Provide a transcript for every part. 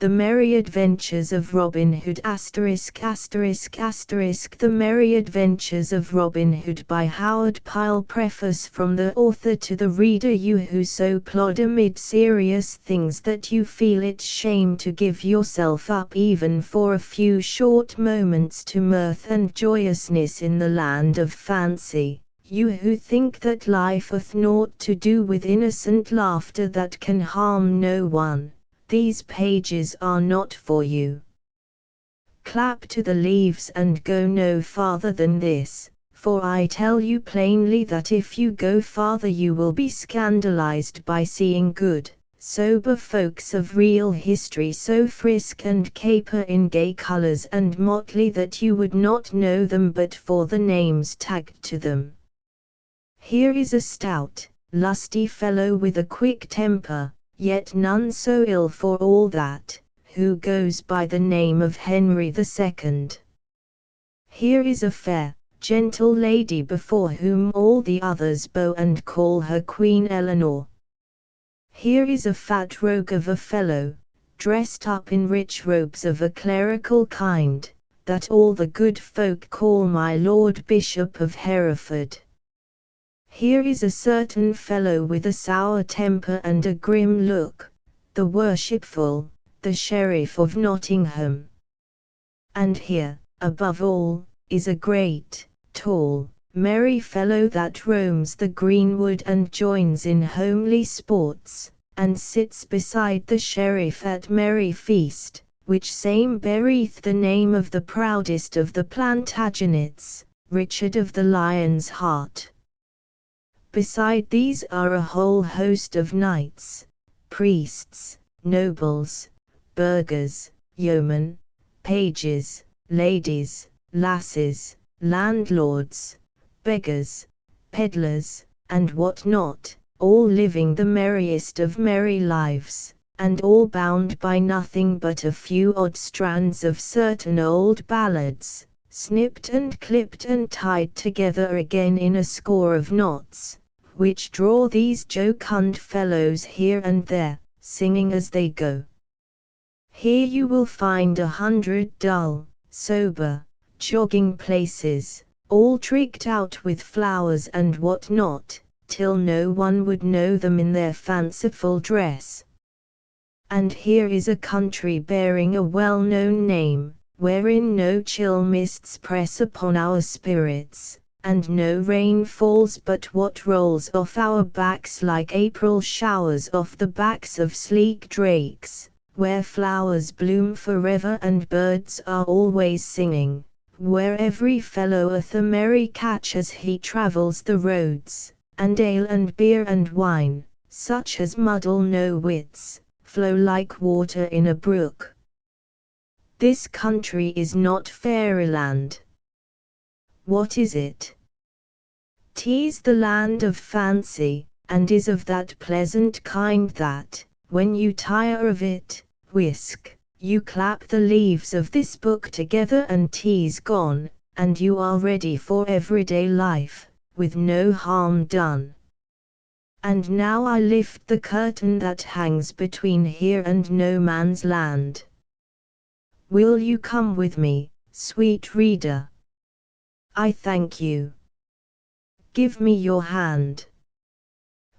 The Merry Adventures of Robin Hood ***** The Merry Adventures of Robin Hood by Howard Pyle. Preface from the author to the reader. You who so plod amid serious things that you feel it shame to give yourself up even for a few short moments to mirth and joyousness in the land of fancy. You who think that life hath naught to do with innocent laughter that can harm no one. These pages are not for you. Clap to the leaves and go no farther than this, for I tell you plainly that if you go farther you will be scandalized by seeing good, sober folks of real history so frisk and caper in gay colors and motley that you would not know them but for the names tagged to them. Here is a stout, lusty fellow with a quick temper, yet none so ill for all that, who goes by the name of Henry II. Here is a fair, gentle lady before whom all the others bow and call her Queen Eleanor. Here is a fat rogue of a fellow, dressed up in rich robes of a clerical kind, that all the good folk call my Lord Bishop of Hereford. Here is a certain fellow with a sour temper and a grim look, the worshipful, the Sheriff of Nottingham. And here, above all, is a great, tall, merry fellow that roams the greenwood and joins in homely sports, and sits beside the Sheriff at merry feast, which same beareth the name of the proudest of the Plantagenets, Richard of the Lion's Heart. Beside these are a whole host of knights, priests, nobles, burghers, yeomen, pages, ladies, lasses, landlords, beggars, peddlers, and what not, all living the merriest of merry lives, and all bound by nothing but a few odd strands of certain old ballads, snipped and clipped and tied together again in a score of knots, which draw these jocund fellows here and there, singing as they go. Here you will find 100 dull, sober, jogging places, all tricked out with flowers and what not, till no one would know them in their fanciful dress. And here is a country bearing a well-known name, wherein no chill mists press upon our spirits, and no rain falls but what rolls off our backs like April showers off the backs of sleek drakes, where flowers bloom forever and birds are always singing, where every fellow hath a merry catch as he travels the roads, and ale and beer and wine, such as muddle no wits, flow like water in a brook. This country is not fairyland. What is it? 'Tis the land of fancy, and is of that pleasant kind that, when you tire of it, whisk, you clap the leaves of this book together and 'tis gone, and you are ready for everyday life, with no harm done. And now I lift the curtain that hangs between here and no man's land. Will you come with me, sweet reader? I thank you. Give me your hand.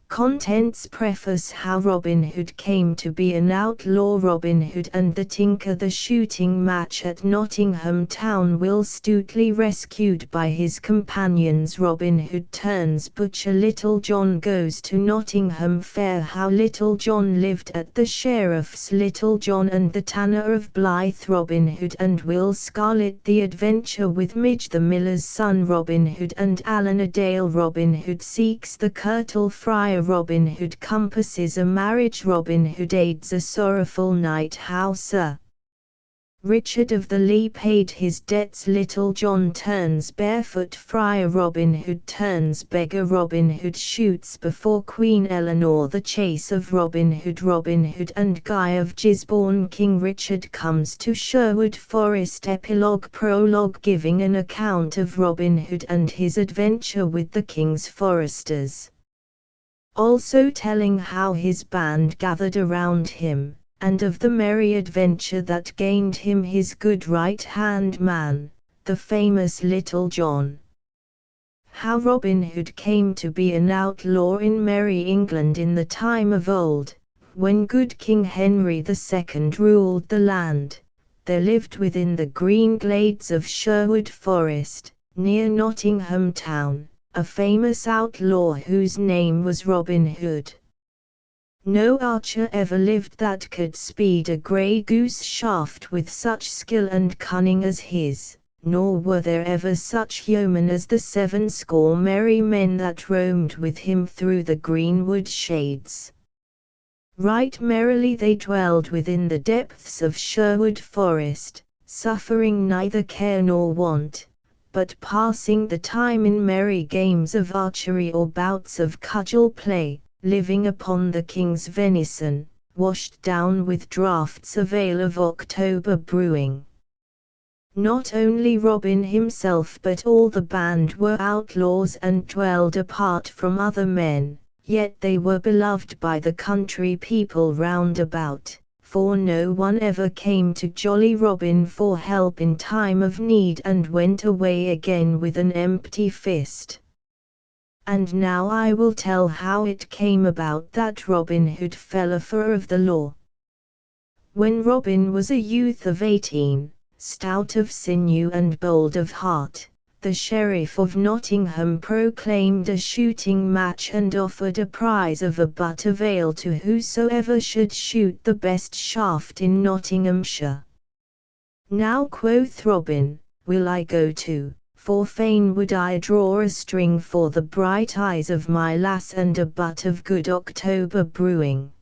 Contents Preface. How Robin Hood came to be an outlaw. Robin Hood and the Tinker. The shooting match at Nottingham Town. Will Stutely rescued by his companions. Robin Hood turns butcher. Little John goes to Nottingham Fair. How Little John lived at the Sheriff's. Little John and the Tanner of Blythe. Robin Hood and Will Scarlet. The adventure with Midge the miller's son. Robin Hood and Allen a Dale. Robin Hood seeks the Curtal Friar. Robin Hood compasses a marriage. Robin Hood aids a sorrowful knight. How Sir Richard of the Lee paid his debts. Little John turns barefoot friar. Robin Hood turns beggar. Robin Hood shoots before Queen Eleanor. The chase of Robin Hood. Robin Hood and Guy of Gisborne. King Richard comes to Sherwood Forest. Epilogue. Prologue giving an account of Robin Hood and his adventure with the king's foresters, also telling how his band gathered around him, and of the merry adventure that gained him his good right-hand man, the famous Little John. How Robin Hood came to be an outlaw in merry England in the time of old, when good King Henry II ruled the land. There lived within the green glades of Sherwood Forest, near Nottingham town, a famous outlaw whose name was Robin Hood. No archer ever lived that could speed a grey goose shaft with such skill and cunning as his, nor were there ever such yeomen as the 70 merry men that roamed with him through the greenwood shades. Right merrily they dwelled within the depths of Sherwood Forest, suffering neither care nor want, but passing the time in merry games of archery or bouts of cudgel play, living upon the king's venison, washed down with draughts of ale of October brewing. Not only Robin himself but all the band were outlaws and dwelled apart from other men. Yet they were beloved by the country people round about, for no one ever came to jolly Robin for help in time of need and went away again with an empty fist. And now I will tell how it came about that Robin Hood fell a fur of the law. When Robin was a youth of 18, stout of sinew and bold of heart, the Sheriff of Nottingham proclaimed a shooting match and offered a prize of a butt of ale to whosoever should shoot the best shaft in Nottinghamshire. Now quoth Robin, will I go too, for fain would I draw a string for the bright eyes of my lass and a butt of good October brewing.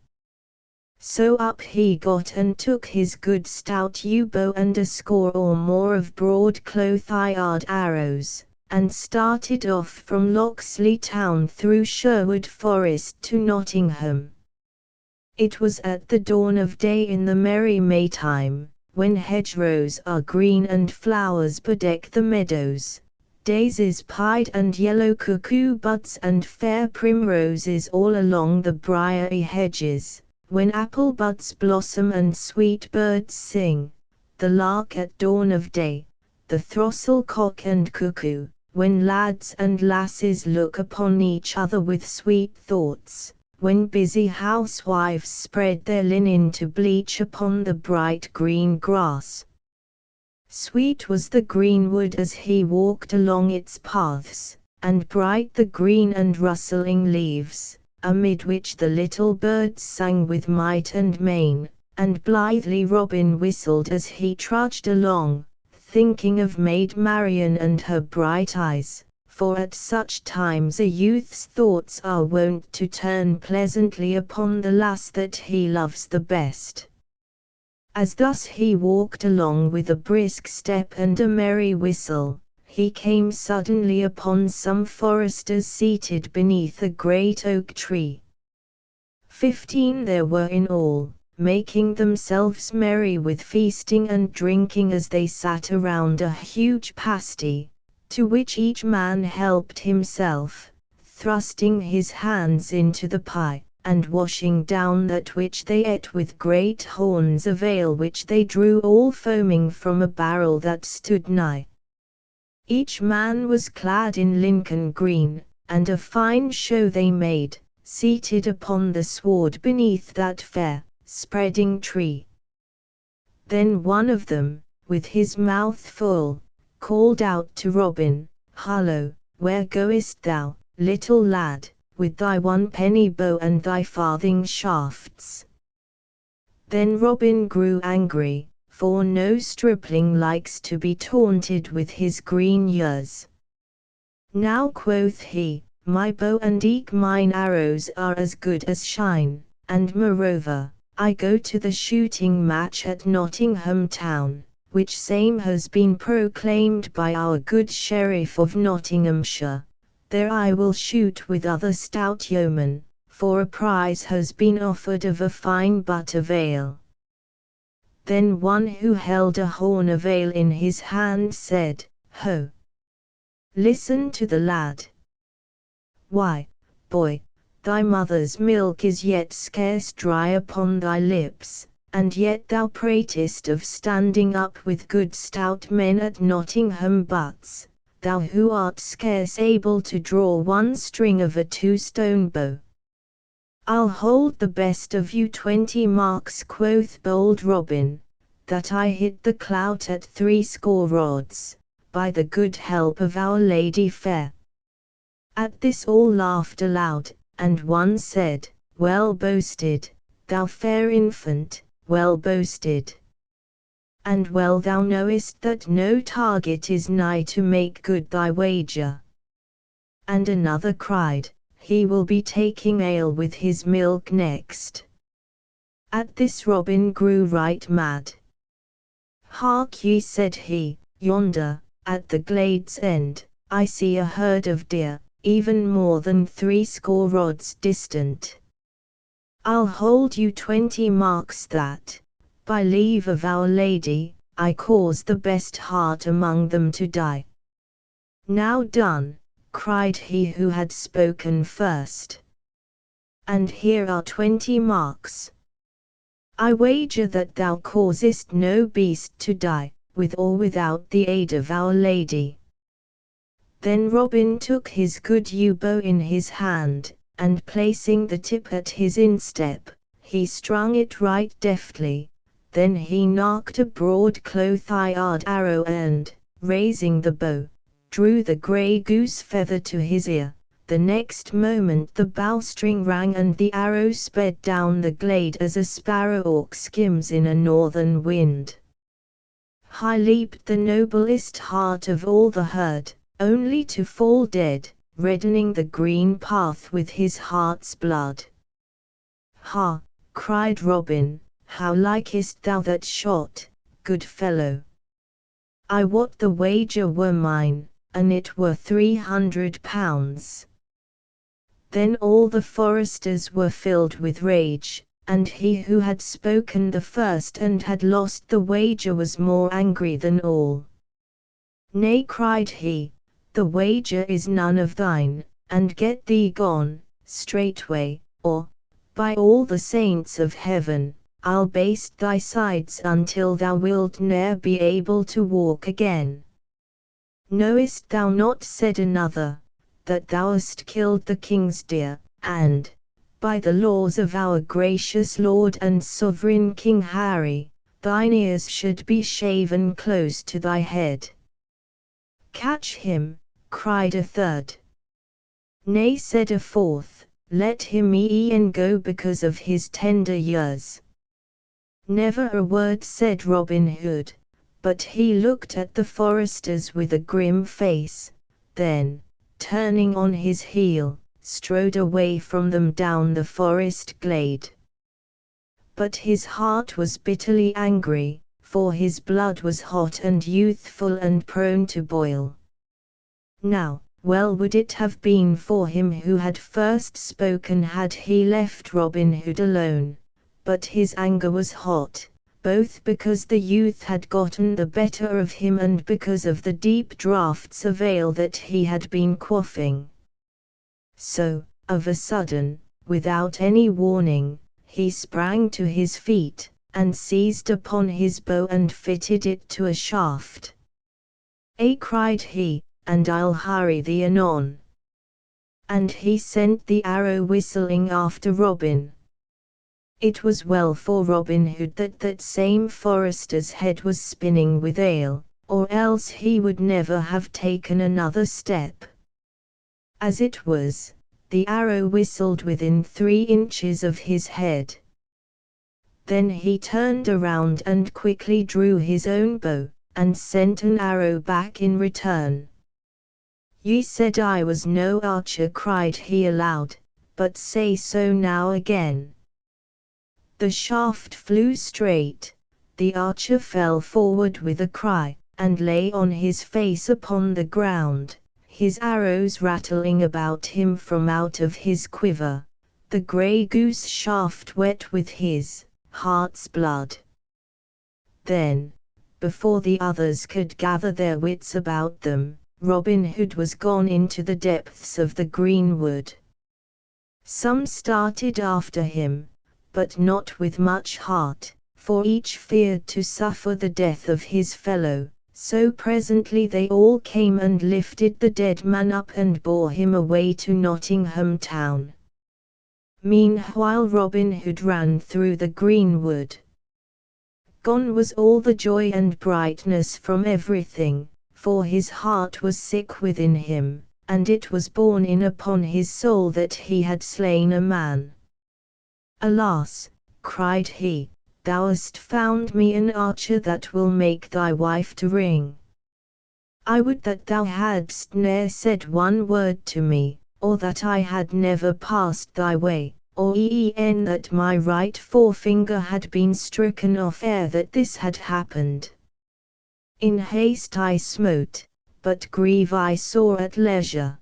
So up he got and took his good stout yew bow and a score or more of broad-cloth-eyed arrows, and started off from Locksley town through Sherwood Forest to Nottingham. It was at the dawn of day in the merry Maytime, when hedgerows are green and flowers bedeck the meadows, daisies pied and yellow cuckoo buds and fair primroses all along the briery hedges, when apple buds blossom and sweet birds sing, the lark at dawn of day, the throstle cock and cuckoo, when lads and lasses look upon each other with sweet thoughts, when busy housewives spread their linen to bleach upon the bright green grass. Sweet was the greenwood as he walked along its paths, and bright the green and rustling leaves, amid which the little birds sang with might and main, and blithely Robin whistled as he trudged along, thinking of Maid Marian and her bright eyes, for at such times a youth's thoughts are wont to turn pleasantly upon the lass that he loves the best. As thus he walked along with a brisk step and a merry whistle, he came suddenly upon some foresters seated beneath a great oak tree. 15 there were in all, making themselves merry with feasting and drinking as they sat around a huge pasty, to which each man helped himself, thrusting his hands into the pie, and washing down that which they ate with great horns of ale which they drew all foaming from a barrel that stood nigh. Each man was clad in Lincoln green, and a fine show they made, seated upon the sward beneath that fair, spreading tree. Then one of them, with his mouth full, called out to Robin, "Hallo, where goest thou, little lad, with thy 1 penny bow and thy farthing shafts?" Then Robin grew angry, for no stripling likes to be taunted with his green years. "Now," quoth he, "my bow and eke mine arrows are as good as shine, and moreover, I go to the shooting match at Nottingham town, which same has been proclaimed by our good Sheriff of Nottinghamshire. There I will shoot with other stout yeomen, for a prize has been offered of a fine butt of ale." Then one who held a horn of ale in his hand said, "Ho! Listen to the lad. Why, boy, thy mother's milk is yet scarce dry upon thy lips, and yet thou pratest of standing up with good stout men at Nottingham butts, thou who art scarce able to draw one string of a 2-stone bow. I'll hold the best of you 20 marks, quoth bold Robin, that I hit the clout at 60 rods, by the good help of Our Lady fair. At this all laughed aloud, and one said, Well boasted, thou fair infant, well boasted. And well thou knowest that no target is nigh to make good thy wager. And another cried, He will be taking ale with his milk next. At this Robin grew right mad. Hark ye, said he, yonder, at the glade's end, I see a herd of deer, even more than 60 rods distant. I'll hold you 20 marks that, by leave of Our Lady, I cause the best heart among them to die. Now done, cried he who had spoken first. And here are 20 marks. I wager that thou causest no beast to die, with or without the aid of Our Lady. Then Robin took his good yew bow in his hand, and placing the tip at his instep, he strung it right deftly. Then he knocked a broad cloth-eyed arrow and, raising the bow, drew the grey goose feather to his ear. The next moment the bowstring rang and the arrow sped down the glade as a sparrowhawk skims in a northern wind. High leaped the noblest heart of all the herd, only to fall dead, reddening the green path with his heart's blood. Ha! cried Robin, how likest thou that shot, good fellow? I wot the wager were mine, and it were £300. Then all the foresters were filled with rage, and he who had spoken the first and had lost the wager was more angry than all. Nay, cried he, the wager is none of thine, and get thee gone, straightway, or, by all the saints of heaven, I'll baste thy sides until thou wilt ne'er be able to walk again. Knowest thou not, said another, that thou hast killed the king's deer, and, by the laws of our gracious Lord and Sovereign King Harry, thine ears should be shaven close to thy head. Catch him, cried a third. Nay, said a fourth, let him e'en go because of his tender years. Never a word said Robin Hood, but he looked at the foresters with a grim face, then, turning on his heel, strode away from them down the forest glade. But his heart was bitterly angry, for his blood was hot and youthful and prone to boil. Now, well would it have been for him who had first spoken had he left Robin Hood alone, but his anger was hot, both because the youth had gotten the better of him and because of the deep draughts of ale that he had been quaffing. So, of a sudden, without any warning, he sprang to his feet, and seized upon his bow and fitted it to a shaft. Cried he, and I'll hurry thee anon. And he sent the arrow whistling after Robin. It was well for Robin Hood that that same forester's head was spinning with ale, or else he would never have taken another step. As it was, the arrow whistled within 3 inches of his head. Then he turned around and quickly drew his own bow, and sent an arrow back in return. Ye said I was no archer, cried he aloud, but say so now again. The shaft flew straight, the archer fell forward with a cry, and lay on his face upon the ground, his arrows rattling about him from out of his quiver, the grey goose shaft wet with his heart's blood. Then, before the others could gather their wits about them, Robin Hood was gone into the depths of the greenwood. Some started after him, but not with much heart, for each feared to suffer the death of his fellow. So presently they all came and lifted the dead man up and bore him away to Nottingham town. Meanwhile Robin Hood ran through the greenwood. Gone was all the joy and brightness from everything, for his heart was sick within him, and it was borne in upon his soul that he had slain a man. "Alas," cried he, "thou hast found me an archer that will make thy wife to ring. I would that thou hadst ne'er said one word to me, or that I had never passed thy way, or e'en that my right forefinger had been stricken off ere that this had happened. In haste I smote, but grieve I saw at leisure."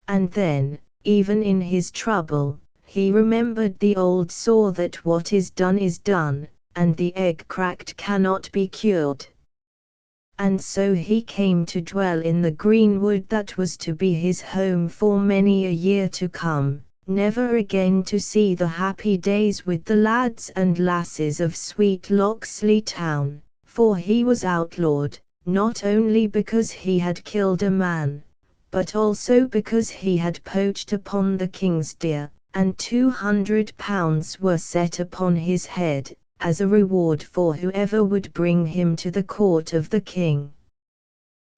And then, even in his trouble, he remembered the old saw that what is done, and the egg cracked cannot be cured. And so he came to dwell in the greenwood that was to be his home for many a year to come, never again to see the happy days with the lads and lasses of sweet Locksley town, for he was outlawed, not only because he had killed a man, but also because he had poached upon the king's deer, and £200 were set upon his head, as a reward for whoever would bring him to the court of the king.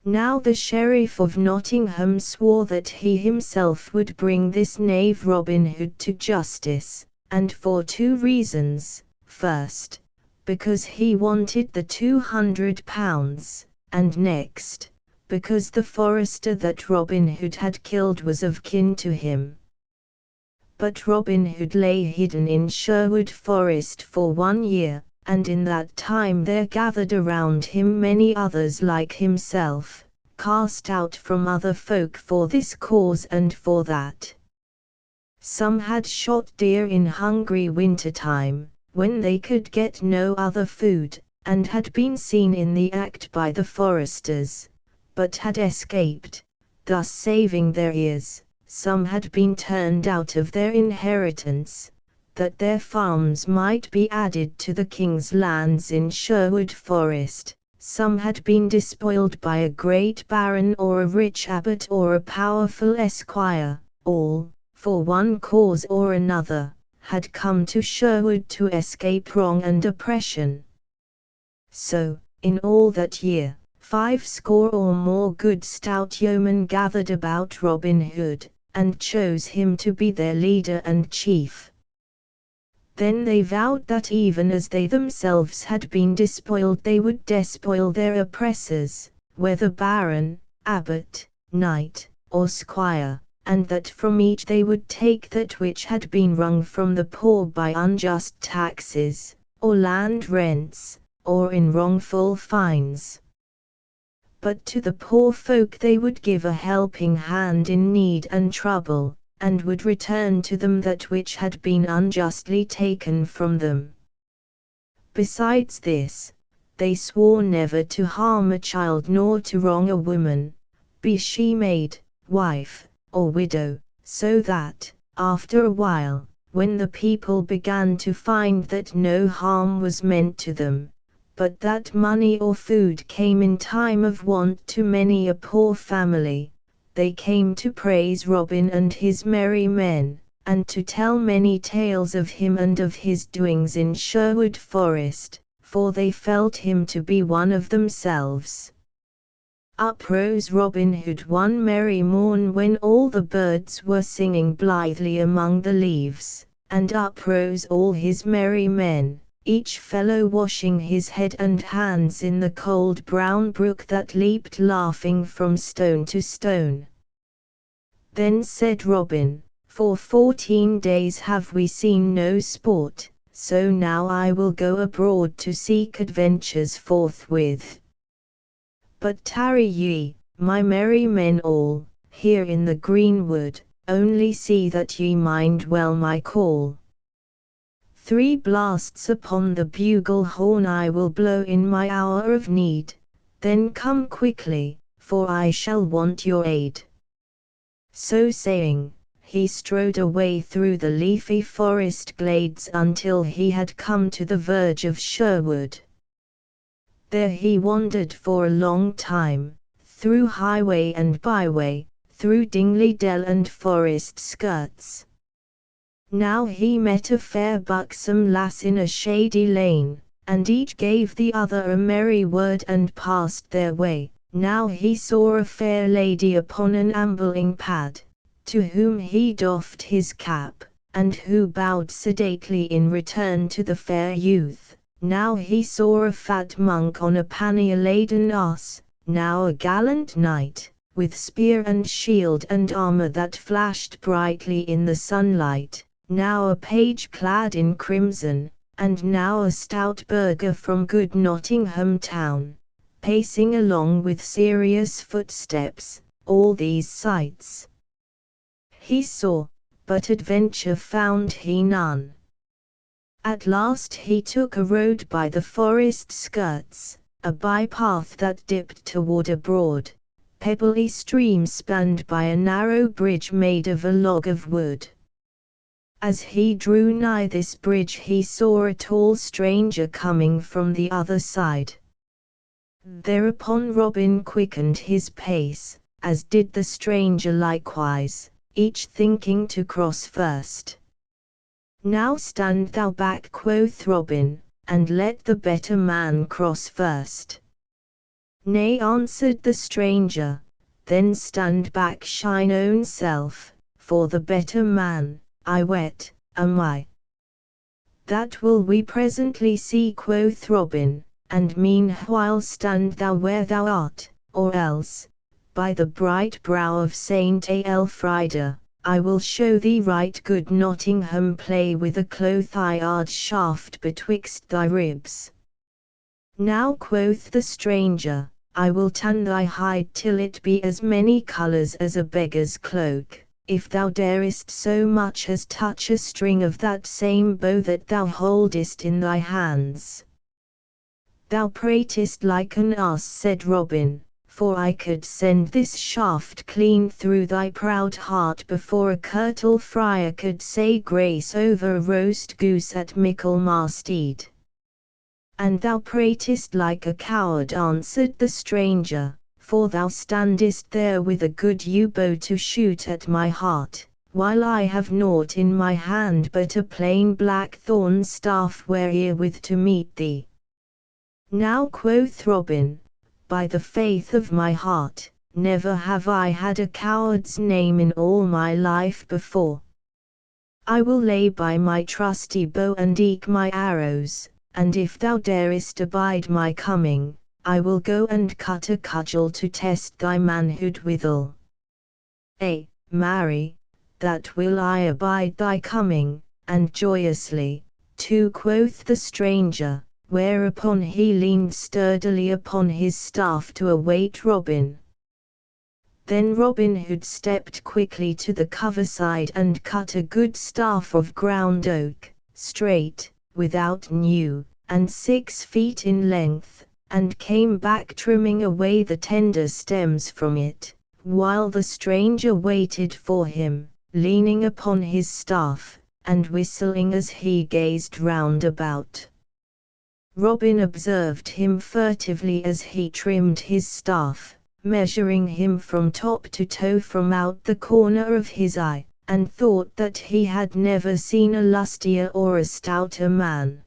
Now the Sheriff of Nottingham swore that he himself would bring this knave Robin Hood to justice, and for two reasons. First, because he wanted the £200, and next, because the forester that Robin Hood had killed was of kin to him. But Robin Hood lay hidden in Sherwood Forest for 1 year, and in that time there gathered around him many others like himself, cast out from other folk for this cause and for that. Some had shot deer in hungry winter-time, when they could get no other food, and had been seen in the act by the foresters, but had escaped, thus saving their ears. Some had been turned out of their inheritance, that their farms might be added to the king's lands in Sherwood Forest. Some had been despoiled by a great baron or a rich abbot or a powerful esquire. All, for one cause or another, had come to Sherwood to escape wrong and oppression. So, in all that year, 50 or more good stout yeomen gathered about Robin Hood, and chose him to be their leader and chief. Then they vowed that even as they themselves had been despoiled they would despoil their oppressors, whether baron, abbot, knight, or squire, and that from each they would take that which had been wrung from the poor by unjust taxes, or land rents, or in wrongful fines. But to the poor folk they would give a helping hand in need and trouble, and would return to them that which had been unjustly taken from them. Besides this, they swore never to harm a child nor to wrong a woman, be she maid, wife, or widow, so that, after a while, when the people began to find that no harm was meant to them, but that money or food came in time of want to many a poor family, they came to praise Robin and his merry men, and to tell many tales of him and of his doings in Sherwood Forest, for they felt him to be one of themselves. Up rose Robin Hood one merry morn when all the birds were singing blithely among the leaves, and up rose all his merry men, each fellow washing his head and hands in the cold brown brook that leaped laughing from stone to stone. Then said Robin, "For 14 days have we seen no sport, so now I will go abroad to seek adventures forthwith. But tarry ye, my merry men all, here in the greenwood, only see that ye mind well my call. 3 blasts upon the bugle horn I will blow in my hour of need, then come quickly, for I shall want your aid." So saying, he strode away through the leafy forest glades until he had come to the verge of Sherwood. There he wandered for a long time, through highway and byway, through Dingley Dell and forest skirts. Now he met a fair buxom lass in a shady lane, and each gave the other a merry word and passed their way. Now he saw a fair lady upon an ambling pad, to whom he doffed his cap, and who bowed sedately in return to the fair youth. Now he saw a fat monk on a pannier-laden ass, now a gallant knight, with spear and shield and armor that flashed brightly in the sunlight, now a page clad in crimson, and now a stout burgher from good Nottingham town, pacing along with serious footsteps. All these sights he saw, but adventure found he none. At last he took a road by the forest skirts, a bypath that dipped toward a broad, pebbly stream spanned by a narrow bridge made of a log of wood. As he drew nigh this bridge he saw a tall stranger coming from the other side. Thereupon Robin quickened his pace, as did the stranger likewise, each thinking to cross first. "Now stand thou back," quoth Robin, "and let the better man cross first." "Nay," answered the stranger, "then stand back shine own self, for the better man, I wet, am I." "That will we presently see," quoth Robin, "and meanwhile stand thou where thou art, or else, by the bright brow of Saint Aelfrida, I will show thee right good Nottingham play with a cloth-iron shaft betwixt thy ribs." "Now," quoth the stranger, "I will tan thy hide till it be as many colours as a beggar's cloak, if thou darest so much as touch a string of that same bow that thou holdest in thy hands." "Thou pratest like an ass," said Robin, "for I could send this shaft clean through thy proud heart before a curtal friar could say grace over a roast goose at Michaelmarstead." "And thou pratest like a coward," answered the stranger, "for thou standest there with a good yew bow to shoot at my heart, while I have naught in my hand but a plain black thorn staff wherewith to meet thee." "Now," quoth Robin, "by the faith of my heart, never have I had a coward's name in all my life before. I will lay by my trusty bow and eke my arrows, and if thou darest abide my coming, I will go and cut a cudgel to test thy manhood withal." "Ay, marry, that will I abide thy coming, and joyously, too," quoth the stranger, whereupon he leaned sturdily upon his staff to await Robin. Then Robin Hood stepped quickly to the coverside and cut a good staff of ground oak, straight, without new, and 6 feet in length, and came back trimming away the tender stems from it, while the stranger waited for him, leaning upon his staff, and whistling as he gazed round about. Robin observed him furtively as he trimmed his staff, measuring him from top to toe from out the corner of his eye, and thought that he had never seen a lustier or a stouter man.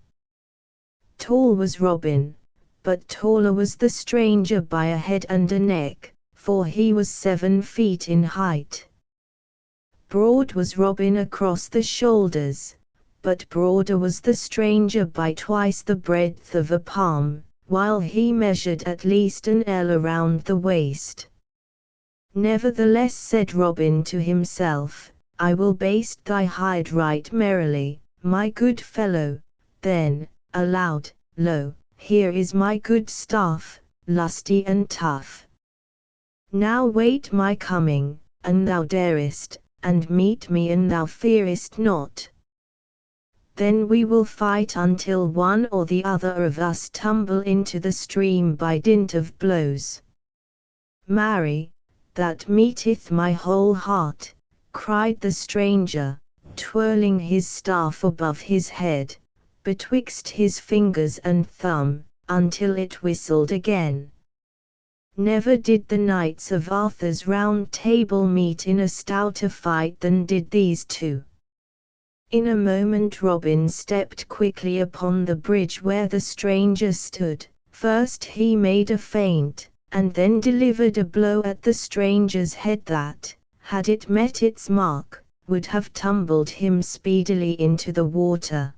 Tall was Robin, but taller was the stranger by a head and a neck, for he was 7 feet in height. Broad was Robin across the shoulders, but broader was the stranger by twice the breadth of a palm, while he measured at least an ell around the waist. "Nevertheless," said Robin to himself, "I will baste thy hide right merrily, my good fellow." Then, aloud, "Lo, here is my good staff, lusty and tough. Now wait my coming, an thou darest, and meet me an thou fearest not. Then we will fight until one or the other of us tumble into the stream by dint of blows." "Marry, that meeteth my whole heart," cried the stranger, twirling his staff above his head, betwixt his fingers and thumb, until it whistled again. Never did the knights of Arthur's Round Table meet in a stouter fight than did these two. In a moment Robin stepped quickly upon the bridge where the stranger stood. First he made a feint, and then delivered a blow at the stranger's head that, had it met its mark, would have tumbled him speedily into the water.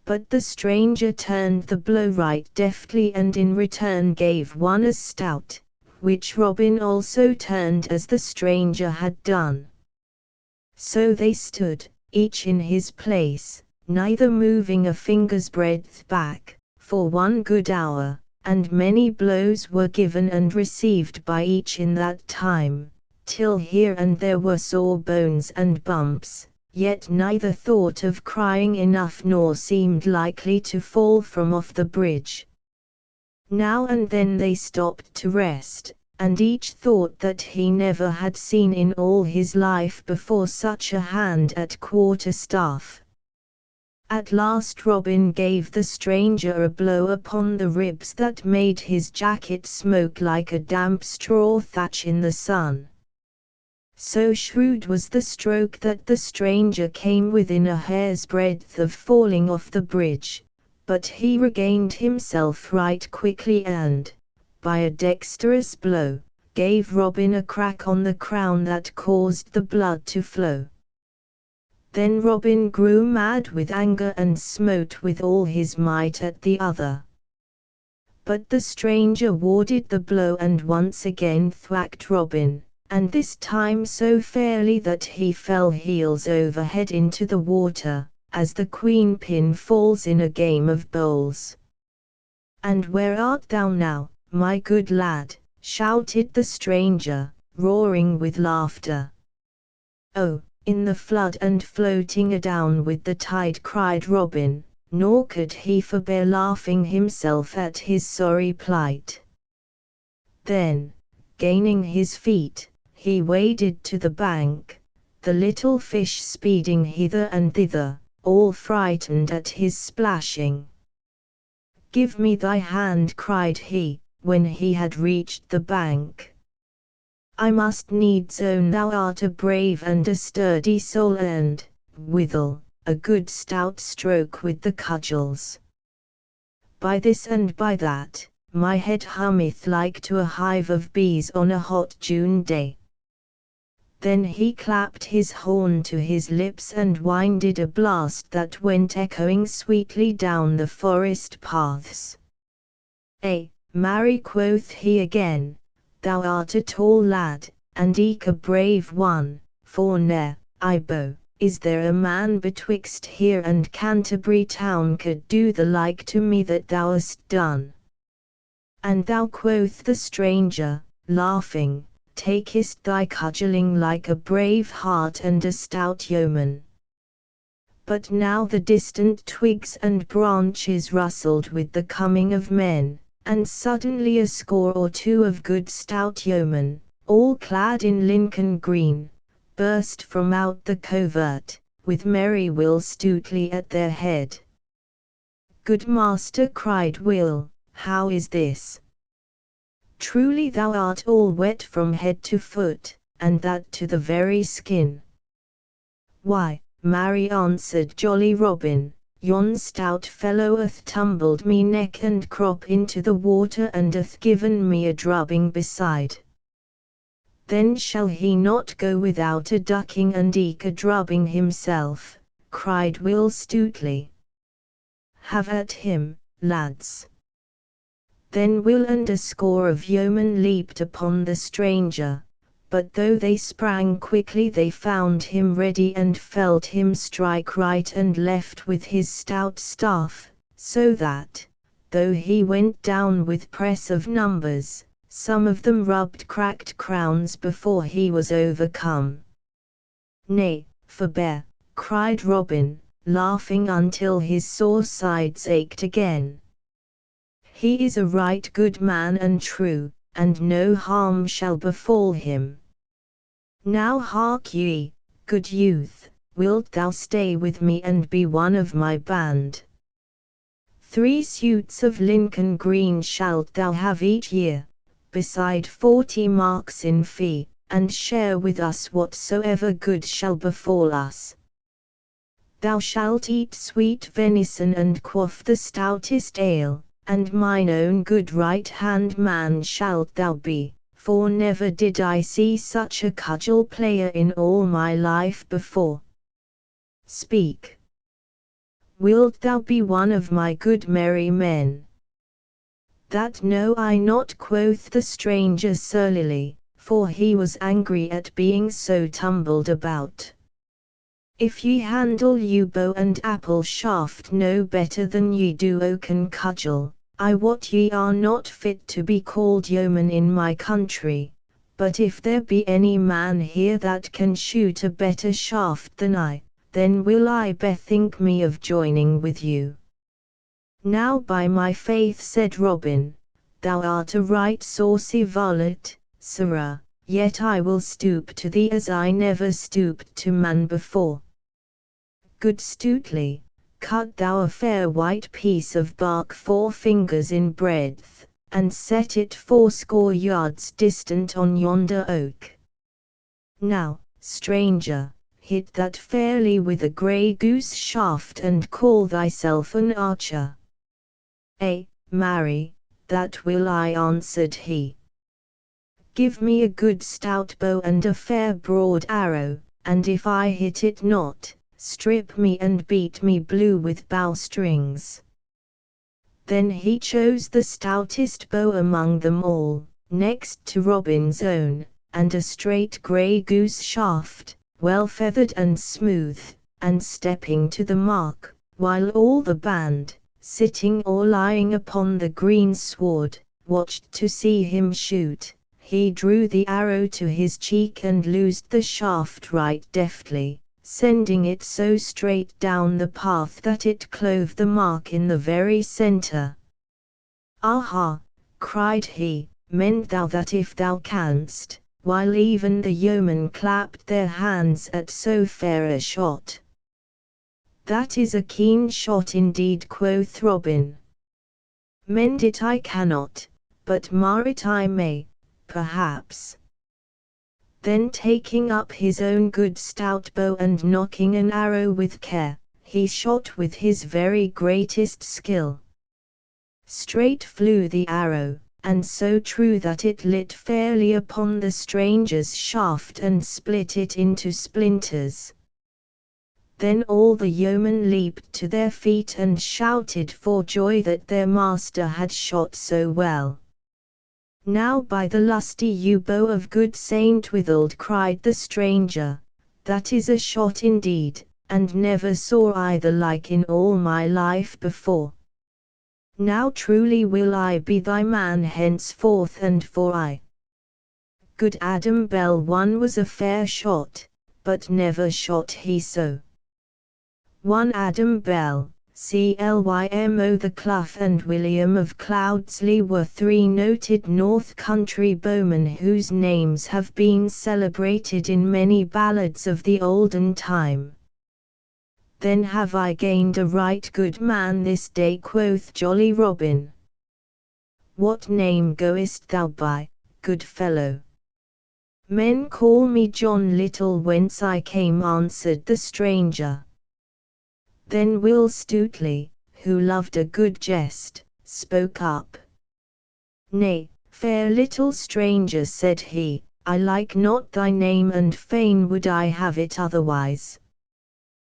But the stranger turned the blow right deftly and in return gave one as stout, which Robin also turned as the stranger had done. So they stood, each in his place, neither moving a finger's breadth back, for 1 good hour, and many blows were given and received by each in that time, till here and there were sore bones and bumps, yet neither thought of crying enough nor seemed likely to fall from off the bridge. Now and then they stopped to rest, and each thought that he never had seen in all his life before such a hand at quarter-staff. At last Robin gave the stranger a blow upon the ribs that made his jacket smoke like a damp straw thatch in the sun. So shrewd was the stroke that the stranger came within a hair's breadth of falling off the bridge, but he regained himself right quickly and, by a dexterous blow, gave Robin a crack on the crown that caused the blood to flow. Then Robin grew mad with anger and smote with all his might at the other. But the stranger warded the blow and once again thwacked Robin, and this time so fairly that he fell heels over head into the water, as the queen pin falls in a game of bowls. "And where art thou now, my good lad?" shouted the stranger, roaring with laughter. "Oh, in the flood and floating adown with the tide," cried Robin, nor could he forbear laughing himself at his sorry plight. Then, gaining his feet, he waded to the bank, the little fish speeding hither and thither, all frightened at his splashing. "Give me thy hand," cried he, when he had reached the bank. "I must needs own thou art a brave and a sturdy soul and, withal, a good stout stroke with the cudgels. By this and by that, my head hummeth like to a hive of bees on a hot June day." Then he clapped his horn to his lips and winded a blast that went echoing sweetly down the forest paths. Marry," quoth he again, "thou art a tall lad, and eke a brave one, for ne'er, I bow, is there a man betwixt here and Canterbury town could do the like to me that thou hast done. And thou," quoth the stranger, laughing, "takest thy cudgelling like a brave heart and a stout yeoman." But now the distant twigs and branches rustled with the coming of men, and suddenly a score or two of good stout yeomen, all clad in Lincoln green, burst from out the covert, with merry Will Stutely at their head. "Good master," cried Will, "how is this? Truly thou art all wet from head to foot, and that to the very skin." "Why, marry," answered jolly Robin, "yon stout fellow hath tumbled me neck and crop into the water and hath given me a drubbing beside." "Then shall he not go without a ducking and eke a drubbing himself," cried Will Stutely. "Have at him, lads." Then Will and a score of yeomen leaped upon the stranger, but though they sprang quickly they found him ready and felt him strike right and left with his stout staff, so that, though he went down with press of numbers, some of them rubbed cracked crowns before he was overcome. "Nay, forbear," cried Robin, laughing until his sore sides ached again. "He is a right good man and true, and no harm shall befall him. Now hark ye, good youth, wilt thou stay with me and be one of my band? 3 suits of Lincoln green shalt thou have each year, beside 40 marks in fee, and share with us whatsoever good shall befall us. Thou shalt eat sweet venison and quaff the stoutest ale, and mine own good right-hand man shalt thou be, for never did I see such a cudgel player in all my life before. Speak. Wilt thou be one of my good merry men? That know I not, quoth the stranger surlily, for he was angry at being so tumbled about. If ye handle yew bow and apple shaft no better than ye do oaken cudgel, I wot ye are not fit to be called yeomen in my country, but if there be any man here that can shoot a better shaft than I, then will I bethink me of joining with you. Now by my faith, said Robin, thou art a right saucy varlet, sirrah, yet I will stoop to thee as I never stooped to man before. Good Stutely, cut thou a fair white piece of bark 4 fingers in breadth, and set it 80 yards distant on yonder oak. Now, stranger, hit that fairly with a grey goose shaft and call thyself an archer. Ay, marry, that will I, answered he. Give me a good stout bow and a fair broad arrow, and if I hit it not, strip me and beat me blue with bowstrings. Then he chose the stoutest bow among them all, next to Robin's own, and a straight grey goose shaft, well feathered and smooth, and stepping to the mark, while all the band, sitting or lying upon the green sward, watched to see him shoot, he drew the arrow to his cheek and loosed the shaft right deftly, sending it so straight down the path that it clove the mark in the very centre. Aha! cried he, mend thou that if thou canst, while even the yeomen clapped their hands at so fair a shot. That is a keen shot indeed, quoth Robin. Mend it I cannot, but mar it I may, perhaps. Then taking up his own good stout bow and nocking an arrow with care, he shot with his very greatest skill. Straight flew the arrow, and so true that it lit fairly upon the stranger's shaft and split it into splinters. Then all the yeomen leaped to their feet and shouted for joy that their master had shot so well. Now by the lusty yew bow of good Saint Withold, cried the stranger, that is a shot indeed, and never saw I the like in all my life before. Now truly will I be thy man henceforth and for aye. Good Adam Bell, one was a fair shot, but never shot he so. One Adam Bell, Clymo the Clough and William of Cloudsley were 3 noted North Country bowmen whose names have been celebrated in many ballads of the olden time. Then have I gained a right good man this day, quoth jolly Robin. What name goest thou by, good fellow? Men call me John Little, whence I came, answered the stranger. Then Will Stutely, who loved a good jest, spoke up. Nay, fair little stranger, said he, I like not thy name, and fain would I have it otherwise.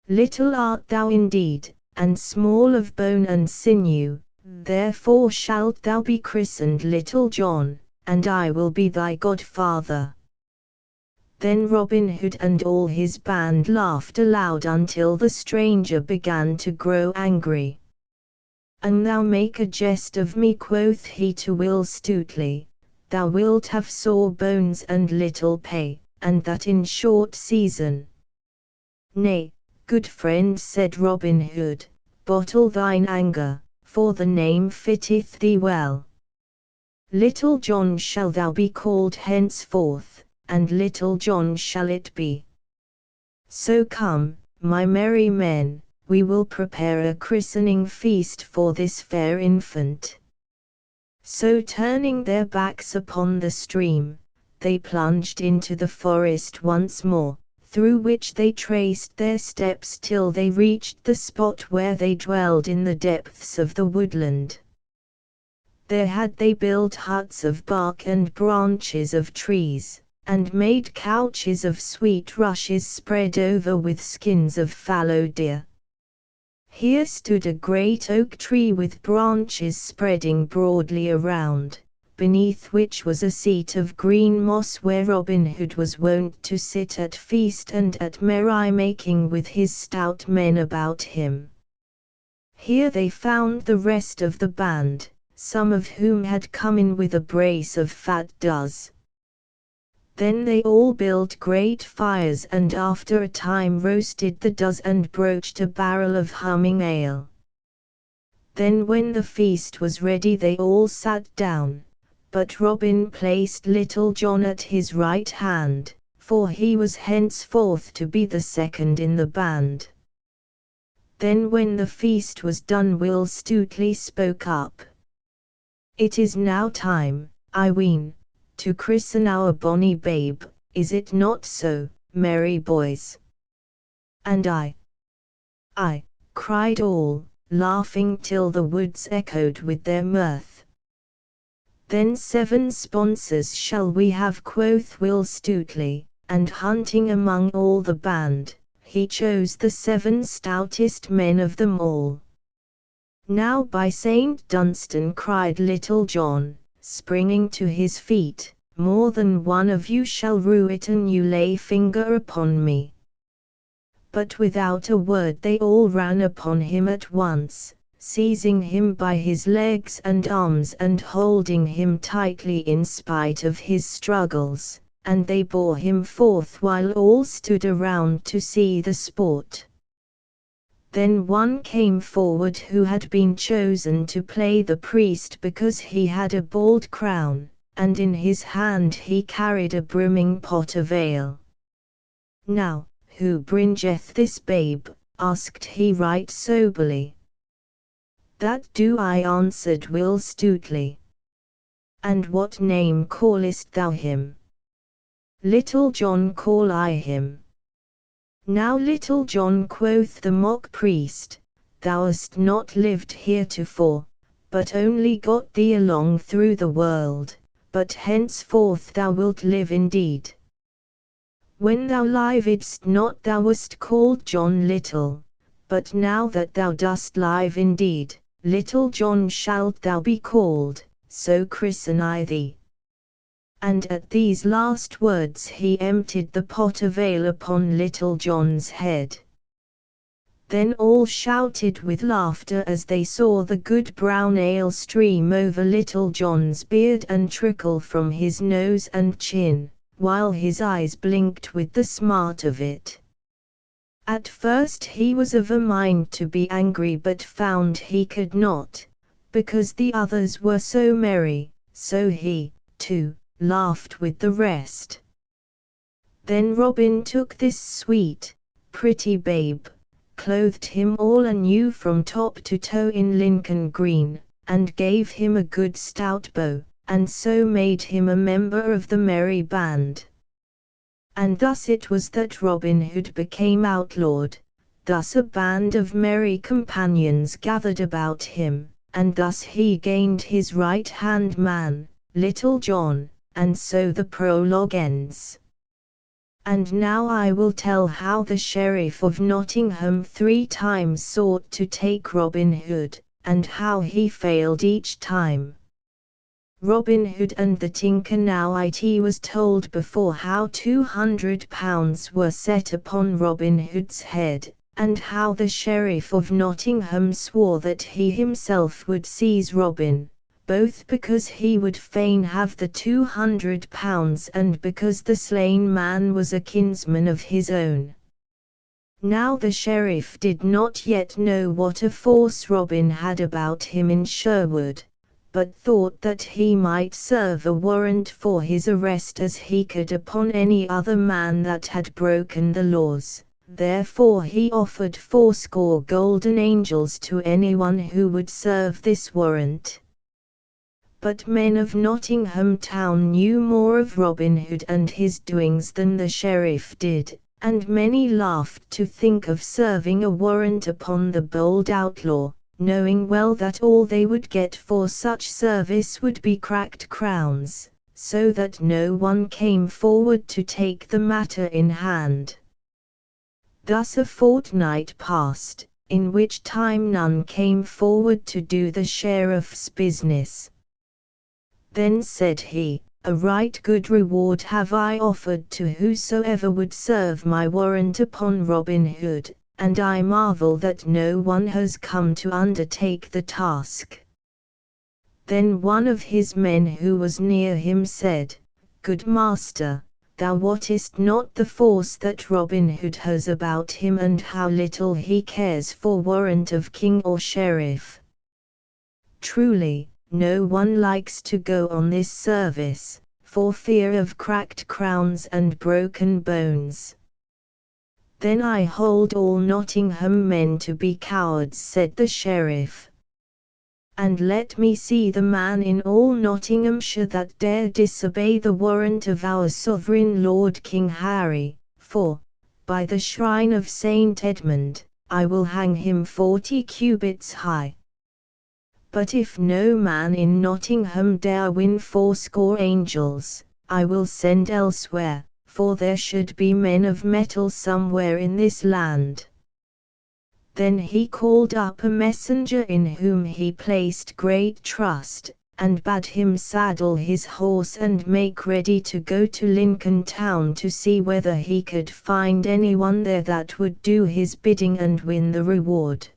Little art thou indeed, and small of bone and sinew, therefore shalt thou be christened Little John, and I will be thy godfather. Then Robin Hood and all his band laughed aloud until the stranger began to grow angry. And thou make a jest of me, quoth he to Will Stutely, thou wilt have sore bones and little pay, and that in short season. Nay, good friend, said Robin Hood, bottle thine anger, for the name fitteth thee well. Little John shall thou be called henceforth, and Little John shall it be. So come, my merry men, we will prepare a christening feast for this fair infant." So turning their backs upon the stream, they plunged into the forest once more, through which they traced their steps till they reached the spot where they dwelled in the depths of the woodland. There had they built huts of bark and branches of trees, and made couches of sweet rushes spread over with skins of fallow deer. Here stood a great oak tree with branches spreading broadly around, beneath which was a seat of green moss where Robin Hood was wont to sit at feast and at merry-making with his stout men about him. Here they found the rest of the band, some of whom had come in with a brace of fat does. Then they all built great fires and after a time roasted the does and broached a barrel of humming ale. Then when the feast was ready they all sat down, but Robin placed Little John at his right hand, for he was henceforth to be the second in the band. Then when the feast was done Will Stutely spoke up. "It is now time, I ween, to christen our bonny babe, is it not so, merry boys?" "And I," cried all, laughing till the woods echoed with their mirth. "Then 7 sponsors shall we have," quoth Will Stutely, and hunting among all the band, he chose the 7 stoutest men of them all. "Now by Saint Dunstan," cried Little John, springing to his feet, "more than one of you shall rue it an you lay finger upon me." But without a word they all ran upon him at once, seizing him by his legs and arms and holding him tightly in spite of his struggles, and they bore him forth while all stood around to see the sport. Then one came forward who had been chosen to play the priest because he had a bald crown, and in his hand he carried a brimming pot of ale. "Now, who bringeth this babe?" asked he right soberly. "That do I," answered Will Stutely. "And what name callest thou him?" "Little John call I him." "Now Little John," quoth the mock priest, "thou hast not lived heretofore, but only got thee along through the world, but henceforth thou wilt live indeed. When thou livedst not thou wast called John Little, but now that thou dost live indeed, Little John shalt thou be called, so christen I thee." And at these last words he emptied the pot of ale upon Little John's head. Then all shouted with laughter as they saw the good brown ale stream over Little John's beard and trickle from his nose and chin, while his eyes blinked with the smart of it. At first he was of a mind to be angry but found he could not, because the others were so merry, so he, too, laughed with the rest. Then Robin took this sweet, pretty babe, clothed him all anew from top to toe in Lincoln green, and gave him a good stout bow, and so made him a member of the merry band. And thus it was that Robin Hood became outlawed, thus a band of merry companions gathered about him, and thus he gained his right-hand man, Little John, and so the prologue ends. And now I will tell how the Sheriff of Nottingham 3 times sought to take Robin Hood, and how he failed each time. Robin Hood and the Tinker. Now it was told before how £200 were set upon Robin Hood's head, and how the Sheriff of Nottingham swore that he himself would seize Robin, both because he would fain have the £200 and because the slain man was a kinsman of his own. Now the sheriff did not yet know what a force Robin had about him in Sherwood, but thought that he might serve a warrant for his arrest as he could upon any other man that had broken the laws. Therefore he offered 80 golden angels to anyone who would serve this warrant. But men of Nottingham town knew more of Robin Hood and his doings than the sheriff did, and many laughed to think of serving a warrant upon the bold outlaw, knowing well that all they would get for such service would be cracked crowns, so that no one came forward to take the matter in hand. Thus a fortnight passed, in which time none came forward to do the sheriff's business. Then said he, "A right good reward have I offered to whosoever would serve my warrant upon Robin Hood, and I marvel that no one has come to undertake the task." Then one of his men who was near him said, "Good master, thou wottest not the force that Robin Hood has about him and how little he cares for warrant of king or sheriff. Truly, no one likes to go on this service, for fear of cracked crowns and broken bones." "Then I hold all Nottingham men to be cowards," said the sheriff. "And let me see the man in all Nottinghamshire that dare disobey the warrant of our sovereign Lord King Harry, for, by the shrine of Saint Edmund, I will hang him 40 cubits high. But if no man in Nottingham dare win 80 angels, I will send elsewhere, for there should be men of metal somewhere in this land." Then he called up a messenger in whom he placed great trust, and bade him saddle his horse and make ready to go to Lincoln town to see whether he could find anyone there that would do his bidding and win the reward.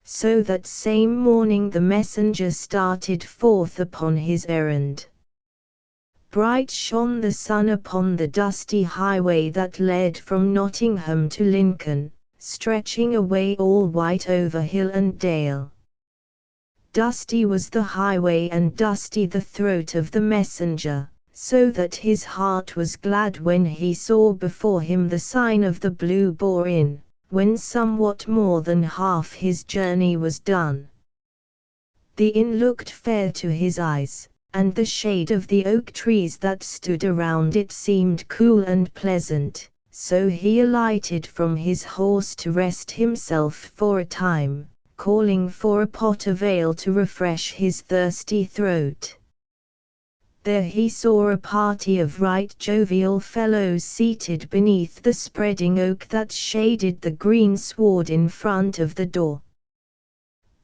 So that same morning the messenger started forth upon his errand. Bright shone the sun upon the dusty highway that led from Nottingham to Lincoln, stretching away all white over hill and dale. Dusty was the highway and dusty the throat of the messenger, so that his heart was glad when he saw before him the sign of the Blue Boar Inn, when somewhat more than half his journey was done. The inn looked fair to his eyes, and the shade of the oak trees that stood around it seemed cool and pleasant, so he alighted from his horse to rest himself for a time, calling for a pot of ale to refresh his thirsty throat. There he saw a party of right jovial fellows seated beneath the spreading oak that shaded the green sward in front of the door.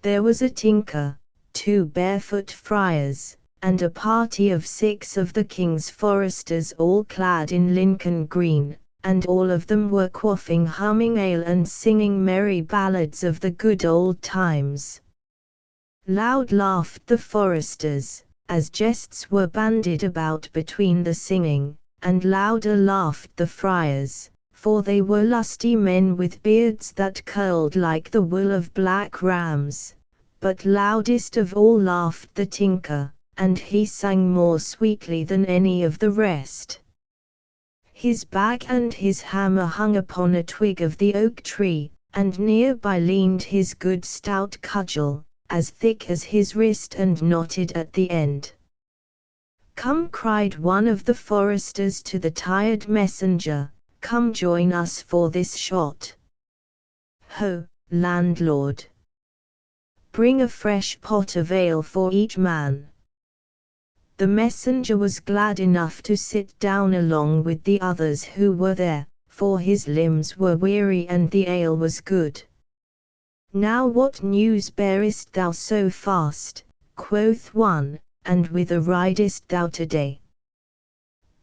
There was a tinker, 2 barefoot friars, and a party of 6 of the king's foresters, all clad in Lincoln green, and all of them were quaffing humming ale and singing merry ballads of the good old times. Loud laughed the foresters, as jests were bandied about between the singing, and louder laughed the friars, for they were lusty men with beards that curled like the wool of black rams. But loudest of all laughed the tinker, and he sang more sweetly than any of the rest. His bag and his hammer hung upon a twig of the oak tree, and near by leaned his good stout cudgel, as thick as his wrist and knotted at the end. "Come," cried one of the foresters to the tired messenger, "come join us for this shot." "Ho, landlord! Bring a fresh pot of ale for each man." The messenger was glad enough to sit down along with the others who were there, for his limbs were weary and the ale was good. "Now what news bearest thou so fast?" quoth one, "and whither ridest thou today?"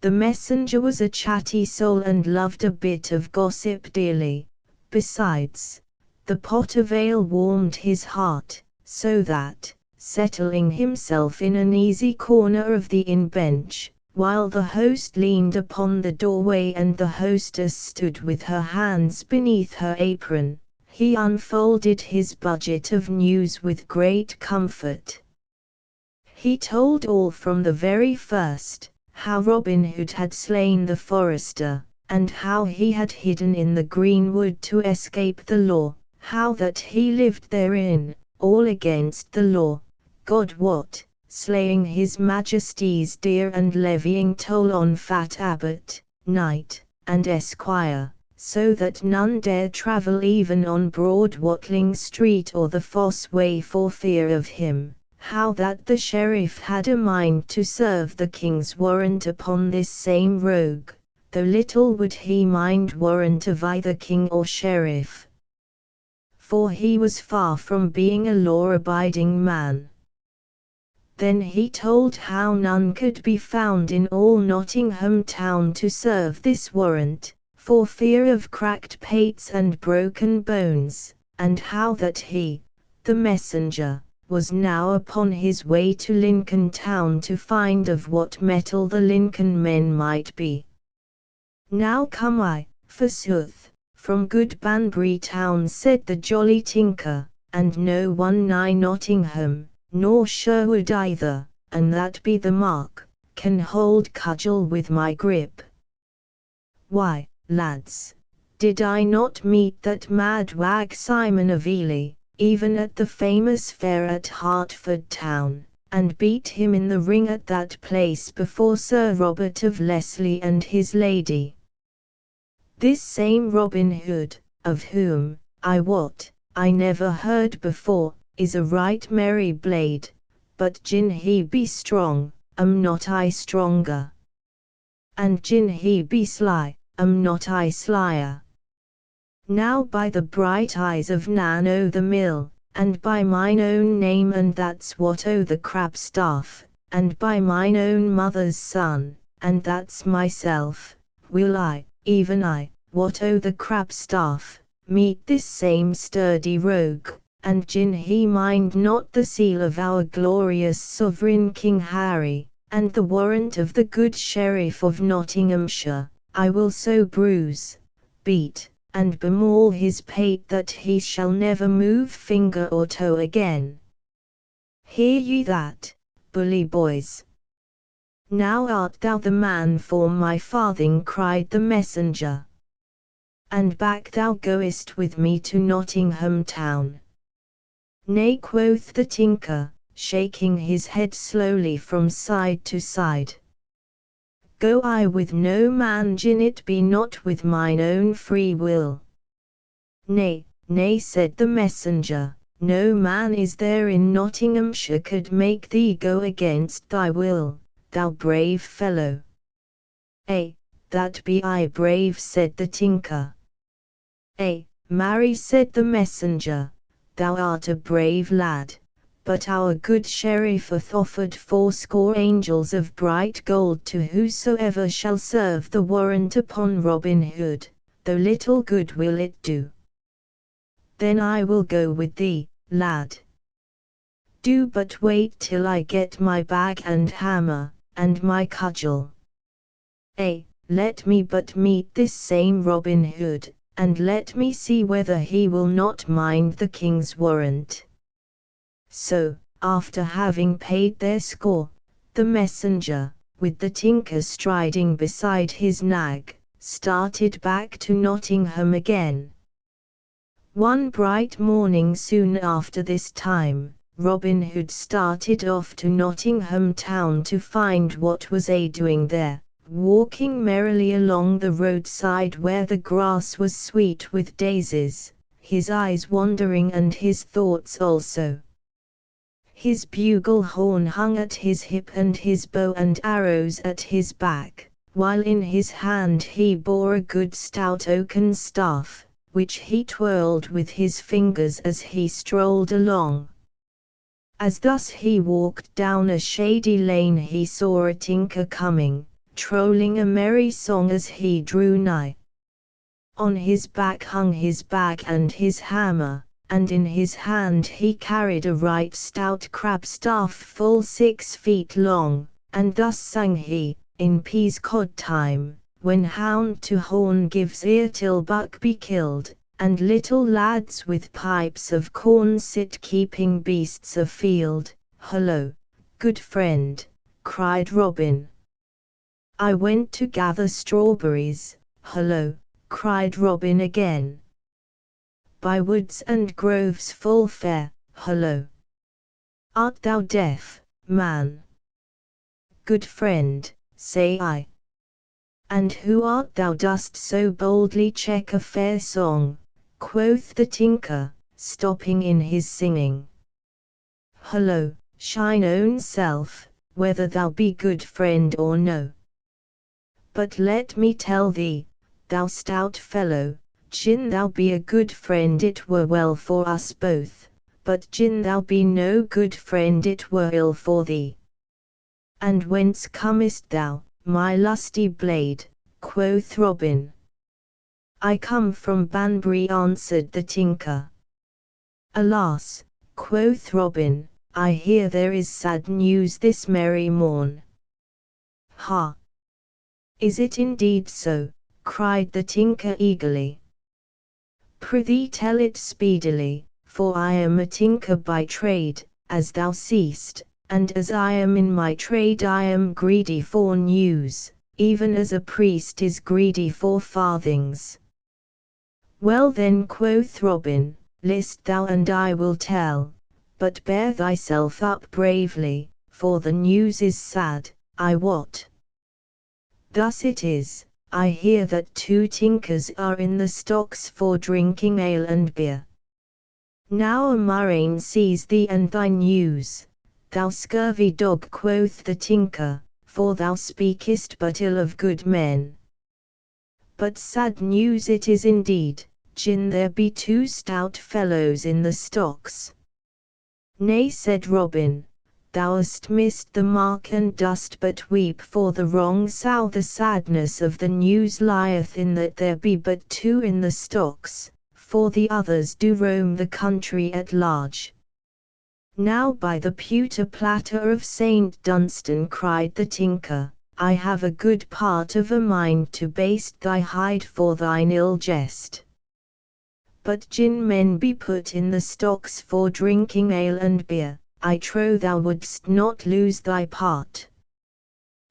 The messenger was a chatty soul and loved a bit of gossip dearly. Besides, the pot of ale warmed his heart, so that, settling himself in an easy corner of the inn bench, while the host leaned upon the doorway and the hostess stood with her hands beneath her apron, he unfolded his budget of news with great comfort. He told all from the very first, how Robin Hood had slain the forester, and how he had hidden in the greenwood to escape the law, how that he lived therein, all against the law, God wot, slaying his majesty's deer and levying toll on fat abbot, knight, and esquire, so that none dared travel even on broad Watling Street or the Fosse Way for fear of him, how that the sheriff had a mind to serve the king's warrant upon this same rogue, though little would he mind warrant of either king or sheriff, for he was far from being a law-abiding man. Then he told how none could be found in all Nottingham town to serve this warrant, for fear of cracked pates and broken bones, and how that he, the messenger, was now upon his way to Lincoln town to find of what metal the Lincoln men might be. Now come I, forsooth, from good Banbury town, said the jolly tinker, and no one nigh Nottingham, nor Sherwood either, and that be the mark, can hold cudgel with my grip. Why, lads, did I not meet that mad wag Simon of Ely, even at the famous fair at Hertford town, and beat him in the ring at that place before Sir Robert of Leslie and his lady. This same Robin Hood, of whom, I wot, I never heard before, is a right merry blade, but gin he be strong, am not I stronger? And gin he be sly, am not I slyer? Now by the bright eyes of Nan o' the Mill, and by mine own name, and that's what o' the Crabstaff, and by mine own mother's son, and that's myself, will I, even I, what o' the Crabstaff, meet this same sturdy rogue, and gin he mind not the seal of our glorious sovereign King Harry, and the warrant of the good Sheriff of Nottinghamshire, I will so bruise, beat, and bemaul his pate that he shall never move finger or toe again. Hear ye that, bully boys? Now art thou the man for my farthing, cried the messenger. And back thou goest with me to Nottingham town. Nay, quoth the tinker, shaking his head slowly from side to side. Go I with no man gin it be not with mine own free will. Nay, nay, said the messenger, no man is there in Nottinghamshire could make thee go against thy will, thou brave fellow. Ay, that be I brave, said the tinker. Ay, marry, said the messenger, thou art a brave lad. But our good sheriff hath offered 80 angels of bright gold to whosoever shall serve the warrant upon Robin Hood, though little good will it do. Then I will go with thee, lad. Do but wait till I get my bag and hammer, and my cudgel. Ay, let me but meet this same Robin Hood, and let me see whether he will not mind the king's warrant. So, after having paid their score, the messenger, with the tinker striding beside his nag, started back to Nottingham again. One bright morning soon after this time, Robin Hood started off to Nottingham town to find what was doing there, walking merrily along the roadside where the grass was sweet with daisies, his eyes wandering and his thoughts also. His bugle horn hung at his hip and his bow and arrows at his back, while in his hand he bore a good stout oaken staff, which he twirled with his fingers as he strolled along. As thus he walked down a shady lane he saw a tinker coming, trolling a merry song as he drew nigh. On his back hung his bag and his hammer, and in his hand he carried a right stout crabstaff full 6 feet long, and thus sang he, in peascod time, when hound to horn gives ear till buck be killed, and little lads with pipes of corn sit keeping beasts afield, hollo, Good friend, cried Robin. I went to gather strawberries. Hullo, cried Robin again. By woods and groves full fair. Hullo. Art thou deaf, man? Good friend, say I. And who art thou dost so boldly check a fair song? Quoth the tinker, stopping in his singing. Hullo, shine own self, whether thou be good friend or no. But let me tell thee, thou stout fellow, gin thou be a good friend it were well for us both, but gin thou be no good friend it were ill for thee. And whence comest thou, my lusty blade? Quoth Robin. I come from Banbury, answered the tinker. Alas, quoth Robin, I hear there is sad news this merry morn. Ha! Is it indeed so? Cried the tinker eagerly. Prithee tell it speedily, for I am a tinker by trade, as thou seest, and as I am in my trade I am greedy for news, even as a priest is greedy for farthings. Well then, quoth Robin, list thou and I will tell, but bear thyself up bravely, for the news is sad, I wot. Thus it is, I hear that 2 tinkers are in the stocks for drinking ale and beer. Now a murrain seize thee and thy news, thou scurvy dog, quoth the tinker, for thou speakest but ill of good men. But sad news it is indeed, gin there be 2 stout fellows in the stocks. Nay, said Robin, thou hast missed the mark and dost but weep for the wrong sow. The sadness of the news lieth in that there be but 2 in the stocks, for the others do roam the country at large. Now by the pewter platter of St. Dunstan, cried the tinker, I have a good part of a mind to baste thy hide for thine ill jest. But gin men be put in the stocks for drinking ale and beer, I trow thou wouldst not lose thy part.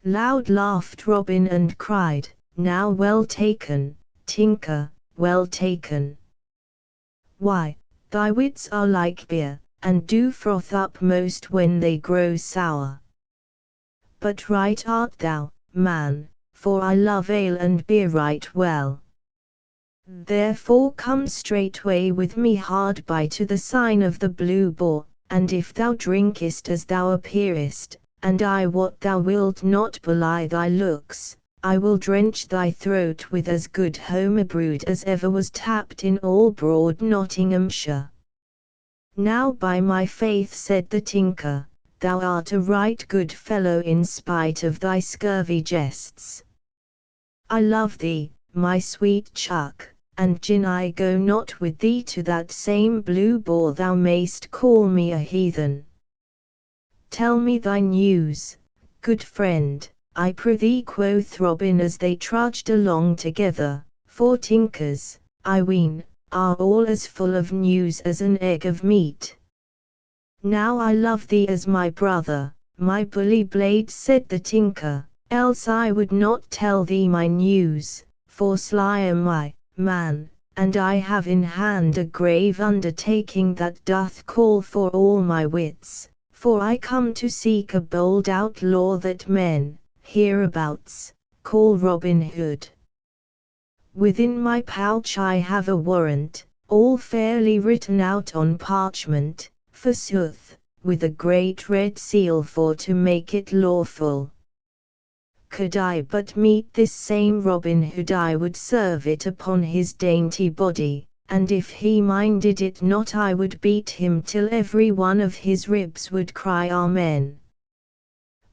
Loud laughed Robin and cried, now well taken, tinker, well taken. Why, thy wits are like beer, and do froth up most when they grow sour. But right art thou, man, for I love ale and beer right well. Therefore come straightway with me hard by to the sign of the Blue Boar, and if thou drinkest as thou appearest, and I wot thou wilt not belie thy looks, I will drench thy throat with as good homebrewed as ever was tapped in all broad Nottinghamshire. Now by my faith, said the tinker, thou art a right good fellow in spite of thy scurvy jests. I love thee, my sweet chuck, and gin I go not with thee to that same Blue Boar thou mayst call me a heathen. Tell me thy news, good friend, I prithee, quoth Robin as they trudged along together, for tinkers, I ween, are all as full of news as an egg of meat. Now I love thee as my brother, my bully blade, said the tinker, else I would not tell thee my news, for sly am I, man, and I have in hand a grave undertaking that doth call for all my wits, for I come to seek a bold outlaw that men, hereabouts, call Robin Hood. Within my pouch I have a warrant, all fairly written out on parchment, forsooth, with a great red seal for to make it lawful. Could I but meet this same Robin Hood, I would serve it upon his dainty body, and if he minded it not I would beat him till every one of his ribs would cry Amen.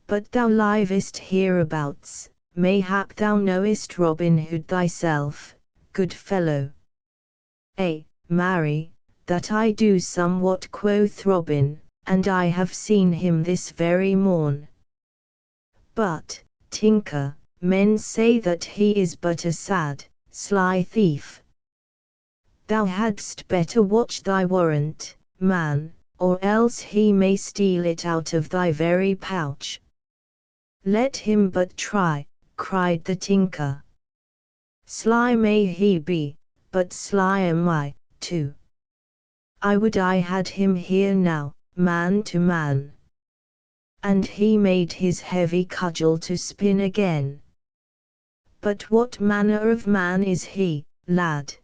But thou livest hereabouts, mayhap thou knowest Robin Hood thyself, good fellow. Marry, that I do somewhat, quoth Robin, and I have seen him this very morn. But, tinker, men say that he is but a sad, sly thief. Thou hadst better watch thy warrant, man, or else he may steal it out of thy very pouch. Let him but try, cried the tinker. Sly may he be, but sly am I, too. I would I had him here now, man to man. And he made his heavy cudgel to spin again. But what manner of man is he, lad?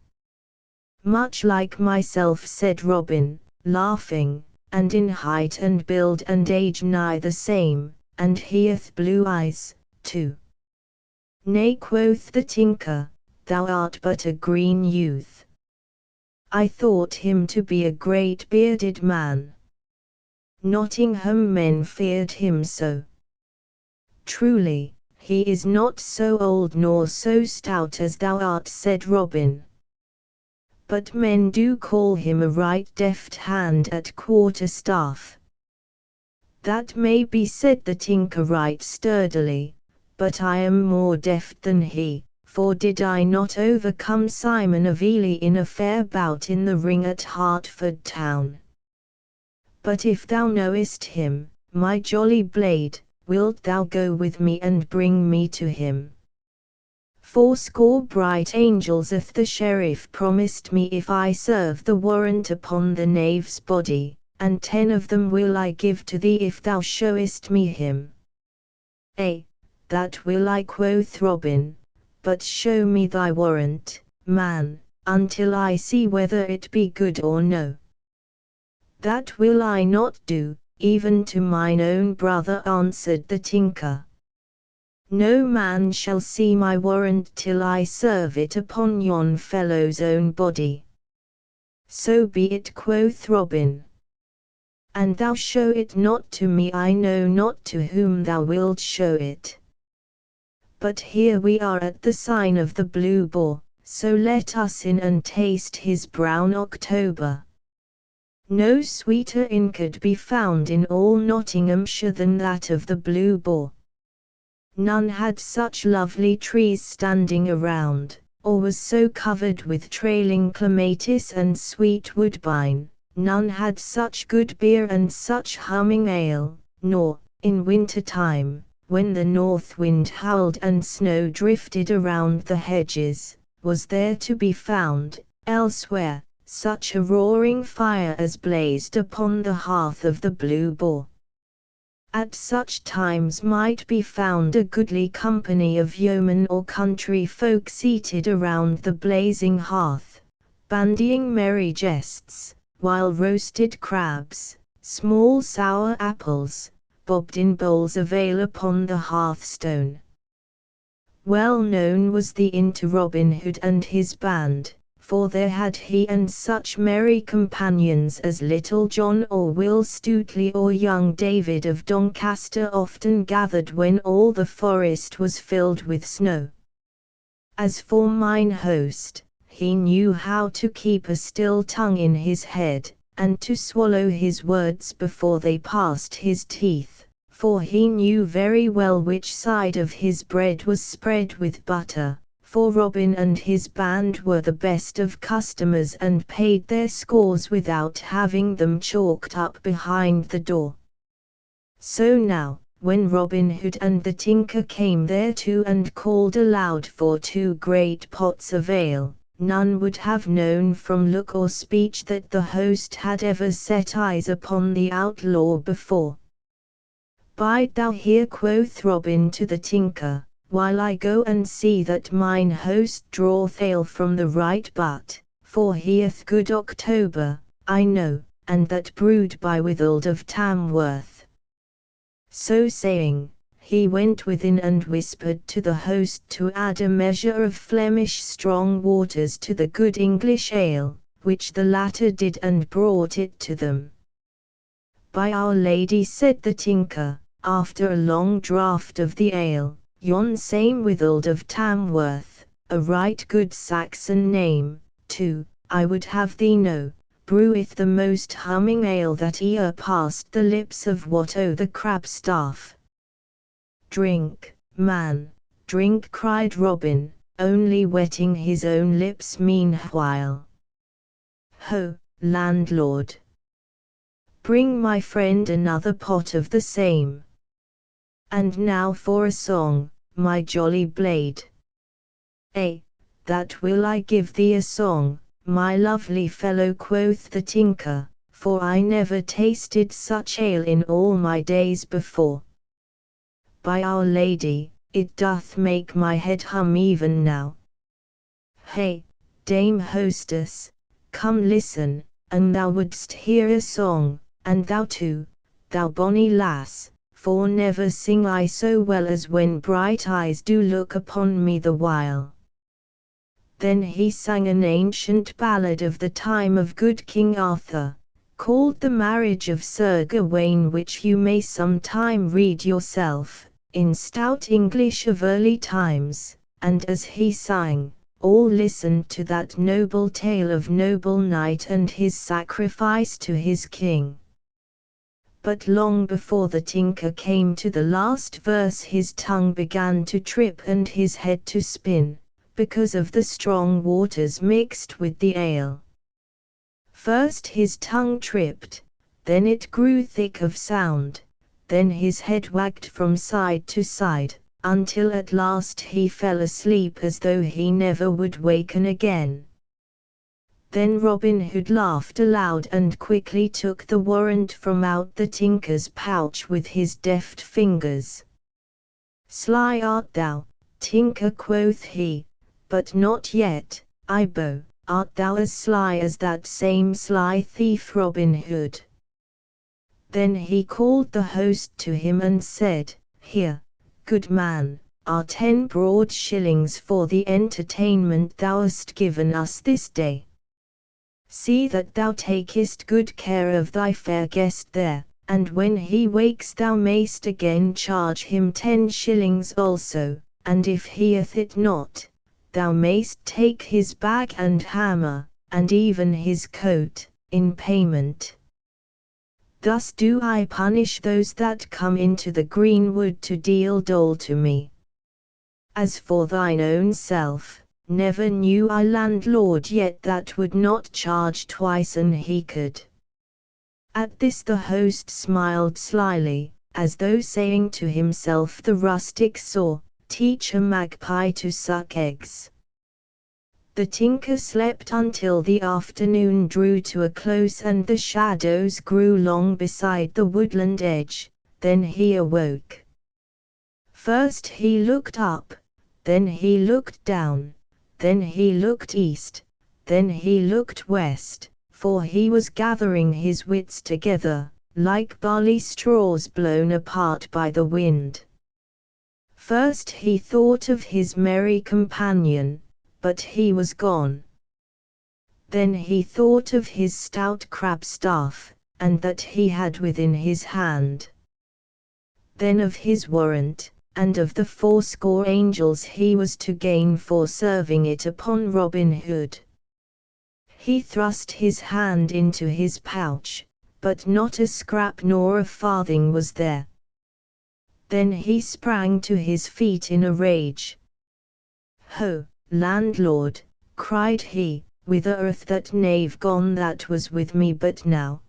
Much like myself, said Robin, laughing, and in height and build and age nigh the same, and he hath blue eyes, too. Nay, quoth the tinker, thou art but a green youth. I thought him to be a great bearded man. Nottingham men feared him so. Truly, he is not so old nor so stout as thou art, said Robin. But men do call him a right deft hand at quarter-staff. That may be, said the tinker right sturdily, but I am more deft than he, for did I not overcome Simon of Ely in a fair bout in the ring at Hertford town? But if thou knowest him, my jolly blade, wilt thou go with me and bring me to him? 80 bright angels hath the sheriff promised me if I serve the warrant upon the knave's body, and 10 of them will I give to thee if thou showest me him. Ay, that will I, quoth Robin, but show me thy warrant, man, until I see whether it be good or no. That will I not do, even to mine own brother, answered the tinker. No man shall see my warrant till I serve it upon yon fellow's own body. So be it, quoth Robin. And thou show it not to me, I know not to whom thou wilt show it. But here we are at the sign of the Blue Boar, so let us in and taste his brown October. No sweeter inn could be found in all Nottinghamshire than that of the Blue Boar. None had such lovely trees standing around, or was so covered with trailing clematis and sweet woodbine, none had such good beer and such humming ale, nor, in winter time, when the north wind howled and snow drifted around the hedges, was there to be found, elsewhere, such a roaring fire as blazed upon the hearth of the Blue Boar. At such times might be found a goodly company of yeomen or country folk seated around the blazing hearth, bandying merry jests, while roasted crabs, small sour apples, bobbed in bowls of ale upon the hearthstone. Well known was the inn to Robin Hood and his band, for there had he and such merry companions as Little John or Will Stutely or young David of Doncaster often gathered when all the forest was filled with snow. As for mine host, he knew how to keep a still tongue in his head, and to swallow his words before they passed his teeth, for he knew very well which side of his bread was spread with butter. For Robin and his band were the best of customers and paid their scores without having them chalked up behind the door. So now, when Robin Hood and the tinker came thereto and called aloud for 2 great pots of ale, none would have known from look or speech that the host had ever set eyes upon the outlaw before. Bide thou here, quoth Robin to the tinker, while I go and see that mine host draweth ale from the right butt, for he hath good October, I know, and that brewed by Withold of Tamworth. So saying, he went within and whispered to the host to add a measure of Flemish strong waters to the good English ale, which the latter did and brought it to them. By Our Lady, said the tinker, after a long draught of the ale, yon same Withold of Tamworth, a right good Saxon name, too, I would have thee know, breweth the most humming ale that e'er passed the lips of Watto the Crabstaff. Drink, man, drink, cried Robin, only wetting his own lips meanwhile. Ho, landlord! Bring my friend another pot of the same. And now for a song, my jolly blade. That will I give thee a song, my lovely fellow, quoth the tinker, for I never tasted such ale in all my days before. By Our Lady, it doth make my head hum even now. Hey, dame hostess, come listen, an thou wouldst hear a song, and thou too, thou bonny lass, for never sing I so well as when bright eyes do look upon me the while. Then he sang an ancient ballad of the time of good King Arthur, called The Marriage of Sir Gawain, which you may some time read yourself, in stout English of early times, and as he sang, all listened to that noble tale of noble knight and his sacrifice to his king. But long before the tinker came to the last verse his tongue began to trip and his head to spin, because of the strong waters mixed with the ale. First his tongue tripped, then it grew thick of sound, then his head wagged from side to side, until at last he fell asleep as though he never would waken again. Then Robin Hood laughed aloud and quickly took the warrant from out the tinker's pouch with his deft fingers. Sly art thou, tinker, quoth he, but not yet, Ibo, art thou as sly as that same sly thief Robin Hood. Then he called the host to him and said, Here, good man, are 10 broad shillings for the entertainment thou hast given us this day. See that thou takest good care of thy fair guest there, and when he wakes thou mayst again charge him 10 shillings also, and if he hath it not, thou mayst take his bag and hammer, and even his coat, in payment. Thus do I punish those that come into the greenwood to deal dole to me. As for thine own self, never knew I landlord yet that would not charge twice an he could. At this the host smiled slyly, as though saying to himself, the rustic saw, teach a magpie to suck eggs. The tinker slept until the afternoon drew to a close and the shadows grew long beside the woodland edge, then he awoke. First he looked up, then he looked down, then he looked east, then he looked west, for he was gathering his wits together, like barley straws blown apart by the wind. First he thought of his merry companion, but he was gone. Then he thought of his stout crab-staff, and that he had within his hand. Then of his warrant, and of the 80 angels he was to gain for serving it upon Robin Hood. He thrust his hand into his pouch, but not a scrap nor a farthing was there. Then he sprang to his feet in a rage. Ho, landlord, cried he, whither hath that knave gone that was with me but now?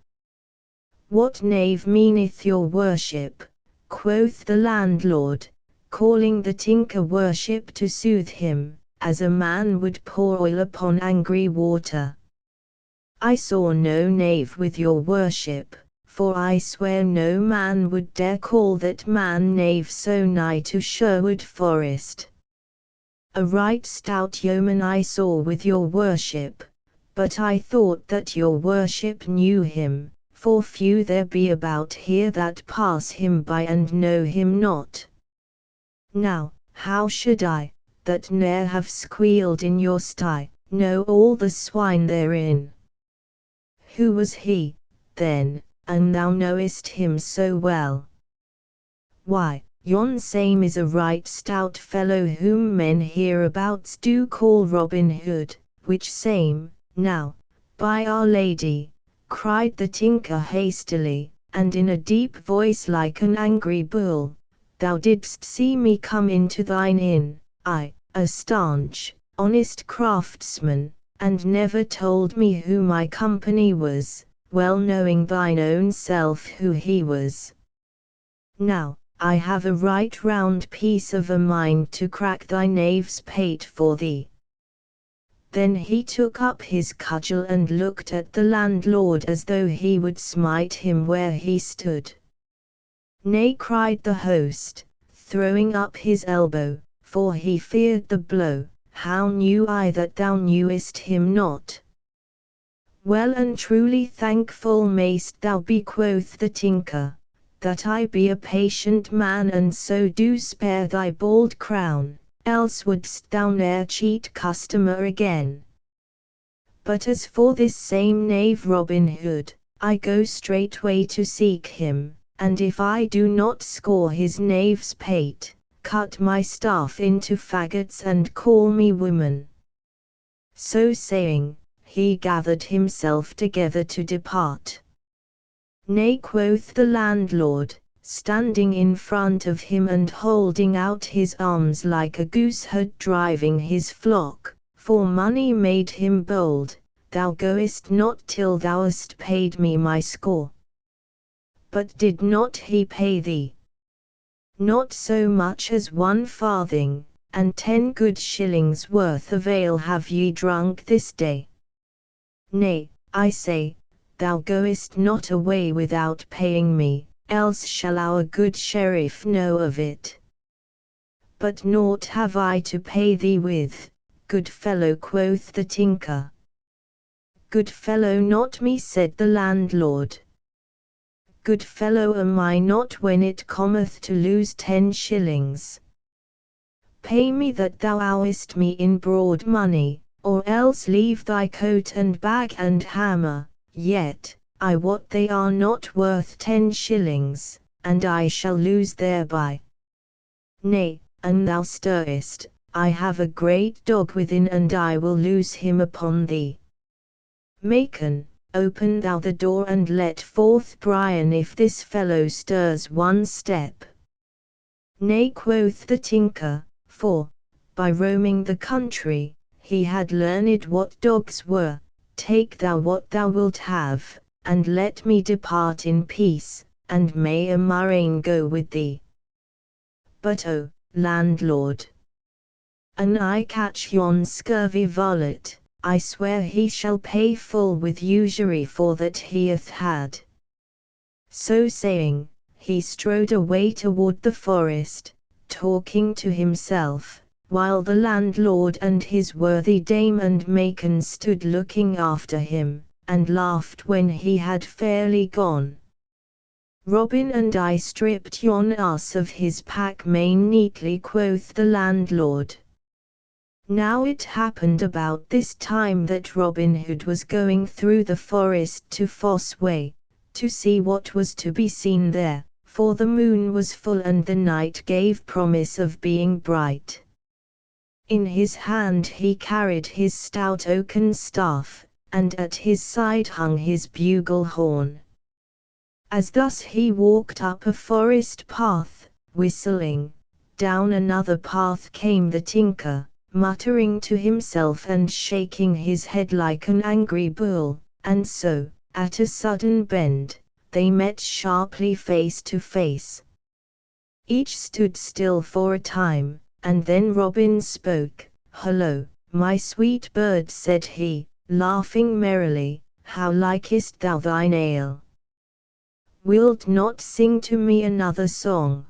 What knave meaneth your worship? Quoth the landlord, calling the tinker worship to soothe him, as a man would pour oil upon angry water. I saw no knave with your worship, for I swear no man would dare call that man knave so nigh to Sherwood Forest. A right stout yeoman I saw with your worship, but I thought that your worship knew him, for few there be about here that pass him by and know him not. Now, how should I, that ne'er have squealed in your sty, know all the swine therein? Who was he, then, and thou knowest him so well? Why, yon same is a right stout fellow whom men hereabouts do call Robin Hood, which same, now, by Our Lady, cried the tinker hastily, and in a deep voice like an angry bull, thou didst see me come into thine inn, I, a stanch, honest craftsman, and never told me who my company was, well knowing thine own self who he was. Now, I have a right round piece of a mind to crack thy knave's pate for thee. Then he took up his cudgel and looked at the landlord as though he would smite him where he stood. Nay, cried the host, throwing up his elbow, for he feared the blow, how knew I that thou knewest him not? Well and truly thankful mayst thou be, quoth the tinker, that I be a patient man and so do spare thy bald crown, else wouldst thou ne'er cheat customer again. But as for this same knave Robin Hood, I go straightway to seek him, and if I do not score his knave's pate, cut my staff into faggots and call me woman. So saying, he gathered himself together to depart. Nay, quoth the landlord, standing in front of him and holding out his arms like a gooseherd driving his flock, for money made him bold, thou goest not till thou hast paid me my score. But did not he pay thee? Not so much as 1 farthing, and 10 good shillings worth of ale have ye drunk this day. Nay, I say, thou goest not away without paying me, else shall our good sheriff know of it. But naught have I to pay thee with, good fellow, quoth the tinker. Good fellow, not me, said the landlord. Good fellow am I not when it cometh to lose 10 shillings. Pay me that thou owest me in broad money, or else leave thy coat and bag and hammer, yet, I wot they are not worth 10 shillings, and I shall lose thereby. Nay, an thou stirrest, I have a great dog within and I will loose him upon thee. Macon, open thou the door and let forth Brian if this fellow stirs 1 step. Nay, quoth the tinker, for, by roaming the country, he had learned what dogs were. Take thou what thou wilt have, and let me depart in peace, and may a murrain go with thee. But oh, landlord, an I catch yon scurvy varlet, I swear he shall pay full with usury for that he hath had. So saying, he strode away toward the forest, talking to himself, while the landlord and his worthy dame and Macon stood looking after him, and laughed when he had fairly gone. Robin and I stripped yon ass of his pack mane neatly, quoth the landlord. Now it happened about this time that Robin Hood was going through the forest to Fosse Way, to see what was to be seen there, for the moon was full and the night gave promise of being bright. In his hand he carried his stout oaken staff, and at his side hung his bugle horn. As thus he walked up a forest path, whistling, down another path came the tinker, muttering to himself and shaking his head like an angry bull, and so, at a sudden bend, they met sharply face to face. Each stood still for a time, and then Robin spoke. "Hullo, my sweet bird," said he, laughing merrily, "how likest thou thine ale? Wilt not sing to me another song?"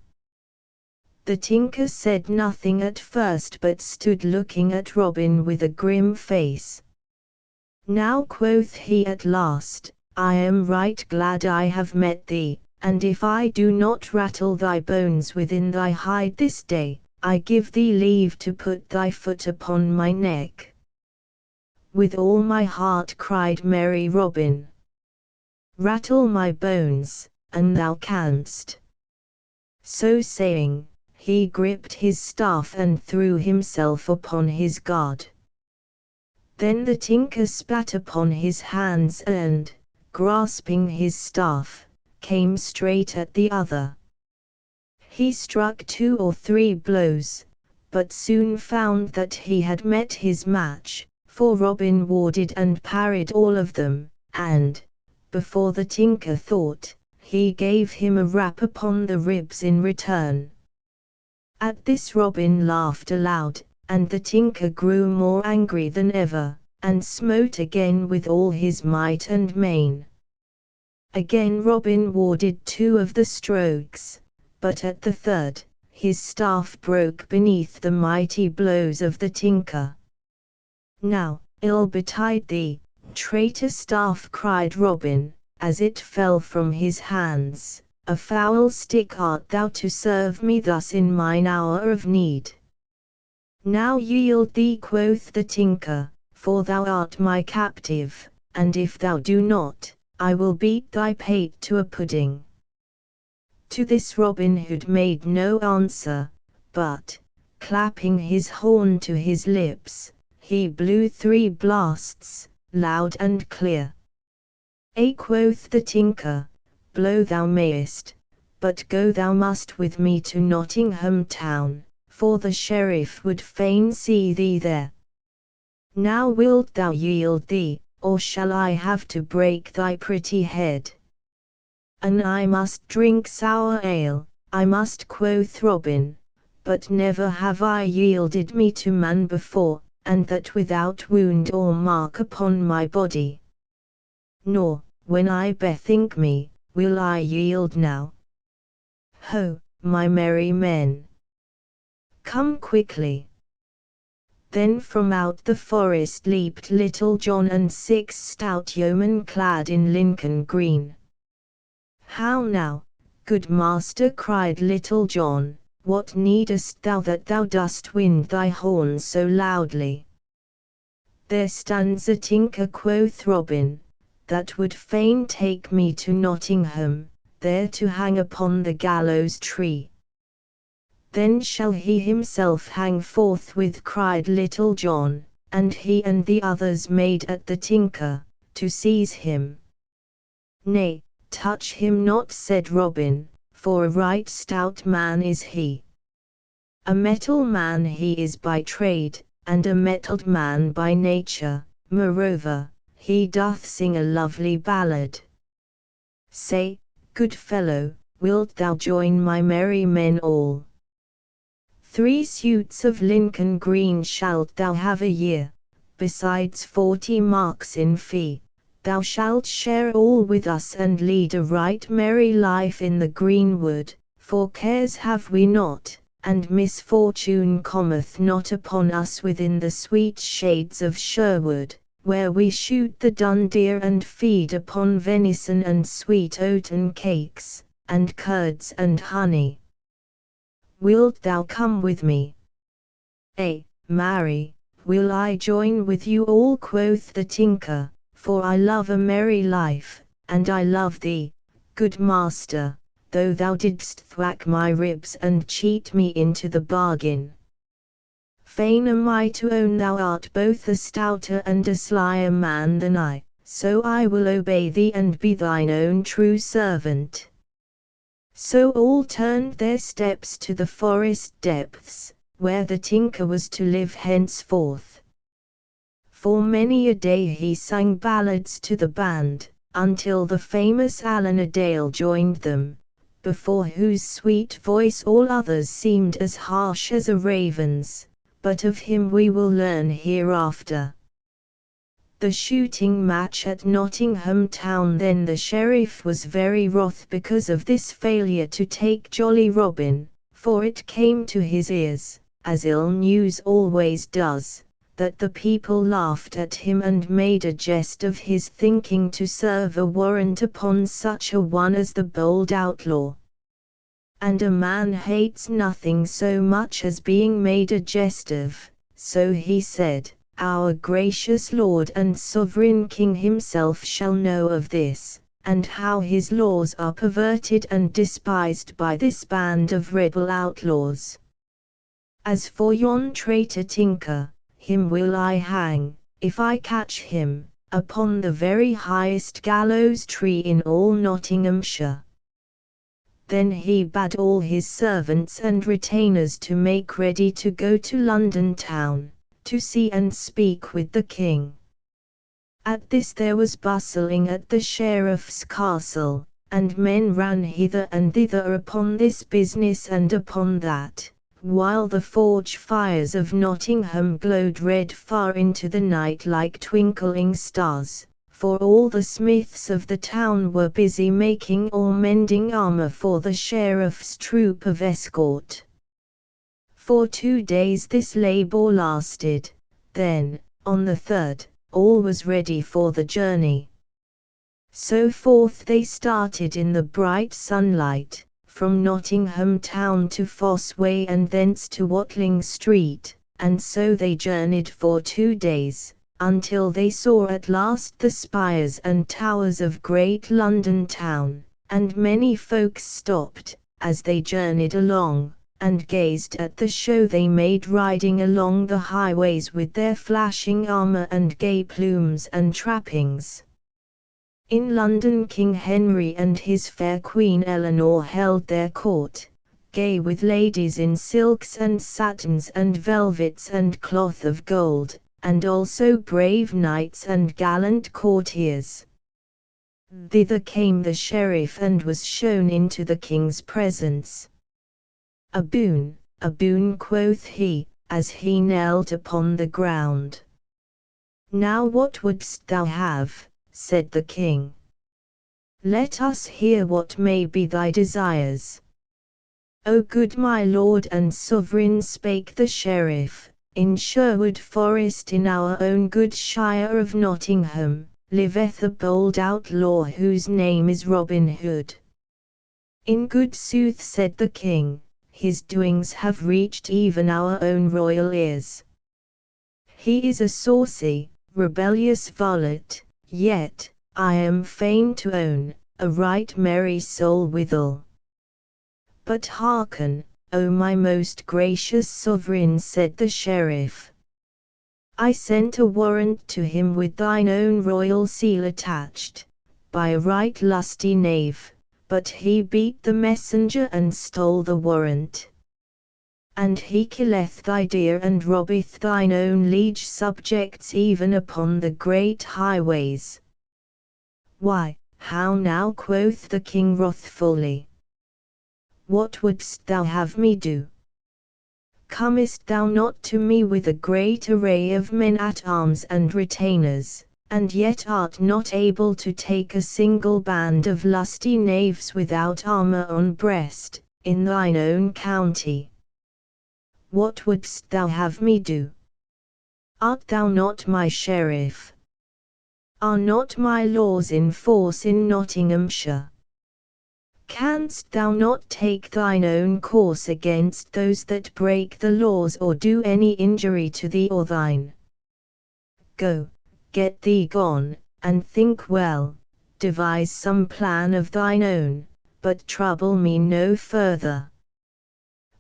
The tinker said nothing at first but stood looking at Robin with a grim face. "Now," quoth he at last, "I am right glad I have met thee, and if I do not rattle thy bones within thy hide this day, I give thee leave to put thy foot upon my neck." "With all my heart," cried merry Robin. "Rattle my bones, an thou canst." So saying, he gripped his staff and threw himself upon his guard. Then the tinker spat upon his hands and, grasping his staff, came straight at the other. He struck 2 or 3 blows, but soon found that he had met his match, for Robin warded and parried all of them, and, before the tinker thought, he gave him a rap upon the ribs in return. At this Robin laughed aloud, and the tinker grew more angry than ever, and smote again with all his might and main. Again Robin warded 2 of the strokes, but at the third, his staff broke beneath the mighty blows of the tinker. "Now, ill betide thee, traitor staff," cried Robin, as it fell from his hands, "a foul stick art thou to serve me thus in mine hour of need." "Now yield thee," quoth the tinker, "for thou art my captive, and if thou do not, I will beat thy pate to a pudding." To this Robin Hood made no answer, but, clapping his horn to his lips, he blew 3 blasts, loud and clear. Quoth the tinker, "Blow thou mayest, but go thou must with me to Nottingham town, for the sheriff would fain see thee there. Now wilt thou yield thee, or shall I have to break thy pretty head?" "And I must drink sour ale, I must," quoth Robin, "but never have I yielded me to man before, and that without wound or mark upon my body. Nor, when I bethink me, will I yield now. Ho, my merry men! Come quickly." Then from out the forest leaped Little John and 6 stout yeomen clad in Lincoln green. "How now, good master," cried Little John, "what needest thou that thou dost wind thy horn so loudly?" "There stands a tinker," quoth Robin, "that would fain take me to Nottingham, there to hang upon the gallows tree." "Then shall he himself hang forthwith," cried Little John, and he and the others made at the tinker, to seize him. "Nay, touch him not," said Robin, "for a right stout man is he. A metal man he is by trade, and a mettled man by nature, moreover, he doth sing a lovely ballad. Say, good fellow, wilt thou join my merry men all? 3 suits of Lincoln green shalt thou have a year, besides 40 marks in fee. Thou shalt share all with us and lead a right merry life in the greenwood, for cares have we not, and misfortune cometh not upon us within the sweet shades of Sherwood, where we shoot the dun deer and feed upon venison and sweet oaten cakes, and curds and honey. Wilt thou come with me?" "Marry, will I join with you all," quoth the tinker, "for I love a merry life, and I love thee, good master, though thou didst thwack my ribs and cheat me into the bargain. Fain am I to own thou art both a stouter and a slyer man than I, so I will obey thee and be thine own true servant." So all turned their steps to the forest depths, where the tinker was to live henceforth. For many a day he sang ballads to the band, until the famous Allan a Dale joined them, before whose sweet voice all others seemed as harsh as a raven's, but of him we will learn hereafter. The shooting match at Nottingham town. Then the sheriff was very wroth because of this failure to take jolly Robin, for it came to his ears, as ill news always does, that the people laughed at him and made a jest of his thinking to serve a warrant upon such a one as the bold outlaw. And a man hates nothing so much as being made a jest of, so he said, "Our gracious Lord and Sovereign King himself shall know of this, and how his laws are perverted and despised by this band of rebel outlaws. As for yon traitor tinker, him will I hang, if I catch him, upon the very highest gallows tree in all Nottinghamshire." Then he bade all his servants and retainers to make ready to go to London town, to see and speak with the king. At this there was bustling at the sheriff's castle, and men ran hither and thither upon this business and upon that, while the forge fires of Nottingham glowed red far into the night like twinkling stars, for all the smiths of the town were busy making or mending armor for the sheriff's troop of escort. For 2 days this labor lasted, then, on the third, all was ready for the journey. So forth they started in the bright sunlight, from Nottingham town to Fosse Way and thence to Watling Street, and so they journeyed for 2 days, until they saw at last the spires and towers of great London town, and many folks stopped, as they journeyed along, and gazed at the show they made riding along the highways with their flashing armor and gay plumes and trappings. In London King Henry and his fair Queen Eleanor held their court, gay with ladies in silks and satins and velvets and cloth of gold, and also brave knights and gallant courtiers. Thither came the sheriff and was shown into the king's presence. A boon, quoth he, as he knelt upon the ground. Now what wouldst thou have? Said the king. Let us hear what may be thy desires. O good my lord and sovereign, spake the sheriff, in Sherwood Forest in our own good shire of Nottingham, liveth a bold outlaw whose name is Robin Hood. In good sooth, said the king, his doings have reached even our own royal ears. He is a saucy, rebellious varlet, yet, I am fain to own, a right merry soul withal. But hearken, O my most gracious sovereign, said the sheriff. I sent a warrant to him with thine own royal seal attached, by a right lusty knave, but he beat the messenger and stole the warrant. And he killeth thy deer and robbeth thine own liege subjects even upon the great highways. Why, how now, quoth the king wrathfully. What wouldst thou have me do? Comest thou not to me with a great array of men at arms and retainers, and yet art not able to take a single band of lusty knaves without armor on breast, in thine own county? What wouldst thou have me do? Art thou not my sheriff? Are not my laws in force in Nottinghamshire? Canst thou not take thine own course against those that break the laws or do any injury to thee or thine? Go, get thee gone, and think well, devise some plan of thine own, but trouble me no further.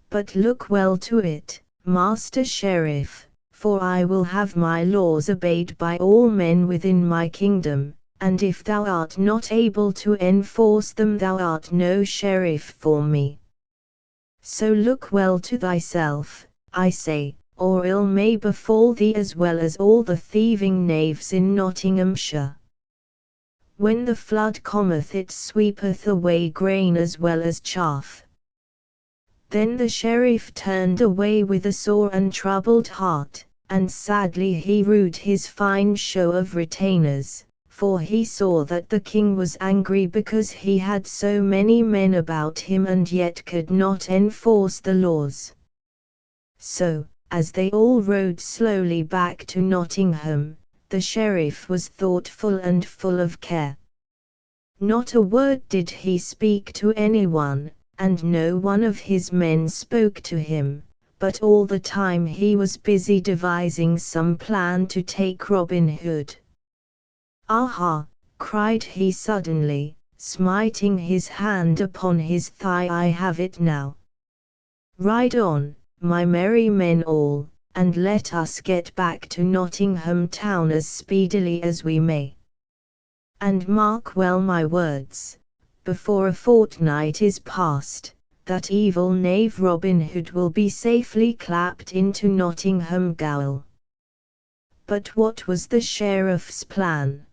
But look well to it, Master Sheriff, for I will have my laws obeyed by all men within my kingdom, and if thou art not able to enforce them, thou art no sheriff for me. So look well to thyself, I say, or ill may befall thee as well as all the thieving knaves in Nottinghamshire. When the flood cometh, it sweepeth away grain as well as chaff. Then the sheriff turned away with a sore and troubled heart, and sadly he rued his fine show of retainers, for he saw that the king was angry because he had so many men about him and yet could not enforce the laws. So, as they all rode slowly back to Nottingham, the sheriff was thoughtful and full of care. Not a word did he speak to anyone, and no one of his men spoke to him, but all the time he was busy devising some plan to take Robin Hood. Aha! cried he suddenly, smiting his hand upon his thigh, I have it now. Ride on, my merry men all, and let us get back to Nottingham town as speedily as we may. And mark well my words, before a fortnight is past, that evil knave Robin Hood will be safely clapped into Nottingham gaol. But what was the sheriff's plan?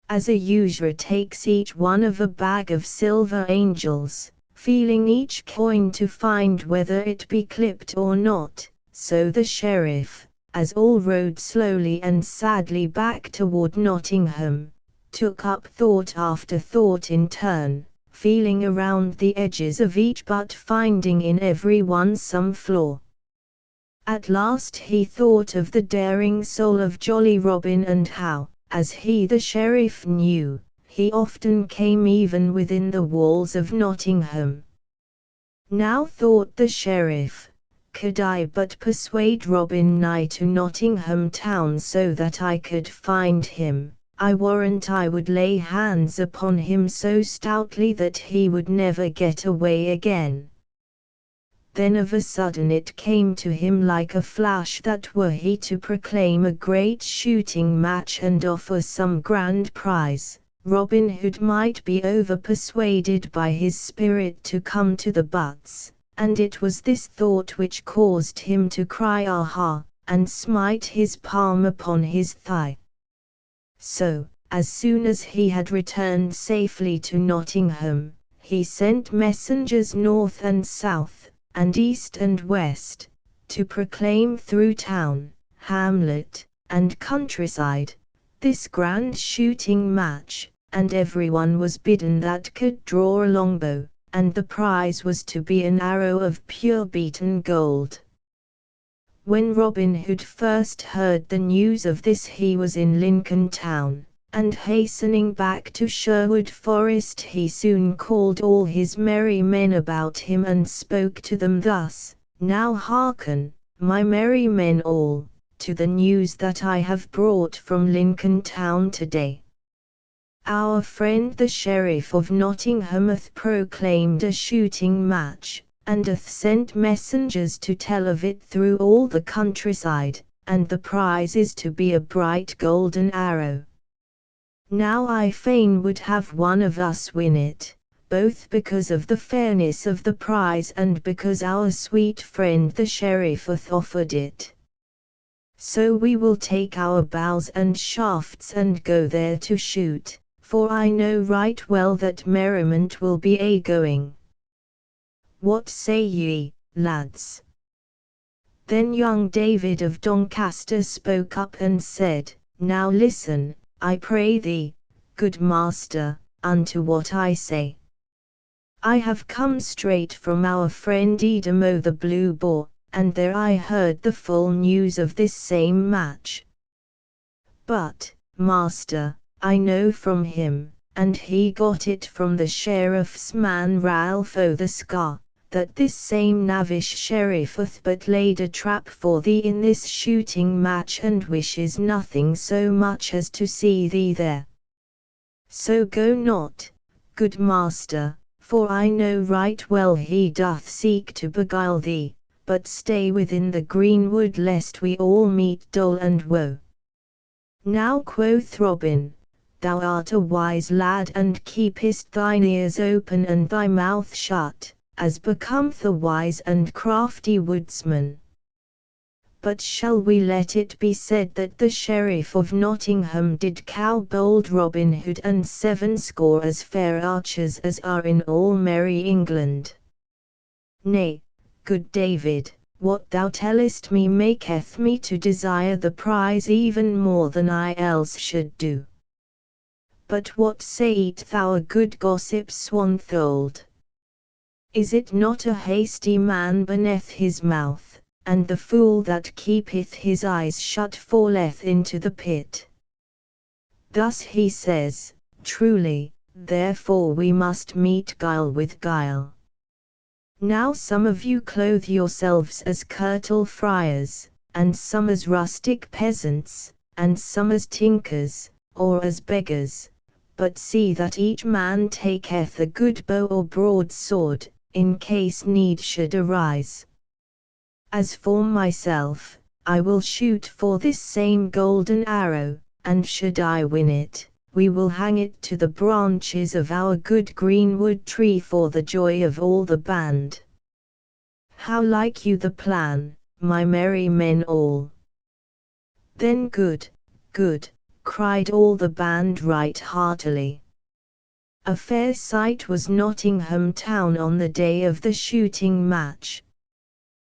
As a usurer takes each one of a bag of silver angels, feeling each coin to find whether it be clipped or not, so the sheriff, as all rode slowly and sadly back toward Nottingham, took up thought after thought in turn, feeling around the edges of each but finding in every one some flaw. At last he thought of the daring soul of Jolly Robin and how, as he the sheriff knew, he often came even within the walls of Nottingham. Now thought the sheriff, could I but persuade Robin nigh to Nottingham town so that I could find him, I warrant I would lay hands upon him so stoutly that he would never get away again. Then of a sudden it came to him like a flash that were he to proclaim a great shooting match and offer some grand prize, Robin Hood might be over-persuaded by his spirit to come to the butts, and it was this thought which caused him to cry aha, and smite his palm upon his thigh. So, as soon as he had returned safely to Nottingham, he sent messengers north and south, and east and west, to proclaim through town, hamlet, and countryside, this grand shooting match, and everyone was bidden that could draw a longbow, and the prize was to be an arrow of pure beaten gold. When Robin Hood first heard the news of this he was in Lincoln town, and hastening back to Sherwood Forest he soon called all his merry men about him and spoke to them thus, Now hearken, my merry men all, to the news that I have brought from Lincoln town today. Our friend the Sheriff of Nottingham hath proclaimed a shooting match, and hath sent messengers to tell of it through all the countryside, and the prize is to be a bright golden arrow. Now I fain would have one of us win it, both because of the fairness of the prize and because our sweet friend the sheriff hath offered it. So we will take our bows and shafts and go there to shoot, for I know right well that merriment will be a-going. What say ye, lads? Then young David of Doncaster spoke up and said, Now listen, I pray thee, good master, unto what I say. I have come straight from our friend Edom o' the Blue Boar, and there I heard the full news of this same match. But, master, I know from him, and he got it from the sheriff's man Ralph o' the Scar, that this same knavish sheriff hath but laid a trap for thee in this shooting match and wishes nothing so much as to see thee there. So go not, good master, for I know right well he doth seek to beguile thee, but stay within the greenwood lest we all meet dole and woe. Now quoth Robin, thou art a wise lad and keepest thine ears open and thy mouth shut, as becometh a wise and crafty woodsman. But shall we let it be said that the Sheriff of Nottingham did cow bold Robin Hood and 70 as fair archers as are in all merry England? Nay, good David, what thou tellest me maketh me to desire the prize even more than I else should do. But what sayest thou, a good gossip Swanthold? Is it not a hasty man beneath his mouth, and the fool that keepeth his eyes shut falleth into the pit? Thus he says, truly, therefore we must meet guile with guile. Now some of you clothe yourselves as curtal friars, and some as rustic peasants, and some as tinkers, or as beggars, but see that each man taketh a good bow or broadsword, in case need should arise. As for myself, I will shoot for this same golden arrow, and should I win it, we will hang it to the branches of our good greenwood tree for the joy of all the band. How like you the plan, my merry men all? Then good, good, cried all the band right heartily. A fair sight was Nottingham town on the day of the shooting match.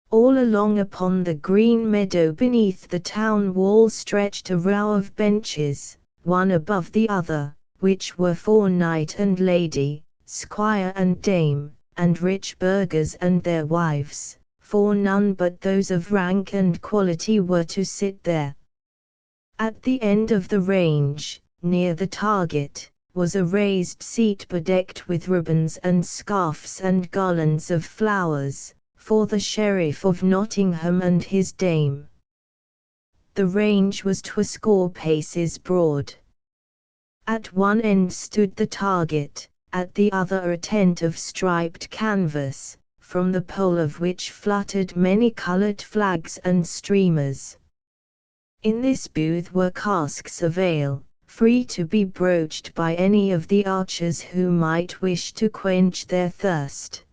All along upon the green meadow beneath the town wall stretched a row of benches, one above the other, which were for knight and lady, squire and dame, and rich burghers and their wives, for none but those of rank and quality were to sit there. At the end of the range, near the target, was a raised seat bedecked with ribbons and scarfs and garlands of flowers, for the Sheriff of Nottingham and his dame. The range was 20 paces broad. At one end stood the target, at the other a tent of striped canvas, from the pole of which fluttered many-coloured flags and streamers. In this booth were casks of ale, free to be broached by any of the archers who might wish to quench their thirst.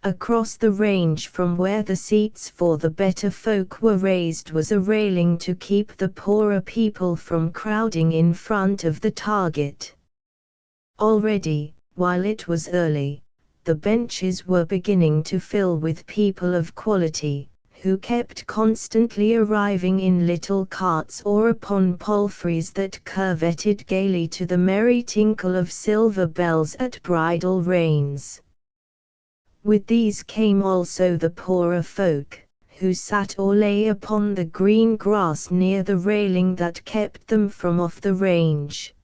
Across the range from where the seats for the better folk were raised was a railing to keep the poorer people from crowding in front of the target. Already, while it was early, the benches were beginning to fill with people of quality, who kept constantly arriving in little carts or upon palfreys that curvetted gaily to the merry tinkle of silver bells at bridle reins. With these came also the poorer folk, who sat or lay upon the green grass near the railing that kept them from off the range.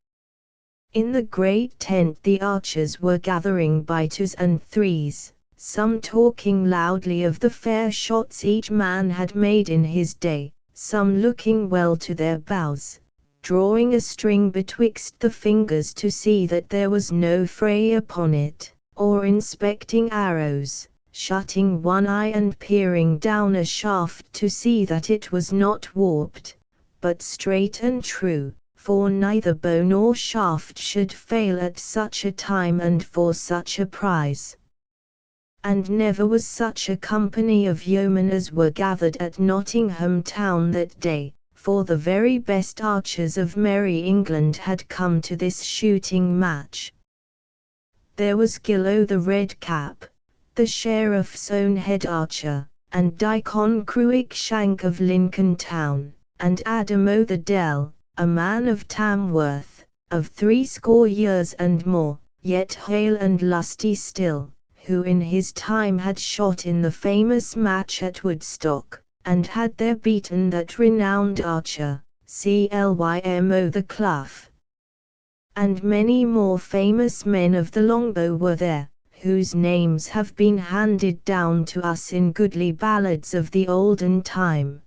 In the great tent the archers were gathering by twos and threes, some talking loudly of the fair shots each man had made in his day, some looking well to their bows, drawing a string betwixt the fingers to see that there was no fray upon it, or inspecting arrows, shutting one eye and peering down a shaft to see that it was not warped, but straight and true, for neither bow nor shaft should fail at such a time and for such a prize. And never was such a company of yeomen as were gathered at Nottingham town that day, for the very best archers of merry England had come to this shooting match. There was Gillow the Red Cap, the Sheriff's own head archer, and Dicon Cruikshank of Lincoln town, and Adam o' the Dell, a man of Tamworth, of 60 years and more, yet hale and lusty still, who in his time had shot in the famous match at Woodstock, and had there beaten that renowned archer, Clymo the Clough. And many more famous men of the longbow were there, whose names have been handed down to us in goodly ballads of the olden time.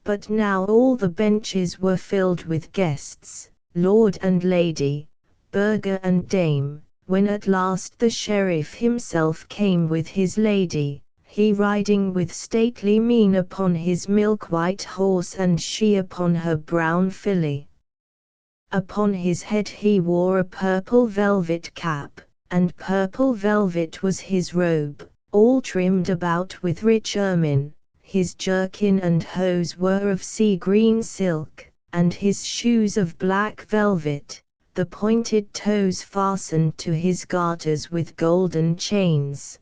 But now all the benches were filled with guests, lord and lady, burgher and dame, when at last the sheriff himself came with his lady, he riding with stately mien upon his milk-white horse and she upon her brown filly. Upon his head he wore a purple velvet cap, and purple velvet was his robe, all trimmed about with rich ermine. His jerkin and hose were of sea-green silk, and his shoes of black velvet, the pointed toes fastened to his garters with golden chains.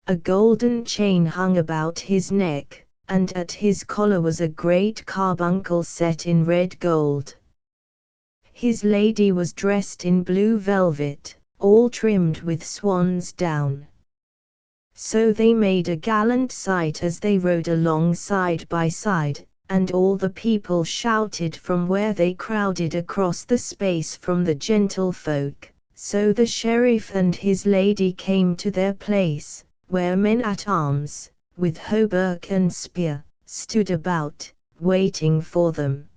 A golden chain hung about his neck, and at his collar was a great carbuncle set in red gold. His lady was dressed in blue velvet, all trimmed with swan's down. So they made a gallant sight as they rode along side by side, and all the people shouted from where they crowded across the space from the gentlefolk. So the sheriff and his lady came to their place, where men at arms, with hauberk and spear, stood about, waiting for them.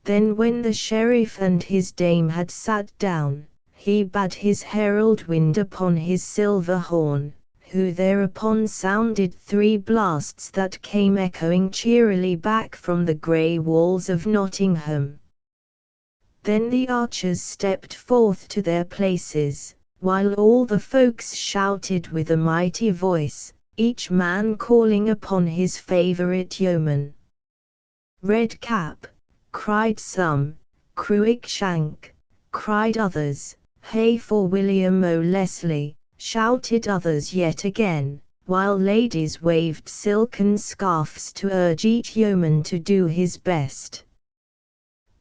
Then when the sheriff and his dame had sat down, he bade his herald wind upon his silver horn, who thereupon sounded 3 blasts that came echoing cheerily back from the grey walls of Nottingham. Then the archers stepped forth to their places, while all the folks shouted with a mighty voice, each man calling upon his favourite yeoman. Red Cap, cried some. Cruikshank, cried others. Hey for William O. Leslie, shouted others yet again, while ladies waved silken scarfs to urge each yeoman to do his best.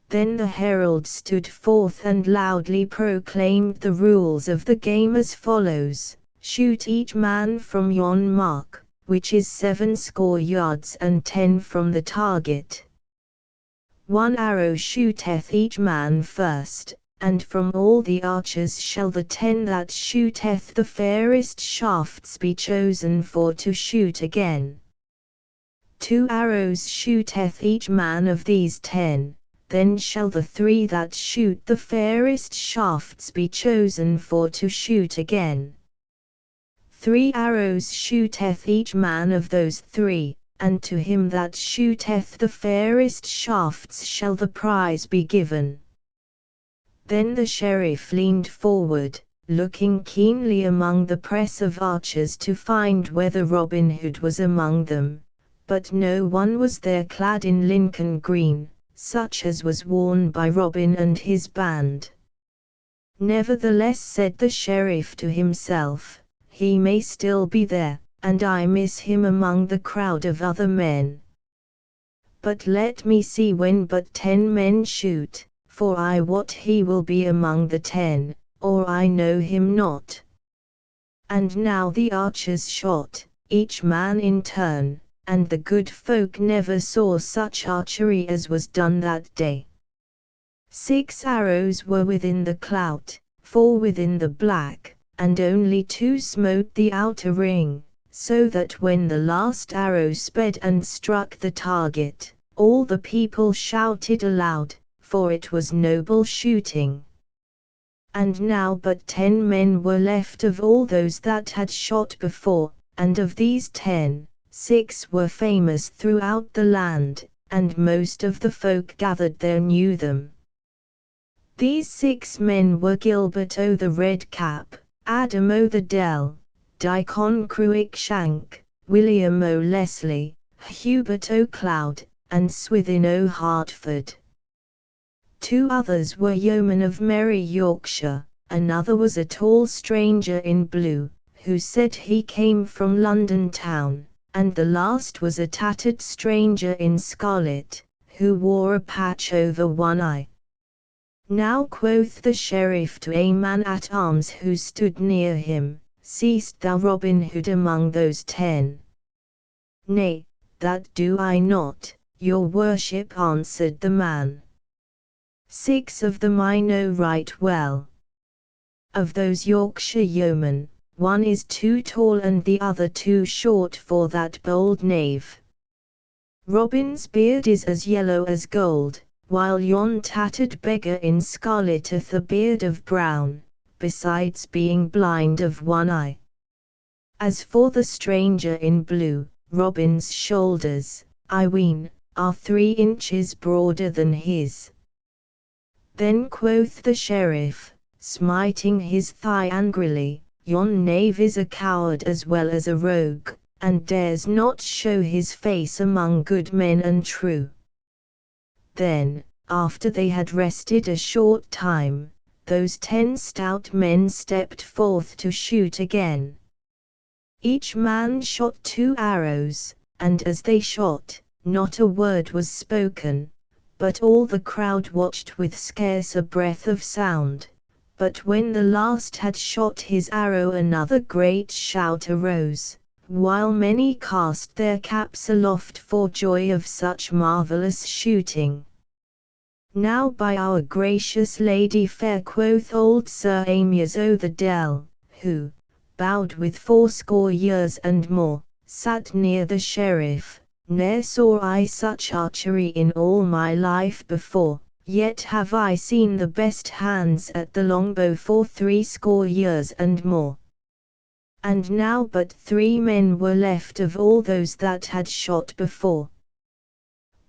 Then the herald stood forth and loudly proclaimed the rules of the game as follows: shoot each man from yon mark, which is 70 yards and 10 from the target. 1 arrow shooteth each man first, and from all the archers shall the 10 that shooteth the fairest shafts be chosen for to shoot again. 2 arrows shooteth each man of these 10, then shall the 3 that shoot the fairest shafts be chosen for to shoot again. 3 arrows shooteth each man of those 3, and to him that shooteth the fairest shafts shall the prize be given. Then the sheriff leaned forward, looking keenly among the press of archers to find whether Robin Hood was among them, but no one was there clad in Lincoln green, such as was worn by Robin and his band. Nevertheless, said the sheriff to himself, he may still be there, and I miss him among the crowd of other men. But let me see when but 10 men shoot, for I wot he will be among the 10, or I know him not. And now the archers shot, each man in turn, and the good folk never saw such archery as was done that day. 6 arrows were within the clout, 4 within the black, and only 2 smote the outer ring, so that when the last arrow sped and struck the target, all the people shouted aloud, for it was noble shooting. And now but 10 men were left of all those that had shot before, and of these 10, 6 were famous throughout the land, and most of the folk gathered there knew them. These 6 men were Gilbert o' the Red Cap, Adam o' the Dell, Dicon Cruikshank, William o' Leslie, Hubert o' Cloud, and Swithin o' Hertford. 2 others were yeomen of merry Yorkshire, another was a tall stranger in blue, who said he came from London town, and the last was a tattered stranger in scarlet, who wore a patch over one eye. Now quoth the sheriff to a man-at-arms who stood near him, seest thou Robin Hood among those 10? Nay, that do I not, your worship, answered the man. 6 of them I know right well. Of those Yorkshire yeomen, one is too tall and the other too short for that bold knave. Robin's beard is as yellow as gold, while yon tattered beggar in scarlet hath a beard of brown, besides being blind of one eye. As for the stranger in blue, Robin's shoulders, I ween, are 3 inches broader than his. Then quoth the sheriff, smiting his thigh angrily, yon knave is a coward as well as a rogue, and dares not show his face among good men and true. Then, after they had rested a short time, those 10 stout men stepped forth to shoot again. Each man shot 2 arrows, and as they shot, not a word was spoken, but all the crowd watched with scarce a breath of sound. But when the last had shot his arrow, another great shout arose, while many cast their caps aloft for joy of such marvellous shooting. Now by our gracious Lady fair, quoth old Sir Amias o' the Dell, who, bowed with 80 years and more, sat near the sheriff, ne'er saw I such archery in all my life before. Yet have I seen the best hands at the longbow for 80 years and more. And now but 3 men were left of all those that had shot before.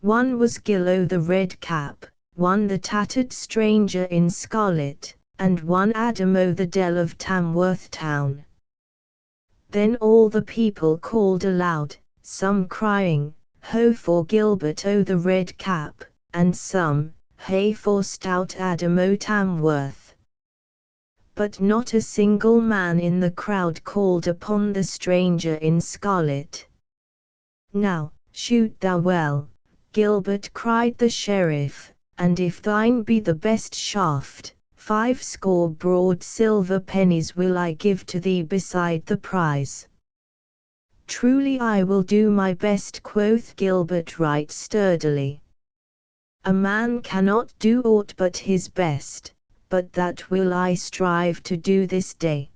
One was Gil o' the Red Cap, one the tattered stranger in scarlet, and one Adam o' the Dell of Tamworth town. Then all the people called aloud, some crying, Ho for Gilbert o' the Red Cap, and some, hey for stout Adam o' Tamworth. But not a single man in the crowd called upon the stranger in scarlet. Now, shoot thou well, Gilbert, cried the sheriff, and if thine be the best shaft, 50 broad silver pennies will I give to thee beside the prize. Truly I will do my best, quoth Gilbert right sturdily. A man cannot do aught but his best, but that will I strive to do this day.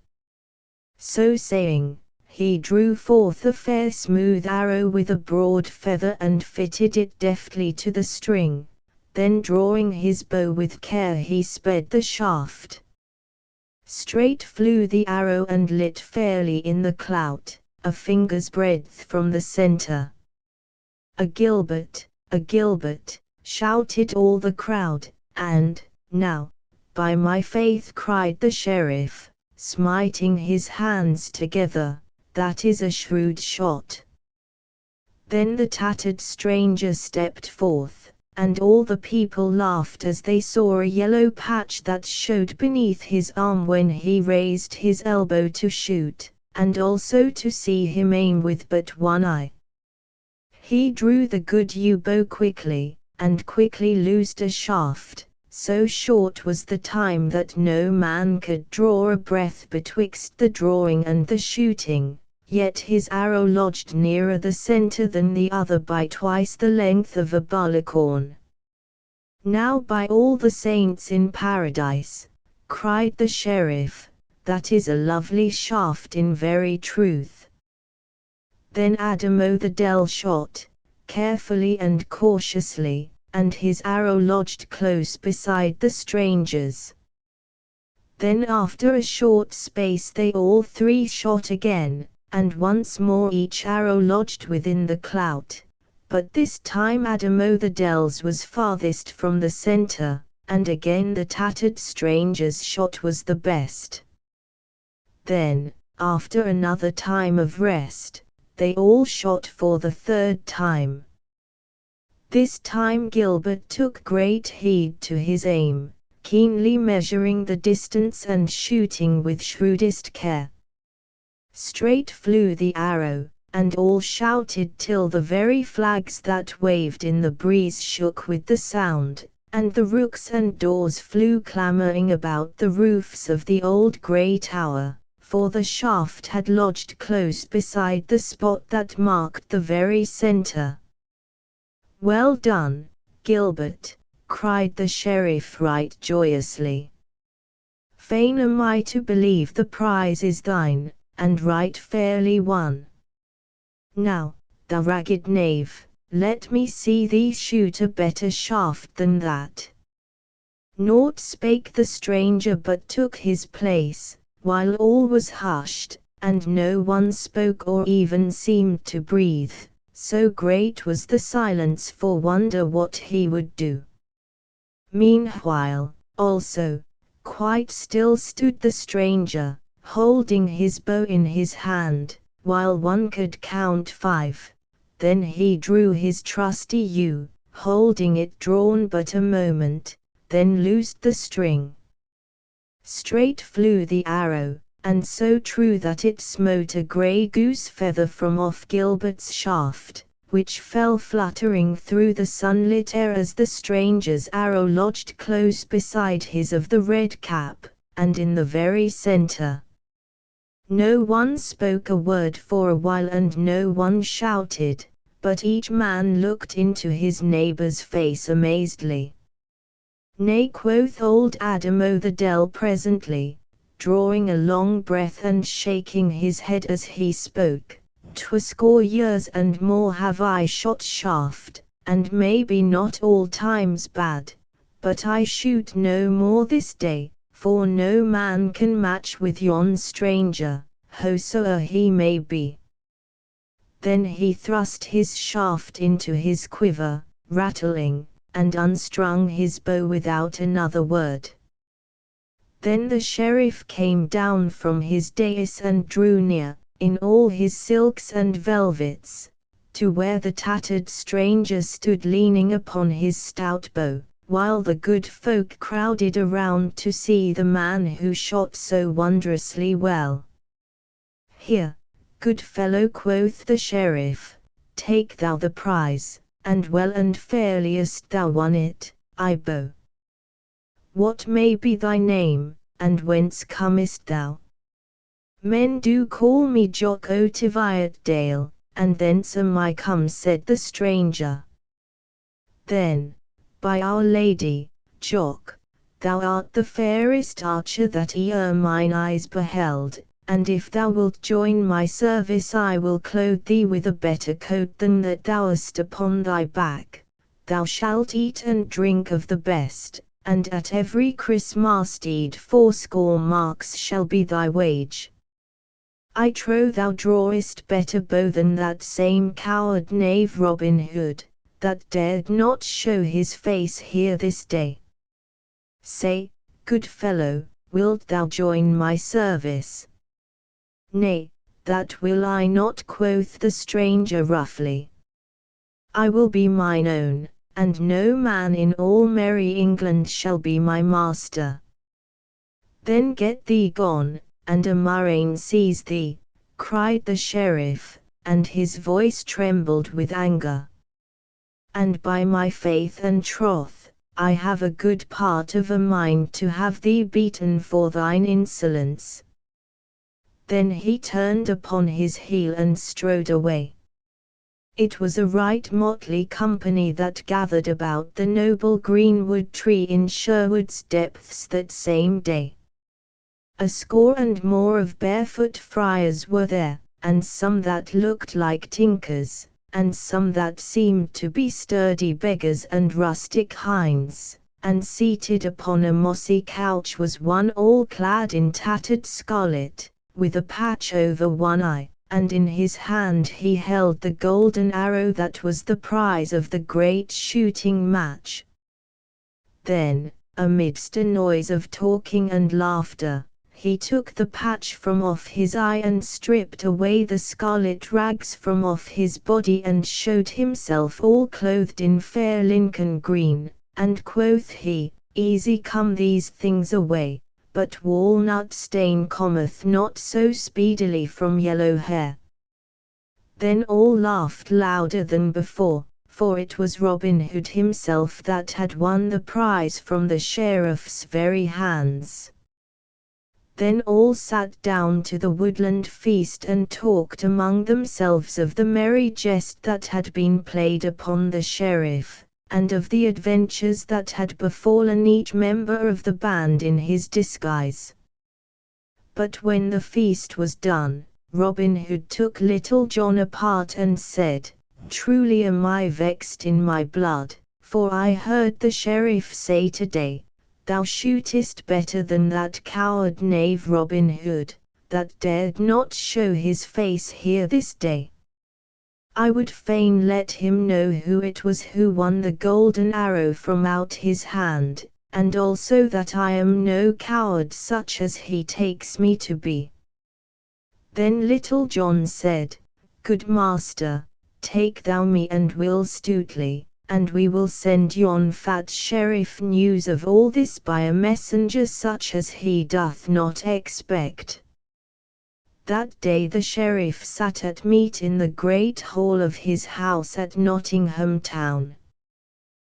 So saying, he drew forth a fair smooth arrow with a broad feather and fitted it deftly to the string, then drawing his bow with care he sped the shaft. Straight flew the arrow and lit fairly in the clout, a finger's breadth from the centre. A Gilbert, shouted all the crowd, and, now, by my faith, cried the sheriff, smiting his hands together, that is a shrewd shot. Then the tattered stranger stepped forth, and all the people laughed as they saw a yellow patch that showed beneath his arm when he raised his elbow to shoot, and also to see him aim with but one eye. He drew the good yew bow quickly, and quickly loosed a shaft. So short was the time that no man could draw a breath betwixt the drawing and the shooting, yet his arrow lodged nearer the centre than the other by twice the length of a barleycorn. Now by all the saints in paradise, cried the sheriff, that is a lovely shaft in very truth. Then Adam o' the Dell shot, carefully and cautiously, and his arrow lodged close beside the stranger's. Then after a short space they all three shot again, and once more each arrow lodged within the clout, but this time Adam o' the Dell's was farthest from the centre, and again the tattered stranger's shot was the best. Then, after another time of rest, they all shot for the third time. This time Gilbert took great heed to his aim, keenly measuring the distance and shooting with shrewdest care. Straight flew the arrow, and all shouted till the very flags that waved in the breeze shook with the sound, and the rooks and daws flew clamoring about the roofs of the old grey tower, for the shaft had lodged close beside the spot that marked the very centre. Well done, Gilbert, cried the sheriff right joyously. Fain am I to believe the prize is thine, and right fairly won. Now, thou ragged knave, let me see thee shoot a better shaft than that. Naught spake the stranger but took his place, while all was hushed, and no one spoke or even seemed to breathe. So great was the silence for wonder what he would do. Meanwhile, also, quite still stood the stranger, holding his bow in his hand, while one could count 5. Then he drew his trusty yew, holding it drawn but a moment, then loosed the string. Straight flew the arrow, and so true that it smote a grey goose feather from off Gilbert's shaft, which fell fluttering through the sunlit air as the stranger's arrow lodged close beside his of the red cap, and in the very centre. No one spoke a word for a while and no one shouted, but each man looked into his neighbour's face amazedly. Nay, quoth old Adam o' the Dell presently, drawing a long breath and shaking his head as he spoke, 'Twascore years and more have I shot shaft, and maybe not all times bad, but I shoot no more this day, for no man can match with yon stranger, whosoe'er he may be. Then he thrust his shaft into his quiver, rattling, and unstrung his bow without another word. Then the sheriff came down from his dais and drew near, in all his silks and velvets, to where the tattered stranger stood leaning upon his stout bow, while the good folk crowded around to see the man who shot so wondrously well. "Here, good fellow," quoth the sheriff, "take thou the prize, and well and fairly hast thou won it, I bow. What may be thy name, and whence comest thou?" "Men do call me Jock o' Dale, and thence am I come," said the stranger. "Then, by Our Lady, Jock, thou art the fairest archer that e'er mine eyes beheld, and if thou wilt join my service I will clothe thee with a better coat than that thou hast upon thy back. Thou shalt eat and drink of the best, and at every Christmas-deed 80 marks shall be thy wage. I trow thou drawest better bow than that same coward knave Robin Hood, that dared not show his face here this day. Say, good fellow, wilt thou join my service?" "Nay, that will I not," quoth the stranger roughly. "I will be mine own, and no man in all merry England shall be my master." "Then get thee gone, and a murrain seize thee," cried the sheriff, and his voice trembled with anger. "And by my faith and troth, I have a good part of a mind to have thee beaten for thine insolence." Then he turned upon his heel and strode away. It was a right motley company that gathered about the noble greenwood tree in Sherwood's depths that same day. 80 and more of barefoot friars were there, and some that looked like tinkers, and some that seemed to be sturdy beggars and rustic hinds, and seated upon a mossy couch was one all clad in tattered scarlet, with a patch over one eye, and in his hand he held the golden arrow that was the prize of the great shooting match. Then, amidst a noise of talking and laughter, he took the patch from off his eye and stripped away the scarlet rags from off his body and showed himself all clothed in fair Lincoln green, and quoth he, "Easy come these things away, but walnut stain cometh not so speedily from yellow hair." Then all laughed louder than before, for it was Robin Hood himself that had won the prize from the sheriff's very hands. Then all sat down to the woodland feast and talked among themselves of the merry jest that had been played upon the sheriff, and of the adventures that had befallen each member of the band in his disguise. But when the feast was done, Robin Hood took Little John apart and said, "Truly am I vexed in my blood, for I heard the sheriff say today, 'Thou shootest better than that coward knave Robin Hood, that dared not show his face here this day.' I would fain let him know who it was who won the golden arrow from out his hand, and also that I am no coward such as he takes me to be." Then Little John said, "Good master, take thou me and Will Stutely, and we will send yon fat sheriff news of all this by a messenger such as he doth not expect." That day the sheriff sat at meat in the great hall of his house at Nottingham town.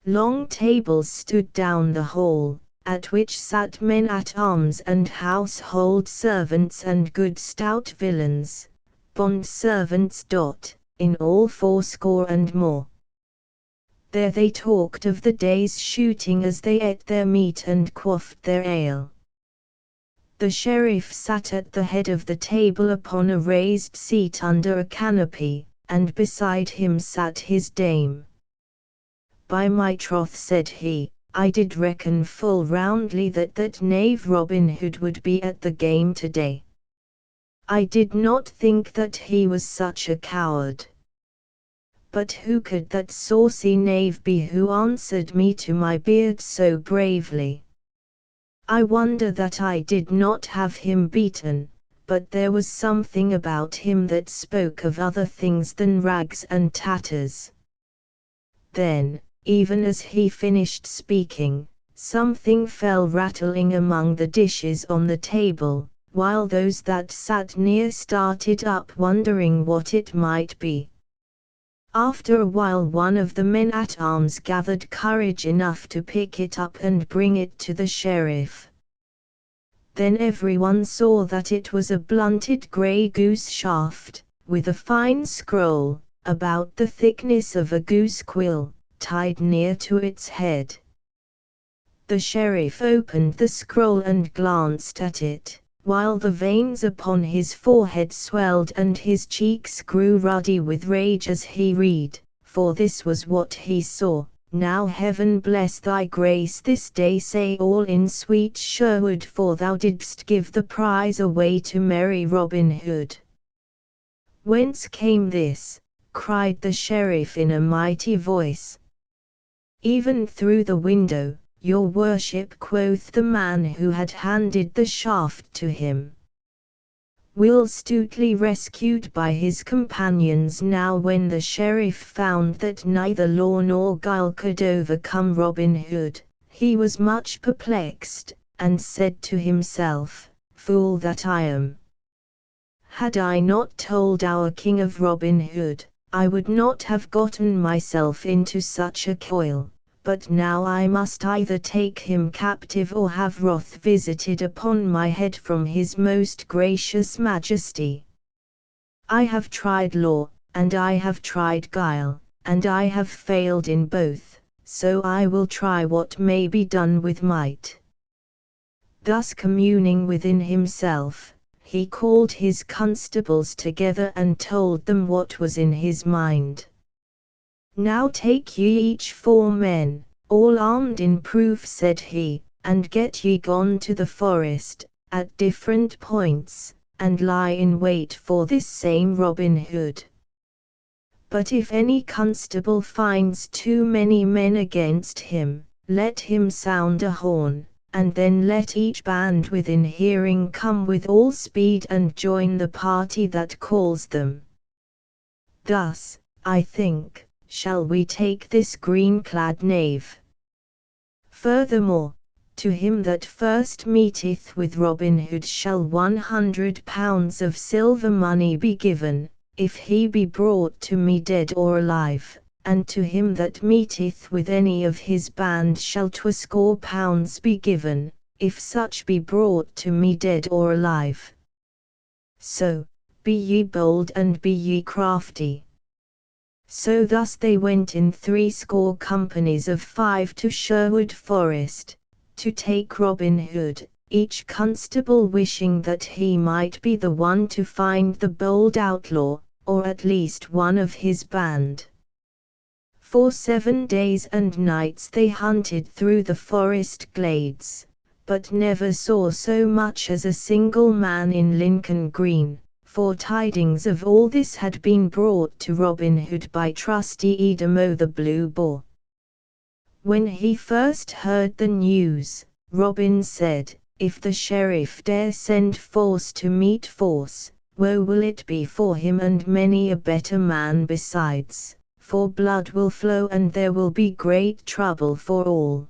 Long tables stood down the hall, at which sat men at arms and household servants and good stout villains, bond servants. In all 80 and more. There they talked of the day's shooting as they ate their meat and quaffed their ale. The sheriff sat at the head of the table upon a raised seat under a canopy, and beside him sat his dame. "By my troth," said he, "I did reckon full roundly that knave Robin Hood would be at the game today. I did not think that he was such a coward. But who could that saucy knave be who answered me to my beard so bravely? I wonder that I did not have him beaten, but there was something about him that spoke of other things than rags and tatters. Then, even as he finished speaking, something fell rattling among the dishes on the table, while those that sat near started up wondering what it might be. After a while one of the men-at-arms gathered courage enough to pick it up and bring it to the sheriff. Then everyone saw that it was a blunted grey goose shaft, with a fine scroll, about the thickness of a goose quill, tied near to its head. The sheriff opened the scroll and glanced at it, while the veins upon his forehead swelled and his cheeks grew ruddy with rage as he read, for this was what he saw. Now heaven bless thy grace this day, say all in sweet Sherwood, for thou didst give the prize away to merry Robin Hood. Whence came this? Cried the sheriff in a mighty voice. Even through the window, your worship, quoth the man who had handed the shaft to him. Will Stutely rescued by his companions. Now when the sheriff found that neither law nor guile could overcome Robin Hood, he was much perplexed, and said to himself, fool that I am! Had I not told our king of Robin Hood, I would not have gotten myself into such a coil. But now I must either take him captive or have wrath visited upon my head from his most gracious majesty. I have tried law, and I have tried guile, and I have failed in both, so I will try what may be done with might. Thus communing within himself, he called his constables together and told them what was in his mind. Now take ye each 4 men, all armed in proof, said he, and get ye gone to the forest, at different points, and lie in wait for this same Robin Hood. But if any constable finds too many men against him, let him sound a horn, and then let each band within hearing come with all speed and join the party that calls them. Thus, I think, shall we take this green-clad knave. Furthermore, to him that first meeteth with Robin Hood shall 100 pounds of silver money be given, if he be brought to me dead or alive, and to him that meeteth with any of his band shall 20 pounds be given, if such be brought to me dead or alive. So, be ye bold and be ye crafty. So thus they went in 80 companies of 5 to Sherwood Forest, to take Robin Hood, each constable wishing that he might be the one to find the bold outlaw, or at least one of his band. For 7 days and nights they hunted through the forest glades, but never saw so much as a single man in Lincoln Green. For tidings of all this had been brought to Robin Hood by trusty Eadom o' the Blue Boar. When he first heard the news, Robin said, if the sheriff dare send force to meet force, woe will it be for him and many a better man besides, for blood will flow and there will be great trouble for all.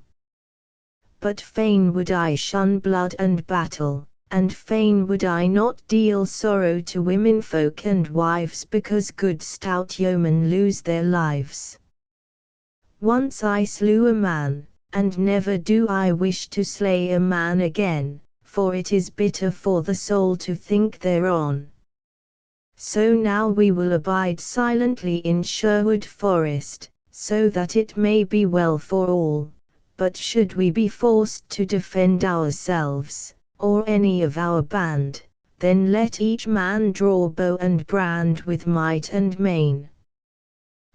But fain would I shun blood and battle, and fain would I not deal sorrow to womenfolk and wives because good stout yeomen lose their lives. Once I slew a man, and never do I wish to slay a man again, for it is bitter for the soul to think thereon. So now we will abide silently in Sherwood Forest, so that it may be well for all, but should we be forced to defend ourselves, or any of our band, then let each man draw bow and brand with might and main.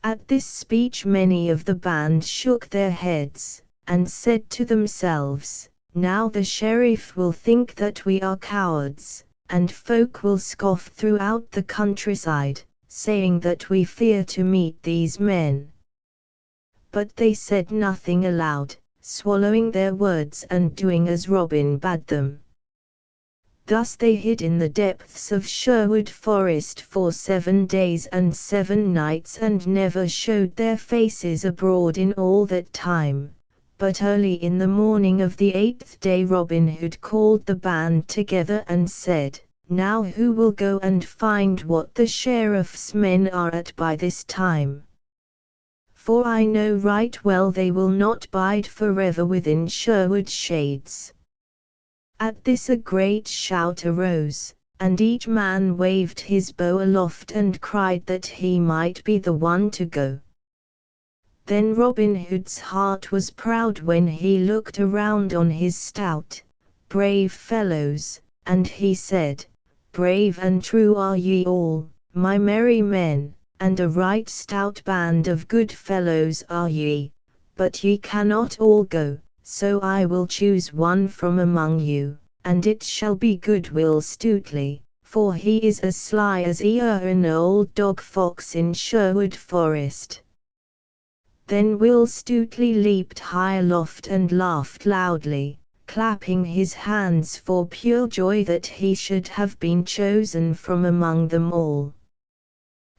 At this speech many of the band shook their heads, and said to themselves, now the sheriff will think that we are cowards, and folk will scoff throughout the countryside, saying that we fear to meet these men. But they said nothing aloud, swallowing their words and doing as Robin bade them. Thus they hid in the depths of Sherwood Forest for 7 days and 7 nights and never showed their faces abroad in all that time. But early in the morning of the 8th day Robin Hood called the band together and said, "Now who will go and find what the sheriff's men are at by this time? For I know right well they will not bide forever within Sherwood shades." At this a great shout arose, and each man waved his bow aloft and cried that he might be the one to go. Then Robin Hood's heart was proud when he looked around on his stout, brave fellows, and he said, "Brave and true are ye all, my merry men, and a right stout band of good fellows are ye, but ye cannot all go. So I will choose one from among you, and it shall be good Will Stutely, for he is as sly as an old dog fox in Sherwood Forest." Then Will Stutely leaped high aloft and laughed loudly, clapping his hands for pure joy that he should have been chosen from among them all.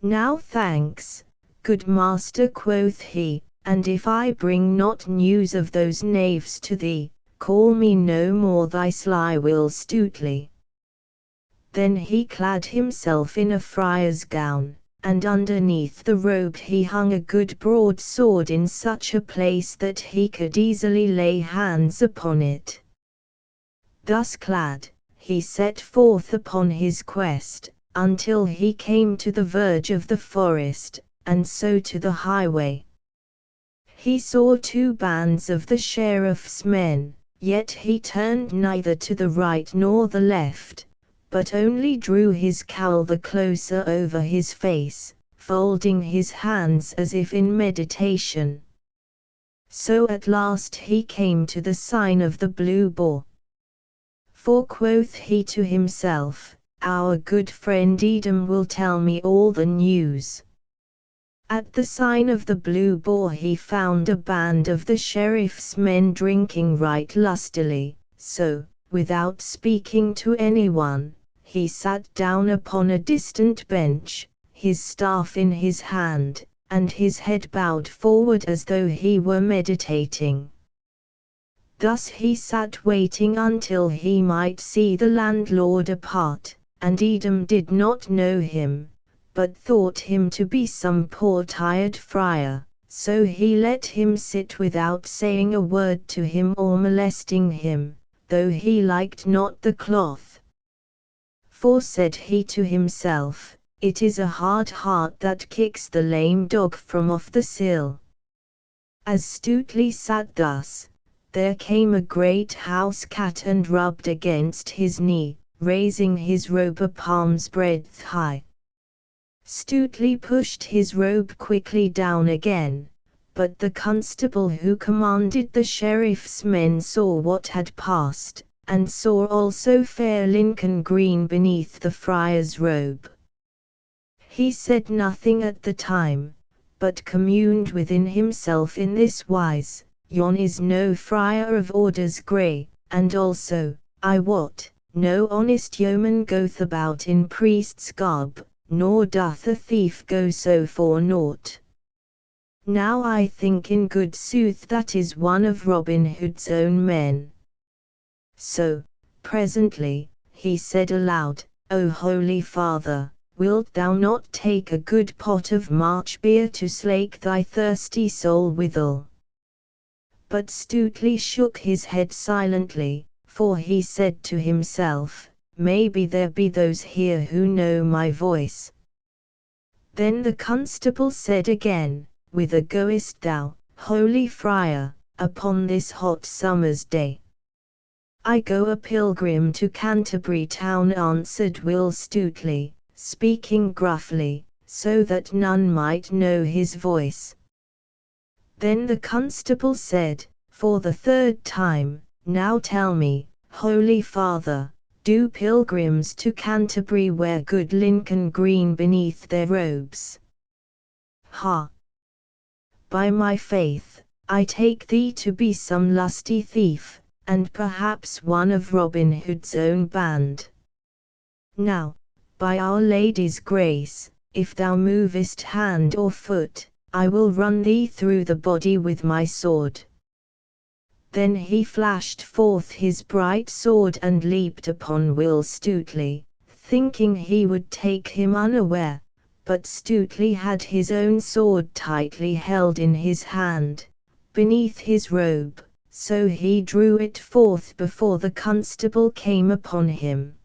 "Now thanks, good master," quoth he, "and if I bring not news of those knaves to thee, call me no more thy sly Will Stutely." Then he clad himself in a friar's gown, and underneath the robe he hung a good broadsword in such a place that he could easily lay hands upon it. Thus clad, he set forth upon his quest, until he came to the verge of the forest, and so to the highway. He saw 2 bands of the sheriff's men, yet he turned neither to the right nor the left, but only drew his cowl the closer over his face, folding his hands as if in meditation. So at last he came to the sign of the Blue Boar. For quoth he to himself, "Our good friend Edom will tell me all the news." At the sign of the Blue Boar he found a band of the sheriff's men drinking right lustily, so, without speaking to anyone, he sat down upon a distant bench, his staff in his hand, and his head bowed forward as though he were meditating. Thus he sat waiting until he might see the landlord apart, and Edom did not know him, but thought him to be some poor tired friar, so he let him sit without saying a word to him or molesting him, though he liked not the cloth. For said he to himself, "It is a hard heart that kicks the lame dog from off the sill." As Stutely sat thus, there came a great house cat and rubbed against his knee, raising his robe a palm's breadth high. Stutely pushed his robe quickly down again, but the constable who commanded the sheriff's men saw what had passed, and saw also fair Lincoln green beneath the friar's robe. He said nothing at the time, but communed within himself in this wise, "Yon is no friar of orders grey, and also, I wot, no honest yeoman goeth about in priest's garb, nor doth a thief go so for naught. Now I think in good sooth that is one of Robin Hood's own men." So, presently, he said aloud, "O holy father, wilt thou not take a good pot of March beer to slake thy thirsty soul withal?" But Stutely shook his head silently, for he said to himself, "Maybe there be those here who know my voice." Then the constable said again, "Whither goest thou, holy friar, upon this hot summer's day?" "I go a pilgrim to Canterbury town," answered Will Stutely, speaking gruffly, so that none might know his voice. Then the constable said, for the 3rd time, "Now tell me, holy father, do pilgrims to Canterbury wear good Lincoln green beneath their robes?" "Ha! By my faith, I take thee to be some lusty thief, and perhaps one of Robin Hood's own band." Now, by Our Lady's grace, if thou movest hand or foot, I will run thee through the body with my sword." Then he flashed forth his bright sword and leaped upon Will Stutely, thinking he would take him unaware, but Stutely had his own sword tightly held in his hand, beneath his robe, so he drew it forth before the constable came upon him.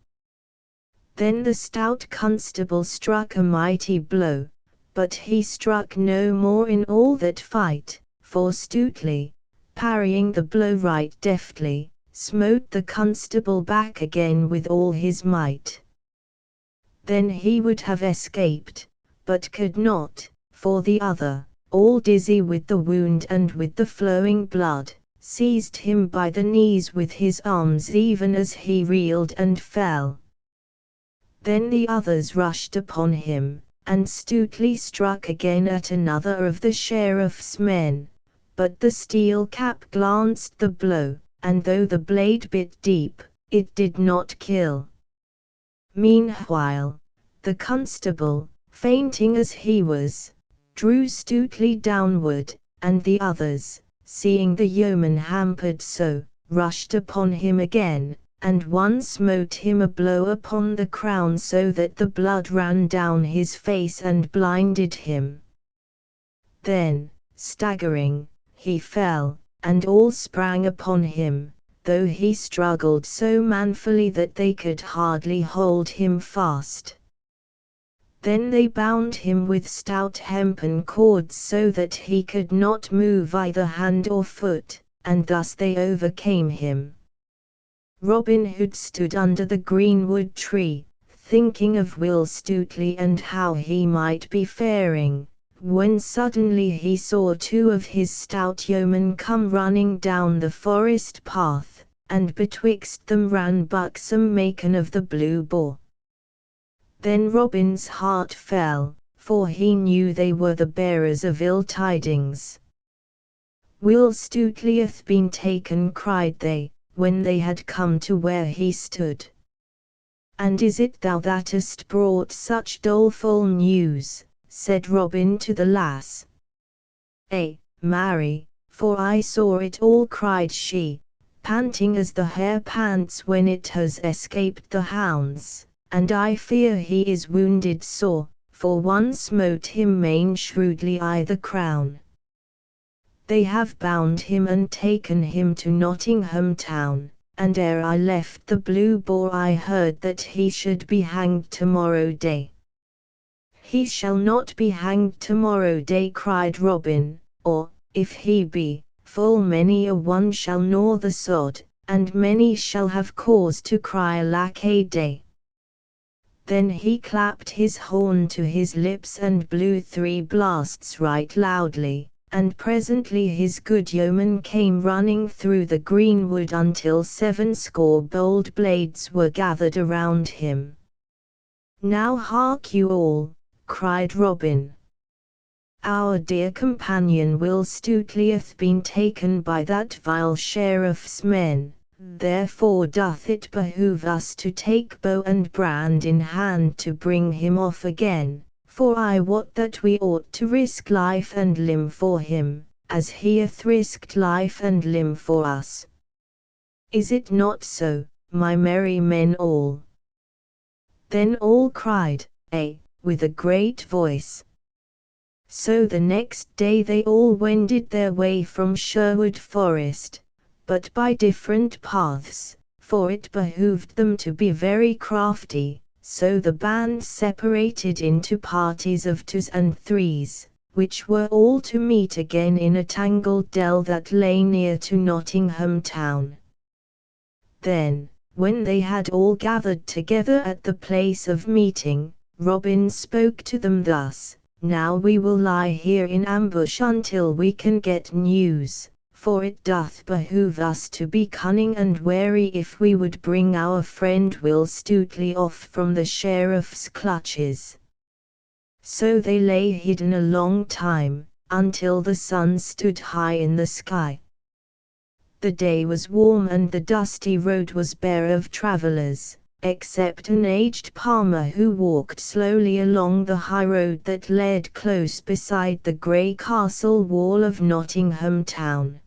Then the stout constable struck a mighty blow, but he struck no more in all that fight, for Stutely, parrying the blow right deftly, smote the constable back again with all his might. Then he would have escaped, but could not, for the other, all dizzy with the wound and with the flowing blood, seized him by the knees with his arms even as he reeled and fell. Then the others rushed upon him, and Stutely struck again at another of the sheriff's men, but the steel cap glanced the blow, and though the blade bit deep, it did not kill. Meanwhile, the constable, fainting as he was, drew Stutely downward, and the others, seeing the yeoman hampered so, rushed upon him again, and one smote him a blow upon the crown so that the blood ran down his face and blinded him. Then, staggering, he fell, and all sprang upon him, though he struggled so manfully that they could hardly hold him fast. Then they bound him with stout hempen cords so that he could not move either hand or foot, and thus they overcame him. Robin Hood stood under the greenwood tree, thinking of Will Stutely and how he might be faring, when suddenly he saw two of his stout yeomen come running down the forest path, and betwixt them ran buxom Macon of the Blue Boar. Then Robin's heart fell, for he knew they were the bearers of ill tidings. "Will Stutely hath been taken," cried they, when they had come to where he stood. "And is it thou that hast brought such doleful news?" said Robin to the lass. "Ay, marry, for I saw it all," cried she, panting as the hare pants when it has escaped the hounds, "and I fear he is wounded sore, for one smote him main shrewdly I the crown. They have bound him and taken him to Nottingham town, and ere I left the Blue Boar I heard that he should be hanged tomorrow day." "He shall not be hanged tomorrow day," cried Robin, "or, if he be, full many a one shall gnaw the sod, and many shall have cause to cry alack a day." Then he clapped his horn to his lips and blew 3 blasts right loudly, and presently his good yeomen came running through the greenwood until 70 bold blades were gathered around him. "Now hark you all," cried Robin. "Our dear companion Will Stutely hath been taken by that vile sheriff's men, therefore doth it behoove us to take bow and brand in hand to bring him off again, for I wot that we ought to risk life and limb for him, as he hath risked life and limb for us. Is it not so, my merry men all?" Then all cried, "Ay," with a great voice. So the next day they all wended their way from Sherwood Forest, but by different paths, for it behooved them to be very crafty. So the band separated into parties of 2s and 3s, which were all to meet again in a tangled dell that lay near to Nottingham town. Then, when they had all gathered together at the place of meeting, Robin spoke to them thus: "Now we will lie here in ambush until we can get news, for it doth behoove us to be cunning and wary if we would bring our friend Will Stutely off from the sheriff's clutches." So they lay hidden a long time, until the sun stood high in the sky. The day was warm and the dusty road was bare of travellers, except an aged palmer who walked slowly along the high road that led close beside the grey castle wall of Nottingham town.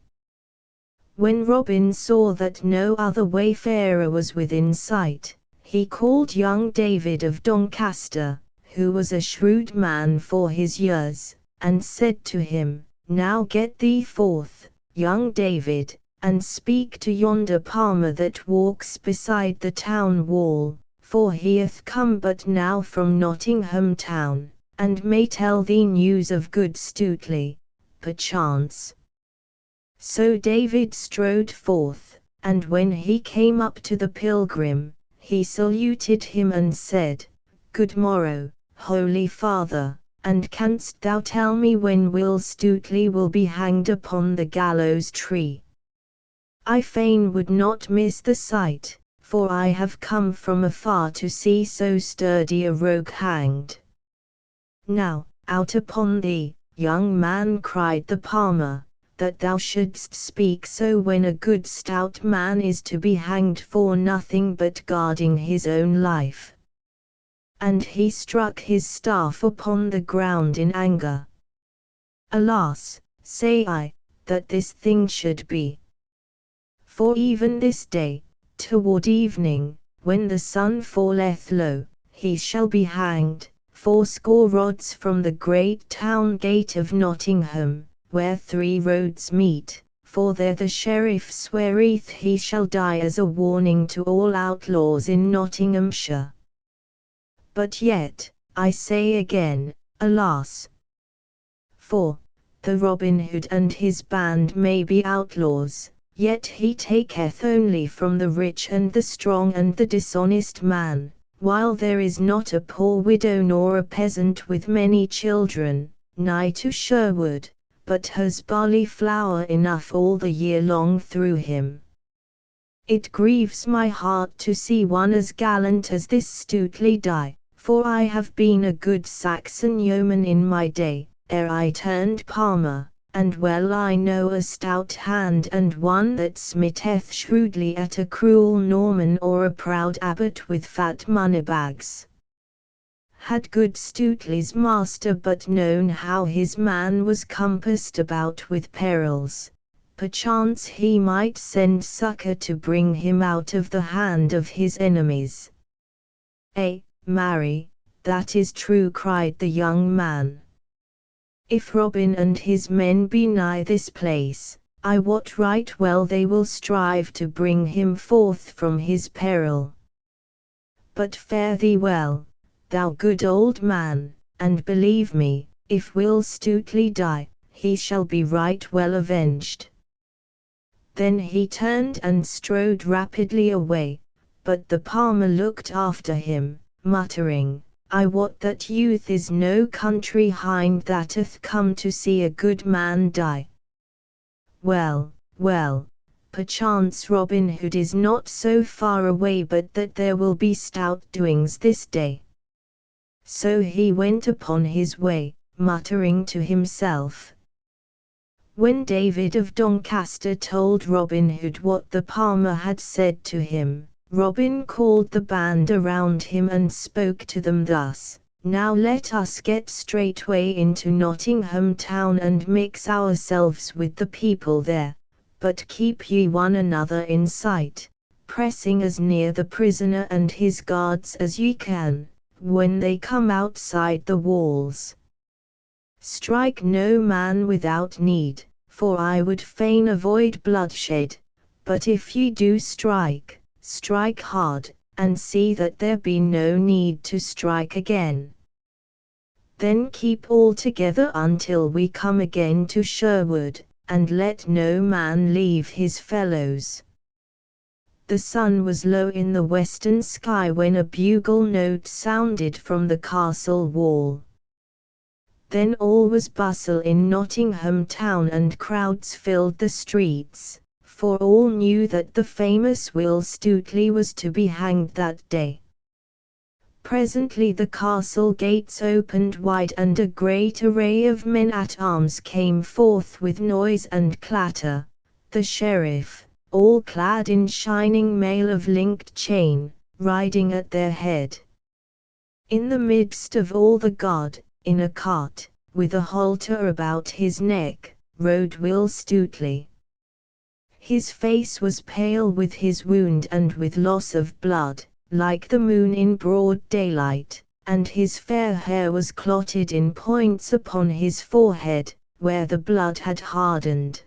When Robin saw that no other wayfarer was within sight, he called young David of Doncaster, who was a shrewd man for his years, and said to him, "Now get thee forth, young David, and speak to yonder palmer that walks beside the town wall, for he hath come but now from Nottingham town, and may tell thee news of good Stuteley, perchance." So David strode forth, and when he came up to the pilgrim, he saluted him and said, "Good morrow, Holy Father, and canst thou tell me when Will Stuteley will be hanged upon the gallows tree? I fain would not miss the sight, for I have come from afar to see so sturdy a rogue hanged." "Now, out upon thee, young man," cried the palmer, "that thou shouldst speak so when a good stout man is to be hanged for nothing but guarding his own life." And he struck his staff upon the ground in anger. "Alas, say I, that this thing should be. For even this day, toward evening, when the sun falleth low, he shall be hanged, 80 rods from the great town gate of Nottingham, where 3 roads meet, for there the sheriff sweareth he shall die as a warning to all outlaws in Nottinghamshire. But yet, I say again, alas! For, the Robin Hood and his band may be outlaws, yet he taketh only from the rich and the strong and the dishonest man, while there is not a poor widow nor a peasant with many children, nigh to Sherwood, but has barley flour enough all the year long through him. It grieves my heart to see one as gallant as this Stuteley die, for I have been a good Saxon yeoman in my day, ere I turned palmer, and well I know a stout hand and one that smiteth shrewdly at a cruel Norman or a proud abbot with fat moneybags. Had good Stuteley's master but known how his man was compassed about with perils, perchance he might send succor to bring him out of the hand of his enemies." "Marry, that is true," cried the young man. "If Robin and his men be nigh this place, I wot right well they will strive to bring him forth from his peril. But fare thee well, thou good old man, and believe me, if Will Stuteley die, he shall be right well avenged." Then he turned and strode rapidly away, but the palmer looked after him, muttering, "I wot that youth is no country hind that hath come to see a good man die. Well, well, perchance Robin Hood is not so far away but that there will be stout doings this day." So he went upon his way, muttering to himself. When David of Doncaster told Robin Hood what the palmer had said to him, Robin called the band around him and spoke to them thus, "Now let us get straightway into Nottingham town and mix ourselves with the people there, but keep ye one another in sight, pressing as near the prisoner and his guards as ye can, when they come outside the walls. Strike no man without need, for I would fain avoid bloodshed, but if ye do strike, strike hard, and see that there be no need to strike again. Then keep all together until we come again to Sherwood, and let no man leave his fellows." The sun was low in the western sky when a bugle note sounded from the castle wall. Then all was bustle in Nottingham town and crowds filled the streets, for all knew that the famous Will Stuteley was to be hanged that day. Presently the castle gates opened wide and a great array of men-at-arms came forth with noise and clatter. The sheriff, all clad in shining mail of linked chain, riding at their head. In the midst of all the guard, in a cart, with a halter about his neck, rode Will Stutely. His face was pale with his wound and with loss of blood, like the moon in broad daylight, and his fair hair was clotted in points upon his forehead, where the blood had hardened.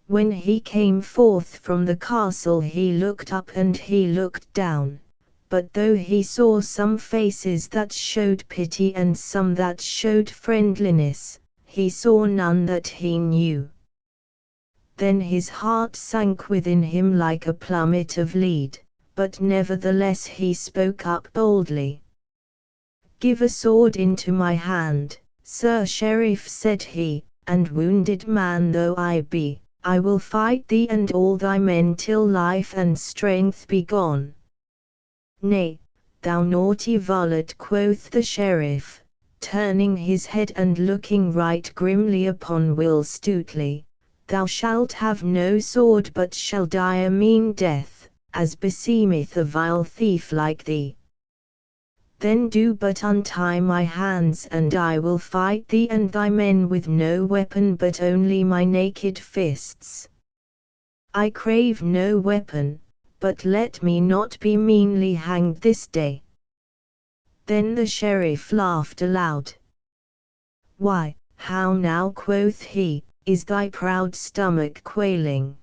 When he came forth from the castle he looked up and he looked down, but though he saw some faces that showed pity and some that showed friendliness, he saw none that he knew. Then his heart sank within him like a plummet of lead, but nevertheless he spoke up boldly. "Give a sword into my hand, Sir Sheriff," said he, "and wounded man though I be, I will fight thee and all thy men till life and strength be gone." "Nay, thou naughty varlet," quoth the sheriff, turning his head and looking right grimly upon Will Stutely, "thou shalt have no sword but shall die a mean death, as beseemeth a vile thief like thee. Then do but untie my hands and I will fight thee and thy men with no weapon but only my naked fists. I crave no weapon, but let me not be meanly hanged this day." Then the sheriff laughed aloud. "Why, how now," quoth he, "is thy proud stomach quailing?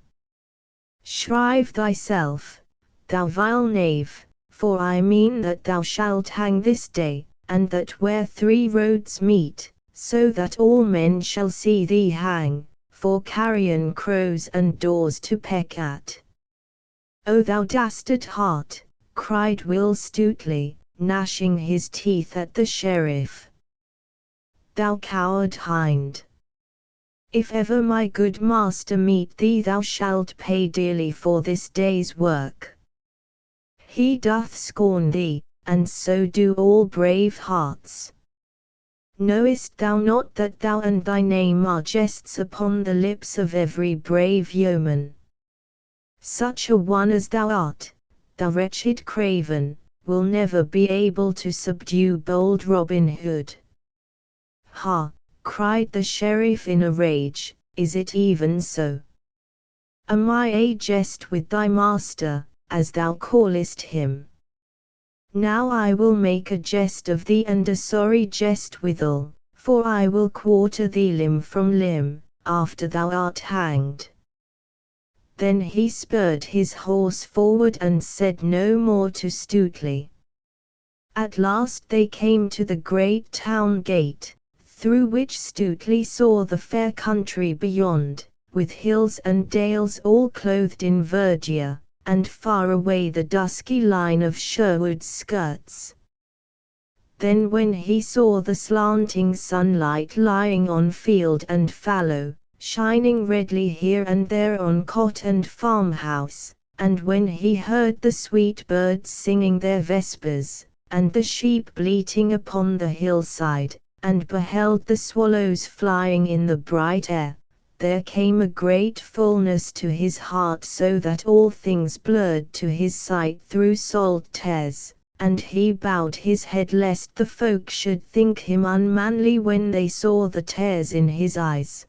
Shrive thyself, thou vile knave, for I mean that thou shalt hang this day, and that where three roads meet, so that all men shall see thee hang, for carrion crows and doors to peck at." "O thou dastard heart," cried Will Stutely, gnashing his teeth at the sheriff. "Thou coward hind! If ever my good master meet thee thou shalt pay dearly for this day's work. He doth scorn thee, and so do all brave hearts. Knowest thou not that thou and thy name are jests upon the lips of every brave yeoman? Such a one as thou art, thou wretched craven, will never be able to subdue bold Robin Hood." "Ha!" cried the sheriff in a rage, "is it even so? Am I a jest with thy master, as thou callest him? Now I will make a jest of thee and a sorry jest withal, for I will quarter thee limb from limb, after thou art hanged." Then he spurred his horse forward and said no more to Stutely. At last they came to the great town gate, through which Stutely saw the fair country beyond, with hills and dales all clothed in verdure, and far away the dusky line of Sherwood's skirts. Then when he saw the slanting sunlight lying on field and fallow, shining redly here and there on cot and farmhouse, and when he heard the sweet birds singing their vespers, and the sheep bleating upon the hillside, and beheld the swallows flying in the bright air, there came a great fullness to his heart so that all things blurred to his sight through salt tears, and he bowed his head lest the folk should think him unmanly when they saw the tears in his eyes.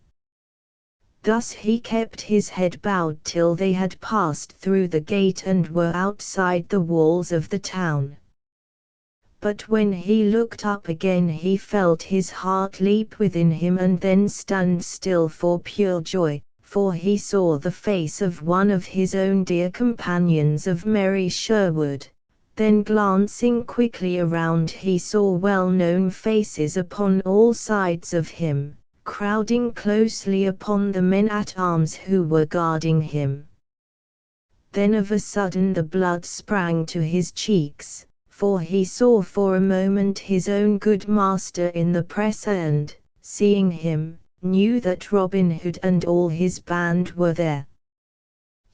Thus he kept his head bowed till they had passed through the gate and were outside the walls of the town. But when he looked up again he felt his heart leap within him and then stand still for pure joy, for he saw the face of one of his own dear companions of merry Sherwood. Then glancing quickly around he saw well-known faces upon all sides of him, crowding closely upon the men-at-arms who were guarding him. Then of a sudden the blood sprang to his cheeks, for he saw for a moment his own good master in the press and, seeing him, knew that Robin Hood and all his band were there.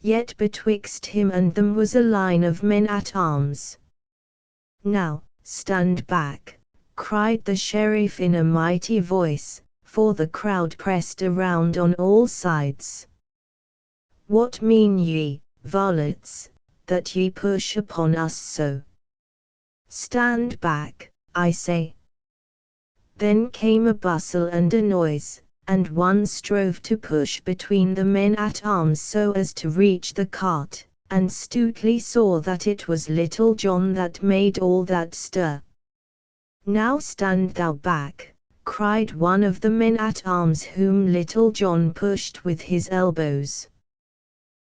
Yet betwixt him and them was a line of men-at-arms. "Now, stand back," cried the sheriff in a mighty voice, for the crowd pressed around on all sides. "What mean ye, varlets, that ye push upon us so? Stand back, I say." Then came a bustle and a noise, and one strove to push between the men-at-arms so as to reach the cart, and Stuteley saw that it was Little John that made all that stir. "Now stand thou back," cried one of the men-at-arms whom Little John pushed with his elbows.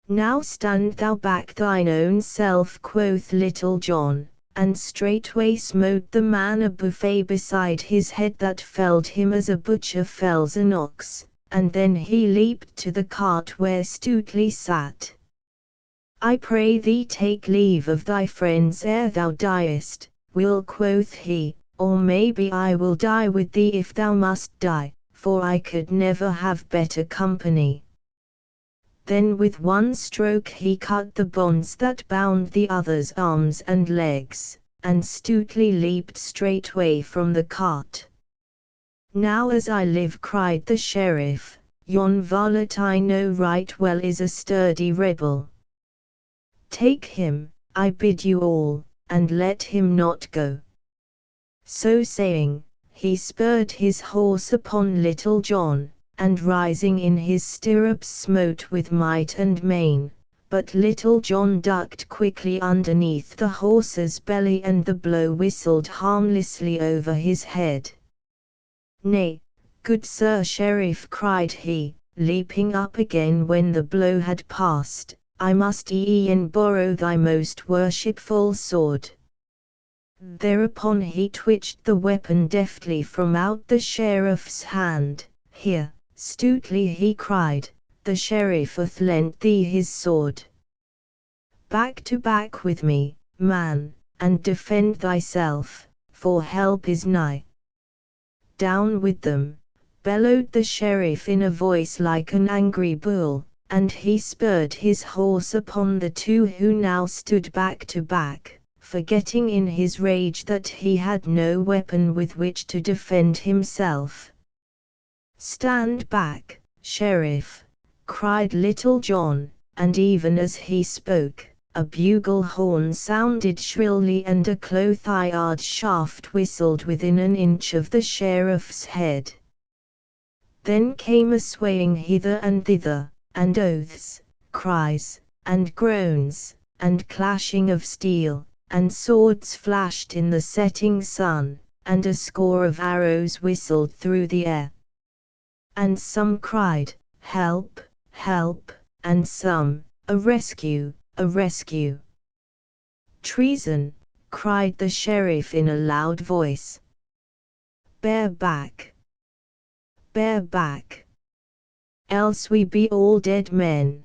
"Now stand thou back thine own self," quoth Little John, and straightway smote the man a buffet beside his head that felled him as a butcher fells an ox, and then he leaped to the cart where Stuteley sat. "I pray thee take leave of thy friends ere thou diest, Will," quoth he, "or maybe I will die with thee if thou must die, for I could never have better company." Then with one stroke he cut the bonds that bound the other's arms and legs, and Stuteley leaped straightway from the cart. "Now as I live," cried the sheriff, "yon varlet I know right well is a sturdy rebel. Take him, I bid you all, and let him not go." So saying, he spurred his horse upon Little John, and rising in his stirrups smote with might and main, but Little John ducked quickly underneath the horse's belly and the blow whistled harmlessly over his head. "Nay, good Sir Sheriff," cried he, leaping up again when the blow had passed, "I must e'en borrow thy most worshipful sword." Thereupon he twitched the weapon deftly from out the sheriff's hand. "Here, Stuteley," he cried, "the sheriff hath lent thee his sword. Back to back with me, man, and defend thyself, for help is nigh." "Down with them," bellowed the sheriff in a voice like an angry bull, and he spurred his horse upon the two who now stood back to back, forgetting in his rage that he had no weapon with which to defend himself. "Stand back, Sheriff," cried Little John, and even as he spoke, a bugle horn sounded shrilly and a cloth-iron shaft whistled within an inch of the sheriff's head. Then came a swaying hither and thither, and oaths, cries, and groans, and clashing of steel, and swords flashed in the setting sun, and a score of arrows whistled through the air. And some cried, "Help, help," and some, "A rescue, a rescue." "Treason," cried the sheriff in a loud voice. "Bear back, bear back, else we be all dead men."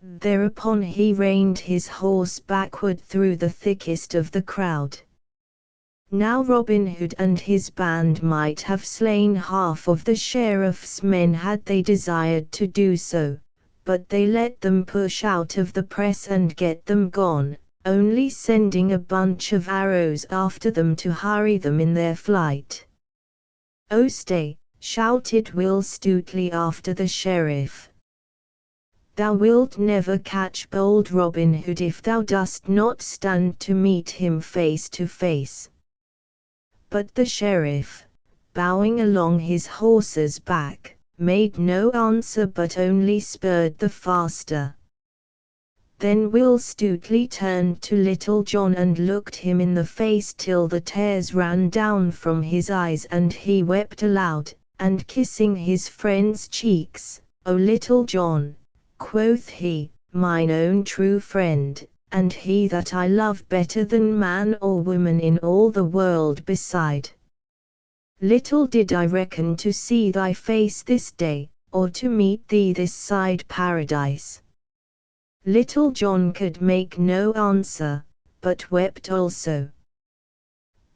Thereupon he reined his horse backward through the thickest of the crowd. Now Robin Hood and his band might have slain half of the sheriff's men had they desired to do so, but they let them push out of the press and get them gone, only sending a bunch of arrows after them to hurry them in their flight. "Oh stay," shouted Will Stuteley after the sheriff. "Thou wilt never catch bold Robin Hood if thou dost not stand to meet him face to face." But the sheriff, bowing along his horse's back, made no answer but only spurred the faster. Then Will Stuteley turned to Little John and looked him in the face till the tears ran down from his eyes and he wept aloud, and kissing his friend's cheeks, "O Little John," quoth he, "mine own true friend, and he that I love better than man or woman in all the world beside. Little did I reckon to see thy face this day, or to meet thee this side paradise." Little John could make no answer, but wept also.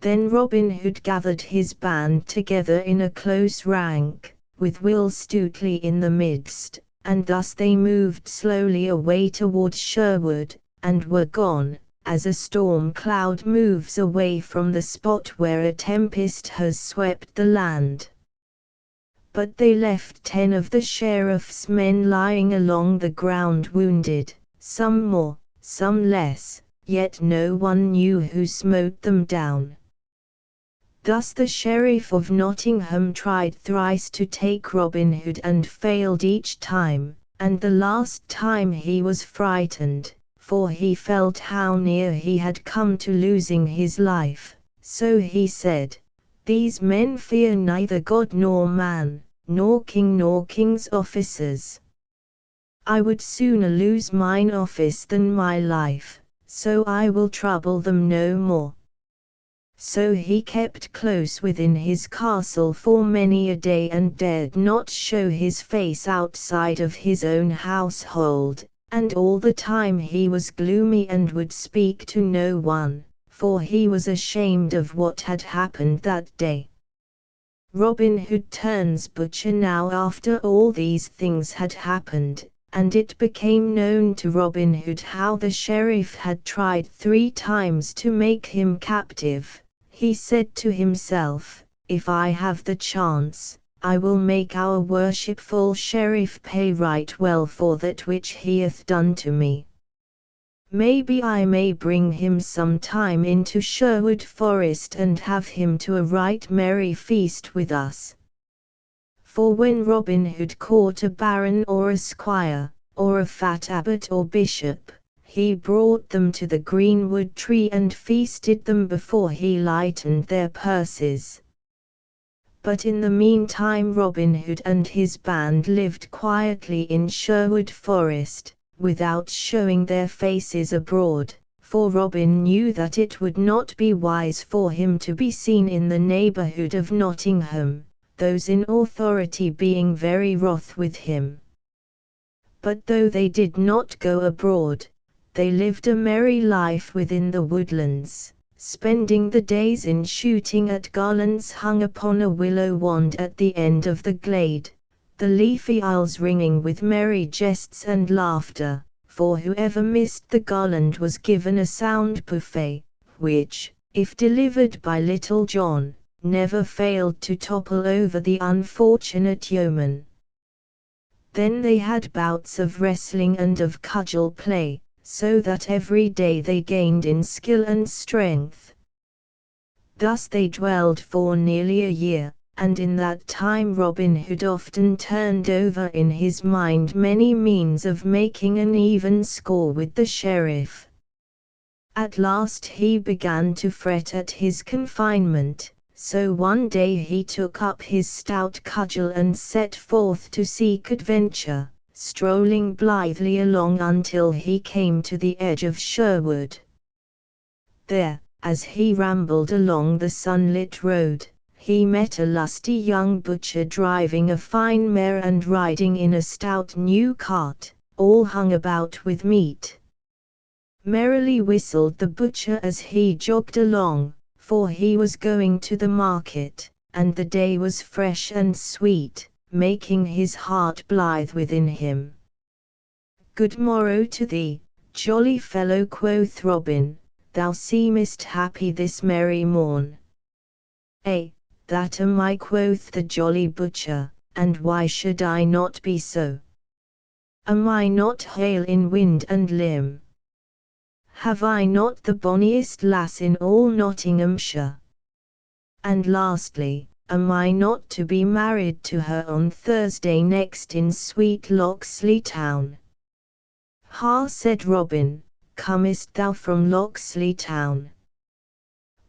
Then Robin Hood gathered his band together in a close rank, with Will Stuteley in the midst, and thus they moved slowly away toward Sherwood, and were gone, as a storm cloud moves away from the spot where a tempest has swept the land. But they left 10 of the sheriff's men lying along the ground wounded, some more, some less, yet no one knew who smote them down. Thus the Sheriff of Nottingham tried thrice to take Robin Hood and failed each time, and the last time he was frightened, for he felt how near he had come to losing his life, so he said, "These men fear neither God nor man, nor king's officers. I would sooner lose mine office than my life, so I will trouble them no more." So he kept close within his castle for many a day and dared not show his face outside of his own household, and all the time he was gloomy and would speak to no one, for he was ashamed of what had happened that day. Robin Hood turns butcher now after all these things had happened, and it became known to Robin Hood how the sheriff had tried 3 times to make him captive. He said to himself, "If I have the chance, I will make our worshipful sheriff pay right well for that which he hath done to me. Maybe I may bring him some time into Sherwood Forest and have him to a right merry feast with us." For when Robin Hood caught a baron or a squire, or a fat abbot or bishop, he brought them to the greenwood tree and feasted them before he lightened their purses. But in the meantime Robin Hood and his band lived quietly in Sherwood Forest, without showing their faces abroad, for Robin knew that it would not be wise for him to be seen in the neighbourhood of Nottingham, those in authority being very wroth with him. But though they did not go abroad, they lived a merry life within the woodlands, spending the days in shooting at garlands hung upon a willow wand at the end of the glade, the leafy aisles ringing with merry jests and laughter, for whoever missed the garland was given a sound buffet, which, if delivered by Little John, never failed to topple over the unfortunate yeoman. Then they had bouts of wrestling and of cudgel play, so that every day they gained in skill and strength. Thus they dwelled for nearly a year, and in that time Robin Hood often turned over in his mind many means of making an even score with the sheriff. At last he began to fret at his confinement, so one day he took up his stout cudgel and set forth to seek adventure, strolling blithely along until he came to the edge of Sherwood. There, as he rambled along the sunlit road, he met a lusty young butcher driving a fine mare and riding in a stout new cart, all hung about with meat. Merrily whistled the butcher as he jogged along, for he was going to the market, and the day was fresh and sweet, making his heart blithe within him. "Good morrow to thee, jolly fellow," quoth Robin, "thou seemest happy this merry morn." "Ay, that am I," quoth the jolly butcher, "and why should I not be so? Am I not hale in wind and limb? Have I not the bonniest lass in all Nottinghamshire? And lastly, am I not to be married to her on Thursday next in sweet Locksley town?" "Ha," said Robin, "comest thou from Locksley town?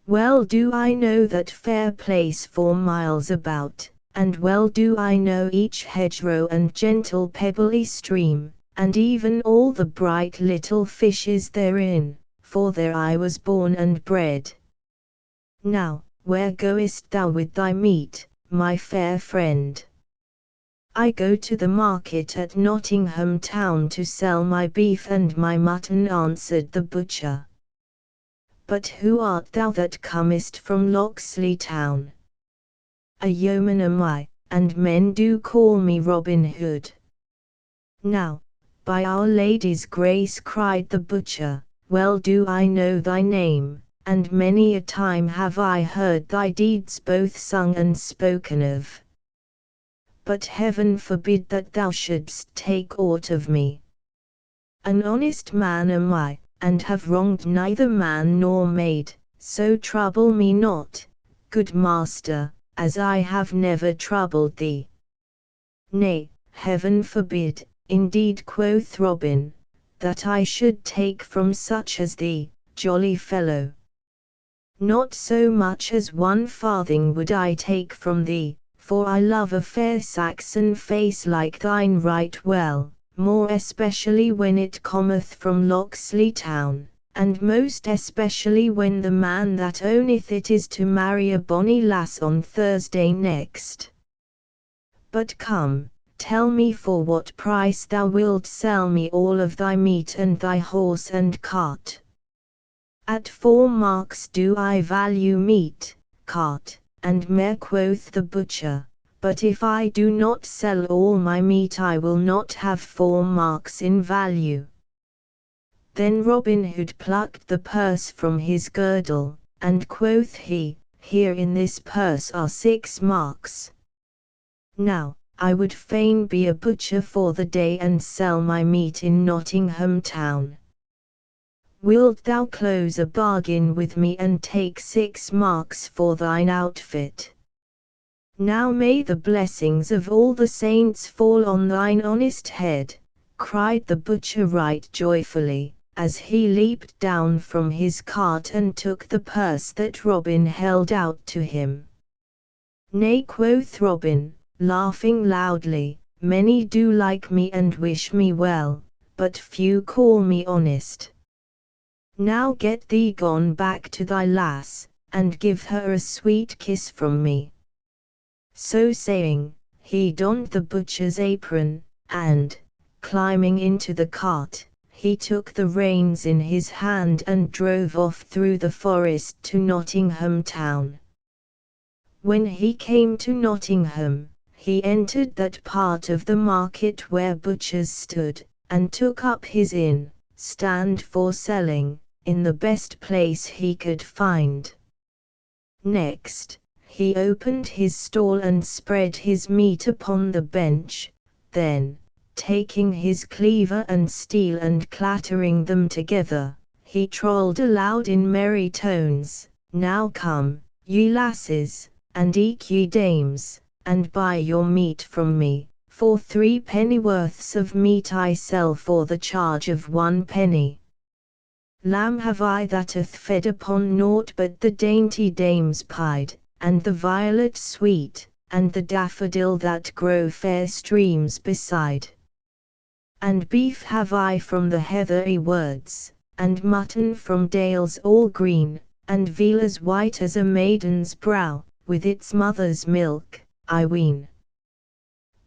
Well do I know that fair place for miles about, and well do I know each hedgerow and gentle pebbly stream, and even all the bright little fishes therein, for there I was born and bred. Now, where goest thou with thy meat, my fair friend?" "I go to the market at Nottingham town to sell my beef and my mutton," answered the butcher. "But who art thou that comest from Locksley town?" "A yeoman am I, and men do call me Robin Hood." "Now, by Our Lady's grace," cried the butcher, "well do I know thy name, and many a time have I heard thy deeds both sung and spoken of. But heaven forbid that thou shouldst take aught of me. An honest man am I, and have wronged neither man nor maid, so trouble me not, good master, as I have never troubled thee. Nay, heaven forbid, indeed, quoth Robin, that I should take from such as thee, jolly fellow. Not so much as 1 farthing would I take from thee, for I love a fair Saxon face like thine right well, more especially when it cometh from Locksley town, and most especially when the man that owneth it is to marry a bonny lass on Thursday next. But come, tell me for what price thou wilt sell me all of thy meat and thy horse and cart. At 4 marks do I value meat, cart, and mare, quoth the butcher, but if I do not sell all my meat I will not have 4 marks in value. Then Robin Hood plucked the purse from his girdle, and quoth he, Here in this purse are 6 marks. Now, I would fain be a butcher for the day and sell my meat in Nottingham town. Wilt thou close a bargain with me and take 6 marks for thine outfit? Now may the blessings of all the saints fall on thine honest head, cried the butcher right joyfully, as he leaped down from his cart and took the purse that Robin held out to him. Nay, quoth Robin, laughing loudly, many do like me and wish me well, but few call me honest. Now get thee gone back to thy lass, and give her a sweet kiss from me. So saying, he donned the butcher's apron, and, climbing into the cart, he took the reins in his hand and drove off through the forest to Nottingham town. When he came to Nottingham, he entered that part of the market where butchers stood, and took up his inn, stand for selling, in the best place he could find. Next, he opened his stall and spread his meat upon the bench, then, taking his cleaver and steel and clattering them together, he trolled aloud in merry tones, Now come, ye lasses, and eke ye dames, and buy your meat from me, for 3 pennyworths of meat I sell for the charge of 1 penny. Lamb have I that hath fed upon naught but the dainty dame's pied, and the violet sweet, and the daffodil that grow fair streams beside. And beef have I from the heathery words, and mutton from dales all green, and veal as white as a maiden's brow, with its mother's milk, I ween.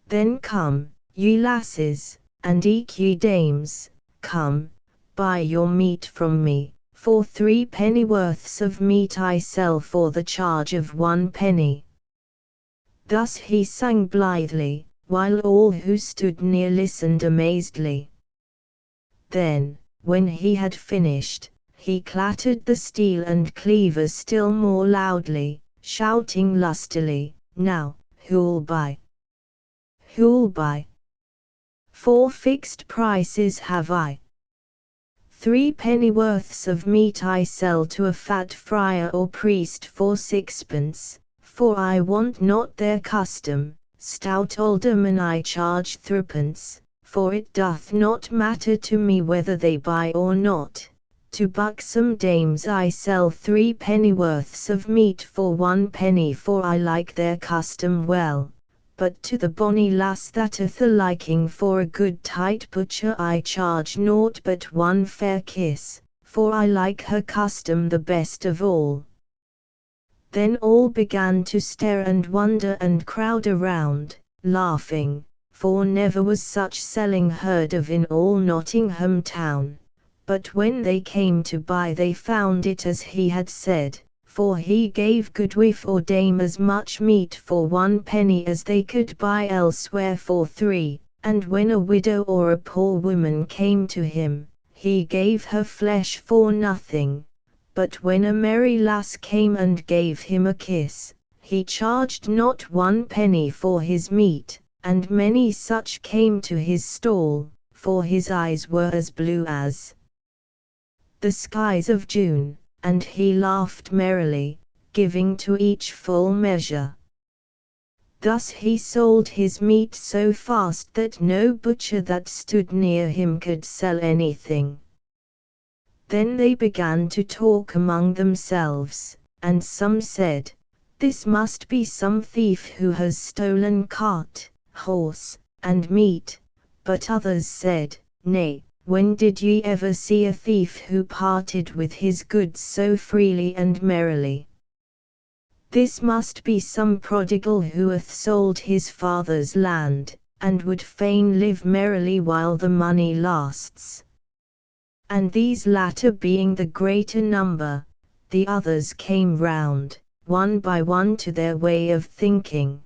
Then come, ye lasses, and eke ye dames, come, buy your meat from me, for 3 pennyworths of meat I sell for the charge of 1 penny. Thus he sang blithely, while all who stood near listened amazedly. Then, when he had finished, he clattered the steel and cleaver still more loudly, shouting lustily, Now, who'll buy? Who'll buy? 4 fixed prices have I. 3 pennyworths of meat I sell to a fat friar or priest for 6pence, for I want not their custom, stout aldermen I charge 3pence, for it doth not matter to me whether they buy or not. To buxom dames I sell 3 pennyworths of meat for 1 penny, for I like their custom well. But to the bonny lass that hath a liking for a good tight butcher I charge naught but 1 fair kiss, for I like her custom the best of all. Then all began to stare and wonder and crowd around, laughing, for never was such selling heard of in all Nottingham town. But when they came to buy they found it as he had said, for he gave goodwife or dame as much meat for 1 penny as they could buy elsewhere for 3, and when a widow or a poor woman came to him, he gave her flesh for nothing, but when a merry lass came and gave him a kiss, he charged not 1 penny for his meat, and many such came to his stall, for his eyes were as blue as the skies of June, and he laughed merrily, giving to each full measure. Thus he sold his meat so fast that no butcher that stood near him could sell anything. Then they began to talk among themselves, and some said, "This must be some thief who has stolen cart, horse, and meat," but others said, "Nay, when did ye ever see a thief who parted with his goods so freely and merrily? This must be some prodigal who hath sold his father's land, and would fain live merrily while the money lasts." And these latter being the greater number, the others came round, one by one to their way of thinking.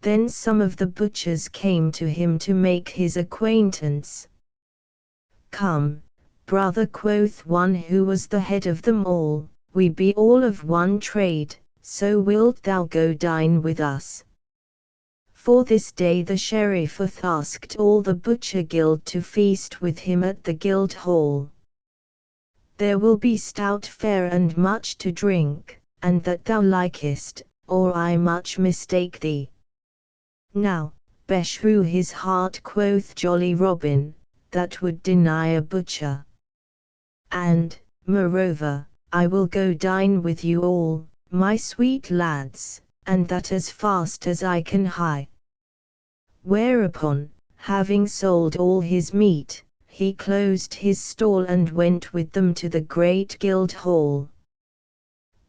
Then some of the butchers came to him to make his acquaintance. "Come, brother," quoth one who was the head of them all, "we be all of one trade, so wilt thou go dine with us? For this day the sheriff hath asked all the butcher guild to feast with him at the guild hall. There will be stout fare and much to drink, and that thou likest, or I much mistake thee." Now, beshrew his heart, quoth jolly Robin, that would deny a butcher. "And, moreover, I will go dine with you all, my sweet lads, and that as fast as I can hie." Whereupon, having sold all his meat, he closed his stall and went with them to the great guild hall.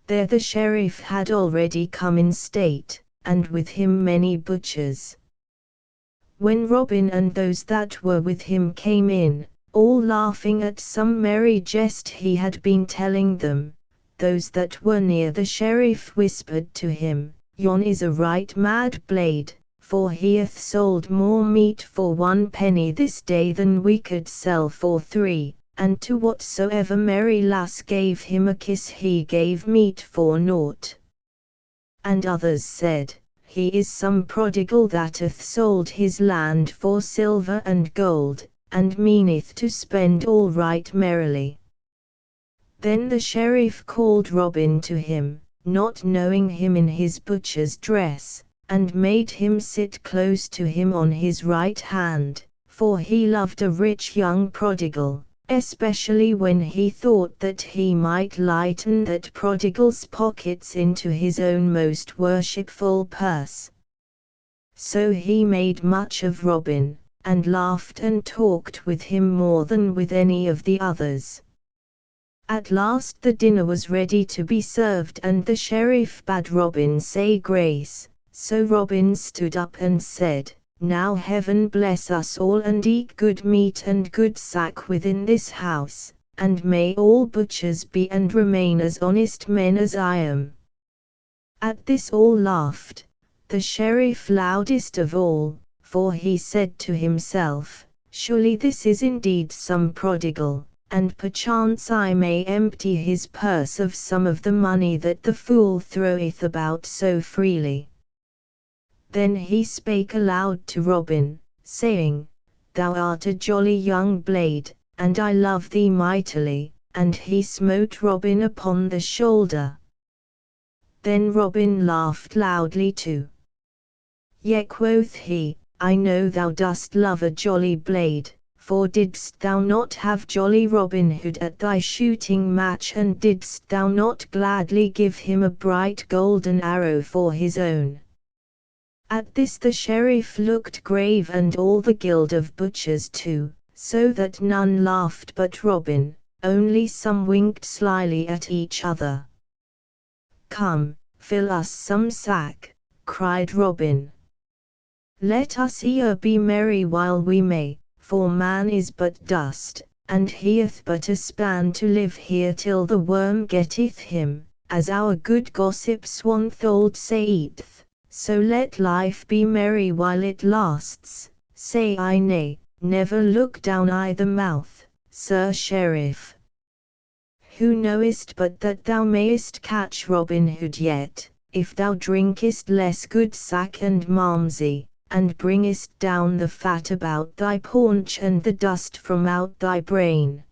There the sheriff had already come in state, and with him many butchers. When Robin and those that were with him came in, all laughing at some merry jest he had been telling them, those that were near the sheriff whispered to him, "Yon is a right mad blade, for he hath sold more meat for 1 penny this day than we could sell for 3, and to whatsoever merry lass gave him a kiss he gave meat for naught." And others said, "He is some prodigal that hath sold his land for silver and gold, and meaneth to spend all right merrily." Then the sheriff called Robin to him, not knowing him in his butcher's dress, and made him sit close to him on his right hand, for he loved a rich young prodigal, especially when he thought that he might lighten that prodigal's pockets into his own most worshipful purse. So he made much of Robin, and laughed and talked with him more than with any of the others. At last the dinner was ready to be served, and the sheriff bade Robin say grace. So Robin stood up and said, "Now heaven bless us all, and eat good meat and good sack within this house, and may all butchers be and remain as honest men as I am." At this all laughed, the sheriff loudest of all, for he said to himself, "Surely this is indeed some prodigal, and perchance I may empty his purse of some of the money that the fool throweth about so freely." Then he spake aloud to Robin, saying, "Thou art a jolly young blade, and I love thee mightily," and he smote Robin upon the shoulder. Then Robin laughed loudly too. "Yea," quoth he, "I know thou dost love a jolly blade, for didst thou not have jolly Robin Hood at thy shooting match, and didst thou not gladly give him a bright golden arrow for his own?" At this the sheriff looked grave, and all the guild of butchers too, so that none laughed but Robin, only some winked slyly at each other. "Come, fill us some sack," cried Robin. "Let us e'er be merry while we may, for man is but dust, and he hath but a span to live here till the worm getteth him, as our good gossip Swanthold saith. So let life be merry while it lasts, say I. Nay, never look down either mouth, Sir Sheriff. Who knowest but that thou mayest catch Robin Hood yet, if thou drinkest less good sack and malmsey, and bringest down the fat about thy paunch and the dust from out thy brain."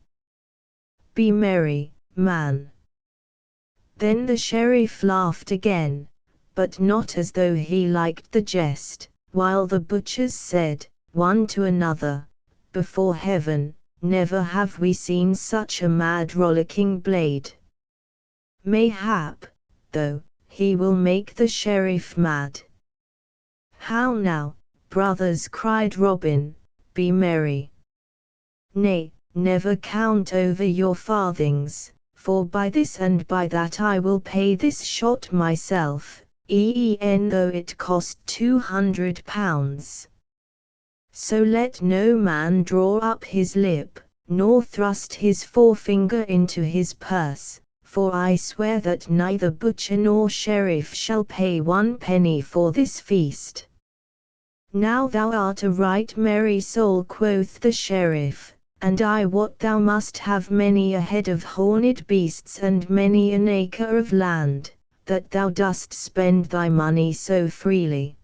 Be merry, man." Then the sheriff laughed again, but not as though he liked the jest, while the butchers said, one to another, "Before heaven, never have we seen such a mad rollicking blade. Mayhap, though, he will make the sheriff mad." "How now, brothers," cried Robin, "be merry. Nay, never count over your farthings, for by this and by that I will pay this shot myself, e'en though it cost £200. So let no man draw up his lip, nor thrust his forefinger into his purse, for I swear that neither butcher nor sheriff shall pay 1 penny for this feast." "Now thou art a right merry soul," quoth the sheriff, "and I wot thou must have many a head of horned beasts and many an acre of land, that thou dost spend thy money so freely."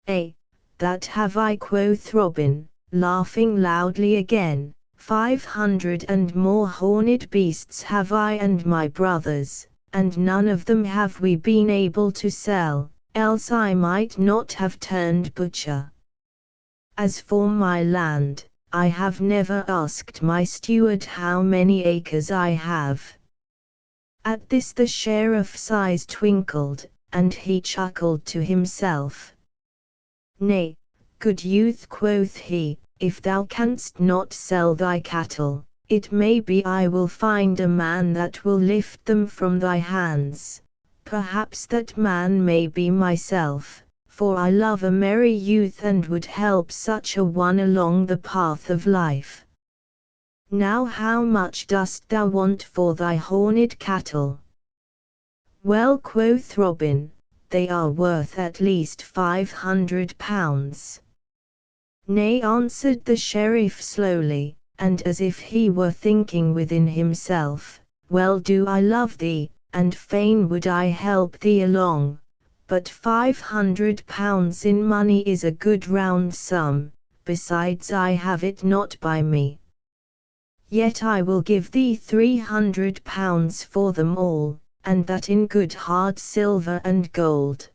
"Ay, that have I," quoth Robin, laughing loudly again, 500 and more horned beasts have I and my brothers, and none of them have we been able to sell, else I might not have turned butcher. As for my land, I have never asked my steward how many acres I have." At this the sheriff's eyes twinkled, and he chuckled to himself. "Nay, good youth," quoth he, "if thou canst not sell thy cattle, it may be I will find a man that will lift them from thy hands. Perhaps that man may be myself, for I love a merry youth and would help such a one along the path of life. Now how much dost thou want for thy horned cattle?" "Well," quoth Robin, "they are worth at least £500. "Nay," answered the sheriff slowly, and as if he were thinking within himself, "well do I love thee, and fain would I help thee along, but £500 in money is a good round sum, besides I have it not by me. Yet I will give thee £300 for them all, and that in good hard silver and gold."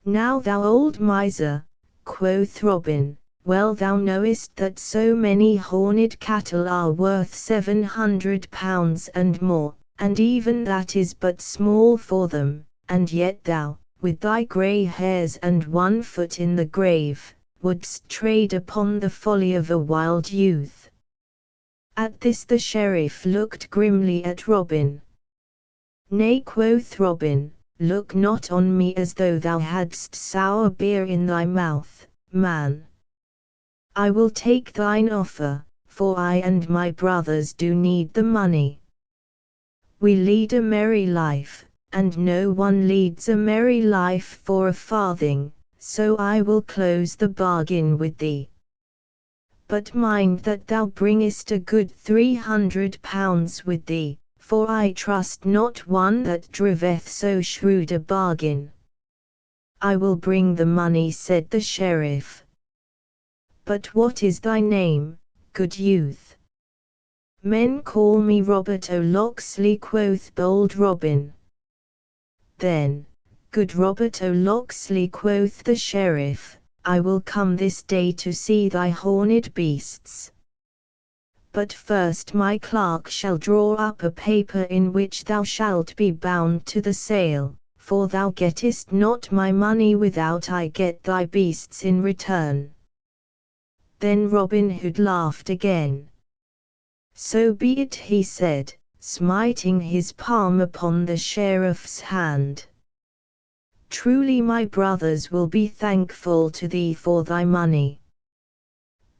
"Now thou old miser," quoth Robin, "well thou knowest that so many horned cattle are worth £700 and more, and even that is but small for them, and yet thou, with thy grey hairs and 1 foot in the grave, wouldst trade upon the folly of a wild youth." At this the sheriff looked grimly at Robin. "Nay," quoth Robin, "look not on me as though thou hadst sour beer in thy mouth, man. I will take thine offer, for I and my brothers do need the money. We lead a merry life, and no one leads a merry life for a farthing, so I will close the bargain with thee. But mind that thou bringest a good £300 with thee, for I trust not one that driveth so shrewd a bargain." "I will bring the money," said the sheriff. "But what is thy name, good youth?" "Men call me Robert o' Locksley," quoth bold Robin. "Then, good Robert o' Locksley," quoth the sheriff, "I will come this day to see thy horned beasts. But first my clerk shall draw up a paper in which thou shalt be bound to the sale, for thou gettest not my money without I get thy beasts in return." Then Robin Hood laughed again. "So be it," he said, smiting his palm upon the sheriff's hand. "Truly my brothers will be thankful to thee for thy money."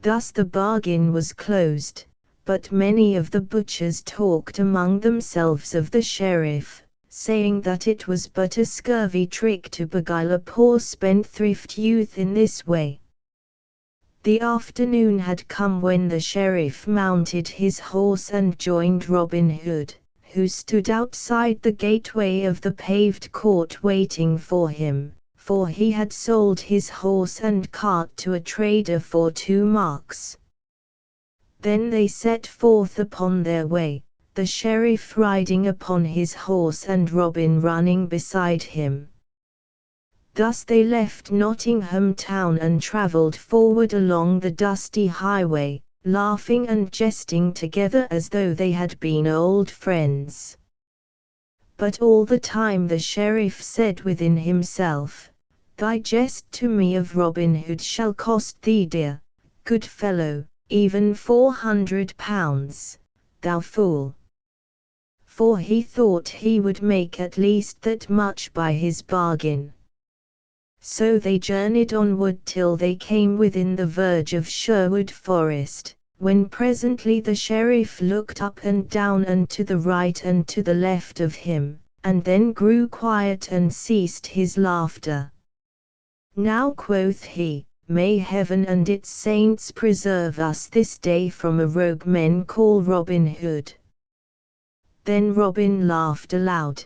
Thus the bargain was closed, but many of the butchers talked among themselves of the sheriff, saying that it was but a scurvy trick to beguile a poor spendthrift youth in this way. The afternoon had come when the sheriff mounted his horse and joined Robin Hood, who stood outside the gateway of the paved court waiting for him, for he had sold his horse and cart to a trader for 2 marks. Then they set forth upon their way, the sheriff riding upon his horse and Robin running beside him. Thus they left Nottingham town and travelled forward along the dusty highway, laughing and jesting together as though they had been old friends. But all the time the sheriff said within himself, "Thy jest to me of Robin Hood shall cost thee dear, good fellow, even £400, thou fool." For he thought he would make at least that much by his bargain. So they journeyed onward till they came within the verge of Sherwood Forest, when presently the sheriff looked up and down and to the right and to the left of him, and then grew quiet and ceased his laughter. "Now," quoth he, "may heaven and its saints preserve us this day from a rogue men call Robin Hood." Then Robin laughed aloud.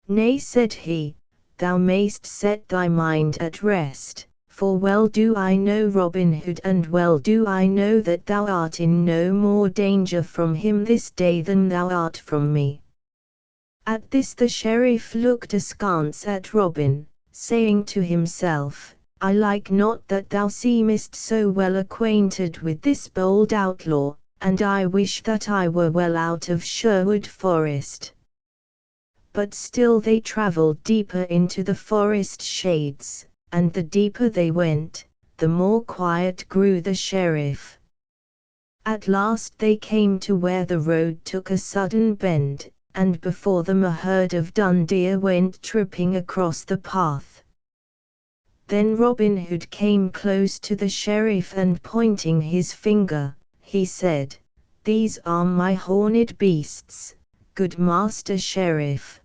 "Nay," said he, "thou mayst set thy mind at rest, for well do I know Robin Hood, and well do I know that thou art in no more danger from him this day than thou art from me." At this the sheriff looked askance at Robin, saying to himself, "I like not that thou seemest so well acquainted with this bold outlaw, and I wish that I were well out of Sherwood Forest." But still they travelled deeper into the forest shades, and the deeper they went, the more quiet grew the sheriff. At last they came to where the road took a sudden bend, and before them a herd of dun deer went tripping across the path. Then Robin Hood came close to the sheriff and pointing his finger, he said, "These are my horned beasts, good master sheriff.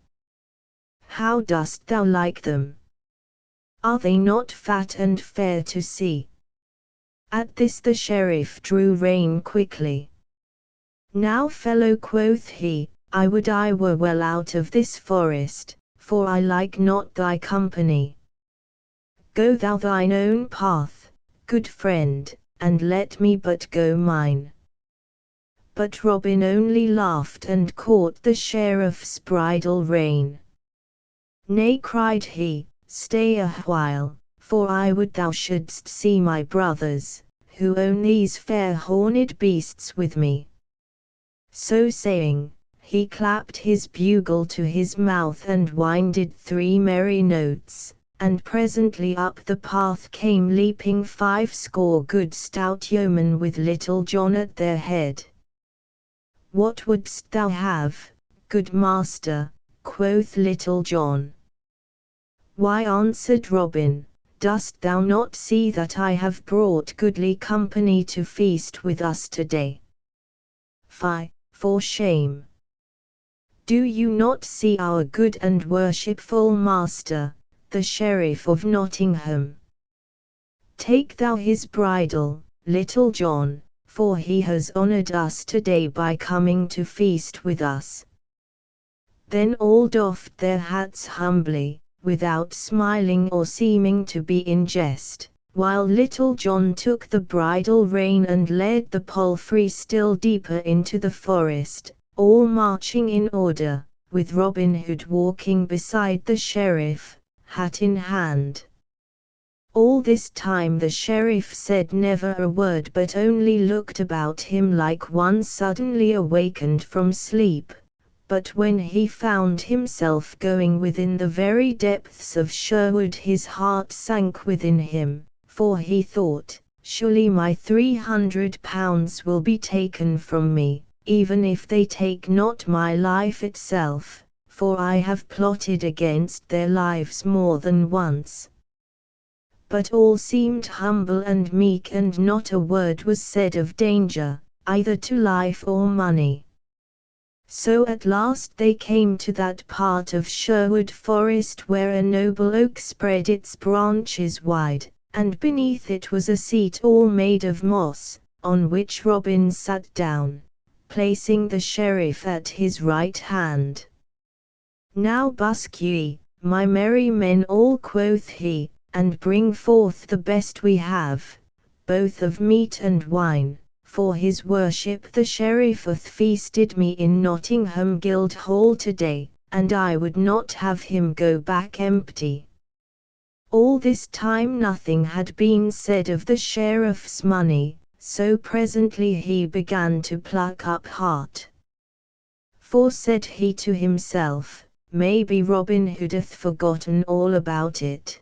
How dost thou like them? Are they not fat and fair to see?" At this the sheriff drew rein quickly. "Now, fellow," quoth he, "I would I were well out of this forest, for I like not thy company. Go thou thine own path, good friend, and let me but go mine." But Robin only laughed and caught the sheriff's bridle rein. "Nay," cried he, "stay a while, for I would thou shouldst see my brothers, who own these fair horned beasts with me." So saying, he clapped his bugle to his mouth and winded 3 merry notes, and presently up the path came leaping 50 good stout yeomen with Little John at their head. "What wouldst thou have, good master?" quoth Little John. "Why," answered Robin, "dost thou not see that I have brought goodly company to feast with us today?" "Fie, for shame! Do you not see our good and worshipful master, the Sheriff of Nottingham? Take thou his bridle, Little John, for he has honoured us today by coming to feast with us." Then all doffed their hats humbly, without smiling or seeming to be in jest, while Little John took the bridle rein and led the palfrey still deeper into the forest, all marching in order, with Robin Hood walking beside the sheriff, hat in hand. All this time the sheriff said never a word, but only looked about him like one suddenly awakened from sleep. But when he found himself going within the very depths of Sherwood, his heart sank within him, for he thought, "Surely my £300 will be taken from me, even if they take not my life itself, for I have plotted against their lives more than once." But all seemed humble and meek, and not a word was said of danger, either to life or money. So at last they came to that part of Sherwood Forest where a noble oak spread its branches wide, and beneath it was a seat all made of moss, on which Robin sat down, placing the sheriff at his right hand. "Now busk ye, my merry men all," quoth he, "and bring forth the best we have, both of meat and wine, for his worship the sheriff hath feasted me in Nottingham Guildhall today, and I would not have him go back empty." All this time nothing had been said of the sheriff's money, so presently he began to pluck up heart. For said he to himself, "Maybe Robin Hood hath forgotten all about it."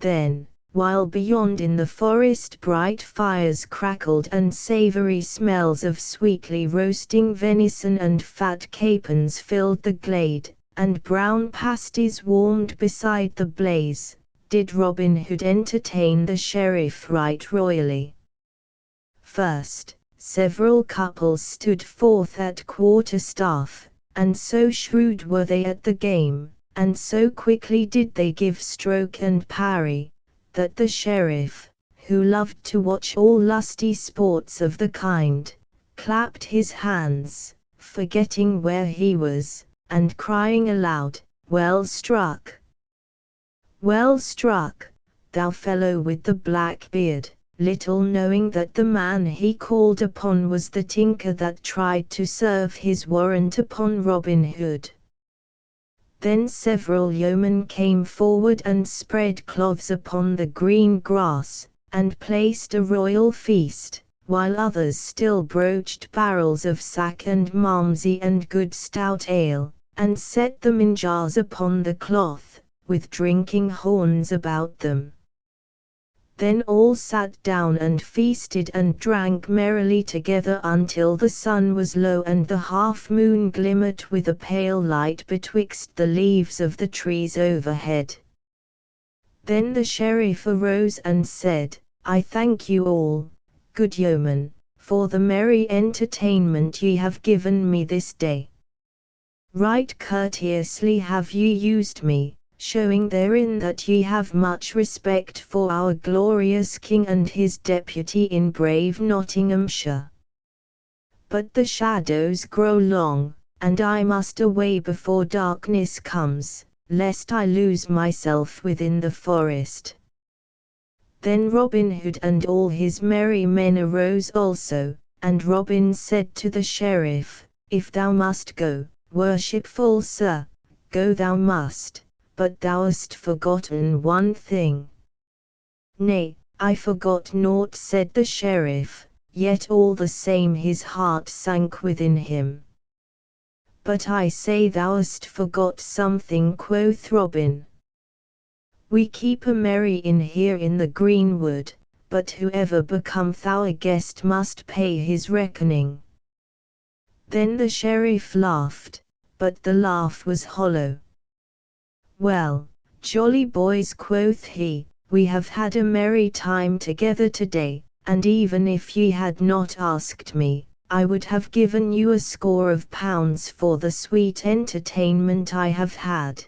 Then, while beyond in the forest bright fires crackled and savoury smells of sweetly roasting venison and fat capons filled the glade, and brown pasties warmed beside the blaze, did Robin Hood entertain the sheriff right royally. First, several couples stood forth at quarterstaff, and so shrewd were they at the game, and so quickly did they give stroke and parry, that the sheriff, who loved to watch all lusty sports of the kind, clapped his hands, forgetting where he was, and crying aloud, "Well struck! Well struck, thou fellow with the black beard," little knowing that the man he called upon was the tinker that tried to serve his warrant upon Robin Hood. Then several yeomen came forward and spread cloths upon the green grass, and placed a royal feast, while others still broached barrels of sack and malmsey and good stout ale, and set them in jars upon the cloth, with drinking horns about them. Then all sat down and feasted and drank merrily together until the sun was low and the half-moon glimmered with a pale light betwixt the leaves of the trees overhead. Then the sheriff arose and said, "I thank you all, good yeomen, for the merry entertainment ye have given me this day. Right courteously have ye used me, showing therein that ye have much respect for our glorious king and his deputy in brave Nottinghamshire. But the shadows grow long, and I must away before darkness comes, lest I lose myself within the forest." Then Robin Hood and all his merry men arose also, and Robin said to the sheriff, "If thou must go, worshipful sir, go thou must. But thou hast forgotten one thing." "Nay, I forgot naught," said the sheriff, yet all the same his heart sank within him. "But I say thou hast forgot something," quoth Robin. "We keep a merry inn here in the greenwood, but whoever becometh our guest must pay his reckoning." Then the sheriff laughed, but the laugh was hollow. "Well, jolly boys," quoth he, "we have had a merry time together today, and even if ye had not asked me, I would have given you a score of pounds for the sweet entertainment I have had."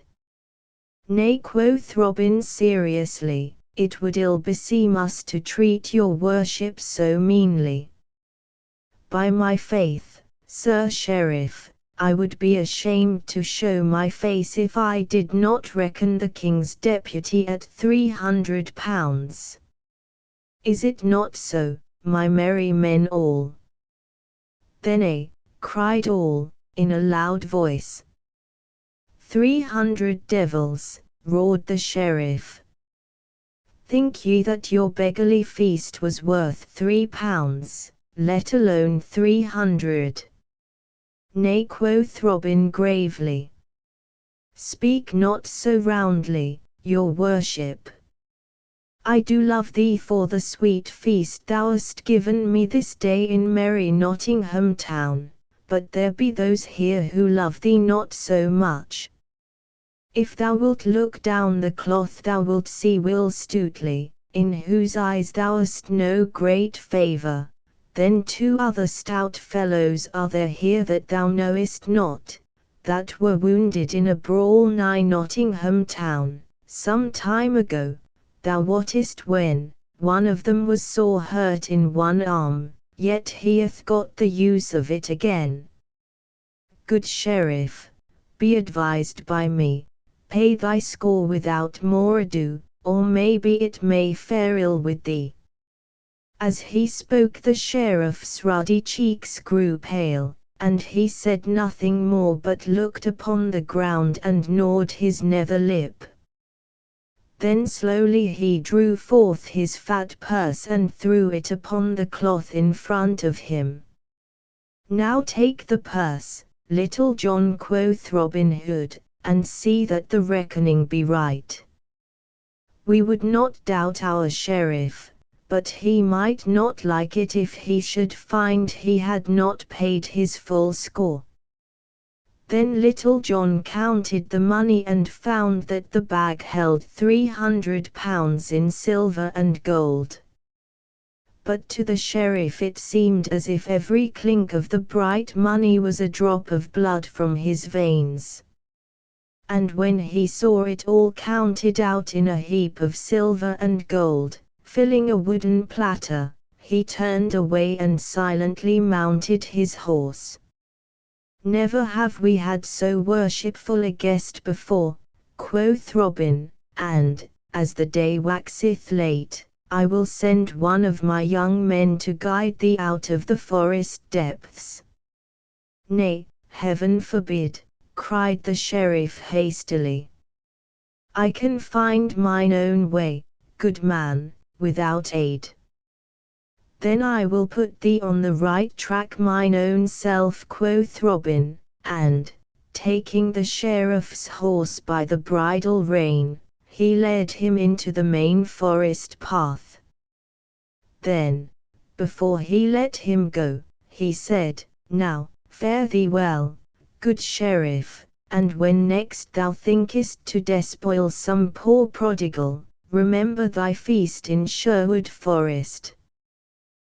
"Nay," quoth Robin seriously, "it would ill beseem us to treat your worship so meanly. By my faith, Sir Sheriff, I would be ashamed to show my face if I did not reckon the king's deputy at £300. Is it not so, my merry men all?" "Then cried all, in a loud voice. 300 devils," roared the sheriff. "Think ye that your beggarly feast was worth £3, let alone 300? "Nay," quoth Robin gravely. "Speak not so roundly, your worship. I do love thee for the sweet feast thou hast given me this day in merry Nottingham town, but there be those here who love thee not so much. If thou wilt look down the cloth thou wilt see Will Stutely, in whose eyes thou hast no great favour. Then 2 other stout fellows are there here that thou knowest not, that were wounded in a brawl nigh Nottingham town, some time ago, thou wottest when. One of them was sore hurt in one arm, yet he hath got the use of it again. Good sheriff, be advised by me, pay thy score without more ado, or maybe it may fare ill with thee." As he spoke the sheriff's ruddy cheeks grew pale, and he said nothing more but looked upon the ground and gnawed his nether lip. Then slowly he drew forth his fat purse and threw it upon the cloth in front of him. "Now take the purse, Little John," quoth Robin Hood, "and see that the reckoning be right. We would not doubt our sheriff, but he might not like it if he should find he had not paid his full score." Then Little John counted the money and found that the bag held 300 pounds in silver and gold. But to the sheriff it seemed as if every clink of the bright money was a drop of blood from his veins. And when he saw it all counted out in a heap of silver and gold, filling a wooden platter, he turned away and silently mounted his horse. "Never have we had so worshipful a guest before," quoth Robin, "and, as the day waxeth late, I will send one of my young men to guide thee out of the forest depths." "Nay, heaven forbid," cried the sheriff hastily. "I can find mine own way, good man, without aid." "Then I will put thee on the right track mine own self," quoth Robin, and, taking the sheriff's horse by the bridle rein, he led him into the main forest path. Then, before he let him go, he said, "Now, fare thee well, good sheriff, and when next thou thinkest to despoil some poor prodigal, remember thy feast in Sherwood Forest.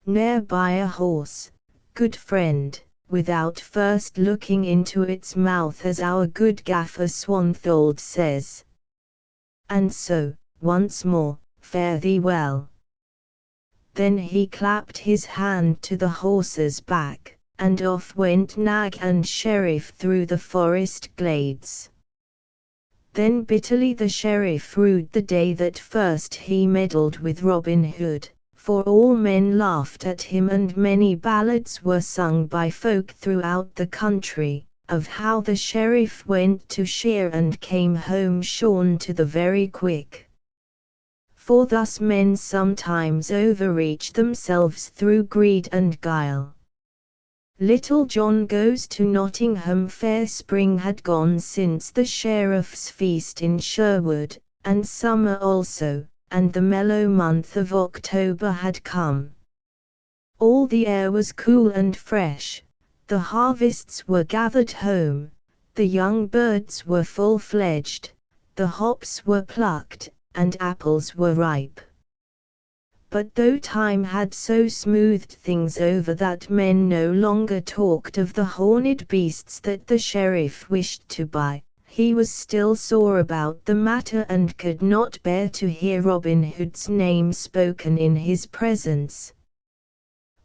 Ne'er buy a horse, good friend, without first looking into its mouth, as our good gaffer Swanthold says. And so, once more, fare thee well." Then he clapped his hand to the horse's back, and off went nag and sheriff through the forest glades. Then bitterly the sheriff rued the day that first he meddled with Robin Hood, for all men laughed at him and many ballads were sung by folk throughout the country, of how the sheriff went to shear and came home shorn to the very quick. For thus men sometimes overreach themselves through greed and guile. Little John goes to Nottingham Fair. Spring had gone since the sheriff's feast in Sherwood, and summer also, and the mellow month of October had come. All the air was cool and fresh, the harvests were gathered home, the young birds were full-fledged, the hops were plucked, and apples were ripe. But though time had so smoothed things over that men no longer talked of the horned beasts that the sheriff wished to buy, he was still sore about the matter and could not bear to hear Robin Hood's name spoken in his presence.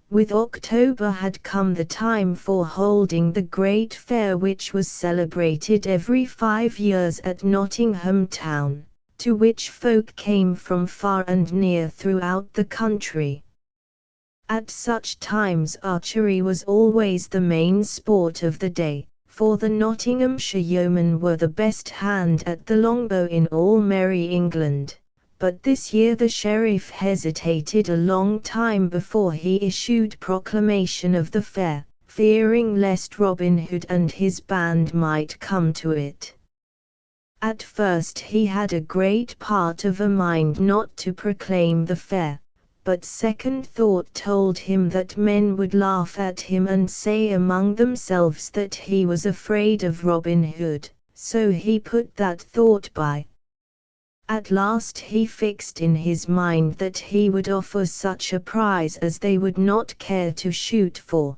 With October had come the time for holding the great fair which was celebrated every 5 years at Nottingham town, to which folk came from far and near throughout the country. At such times archery was always the main sport of the day, for the Nottinghamshire yeomen were the best hand at the longbow in all merry England, but this year the sheriff hesitated a long time before he issued proclamation of the fair, fearing lest Robin Hood and his band might come to it. At first he had a great part of a mind not to proclaim the fair, but second thought told him that men would laugh at him and say among themselves that he was afraid of Robin Hood, so he put that thought by. At last he fixed in his mind that he would offer such a prize as they would not care to shoot for.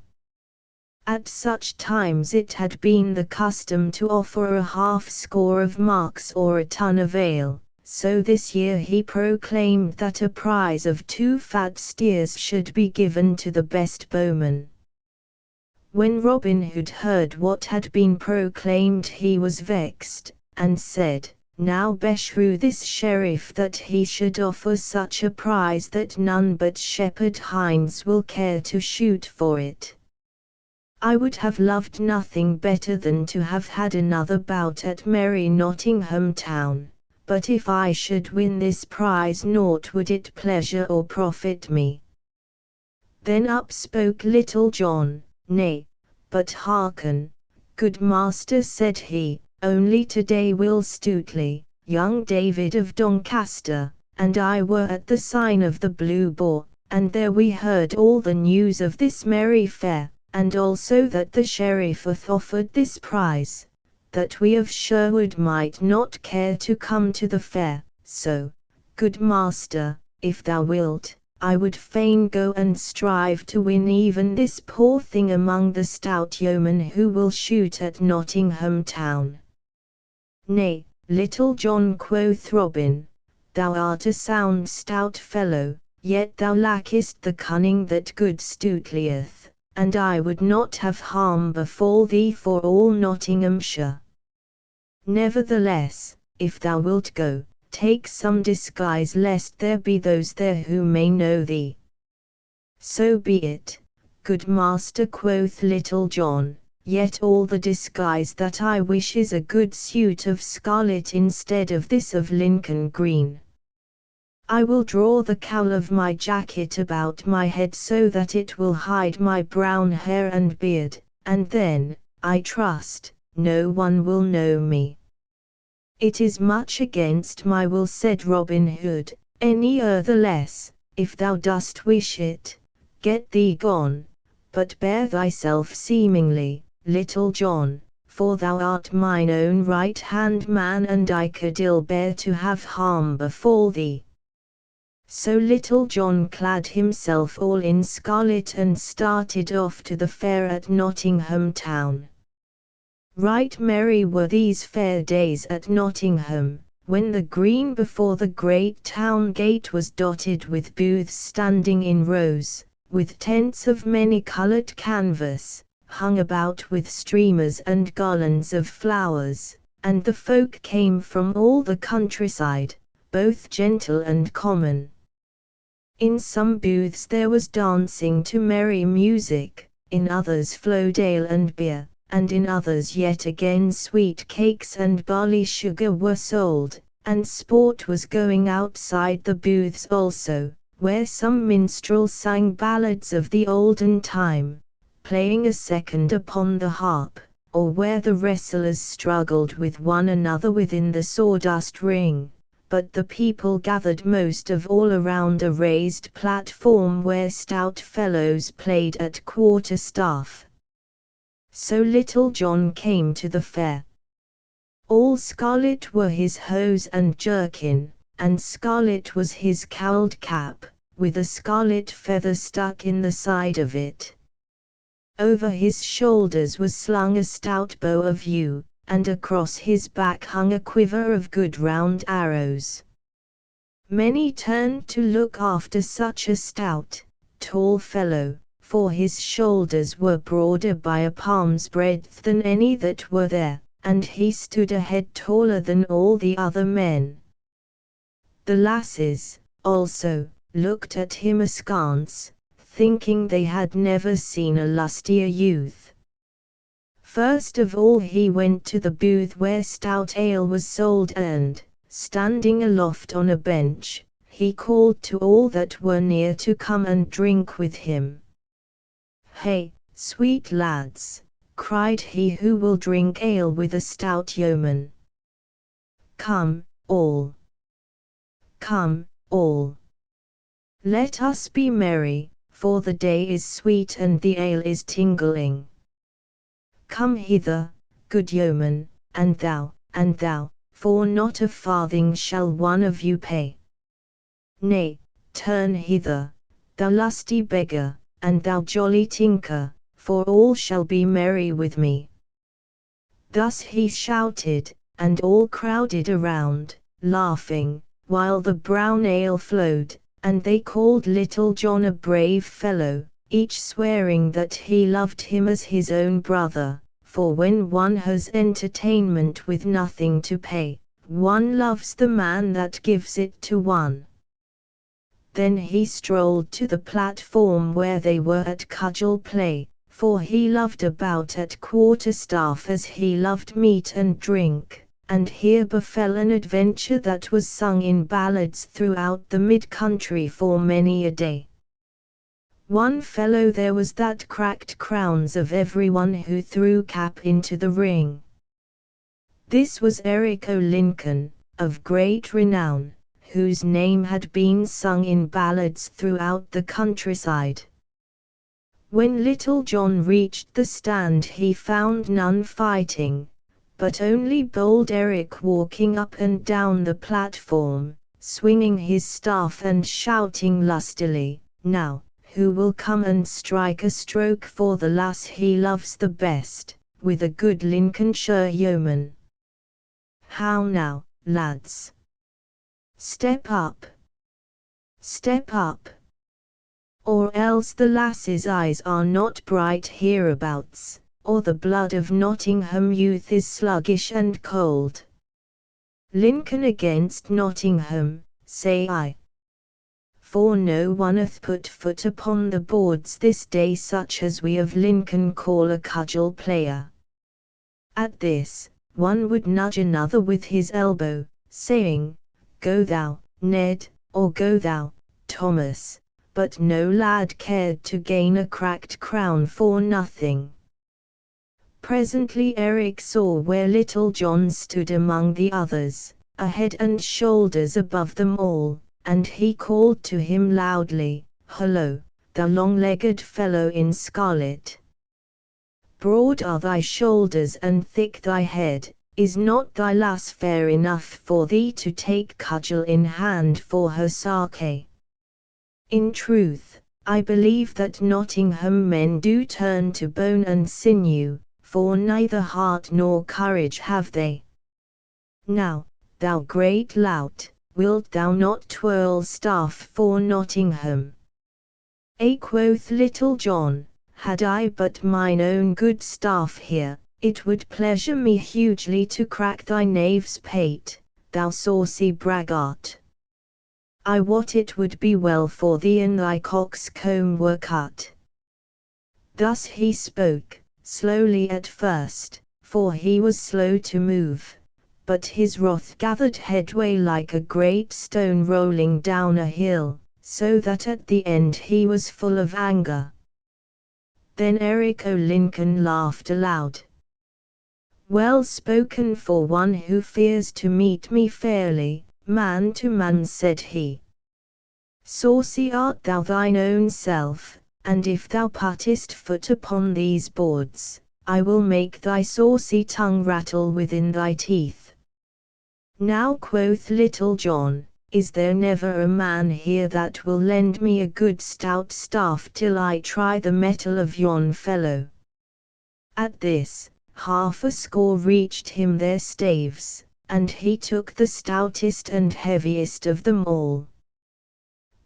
At such times it had been the custom to offer a half-score of marks or a ton of ale, so this year he proclaimed that a prize of 2 fat steers should be given to the best bowman. When Robin Hood heard what had been proclaimed he was vexed, and said, Now beshrew this sheriff that he should offer such a prize that none but shepherd hinds will care to shoot for it. I would have loved nothing better than to have had another bout at merry Nottingham town, but if I should win this prize naught would it pleasure or profit me. Then up spoke Little John, Nay, but hearken, good master, said he, only today Will Stutely, young David of Doncaster, and I were at the sign of the Blue Boar, and there we heard all the news of this merry fair, and also that the sheriff hath offered this prize, that we of Sherwood might not care to come to the fair, so, good master, if thou wilt, I would fain go and strive to win even this poor thing among the stout yeomen who will shoot at Nottingham town. Nay, Little John, quoth Robin, thou art a sound stout fellow, yet thou lackest the cunning that good Stutely hath, and I would not have harm befall thee for all Nottinghamshire. Nevertheless, if thou wilt go, take some disguise lest there be those there who may know thee. So be it, good master, quoth Little John, yet all the disguise that I wish is a good suit of scarlet instead of this of Lincoln green. I will draw the cowl of my jacket about my head so that it will hide my brown hair and beard, and then, I trust, no one will know me. It is much against my will, said Robin Hood, any other less, if thou dost wish it, get thee gone, but bear thyself seemingly, Little John, for thou art mine own right-hand man and I could ill bear to have harm befall thee. So Little John clad himself all in scarlet and started off to the fair at Nottingham town. Right merry were these fair days at Nottingham, when the green before the great town gate was dotted with booths standing in rows, with tents of many-coloured canvas, hung about with streamers and garlands of flowers, and the folk came from all the countryside, both gentle and common. In some booths there was dancing to merry music, in others flowed ale and beer, and in others yet again sweet cakes and barley sugar were sold, and sport was going outside the booths also, where some minstrel sang ballads of the olden time, playing a second upon the harp, or where the wrestlers struggled with one another within the sawdust ring. But the people gathered most of all around a raised platform where stout fellows played at quarter-staff. So Little John came to the fair. All scarlet were his hose and jerkin, and scarlet was his cowled cap, with a scarlet feather stuck in the side of it. Over his shoulders was slung a stout bow of yew, and across his back hung a quiver of good round arrows. Many turned to look after such a stout, tall fellow, for his shoulders were broader by a palm's breadth than any that were there, and he stood a head taller than all the other men. The lasses, also, looked at him askance, thinking they had never seen a lustier youth. First of all he went to the booth where stout ale was sold and, standing aloft on a bench, he called to all that were near to come and drink with him. "Hey, sweet lads," cried he, "who will drink ale with a stout yeoman? Come, all. Come, all. Let us be merry, for the day is sweet and the ale is tingling. Come hither, good yeoman, and thou, for not a farthing shall one of you pay. Nay, turn hither, thou lusty beggar, and thou jolly tinker, for all shall be merry with me." Thus he shouted, and all crowded around, laughing, while the brown ale flowed, and they called Little John a brave fellow, each swearing that he loved him as his own brother, for when one has entertainment with nothing to pay, one loves the man that gives it to one. Then he strolled to the platform where they were at cudgel play, for he loved a bout at quarterstaff as he loved meat and drink, and here befell an adventure that was sung in ballads throughout the mid-country for many a day. One fellow there was that cracked crowns of everyone who threw cap into the ring. This was Eric O'Lincoln, of great renown, whose name had been sung in ballads throughout the countryside. When Little John reached the stand he found none fighting, but only bold Eric walking up and down the platform, swinging his staff and shouting lustily, "Now, who will come and strike a stroke for the lass he loves the best, with a good Lincolnshire yeoman? How now, lads? Step up! Step up! Or else the lass's eyes are not bright hereabouts, or the blood of Nottingham youth is sluggish and cold. Lincoln against Nottingham, say I. For no one hath put foot upon the boards this day such as we of Lincoln call a cudgel player." At this, one would nudge another with his elbow, saying, "Go thou, Ned, or go thou, Thomas," but no lad cared to gain a cracked crown for nothing. Presently Eric saw where Little John stood among the others, a head and shoulders above them all, and he called to him loudly, "Hullo, thou long-legged fellow in scarlet! Broad are thy shoulders and thick thy head, is not thy lass fair enough for thee to take cudgel in hand for her sake? In truth, I believe that Nottingham men do turn to bone and sinew, for neither heart nor courage have they. Now, thou great lout, wilt thou not twirl staff for Nottingham?" "Ay," quoth Little John, "had I but mine own good staff here, it would pleasure me hugely to crack thy knave's pate, thou saucy braggart. I wot it would be well for thee an thy coxcomb were cut." Thus he spoke, slowly at first, for he was slow to move, but his wrath gathered headway like a great stone rolling down a hill, so that at the end he was full of anger. Then Eric O'Lincoln laughed aloud. "Well spoken for one who fears to meet me fairly, man to man," said he. "Saucy art thou thine own self, and if thou puttest foot upon these boards, I will make thy saucy tongue rattle within thy teeth." "Now," quoth Little John, "is there never a man here that will lend me a good stout staff till I try the mettle of yon fellow?" At this, half a score reached him their staves, and he took the stoutest and heaviest of them all.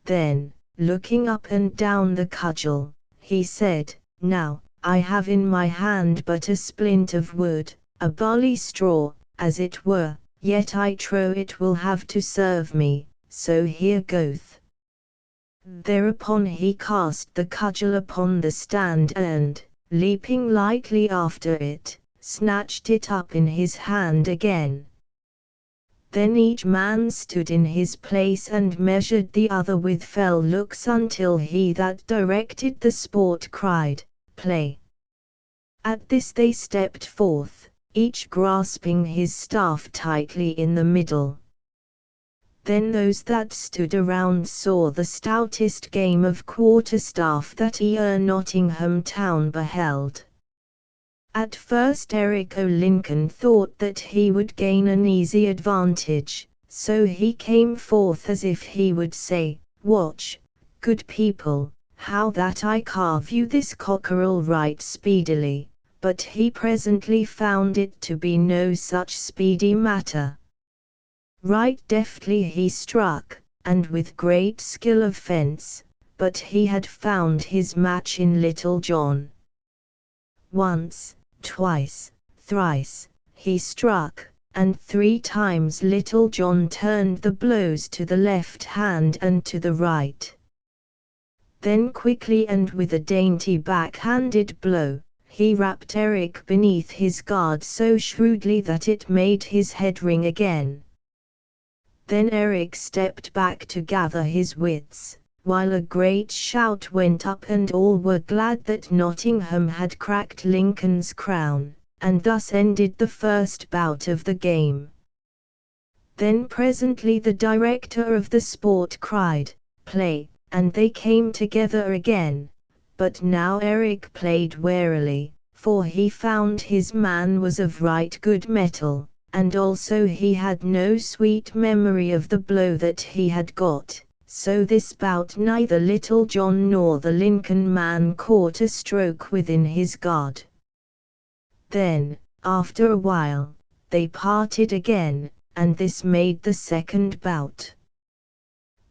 Then, looking up and down the cudgel, he said, "Now, I have in my hand but a splint of wood, a barley straw, as it were, yet I trow it will have to serve me, so here goeth." Thereupon he cast the cudgel upon the stand and, leaping lightly after it, snatched it up in his hand again. Then each man stood in his place and measured the other with fell looks until he that directed the sport cried, "Play!" At this they stepped forth, each grasping his staff tightly in the middle. Then those that stood around saw the stoutest game of quarterstaff that e'er Nottingham town beheld. At first Eric O'Lincoln thought that he would gain an easy advantage, so he came forth as if he would say, "Watch, good people, how that I carve you this cockerel right speedily," but he presently found it to be no such speedy matter. Right deftly he struck, and with great skill of fence, but he had found his match in Little John. Once, twice, thrice, he struck, and 3 times Little John turned the blows to the left hand and to the right. Then quickly and with a dainty back-handed blow, he rapped Eric beneath his guard so shrewdly that it made his head ring again. Then Eric stepped back to gather his wits, while a great shout went up and all were glad that Nottingham had cracked Lincoln's crown, and thus ended the first bout of the game. Then presently the director of the sport cried, "Play," and they came together again, but now Eric played warily, for he found his man was of right good mettle, and also he had no sweet memory of the blow that he had got, so this bout neither Little John nor the Lincoln man caught a stroke within his guard. Then, after a while, they parted again, and this made the second bout.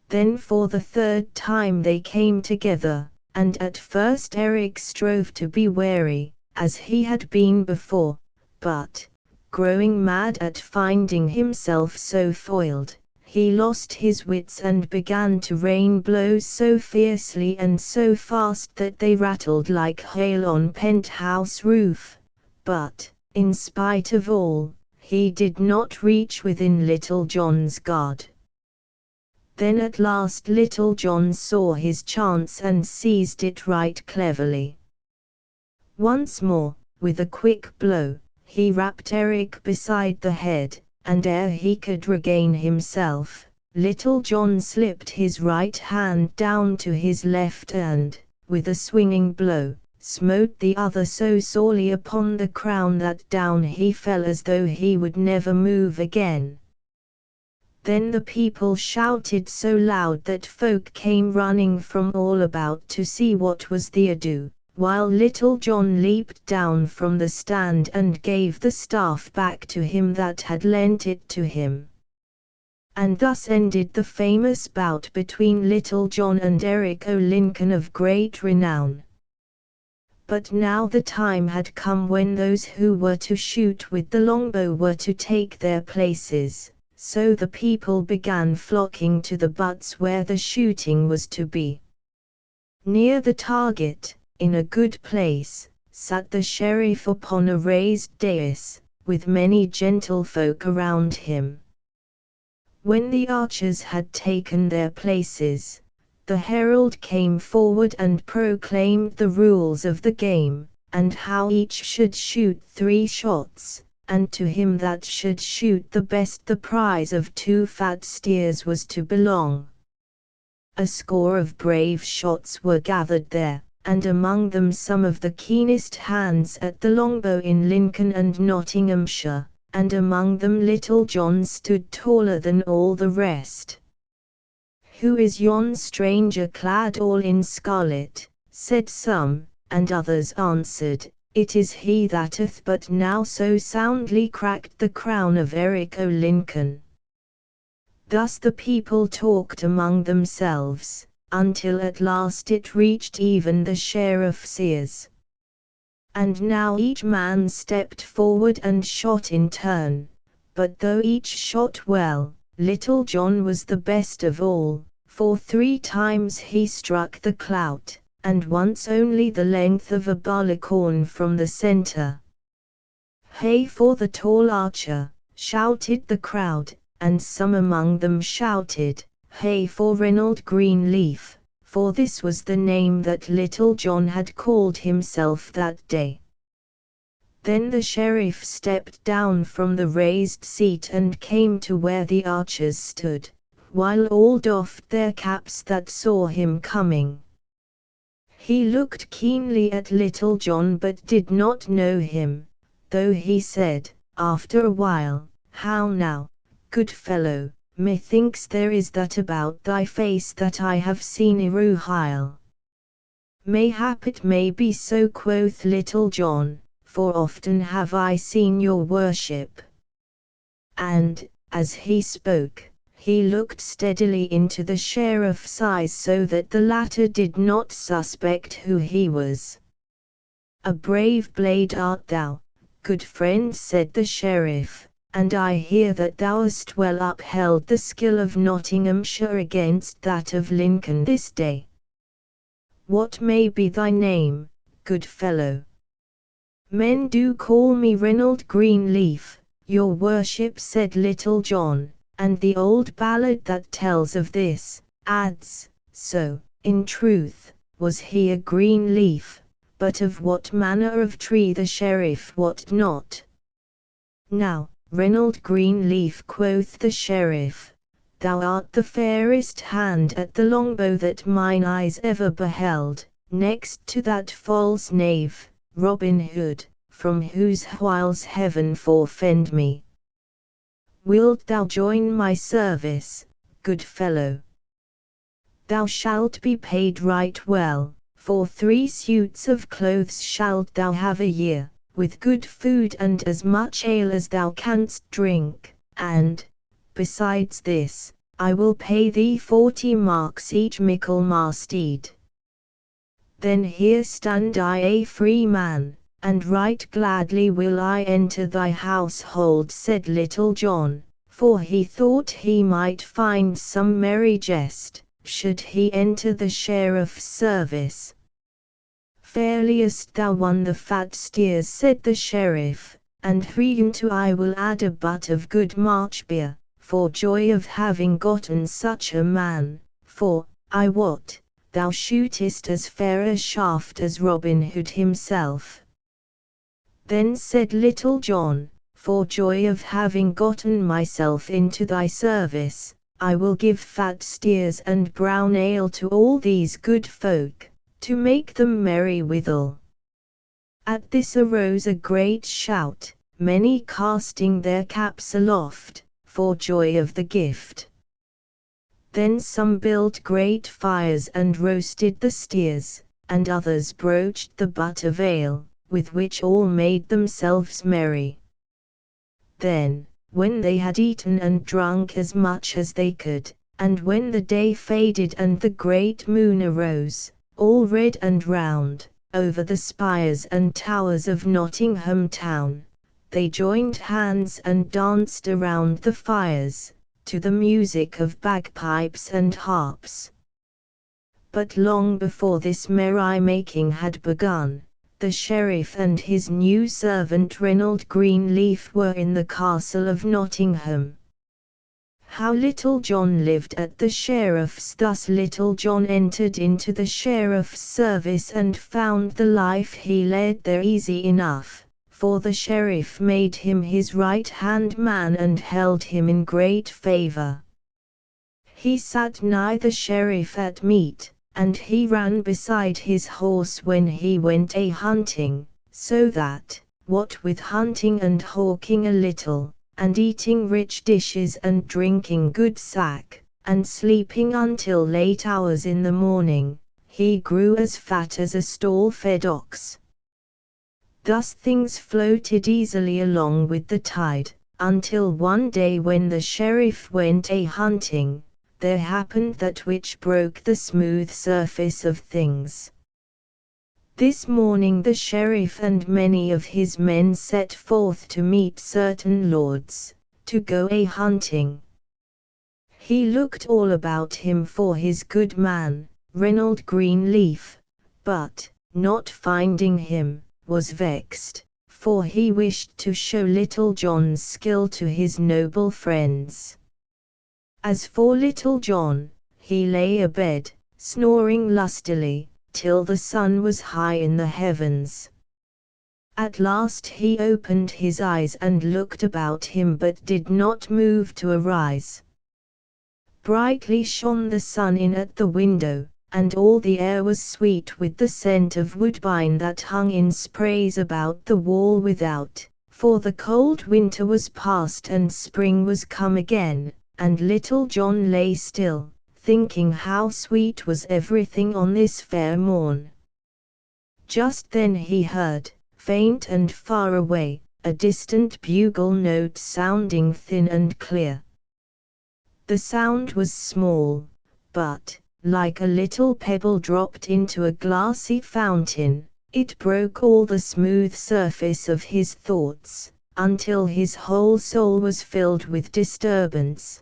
Then for the third time they came together, and at first Eric strove to be wary, as he had been before, but, growing mad at finding himself so foiled, he lost his wits and began to rain blows so fiercely and so fast that they rattled like hail on penthouse roof, but, in spite of all, he did not reach within Little John's guard. Then at last Little John saw his chance and seized it right cleverly. Once more, with a quick blow, he rapped Eric beside the head, and ere he could regain himself, Little John slipped his right hand down to his left and, with a swinging blow, smote the other so sorely upon the crown that down he fell as though he would never move again. Then the people shouted so loud that folk came running from all about to see what was the ado, while Little John leaped down from the stand and gave the staff back to him that had lent it to him. And thus ended the famous bout between Little John and Eric o' Lincoln of great renown. But now the time had come when those who were to shoot with the longbow were to take their places, so the people began flocking to the butts where the shooting was to be. Near the target, in a good place, sat the sheriff upon a raised dais, with many gentlefolk around him. When the archers had taken their places, the herald came forward and proclaimed the rules of the game, and how each should shoot 3 shots, and to him that should shoot the best the prize of 2 fat steers was to belong. A score of brave shots were gathered there, and among them some of the keenest hands at the longbow in Lincoln and Nottinghamshire, and among them Little John stood taller than all the rest. "Who is yon stranger clad all in scarlet?" said some, and others answered, "It is he that hath but now so soundly cracked the crown of Eric o' Lincoln." Thus the people talked among themselves, until at last it reached even the sheriff's ears. And now each man stepped forward and shot in turn, but though each shot well, Little John was the best of all, for 3 times he struck the clout, and once only the length of a barleycorn from the centre. "Hey for the tall archer!" shouted the crowd, and some among them shouted, "Hey for Reynold Greenleaf," for this was the name that Little John had called himself that day. Then the sheriff stepped down from the raised seat and came to where the archers stood, while all doffed their caps that saw him coming. He looked keenly at Little John but did not know him, though he said, after a while, "How now, good fellow, methinks there is that about thy face that I have seen Pyle." "Mayhap it may be so," quoth Little John, "for often have I seen your worship." And, as he spoke, he looked steadily into the sheriff's eyes so that the latter did not suspect who he was. "A brave blade art thou, good friend," said the sheriff, and I hear that thou hast well upheld the skill of Nottinghamshire against that of Lincoln this day. What may be thy name, good fellow? Men do call me Reynold Greenleaf, your worship, said Little John, and the old ballad that tells of this, adds, so, in truth, was he a green leaf, but of what manner of tree the sheriff wot not. Now, Reynold Greenleaf, quoth the sheriff, thou art the fairest hand at the longbow that mine eyes ever beheld, next to that false knave, Robin Hood, from whose wiles heaven forfend me. Wilt thou join my service, good fellow? Thou shalt be paid right well, for 3 suits of clothes shalt thou have a year, with good food and as much ale as thou canst drink, and, besides this, I will pay thee 40 marks each Michaelmas steed. Then here stand I a free man, and right gladly will I enter thy household, said Little John, for he thought he might find some merry jest, should he enter the sheriff's service. Fairly hast thou won the fat steers, said the sheriff, and hereunto I will add a butt of good March beer, for joy of having gotten such a man, for, I wot, thou shootest as fair a shaft as Robin Hood himself. Then said Little John, for joy of having gotten myself into thy service, I will give fat steers and brown ale to all these good folk, to make them merry withal. At this arose a great shout, many casting their caps aloft, for joy of the gift. Then some built great fires and roasted the steers, and others broached the butt of ale, with which all made themselves merry. Then, when they had eaten and drunk as much as they could, and when the day faded and the great moon arose, all red and round, over the spires and towers of Nottingham town, they joined hands and danced around the fires, to the music of bagpipes and harps. But long before this merry-making had begun, the sheriff and his new servant Reynold Greenleaf were in the castle of Nottingham. How Little John lived at the sheriff's. Thus Little John entered into the sheriff's service and found the life he led there easy enough, for the sheriff made him his right-hand man and held him in great favour. He sat nigh the sheriff at meat, and he ran beside his horse when he went a-hunting, so that, what with hunting and hawking a little, and eating rich dishes and drinking good sack, and sleeping until late hours in the morning, he grew as fat as a stall-fed ox. Thus things floated easily along with the tide, until one day when the sheriff went a-hunting, there happened that which broke the smooth surface of things. This morning the sheriff and many of his men set forth to meet certain lords, to go a-hunting. He looked all about him for his good man, Reynold Greenleaf, but, not finding him, was vexed, for he wished to show Little John's skill to his noble friends. As for Little John, he lay abed, snoring lustily, till the sun was high in the heavens. At last he opened his eyes and looked about him but did not move to arise. Brightly shone the sun in at the window, and all the air was sweet with the scent of woodbine that hung in sprays about the wall without, for the cold winter was past and spring was come again, and Little John lay still, thinking how sweet was everything on this fair morn. Just then he heard, faint and far away, a distant bugle note sounding thin and clear. The sound was small, but, like a little pebble dropped into a glassy fountain, it broke all the smooth surface of his thoughts, until his whole soul was filled with disturbance.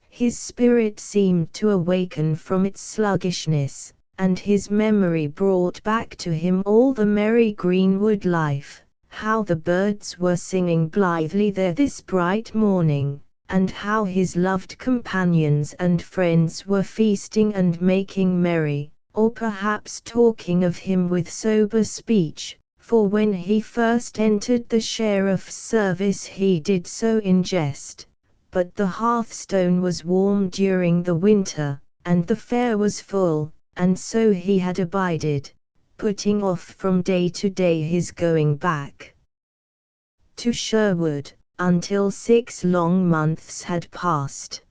His spirit seemed to awaken from its sluggishness, and his memory brought back to him all the merry greenwood life, how the birds were singing blithely there this bright morning, and how his loved companions and friends were feasting and making merry, or perhaps talking of him with sober speech, for when he first entered the sheriff's service he did so in jest. But the hearthstone was warm during the winter, and the fare was full, and so he had abided, putting off from day to day his going back to Sherwood, until 6 long months had passed.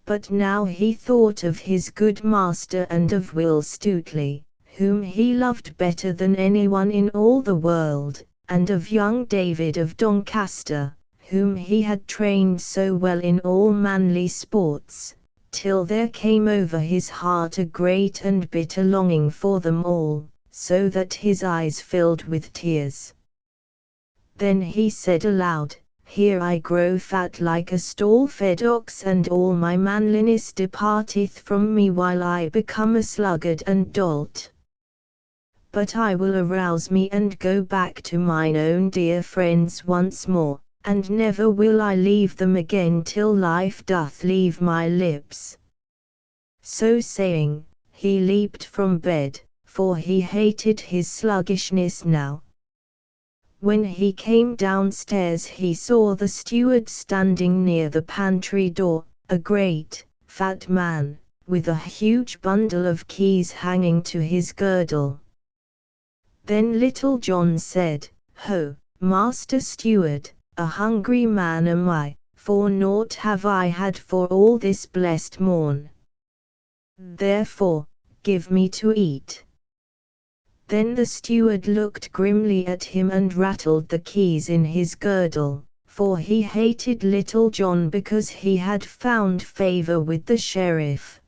But now he thought of his good master and of Will Stutely, whom he loved better than anyone in all the world, and of young David of Doncaster, whom he had trained so well in all manly sports, till there came over his heart a great and bitter longing for them all, so that his eyes filled with tears. Then he said aloud, "Here I grow fat like a stall-fed ox, and all my manliness departeth from me while I become a sluggard and dolt. But I will arouse me and go back to mine own dear friends once more, and never will I leave them again till life doth leave my lips." So saying, he leaped from bed, for he hated his sluggishness now. When he came downstairs he saw the steward standing near the pantry door, a great, fat man, with a huge bundle of keys hanging to his girdle. Then Little John said, "Ho, Master Steward, a hungry man am I, for naught have I had for all this blessed morn. Therefore, give me to eat." Then the steward looked grimly at him and rattled the keys in his girdle, for he hated Little John because he had found favor with the sheriff.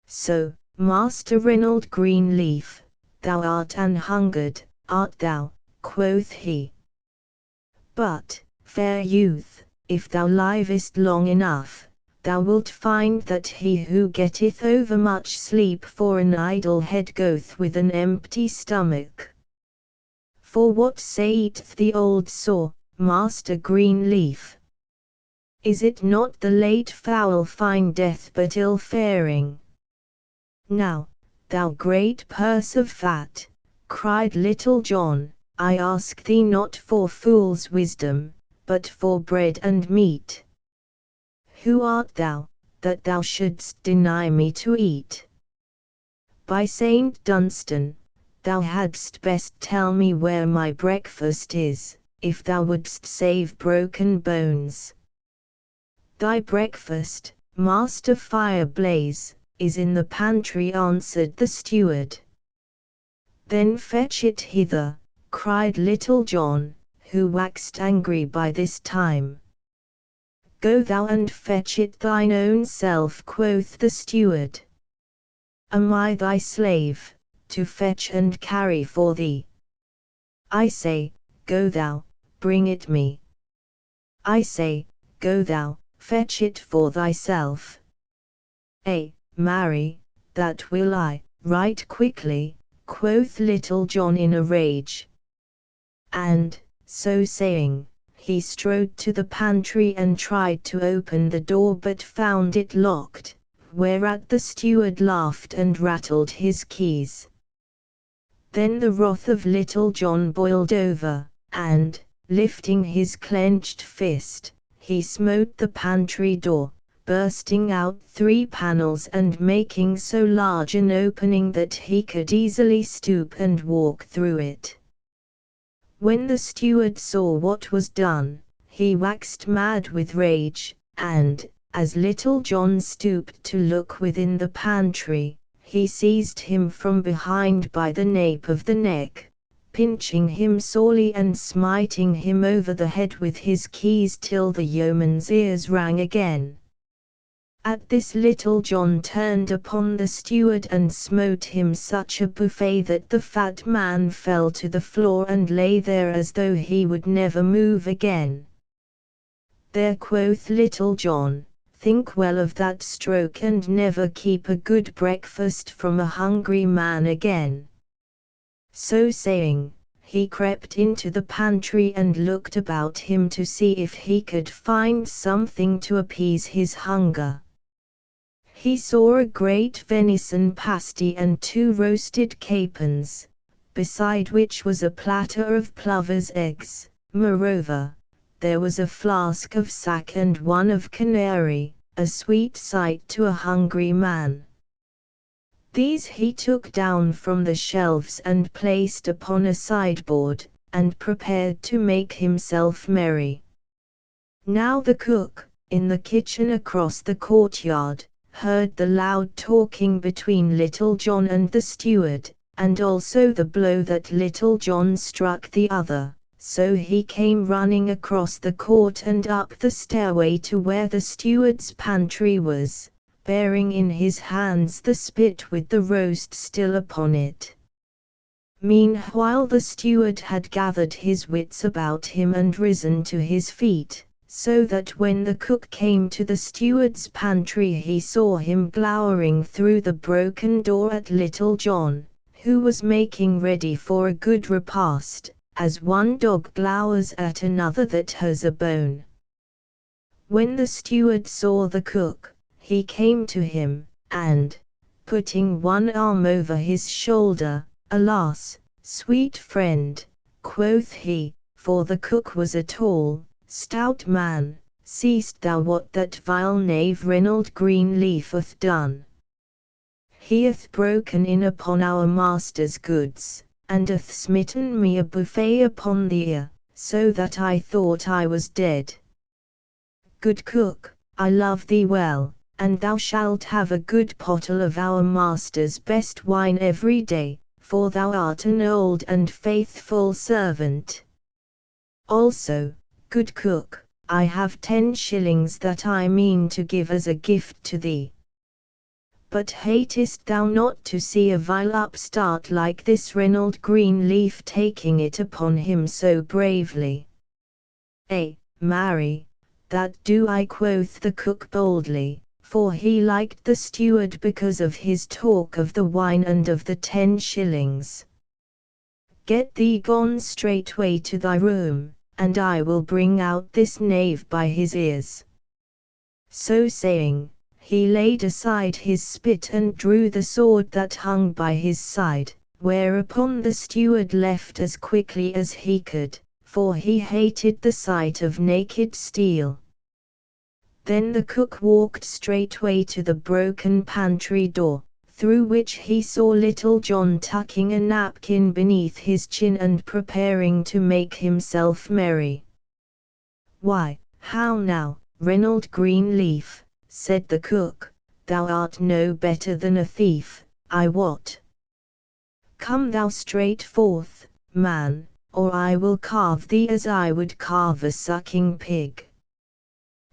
"So, Master Reynold Greenleaf, thou art an hungered, art thou?" quoth he. "But, fair youth, if thou livest long enough, thou wilt find that he who getteth overmuch sleep for an idle head goeth with an empty stomach. For what saith the old saw, Master Greenleaf? Is it not the late fowl find death but ill faring? Now, thou great purse of fat," cried Little John, "I ask thee not for fool's wisdom, but for bread and meat. Who art thou, that thou shouldst deny me to eat? By Saint Dunstan, thou hadst best tell me where my breakfast is, if thou wouldst save broken bones." "Thy breakfast, Master Fireblaze, is in the pantry," answered the steward. "Then fetch it hither," cried Little John, who waxed angry by this time. "Go thou and fetch it thine own self," quoth the steward. "Am I thy slave, to fetch and carry for thee? I say, go thou, bring it me. I say, go thou, fetch it for thyself." "Ay, marry, that will I, right quickly," quoth Little John in a rage. And, so saying, he strode to the pantry and tried to open the door but found it locked, whereat the steward laughed and rattled his keys. Then the wrath of Little John boiled over, and, lifting his clenched fist, he smote the pantry door, bursting out 3 panels and making so large an opening that he could easily stoop and walk through it. When the steward saw what was done, he waxed mad with rage, and, as Little John stooped to look within the pantry, he seized him from behind by the nape of the neck, pinching him sorely and smiting him over the head with his keys till the yeoman's ears rang again. At this Little John turned upon the steward and smote him such a buffet that the fat man fell to the floor and lay there as though he would never move again. There, quoth Little John, think well of that stroke and never keep a good breakfast from a hungry man again. So saying, he crept into the pantry and looked about him to see if he could find something to appease his hunger. He saw a great venison pasty and 2 roasted capons, beside which was a platter of plover's eggs. Moreover, there was a flask of sack and 1 of canary, a sweet sight to a hungry man. These he took down from the shelves and placed upon a sideboard, and prepared to make himself merry. Now the cook, in the kitchen across the courtyard, heard the loud talking between Little John and the steward, and also the blow that Little John struck the other, so he came running across the court and up the stairway to where the steward's pantry was, bearing in his hands the spit with the roast still upon it. Meanwhile the steward had gathered his wits about him and risen to his feet, so that when the cook came to the steward's pantry he saw him glowering through the broken door at Little John, who was making ready for a good repast, as one dog glowers at another that has a bone. When the steward saw the cook, he came to him, and, putting one arm over his shoulder, "Alas, sweet friend," quoth he, for the cook was a tall, stout man, "seest thou what that vile knave Reynold Greenleaf hath done? He hath broken in upon our master's goods, and hath smitten me a buffet upon the ear, so that I thought I was dead. Good cook, I love thee well, and thou shalt have a good pottle of our master's best wine every day, for thou art an old and faithful servant. Also, good cook, I have 10 shillings that I mean to give as a gift to thee. But hatest thou not to see a vile upstart like this Reynold Greenleaf taking it upon him so bravely?" "Marry, that do I," quoth the cook boldly, for he liked the steward because of his talk of the wine and of the 10 shillings. "Get thee gone straightway to thy room, and I will bring out this knave by his ears." So saying, he laid aside his spit and drew the sword that hung by his side, whereupon the steward left as quickly as he could, for he hated the sight of naked steel. Then the cook walked straightway to the broken pantry door, through which he saw Little John tucking a napkin beneath his chin and preparing to make himself merry. "Why, how now, Reynold Greenleaf," said the cook, "thou art no better than a thief, I wot. Come thou straight forth, man, or I will carve thee as I would carve a sucking pig.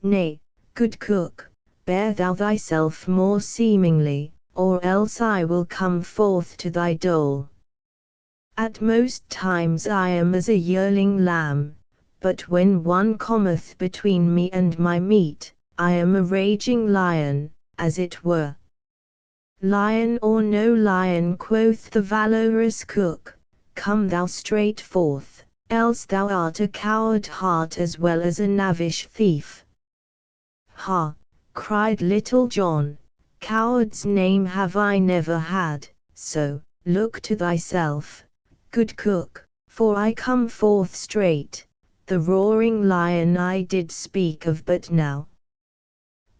Nay, good cook, bear thou thyself more seemingly, or else I will come forth to thy dole. At most times I am as a yearling lamb, but when one cometh between me and my meat, I am a raging lion, as it were." "Lion or no lion," quoth the valorous cook, "come thou straight forth, else thou art a coward heart as well as a knavish thief." "Ha!" cried Little John, "coward's name have I never had, so, look to thyself, good cook, for I come forth straight, the roaring lion I did speak of but now."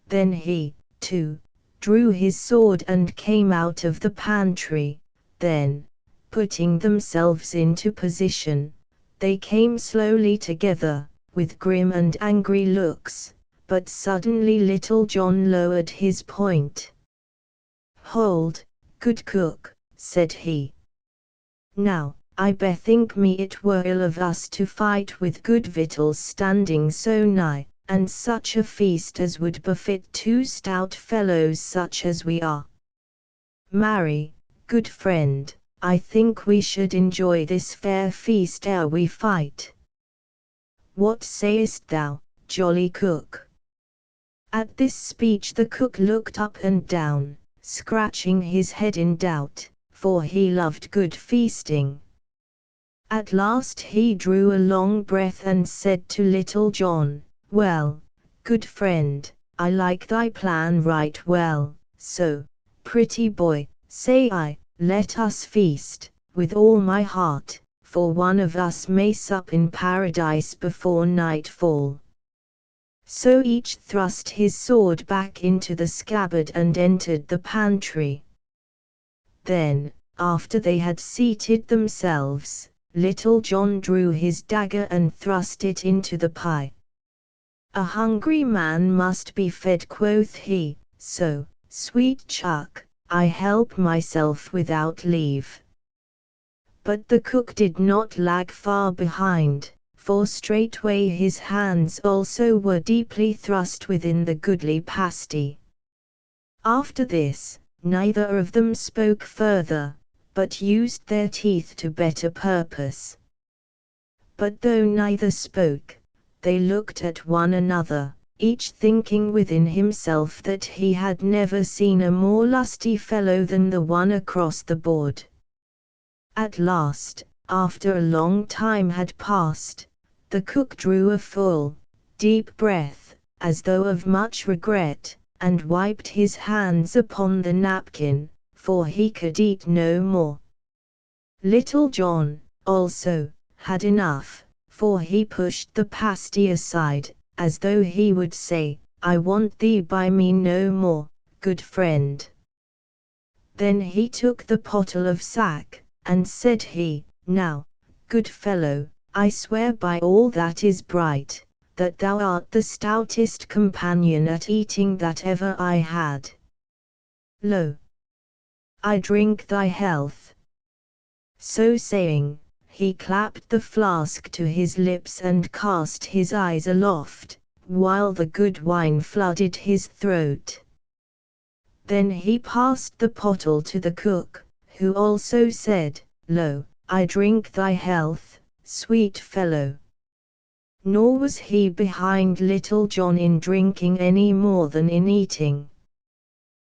Then he, too, drew his sword and came out of the pantry. Then, putting themselves into position, they came slowly together, with grim and angry looks, but suddenly Little John lowered his point. "Hold, good cook," said he. "Now, I bethink me it were ill of us to fight with good victuals standing so nigh, and such a feast as would befit two stout fellows such as we are. Marry, good friend, I think we should enjoy this fair feast ere we fight. What sayest thou, jolly cook? At this speech the cook looked up and down, scratching his head in doubt, for he loved good feasting. At last he drew a long breath and said to Little John, "Well, good friend, I like thy plan right well, so, pretty boy, say I, let us feast, with all my heart, for one of us may sup in paradise before nightfall." So each thrust his sword back into the scabbard and entered the pantry. Then, after they had seated themselves, Little John drew his dagger and thrust it into the pie. "A hungry man must be fed," quoth he, "so, sweet chuck, I help myself without leave." But the cook did not lag far behind, for straightway his hands also were deeply thrust within the goodly pasty. After this, neither of them spoke further, but used their teeth to better purpose. But though neither spoke, they looked at one another, each thinking within himself that he had never seen a more lusty fellow than the one across the board. At last, after a long time had passed, the cook drew a full, deep breath, as though of much regret, and wiped his hands upon the napkin, for he could eat no more. Little John, also, had enough, for he pushed the pasty aside, as though he would say, "I want thee by me no more, good friend." Then he took the pottle of sack, and said he, "Now, good fellow, I swear by all that is bright, that thou art the stoutest companion at eating that ever I had. Lo! I drink thy health." So saying, he clapped the flask to his lips and cast his eyes aloft, while the good wine flooded his throat. Then he passed the pottle to the cook, who also said, "Lo, I drink thy health, sweet fellow." Nor was he behind Little John in drinking any more than in eating.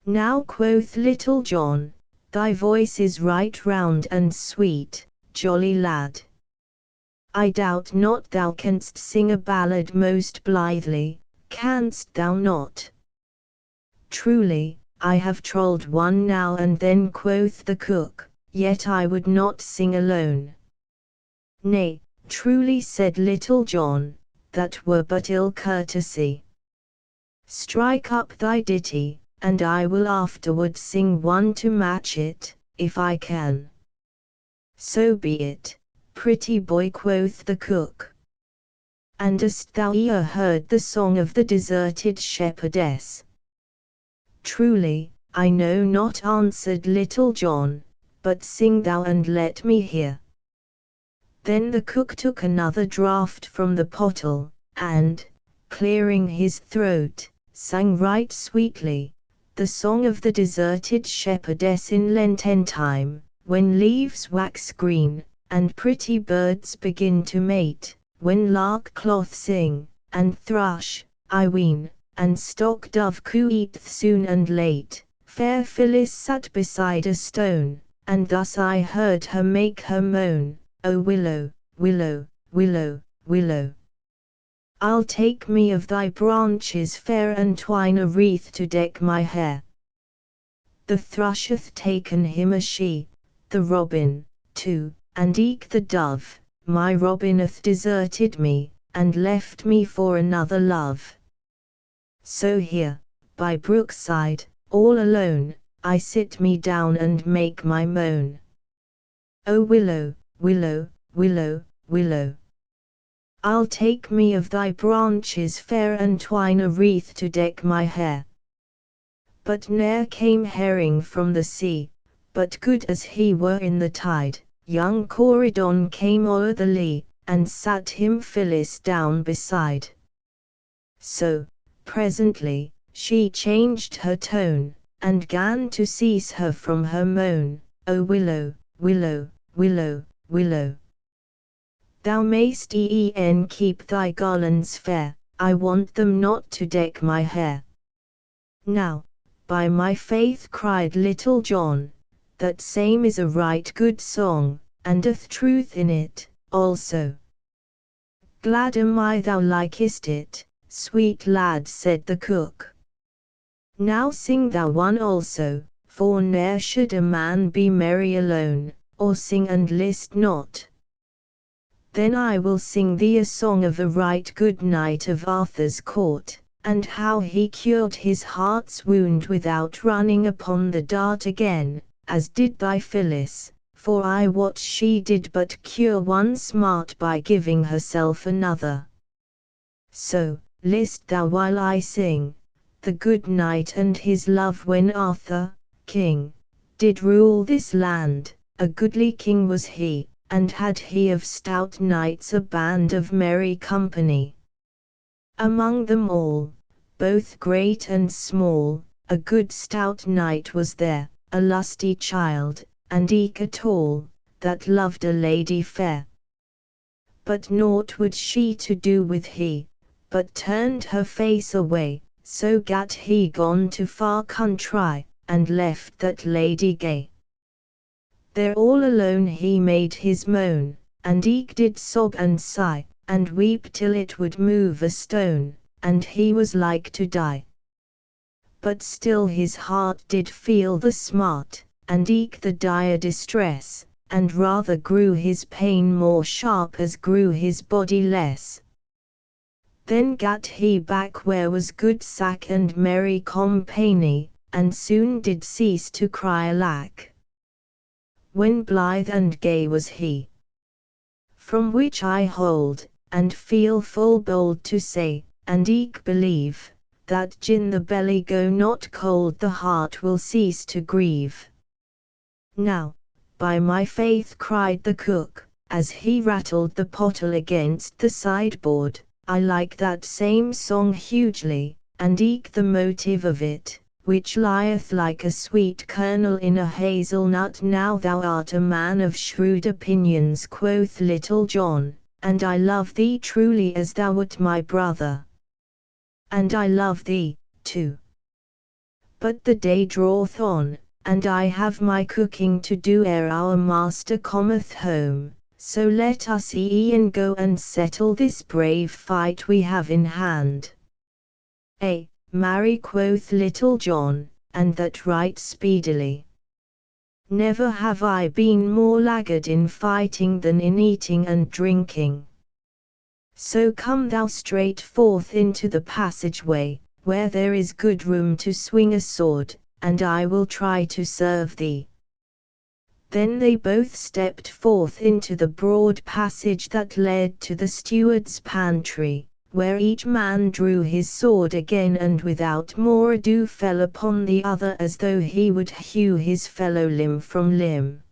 "Now," quoth Little John, "thy voice is right round and sweet, jolly lad. I doubt not thou canst sing a ballad most blithely, canst thou not?" "Truly, I have trolled one now and then," quoth the cook, "yet I would not sing alone." "Nay, truly," said Little John, "that were but ill courtesy. Strike up thy ditty, and I will afterward sing one to match it, if I can." "So be it, pretty boy," quoth the cook. "And hast thou e'er heard the song of the deserted shepherdess?" "Truly, I know not," answered Little John, "but sing thou and let me hear." Then the cook took another draught from the pottle, and, clearing his throat, sang right sweetly, the song of the deserted shepherdess in Lenten time, when leaves wax green, and pretty birds begin to mate, when lark cloth sing, and thrush, I ween, and stock dove coo eateth soon and late. Fair Phyllis sat beside a stone, and thus I heard her make her moan, "O willow, willow, willow, willow, I'll take me of thy branches fair and twine a wreath to deck my hair." The thrush hath taken him a she, the robin, too, and eke the dove, my robin hath deserted me, and left me for another love. So here, by brookside, all alone, I sit me down and make my moan. "O willow, willow, willow, willow, I'll take me of thy branches fair and twine a wreath to deck my hair." But ne'er came herring from the sea, but good as he were in the tide, young Corydon came o'er the lea, and sat him Phyllis down beside. So, presently, she changed her tone, and 'gan to cease her from her moan, "O willow, willow, willow, willow, thou mayst e'en keep thy garlands fair, I want them not to deck my hair." "Now, by my faith," cried Little John, "that same is a right good song, and doth truth in it, also." "Glad am I thou likest it, sweet lad," said the cook. "Now sing thou one also, for ne'er should a man be merry alone, or sing and list not." "Then I will sing thee a song of a right good knight of Arthur's court, and how he cured his heart's wound without running upon the dart again, as did thy Phyllis, for I wot she did but cure one smart by giving herself another. So, list thou while I sing, the good knight and his love when Arthur, king, did rule this land, a goodly king was he, and had he of stout knights a band of merry company. Among them all, both great and small, a good stout knight was there, a lusty child, and eke a tall, that loved a lady fair. But naught would she to do with he, but turned her face away, so gat he gone to far country, and left that lady gay. There all alone he made his moan, and eke did sob and sigh, and weep till it would move a stone, and he was like to die. But still his heart did feel the smart, and eke the dire distress, and rather grew his pain more sharp as grew his body less. Then gat he back where was good sack and merry company, and soon did cease to cry alack. When blithe and gay was he. From which I hold, and feel full bold to say, and eke believe, that gin the belly go not cold the heart will cease to grieve. Now, by my faith, cried the cook, as he rattled the pottle against the sideboard, I like that same song hugely, and eke the motive of it, which lieth like a sweet kernel in a hazelnut. Now thou art a man of shrewd opinions, quoth Little John, and I love thee truly as thou wert my brother. And I love thee, too. But the day draweth on, and I have my cooking to do ere our master cometh home, so let us e'en go and settle this brave fight we have in hand. Marry, quoth Little John, and that right speedily. Never have I been more laggard in fighting than in eating and drinking. So come thou straight forth into the passageway, where there is good room to swing a sword, and I will try to serve thee. Then they both stepped forth into the broad passage that led to the steward's pantry, where each man drew his sword again and without more ado fell upon the other as though he would hew his fellow limb from limb.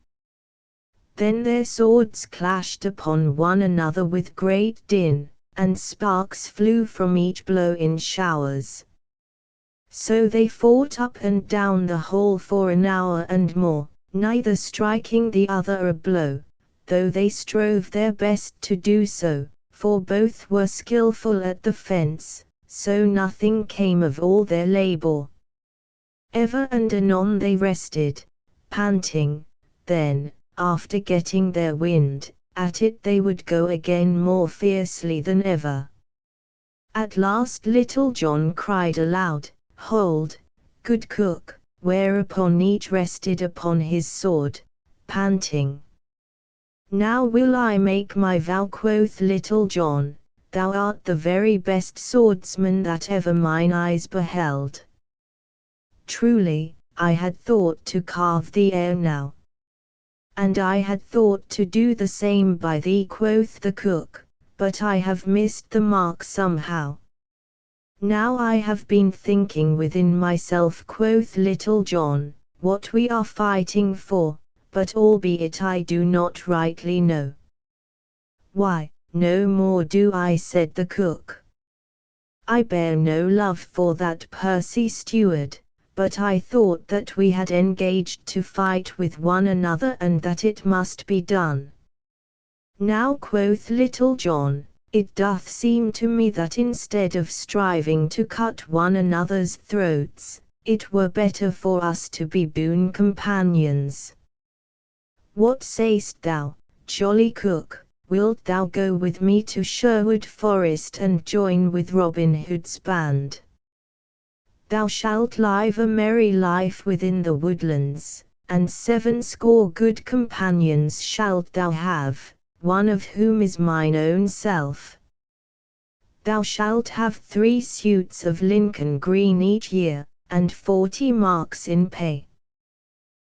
Then their swords clashed upon one another with great din, and sparks flew from each blow in showers. So they fought up and down the hall for an hour and more, neither striking the other a blow, though they strove their best to do so, for both were skillful at the fence, so nothing came of all their labor. Ever and anon they rested, panting, then, after getting their wind, at it they would go again more fiercely than ever. At last Little John cried aloud, "Hold, good cook," whereupon each rested upon his sword, panting. "Now will I make my vow," quoth Little John, "thou art the very best swordsman that ever mine eyes beheld. Truly, I had thought to carve thee ere now." "And I had thought to do the same by thee," quoth the cook, "but I have missed the mark somehow." "Now I have been thinking within myself," quoth Little John, "what we are fighting for, but albeit I do not rightly know." "Why, no more do I," said the cook. I bear no love for that pursy steward, but I thought that we had engaged to fight with one another and that it must be done. Now, quoth Little John, it doth seem to me that instead of striving to cut one another's throats, it were better for us to be boon companions. What sayst thou, jolly cook? Wilt thou go with me to Sherwood Forest and join with Robin Hood's band? Thou shalt live a merry life within the woodlands, and 70 good companions shalt thou have, one of whom is mine own self. Thou shalt have 3 suits of Lincoln green each year, and 40 marks in pay.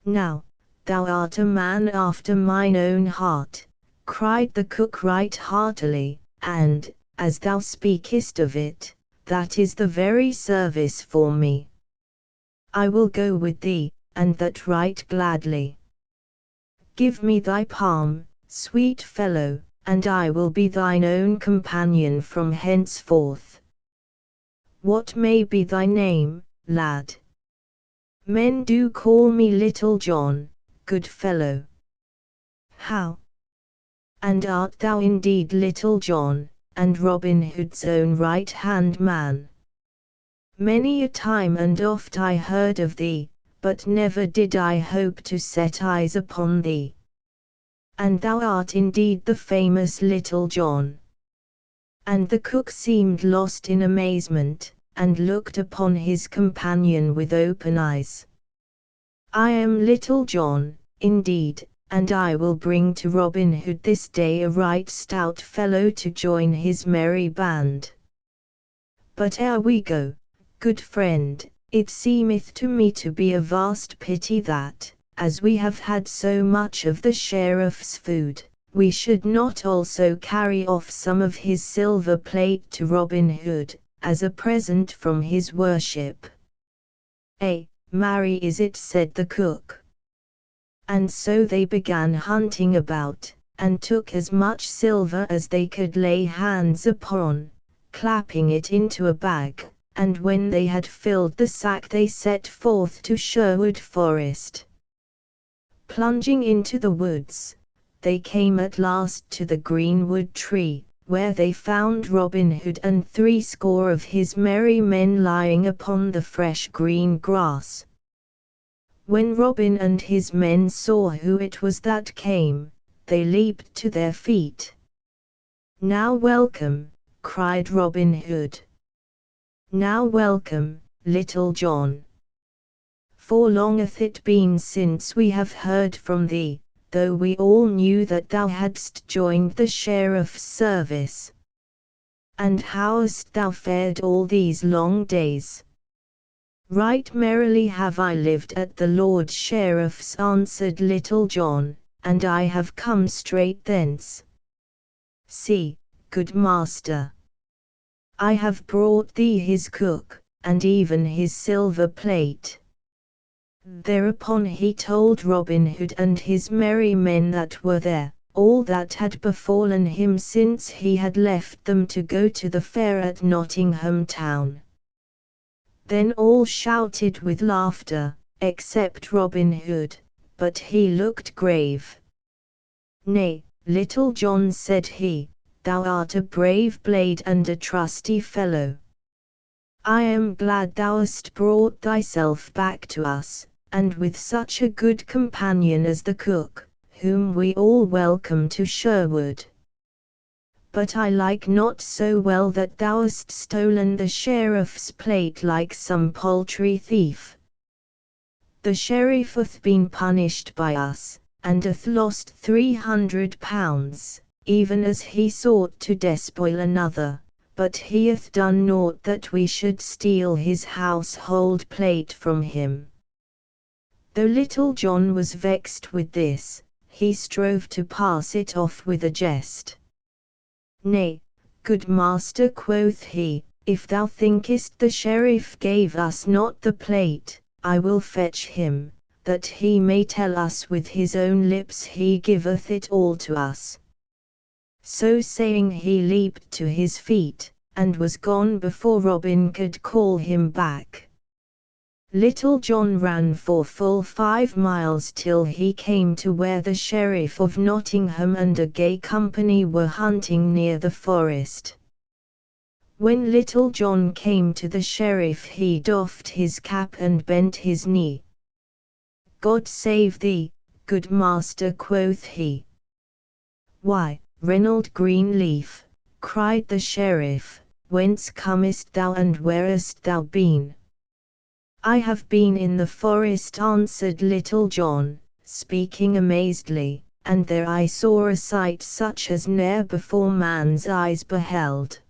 Now, thou art a man after mine own heart, cried the cook right heartily, and, as thou speakest of it, that is the very service for me. I will go with thee, and that right gladly. Give me thy palm, sweet fellow, and I will be thine own companion from henceforth. What may be thy name, lad? Men do call me Little John, good fellow. How? And art thou indeed Little John, and Robin Hood's own right-hand man? Many a time and oft I heard of thee, but never did I hope to set eyes upon thee. And thou art indeed the famous Little John. And the cook seemed lost in amazement, and looked upon his companion with open eyes. I am Little John, indeed, and I will bring to Robin Hood this day a right stout fellow to join his merry band. But ere we go, good friend, it seemeth to me to be a vast pity that, as we have had so much of the sheriff's food, we should not also carry off some of his silver plate to Robin Hood, as a present from his worship. Marry is it, said the cook. And so they began hunting about, and took as much silver as they could lay hands upon, clapping it into a bag, and when they had filled the sack they set forth to Sherwood Forest. Plunging into the woods, they came at last to the greenwood tree, where they found Robin Hood and 70 of his merry men lying upon the fresh green grass. When Robin and his men saw who it was that came, they leaped to their feet. Now welcome, cried Robin Hood. Now welcome, Little John. For long hath it been since we have heard from thee, though we all knew that thou hadst joined the sheriff's service. And how hast thou fared all these long days? Right merrily have I lived at the Lord Sheriff's, answered Little John, and I have come straight thence. See, good master, I have brought thee his cook, and even his silver plate. Thereupon he told Robin Hood and his merry men that were there, all that had befallen him since he had left them to go to the fair at Nottingham town. Then all shouted with laughter, except Robin Hood, but he looked grave. Nay, Little John, said he, thou art a brave blade and a trusty fellow. I am glad thou hast brought thyself back to us, and with such a good companion as the cook, whom we all welcome to Sherwood. But I like not so well that thou hast stolen the sheriff's plate like some paltry thief. The sheriff hath been punished by us, and hath lost £300, even as he sought to despoil another, but he hath done naught that we should steal his household plate from him. Though Little John was vexed with this, he strove to pass it off with a jest. Nay, good master, quoth he, if thou thinkest the sheriff gave us not the plate, I will fetch him, that he may tell us with his own lips he giveth it all to us. So saying he leaped to his feet, and was gone before Robin could call him back. Little John ran for full 5 miles till he came to where the Sheriff of Nottingham and a gay company were hunting near the forest. When Little John came to the sheriff, he doffed his cap and bent his knee. "God save thee, good master," quoth he. "Why, Reynold Greenleaf," cried the sheriff, "whence comest thou and where hast thou been?" "I have been in the forest," answered Little John, speaking amazedly, "and there I saw a sight such as ne'er before man's eyes beheld.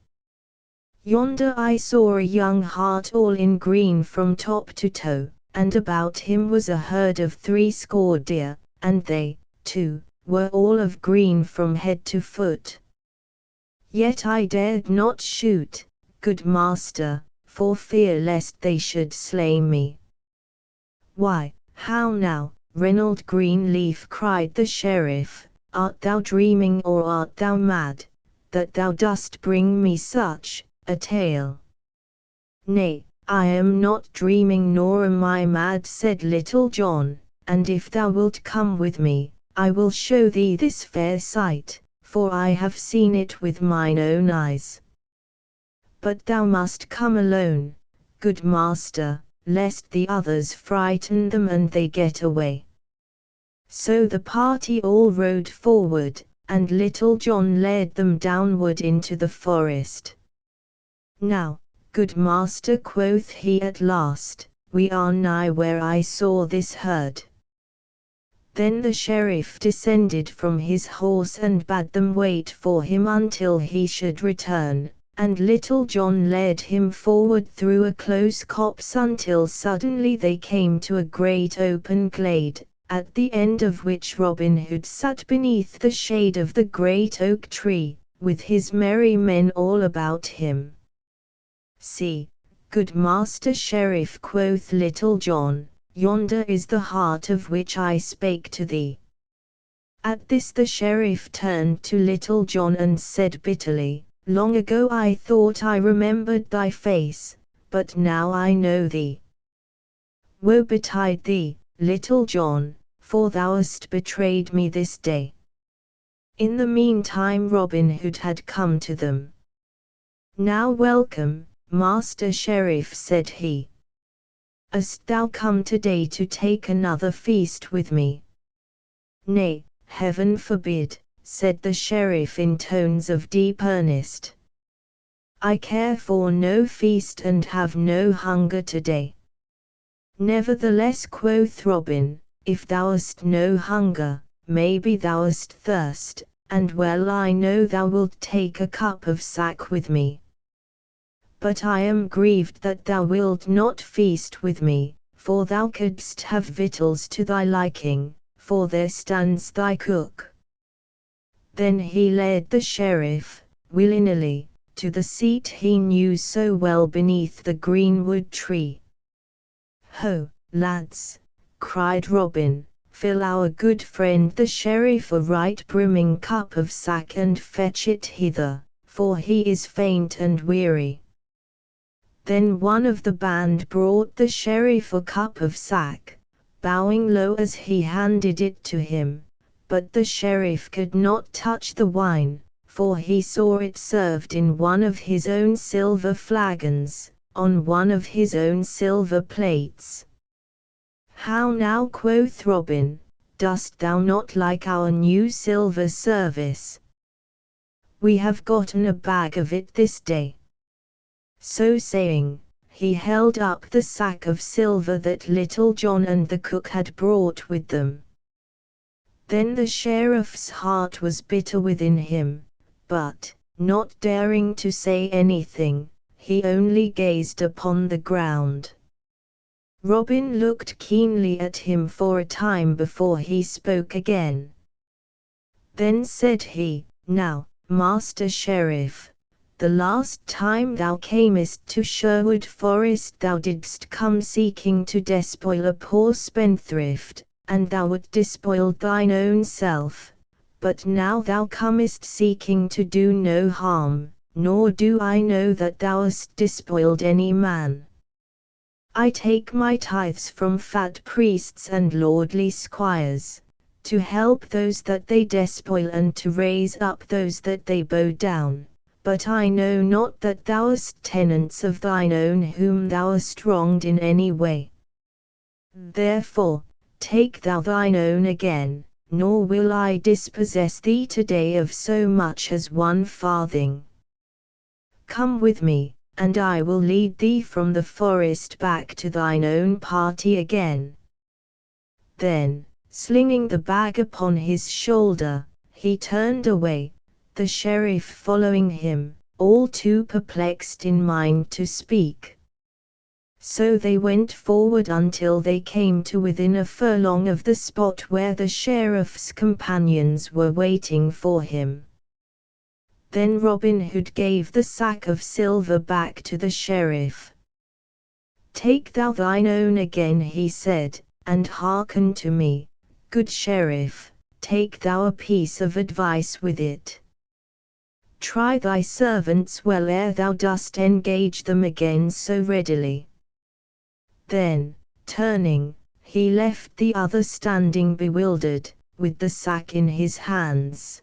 Yonder I saw a young hart all in green from top to toe, and about him was a herd of 60 deer, and they, too, were all of green from head to foot. Yet I dared not shoot, good master, for fear lest they should slay me." "Why, how now, Reynold Greenleaf," cried the sheriff, "art thou dreaming or art thou mad, that thou dost bring me such a tale?" "Nay, I am not dreaming nor am I mad," said Little John, "and if thou wilt come with me, I will show thee this fair sight, for I have seen it with mine own eyes. But thou must come alone, good master, lest the others frighten them and they get away." So the party all rode forward, and Little John led them downward into the forest. "Now, good master," quoth he at last, "we are nigh where I saw this herd." Then the sheriff descended from his horse and bade them wait for him until he should return, and Little John led him forward through a close copse until suddenly they came to a great open glade, at the end of which Robin Hood sat beneath the shade of the great oak tree, with his merry men all about him. "See, good master sheriff," quoth Little John, "yonder is the hart of which I spake to thee." At this the sheriff turned to Little John and said bitterly, "Long ago I thought I remembered thy face, but now I know thee. Woe betide thee, Little John, for thou hast betrayed me this day." In the meantime Robin Hood had come to them. "Now welcome, Master Sheriff," said he. "Hast thou come today to take another feast with me?" "Nay, heaven forbid," said the sheriff in tones of deep earnest. "I care for no feast and have no hunger today." "Nevertheless," quoth Robin, "if thou hast no hunger, maybe thou hast thirst, and well I know thou wilt take a cup of sack with me. But I am grieved that thou wilt not feast with me, for thou couldst have victuals to thy liking, for there stands thy cook." Then he led the sheriff, willy-nilly, to the seat he knew so well beneath the greenwood tree. "Ho, lads," cried Robin, "fill our good friend the sheriff a right brimming cup of sack and fetch it hither, for he is faint and weary." Then one of the band brought the sheriff a cup of sack, bowing low as he handed it to him, but the sheriff could not touch the wine, for he saw it served in one of his own silver flagons, on one of his own silver plates. "How now," quoth Robin, "dost thou not like our new silver service? We have gotten a bag of it this day." So saying, he held up the sack of silver that Little John and the cook had brought with them. Then the sheriff's heart was bitter within him, but, not daring to say anything, he only gazed upon the ground. Robin looked keenly at him for a time before he spoke again. Then said he, "Now, Master Sheriff, the last time thou camest to Sherwood Forest thou didst come seeking to despoil a poor spendthrift, and thou wert despoiled thine own self, but now thou comest seeking to do no harm, nor do I know that thou hast despoiled any man. I take my tithes from fat priests and lordly squires, to help those that they despoil and to raise up those that they bow down. But I know not that thou hast tenants of thine own whom thou hast wronged in any way. Therefore, take thou thine own again, nor will I dispossess thee today of so much as 1 farthing. Come with me, and I will lead thee from the forest back to thine own party again. Then, slinging the bag upon his shoulder, he turned away, the sheriff following him, all too perplexed in mind to speak. So they went forward until they came to within a furlong of the spot where the sheriff's companions were waiting for him. Then Robin Hood gave the sack of silver back to the sheriff. Take thou thine own again, he said, and hearken to me, good sheriff, take thou a piece of advice with it. Try thy servants well ere thou dost engage them again so readily. Then, turning, he left the other standing bewildered, with the sack in his hands.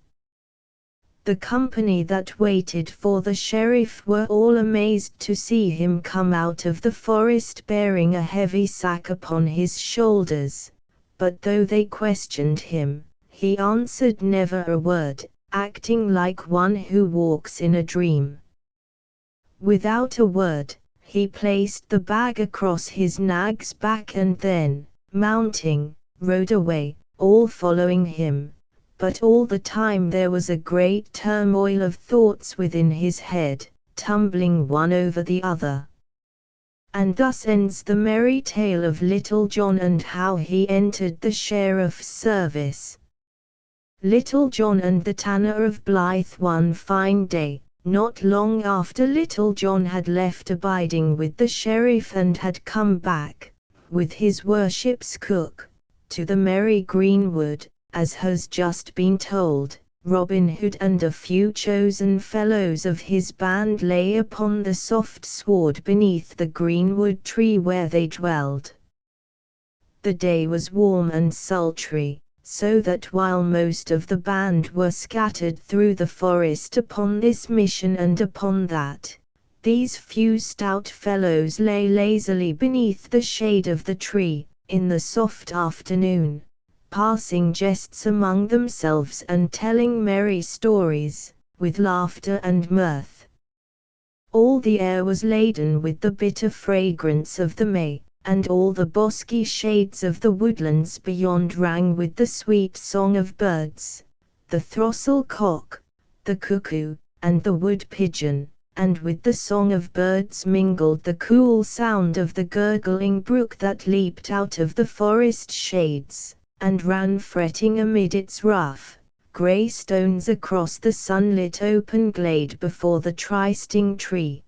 The company that waited for the sheriff were all amazed to see him come out of the forest bearing a heavy sack upon his shoulders, but though they questioned him, he answered never a word, acting like one who walks in a dream. Without a word, he placed the bag across his nag's back and then, mounting, rode away, all following him. But all the time there was a great turmoil of thoughts within his head, tumbling one over the other. And thus ends the merry tale of Little John and how he entered the sheriff's service. Little John and the tanner of Blythe. One fine day, not long after Little John had left abiding with the sheriff and had come back, with his worship's cook, to the merry greenwood, as has just been told, Robin Hood and a few chosen fellows of his band lay upon the soft sward beneath the greenwood tree where they dwelled. The day was warm and sultry, so that while most of the band were scattered through the forest upon this mission and upon that, these few stout fellows lay lazily beneath the shade of the tree, in the soft afternoon, passing jests among themselves and telling merry stories, with laughter and mirth. All the air was laden with the bitter fragrance of the May, and all the bosky shades of the woodlands beyond rang with the sweet song of birds, the throstle cock, the cuckoo, and the wood pigeon, and with the song of birds mingled the cool sound of the gurgling brook that leaped out of the forest shades, and ran fretting amid its rough, grey stones across the sunlit open glade before the trysting tree.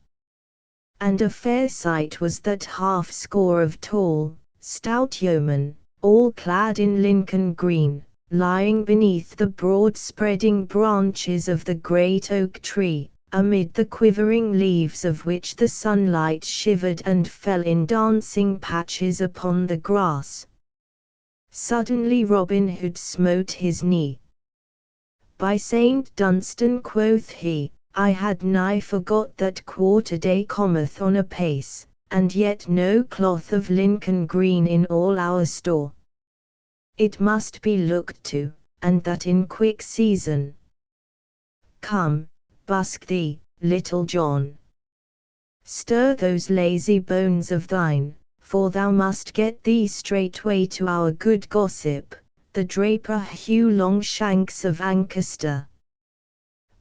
And a fair sight was that half-score of tall, stout yeomen, all clad in Lincoln green, lying beneath the broad-spreading branches of the great oak tree, amid the quivering leaves of which the sunlight shivered and fell in dancing patches upon the grass. Suddenly Robin Hood smote his knee. "By Saint Dunstan," quoth he, "I had nigh forgot that quarter-day cometh on apace, and yet no cloth of Lincoln green in all our store. It must be looked to, and that in quick season. Come, busk thee, Little John. Stir those lazy bones of thine, for thou must get thee straightway to our good gossip, the draper Hugh Longshanks of Ancaster.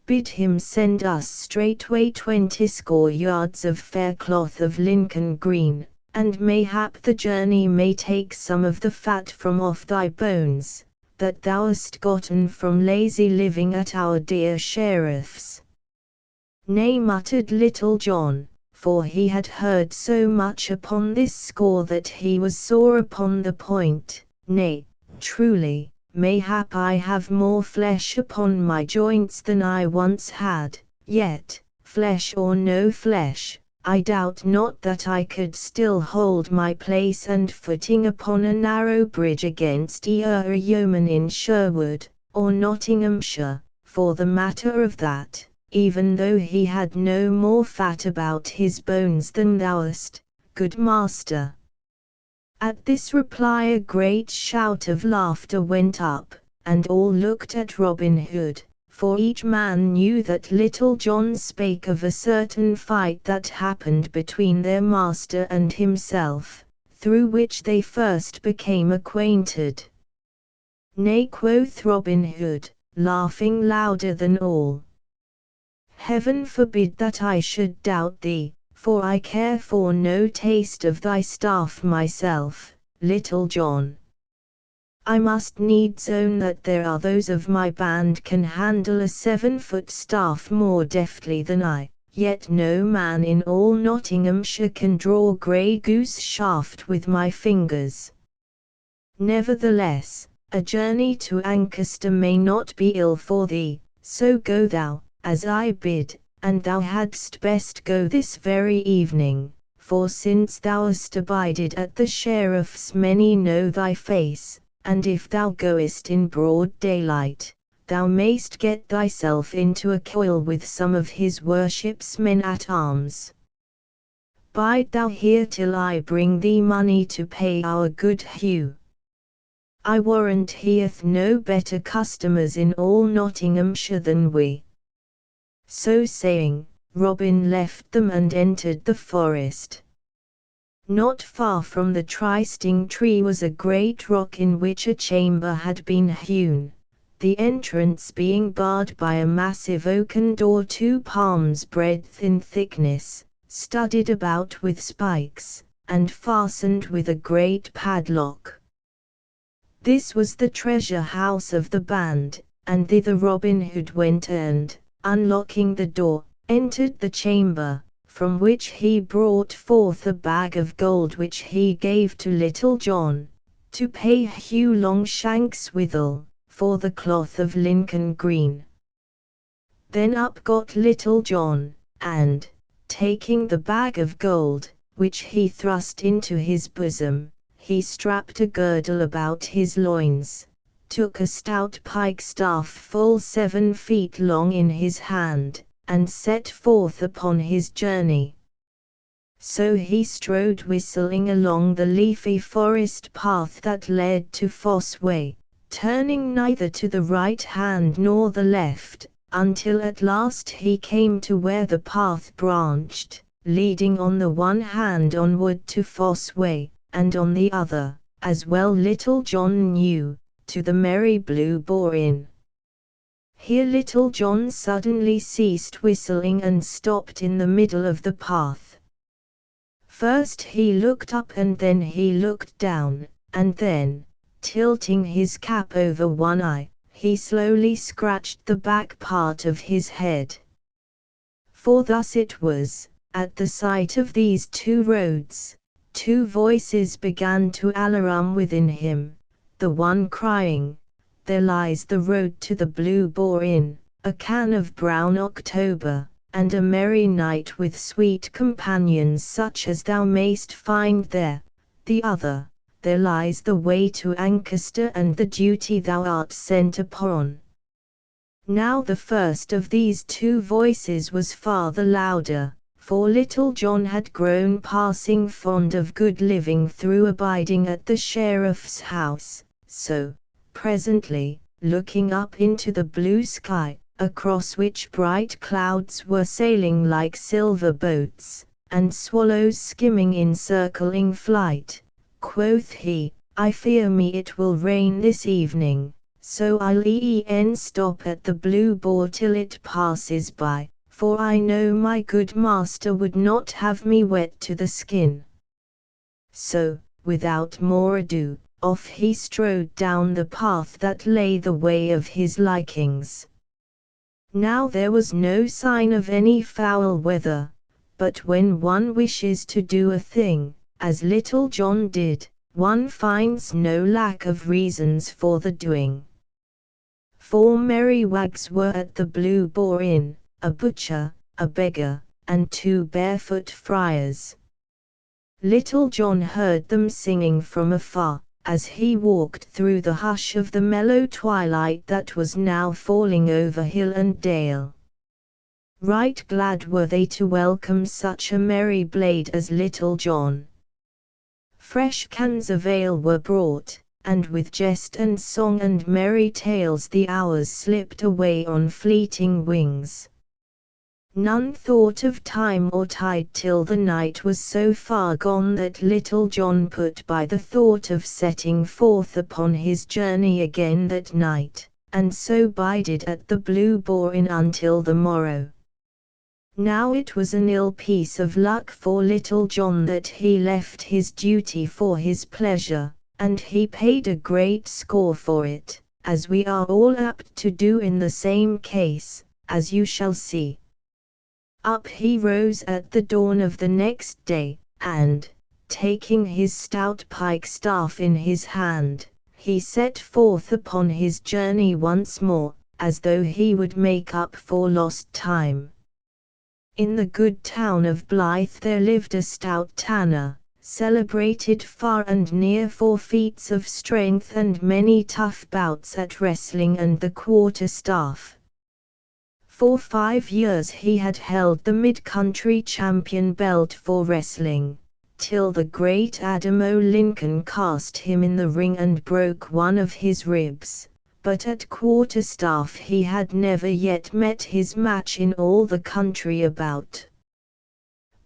Bid him send us straightway 20 yards of fair cloth of Lincoln green, and mayhap the journey may take some of the fat from off thy bones, that thou hast gotten from lazy living at our dear sheriff's." "Nay," muttered Little John, for he had heard so much upon this score that he was sore upon the point. "Nay, truly, mayhap I have more flesh upon my joints than I once had, yet, flesh or no flesh, I doubt not that I could still hold my place and footing upon a narrow bridge against a yeoman in Sherwood, or Nottinghamshire, for the matter of that, even though he had no more fat about his bones than thou'st, good master. At this reply a great shout of laughter went up, and all looked at Robin Hood, for each man knew that Little John spake of a certain fight that happened between their master and himself, through which they first became acquainted. Nay, quoth Robin Hood, laughing louder than all, Heaven forbid that I should doubt thee, for I care for no taste of thy staff myself, Little John. I must needs own that there are those of my band can handle a 7-foot staff more deftly than I, yet no man in all Nottinghamshire can draw grey goose shaft with my fingers. Nevertheless, a journey to Ancaster may not be ill for thee, so go thou, as I bid, and thou hadst best go this very evening, for since thou'st abided at the sheriff's many know thy face, and if thou goest in broad daylight, thou mayst get thyself into a coil with some of his worship's men-at-arms. Bide thou here till I bring thee money to pay our good Hugh. I warrant he hath no better customers in all Nottinghamshire than we. So saying, Robin left them and entered the forest. Not far from the trysting tree was a great rock in which a chamber had been hewn, the entrance being barred by a massive oaken door 2 palms' breadth in thickness, studded about with spikes, and fastened with a great padlock. This was the treasure house of the band, and thither Robin Hood went and, unlocking the door, entered the chamber, from which he brought forth a bag of gold which he gave to Little John, to pay Hugh Longshanks withal, for the cloth of Lincoln green. Then up got Little John, and, taking the bag of gold, which he thrust into his bosom, he strapped a girdle about his loins, took a stout pike-staff full 7 feet long in his hand, and set forth upon his journey. So he strode whistling along the leafy forest path that led to Fosse Way, turning neither to the right hand nor the left, until at last he came to where the path branched, leading on the one hand onward to Fosse Way, and on the other, as well Little John knew, to the Merry Blue Boar Inn. Here Little John suddenly ceased whistling and stopped in the middle of the path. First he looked up and then he looked down, and then, tilting his cap over one eye, he slowly scratched the back part of his head. For thus it was, at the sight of these 2 roads, 2 voices began to alarum within him, the one crying, "There lies the road to the Blue Boar Inn, a can of brown October, and a merry night with sweet companions such as thou mayst find there." The other, "There lies the way to Ancaster and the duty thou art sent upon." Now the first of these 2 voices was far the louder, for Little John had grown passing fond of good living through abiding at the sheriff's house, so, presently, looking up into the blue sky, across which bright clouds were sailing like silver boats, and swallows skimming in circling flight, quoth he, "I fear me it will rain this evening, so I'll stop at the Blue Boar till it passes by, for I know my good master would not have me wet to the skin." So, without more ado, off he strode down the path that lay the way of his likings. Now there was no sign of any foul weather, but when one wishes to do a thing, as Little John did, one finds no lack of reasons for the doing. 4 merry wags were at the Blue Boar Inn, a butcher, a beggar, and 2 barefoot friars. Little John heard them singing from afar, as he walked through the hush of the mellow twilight that was now falling over hill and dale. Right glad were they to welcome such a merry blade as Little John. Fresh cans of ale were brought, and with jest and song and merry tales the hours slipped away on fleeting wings. None thought of time or tide till the night was so far gone that Little John put by the thought of setting forth upon his journey again that night, and so bided at the Blue Boar Inn until the morrow. Now it was an ill piece of luck for Little John that he left his duty for his pleasure, and he paid a great score for it, as we are all apt to do in the same case, as you shall see. Up he rose at the dawn of the next day, and, taking his stout pike-staff in his hand, he set forth upon his journey once more, as though he would make up for lost time. In the good town of Blythe there lived a stout tanner, celebrated far and near for feats of strength and many tough bouts at wrestling and the quarter-staff. For 5 years he had held the mid-country champion belt for wrestling, till the great Adam O. Lincoln cast him in the ring and broke one of his ribs, but at quarter-staff he had never yet met his match in all the country about.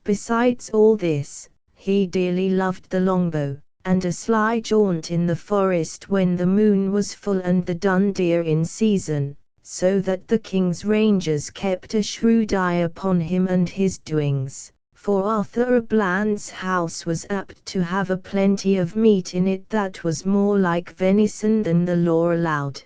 Besides all this, he dearly loved the longbow, and a sly jaunt in the forest when the moon was full and the dun deer in season, so that the king's rangers kept a shrewd eye upon him and his doings, for Arthur a Bland's house was apt to have a plenty of meat in it that was more like venison than the law allowed.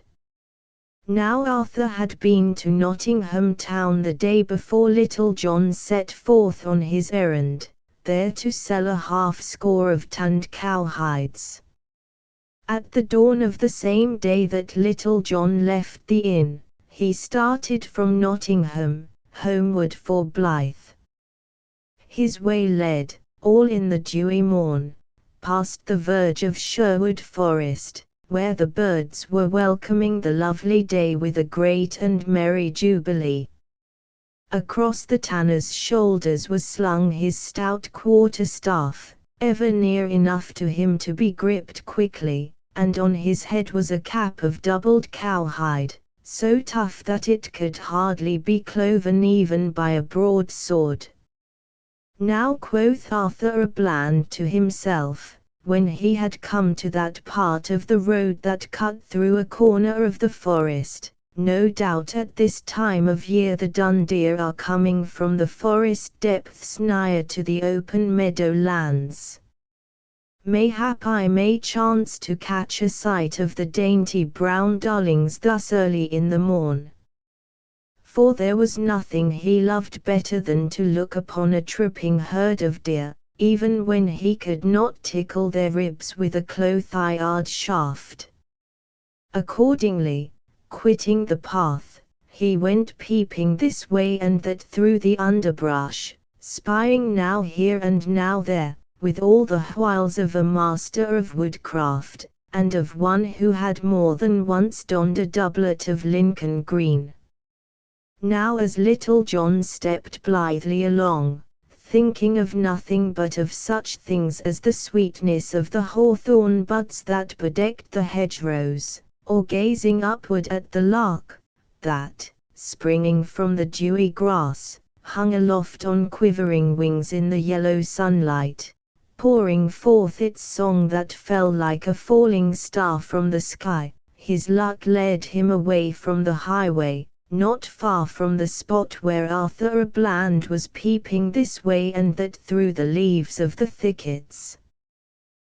Now Arthur had been to Nottingham town the day before Little John set forth on his errand, there to sell a half-score of tanned cowhides. At the dawn of the same day that Little John left the inn, he started from Nottingham, homeward for Blythe. His way led, all in the dewy morn, past the verge of Sherwood Forest, where the birds were welcoming the lovely day with a great and merry jubilee. Across the tanner's shoulders was slung his stout quarter-staff, ever near enough to him to be gripped quickly, and on his head was a cap of doubled cowhide, so tough that it could hardly be cloven even by a broadsword. Now quoth Arthur a Bland to himself, when he had come to that part of the road that cut through a corner of the forest, no doubt at this time of year the dun deer are coming from the forest depths nigher to the open meadow lands. Mayhap I may chance to catch a sight of the dainty brown darlings thus early in the morn. For there was nothing he loved better than to look upon a tripping herd of deer, even when he could not tickle their ribs with a cloth-iron shaft. Accordingly, quitting the path, he went peeping this way and that through the underbrush, spying now here and now there, with all the wiles of a master of woodcraft, and of one who had more than once donned a doublet of Lincoln green. Now as Little John stepped blithely along, thinking of nothing but of such things as the sweetness of the hawthorn buds that bedecked the hedgerows, or gazing upward at the lark, that, springing from the dewy grass, hung aloft on quivering wings in the yellow sunlight, pouring forth its song that fell like a falling star from the sky, his luck led him away from the highway, not far from the spot where Arthur a Bland was peeping this way and that through the leaves of the thickets.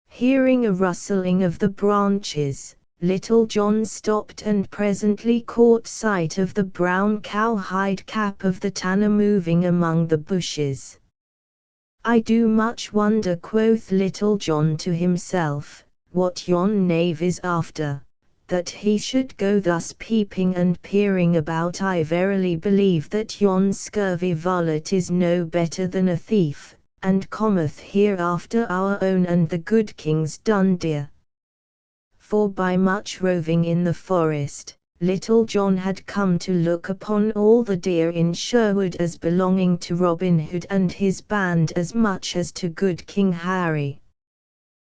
Hearing a rustling of the branches, Little John stopped and presently caught sight of the brown cowhide cap of the tanner moving among the bushes. "I do much wonder," quoth Little John to himself, "what yon knave is after, that he should go thus peeping and peering about. I verily believe that yon scurvy varlet is no better than a thief, and cometh here after our own and the good king's dun deer." For by much roving in the forest, Little John had come to look upon all the deer in Sherwood as belonging to Robin Hood and his band as much as to good King Harry.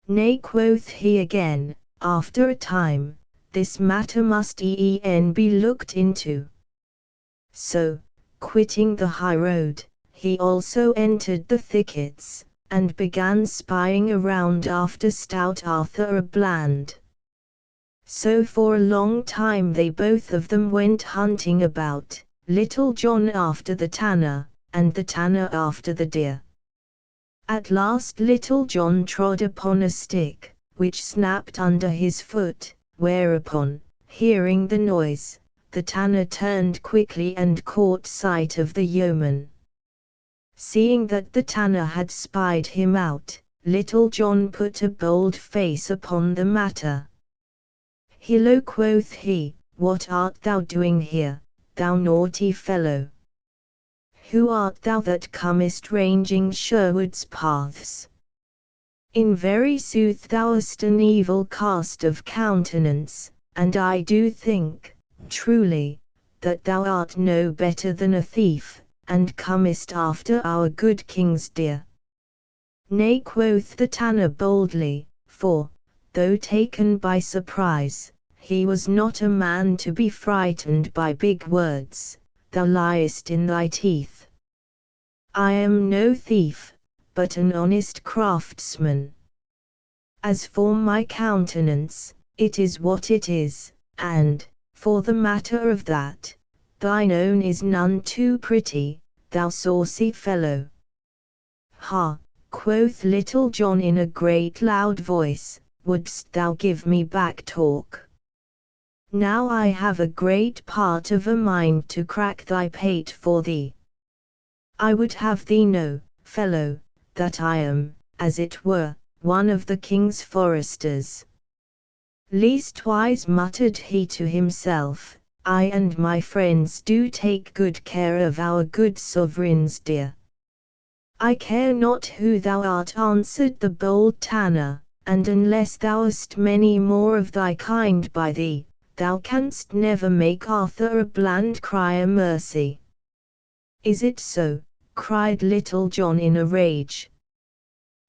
"Nay," quoth he again, after a time, "this matter must e'en be looked into." So, quitting the high road, he also entered the thickets, and began spying around after stout Arthur à Bland. So for a long time they both of them went hunting about, Little John after the tanner, and the tanner after the deer. At last Little John trod upon a stick, which snapped under his foot, whereupon, hearing the noise, the tanner turned quickly and caught sight of the yeoman. Seeing that the tanner had spied him out, Little John put a bold face upon the matter. "Hillo," quoth he, "what art thou doing here, thou naughty fellow? Who art thou that comest ranging Sherwood's paths? In very sooth thou hast an evil cast of countenance, and I do think, truly, that thou art no better than a thief, and comest after our good king's deer." "Nay," quoth the tanner boldly, for, though taken by surprise, he was not a man to be frightened by big words. "Thou liest in thy teeth. I am no thief, but an honest craftsman. As for my countenance, it is what it is, and, for the matter of that, thine own is none too pretty, thou saucy fellow." "Ha," quoth Little John in a great loud voice, "wouldst thou give me back talk? Now I have a great part of a mind to crack thy pate for thee. I would have thee know, fellow, that I am, as it were, one of the king's foresters." "Leastwise," muttered he to himself, "I and my friends do take good care of our good sovereign's deer." "I care not who thou art," answered the bold tanner, "and unless thou hast many more of thy kind by thee, thou canst never make Arthur à Bland cry a mercy." "Is it so?" cried Little John in a rage.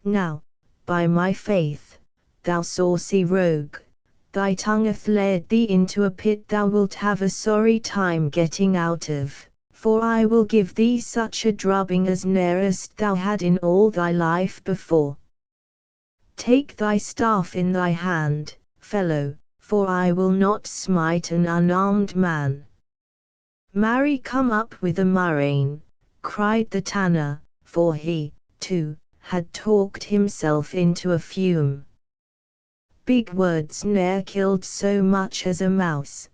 "Now, by my faith, thou saucy rogue, thy tongue hath led thee into a pit thou wilt have a sorry time getting out of, for I will give thee such a drubbing as ne'er hast thou had in all thy life before. Take thy staff in thy hand, fellow, for I will not smite an unarmed man." "Marry, come up with a murrain," cried the tanner, for he, too, had talked himself into a fume. "Big words ne'er killed so much as a mouse.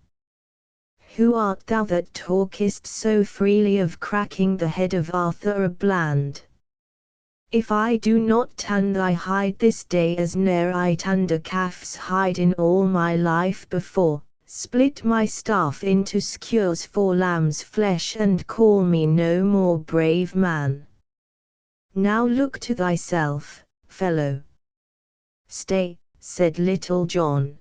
Who art thou that talkest so freely of cracking the head of Arthur à Bland? If I do not tan thy hide this day as ne'er I tanned a calf's hide in all my life before, split my staff into skewers for lamb's flesh and call me no more brave man. Now look to thyself, fellow." "Stay," said Little John.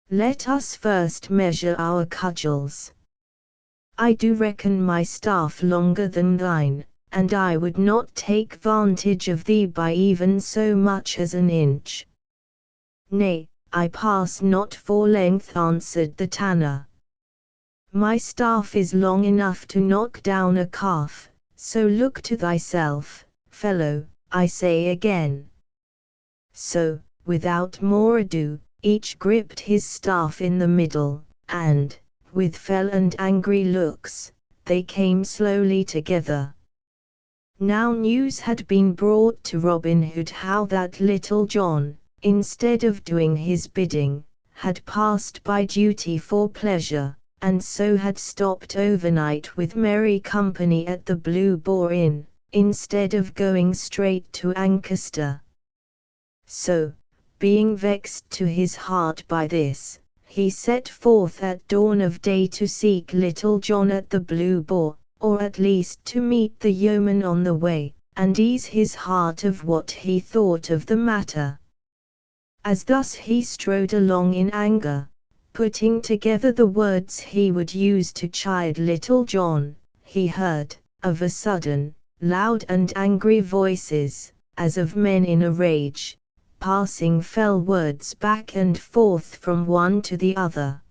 "Let us first measure our cudgels. I do reckon my staff longer than thine, and I would not take vantage of thee by even so much as an inch." "Nay, I pass not for length," answered the tanner. "My staff is long enough to knock down a calf, so look to thyself, fellow, I say again." So, without more ado, each gripped his staff in the middle, and, with fell and angry looks, they came slowly together. Now news had been brought to Robin Hood how that Little John, instead of doing his bidding, had passed by duty for pleasure, and so had stopped overnight with merry company at the Blue Boar Inn, instead of going straight to Ancaster. So, being vexed to his heart by this, he set forth at dawn of day to seek Little John at the Blue Boar, or at least to meet the yeoman on the way, and ease his heart of what he thought of the matter. As thus he strode along in anger, putting together the words he would use to chide Little John, he heard, of a sudden, loud and angry voices, as of men in a rage, passing fell words back and forth from one to the other.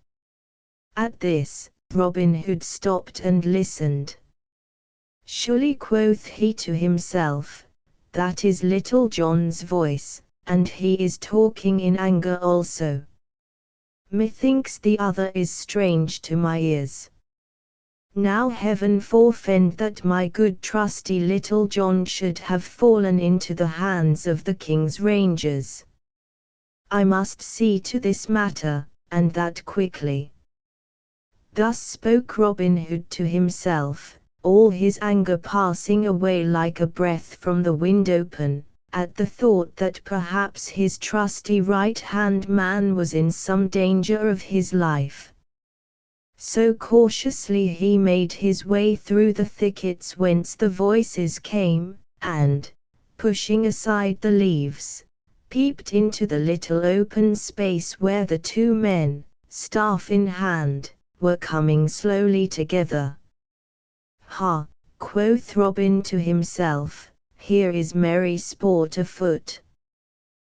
At this, Robin Hood stopped and listened. Surely, quoth he to himself, that is Little John's voice, and he is talking in anger also. Methinks the other is strange to my ears. Now heaven forfend that my good trusty Little John should have fallen into the hands of the king's rangers. I must see to this matter, and that quickly. Thus spoke Robin Hood to himself, all his anger passing away like a breath from the wind open, at the thought that perhaps his trusty right-hand man was in some danger of his life. So cautiously he made his way through the thickets whence the voices came, and, pushing aside the leaves, peeped into the little open space where the two men, staff in hand, were coming slowly together. Ha, quoth Robin to himself, here is merry sport afoot.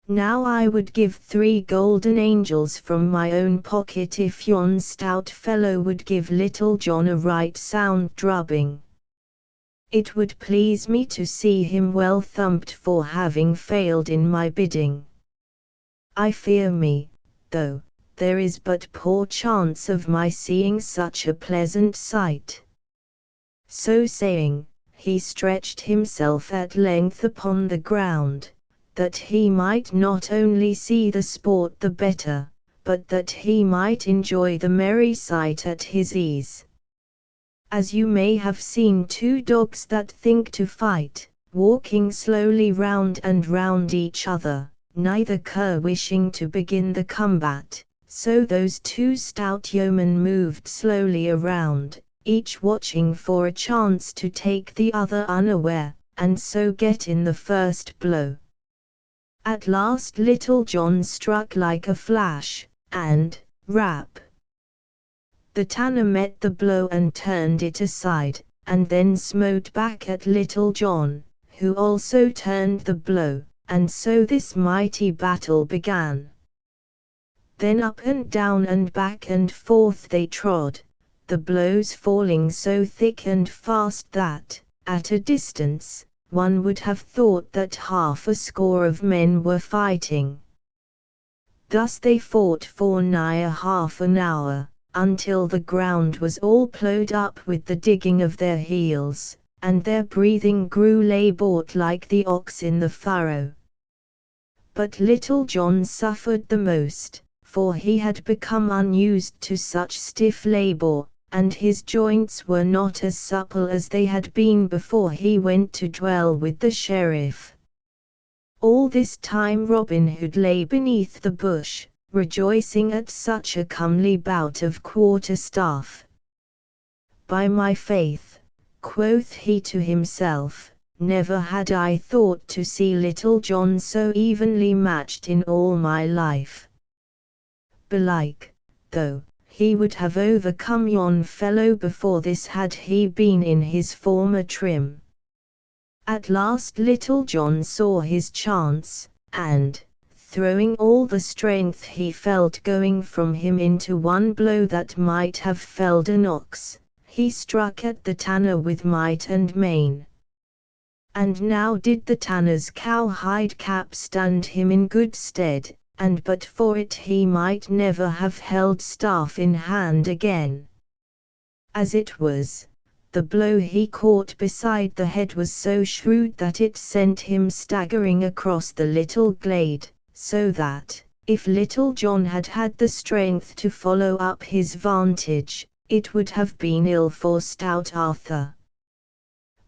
Now I would give 3 golden angels from my own pocket if yon stout fellow would give Little John a right sound drubbing. It would please me to see him well thumped for having failed in my bidding. I fear me, though, there is but poor chance of my seeing such a pleasant sight. So saying, he stretched himself at length upon the ground, that he might not only see the sport the better, but that he might enjoy the merry sight at his ease. As you may have seen 2 dogs that think to fight, walking slowly round and round each other, neither cur wishing to begin the combat, so those 2 stout yeomen moved slowly around, each watching for a chance to take the other unaware, and so get in the first blow. At last Little John struck like a flash, and, rap! The tanner met the blow and turned it aside, and then smote back at Little John, who also turned the blow, and so this mighty battle began. Then up and down and back and forth they trod, the blows falling so thick and fast that, at a distance, one would have thought that 60 of men were fighting. Thus they fought for nigh half an hour, until the ground was all ploughed up with the digging of their heels, and their breathing grew laboured like the ox in the furrow. But Little John suffered the most, for he had become unused to such stiff labour, and his joints were not as supple as they had been before he went to dwell with the sheriff. All this time Robin Hood lay beneath the bush, rejoicing at such a comely bout of quarterstaff. By my faith, quoth he to himself, never had I thought to see Little John so evenly matched in all my life. Belike, though, he would have overcome yon fellow before this had he been in his former trim. At last Little John saw his chance, and, throwing all the strength he felt going from him into one blow that might have felled an ox, he struck at the tanner with might and main. And now did the tanner's cowhide cap stand him in good stead, and but for it he might never have held staff in hand again. As it was, the blow he caught beside the head was so shrewd that it sent him staggering across the little glade, so that, if Little John had had the strength to follow up his vantage, it would have been ill for stout Arthur.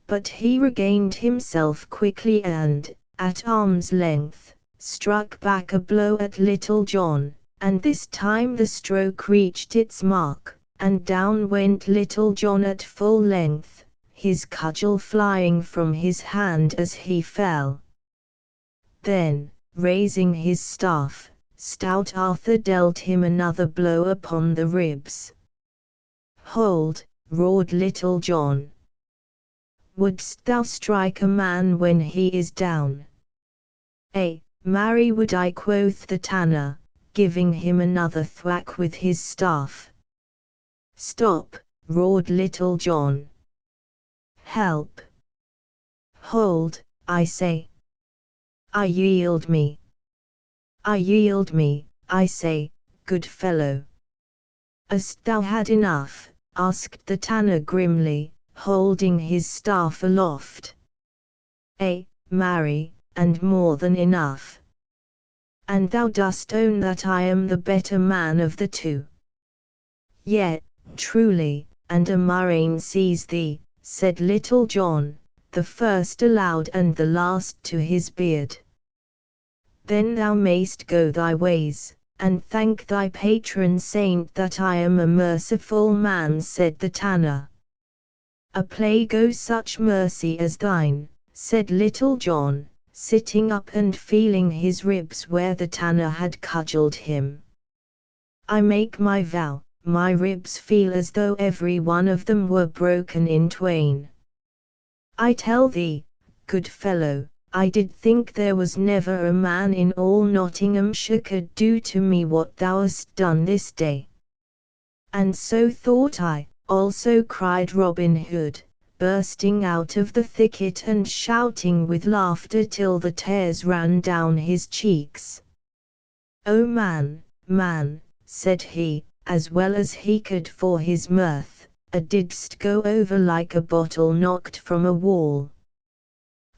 But he regained himself quickly and, at arm's length, struck back a blow at Little John, and this time the stroke reached its mark, and down went Little John at full length, his cudgel flying from his hand as he fell. Then, raising his staff, stout Arthur dealt him another blow upon the ribs. "Hold!" roared Little John. "Wouldst thou strike a man when he is down?" "Ay, marry would I," quoth the tanner, giving him another thwack with his staff. "Stop!" roared Little John. "Help! Hold, I say! I yield me! I yield me, I say, good fellow!" "Hast thou had enough?" asked the tanner grimly, holding his staff aloft. "Ay, marry, and more than enough." "And thou dost own that I am the better man of the two?" "Yet, truly, and a murrain seize thee," said Little John, the first aloud and the last to his beard. "Then thou mayst go thy ways, and thank thy patron saint that I am a merciful man," said the tanner. "A plague o' such mercy as thine," said Little John, sitting up and feeling his ribs where the tanner had cudgelled him. "I make my vow, my ribs feel as though every one of them were broken in twain. I tell thee, good fellow, I did think there was never a man in all Nottinghamshire could do to me what thou hast done this day." "And so thought I," also cried Robin Hood, bursting out of the thicket and shouting with laughter till the tears ran down his cheeks. "O man, man," said he, as well as he could for his mirth, "a didst go over like a bottle knocked from a wall.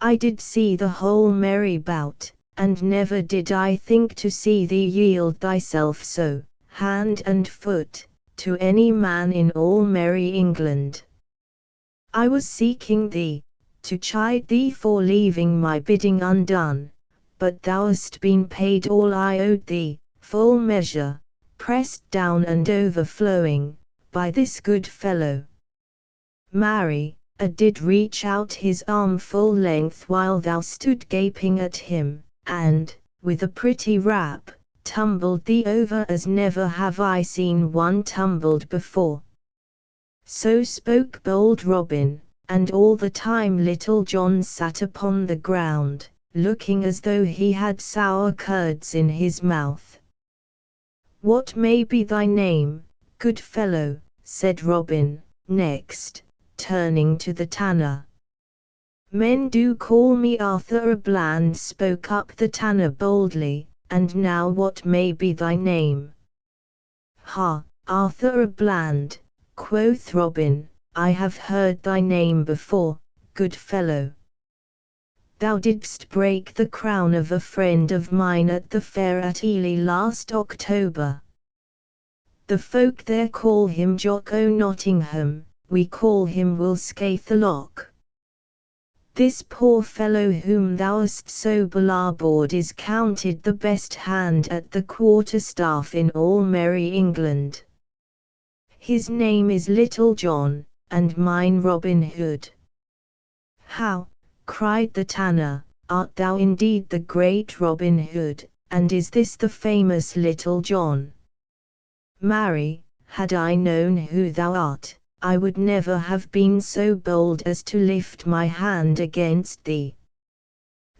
I did see the whole merry bout, and never did I think to see thee yield thyself so, hand and foot, to any man in all merry England. I was seeking thee, to chide thee for leaving my bidding undone, but thou hast been paid all I owed thee, full measure, pressed down and overflowing, by this good fellow." Marry, did reach out his arm full length while thou stood gaping at him, and, with a pretty rap, tumbled thee over as never have I seen one tumbled before. So spoke bold Robin, and all the time Little John sat upon the ground, looking as though he had sour curds in his mouth. "What may be thy name, good fellow?" said Robin, next, turning to the tanner. "Men do call me Arthur a Bland," spoke up the tanner boldly, "and now what may be thy name?" "Ha, Arthur a Bland," quoth Robin, "I have heard thy name before, good fellow. Thou didst break the crown of a friend of mine at the fair at Ely last October. The folk there call him Jock o' Nottingham, we call him Will Scathelocke. This poor fellow whom thou hast so belabored is counted the best hand at the quarterstaff in all merry England. His name is Little John, and mine Robin Hood." "How," cried the tanner, "art thou indeed the great Robin Hood, and is this the famous Little John? Marry, had I known who thou art, I would never have been so bold as to lift my hand against thee.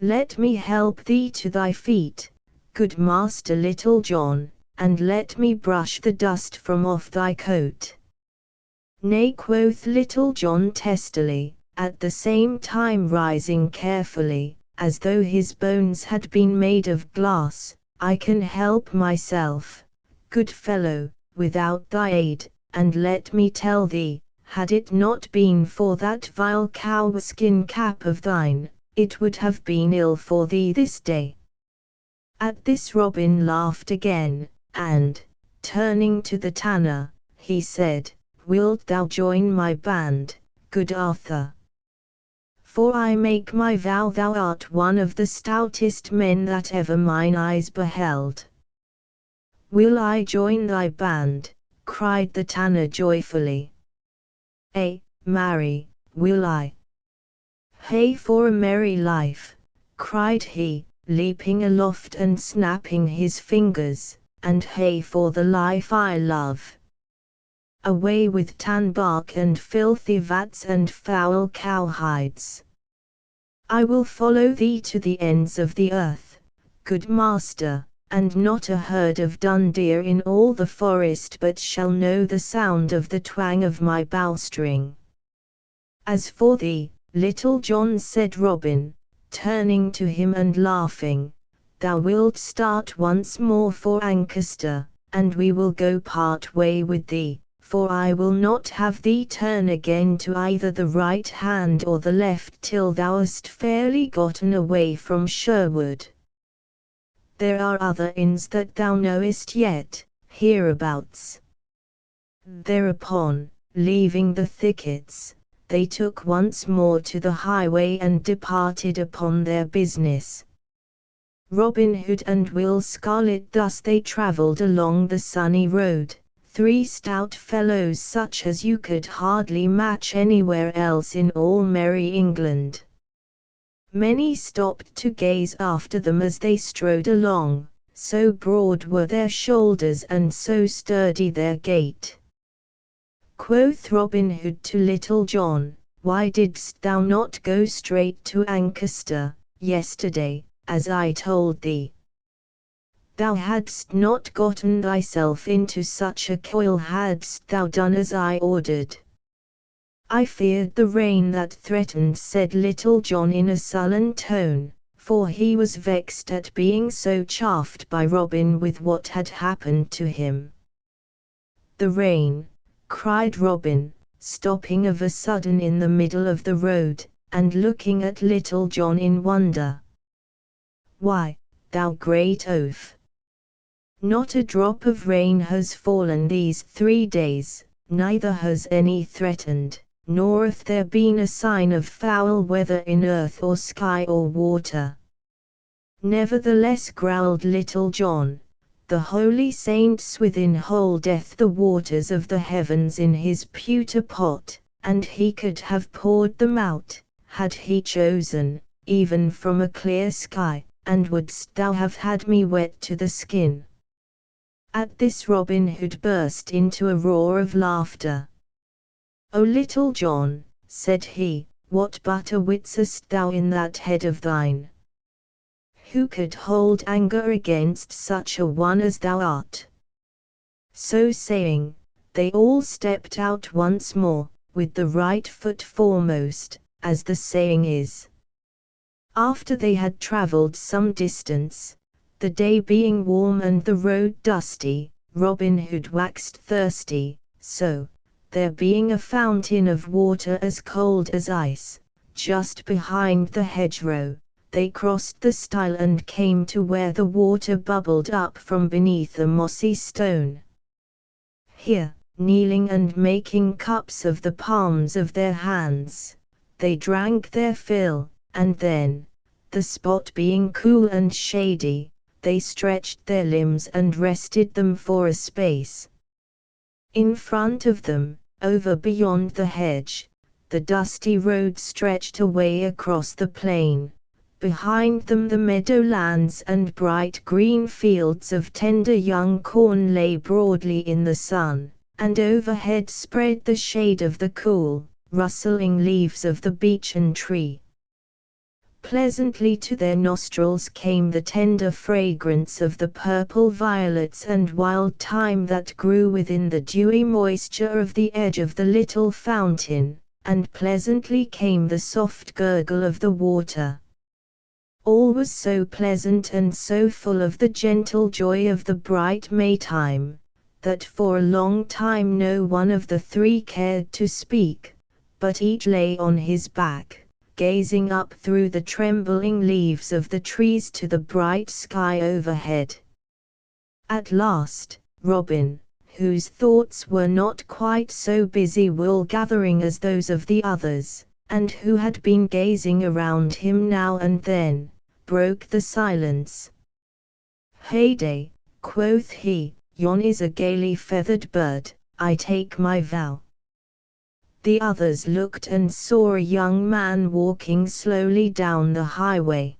Let me help thee to thy feet, good Master Little John, and let me brush the dust from off thy coat." "Nay," quoth Little John testily, at the same time rising carefully, as though his bones had been made of glass, "I can help myself, good fellow, without thy aid. And let me tell thee, had it not been for that vile cowskin cap of thine, it would have been ill for thee this day." At this Robin laughed again, and, turning to the tanner, he said, "Wilt thou join my band, good Arthur? For I make my vow thou art one of the stoutest men that ever mine eyes beheld." "Will I join thy band?" cried the tanner joyfully. "Ay, marry, will I." "Hey for a merry life!" cried he, leaping aloft and snapping his fingers, "and hey for the life I love! Away with tan bark and filthy vats and foul cowhides! I will follow thee to the ends of the earth, good master, and not a herd of dun deer in all the forest but shall know the sound of the twang of my bowstring." "As for thee, Little John," said Robin, turning to him and laughing, "thou wilt start once more for Ancaster, and we will go part way with thee, for I will not have thee turn again to either the right hand or the left till thou'st fairly gotten away from Sherwood. There are other inns that thou knowest yet, hereabouts." Thereupon, leaving the thickets, they took once more to the highway and departed upon their business. Robin Hood and Will Scarlet thus they travelled along the sunny road, three stout fellows such as you could hardly match anywhere else in all merry England. Many stopped to gaze after them as they strode along, so broad were their shoulders and so sturdy their gait. Quoth Robin Hood to Little John, "Why didst thou not go straight to Ancaster, yesterday, as I told thee? Thou hadst not gotten thyself into such a coil hadst thou done as I ordered." "I feared the rain that threatened," said Little John in a sullen tone, for he was vexed at being so chaffed by Robin with what had happened to him. "The rain!" cried Robin, stopping of a sudden in the middle of the road, and looking at Little John in wonder. "Why, thou great oaf! Not a drop of rain has fallen these 3 days, neither has any threatened, nor hath there been a sign of foul weather in earth or sky or water." "Nevertheless," growled Little John, "the holy saint Swithin holdeth the waters of the heavens in his pewter pot, and he could have poured them out, had he chosen, even from a clear sky, and wouldst thou have had me wet to the skin?" At this Robin Hood burst into a roar of laughter. "O Little John," said he, "what butter wits hast thou in that head of thine? Who could hold anger against such a one as thou art?" So saying, they all stepped out once more, with the right foot foremost, as the saying is. After they had travelled some distance, the day being warm and the road dusty, Robin Hood waxed thirsty, so, there being a fountain of water as cold as ice, just behind the hedgerow, they crossed the stile and came to where the water bubbled up from beneath a mossy stone. Here, kneeling and making cups of the palms of their hands, they drank their fill, and then, the spot being cool and shady, they stretched their limbs and rested them for a space. In front of them, over beyond the hedge, the dusty road stretched away across the plain. Behind them the meadowlands and bright green fields of tender young corn lay broadly in the sun, and overhead spread the shade of the cool, rustling leaves of the beechen tree. Pleasantly to their nostrils came the tender fragrance of the purple violets and wild thyme that grew within the dewy moisture of the edge of the little fountain, and pleasantly came the soft gurgle of the water. All was so pleasant and so full of the gentle joy of the bright Maytime, that for a long time no one of the three cared to speak, but each lay on his back, gazing up through the trembling leaves of the trees to the bright sky overhead. At last, Robin, whose thoughts were not quite so busy wool-gathering as those of the others, and who had been gazing around him now and then, broke the silence. "Heyday," quoth he, Yon is a gaily feathered bird, I take my vow. The others looked and saw a young man walking slowly down the highway.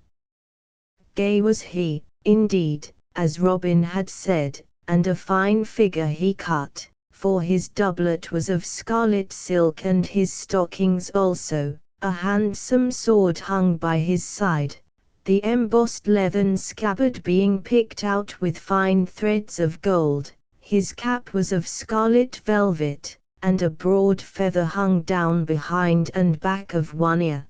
Gay was he, indeed, as Robin had said, and a fine figure he cut, for his doublet was of scarlet silk and his stockings also. A handsome sword hung by his side, the embossed leathern scabbard being picked out with fine threads of gold. His cap was of scarlet velvet, and a broad feather hung down behind and back of one ear.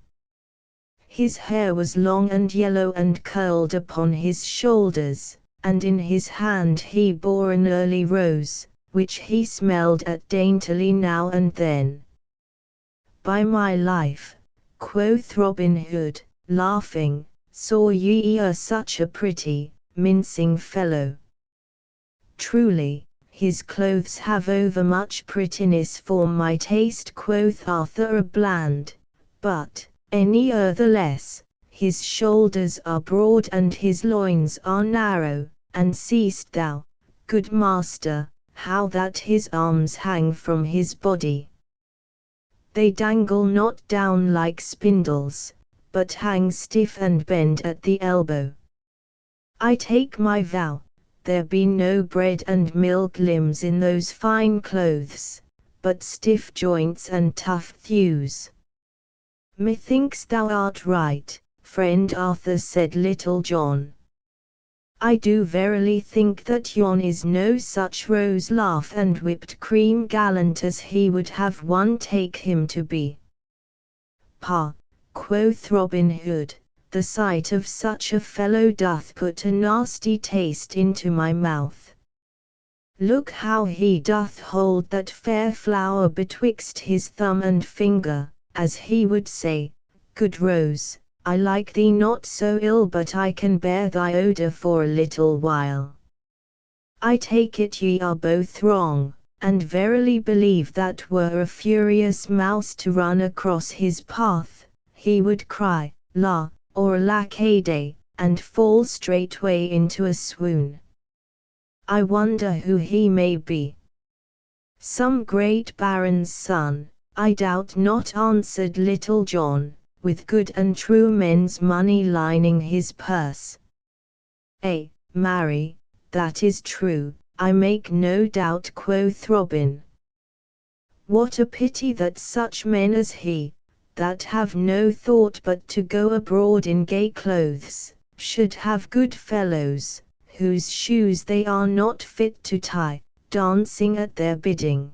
His hair was long and yellow and curled upon his shoulders, and in his hand he bore an early rose, which he smelled at daintily now and then. By my life, quoth Robin Hood, laughing, saw ye e'er such a pretty, mincing fellow? Truly, his clothes have overmuch prettiness for my taste, quoth Arthur a Bland, but, any other less, his shoulders are broad and his loins are narrow, and seest thou, good master, how that his arms hang from his body? They dangle not down like spindles, but hang stiff and bend at the elbow. I take my vow, there be no bread and milk limbs in those fine clothes, but stiff joints and tough thews. Methinks thou art right, friend Arthur, said Little John. I do verily think that yon is no such rose laugh and whipped cream gallant as he would have one take him to be. Pah, quoth Robin Hood, the sight of such a fellow doth put a nasty taste into my mouth. Look how he doth hold that fair flower betwixt his thumb and finger, as he would say, good rose, I like thee not so ill, but I can bear thy odour for a little while. I take it ye are both wrong, and verily believe that were a furious mouse to run across his path, he would cry, la, or lackaday, and fall straightway into a swoon. I wonder who he may be. Some great baron's son, I doubt not, answered Little John, with good and true men's money lining his purse. Marry, that is true, I make no doubt, quoth Robin. What a pity that such men as he, that have no thought but to go abroad in gay clothes, should have good fellows, whose shoes they are not fit to tie, dancing at their bidding.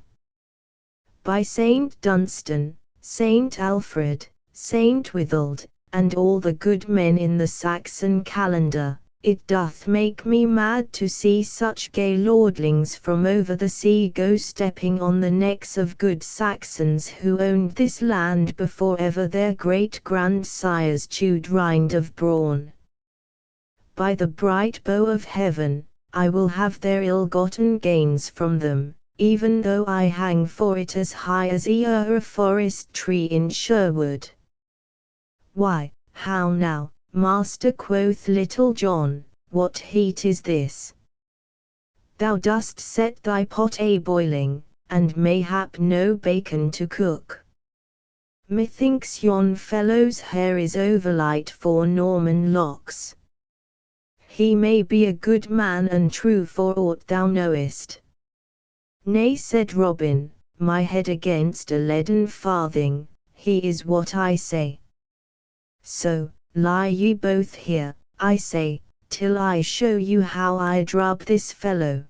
By Saint Dunstan, Saint Alfred, Saint Withold, and all the good men in the Saxon calendar, it doth make me mad to see such gay lordlings from over the sea go stepping on the necks of good Saxons who owned this land before ever their great-grandsires chewed rind of brawn. By the bright bow of heaven, I will have their ill-gotten gains from them, even though I hang for it as high as e'er a forest tree in Sherwood. Why, how now, master, quoth Little John, what heat is this? Thou dost set thy pot a-boiling, and mayhap no bacon to cook. Methinks yon fellow's hair is overlight for Norman locks. He may be a good man and true for aught thou knowest. Nay, said Robin, my head against a leaden farthing, he is what I say. So, lie ye both here, I say, till I show you how I drub this fellow.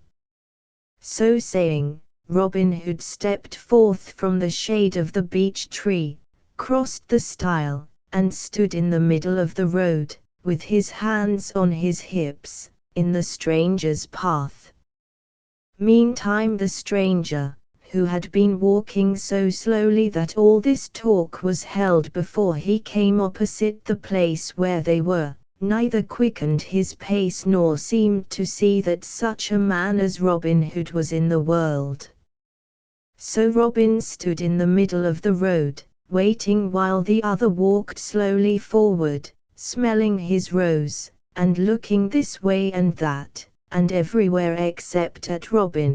So saying, Robin Hood stepped forth from the shade of the beech tree, crossed the stile, and stood in the middle of the road, with his hands on his hips, in the stranger's path. Meantime the stranger, who had been walking so slowly that all this talk was held before he came opposite the place where they were, neither quickened his pace nor seemed to see that such a man as Robin Hood was in the world. So Robin stood in the middle of the road, waiting while the other walked slowly forward, smelling his rose, and looking this way and that, and everywhere except at Robin.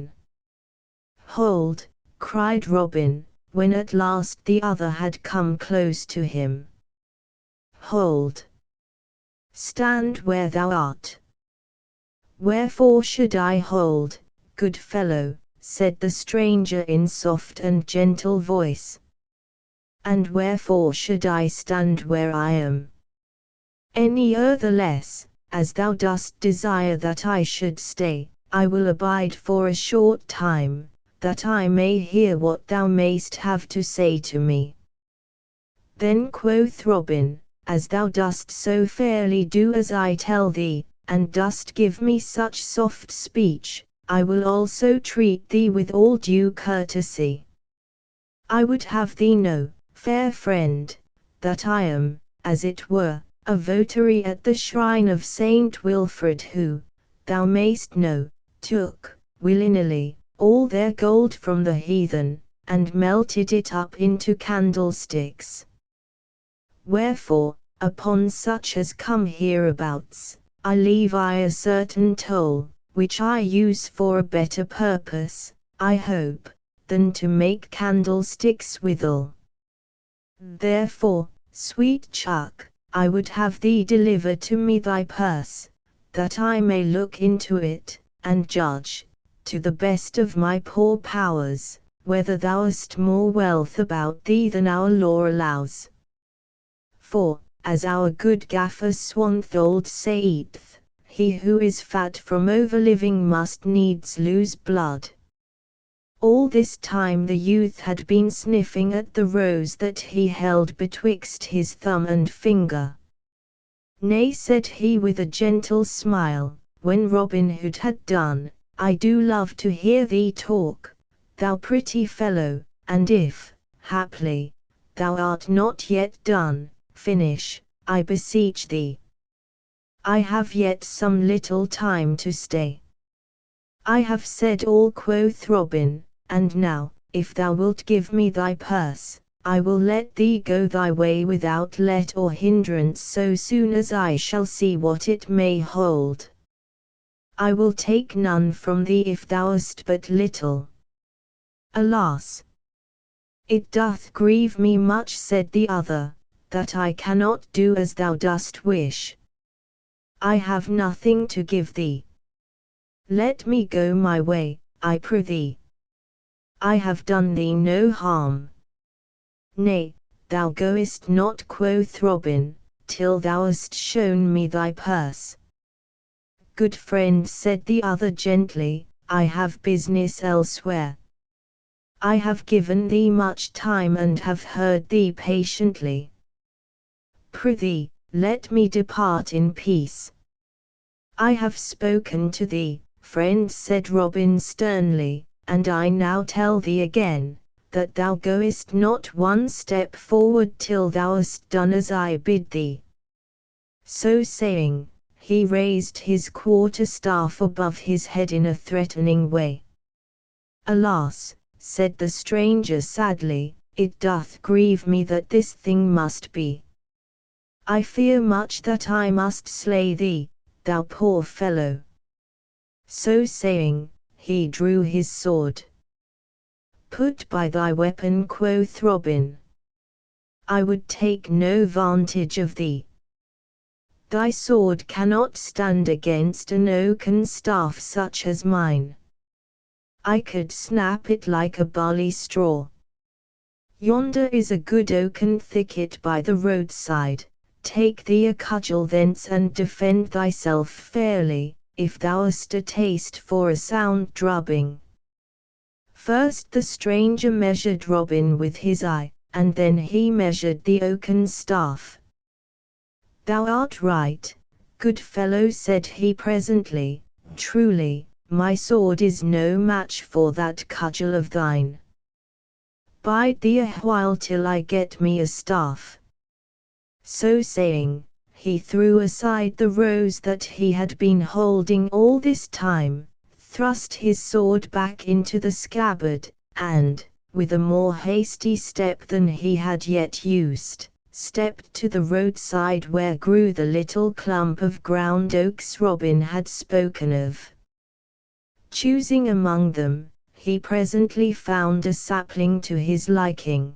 "Hold!" cried Robin, when at last the other had come close to him. "Hold! Stand where thou art." "Wherefore should I hold, good fellow?" said the stranger in soft and gentle voice. "And wherefore should I stand where I am? Any the less, as thou dost desire that I should stay, I will abide for a short time, that I may hear what thou mayst have to say to me." Then quoth Robin, "As thou dost so fairly do as I tell thee, and dost give me such soft speech, I will also treat thee with all due courtesy. I would have thee know, fair friend, that I am, as it were, a votary at the shrine of Saint Wilfrid who, thou mayst know, took, willingly, all their gold from the heathen, and melted it up into candlesticks. Wherefore, upon such as come hereabouts, I leave a certain toll, which I use for a better purpose, I hope, than to make candlesticks withal. Therefore, sweet chuck, I would have thee deliver to me thy purse, that I may look into it, and judge, to the best of my poor powers, whether thou hast more wealth about thee than our law allows. For, as our good gaffer Swanthold saith, he who is fat from overliving must needs lose blood." All this time the youth had been sniffing at the rose that he held betwixt his thumb and finger. "Nay," said he with a gentle smile, when Robin Hood had done, "I do love to hear thee talk, thou pretty fellow, and if, haply, thou art not yet done, finish, I beseech thee. I have yet some little time to stay." "I have said all," quoth Robin, "and now, if thou wilt give me thy purse, I will let thee go thy way without let or hindrance so soon as I shall see what it may hold. I will take none from thee if thou hast but little." "Alas! It doth grieve me much," said the other, "that I cannot do as thou dost wish. I have nothing to give thee. Let me go my way, I prithee. I have done thee no harm." "Nay, thou goest not," quoth Robin, "till thou hast shown me thy purse." "Good friend," said the other gently, "I have business elsewhere. I have given thee much time and have heard thee patiently. Prithee, let me depart in peace." "I have spoken to thee, friend," said Robin sternly, "and I now tell thee again, that thou goest not one step forward till thou hast done as I bid thee." So saying, he raised his quarterstaff above his head in a threatening way. "Alas," said the stranger sadly, "it doth grieve me that this thing must be. I fear much that I must slay thee, thou poor fellow." So saying, he drew his sword. "Put by thy weapon," quoth Robin. "I would take no vantage of thee. Thy sword cannot stand against an oaken staff such as mine. I could snap it like a barley straw. Yonder is a good oaken thicket by the roadside, take thee a cudgel thence and defend thyself fairly, if thou hast a taste for a sound drubbing." First the stranger measured Robin with his eye, and then he measured the oaken staff. "Thou art right, good fellow," said he presently, "truly, my sword is no match for that cudgel of thine. Bide thee a while till I get me a staff." So saying, he threw aside the rose that he had been holding all this time, thrust his sword back into the scabbard, and, with a more hasty step than he had yet used, stepped to the roadside where grew the little clump of ground oaks Robin had spoken of. Choosing among them, he presently found a sapling to his liking.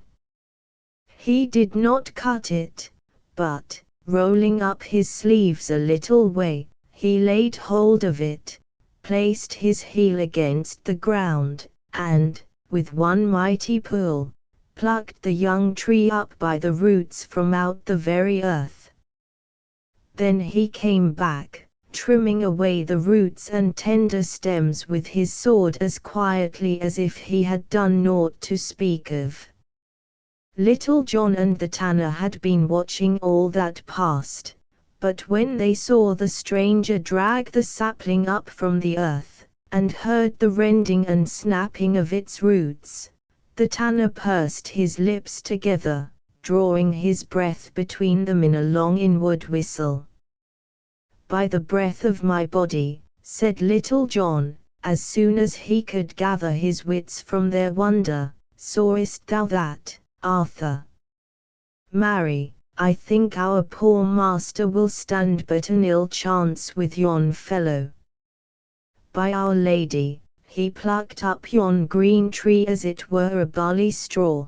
He did not cut it, but, rolling up his sleeves a little way, he laid hold of it, placed his heel against the ground, and, with one mighty pull, plucked the young tree up by the roots from out the very earth. Then he came back, trimming away the roots and tender stems with his sword as quietly as if he had done naught to speak of. Little John and the tanner had been watching all that passed, but when they saw the stranger drag the sapling up from the earth, and heard the rending and snapping of its roots, the tanner pursed his lips together, drawing his breath between them in a long inward whistle. "By the breath of my body," said Little John, as soon as he could gather his wits from their wonder, "sawest thou that, Arthur? Marry, I think our poor master will stand but an ill chance with yon fellow. By Our Lady, he plucked up yon green tree as it were a barley straw."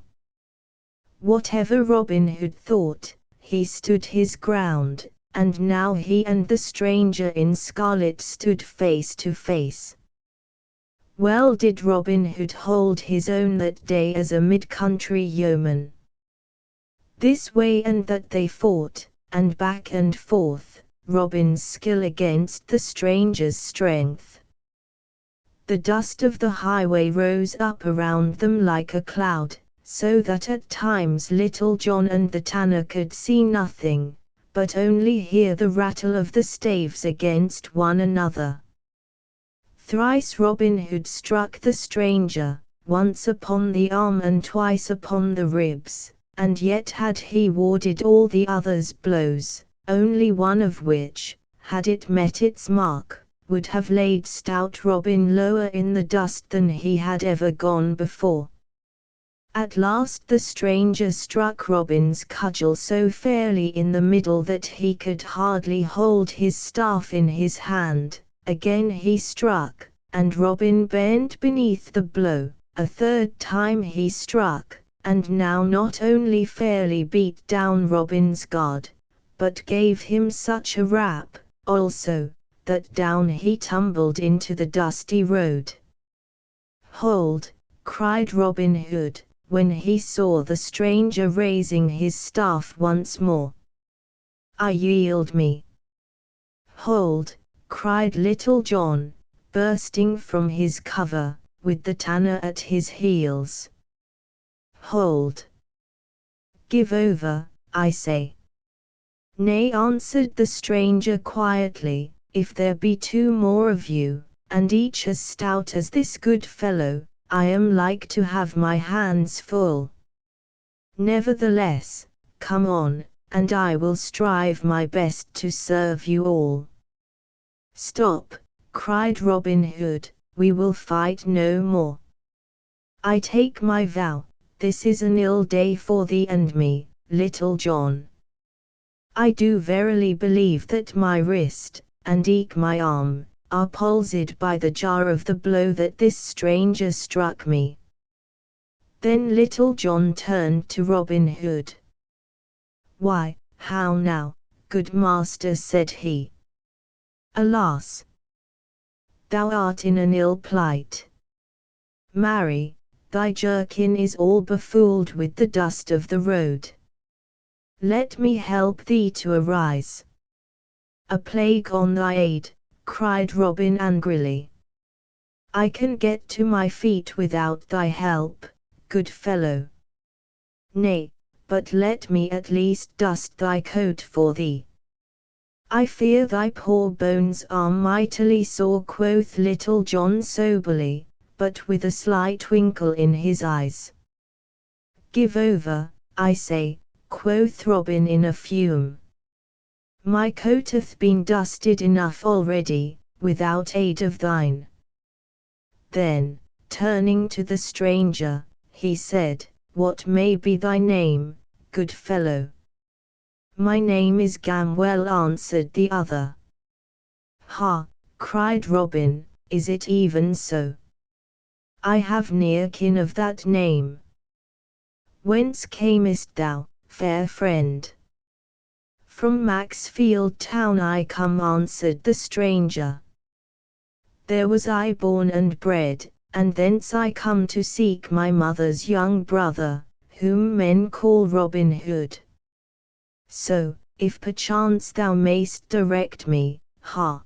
Whatever Robin Hood thought, he stood his ground, and now he and the stranger in scarlet stood face to face. Well did Robin Hood hold his own that day as a mid-country yeoman. This way and that they fought, and back and forth, Robin's skill against the stranger's strength. The dust of the highway rose up around them like a cloud, so that at times Little John and the tanner could see nothing, but only hear the rattle of the staves against one another. Thrice Robin Hood struck the stranger, once upon the arm and twice upon the ribs, and yet had he warded all the others' blows, only one of which, had it met its mark, would have laid stout Robin lower in the dust than he had ever gone before. At last the stranger struck Robin's cudgel so fairly in the middle that he could hardly hold his staff in his hand. Again he struck, and Robin bent beneath the blow. A third time he struck, and now not only fairly beat down Robin's guard, but gave him such a rap, also, that down he tumbled into the dusty road. "Hold!" cried Robin Hood, when he saw the stranger raising his staff once more. "I yield me." "Hold!" cried Little John, bursting from his cover, with the tanner at his heels. "Hold! Give over, I say." "Nay," answered the stranger quietly, "if there be two more of you, and each as stout as this good fellow, I am like to have my hands full. Nevertheless, come on, and I will strive my best to serve you all." "Stop!" cried Robin Hood, "we will fight no more. I take my vow, this is an ill day for thee and me, Little John. I do verily believe that my wrist, and eke my arm, are palsied by the jar of the blow that this stranger struck me." Then Little John turned to Robin Hood. "Why, how now, good master," said he. "Alas! Thou art in an ill plight. Marry, thy jerkin is all befooled with the dust of the road. Let me help thee to arise." "A plague on thy aid!" cried Robin angrily. "I can get to my feet without thy help, good fellow. Nay, but let me at least dust thy coat for thee." "I fear thy poor bones are mightily sore," quoth Little John soberly, but with a slight twinkle in his eyes. "Give over, I say," quoth Robin in a fume. "My coat hath been dusted enough already, without aid of thine." Then, turning to the stranger, he said, "What may be thy name, good fellow?" "My name is Gamwell," answered the other. "Ha!" cried Robin, is it even so? I have near kin of that name. Whence camest thou, fair friend? From Maxfield town I come, answered the stranger. There was I born and bred, and thence I come to seek my mother's young brother, whom men call Robin Hood. So, if perchance thou mayst direct me, ha!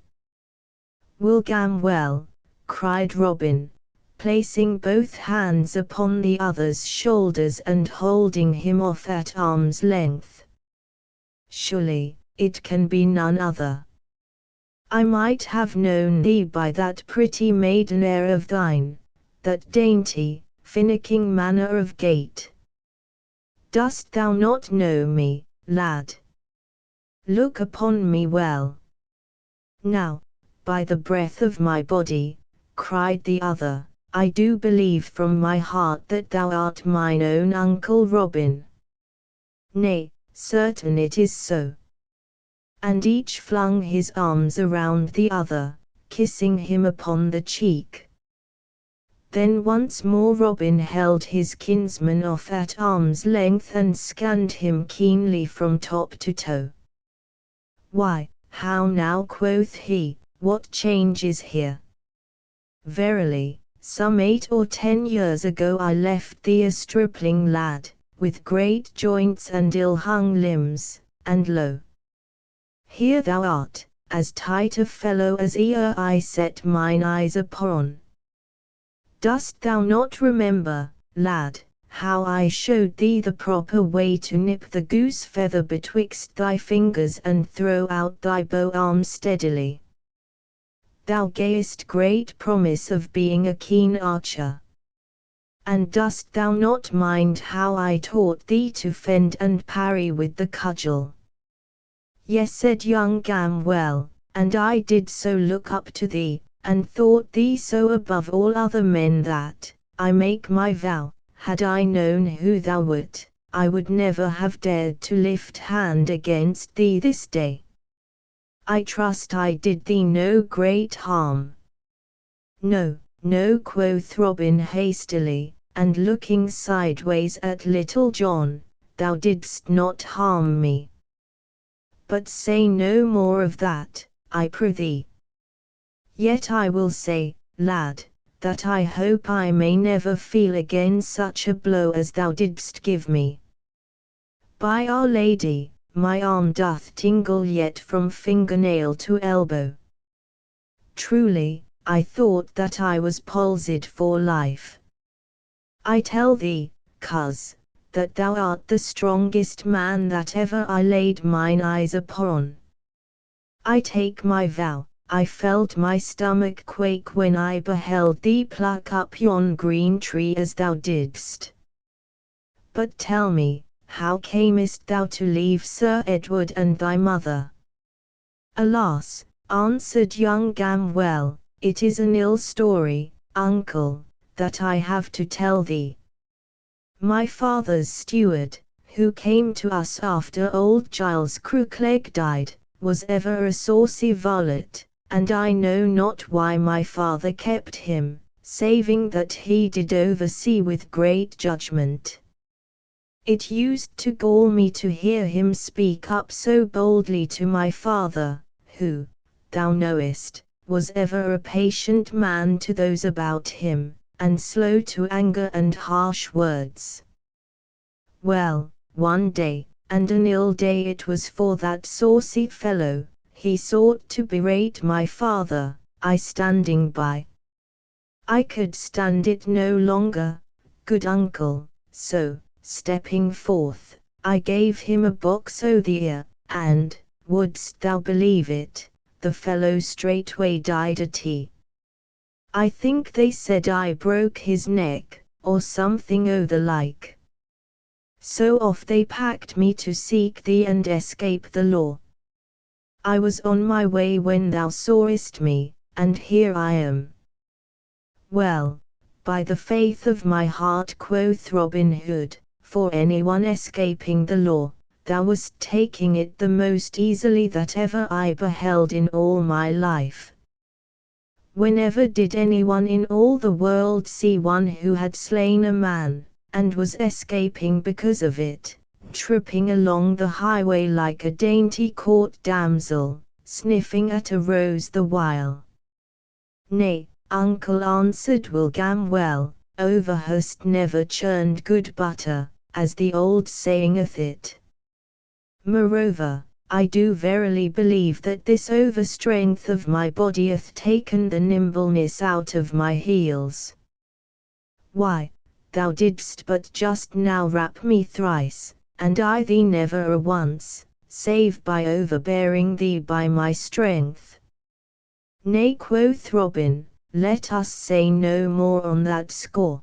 Will Gamwell, cried Robin, placing both hands upon the other's shoulders and holding him off at arm's length. Surely, it can be none other. I might have known thee by that pretty maiden air of thine, that dainty, finicking manner of gait. Dost thou not know me, lad? Look upon me well. Now, by the breath of my body, cried the other, I do believe from my heart that thou art mine own Uncle Robin. Nay, certain it is so. And each flung his arms around the other, kissing him upon the cheek. Then once more Robin held his kinsman off at arm's length and scanned him keenly from top to toe. Why, how now, quoth he, what change is here? Verily, some 8 or 10 years ago I left thee a stripling lad, with great joints and ill-hung limbs, and lo! Here thou art, as tight a fellow as e'er I set mine eyes upon. Dost thou not remember, lad, how I showed thee the proper way to nip the goose feather betwixt thy fingers and throw out thy bow arm steadily? Thou gavest great promise of being a keen archer. And dost thou not mind how I taught thee to fend and parry with the cudgel? Yes, said young Gamwell, and I did so look up to thee, and thought thee so above all other men that, I make my vow, had I known who thou wert, I would never have dared to lift hand against thee this day. I trust I did thee no great harm. No, no, quoth Robin hastily, and looking sideways at Little John, thou didst not harm me. But say no more of that, I prithee. Yet I will say, lad, that I hope I may never feel again such a blow as thou didst give me. By Our Lady, my arm doth tingle yet from fingernail to elbow. Truly, I thought that I was palsied for life. I tell thee, coz, that thou art the strongest man that ever I laid mine eyes upon. I take my vow, I felt my stomach quake when I beheld thee pluck up yon green tree as thou didst. But tell me, how camest thou to leave Sir Edward and thy mother? Alas, answered young Gamwell, it is an ill story, uncle, that I have to tell thee. My father's steward, who came to us after old Giles Crookleg died, was ever a saucy varlet, and I know not why my father kept him, saving that he did oversee with great judgment. It used to gall me to hear him speak up so boldly to my father, who, thou knowest, was ever a patient man to those about him, and slow to anger and harsh words. Well, one day, and an ill day it was for that saucy fellow, he sought to berate my father, I standing by. I could stand it no longer, good uncle, so, stepping forth, I gave him a box o' the ear, and, wouldst thou believe it, the fellow straightway died at he. I think they said I broke his neck, or something o' the like. So off they packed me to seek thee and escape the law. I was on my way when thou sawest me, and here I am. Well, by the faith of my heart, quoth Robin Hood, for anyone escaping the law, thou wast taking it the most easily that ever I beheld in all my life. Whenever did anyone in all the world see one who had slain a man, and was escaping because of it, tripping along the highway like a dainty court damsel, sniffing at a rose the while? Nay, uncle answered Wilgam well, Overhurst never churned good butter, as the old sayingeth it. Moreover, I do verily believe that this overstrength of my body hath taken the nimbleness out of my heels. Why, thou didst but just now rap me thrice, and I thee never a once, save by overbearing thee by my strength. Nay, quoth Robin, let us say no more on that score.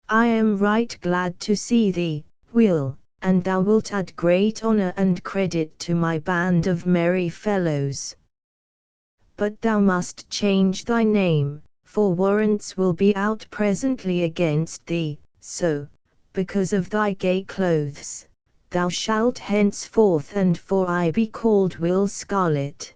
I am right glad to see thee, Will, and thou wilt add great honour and credit to my band of merry fellows. But thou must change thy name, for warrants will be out presently against thee, so, because of thy gay clothes, thou shalt henceforth and for aye be called Will Scarlet.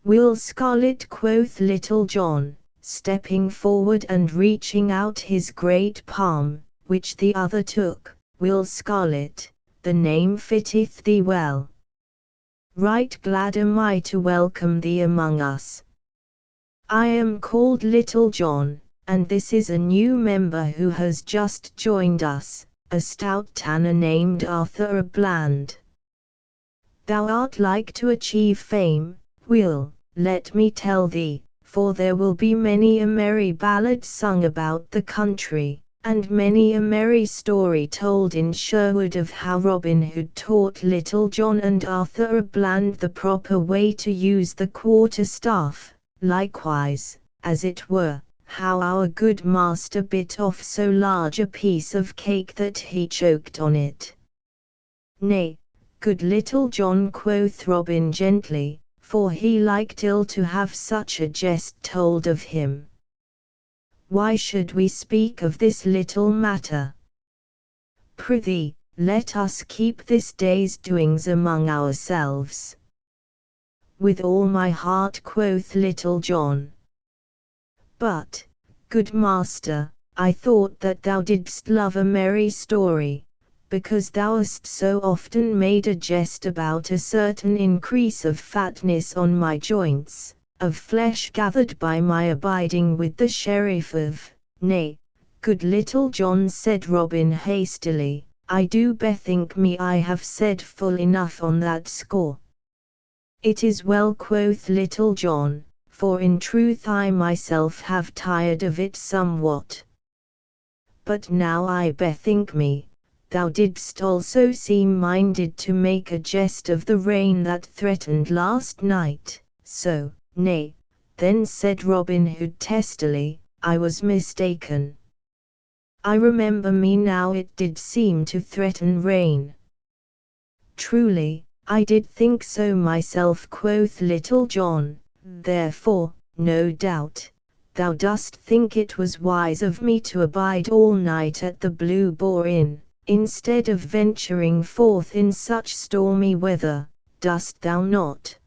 Will Scarlet, quoth Little John, stepping forward and reaching out his great palm, which the other took. Will Scarlet, the name fitteth thee well. Right glad am I to welcome thee among us. I am called Little John, and this is a new member who has just joined us, a stout tanner named Arthur a Bland. Thou art like to achieve fame, Will, let me tell thee, for there will be many a merry ballad sung about the country, and many a merry story told in Sherwood of how Robin Hood taught Little John and Arthur a Bland the proper way to use the quarter-staff, likewise, as it were, how our good master bit off so large a piece of cake that he choked on it. Nay, good Little John, quoth Robin gently, for he liked ill to have such a jest told of him. Why should we speak of this little matter? Prithee, let us keep this day's doings among ourselves. With all my heart, quoth Little John. But, good master, I thought that thou didst love a merry story, because thou hast so often made a jest about a certain increase of fatness on my joints, of flesh gathered by my abiding with the sheriff of. Nay, good Little John, said Robin hastily, I do bethink me I have said full enough on that score. It is well, quoth Little John, for in truth I myself have tired of it somewhat. But now I bethink me, thou didst also seem minded to make a jest of the rain that threatened last night, so. Nay, then, said Robin Hood testily, I was mistaken. I remember me now, it did seem to threaten rain. Truly, I did think so myself, quoth Little John, therefore, no doubt, thou dost think it was wise of me to abide all night at the Blue Boar Inn, instead of venturing forth in such stormy weather, dost thou not?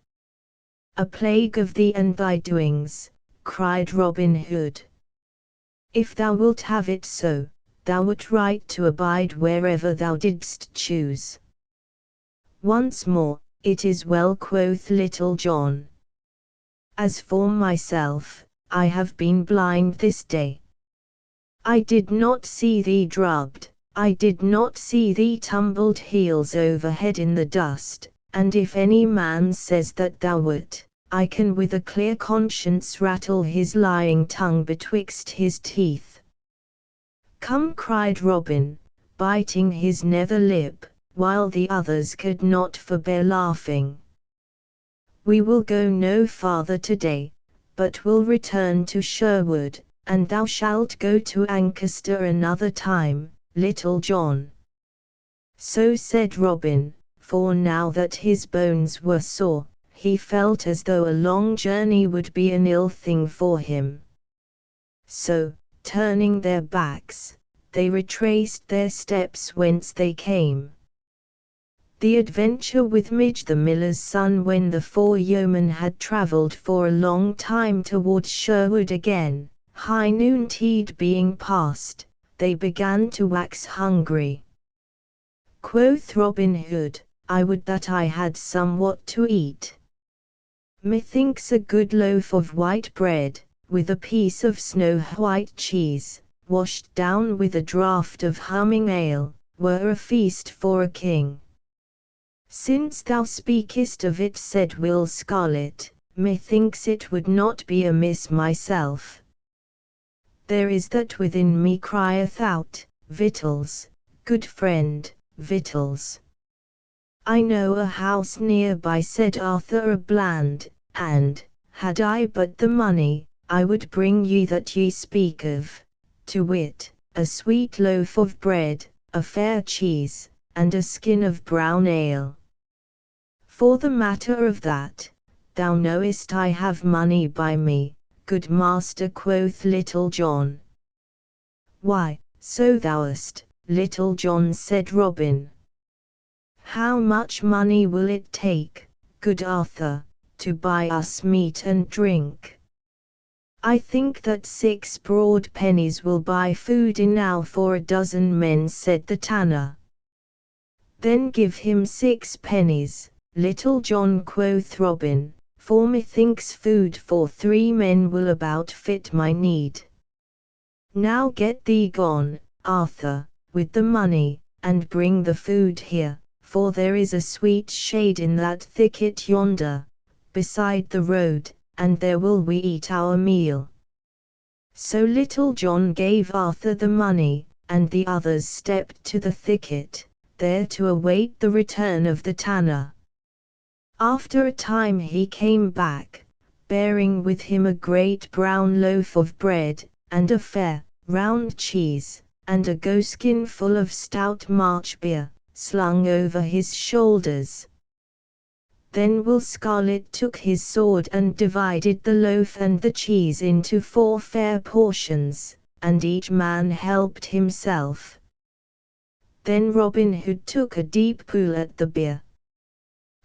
A plague of thee and thy doings, cried Robin Hood. If thou wilt have it so, thou wert right to abide wherever thou didst choose. Once more, it is well, quoth Little John. As for myself, I have been blind this day. I did not see thee drubbed, I did not see thee tumbled heels over head in the dust, and if any man says that thou wert, I can with a clear conscience rattle his lying tongue betwixt his teeth. Come, cried Robin, biting his nether lip, while the others could not forbear laughing. We will go no farther today, but will return to Sherwood, and thou shalt go to Ancaster another time, Little John. So said Robin, for now that his bones were sore, he felt as though a long journey would be an ill thing for him. So, turning their backs, they retraced their steps whence they came. The adventure with Midge the miller's son. When the four yeomen had travelled for a long time towards Sherwood again, high noontide being past, they began to wax hungry. Quoth Robin Hood, I would that I had somewhat to eat. Methinks a good loaf of white bread, with a piece of snow-white cheese, washed down with a draught of humming ale, were a feast for a king. Since thou speakest of it, said Will Scarlet, methinks it would not be amiss myself. There is that within me crieth out, victuals, good friend, victuals. I know a house near by, said Arthur a Bland, and, had I but the money, I would bring ye that ye speak of, to wit, a sweet loaf of bread, a fair cheese, and a skin of brown ale. For the matter of that, thou knowest I have money by me, good master, quoth Little John. Why, so thou'st, Little John, said Robin. How much money will it take, good Arthur, to buy us meat and drink? I think that 6 broad pennies will buy food enow for a dozen men, said the tanner. Then give him 6 pennies, Little John, quoth Robin, for methinks food for 3 men will about fit my need. Now get thee gone, Arthur, with the money, and bring the food here, for there is a sweet shade in that thicket yonder, beside the road, and there will we eat our meal. So Little John gave Arthur the money, and the others stepped to the thicket, there to await the return of the tanner. After a time he came back, bearing with him a great brown loaf of bread, and a fair, round cheese, and a goeskin full of stout March beer, slung over his shoulders. Then Will Scarlet took his sword and divided the loaf and the cheese into 4 fair portions, and each man helped himself. Then Robin Hood took a deep pull at the beer.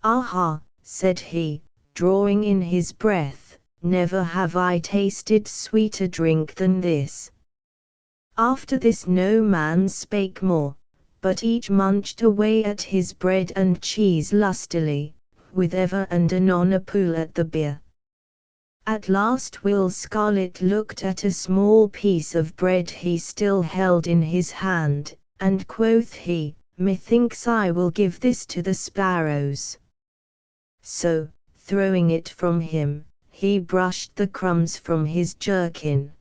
Aha, said he, drawing in his breath, never have I tasted sweeter drink than this. After this no man spake more, but each munched away at his bread and cheese lustily, with ever and anon a pull at the beer. At last Will Scarlet looked at a small piece of bread he still held in his hand, and quoth he, methinks I will give this to the sparrows. So, throwing it from him, he brushed the crumbs from his jerkin.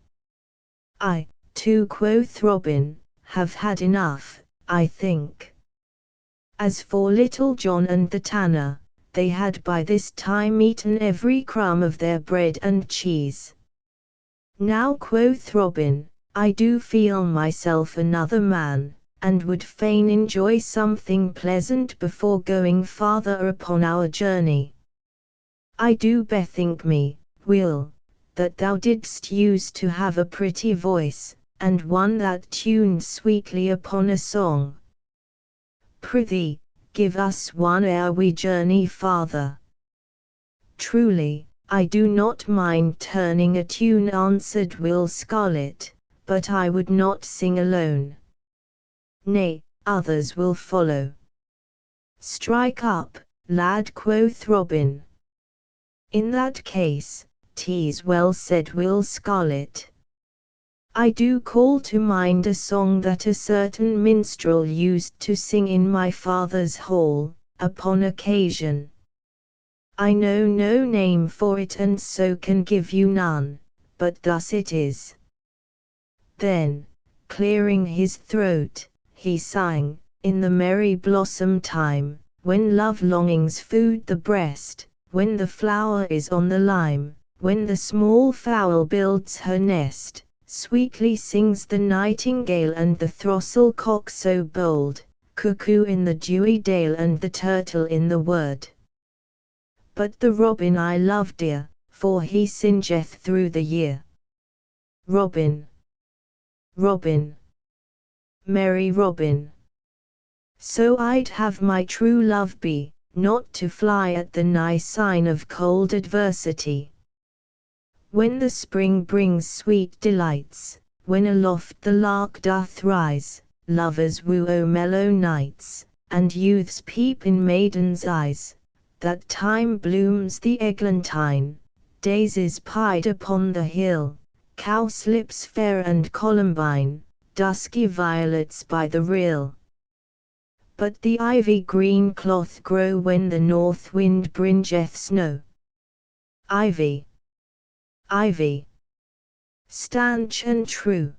I, too, quoth Robin, have had enough, I think. As for Little John and the tanner, they had by this time eaten every crumb of their bread and cheese. Now, quoth Robin, I do feel myself another man, and would fain enjoy something pleasant before going farther upon our journey. I do bethink me, Will, that thou didst use to have a pretty voice, and one that tuned sweetly upon a song. Prithee, give us one ere we journey farther. Truly, I do not mind turning a tune, answered Will Scarlet, but I would not sing alone. Nay, others will follow. Strike up, lad, quoth Robin. In that case, 'tis well said, Will Scarlet. I do call to mind a song that a certain minstrel used to sing in my father's hall, upon occasion. I know no name for it and so can give you none, but thus it is. Then, clearing his throat, he sang, in the merry blossom time, when love longings food the breast, when the flower is on the lime, when the small fowl builds her nest, sweetly sings the nightingale and the throstle cock so bold, cuckoo in the dewy dale and the turtle in the wood. But the robin I love dear, for he singeth through the year. Robin, Robin, merry Robin. So I'd have my true love be, not to fly at the nigh sign of cold adversity. When the spring brings sweet delights, when aloft the lark doth rise, lovers woo o mellow nights, and youths peep in maidens' eyes, that time blooms the eglantine, daisies pied upon the hill, cowslips fair and columbine, dusky violets by the rill. But the ivy green cloth grow when the north wind bringeth snow. Ivy, ivy, stanch and true.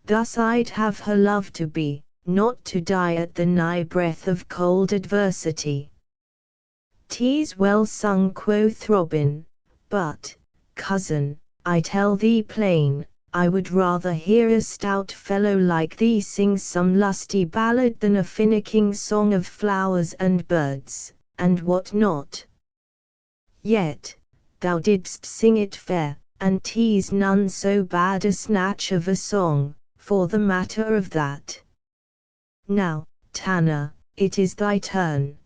Thus I'd have her love to be, not to die at the nigh breath of cold adversity. "'Tis well sung," quoth Robin, "but, cousin, I tell thee plain, I would rather hear a stout fellow like thee sing some lusty ballad than a finicking song of flowers and birds, and what not. Yet, thou didst sing it fair, and 'tis none so bad a snatch of a song, for the matter of that. Now, Tanner, it is thy turn."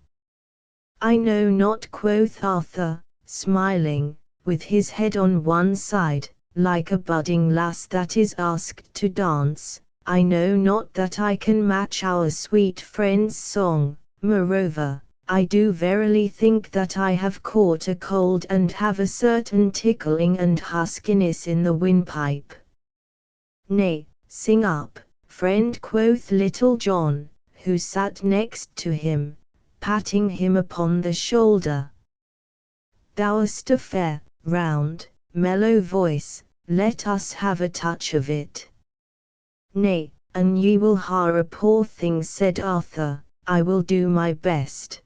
"I know not," quoth Arthur, smiling, with his head on one side, like a budding lass that is asked to dance, "I know not that I can match our sweet friend's song, moreover, I do verily think that I have caught a cold and have a certain tickling and huskiness in the windpipe." "Nay, sing up, friend," quoth Little John, who sat next to him, patting him upon the shoulder. "Thou'st a fair, round, mellow voice, let us have a touch of it." "Nay, an ye will ha a poor thing," said Arthur, "I will do my best.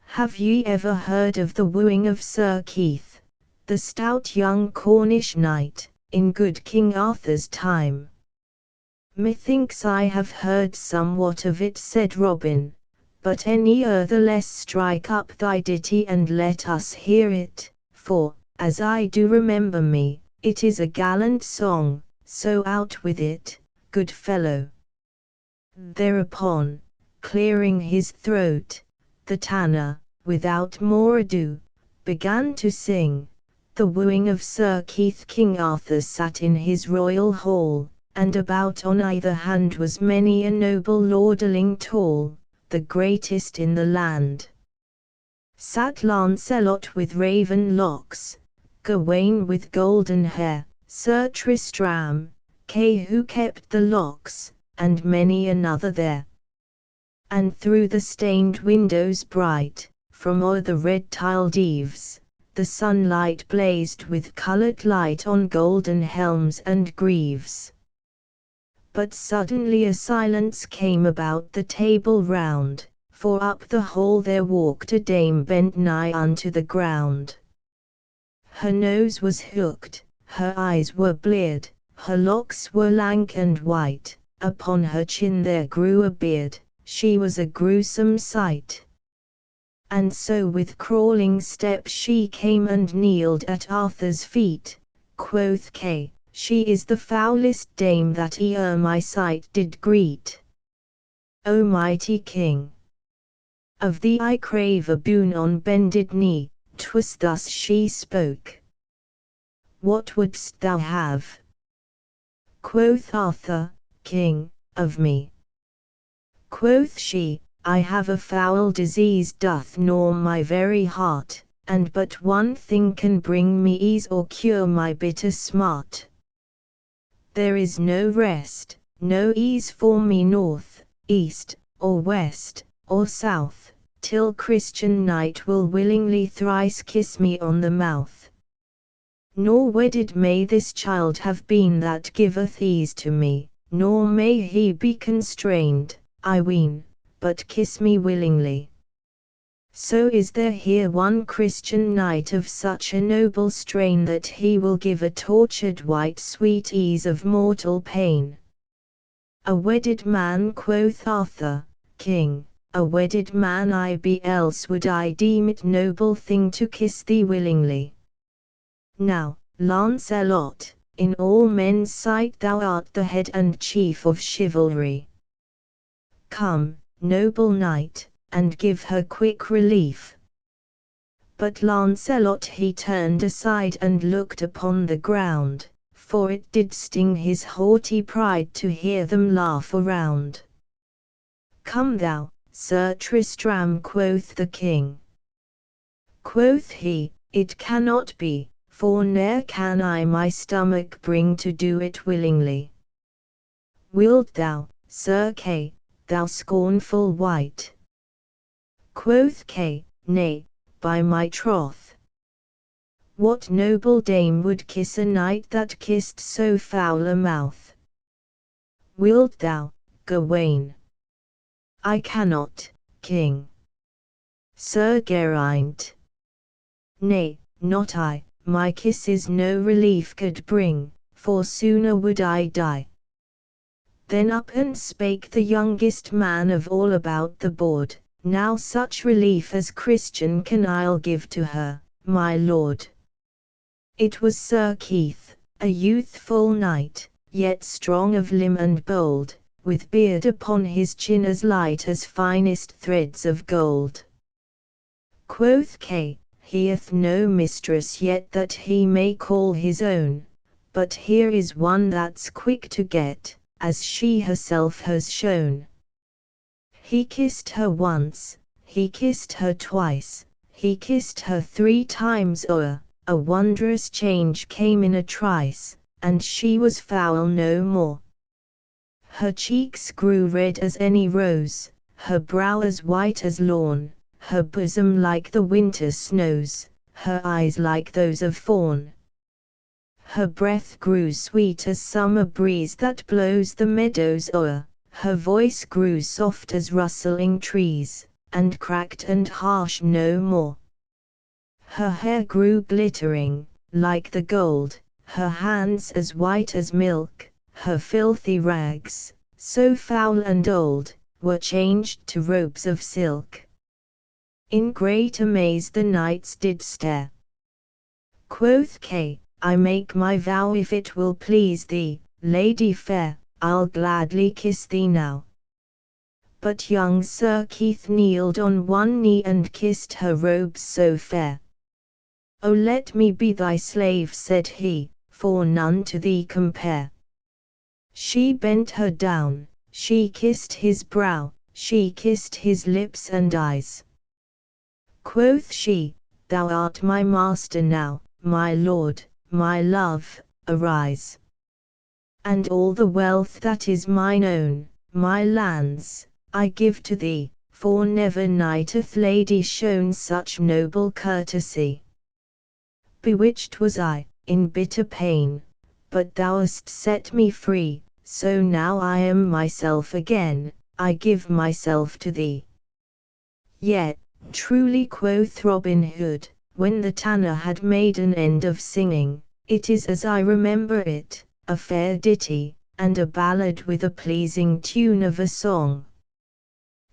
Have ye ever heard of the wooing of Sir Keith, the stout young Cornish knight, in good King Arthur's time?" "Methinks I have heard somewhat of it," said Robin, "but any the less strike up thy ditty and let us hear it, for, as I do remember me, it is a gallant song, so out with it, good fellow." Thereupon, clearing his throat, the tanner, without more ado, began to sing, "The wooing of Sir Keith. King Arthur sat in his royal hall, and about on either hand was many a noble lordling tall, the greatest in the land. Sat Lancelot with raven locks, Gawain with golden hair, Sir Tristram, Kay who kept the locks, and many another there. And through the stained windows bright, from o'er the red-tiled eaves, the sunlight blazed with coloured light on golden helms and greaves. But suddenly a silence came about the Table Round, for up the hall there walked a dame bent nigh unto the ground. Her nose was hooked, her eyes were bleared, her locks were lank and white, upon her chin there grew a beard, she was a gruesome sight. And so with crawling step she came and kneeled at Arthur's feet. Quoth Kay, "She is the foulest dame that e'er my sight did greet. O mighty king, of thee I crave a boon on bended knee." 'Twas thus she spoke. "What wouldst thou have?" Quoth Arthur, "King, of me." Quoth she, "I have a foul disease doth gnaw my very heart, and but one thing can bring me ease or cure my bitter smart. There is no rest, no ease for me north, east, or west, or south, till Christian knight will willingly thrice kiss me on the mouth. Nor wedded may this child have been that giveth ease to me, nor may he be constrained, I ween, but kiss me willingly. So is there here one Christian knight of such a noble strain that he will give a tortured wight sweet ease of mortal pain." "A wedded man," quoth Arthur, "King, a wedded man I be, else would I deem it noble thing to kiss thee willingly. Now, Lancelot, in all men's sight thou art the head and chief of chivalry. Come, noble knight, and give her quick relief. But Lancelot he turned aside and looked upon the ground, for it did sting his haughty pride to hear them laugh around. Come thou, Sir Tristram, quoth the king. Quoth he, it cannot be, for ne'er can I my stomach bring to do it willingly. Wilt thou, Sir Kay, thou scornful wight? Quoth Kay, nay, by my troth. What noble dame would kiss a knight that kissed so foul a mouth? Wilt thou, Gawain? I cannot, king. Sir Geraint? Nay, not I, my kisses no relief could bring, for sooner would I die. Then up and spake the youngest man of all about the board, now such relief as Christian can I'll give to her, my lord. It was Sir Keith, a youthful knight, yet strong of limb and bold, with beard upon his chin as light as finest threads of gold. Quoth Kay, he hath no mistress yet that he may call his own, but here is one that's quick to get, as she herself has shown. He kissed her once, he kissed her twice, he kissed her 3 times o'er, a wondrous change came in a trice, and she was foul no more. Her cheeks grew red as any rose, her brow as white as lawn, her bosom like the winter snows, her eyes like those of fawn. Her breath grew sweet as summer breeze that blows the meadows o'er, her voice grew soft as rustling trees, and cracked and harsh no more. Her hair grew glittering, like the gold, her hands as white as milk, her filthy rags, so foul and old, were changed to robes of silk. In great amaze the knights did stare. Quoth Kay, I make my vow if it will please thee, lady fair, I'll gladly kiss thee now. But young Sir Keith kneeled on one knee and kissed her robes so fair. O let me be thy slave, said he, for none to thee compare. She bent her down, she kissed his brow, she kissed his lips and eyes. Quoth she, thou art my master now, my lord, my love, arise. And all the wealth that is mine own, my lands, I give to thee, for never knight hath lady shown such noble courtesy. Bewitched was I, in bitter pain, but thou hast set me free, so now I am myself again, I give myself to thee. Yet, truly quoth Robin Hood, when the tanner had made an end of singing, it is as I remember it, a fair ditty, and a ballad with a pleasing tune of a song.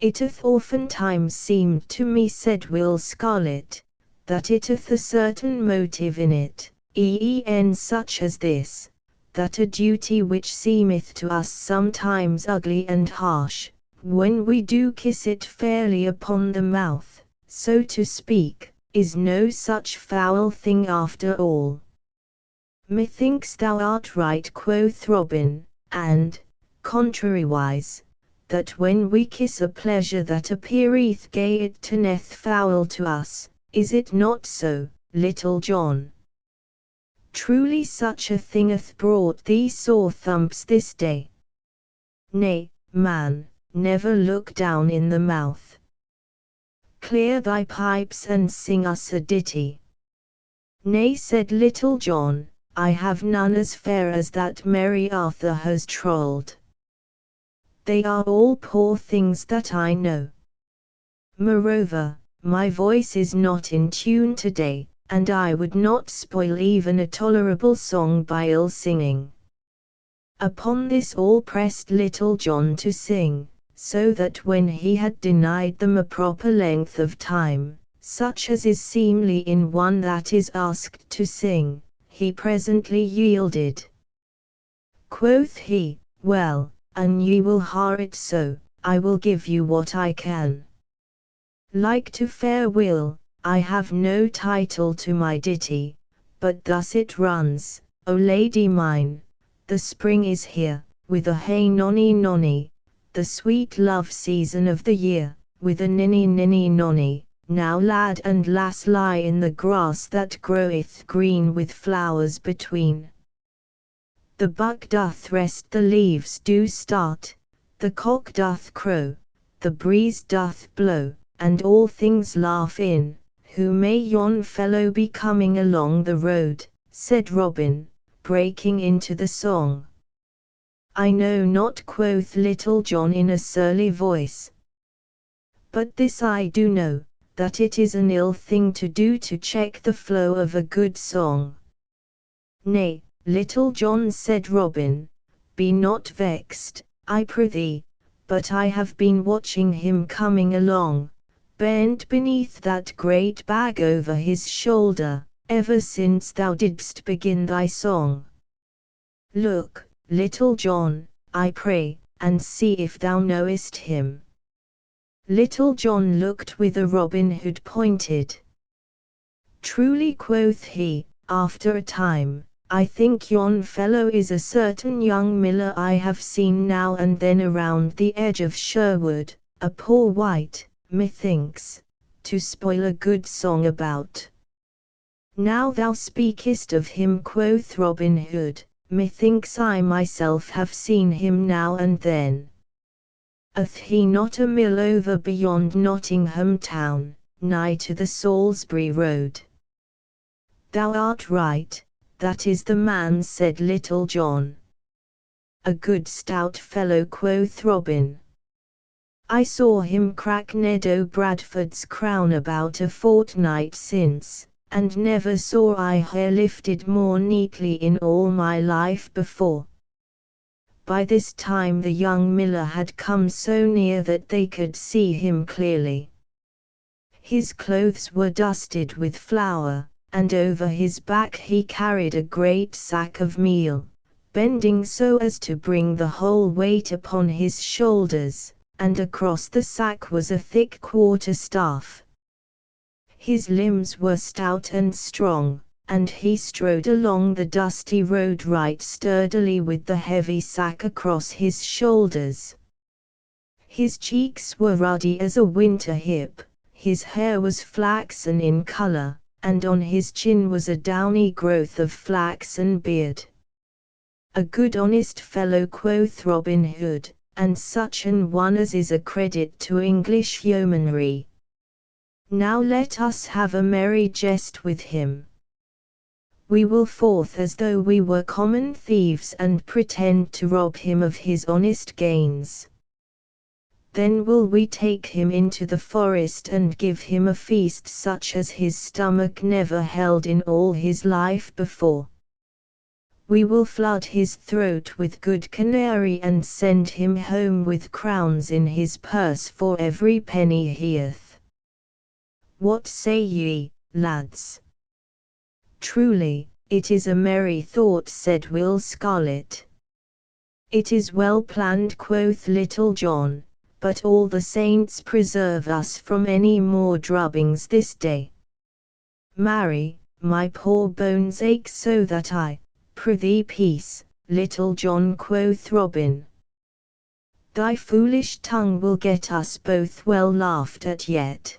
It hath oftentimes seemed to me, said Will Scarlet, that it hath a certain motive in it, such as this, that a duty which seemeth to us sometimes ugly and harsh, when we do kiss it fairly upon the mouth, so to speak, is no such foul thing after all. Methinks thou art right, quoth Robin, and, contrariwise, that when we kiss a pleasure that appeareth gay it turneth foul to us, is it not so, Little John? Truly such a thing hath brought thee sore thumps this day. Nay, man, never look down in the mouth. Clear thy pipes and sing us a ditty. Nay, said Little John, I have none as fair as that merry Arthur has trolled. They are all poor things that I know. Moreover, my voice is not in tune today, and I would not spoil even a tolerable song by ill singing. Upon this all pressed Little John to sing, so that when he had denied them a proper length of time, such as is seemly in one that is asked to sing, he presently yielded. Quoth he, well, an ye will ha it so, I will give you what I can. Like to fair will, I have no title to my ditty, but thus it runs, O lady mine, the spring is here, with a hey nonny nonny, the sweet love season of the year, with a ninny ninny nonny. Now lad and lass lie in the grass that groweth green with flowers between. The buck doth rest, the leaves do start, the cock doth crow, the breeze doth blow, and all things laugh in. Who may yon fellow be coming along the road? Said Robin, breaking into the song. I know not, quoth Little John in a surly voice. But this I do know, that it is an ill thing to do to check the flow of a good song. Nay, Little John, said Robin, be not vexed, I prithee, but I have been watching him coming along, bent beneath that great bag over his shoulder, ever since thou didst begin thy song. Look, Little John, I pray, and see if thou knowest him. Little John looked whither Robin Hood pointed. Truly, quoth he, after a time, I think yon fellow is a certain young miller I have seen now and then around the edge of Sherwood, a poor wight, methinks, to spoil a good song about. Now thou speakest of him, quoth Robin Hood, methinks I myself have seen him now and then. Hath he not a mill over beyond Nottingham town, nigh to the Salisbury road? Thou art right, that is the man, said Little John. A good stout fellow, quoth Robin. I saw him crack Ned o' Bradford's crown about a fortnight since, and never saw I hair lifted more neatly in all my life before. By this time the young miller had come so near that they could see him clearly. His clothes were dusted with flour, and over his back he carried a great sack of meal, bending so as to bring the whole weight upon his shoulders, and across the sack was a thick quarter-staff. His limbs were stout and strong, and he strode along the dusty road right sturdily with the heavy sack across his shoulders. His cheeks were ruddy as a winter hip, his hair was flaxen in color, and on his chin was a downy growth of flaxen beard. A good honest fellow, quoth Robin Hood, and such an one as is a credit to English yeomanry. Now let us have a merry jest with him. We will forth as though we were common thieves and pretend to rob him of his honest gains. Then will we take him into the forest and give him a feast such as his stomach never held in all his life before. We will flood his throat with good canary and send him home with crowns in his purse for every penny he hath. What say ye, lads? Truly, it is a merry thought, said Will Scarlet. It is well planned, quoth Little John, but all the saints preserve us from any more drubbings this day. Marry, my poor bones ache so that I, prithee peace, Little John, quoth Robin. Thy foolish tongue will get us both well laughed at yet.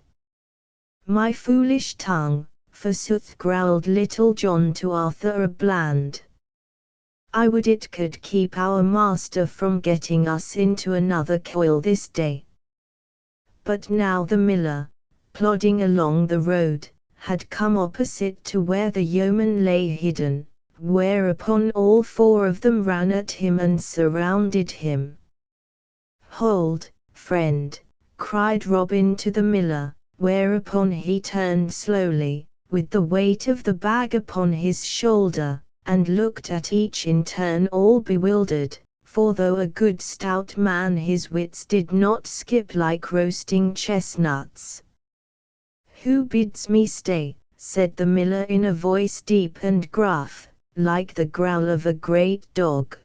My foolish tongue, forsooth, growled Little John to Arthur a Bland. I would it could keep our master from getting us into another coil this day. But now the miller, plodding along the road, had come opposite to where the yeoman lay hidden, whereupon all four of them ran at him and surrounded him. Hold, friend, cried Robin to the miller, whereupon he turned slowly, with the weight of the bag upon his shoulder, and looked at each in turn all bewildered, for though a good stout man his wits did not skip like roasting chestnuts. Who bids me stay? Said the miller in a voice deep and gruff, like the growl of a great dog.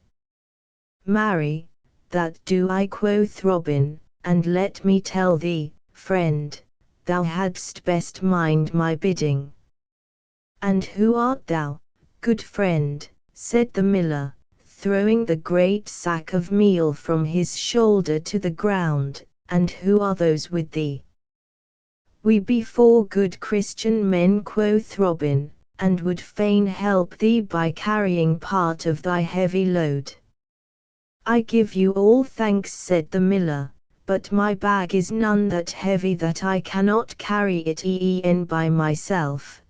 Marry, that do I, quoth Robin, and let me tell thee, friend, thou hadst best mind my bidding. And who art thou, good friend? Said the miller, throwing the great sack of meal from his shoulder to the ground, and who are those with thee? We be 4 good Christian men, quoth Robin, and would fain help thee by carrying part of thy heavy load. I give you all thanks, said the miller, but my bag is none that heavy that I cannot carry it e'en by myself.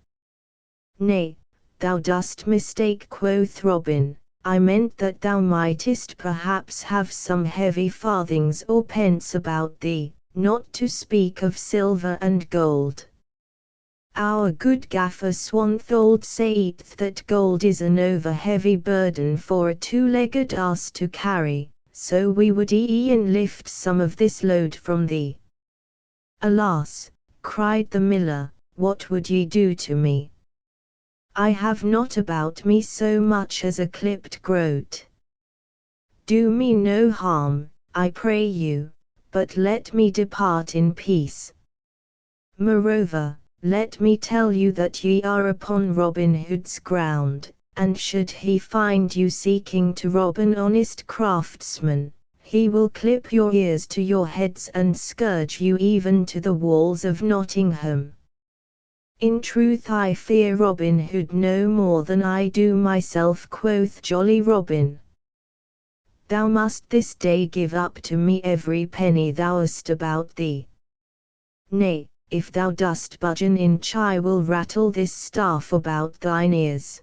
Nay, thou dost mistake, quoth Robin, I meant that thou mightest perhaps have some heavy farthings or pence about thee, not to speak of silver and gold. Our good gaffer Swanthold saith that gold is an over-heavy burden for a 2-legged ass to carry, so we would e'en lift some of this load from thee. Alas, cried the miller, what would ye do to me? I have not about me so much as a clipped groat. Do me no harm, I pray you, but let me depart in peace. Moreover, let me tell you that ye are upon Robin Hood's ground, and should he find you seeking to rob an honest craftsman, he will clip your ears to your heads and scourge you even to the walls of Nottingham. In truth I fear Robin Hood no more than I do myself, quoth jolly Robin. Thou must this day give up to me every penny thou hast about thee. Nay, if thou dost budge an inch I will rattle this staff about thine ears.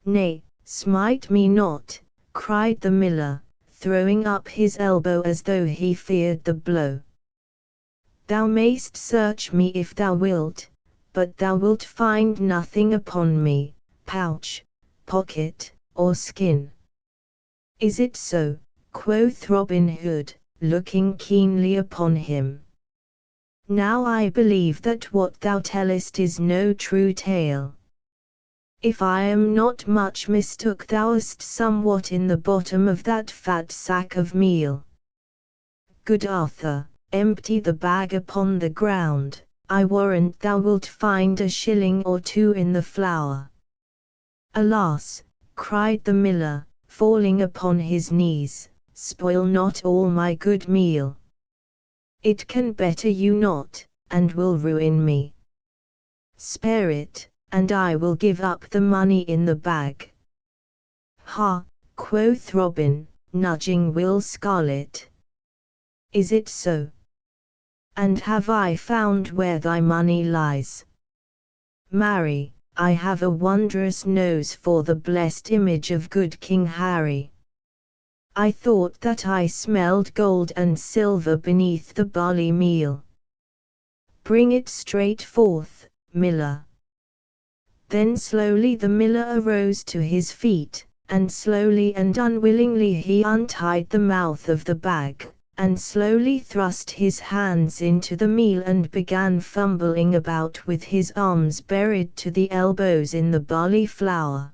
Nay, smite me not, cried the miller, throwing up his elbow as though he feared the blow. Thou mayst search me if thou wilt, but thou wilt find nothing upon me, pouch, pocket, or skin. Is it so? Quoth Robin Hood, looking keenly upon him. Now I believe that what thou tellest is no true tale. If I am not much mistook, thou hast somewhat in the bottom of that fat sack of meal. Good Arthur, empty the bag upon the ground. I warrant thou wilt find a shilling or 2 in the flour. Alas, cried the miller, falling upon his knees, spoil not all my good meal. It can better you not, and will ruin me. Spare it, and I will give up the money in the bag. Ha, quoth Robin, nudging Will Scarlet. Is it so? And have I found where thy money lies? Marry, I have a wondrous nose for the blessed image of good King Harry. I thought that I smelled gold and silver beneath the barley meal. Bring it straight forth, miller. Then slowly the miller arose to his feet, and slowly and unwillingly he untied the mouth of the bag, and slowly thrust his hands into the meal and began fumbling about with his arms buried to the elbows in the barley flour.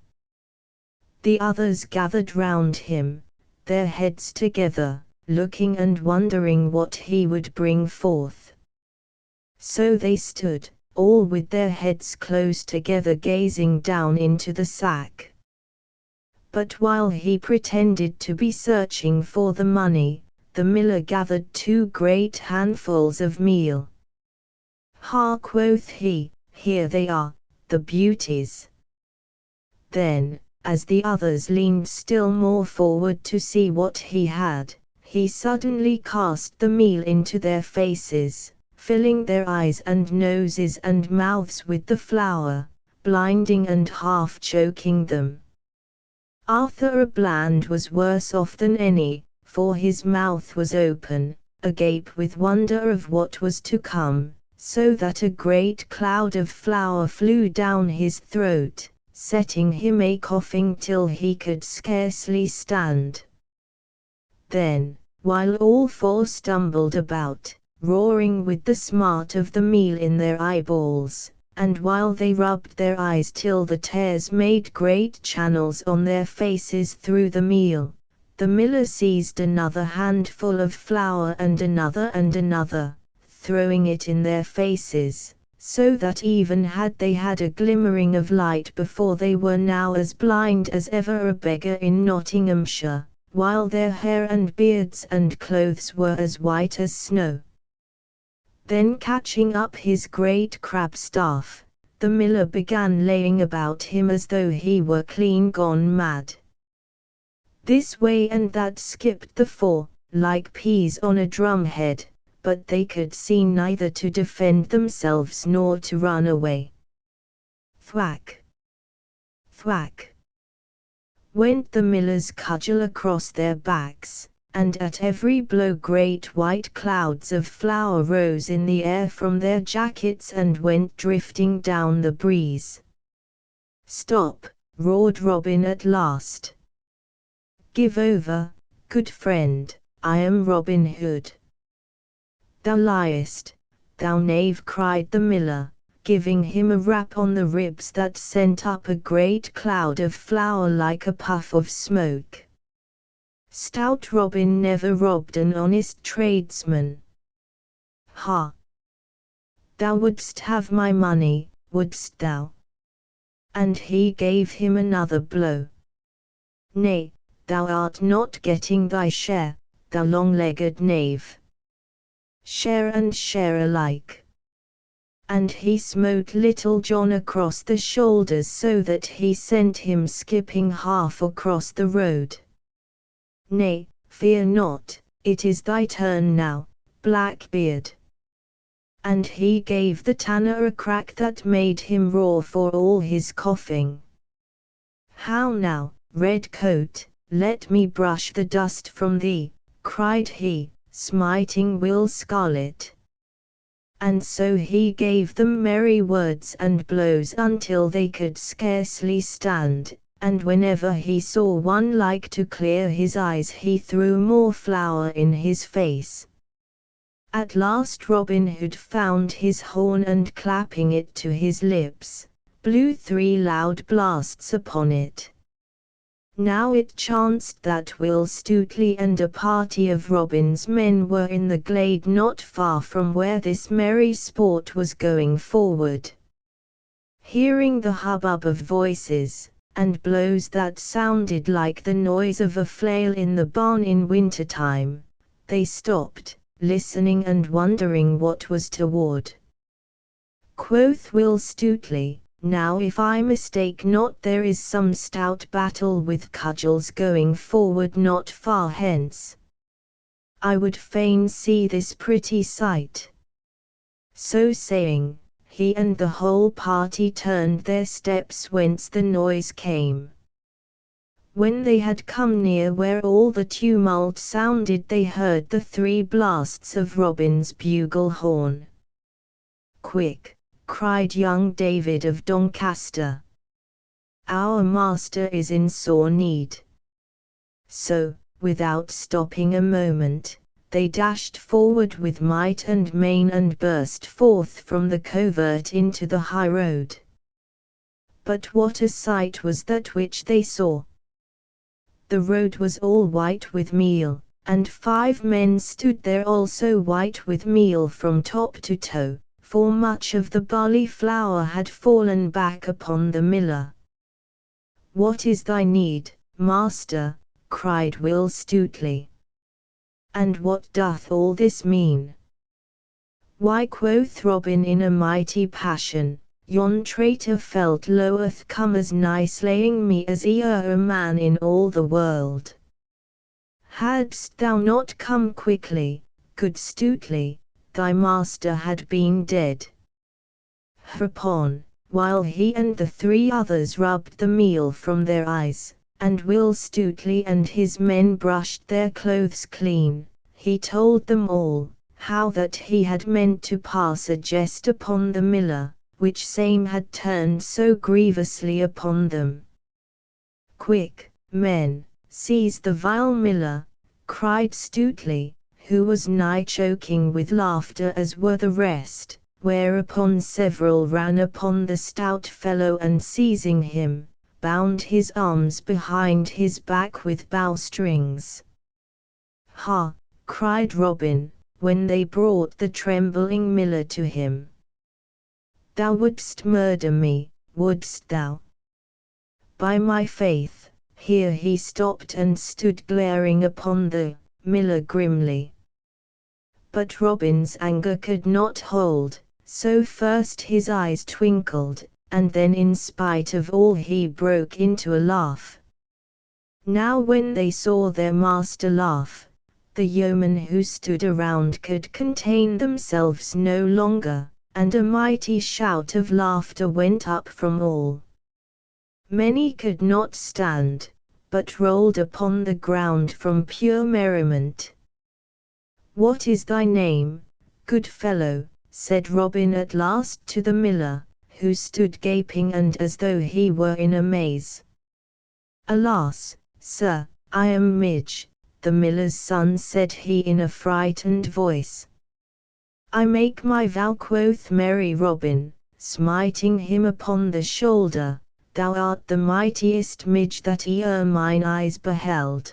The others gathered round him, their heads together, looking and wondering what he would bring forth. So they stood, all with their heads close together, gazing down into the sack. But while he pretended to be searching for the money, the miller gathered 2 great handfuls of meal. Ha, quoth he, here they are, the beauties. Then, as the others leaned still more forward to see what he had, he suddenly cast the meal into their faces, filling their eyes and noses and mouths with the flour, blinding and half choking them. Arthur à Bland was worse off than any, for his mouth was open, agape with wonder of what was to come, so that a great cloud of flour flew down his throat, setting him a-coughing till he could scarcely stand. Then, while all 4 stumbled about, roaring with the smart of the meal in their eyeballs, and while they rubbed their eyes till the tears made great channels on their faces through the meal, The miller seized another handful of flour and another, throwing it in their faces, so that even had they had a glimmering of light before, they were now as blind as ever a beggar in Nottinghamshire, while their hair and beards and clothes were as white as snow. Then catching up his great crab-staff, the miller began laying about him as though he were clean gone mad. This way and that skipped the four, like peas on a drumhead, but they could see neither to defend themselves nor to run away. Thwack! Thwack! Went the miller's cudgel across their backs, and at every blow great white clouds of flour rose in the air from their jackets and went drifting down the breeze. "Stop!" roared Robin at last. "Give over, good friend, I am Robin Hood." "Thou liest, thou knave!" cried the miller, giving him a rap on the ribs that sent up a great cloud of flour like a puff of smoke. "Stout Robin never robbed an honest tradesman." "Ha! Thou wouldst have my money, wouldst thou?" And he gave him another blow. "Nay, thou art not getting thy share, thou long-legged knave. Share and share alike." And he smote Little John across the shoulders so that he sent him skipping half across the road. "Nay, fear not, it is thy turn now, Blackbeard." And he gave the tanner a crack that made him roar for all his coughing. "How now, Redcoat, let me brush the dust from thee," cried he, smiting Will Scarlet. And so he gave them merry words and blows until they could scarcely stand, and whenever he saw one like to clear his eyes he threw more flour in his face. At last Robin Hood found his horn and clapping it to his lips, blew 3 loud blasts upon it. Now it chanced that Will Stutely and a party of Robin's men were in the glade not far from where this merry sport was going forward. Hearing the hubbub of voices, and blows that sounded like the noise of a flail in the barn in winter-time, they stopped, listening and wondering what was toward. Quoth Will Stutely, "Now if I mistake not there is some stout battle with cudgels going forward not far hence. I would fain see this pretty sight." So saying, he and the whole party turned their steps whence the noise came. When they had come near where all the tumult sounded they heard the 3 blasts of Robin's bugle horn. "Quick!" cried young David of Doncaster. "Our master is in sore need." So, without stopping a moment, they dashed forward with might and main and burst forth from the covert into the high road. But what a sight was that which they saw! The road was all white with meal, and 5 men stood there also white with meal from top to toe, for much of the barley flour had fallen back upon the miller. "What is thy need, master?" cried Will Stutely. "And what doth all this mean?" "Why," quoth Robin in a mighty passion, "yon traitor felt loath come as nigh slaying me as e'er a man in all the world. Hadst thou not come quickly, good Stutely, thy master had been dead." Hereupon, while he and the 3 others rubbed the meal from their eyes, and Will Stutely and his men brushed their clothes clean, he told them all, how that he had meant to pass a jest upon the miller, which same had turned so grievously upon them. "Quick, men, seize the vile miller," cried Stutely, who was nigh choking with laughter as were the rest, whereupon several ran upon the stout fellow and seizing him, bound his arms behind his back with bowstrings. "Ha!" cried Robin, when they brought the trembling miller to him. "Thou wouldst murder me, wouldst thou? By my faith!" Here he stopped and stood glaring upon the miller grimly. But Robin's anger could not hold, so first his eyes twinkled, and then in spite of all he broke into a laugh. Now when they saw their master laugh, the yeomen who stood around could contain themselves no longer, and a mighty shout of laughter went up from all. Many could not stand, but rolled upon the ground from pure merriment. "What is thy name, good fellow?" said Robin at last to the miller, who stood gaping and as though he were in a maze. "Alas, sir, I am Midge, the miller's son," said he in a frightened voice. "I make my vow," quoth merry Robin, smiting him upon the shoulder, "thou art the mightiest Midge that e'er mine eyes beheld.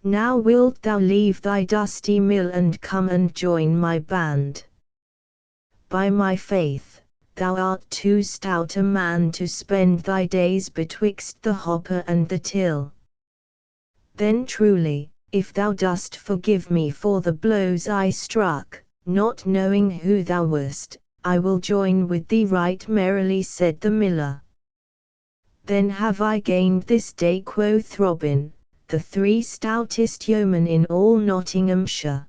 Now wilt thou leave thy dusty mill and come and join my band? By my faith, thou art too stout a man to spend thy days betwixt the hopper and the till. Then truly, if thou dost forgive me for the blows I struck, not knowing who thou wast, I will join with thee right merrily," said the miller. "Then have I gained this day," quoth Robin, "the 3 stoutest yeomen in all Nottinghamshire.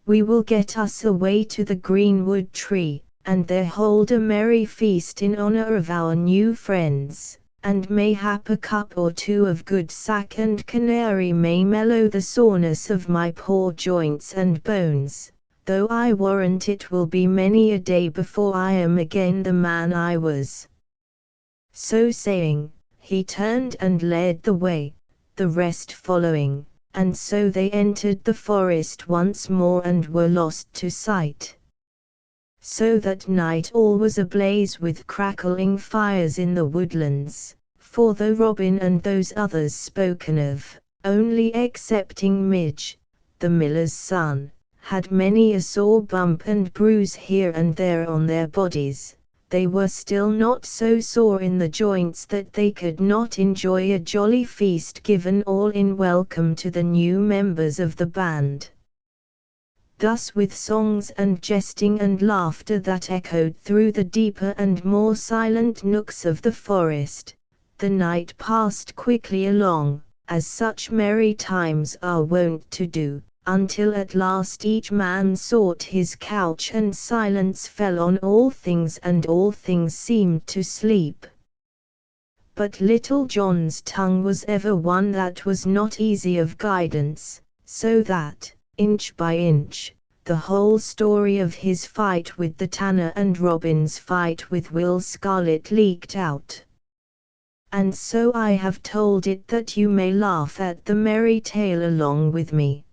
We will get us away to the greenwood tree, and there hold a merry feast in honour of our new friends, and mayhap a cup or 2 of good sack and canary may mellow the soreness of my poor joints and bones, though I warrant it will be many a day before I am again the man I was." So saying, he turned and led the way, the rest following, and so they entered the forest once more and were lost to sight. So that night all was ablaze with crackling fires in the woodlands, for though Robin and those others spoken of, only excepting Midge, the miller's son, had many a sore bump and bruise here and there on their bodies, they were still not so sore in the joints that they could not enjoy a jolly feast given all in welcome to the new members of the band. Thus with songs and jesting and laughter that echoed through the deeper and more silent nooks of the forest, the night passed quickly along, as such merry times are wont to do, until at last each man sought his couch and silence fell on all things and all things seemed to sleep. But Little John's tongue was ever one that was not easy of guidance, so that, inch by inch, the whole story of his fight with the tanner and Robin's fight with Will Scarlet leaked out. And so I have told it that you may laugh at the merry tale along with me.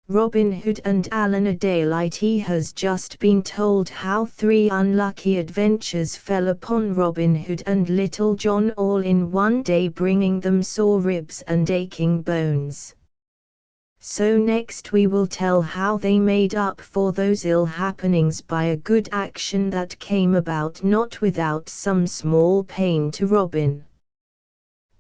Robin Hood and Alan a Daylight. He has just been told how 3 unlucky adventures fell upon Robin Hood and Little John all in one day, bringing them sore ribs and aching bones. So next we will tell how they made up for those ill happenings by a good action that came about not without some small pain to Robin.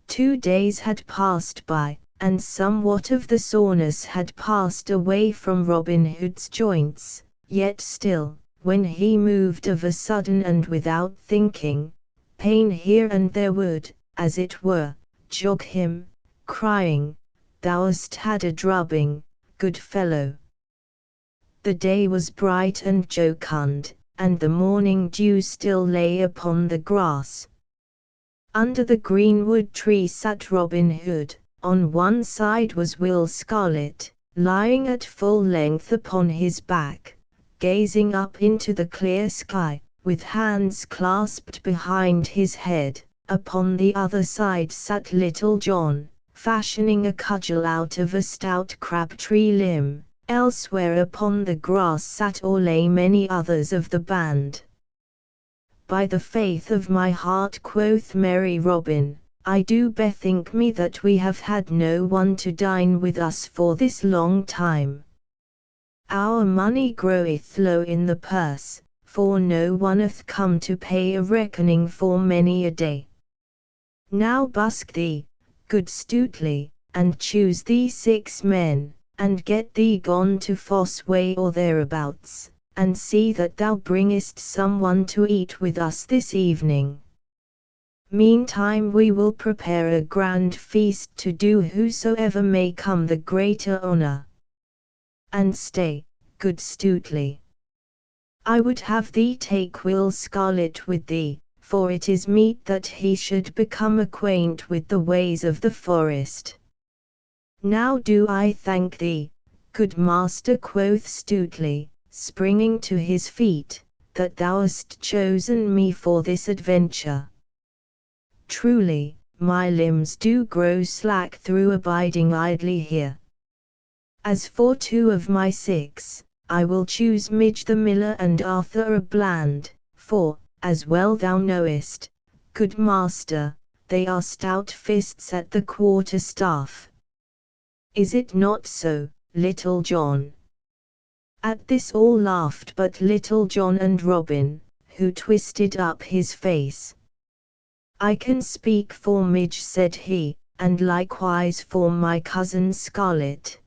2 days had passed by, and somewhat of the soreness had passed away from Robin Hood's joints, yet still, when he moved of a sudden and without thinking, pain here and there would, as it were, jog him, crying, "Thou'st had a drubbing, good fellow." The day was bright and jocund, and the morning dew still lay upon the grass. Under the greenwood tree sat Robin Hood. On one side was Will Scarlet, lying at full length upon his back, gazing up into the clear sky, with hands clasped behind his head. Upon the other side sat Little John, fashioning a cudgel out of a stout crab-tree limb. Elsewhere upon the grass sat or lay many others of the band. By the faith of my heart, quoth merry Robin, I do bethink me that we have had no one to dine with us for this long time. Our money groweth low in the purse, for no one hath come to pay a reckoning for many a day. Now busk thee, good Stuteley, and choose thee 6 men, and get thee gone to Foss Way or thereabouts, and see that thou bringest some one to eat with us this evening. Meantime we will prepare a grand feast to do whosoever may come the greater honour. And stay, good Stuteley. I would have thee take Will Scarlet with thee, for it is meet that he should become acquaint with the ways of the forest. Now do I thank thee, good master, quoth Stuteley, springing to his feet, that thou hast chosen me for this adventure. Truly, my limbs do grow slack through abiding idly here. As for 2 of my 6, I will choose Midge the miller and Arthur a Bland, for, as well thou knowest, good master, they are stout fists at the quarter-staff. Is it not so, Little John? At this all laughed but Little John and Robin, who twisted up his face. I can speak for Midge, said he, and likewise for my cousin Scarlet.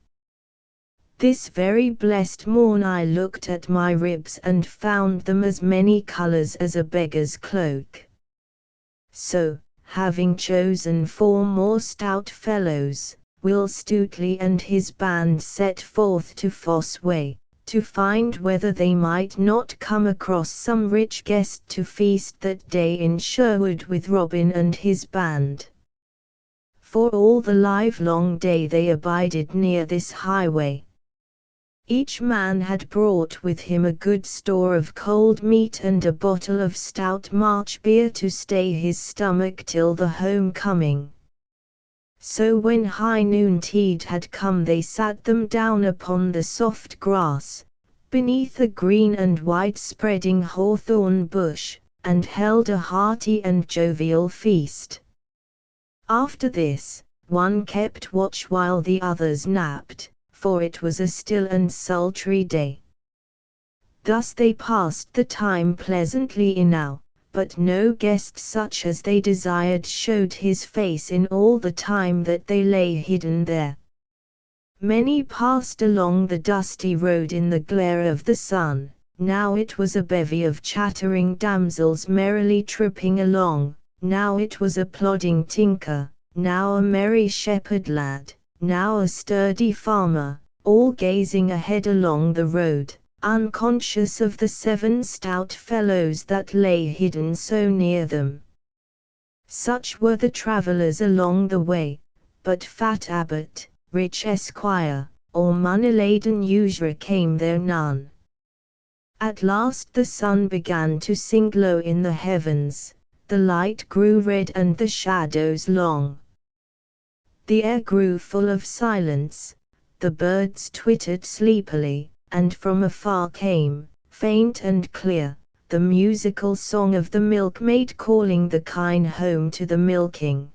This very blessed morn I looked at my ribs and found them as many colours as a beggar's cloak. So, having chosen 4 more stout fellows, Will Stuteley and his band set forth to Foss Way, to find whether they might not come across some rich guest to feast that day in Sherwood with Robin and his band. For all the livelong day they abided near this highway. Each man had brought with him a good store of cold meat and a bottle of stout March beer to stay his stomach till the home-coming. So when high noontide had come they sat them down upon the soft grass, beneath a green and wide-spreading hawthorn bush, and held a hearty and jovial feast. After this, one kept watch while the others napped, for it was a still and sultry day. Thus they passed the time pleasantly enow, but no guest such as they desired showed his face in all the time that they lay hidden there. Many passed along the dusty road in the glare of the sun, now it was a bevy of chattering damsels merrily tripping along, now it was a plodding tinker, now a merry shepherd lad, now a sturdy farmer, all gazing ahead along the road, unconscious of the 7 stout fellows that lay hidden so near them. Such were the travellers along the way, but fat abbot, rich esquire, or money-laden usurer came there none. At last the sun began to sink low in the heavens, the light grew red and the shadows long. The air grew full of silence, the birds twittered sleepily, and from afar came, faint and clear, the musical song of the milkmaid calling the kine home to the milking.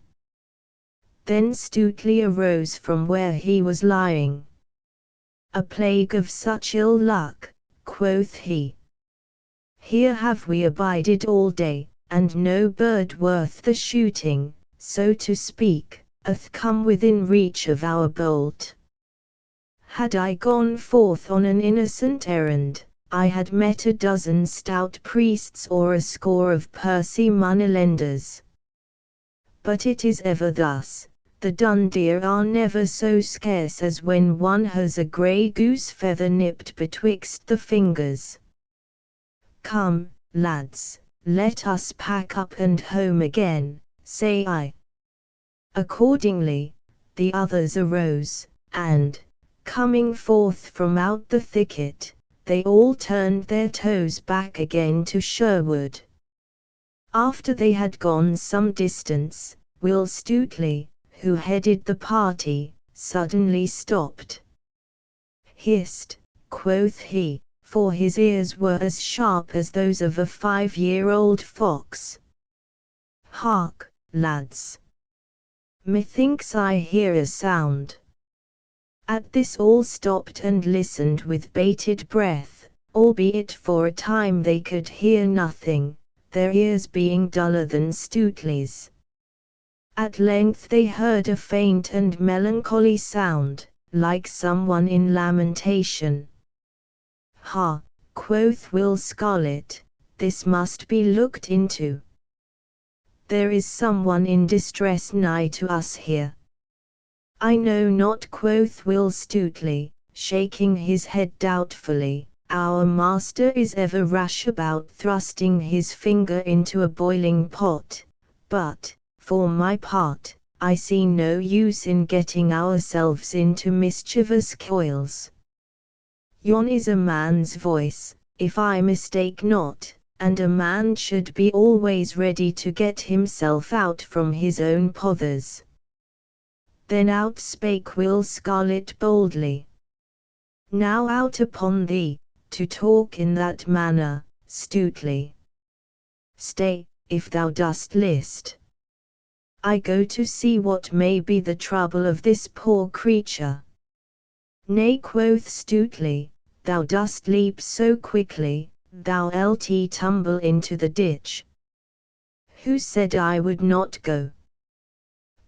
Then Stuteley arose from where he was lying. A plague of such ill luck, quoth he. Here have we abided all day, and no bird worth the shooting, so to speak, hath come within reach of our bolt. Had I gone forth on an innocent errand, I had met a dozen stout priests or a score of pursy moneylenders. But it is ever thus, the dun deer are never so scarce as when one has a grey goose feather nipped betwixt the fingers. Come, lads, let us pack up and home again, say I. Accordingly, the others arose, and, coming forth from out the thicket, they all turned their toes back again to Sherwood. After they had gone some distance, Will Stuteley, who headed the party, suddenly stopped. Hist, quoth he, for his ears were as sharp as those of a 5-year-old fox. "Hark, lads! Methinks I hear a sound." At this all stopped and listened with bated breath, albeit for a time they could hear nothing, their ears being duller than Stuteley's. At length they heard a faint and melancholy sound, like someone in lamentation. "Ha," quoth Will Scarlet, "this must be looked into. There is someone in distress nigh to us here." "I know not," quoth Will Stuteley, shaking his head doubtfully. "Our master is ever rash about thrusting his finger into a boiling pot, but, for my part, I see no use in getting ourselves into mischievous coils. Yon is a man's voice, if I mistake not, and a man should be always ready to get himself out from his own pothers." Then out spake Will Scarlet boldly. "Now out upon thee, to talk in that manner, Stuteley. Stay, if thou dost list. I go to see what may be the trouble of this poor creature." "Nay," quoth Stuteley, "thou dost leap so quickly, thou'lt tumble into the ditch." "Who said I would not go?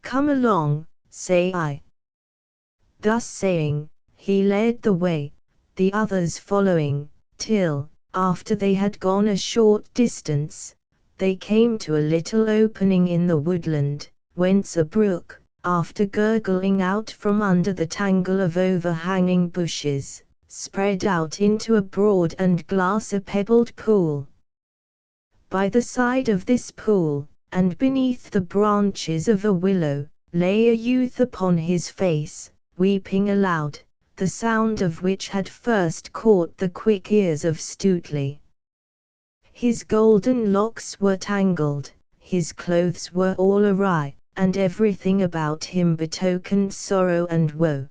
Come along, say I." Thus saying, he led the way, the others following, till, after they had gone a short distance, they came to a little opening in the woodland, whence a brook, after gurgling out from under the tangle of overhanging bushes, spread out into a broad and glass-pebbled pool. By the side of this pool, and beneath the branches of a willow, lay a youth upon his face, weeping aloud, the sound of which had first caught the quick ears of Stuteley. His golden locks were tangled, his clothes were all awry, and everything about him betokened sorrow and woe.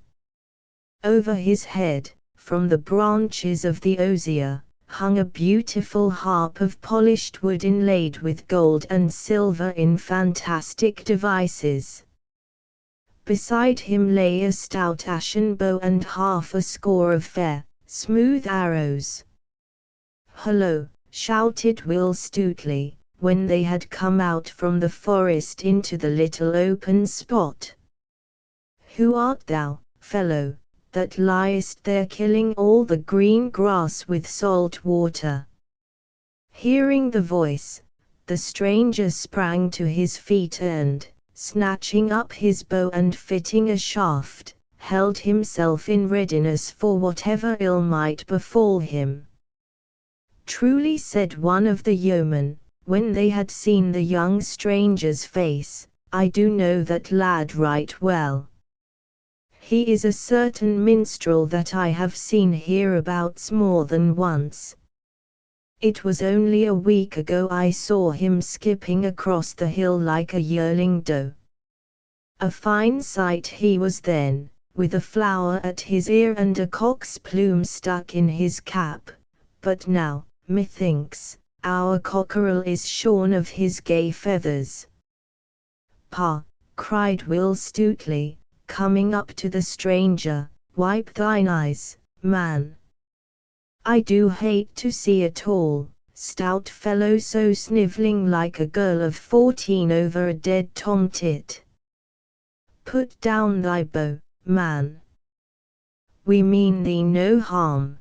Over his head, from the branches of the osier, hung a beautiful harp of polished wood inlaid with gold and silver in fantastic devices. Beside him lay a stout ashen bow and half a score of fair, smooth arrows. "Hullo!" shouted Will Stuteley, when they had come out from the forest into the little open spot. "Who art thou, fellow, that liest there killing all the green grass with salt water?" Hearing the voice, the stranger sprang to his feet and, snatching up his bow and fitting a shaft, held himself in readiness for whatever ill might befall him. "Truly," said one of the yeomen, when they had seen the young stranger's face, "I do know that lad right well. He is a certain minstrel that I have seen hereabouts more than once. It was only a week ago I saw him skipping across the hill like a yearling doe. A fine sight he was then, with a flower at his ear and a cock's plume stuck in his cap, but now, methinks, our cockerel is shorn of his gay feathers." "Pah!" cried Will Stuteley, coming up to the stranger, "wipe thine eyes, man. I do hate to see a tall, stout fellow so snivelling like a girl of 14 over a dead tomtit. Put down thy bow, man. We mean thee no harm."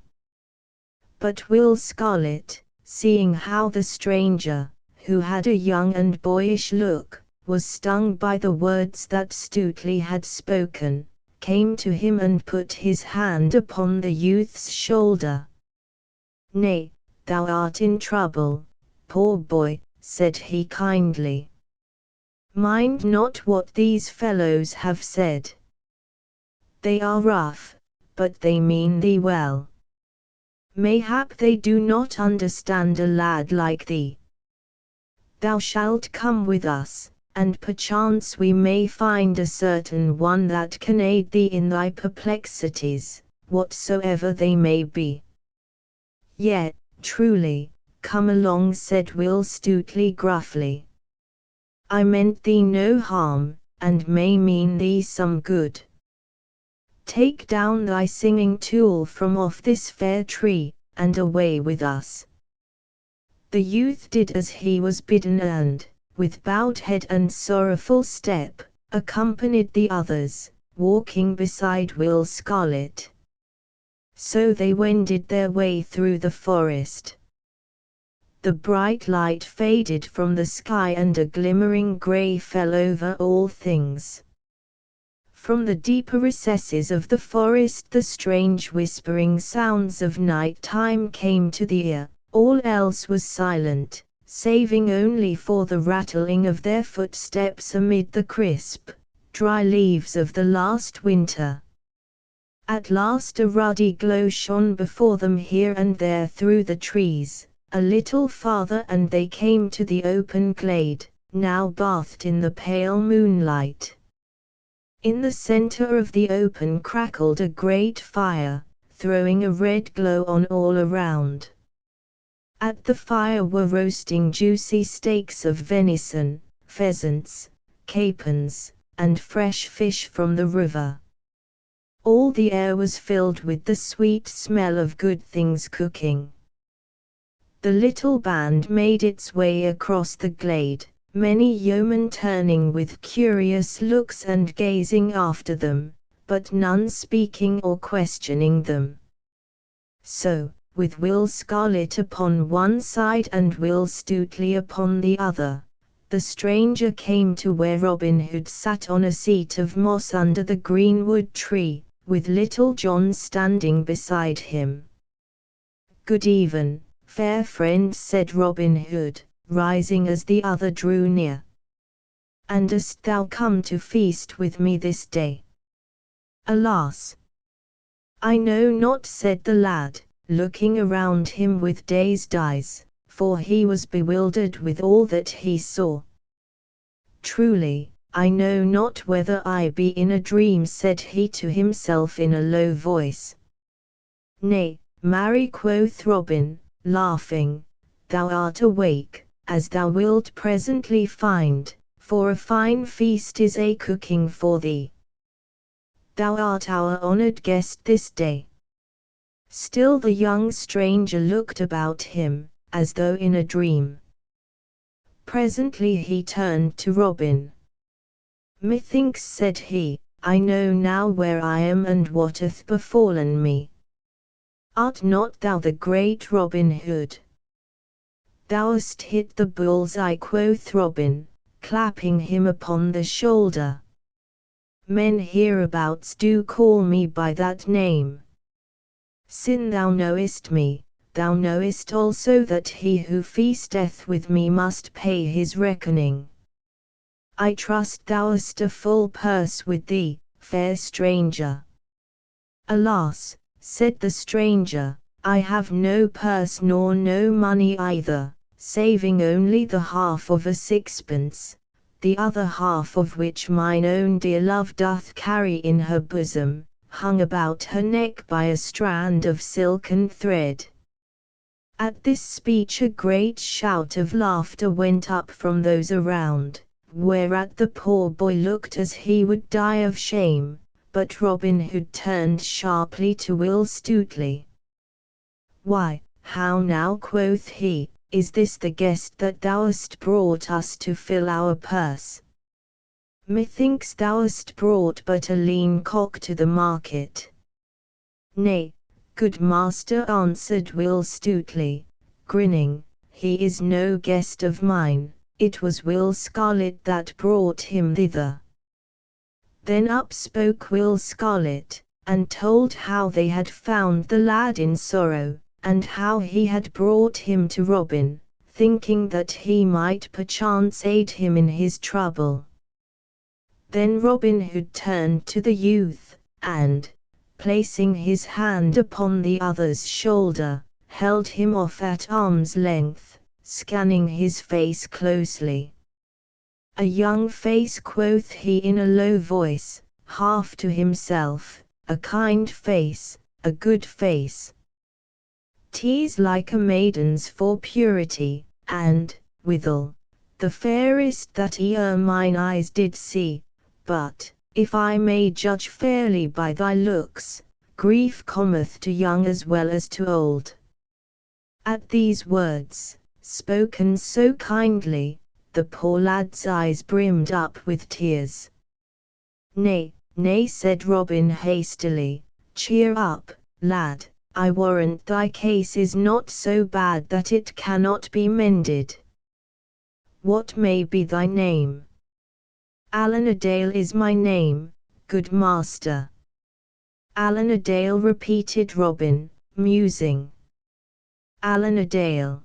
But Will Scarlet, seeing how the stranger, who had a young and boyish look, was stung by the words that Stuteley had spoken, came to him and put his hand upon the youth's shoulder. "Nay, thou art in trouble, poor boy," said he kindly. "Mind not what these fellows have said. They are rough, but they mean thee well. Mayhap they do not understand a lad like thee. Thou shalt come with us, and perchance we may find a certain one that can aid thee in thy perplexities, whatsoever they may be. "Yet, truly, come along," said Will Stutely gruffly. "I meant thee no harm, and may mean thee some good. Take down thy singing tool from off this fair tree, and away with us." The youth did as he was bidden and, with bowed head and sorrowful step, accompanied the others, walking beside Will Scarlet. So they wended their way through the forest. The bright light faded from the sky and a glimmering grey fell over all things. From the deeper recesses of the forest the strange whispering sounds of night time came to the ear. All else was silent, saving only for the rattling of their footsteps amid the crisp, dry leaves of the last winter. At last a ruddy glow shone before them here and there through the trees. A little farther and they came to the open glade, now bathed in the pale moonlight. In the center of the open crackled a great fire, throwing a red glow on all around. At the fire were roasting juicy steaks of venison, pheasants, capons, and fresh fish from the river. All the air was filled with the sweet smell of good things cooking. The little band made its way across the glade, many yeomen turning with curious looks and gazing after them, but none speaking or questioning them. So, with Will Scarlet upon one side and Will Stutely upon the other, the stranger came to where Robin Hood sat on a seat of moss under the greenwood tree, with Little John standing beside him. "Good even, fair friend," said Robin Hood, rising as the other drew near. "And dost thou come to feast with me this day?" "Alas! I know not," said the lad, looking around him with dazed eyes, for he was bewildered with all that he saw. "Truly, I know not whether I be in a dream," said he to himself in a low voice. "Nay, marry," quoth Robin, laughing, "thou art awake, as thou wilt presently find, for a fine feast is a cooking for thee. Thou art our honored guest this day." Still the young stranger looked about him, as though in a dream. Presently he turned to Robin. "Methinks," said he, "I know now where I am and what hath befallen me. Art not thou the great Robin Hood?" "Thou hast hit the bull's-eye," quoth Robin, clapping him upon the shoulder. "Men hereabouts do call me by that name. Sin thou knowest me, thou knowest also that he who feasteth with me must pay his reckoning. I trust thou hast a full purse with thee, fair stranger." "Alas," said the stranger, "I have no purse nor no money either, saving only the half of a sixpence, the other half of which mine own dear love doth carry in her bosom, hung about her neck by a strand of silken thread." At this speech a great shout of laughter went up from those around, whereat the poor boy looked as he would die of shame, but Robin Hood turned sharply to Will Stutely. "Why, how now," quoth he, "is this the guest that thou hast brought us to fill our purse? Methinks thou hast brought but a lean cock to the market." "Nay, good master," answered Will Stutely, grinning, "he is no guest of mine, it was Will Scarlet that brought him thither." Then up spoke Will Scarlet, and told how they had found the lad in sorrow, and how he had brought him to Robin, thinking that he might perchance aid him in his trouble. Then Robin Hood turned to the youth, and, placing his hand upon the other's shoulder, held him off at arm's length, scanning his face closely. "A young face," quoth he in a low voice, half to himself, "a kind face, a good face. 'Tis like a maiden's for purity, and, withal, the fairest that e'er mine eyes did see. But, if I may judge fairly by thy looks, grief cometh to young as well as to old. At these words, spoken so kindly, the poor lad's eyes brimmed up with tears. Nay, nay, said Robin hastily, cheer up, lad, I warrant thy case is not so bad that it cannot be mended. What may be thy name? Allan a Dale is my name, good master. Allan a Dale, repeated Robin, musing. Allan a Dale.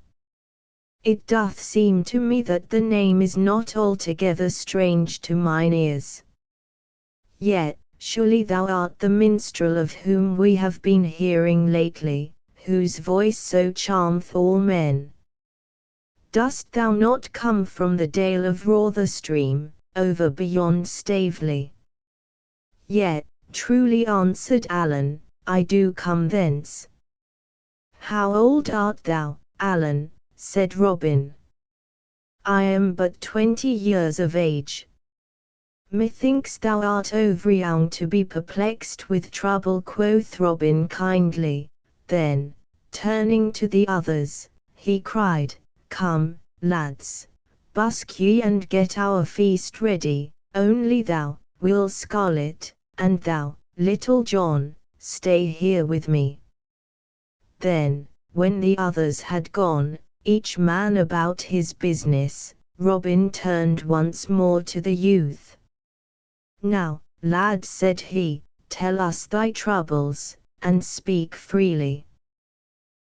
It doth seem to me that the name is not altogether strange to mine ears. Yet, surely thou art the minstrel of whom we have been hearing lately, whose voice so charmeth all men. Dost thou not come from the dale of Rotherstream, over beyond Staveley? Yet, truly, answered Allan, I do come thence. How old art thou, Allan? Said Robin. I am but 20 years of age. Methinks thou art overyoung to be perplexed with trouble, quoth Robin kindly. Then, turning to the others, he cried, Come, lads, busk ye and get our feast ready, only thou, Will Scarlet, and thou, Little John, stay here with me. Then, when the others had gone, each man about his business, Robin turned once more to the youth. Now, lad, said he, tell us thy troubles, and speak freely.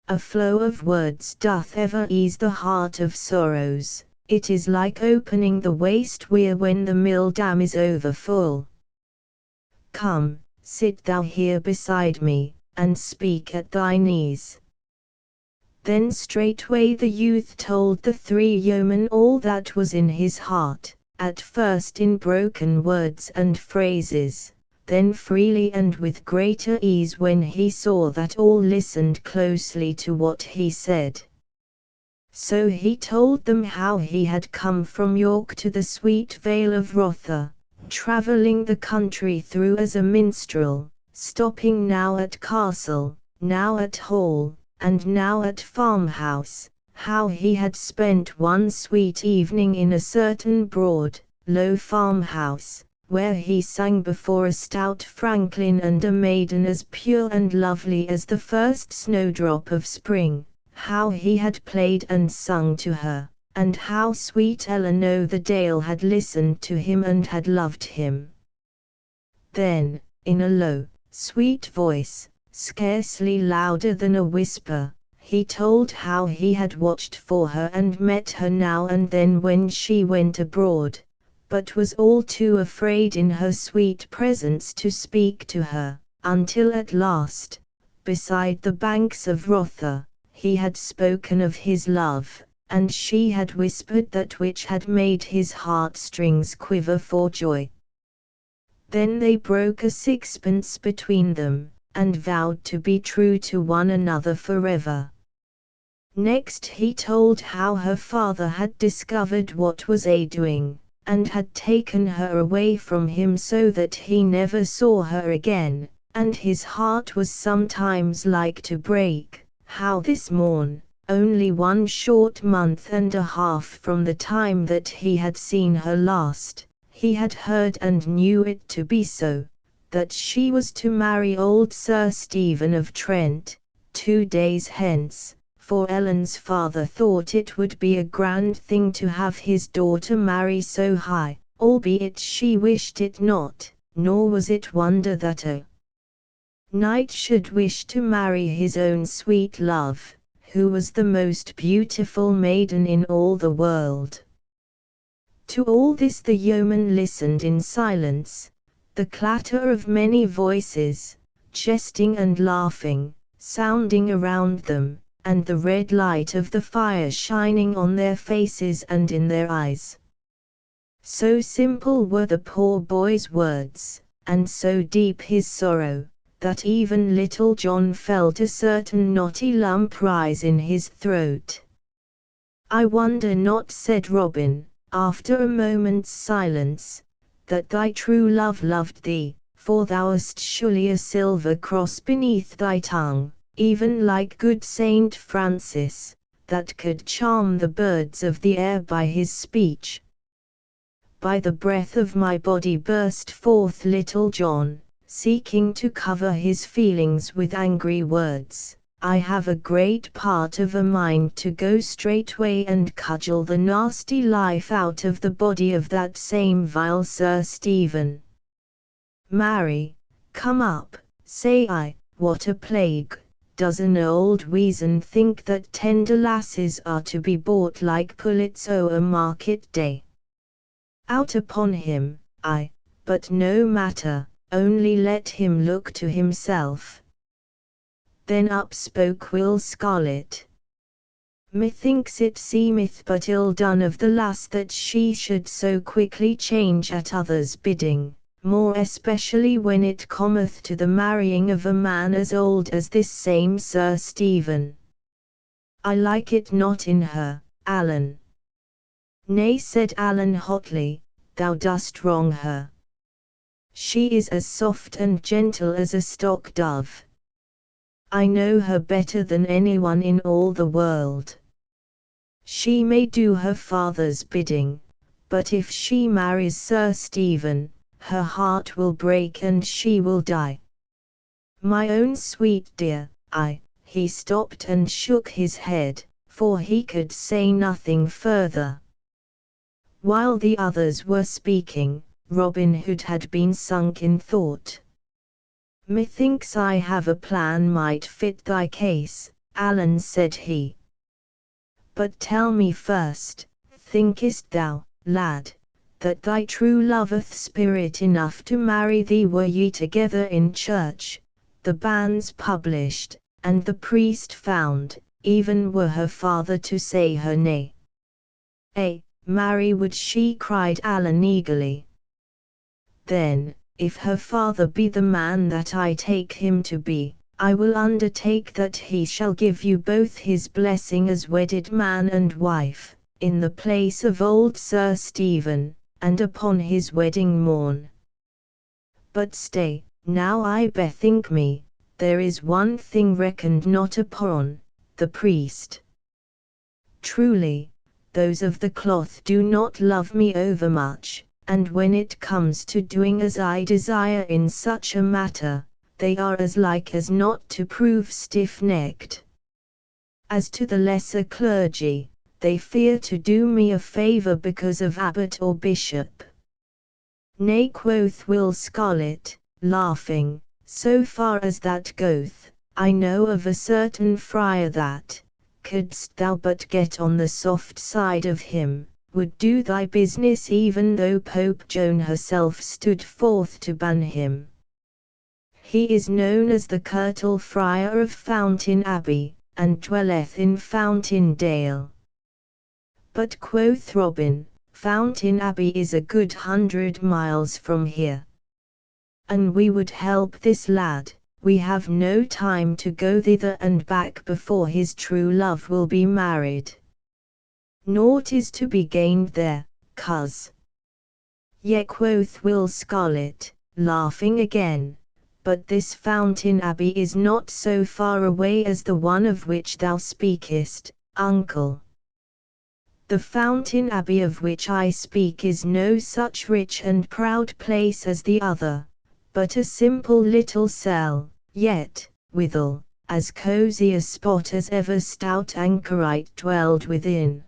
A flow of words doth ever ease the heart of sorrows, it is like opening the waste weir when the mill dam is over full. Come, sit thou here beside me, and speak at thine ease. Then straightway the youth told the three yeomen all that was in his heart, at first in broken words and phrases, then freely and with greater ease when he saw that all listened closely to what he said. So he told them how he had come from York to the sweet vale of Rother, travelling the country through as a minstrel, stopping now at castle, now at hall, and now at farmhouse, how he had spent one sweet evening in a certain broad, low farmhouse, where he sang before a stout franklin and a maiden as pure and lovely as the first snowdrop of spring, how he had played and sung to her, and how sweet Ellen o' the Dale had listened to him and had loved him. Then, in a low, sweet voice, scarcely louder than a whisper, he told how he had watched for her and met her now and then when she went abroad, but was all too afraid in her sweet presence to speak to her, until at last, beside the banks of Rother, he had spoken of his love, and she had whispered that which had made his heartstrings quiver for joy. Then they broke a sixpence between them, and vowed to be true to one another forever. Next he told how her father had discovered what was doing, and had taken her away from him so that he never saw her again, and his heart was sometimes like to break, how this morn, only 1 short month and a half from the time that he had seen her last, he had heard and knew it to be so, that she was to marry old Sir Stephen of Trent, 2 days hence, for Ellen's father thought it would be a grand thing to have his daughter marry so high, albeit she wished it not, nor was it wonder that a knight should wish to marry his own sweet love, who was the most beautiful maiden in all the world. To all this the yeomen listened in silence, the clatter of many voices, jesting and laughing, sounding around them, and the red light of the fire shining on their faces and in their eyes. So simple were the poor boy's words, and so deep his sorrow, that even little John felt a certain knotty lump rise in his throat. "I wonder not," said Robin, after a moment's silence, "that thy true love loved thee, for thou hast surely a silver cross beneath thy tongue, even like good Saint Francis, that could charm the birds of the air by his speech." "By the breath of my body," burst forth little John, seeking to cover his feelings with angry words, "I have a great part of a mind to go straightway and cudgel the nasty life out of the body of that same vile Sir Stephen. Marry, come up, say I. What a plague, does an old weazen think that tender lasses are to be bought like pullets o' a market day? Out upon him, but no matter, only let him look to himself." Then up spoke Will Scarlet. "Methinks it seemeth but ill done of the lass that she should so quickly change at others' bidding, more especially when it cometh to the marrying of a man as old as this same Sir Stephen. I like it not in her, Allan." "Nay," said Allan hotly, "thou dost wrong her. She is as soft and gentle as a stock dove. I know her better than anyone in all the world. She may do her father's bidding, but if she marries Sir Stephen, her heart will break and she will die. My own sweet dear, He stopped and shook his head, for he could say nothing further. While the others were speaking, Robin Hood had been sunk in thought. "Methinks I have a plan might fit thy case, Allan," said he. "But tell me first, thinkest thou, lad, that thy true loveth spirit enough to marry thee were ye together in church, the banns published, and the priest found, even were her father to say her nay?" "Marry would she," cried Allan eagerly. "Then, if her father be the man that I take him to be, I will undertake that he shall give you both his blessing as wedded man and wife, in the place of old Sir Stephen, and upon his wedding morn. But stay, now I bethink me, there is one thing reckoned not upon, the priest. Truly, those of the cloth do not love me overmuch, and when it comes to doing as I desire in such a matter, they are as like as not to prove stiff-necked. As to the lesser clergy, they fear to do me a favour because of abbot or bishop." "Nay," quoth Will Scarlet, laughing, "so far as that goeth, I know of a certain friar that, couldst thou but get on the soft side of him, would do thy business even though Pope Joan herself stood forth to ban him. He is known as the Curtal Friar of Fountain Abbey, and dwelleth in Fountain Dale." "But," quoth Robin, "Fountain Abbey is a good 100 miles from here. An we would help this lad, we have no time to go thither and back before his true love will be married. Naught is to be gained there, coz." "Yea," quoth Will Scarlet, laughing again, "but this Fountain Abbey is not so far away as the one of which thou speakest, uncle. The Fountain Abbey of which I speak is no such rich and proud place as the other, but a simple little cell, yet, withal, as cosy a spot as ever stout anchorite dwelled within.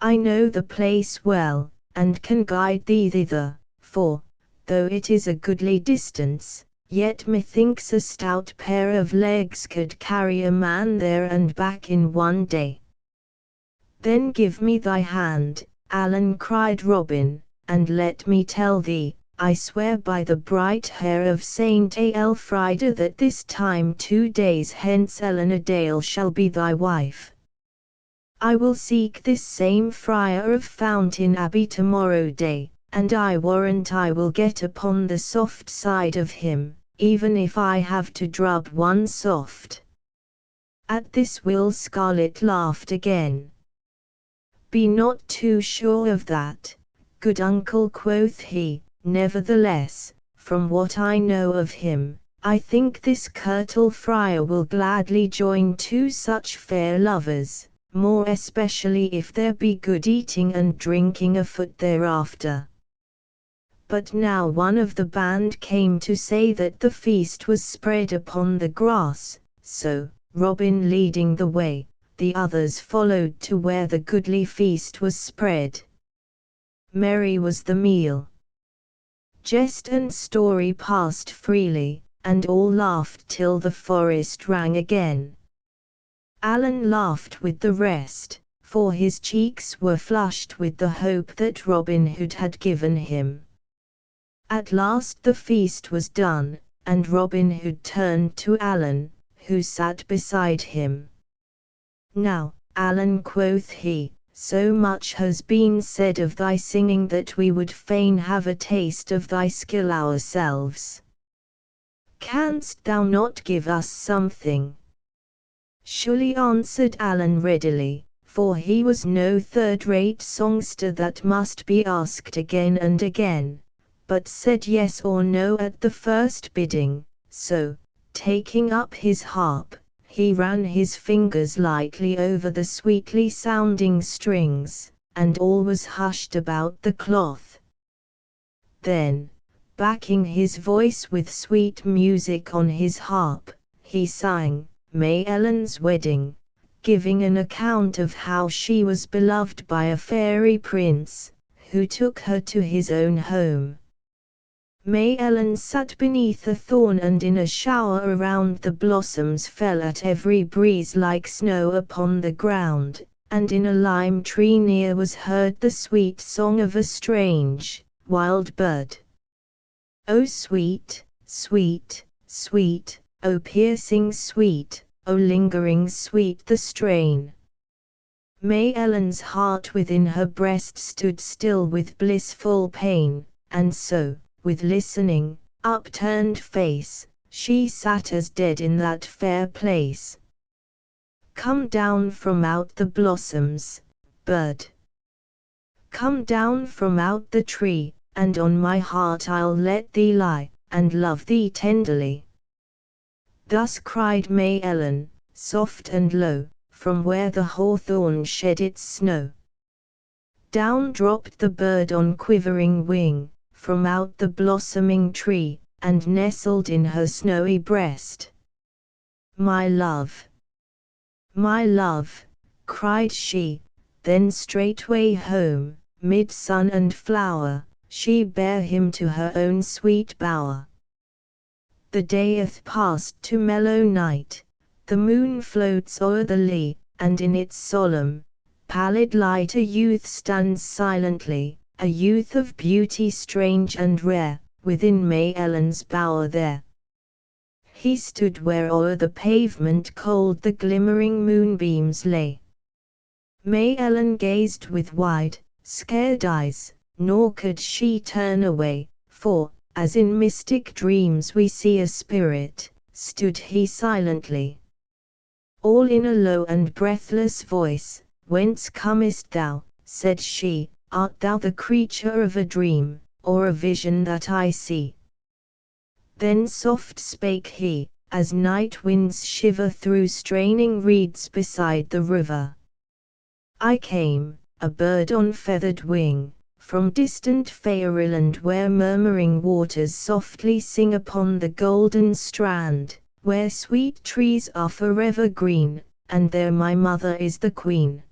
I know the place well, and can guide thee thither, for, though it is a goodly distance, yet methinks a stout pair of legs could carry a man there and back in one day." "Then give me thy hand, Allan," cried Robin, "and let me tell thee, I swear by the bright hair of Saint Aelfrida that this time 2 days hence Eleanor Dale shall be thy wife. I will seek this same Friar of Fountain Abbey tomorrow day, and I warrant I will get upon the soft side of him, even if I have to drub one soft. At this Will Scarlet laughed again. Be not too sure of that, good uncle, quoth he. Nevertheless, from what I know of him, I think this Curtal Friar will gladly join two such fair lovers, more especially if there be good eating and drinking afoot thereafter. But now one of the band came to say that the feast was spread upon the grass, so, Robin leading the way, the others followed to where the goodly feast was spread. Merry was the meal. Jest and story passed freely, and all laughed till the forest rang again. Alan laughed with the rest, for his cheeks were flushed with the hope that Robin Hood had given him. At last the feast was done, and Robin Hood turned to Alan, who sat beside him. Now, Alan, quoth he, so much has been said of thy singing that we would fain have a taste of thy skill ourselves. Canst thou not give us something? Surely, answered Alan readily, for he was no third-rate songster that must be asked again and again, but said yes or no at the first bidding. So, taking up his harp, he ran his fingers lightly over the sweetly sounding strings, and all was hushed about the cloth. Then, backing his voice with sweet music on his harp, he sang May Ellen's Wedding, giving an account of how she was beloved by a fairy prince, who took her to his own home. May Ellen sat beneath a thorn, and in a shower around the blossoms fell at every breeze like snow upon the ground, and in a lime tree near was heard the sweet song of a strange, wild bird. O sweet, sweet, sweet, O piercing sweet, O lingering sweet the strain. May Ellen's heart within her breast stood still with blissful pain, and so, with listening, upturned face, she sat as dead in that fair place. Come down from out the blossoms, bird. Come down from out the tree, and on my heart I'll let thee lie, and love thee tenderly. Thus cried May Ellen, soft and low, from where the hawthorn shed its snow. Down dropped the bird on quivering wing, from out the blossoming tree, and nestled in her snowy breast. My love! My love! cried she, then straightway home, mid sun and flower, she bare him to her own sweet bower. The dayeth passed to mellow night, the moon floats o'er the lea, and in its solemn, pallid light a youth stands silently, a youth of beauty strange and rare, within May Ellen's bower there. He stood where o'er the pavement cold the glimmering moonbeams lay. May Ellen gazed with wide, scared eyes, nor could she turn away, for, as in mystic dreams we see a spirit, stood he silently. All in a low and breathless voice, whence comest thou, said she, art thou the creature of a dream, or a vision that I see? Then soft spake he, as night winds shiver through straining reeds beside the river. I came, a bird on feathered wing, from distant Fairyland where murmuring waters softly sing upon the golden strand, where sweet trees are forever green, and there my mother is the queen.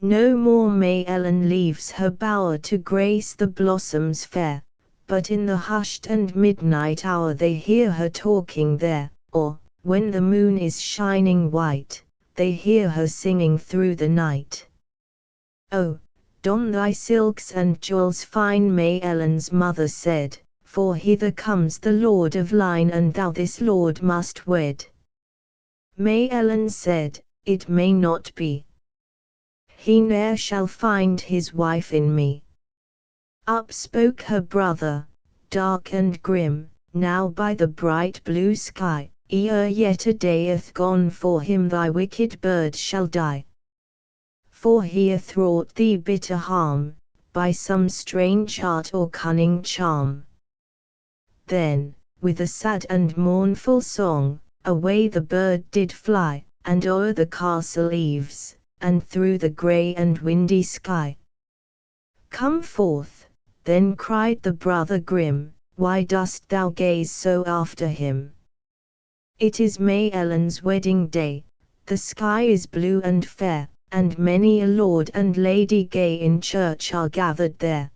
No more May Ellen leaves her bower to grace the blossoms fair, but in the hushed and midnight hour they hear her talking there, or, when the moon is shining white, they hear her singing through the night. Oh, don thy silks and jewels fine, May Ellen's mother said, for hither comes the Lord of Line, and thou this lord must wed. May Ellen said, it may not be. He ne'er shall find his wife in me. Up spoke her brother, dark and grim, now by the bright blue sky, ere yet a day hath gone for him thy wicked bird shall die. For he hath wrought thee bitter harm, by some strange art or cunning charm. Then, with a sad and mournful song, away the bird did fly, and o'er the castle eaves, and through the grey and windy sky. Come forth, then cried the brother grim, why dost thou gaze so after him? It is May Ellen's wedding day, the sky is blue and fair, and many a lord and lady gay in church are gathered there.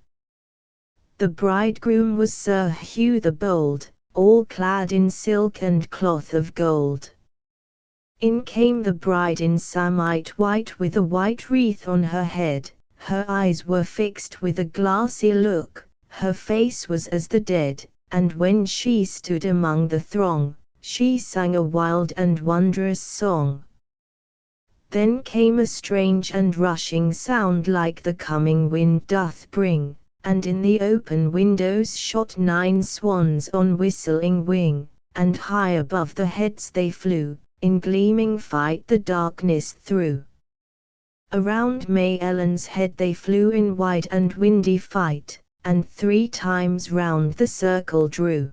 The bridegroom was Sir Hugh the Bold, all clad in silk and cloth of gold. In came the bride in samite white with a white wreath on her head, her eyes were fixed with a glassy look, her face was as the dead, and when she stood among the throng, she sang a wild and wondrous song. Then came a strange and rushing sound like the coming wind doth bring, and in the open windows shot 9 swans on whistling wing, and high above the heads they flew, in gleaming fight the darkness through. Around May Ellen's head they flew in wide and windy fight, and 3 times round the circle drew.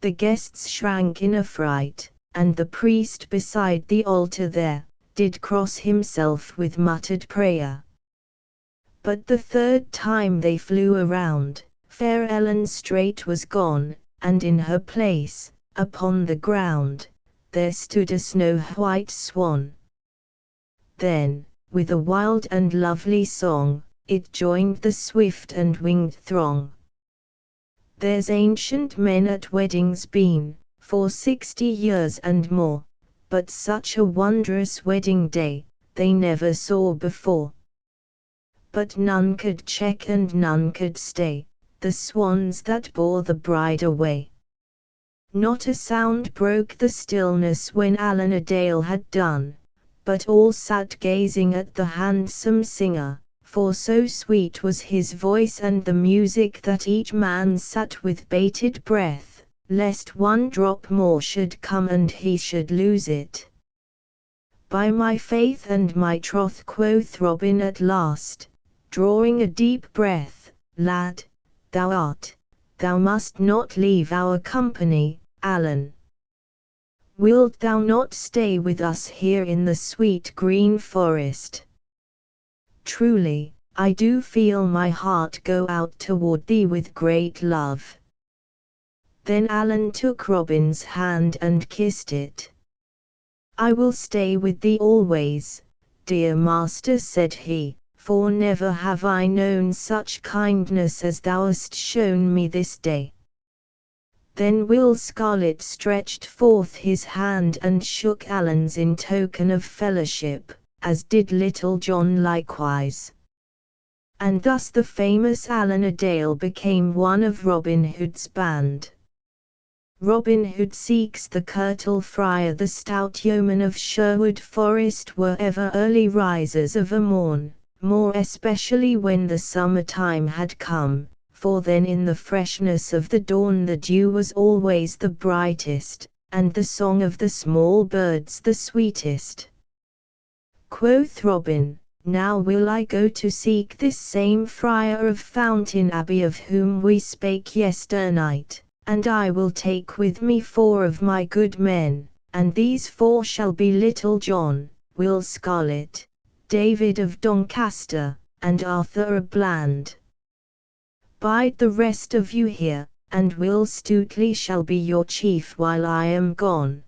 The guests shrank in affright, and the priest beside the altar there, did cross himself with muttered prayer. But the 3rd time they flew around, fair Ellen straight was gone, and in her place, upon the ground, there stood a snow-white swan. Then, with a wild and lovely song, it joined the swift and winged throng. There's ancient men at weddings been, for 60 years and more, but such a wondrous wedding day, they never saw before. But none could check and none could stay, the swans that bore the bride away. Not a sound broke the stillness when Alan a Dale had done, but all sat gazing at the handsome singer, for so sweet was his voice and the music that each man sat with bated breath, lest one drop more should come and he should lose it. By my faith and my troth, quoth Robin at last, drawing a deep breath, lad, thou must not leave our company, Alan. Wilt thou not stay with us here in the sweet green forest? Truly, I do feel my heart go out toward thee with great love. Then Alan took Robin's hand and kissed it. I will stay with thee always, dear master, said he, for never have I known such kindness as thou hast shown me this day. Then Will Scarlet stretched forth his hand and shook Alan's in token of fellowship, as did Little John likewise. And thus the famous Alan a Dale became one of Robin Hood's band. Robin Hood seeks the curtal friar, the stout yeomen of Sherwood Forest were ever early risers of a morn, more especially when the summer time had come, for then in the freshness of the dawn the dew was always the brightest, and the song of the small birds the sweetest. Quoth Robin, now will I go to seek this same friar of Fountain Abbey of whom we spake yesternight, and I will take with me 4 of my good men, and these 4 shall be Little John, Will Scarlet, David of Doncaster, and Arthur a Bland. Bide the rest of you here, and Will Stuteley shall be your chief while I am gone.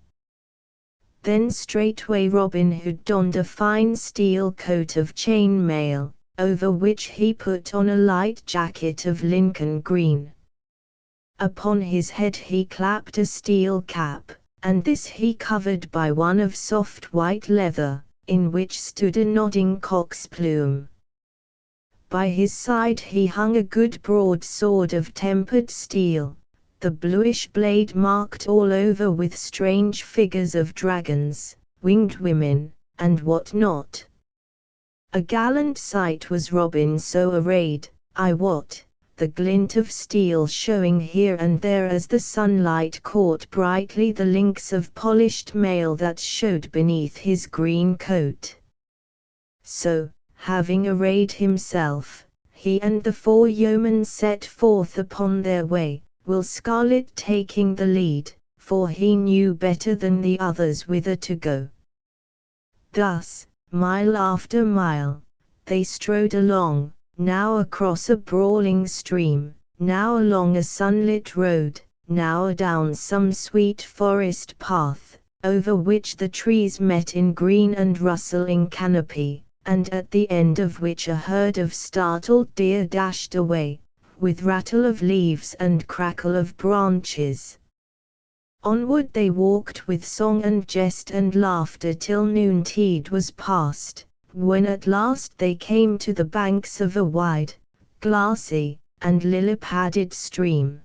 Then straightway Robin Hood donned a fine steel coat of chain mail, over which he put on a light jacket of Lincoln green. Upon his head he clapped a steel cap, and this he covered by one of soft white leather, in which stood a nodding cock's plume. By his side he hung a good broadsword of tempered steel, the bluish blade marked all over with strange figures of dragons, winged women, and what not. A gallant sight was Robin so arrayed, I wot, the glint of steel showing here and there as the sunlight caught brightly the links of polished mail that showed beneath his green coat. So, having arrayed himself, he and the 4 yeomen set forth upon their way, Will Scarlet taking the lead, for he knew better than the others whither to go. Thus, mile after mile, they strode along, now across a brawling stream, now along a sunlit road, now down some sweet forest path, over which the trees met in green and rustling canopy, and at the end of which a herd of startled deer dashed away, with rattle of leaves and crackle of branches. Onward they walked with song and jest and laughter till noontide was past, when at last they came to the banks of a wide, glassy, and lily-padded stream.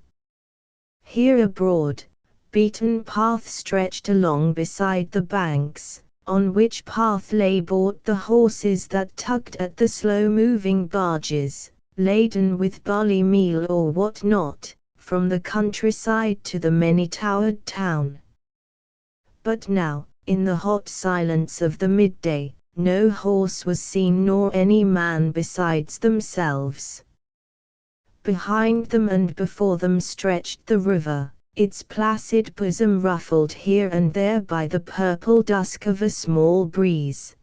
Here a broad, beaten path stretched along beside the banks, on which path lay brought the horses that tugged at the slow-moving barges, laden with barley meal or what not, from the countryside to the many-towered town. But now, in the hot silence of the midday, no horse was seen nor any man besides themselves. Behind them and before them stretched the river, its placid bosom ruffled here and there by the purple dusk of a small breeze.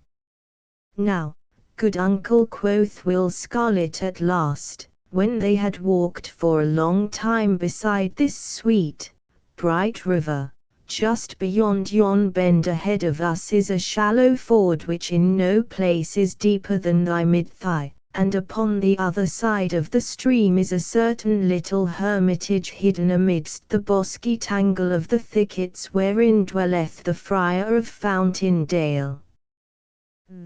"Now, good uncle," quoth Will Scarlet at last, when they had walked for a long time beside this sweet, bright river, "just beyond yon bend ahead of us is a shallow ford which in no place is deeper than thy mid-thigh, and upon the other side of the stream is a certain little hermitage hidden amidst the bosky tangle of the thickets wherein dwelleth the Friar of Fountain Dale.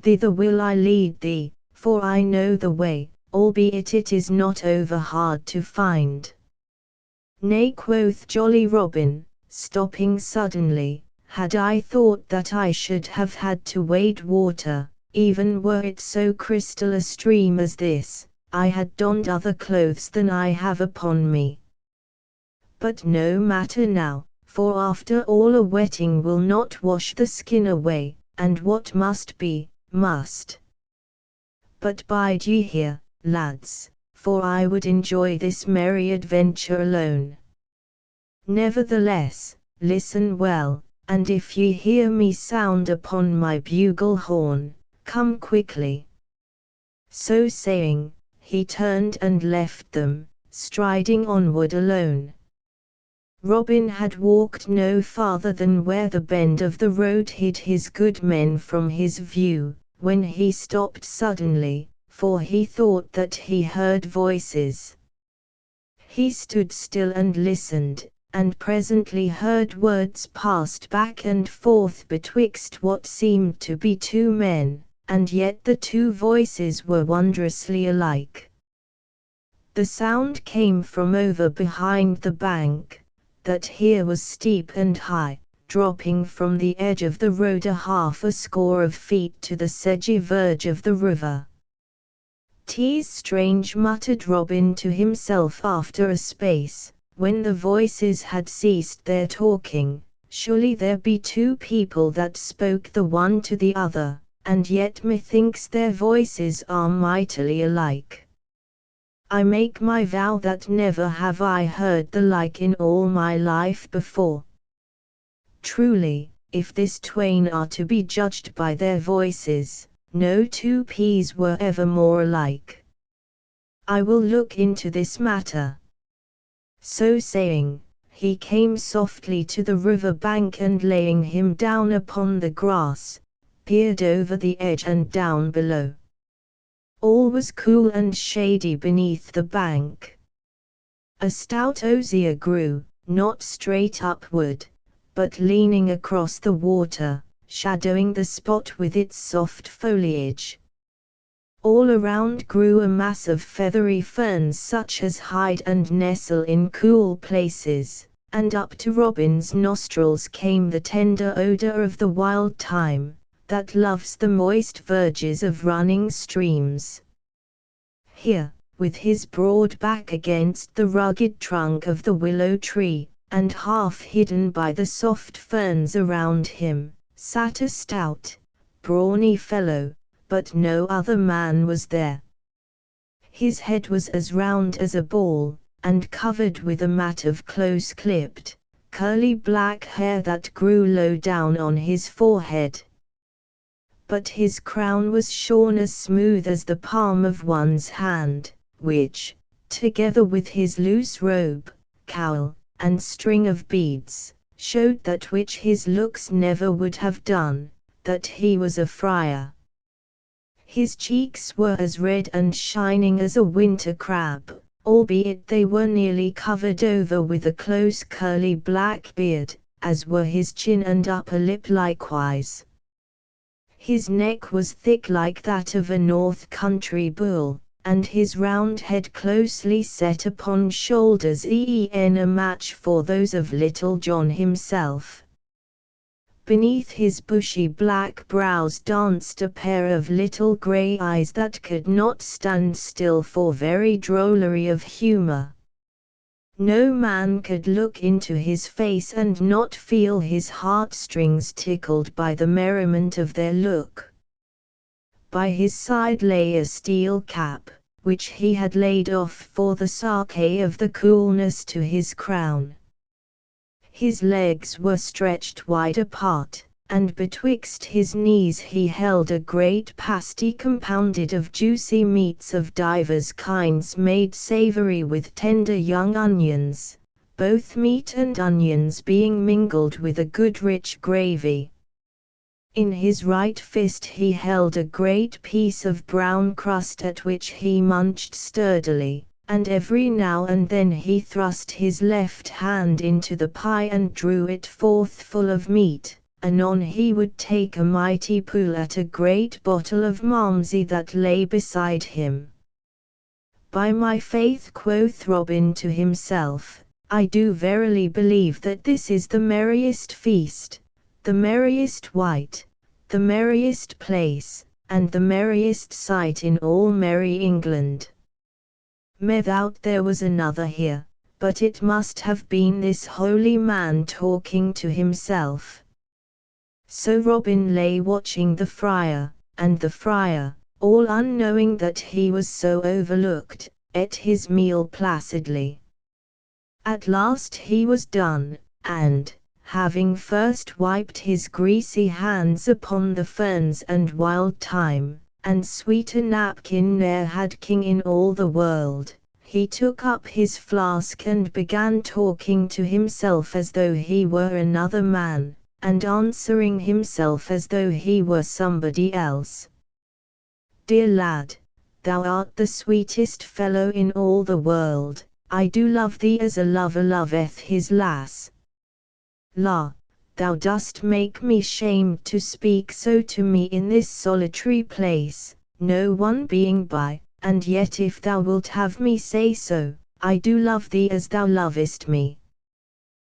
Thither will I lead thee, for I know the way, albeit it is not over hard to find." "Nay," quoth jolly Robin, stopping suddenly, "had I thought that I should have had to wade water, even were it so crystal a stream as this, I had donned other clothes than I have upon me. But no matter now, for after all a wetting will not wash the skin away, and what must be, must. But bide ye here, lads, for I would enjoy this merry adventure alone. Nevertheless, listen well, and if ye hear me sound upon my bugle horn, come quickly." So saying, he turned and left them, striding onward alone. Robin had walked no farther than where the bend of the road hid his good men from his view, when he stopped suddenly, for he thought that he heard voices. He stood still and listened, and presently heard words passed back and forth betwixt what seemed to be 2 men, and yet the 2 voices were wondrously alike. The sound came from over behind the bank, that here was steep and high, dropping from the edge of the road a half a score of feet to the sedgy verge of the river. "'Tis strange," muttered Robin to himself after a space, when the voices had ceased their talking, "surely there be 2 people that spoke the one to the other, and yet methinks their voices are mightily alike. I make my vow that never have I heard the like in all my life before. Truly, if this twain are to be judged by their voices, no 2 peas were ever more alike. I will look into this matter." So saying, he came softly to the river bank and laying him down upon the grass, peered over the edge and down below. All was cool and shady beneath the bank. A stout osier grew, not straight upward, but leaning across the water, shadowing the spot with its soft foliage. All around grew a mass of feathery ferns such as hide and nestle in cool places, and up to Robin's nostrils came the tender odour of the wild thyme, that loves the moist verges of running streams. Here, with his broad back against the rugged trunk of the willow tree, and half hidden by the soft ferns around him, sat a stout, brawny fellow, but no other man was there. His head was as round as a ball, and covered with a mat of close-clipped, curly black hair that grew low down on his forehead. But his crown was shorn as smooth as the palm of one's hand, which, together with his loose robe, cowl, and string of beads, showed that which his looks never would have done, that he was a friar. His cheeks were as red and shining as a winter crab, albeit they were nearly covered over with a close curly black beard, as were his chin and upper lip likewise. His neck was thick like that of a north country bull, and his round head closely set upon shoulders a match for those of Little John himself. Beneath his bushy black brows danced a pair of little grey eyes that could not stand still for very drollery of humour. No man could look into his face and not feel his heartstrings tickled by the merriment of their look. By his side lay a steel cap, which he had laid off for the sake of the coolness to his crown. His legs were stretched wide apart, and betwixt his knees he held a great pasty compounded of juicy meats of divers kinds made savoury with tender young onions, both meat and onions being mingled with a good rich gravy. In his right fist he held a great piece of brown crust at which he munched sturdily, and every now and then he thrust his left hand into the pie and drew it forth full of meat. Anon he would take a mighty pull at a great bottle of Malmsey that lay beside him. By my faith, quoth Robin to himself, I do verily believe that this is the merriest feast, the merriest wight, the merriest place, and the merriest sight in all merry England. Methought there was another here, but it must have been this holy man talking to himself. So Robin lay watching the friar, and the friar, all unknowing that he was so overlooked, ate his meal placidly. At last he was done, and, having first wiped his greasy hands upon the ferns and wild thyme, and sweeter napkin ne'er had king in all the world, he took up his flask and began talking to himself as though he were another man, and answering himself as though he were somebody else. Dear lad, thou art the sweetest fellow in all the world, I do love thee as a lover loveth his lass. La, thou dost make me shamed to speak so to me in this solitary place, no one being by, and yet if thou wilt have me say so, I do love thee as thou lovest me.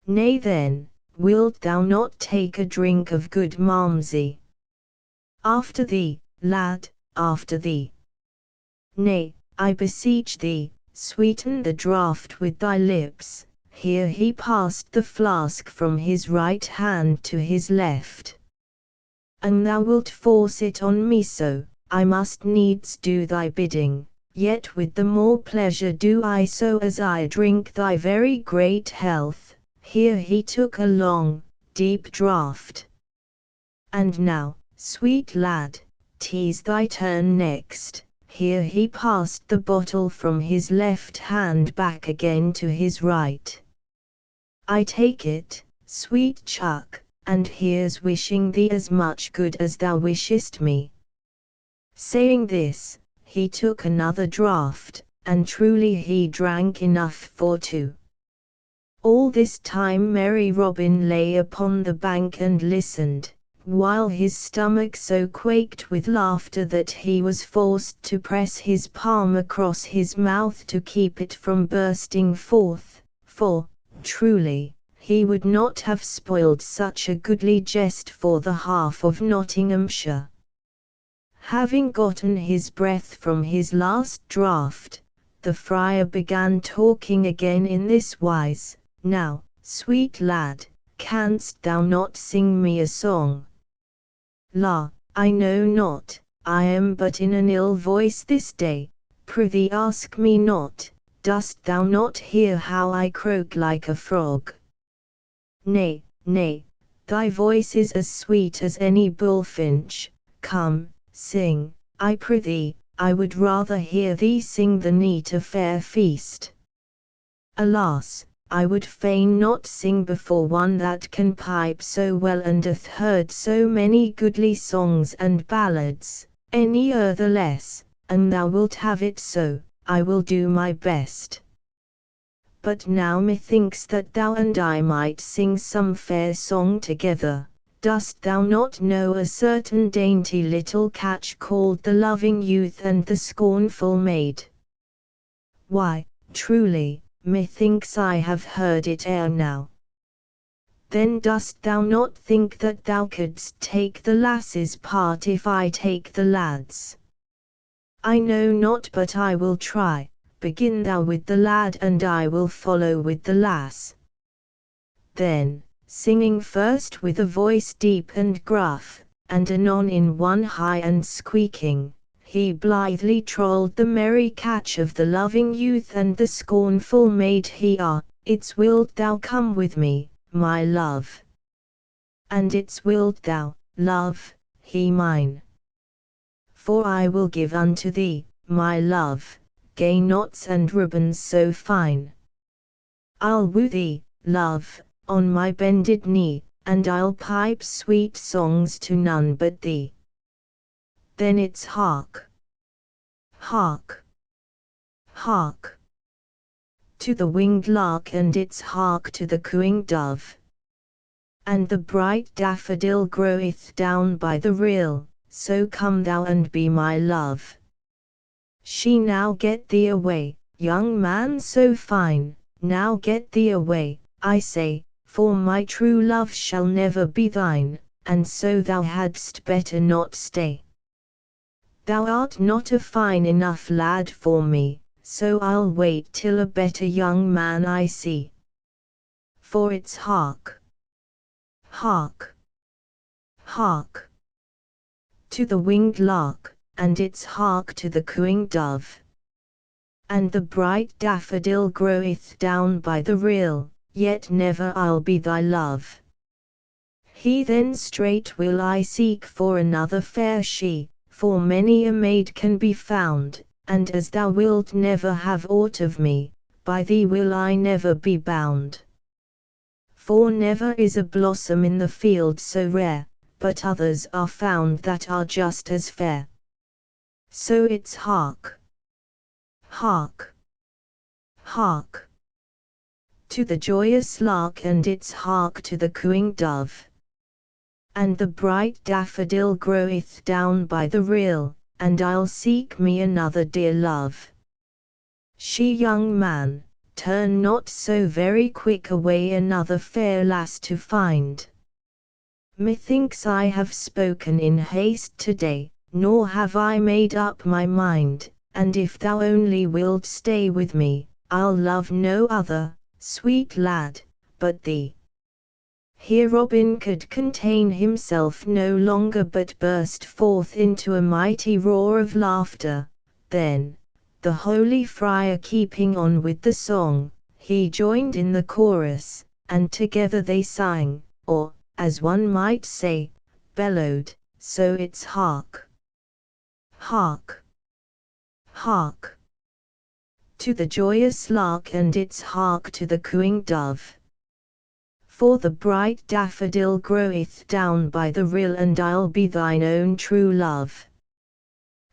Nay then, wilt thou not take a drink of good Malmsey? After thee, lad, after thee. Nay, I beseech thee, sweeten the draught with thy lips. Here he passed the flask from his right hand to his left. An thou wilt force it on me so, I must needs do thy bidding, yet with the more pleasure do I so as I drink thy very great health. Here he took a long, deep draught. And now, sweet lad, 'tis thy turn next. Here he passed the bottle from his left hand back again to his right. I take it, sweet chuck, and here's wishing thee as much good as thou wishest me. Saying this, he took another draught, and truly he drank enough for two. All this time merry Robin lay upon the bank and listened, while his stomach so quaked with laughter that he was forced to press his palm across his mouth to keep it from bursting forth, for, truly, he would not have spoiled such a goodly jest for the half of Nottinghamshire. Having gotten his breath from his last draught, the friar began talking again in this wise, "Now, sweet lad, canst thou not sing me a song?" "La, I know not, I am but in an ill voice this day, prithee ask me not, dost thou not hear how I croak like a frog?" "Nay, nay, thy voice is as sweet as any bullfinch, come, sing, I prithee, I would rather hear thee sing than eat a fair feast." "Alas, I would fain not sing before one that can pipe so well and hath heard so many goodly songs and ballads, any other less, and thou wilt have it so, I will do my best. But now methinks that thou and I might sing some fair song together. Dost thou not know a certain dainty little catch called the loving youth and the scornful maid?" "Why, truly, methinks I have heard it ere now." "Then dost thou not think that thou couldst take the lass's part if I take the lad's?" "I know not, but I will try. Begin thou with the lad and I will follow with the lass." Then, singing first with a voice deep and gruff, and anon in one high and squeaking, he blithely trolled the merry catch of the loving youth and the scornful maid. It's wilt thou come with me, my love? And it's wilt thou, love, he mine? For I will give unto thee, my love, gay knots and ribbons so fine. I'll woo thee, love, on my bended knee, and I'll pipe sweet songs to none but thee. Then it's hark, hark, hark, to the winged lark, and it's hark to the cooing dove. And the bright daffodil groweth down by the rill, so come thou and be my love. She now get thee away, young man so fine, now get thee away, I say, for my true love shall never be thine, and so thou hadst better not stay. Thou art not a fine enough lad for me, so I'll wait till a better young man I see. For it's hark, hark, hark, to the winged lark, and it's hark to the cooing dove. And the bright daffodil groweth down by the rill, yet never I'll be thy love. He then straight will I seek for another fair she, for many a maid can be found, and as thou wilt never have aught of me, by thee will I never be bound. For never is a blossom in the field so rare, but others are found that are just as fair. So it's hark, hark, hark, to the joyous lark, and it's hark to the cooing dove. And the bright daffodil groweth down by the rill, and I'll seek me another dear love. She, young man, turn not so very quick away another fair lass to find. Methinks I have spoken in haste today, nor have I made up my mind, and if thou only wilt stay with me, I'll love no other, sweet lad, but thee. Here Robin could contain himself no longer, but burst forth into a mighty roar of laughter. Then, the holy friar keeping on with the song, he joined in the chorus, and together they sang, or, as one might say, bellowed, so it's hark, hark, hark, to the joyous lark, and it's hark to the cooing dove. For the bright daffodil groweth down by the rill, and I'll be thine own true love.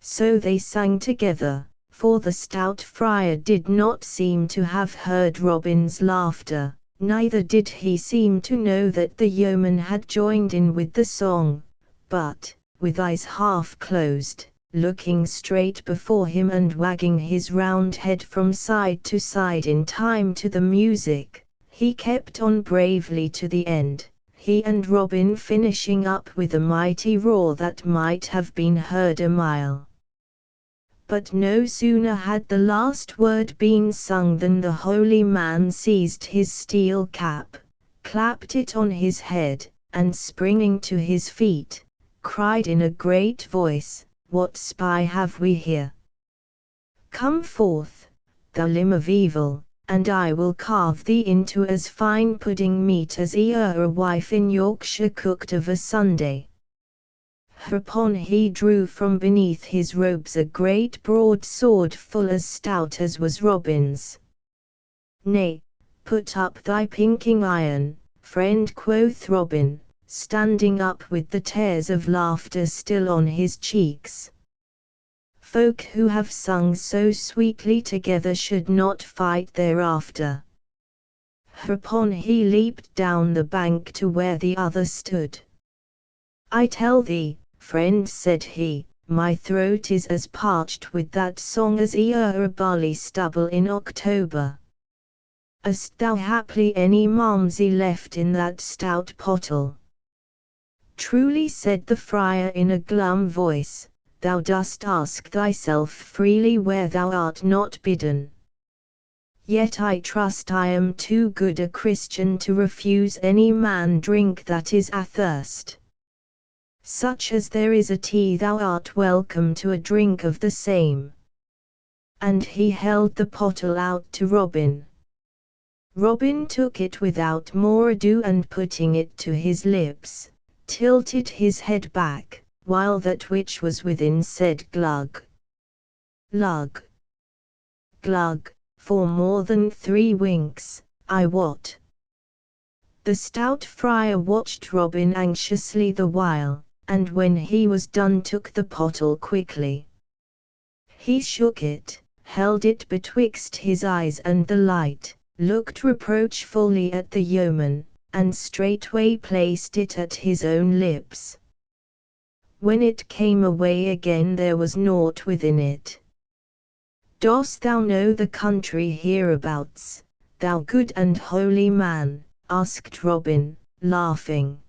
So they sang together, for the stout friar did not seem to have heard Robin's laughter, neither did he seem to know that the yeoman had joined in with the song, but, with eyes half closed, looking straight before him and wagging his round head from side to side in time to the music, he kept on bravely to the end, he and Robin finishing up with a mighty roar that might have been heard a mile. But no sooner had the last word been sung than the holy man seized his steel cap, clapped it on his head, and springing to his feet, cried in a great voice, "What spy have we here? Come forth, thou limb of evil, and I will carve thee into as fine pudding meat as e'er a wife in Yorkshire cooked of a Sunday." Hereupon he drew from beneath his robes a great broadsword full as stout as was Robin's. "Nay, put up thy pinking iron, friend," quoth Robin, standing up with the tears of laughter still on his cheeks. "Folk who have sung so sweetly together should not fight thereafter." Hereupon he leaped down the bank to where the other stood. "I tell thee, friend," said he, "my throat is as parched with that song as e'er a barley stubble in October. Hast thou haply any malmsey left in that stout pottle?" "Truly," said the friar in a glum voice, "thou dost ask thyself freely where thou art not bidden. Yet I trust I am too good a Christian to refuse any man drink that is athirst. Such as there is a tea thou art welcome to a drink of the same." And he held the pottle out to Robin. Robin took it without more ado and putting it to his lips, tilted his head back, while that which was within said glug, lug, glug, for more than 3 winks, I wot. The stout friar watched Robin anxiously the while, and when he was done took the pottle quickly. He shook it, held it betwixt his eyes and the light, looked reproachfully at the yeoman, and straightway placed it at his own lips. When it came away again there was naught within it. "Dost thou know the country hereabouts, thou good and holy man?" asked Robin, laughing.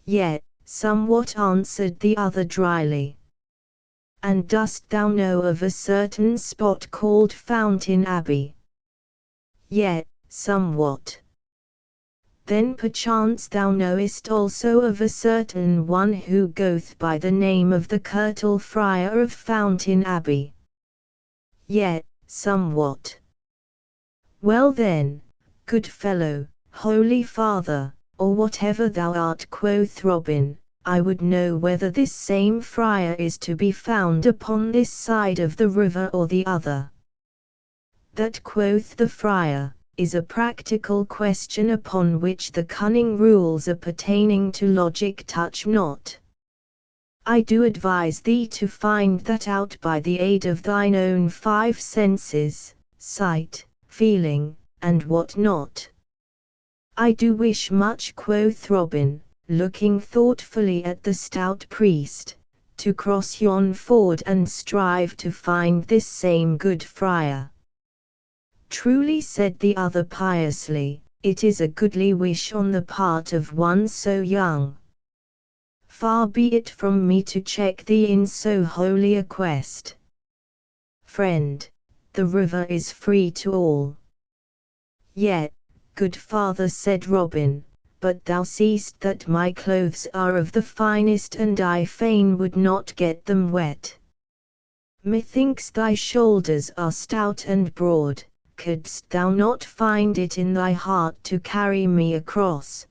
"Yet, somewhat," answered the other dryly. "And dost thou know of a certain spot called Fountain Abbey?" "Yet, somewhat." "Then perchance thou knowest also of a certain one who goeth by the name of the Curtal Friar of Fountain Abbey?" "Yet, somewhat." "Well then, good fellow, holy father, or whatever thou art," quoth Robin, "I would know whether this same friar is to be found upon this side of the river or the other." "That," quoth the friar, "is a practical question upon which the cunning rules appertaining to logic touch not. I do advise thee to find that out by the aid of thine own 5 senses, sight, feeling, and what not." "I do wish much," quoth Robin, looking thoughtfully at the stout priest, "to cross yon ford and strive to find this same good friar." "Truly," said the other piously, "it is a goodly wish on the part of one so young. Far be it from me to check thee in so holy a quest. Friend, the river is free to all." "Yet, good father," said Robin, "but thou seest that my clothes are of the finest and I fain would not get them wet. Methinks thy shoulders are stout and broad, couldst thou not find it in thy heart to carry me across?"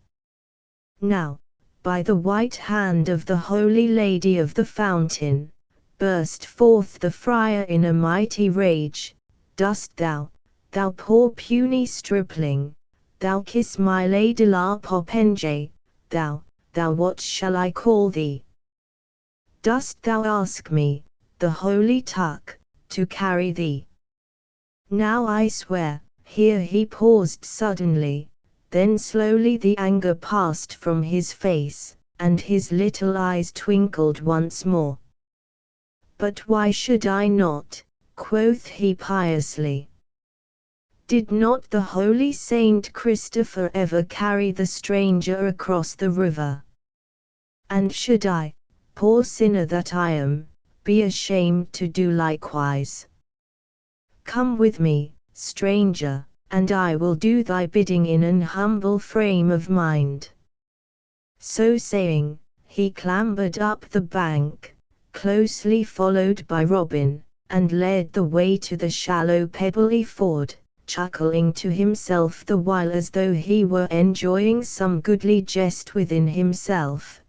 "Now, by the white hand of the Holy Lady of the Fountain," burst forth the friar in a mighty rage, "dost thou, thou poor puny stripling, thou kiss my Lady la Popenge, thou, what shall I call thee? Dost thou ask me, the holy tuck, to carry thee? Now I swear," here he paused suddenly, then slowly the anger passed from his face, and his little eyes twinkled once more. "But why should I not?" quoth he piously. "Did not the holy Saint Christopher ever carry the stranger across the river? And should I, poor sinner that I am, be ashamed to do likewise. Come with me, stranger, and I will do thy bidding in an humble frame of mind." So saying, he clambered up the bank, closely followed by Robin, and led the way to the shallow pebbly ford, chuckling to himself the while as though he were enjoying some goodly jest within himself.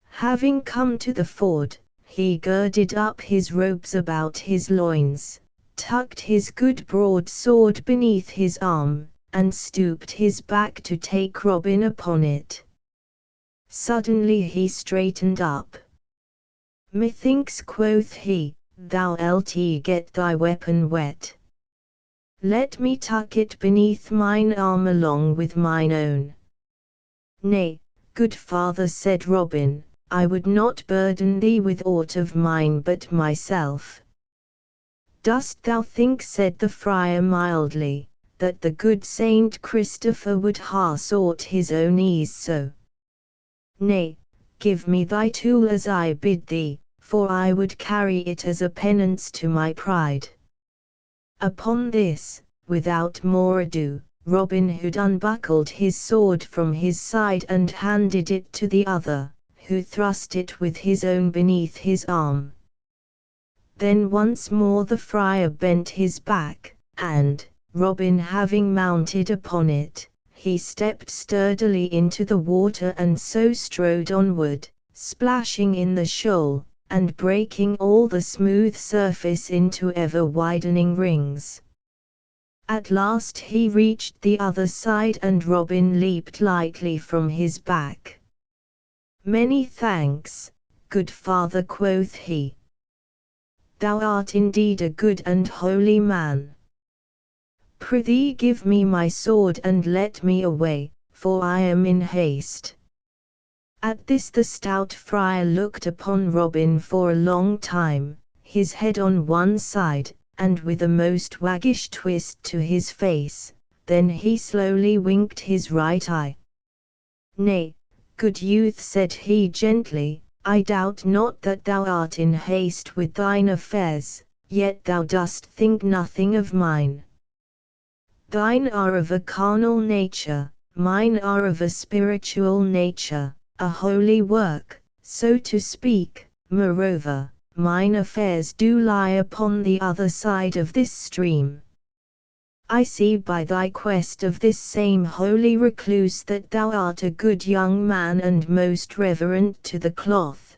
Having come to the ford, he girded up his robes about his loins, tucked his good broadsword beneath his arm, and stooped his back to take Robin upon it. Suddenly he straightened up. "Methinks," quoth he, "thou lt get thy weapon wet. Let me tuck it beneath mine arm along with mine own." "Nay, good father," said Robin, "I would not burden thee with aught of mine but myself." "Dost thou think," said the friar mildly, "that the good Saint Christopher would ha sought his own ease so? Nay, give me thy tool as I bid thee, for I would carry it as a penance to my pride." Upon this, without more ado, Robin Hood unbuckled his sword from his side and handed it to the other, who thrust it with his own beneath his arm. Then once more the friar bent his back, and, Robin having mounted upon it, he stepped sturdily into the water and so strode onward, splashing in the shoal, and breaking all the smooth surface into ever-widening rings. At last he reached the other side and Robin leaped lightly from his back. "Many thanks, good father," quoth he. "Thou art indeed a good and holy man. Prithee give me my sword and let me away, for I am in haste." At this the stout friar looked upon Robin for a long time, his head on one side, and with a most waggish twist to his face, then he slowly winked his right eye. "Nay, good youth," said he gently, "I doubt not that thou art in haste with thine affairs, yet thou dost think nothing of mine. Thine are of a carnal nature, mine are of a spiritual nature, a holy work, so to speak. Moreover, mine affairs do lie upon the other side of this stream. I see by thy quest of this same holy recluse that thou art a good young man and most reverent to the cloth.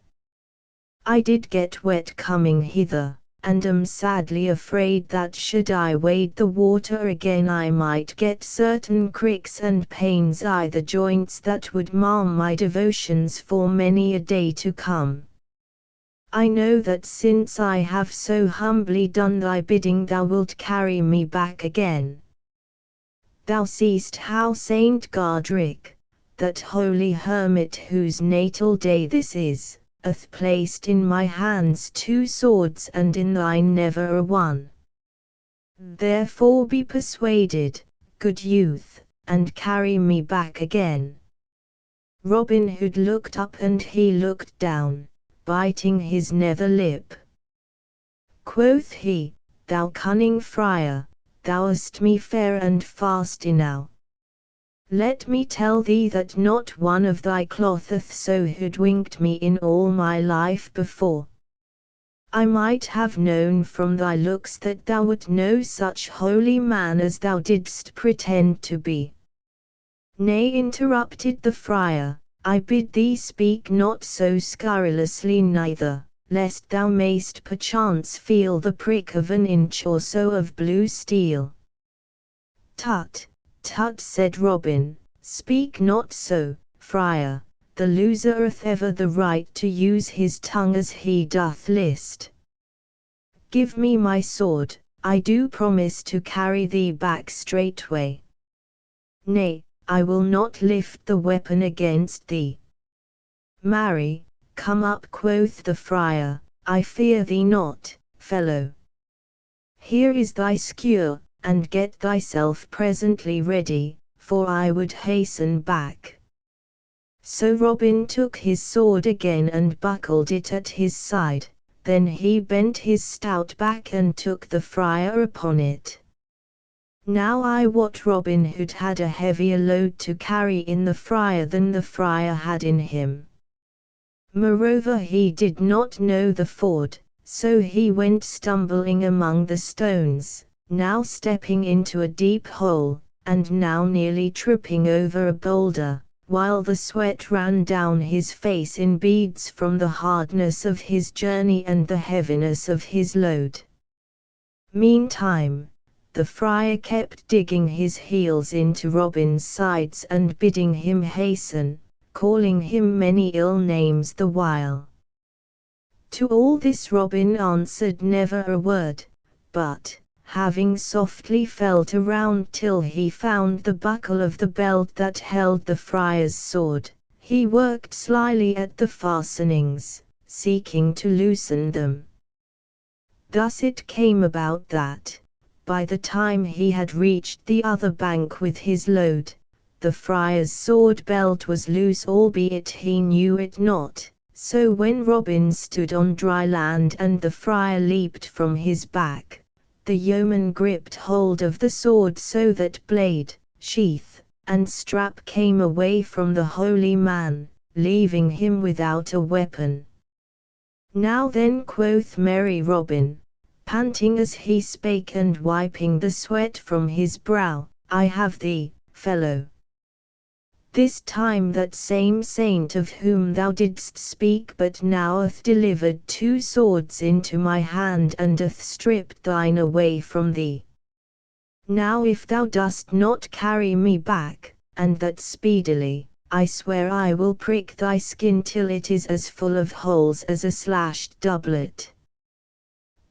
I did get wet coming hither, and am sadly afraid that should I wade the water again I might get certain cricks and pains i' the joints that would mar my devotions for many a day to come. I know that since I have so humbly done thy bidding thou wilt carry me back again. Thou seest how Saint Gardrick, that holy hermit whose natal day this is, hath placed in my hands 2 swords and in thine never a one. Therefore be persuaded, good youth, and carry me back again." Robin Hood looked up and he looked down, biting his nether lip. Quoth he, "Thou cunning friar, thou hast me fair and fast enow. Let me tell thee that not one of thy cloth hath so hoodwinked me in all my life before. I might have known from thy looks that thou wert no such holy man as thou didst pretend to be." "Nay," interrupted the friar, "I bid thee speak not so scurrilously neither, lest thou mayst perchance feel the prick of an inch or so of blue steel." "Tut, tut," said Robin, "speak not so, friar, the loser hath ever the right to use his tongue as he doth list. Give me my sword, I do promise to carry thee back straightway." "Nay, I will not lift the weapon against thee." "Marry, come up," quoth the friar, "I fear thee not, fellow. Here is thy skewer, and get thyself presently ready, for I would hasten back." So Robin took his sword again and buckled it at his side, Then he bent his stout back and took the friar upon it. Now I wot Robin Hood had a heavier load to carry in the friar than the friar had in him. Moreover he did not know the ford, so he went stumbling among the stones, now stepping into a deep hole, and now nearly tripping over a boulder, while the sweat ran down his face in beads from the hardness of his journey and the heaviness of his load. Meantime, the friar kept digging his heels into Robin's sides and bidding him hasten, calling him many ill names the while. To all this Robin answered never a word, but, having softly felt around till he found the buckle of the belt that held the friar's sword, he worked slyly at the fastenings, seeking to loosen them. Thus it came about that, by the time he had reached the other bank with his load, the friar's sword belt was loose, albeit he knew it not. So when Robin stood on dry land and the friar leaped from his back, the yeoman gripped hold of the sword so that blade, sheath, and strap came away from the holy man, leaving him without a weapon. Now then, quoth merry Robin, panting as he spake and wiping the sweat from his brow, I have thee, fellow. This time that same saint of whom thou didst speak but now hath delivered 2 swords into my hand and hath stripped thine away from thee. Now if thou dost not carry me back, and that speedily, I swear I will prick thy skin till it is as full of holes as a slashed doublet.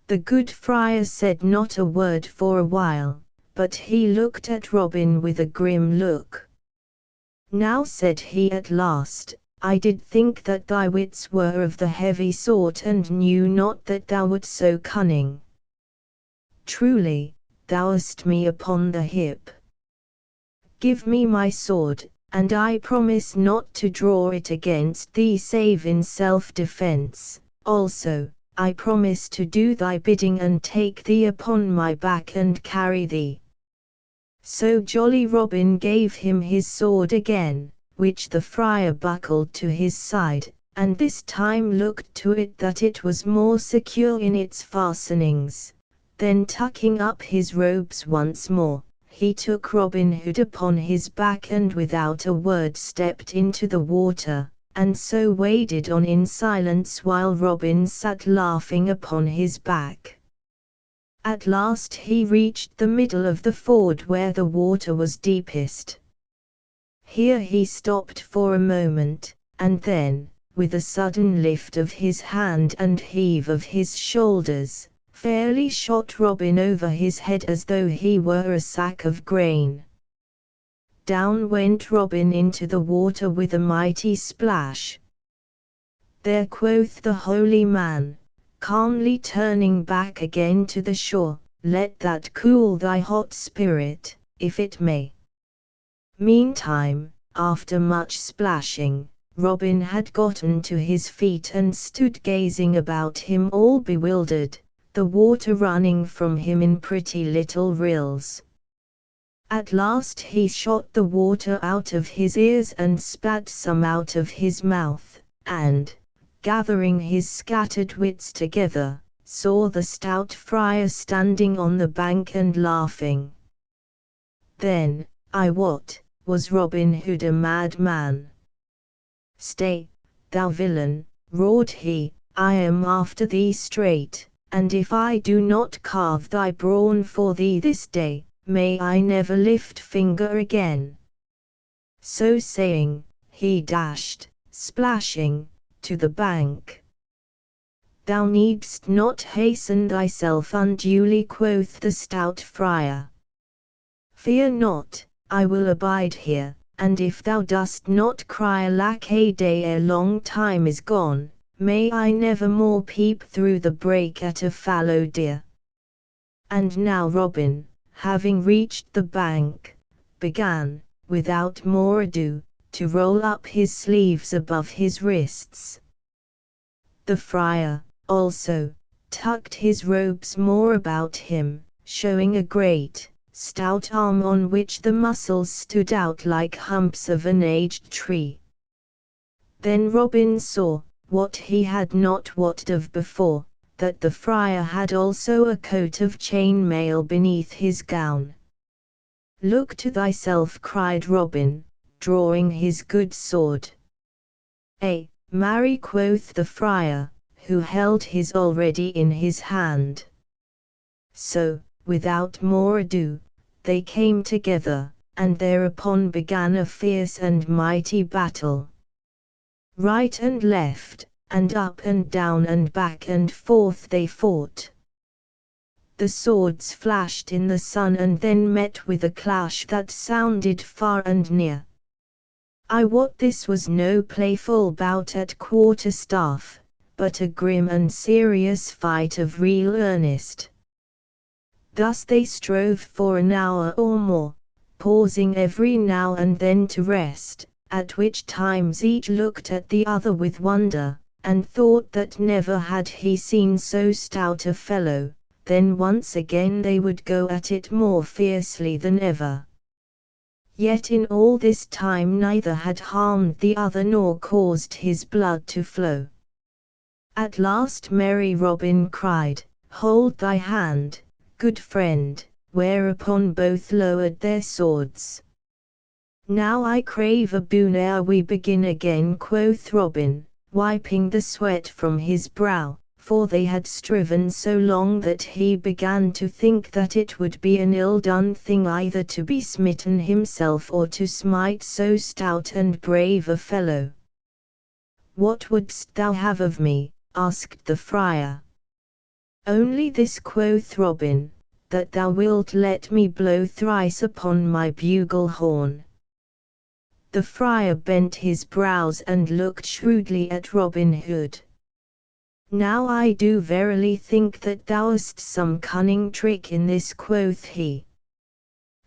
The good friar said not a word for a while, but he looked at Robin with a grim look. Now said he at last, I did think that thy wits were of the heavy sort and knew not that thou wert so cunning. Truly, thou hast me upon the hip. Give me my sword, and I promise not to draw it against thee save in self-defense. Also, I promise to do thy bidding and take thee upon my back and carry thee. So jolly Robin gave him his sword again, which the friar buckled to his side, and this time looked to it that it was more secure in its fastenings. Then tucking up his robes once more, he took Robin Hood upon his back and without a word stepped into the water, and so waded on in silence while Robin sat laughing upon his back. At last he reached the middle of the ford where the water was deepest. Here he stopped for a moment, and then, with a sudden lift of his hand and heave of his shoulders, fairly shot Robin over his head as though he were a sack of grain. Down went Robin into the water with a mighty splash. There, quoth the holy man, calmly turning back again to the shore, let that cool thy hot spirit, if it may. Meantime, after much splashing, Robin had gotten to his feet and stood gazing about him all bewildered, the water running from him in pretty little rills. At last he shot the water out of his ears and spat some out of his mouth, and, gathering his scattered wits together, saw the stout friar standing on the bank and laughing. Then, I wot, was Robin Hood a madman. Stay, thou villain, roared he, I am after thee straight, and if I do not carve thy brawn for thee this day, may I never lift finger again. So saying, he dashed, splashing, to the bank. Thou needst not hasten thyself unduly, quoth the stout friar. Fear not, I will abide here, and if thou dost not cry alack a day ere long time is gone, may I never more peep through the brake at a fallow deer. And now Robin, having reached the bank, began, without more ado, to roll up his sleeves above his wrists. The friar, also, tucked his robes more about him, showing a great, stout arm on which the muscles stood out like humps of an aged tree. Then Robin saw, what he had not wotted of before, that the friar had also a coat of chain mail beneath his gown. "Look to thyself," cried Robin, drawing his good sword. Marry," quoth the friar, who held his already in his hand. So, without more ado, they came together, and thereupon began a fierce and mighty battle. Right and left, and up and down and back and forth they fought. The swords flashed in the sun and then met with a clash that sounded far and near. I wot this was no playful bout at quarterstaff, but a grim and serious fight of real earnest. Thus they strove for an hour or more, pausing every now and then to rest, at which times each looked at the other with wonder, and thought that never had he seen so stout a fellow. Then once again they would go at it more fiercely than ever. Yet in all this time neither had harmed the other nor caused his blood to flow. At last merry Robin cried, "Hold thy hand, good friend," whereupon both lowered their swords. "Now I crave a boon ere we begin again," quoth Robin, wiping the sweat from his brow, for they had striven so long that he began to think that it would be an ill-done thing either to be smitten himself or to smite so stout and brave a fellow. "What wouldst thou have of me?" asked the friar. "Only this," quoth Robin, "that thou wilt let me blow thrice upon my bugle horn." The friar bent his brows and looked shrewdly at Robin Hood. "Now I do verily think that thou hast some cunning trick in this," quoth he.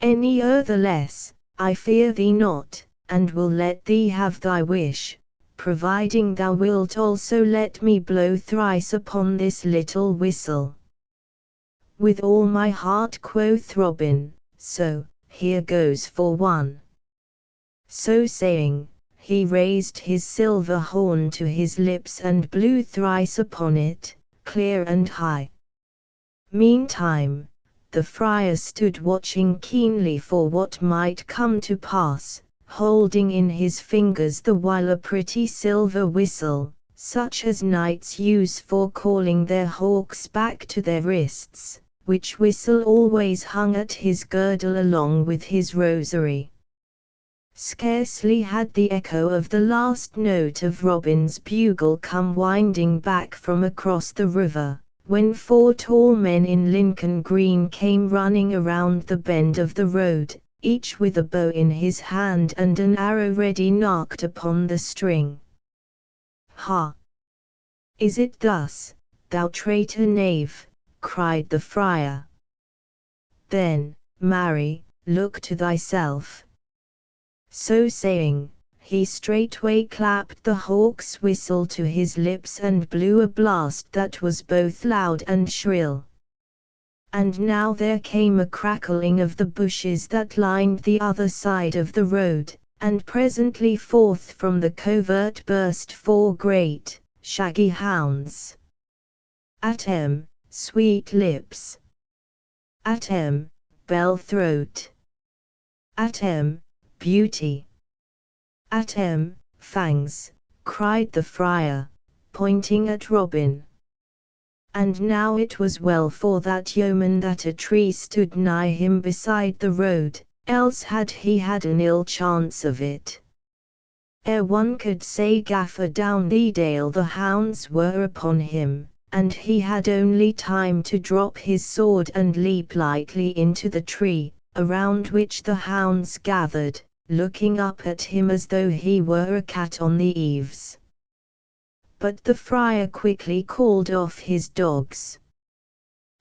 "Any other less, I fear thee not, and will let thee have thy wish, providing thou wilt also let me blow thrice upon this little whistle." "With all my heart," quoth Robin, "so, here goes for one." So saying, he raised his silver horn to his lips and blew thrice upon it, clear and high. Meantime, the friar stood watching keenly for what might come to pass, holding in his fingers the while a pretty silver whistle, such as knights use for calling their hawks back to their wrists, which whistle always hung at his girdle along with his rosary. Scarcely had the echo of the last note of Robin's bugle come winding back from across the river, when 4 tall men in Lincoln green came running around the bend of the road, each with a bow in his hand and an arrow ready knocked upon the string. "Ha! Is it thus, thou traitor knave?" cried the friar. "Then, marry, look to thyself." So saying, he straightway clapped the hawk's whistle to his lips and blew a blast that was both loud and shrill. And now there came a crackling of the bushes that lined the other side of the road, and presently forth from the covert burst 4 great, shaggy hounds. "Atem, sweet lips!" "Atem, bell throat!" "Atem, beauty!" "Atem, fangs!" cried the friar, pointing at Robin. And now it was well for that yeoman that a tree stood nigh him beside the road, else had he had an ill chance of it. Ere one could say "Gaffer down thee dale," the hounds were upon him, and he had only time to drop his sword and leap lightly into the tree, around which the hounds gathered, looking up at him as though he were a cat on the eaves. But the friar quickly called off his dogs.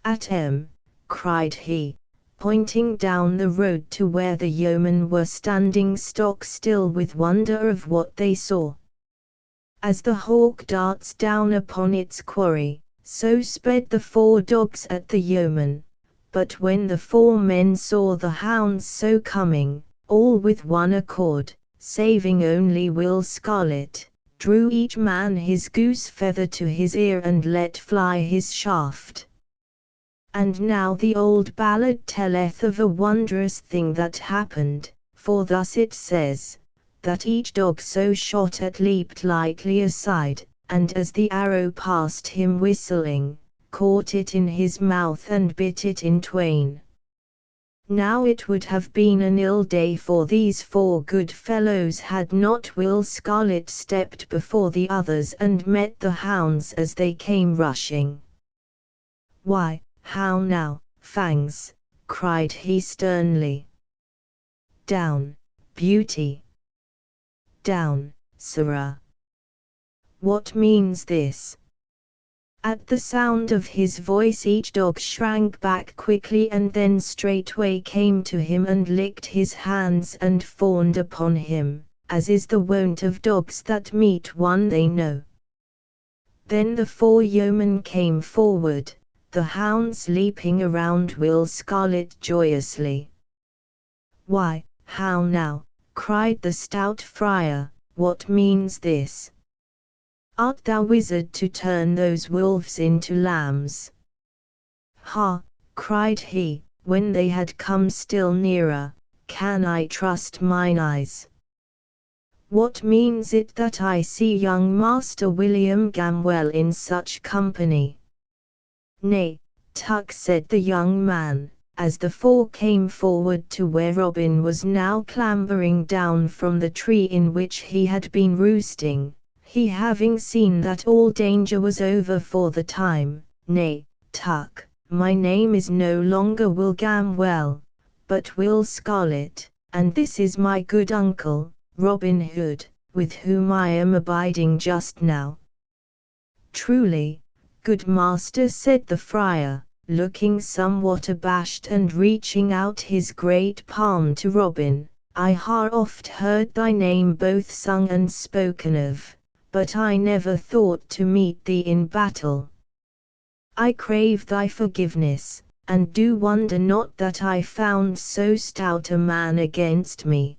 "Atem," cried he, pointing down the road to where the yeomen were standing stock still with wonder of what they saw. "As the hawk darts down upon its quarry, So sped the 4 dogs at the yeoman. But when the 4 men saw the hounds so coming, all with one accord, saving only Will Scarlet, drew each man his goose feather to his ear and let fly his shaft. And now the old ballad telleth of a wondrous thing that happened, for thus it says, that each dog so shot at leaped lightly aside, and as the arrow passed him whistling, caught it in his mouth and bit it in twain. Now it would have been an ill day for these 4 good fellows had not Will Scarlet stepped before the others and met the hounds as they came rushing. "Why, how now, Fangs?" cried he sternly. "Down, Beauty! Down, Sirrah! What means this?" At the sound of his voice each dog shrank back quickly and then straightway came to him and licked his hands and fawned upon him, as is the wont of dogs that meet one they know. Then the 4 yeomen came forward, the hounds leaping around Will Scarlet joyously. "Why, how now?" cried the stout friar, "what means this? Art thou wizard to turn those wolves into lambs?" "Ha!" cried he, when they had come still nearer, "can I trust mine eyes? What means it that I see young Master William Gamwell in such company?" "Nay, Tuck," said the young man, as the 4 came forward to where Robin was now clambering down from the tree in which he had been roosting, he having seen that all danger was over for the time. "Nay, Tuck, my name is no longer Will Gamwell, but Will Scarlet, and this is my good uncle, Robin Hood, with whom I am abiding just now." "Truly, good master," said the friar, looking somewhat abashed and reaching out his great palm to Robin, "I ha' oft heard thy name both sung and spoken of, but I never thought to meet thee in battle. I crave thy forgiveness, and do wonder not that I found so stout a man against me."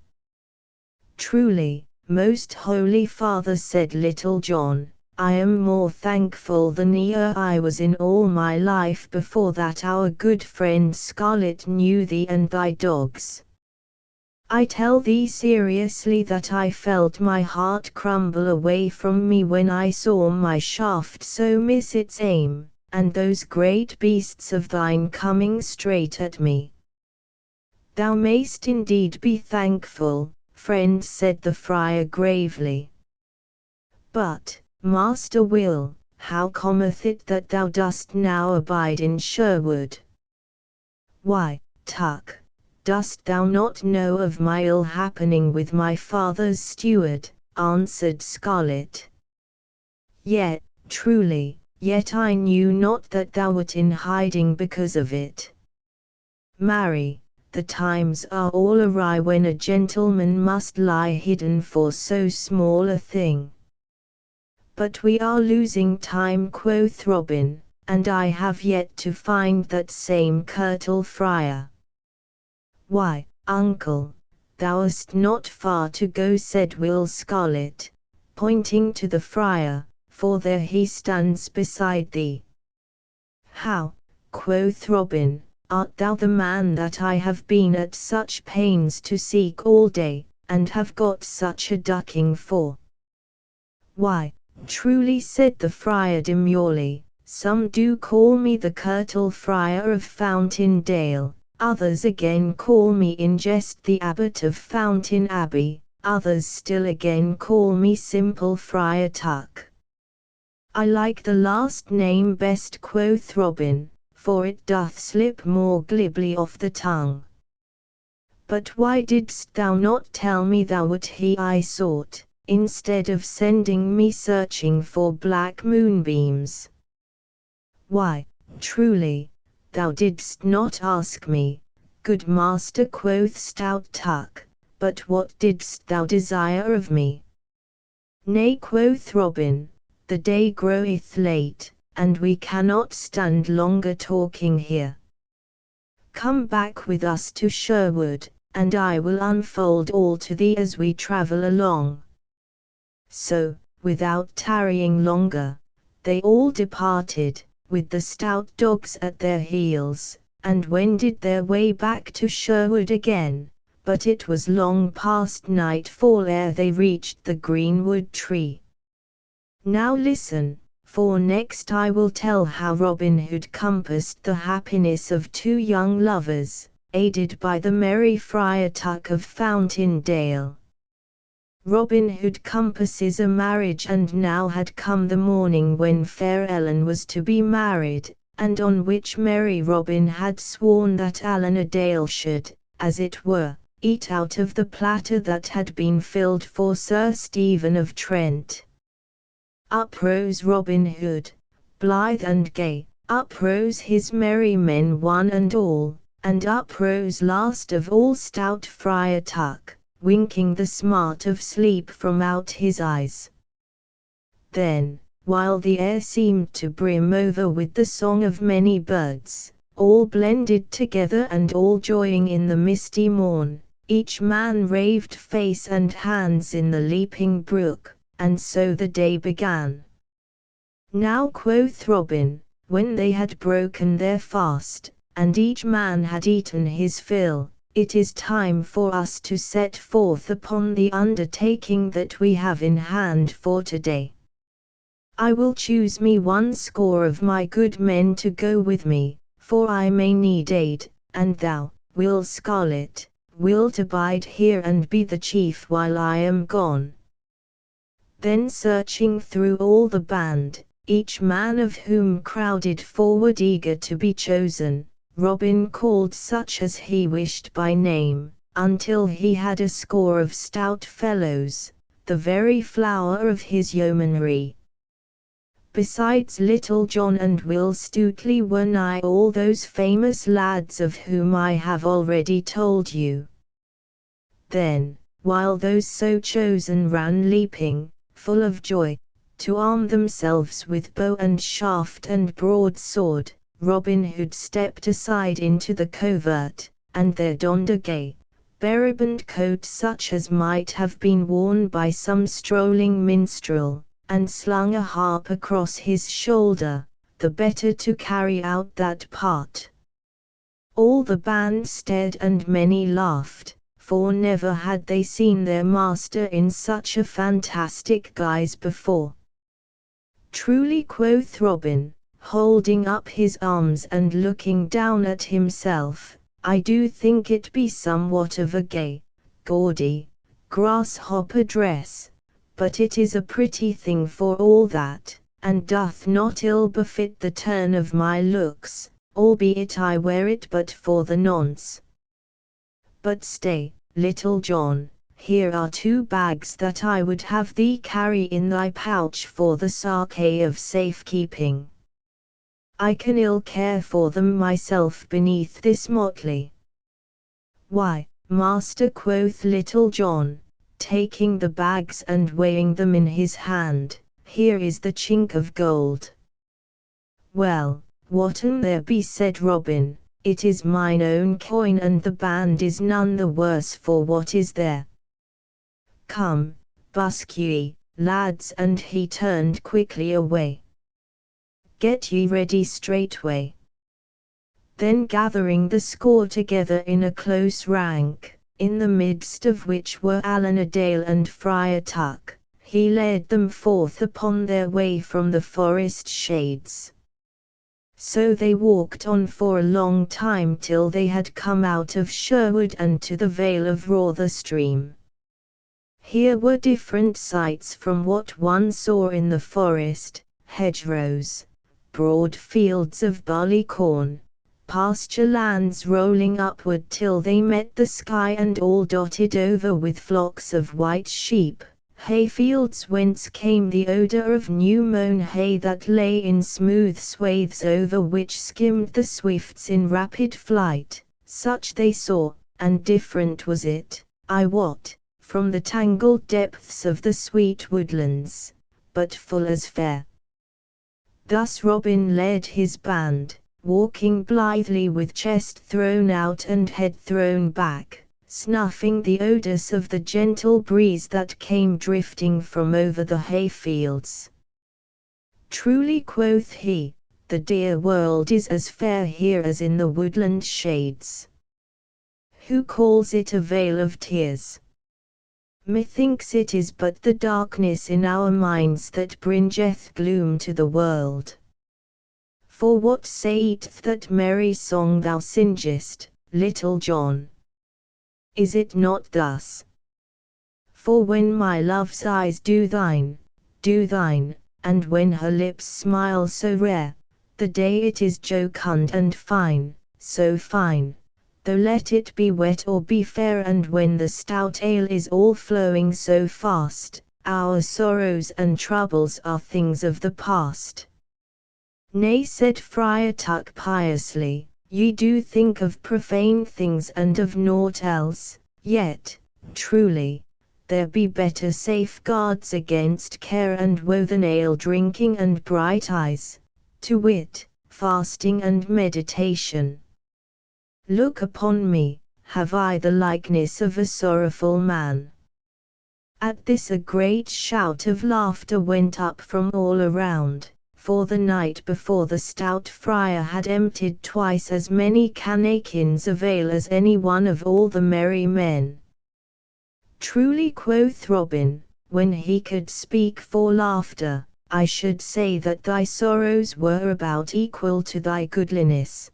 "Truly, most holy father," said Little John, "I am more thankful than e'er I was in all my life before that our good friend Scarlet knew thee and thy dogs. I tell thee seriously that I felt my heart crumble away from me when I saw my shaft so miss its aim, and those great beasts of thine coming straight at me." "Thou mayst indeed be thankful, friend," said the friar gravely. "But, Master Will, how cometh it that thou dost now abide in Sherwood?" "Why, Tuck, dost thou not know of my ill happening with my father's steward?" answered Scarlet. "Yet, truly, yet I knew not that thou wert in hiding because of it. Marry, the times are all awry when a gentleman must lie hidden for so small a thing." "But we are losing time," quoth Robin, "and I have yet to find that same Curtal friar." "Why, uncle, thou'st not far to go," said Will Scarlet, pointing to the friar, "for there he stands beside thee." "How," quoth Robin, "art thou the man that I have been at such pains to seek all day, and have got such a ducking for?" "Why, truly," said the friar demurely, "some do call me the Curtal friar of Fountain Dale, others again call me in jest the abbot of Fountain Abbey, others still again call me simple Friar Tuck." "I like the last name best," quoth Robin, "for it doth slip more glibly off the tongue. But why didst thou not tell me thou wert he I sought, instead of sending me searching for black moonbeams?" "Why, truly, thou didst not ask me, good master," quoth stout Tuck, "but what didst thou desire of me?" "Nay," quoth Robin, "the day groweth late, and we cannot stand longer talking here. Come back with us to Sherwood, and I will unfold all to thee as we travel along." So, without tarrying longer, they all departed, with the stout dogs at their heels, and wended their way back to Sherwood again, but it was long past nightfall ere they reached the greenwood tree. Now listen, for next I will tell how Robin Hood compassed the happiness of two young lovers, aided by the merry Friar Tuck of Fountain Dale. Robin Hood compasses a marriage, and now had come the morning when fair Ellen was to be married, and on which merry Robin had sworn that Allen a Dale should, as it were, eat out of the platter that had been filled for Sir Stephen of Trent. Up rose Robin Hood, blithe and gay, up rose his merry men one and all, and up rose last of all stout Friar Tuck, winking the smart of sleep from out his eyes. Then, while the air seemed to brim over with the song of many birds, all blended together and all joying in the misty morn, each man raved face and hands in the leaping brook, and so the day began. Now quoth Robin, when they had broken their fast, and each man had eaten his fill, "It is time for us to set forth upon the undertaking that we have in hand for today. I will choose me 100 of my good men to go with me, for I may need aid, and thou, Will Scarlet, wilt abide here and be the chief while I am gone." Then searching through all the band, each man of whom crowded forward eager to be chosen, Robin called such as he wished by name, until he had 100 of stout fellows, the very flower of his yeomanry. Besides Little John and Will Stutely were nigh all those famous lads of whom I have already told you. Then, while those so chosen ran leaping, full of joy, to arm themselves with bow and shaft and broadsword, Robin Hood stepped aside into the covert, and there donned a gay, berriband coat such as might have been worn by some strolling minstrel, and slung a harp across his shoulder, the better to carry out that part. All the band stared and many laughed, for never had they seen their master in such a fantastic guise before. "Truly," quoth Robin, holding up his arms and looking down at himself, "I do think it be somewhat of a gay, gaudy, grasshopper dress, but it is a pretty thing for all that, and doth not ill befit the turn of my looks, albeit I wear it but for the nonce. But stay, Little John, here are 2 bags that I would have thee carry in thy pouch for the sake of safekeeping. I can ill care for them myself beneath this motley." "Why, master," quoth Little John, taking the bags and weighing them in his hand, "here is the chink of gold." "Well, whatten there be," said Robin, "it is mine own coin, and the band is none the worse for what is there. Come, busk ye, lads," and he turned quickly away. "Get ye ready straightway." Then gathering the score together in a close rank, in the midst of which were Allen a Dale and Friar Tuck, he led them forth upon their way from the forest shades. So they walked on for a long time till they had come out of Sherwood and to the vale of Rother stream. Here were different sights from what one saw in the forest: hedgerows, broad fields of barley corn, pasture lands rolling upward till they met the sky and all dotted over with flocks of white sheep, hayfields whence came the odour of new-mown hay that lay in smooth swathes over which skimmed the swifts in rapid flight. Such they saw, and different was it, I wot, from the tangled depths of the sweet woodlands, but full as fair. Thus Robin led his band, walking blithely with chest thrown out and head thrown back, snuffing the odors of the gentle breeze that came drifting from over the hayfields. Truly, quoth he, the dear world is as fair here as in the woodland shades. Who calls it a vale of tears? Methinks it is but the darkness in our minds that bringeth gloom to the world. For what saith that merry song thou singest, Little John? Is it not thus? For when my love's eyes do thine, and when her lips smile so rare, the day it is jocund and fine, so fine, though let it be wet or be fair, and when the stout ale is all flowing so fast, our sorrows and troubles are things of the past. Nay, said Friar Tuck piously, ye do think of profane things and of naught else, yet, truly, there be better safeguards against care and woe than ale drinking and bright eyes, to wit, fasting and meditation. Look upon me, have I the likeness of a sorrowful man? At this a great shout of laughter went up from all around, for the night before the stout friar had emptied twice as many canakins of ale as any one of all the merry men. Truly, quoth Robin, when he could speak for laughter, I should say that thy sorrows were about equal to thy goodliness.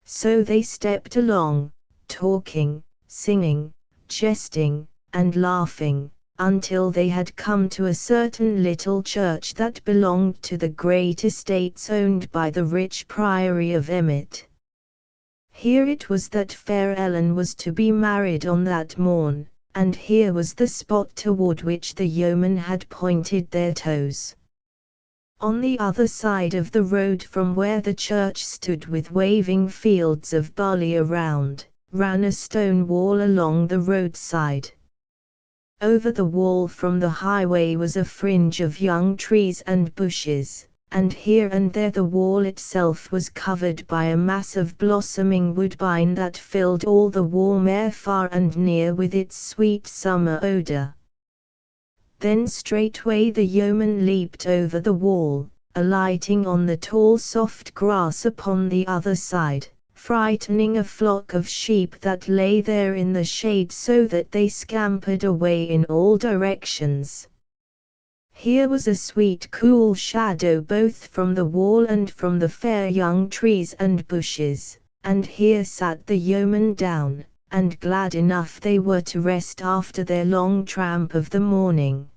So they stepped along, talking, singing, jesting, and laughing, until they had come to a certain little church that belonged to the great estates owned by the rich priory of Emmet. Here it was that fair Ellen was to be married on that morn, and here was the spot toward which the yeomen had pointed their toes. On the other side of the road from where the church stood, with waving fields of barley around, ran a stone wall along the roadside. Over the wall from the highway was a fringe of young trees and bushes, and here and there the wall itself was covered by a mass of blossoming woodbine that filled all the warm air far and near with its sweet summer odor. Then straightway the yeoman leaped over the wall, alighting on the tall soft grass upon the other side, frightening a flock of sheep that lay there in the shade so that they scampered away in all directions. Here was a sweet cool shadow both from the wall and from the fair young trees and bushes, and here sat the yeomen down, and glad enough they were to rest after their long tramp of the morning.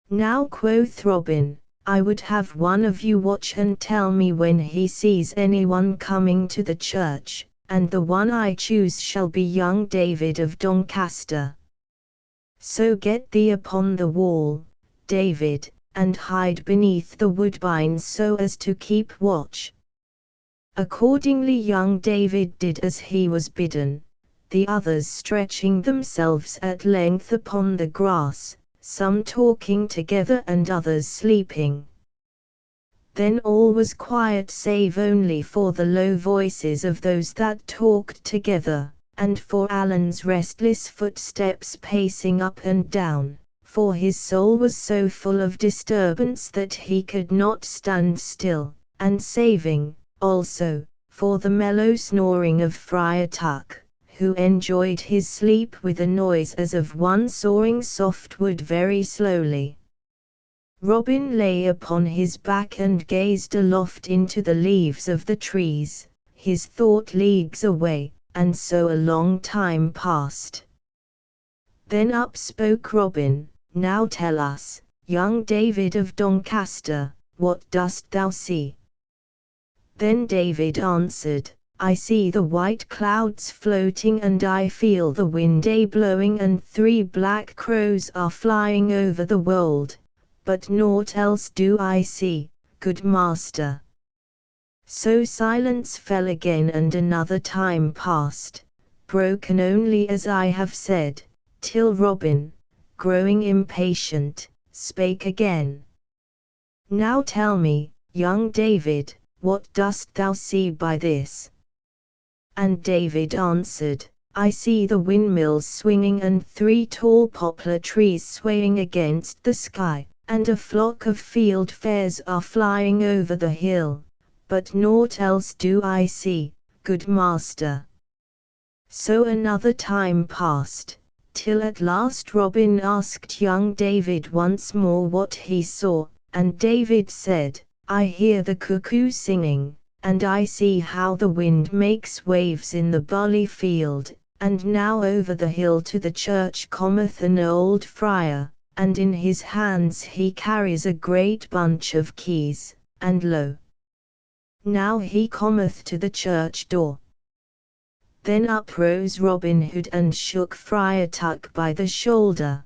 Now, quoth Robin, I would have one of you watch and tell me when he sees anyone coming to the church, and the one I choose shall be young David of Doncaster. So get thee upon the wall, David, and hide beneath the woodbines so as to keep watch. Accordingly young David did as he was bidden, the others stretching themselves at length upon the grass, some talking together and others sleeping. Then all was quiet save only for the low voices of those that talked together, and for Alan's restless footsteps pacing up and down, for his soul was so full of disturbance that he could not stand still, and saving, also, for the mellow snoring of Friar Tuck, who enjoyed his sleep with a noise as of one sawing softwood very slowly. Robin lay upon his back and gazed aloft into the leaves of the trees, his thought leagues away, and so a long time passed. Then up spoke Robin, Now tell us, young David of Doncaster, what dost thou see? Then David answered, I see the white clouds floating and I feel the wind blowing and 3 black crows are flying over the wold, but naught else do I see, good master. So silence fell again and another time passed, broken only as I have said, till Robin, growing impatient, spake again. Now tell me, "Young David, what dost thou see by this?" And David answered, "I see the windmills swinging and 3 tall poplar trees swaying against the sky, and a flock of field fares are flying over the hill, but naught else do I see, good master." So another time passed, till at last Robin asked young David once more what he saw, and David said, "I hear the cuckoo singing, and I see how the wind makes waves in the barley field, and now over the hill to the church cometh an old friar, and in his hands he carries a great bunch of keys, and lo! now he cometh to the church door." Then uprose Robin Hood and shook Friar Tuck by the shoulder.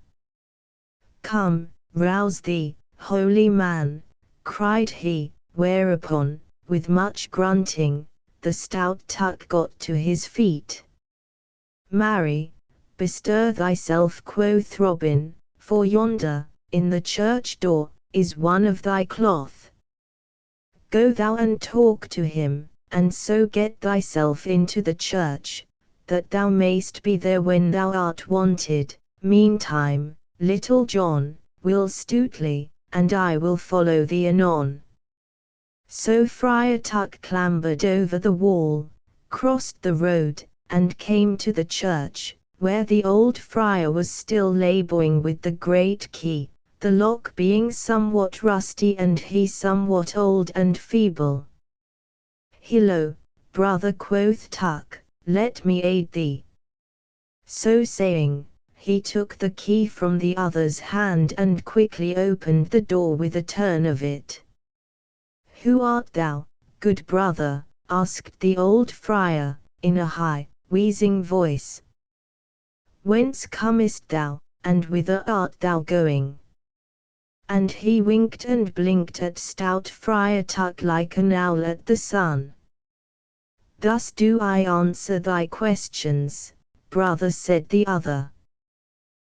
"Come, rouse thee, holy man," cried he, whereupon, with much grunting, the stout Tuck got to his feet. "Marry, bestir thyself," quoth Robin, "for yonder, in the church door, is one of thy cloth. Go thou and talk to him, and so get thyself into the church, that thou mayst be there when thou art wanted. Meantime, Little John, Will Stutely, and I will follow thee anon." So Friar Tuck clambered over the wall, crossed the road, and came to the church, where the old friar was still labouring with the great key, the lock being somewhat rusty and he somewhat old and feeble. "Hillo, brother," quoth Tuck, "let me aid thee." So saying, he took the key from the other's hand and quickly opened the door with a turn of it. "Who art thou, good brother?" asked the old friar, in a high, wheezing voice. "Whence comest thou, and whither art thou going?" And he winked and blinked at stout Friar Tuck like an owl at the sun. "Thus do I answer thy questions, brother," said the other.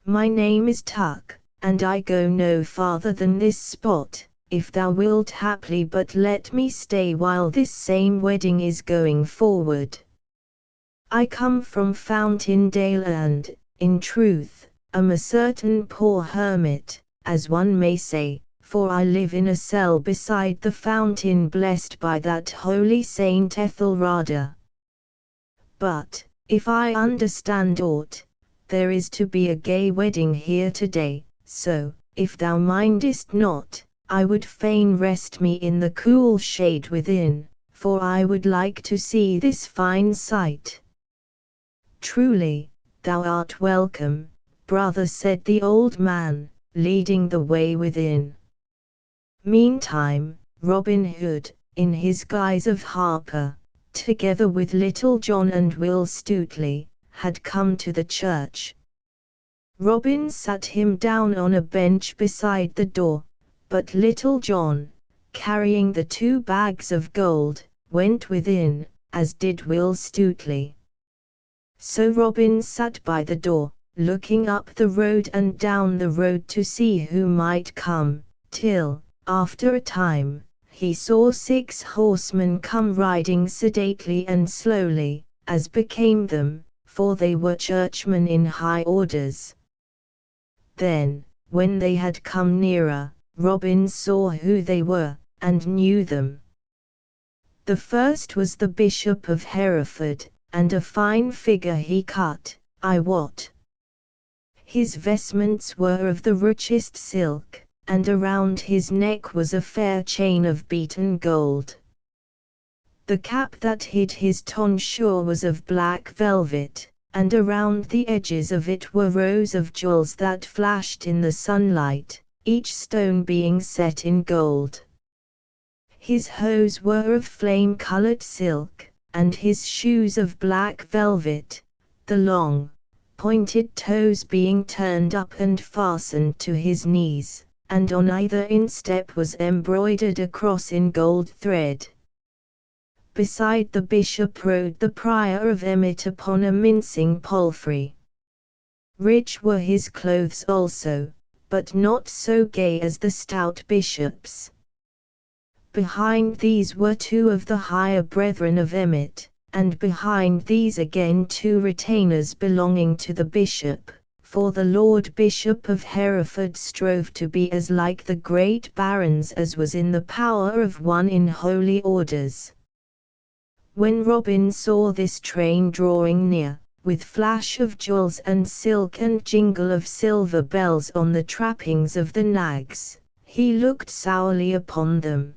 "My name is Tuck, and I go no farther than this spot, if thou wilt haply but let me stay while this same wedding is going forward. I come from Fountain Dale and, in truth, am a certain poor hermit, as one may say, for I live in a cell beside the fountain blessed by that holy Saint Ethelrada. But, if I understand aught, there is to be a gay wedding here today, so, if thou mindest not, I would fain rest me in the cool shade within, for I would like to see this fine sight." "Truly, thou art welcome, brother," said the old man, leading the way within. Meantime, Robin Hood, in his guise of harper, together with Little John and Will Stutely, had come to the church. Robin sat him down on a bench beside the door, but Little John, carrying the 2 bags of gold, went within, as did Will Stutely. So Robin sat by the door, looking up the road and down the road to see who might come, till, after a time, he saw 6 horsemen come riding sedately and slowly, as became them, for they were churchmen in high orders. Then, when they had come nearer, Robin saw who they were, and knew them. The first was the Bishop of Hereford, and a fine figure he cut, I wot. His vestments were of the richest silk, and around his neck was a fair chain of beaten gold. The cap that hid his tonsure was of black velvet, and around the edges of it were rows of jewels that flashed in the sunlight, each stone being set in gold. His hose were of flame-colored silk, and his shoes of black velvet, the long, pointed toes being turned up and fastened to his knees, and on either instep was embroidered a cross in gold thread. Beside the bishop rode the prior of Emmet upon a mincing palfrey. Rich were his clothes also, but not so gay as the stout bishop's. Behind these were 2 of the higher brethren of Emmet, and behind these again 2 retainers belonging to the bishop, for the Lord Bishop of Hereford strove to be as like the great barons as was in the power of one in holy orders. When Robin saw this train drawing near, with flash of jewels and silk and jingle of silver bells on the trappings of the nags, he looked sourly upon them.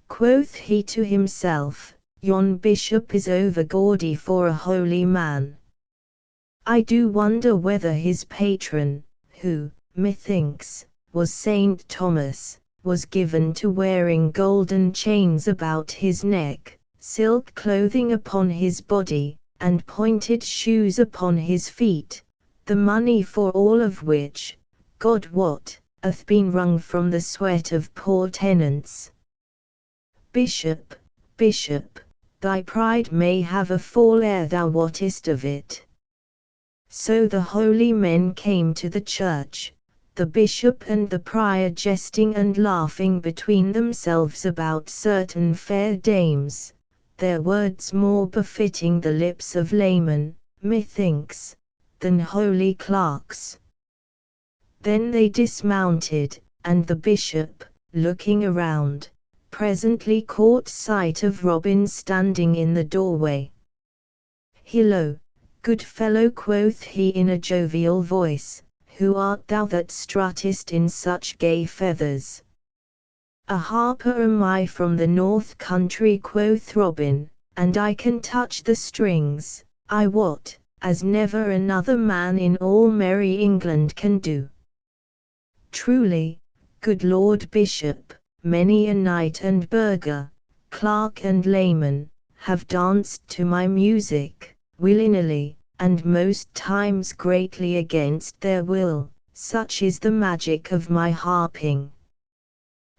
Quoth he to himself, "Yon bishop is over gaudy for a holy man. I do wonder whether his patron, who, methinks, was Saint Thomas, was given to wearing golden chains about his neck, silk clothing upon his body, and pointed shoes upon his feet, the money for all of which, God wot, hath been wrung from the sweat of poor tenants. Bishop, bishop, thy pride may have a fall ere thou wottest of it." So the holy men came to the church, the bishop and the prior jesting and laughing between themselves about certain fair dames, their words more befitting the lips of laymen, methinks, than holy clerks. Then they dismounted, and the bishop, looking around, presently caught sight of Robin standing in the doorway. "Hillo, good fellow," quoth he in a jovial voice, "who art thou that struttest in such gay feathers?" "A harper am I from the north country," quoth Robin, "and I can touch the strings, I wot, as never another man in all merry England can do." "Truly, good Lord Bishop, many a knight and burgher, clerk and layman, have danced to my music, willingly, and most times greatly against their will, such is the magic of my harping.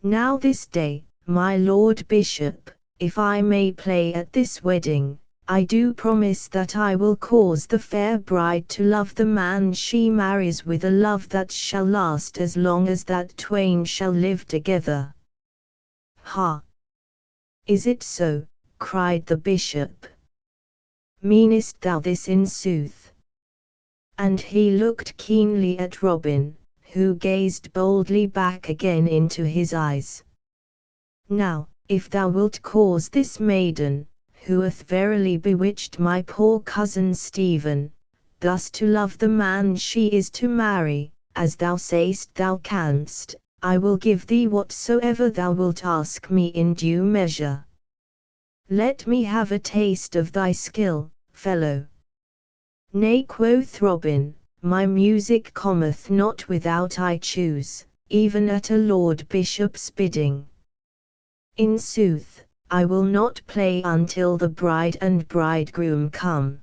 Now this day, my Lord Bishop, if I may play at this wedding, I do promise that I will cause the fair bride to love the man she marries with a love that shall last as long as that twain shall live together." "Ha! Is it so?" cried the bishop. "Meanest thou this in sooth?" And he looked keenly at Robin, who gazed boldly back again into his eyes. "Now, if thou wilt cause this maiden, who hath verily bewitched my poor cousin Stephen, thus to love the man she is to marry, as thou sayst thou canst, I will give thee whatsoever thou wilt ask me in due measure. Let me have a taste of thy skill, fellow." "Nay," quoth Robin, "my music cometh not without I choose, even at a lord bishop's bidding. In sooth, I will not play until the bride and bridegroom come."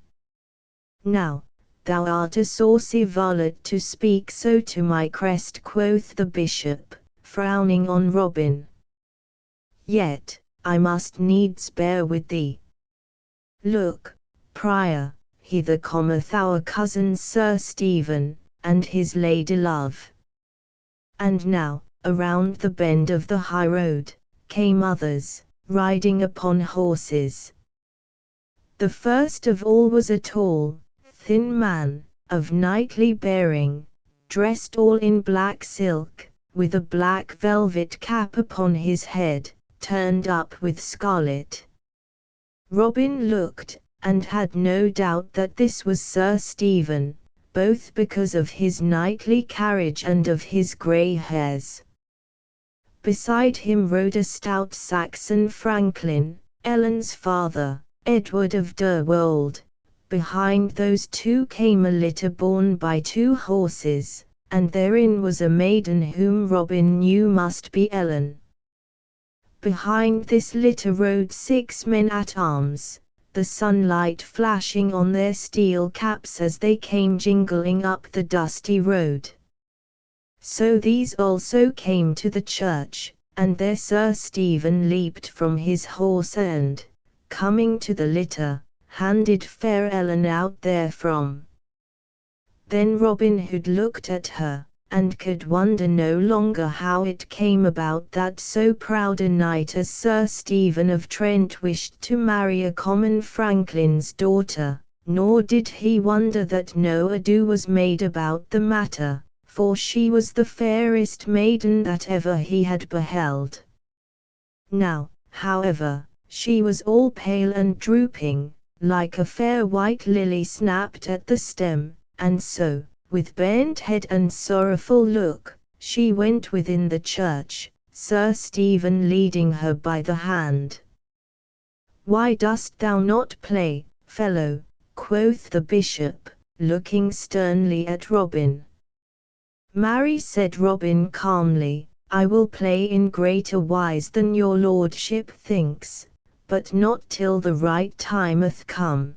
"Now, thou art a saucy varlet to speak so to my crest," quoth the bishop, frowning on Robin. "Yet, I must needs bear with thee. Look, prior, hither cometh our cousin Sir Stephen, and his lady love." And now, around the bend of the high road, came others, riding upon horses. The first of all was a tall, thin man, of knightly bearing, dressed all in black silk, with a black velvet cap upon his head, turned up with scarlet. Robin looked, and had no doubt that this was Sir Stephen, both because of his knightly carriage and of his grey hairs. Beside him rode a stout Saxon franklin, Ellen's father, Edward of Derwold. Behind those 2 came a litter borne by 2 horses, and therein was a maiden whom Robin knew must be Ellen. Behind this litter rode 6 men at arms, the sunlight flashing on their steel caps as they came jingling up the dusty road. So these also came to the church, and there Sir Stephen leaped from his horse and, coming to the litter, handed fair Ellen out therefrom. Then Robin Hood looked at her, and could wonder no longer how it came about that so proud a knight as Sir Stephen of Trent wished to marry a common franklin's daughter, nor did he wonder that no ado was made about the matter, for she was the fairest maiden that ever he had beheld. Now, however, she was all pale and drooping, like a fair white lily snapped at the stem, and so, with bent head and sorrowful look, she went within the church, Sir Stephen leading her by the hand. "Why dost thou not play, fellow?" quoth the bishop, looking sternly at Robin. "Marry," said Robin calmly, "I will play in greater wise than your lordship thinks, but not till the right time hath come."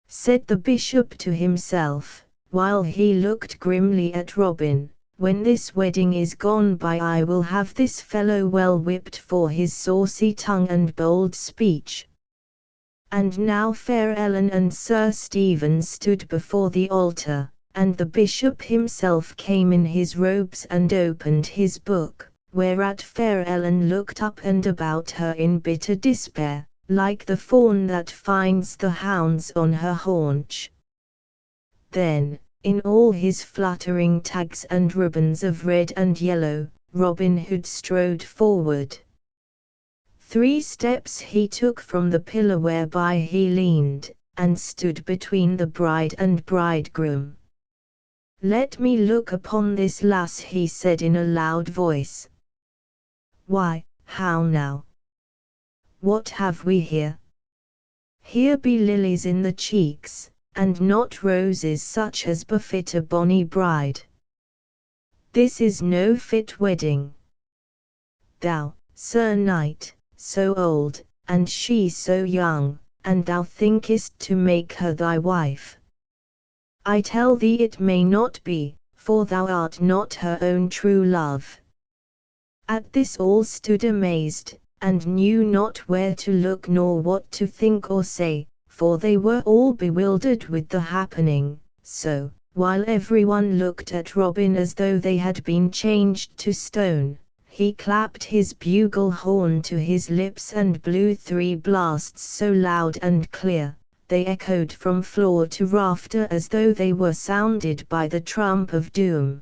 Said the bishop to himself, while he looked grimly at Robin, "When this wedding is gone by I will have this fellow well whipped for his saucy tongue and bold speech." And now fair Ellen and Sir Stephen stood before the altar, and the bishop himself came in his robes and opened his book, whereat fair Ellen looked up and about her in bitter despair, like the fawn that finds the hounds on her haunch. Then, in all his fluttering tags and ribbons of red and yellow, Robin Hood strode forward. 3 steps he took from the pillar whereby he leaned, and stood between the bride and bridegroom. "Let me look upon this lass," he said in a loud voice. "Why, how now? What have we here? Here be lilies in the cheeks, and not roses such as befit a bonny bride. This is no fit wedding. Thou, Sir Knight, so old, and she so young, and thou thinkest to make her thy wife. I tell thee it may not be, for thou art not her own true love." At this all stood amazed, and knew not where to look nor what to think or say, for they were all bewildered with the happening, so, while everyone looked at Robin as though they had been changed to stone, he clapped his bugle horn to his lips and blew 3 blasts so loud and clear, they echoed from floor to rafter as though they were sounded by the trump of doom.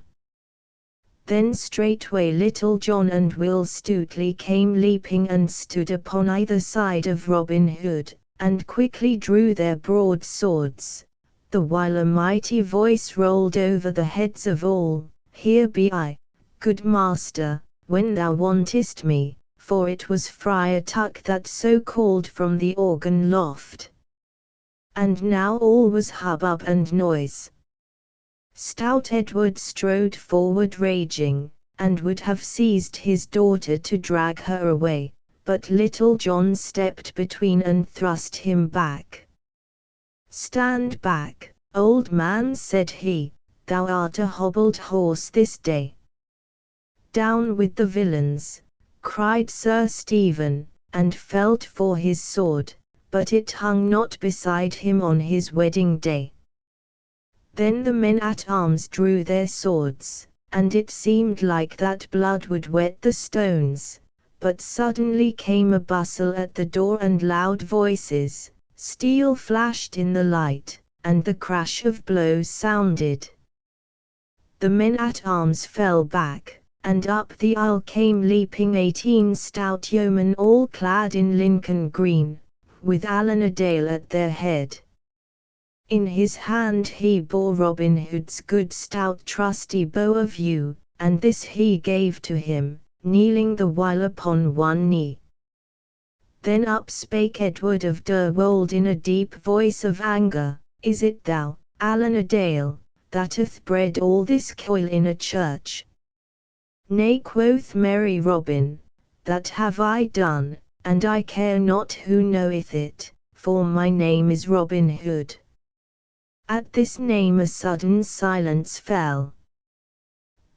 Then straightway Little John and Will Stutely came leaping and stood upon either side of Robin Hood, and quickly drew their broadswords, the while a mighty voice rolled over the heads of all, "Here be I, good master, when thou wantest me," for it was Friar Tuck that so called from the organ loft. And now all was hubbub and noise. Stout Edward strode forward raging, and would have seized his daughter to drag her away, but Little John stepped between and thrust him back. "Stand back, old man," said he, "thou art a hobbled horse this day." "Down with the villains," cried Sir Stephen, and felt for his sword, but it hung not beside him on his wedding day. Then the men-at-arms drew their swords, and it seemed like that blood would wet the stones, but suddenly came a bustle at the door and loud voices, steel flashed in the light, and the crash of blows sounded. The men-at-arms fell back, and up the aisle came leaping 18 stout yeomen all clad in Lincoln green, with Alan a Dale at their head. In his hand he bore Robin Hood's good stout trusty bow of yew, and this he gave to him, kneeling the while upon one knee. Then up spake Edward of Derwold in a deep voice of anger, "Is it thou, Alan a Dale, that hath bred all this coil in a church?" "Nay," quoth merry Robin, "that have I done, and I care not who knoweth it, for my name is Robin Hood." At this name a sudden silence fell.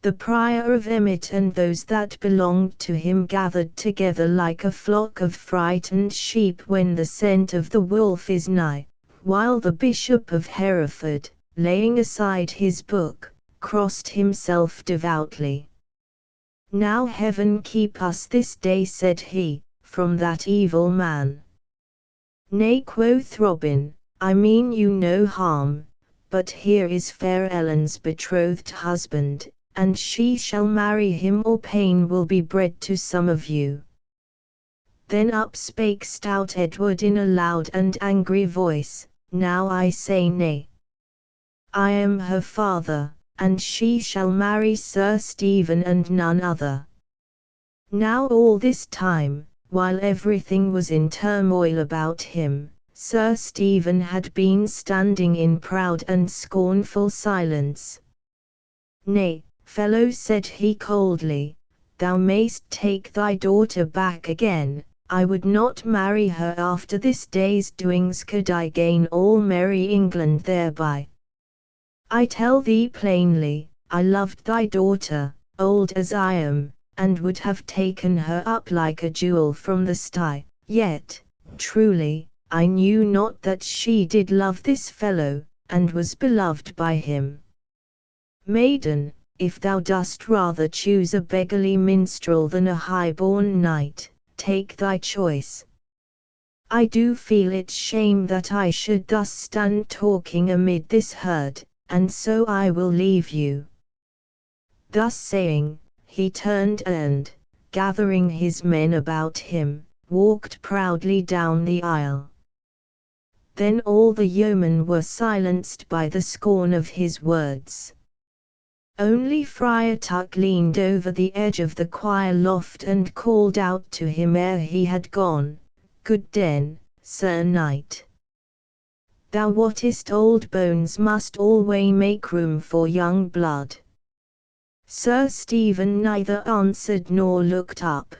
The Prior of Emmet and those that belonged to him gathered together like a flock of frightened sheep when the scent of the wolf is nigh, while the Bishop of Hereford, laying aside his book, crossed himself devoutly. "Now heaven keep us this day," said he, "from that evil man." "Nay," quoth Robin, "I mean you no harm, but here is fair Ellen's betrothed husband, and she shall marry him or pain will be bred to some of you." Then up spake stout Edward in a loud and angry voice, "Now I say nay. I am her father, and she shall marry Sir Stephen and none other." Now all this time, while everything was in turmoil about him, Sir Stephen had been standing in proud and scornful silence. "Nay, fellow," said he coldly, "thou mayst take thy daughter back again. I would not marry her after this day's doings could I gain all merry England thereby. I tell thee plainly, I loved thy daughter, old as I am, and would have taken her up like a jewel from the sty, yet, truly, I knew not that she did love this fellow, and was beloved by him. Maiden, if thou dost rather choose a beggarly minstrel than a high-born knight, take thy choice. I do feel it shame that I should thus stand talking amid this herd, and so I will leave you." Thus saying, he turned and, gathering his men about him, walked proudly down the aisle. Then all the yeomen were silenced by the scorn of his words. Only Friar Tuck leaned over the edge of the choir loft and called out to him ere he had gone, "Good den, Sir Knight. Thou wottest old bones must alway make room for young blood." Sir Stephen neither answered nor looked up,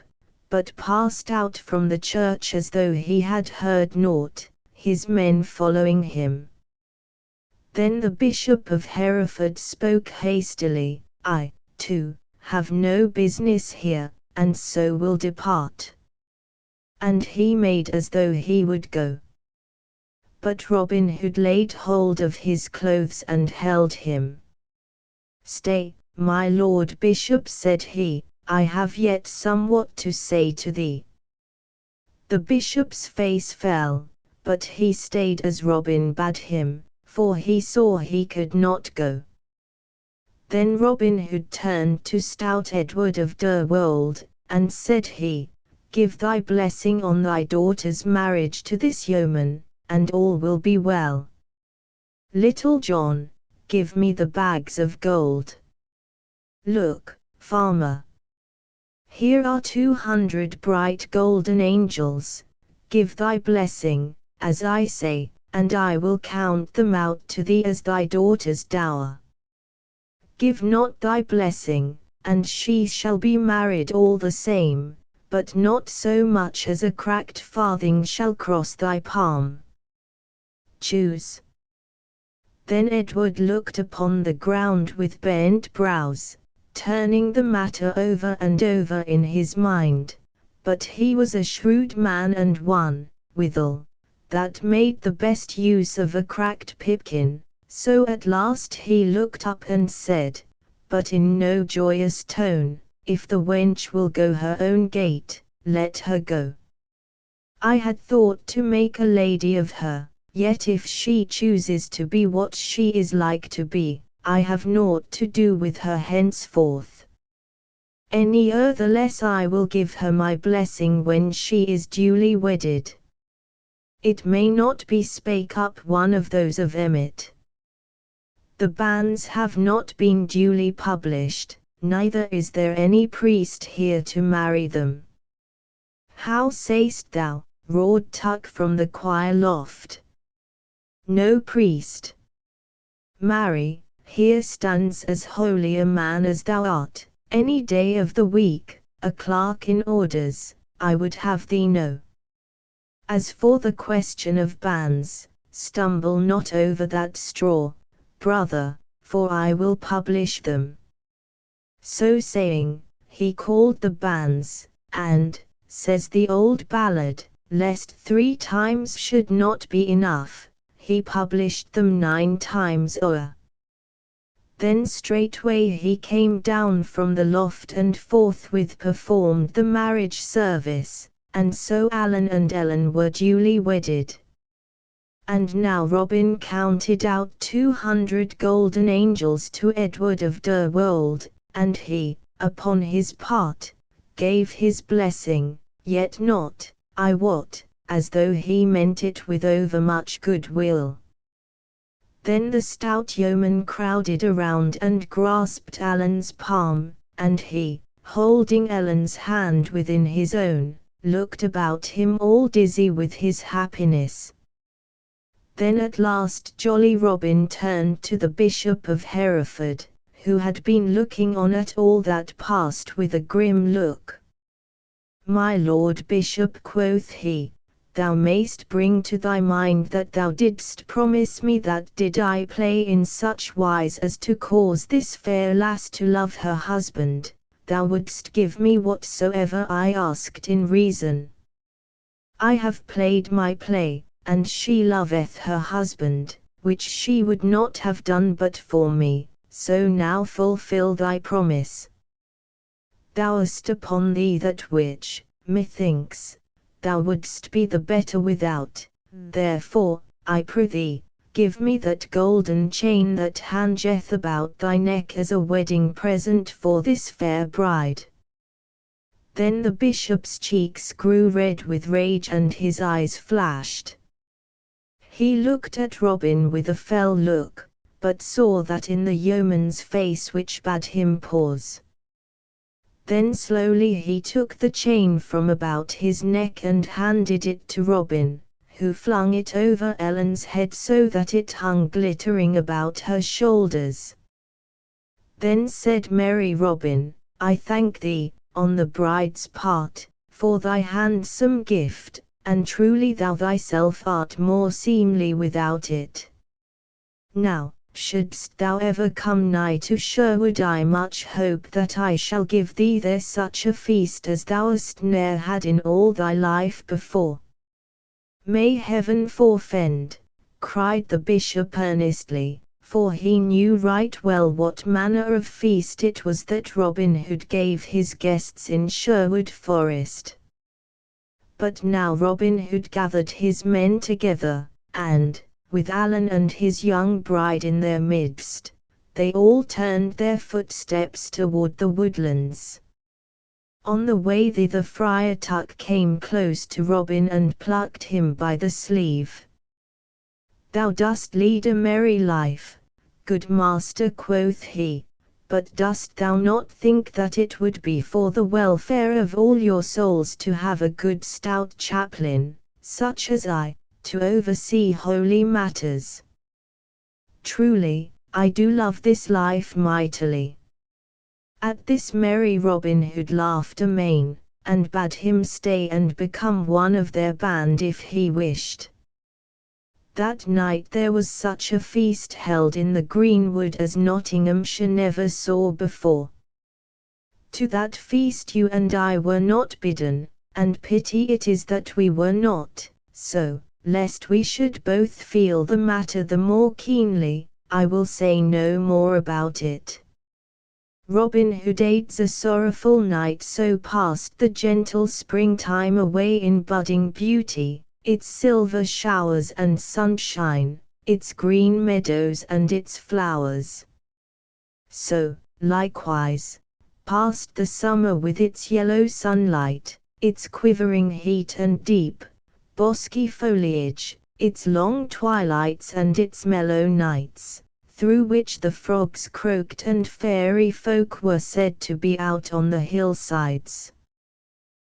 but passed out from the church as though he had heard naught, his men following him. Then the Bishop of Hereford spoke hastily, "I, too, have no business here, and so will depart." And he made as though he would go. But Robin Hood laid hold of his clothes and held him. "Stay, my Lord Bishop," said he, "I have yet somewhat to say to thee." The bishop's face fell, but he stayed as Robin bade him, for he saw he could not go. Then Robin Hood turned to stout Edward of Derwold, and said he, "Give thy blessing on thy daughter's marriage to this yeoman, and all will be well. Little John, give me the bags of gold. Look, farmer. Here are 200 bright golden angels. Give thy blessing, as I say, and I will count them out to thee as thy daughter's dower. Give not thy blessing, and she shall be married all the same, but not so much as a cracked farthing shall cross thy palm. Choose." Then Edward looked upon the ground with bent brows, turning the matter over and over in his mind, but he was a shrewd man and one, withal, that made the best use of a cracked pipkin, so at last he looked up and said, but in no joyous tone, "If the wench will go her own gait, let her go. I had thought to make a lady of her, yet if she chooses to be what she is like to be, I have naught to do with her henceforth. Any the less I will give her my blessing when she is duly wedded." "It may not be," spake up one of those of Emmet. "The banns have not been duly published, neither is there any priest here to marry them." "How sayst thou?" roared Tuck from the choir loft. "No priest. Marry, here stands as holy a man as thou art, any day of the week, a clerk in orders, I would have thee know. As for the question of banns, stumble not over that straw, brother, for I will publish them." So saying, he called the banns, and, says the old ballad, lest 3 times should not be enough, he published them 9 times o'er. Then straightway he came down from the loft and forthwith performed the marriage service, and so Alan and Ellen were duly wedded. And now Robin counted out 200 golden angels to Edward of Derwold, and he, upon his part, gave his blessing, yet not, I wot, as though he meant it with overmuch goodwill. Then the stout yeoman crowded around and grasped Alan's palm, and he, holding Ellen's hand within his own, looked about him all dizzy with his happiness. Then at last jolly Robin turned to the Bishop of Hereford, who had been looking on at all that passed with a grim look. "My Lord Bishop," quoth he, "thou mayst bring to thy mind that thou didst promise me that did I play in such wise as to cause this fair lass to love her husband, thou wouldst give me whatsoever I asked in reason. I have played my play, and she loveth her husband, which she would not have done but for me, so now fulfill thy promise. Thou hast upon thee that which, methinks, thou wouldst be the better without, therefore, I prithee, give me that golden chain that hangeth about thy neck as a wedding present for this fair bride." Then the bishop's cheeks grew red with rage and his eyes flashed. He looked at Robin with a fell look, but saw that in the yeoman's face which bade him pause. Then slowly he took the chain from about his neck and handed it to Robin, who flung it over Ellen's head so that it hung glittering about her shoulders. Then said merry Robin, "I thank thee, on the bride's part, for thy handsome gift, and truly thou thyself art more seemly without it. Now, shouldst thou ever come nigh to Sherwood, I much hope that I shall give thee there such a feast as thou hast ne'er had in all thy life before." "May heaven forfend," cried the bishop earnestly, for he knew right well what manner of feast it was that Robin Hood gave his guests in Sherwood Forest. But now Robin Hood gathered his men together, and, with Alan and his young bride in their midst, they all turned their footsteps toward the woodlands. On the way thither Friar Tuck came close to Robin and plucked him by the sleeve. "Thou dost lead a merry life, good master," quoth he, "but dost thou not think that it would be for the welfare of all your souls to have a good stout chaplain, such as I, to oversee holy matters? Truly, I do love this life mightily." At this merry Robin Hood laughed amain, and bade him stay and become one of their band if he wished. That night there was such a feast held in the greenwood as Nottinghamshire never saw before. To that feast you and I were not bidden, and pity it is that we were not, so, lest we should both feel the matter the more keenly, I will say no more about it. Robin Hood aids a sorrowful night so passed the gentle springtime away in budding beauty, its silver showers and sunshine, its green meadows and its flowers. So, likewise, passed the summer with its yellow sunlight, its quivering heat and deep, bosky foliage, its long twilights and its mellow nights, through which the frogs croaked and fairy folk were said to be out on the hillsides.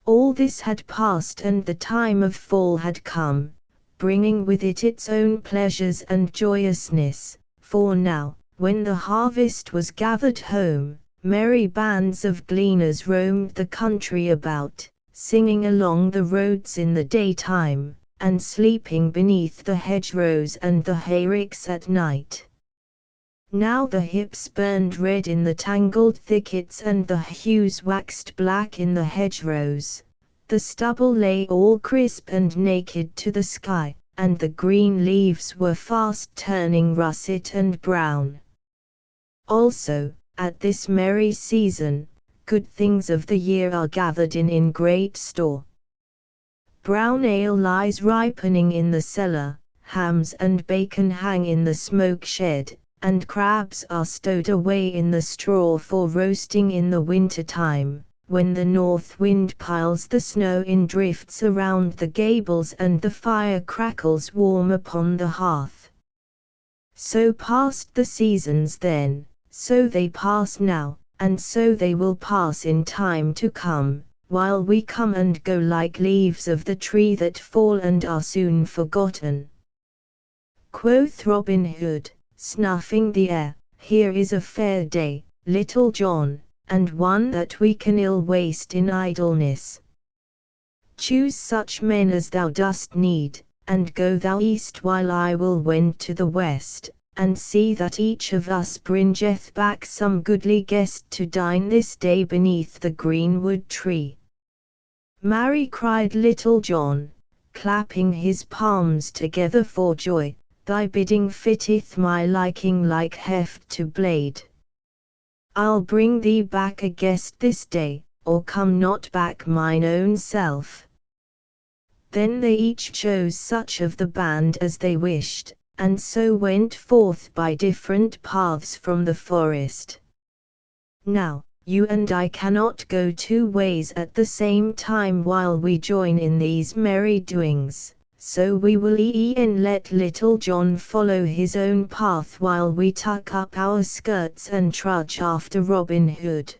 All this had passed and the time of fall had come, bringing with it its own pleasures and joyousness, for now, when the harvest was gathered home, merry bands of gleaners roamed the country about, singing along the roads in the daytime, and sleeping beneath the hedgerows and the hayricks at night. Now the hips burned red in the tangled thickets and the hues waxed black in the hedgerows, the stubble lay all crisp and naked to the sky, and the green leaves were fast turning russet and brown. Also, at this merry season, good things of the year are gathered in great store. Brown ale lies ripening in the cellar, hams and bacon hang in the smoke shed, and crabs are stowed away in the straw for roasting in the winter time, when the north wind piles the snow in drifts around the gables and the fire crackles warm upon the hearth. So passed the seasons then, so they pass now, and so they will pass in time to come, while we come and go like leaves of the tree that fall and are soon forgotten. Quoth Robin Hood, snuffing the air, here is a fair day, Little John, and one that we can ill waste in idleness. Choose such men as thou dost need, and go thou east while I will wend to the west, and see that each of us bringeth back some goodly guest to dine this day beneath the greenwood tree. Marry, cried Little John, clapping his palms together for joy, thy bidding fitteth my liking like heft to blade. I'll bring thee back a guest this day, or come not back mine own self. Then they each chose such of the band as they wished, and so went forth by different paths from the forest. Now, you and I cannot go two ways at the same time while we join in these merry doings, so we will e'en let Little John follow his own path while we tuck up our skirts and trudge after Robin Hood.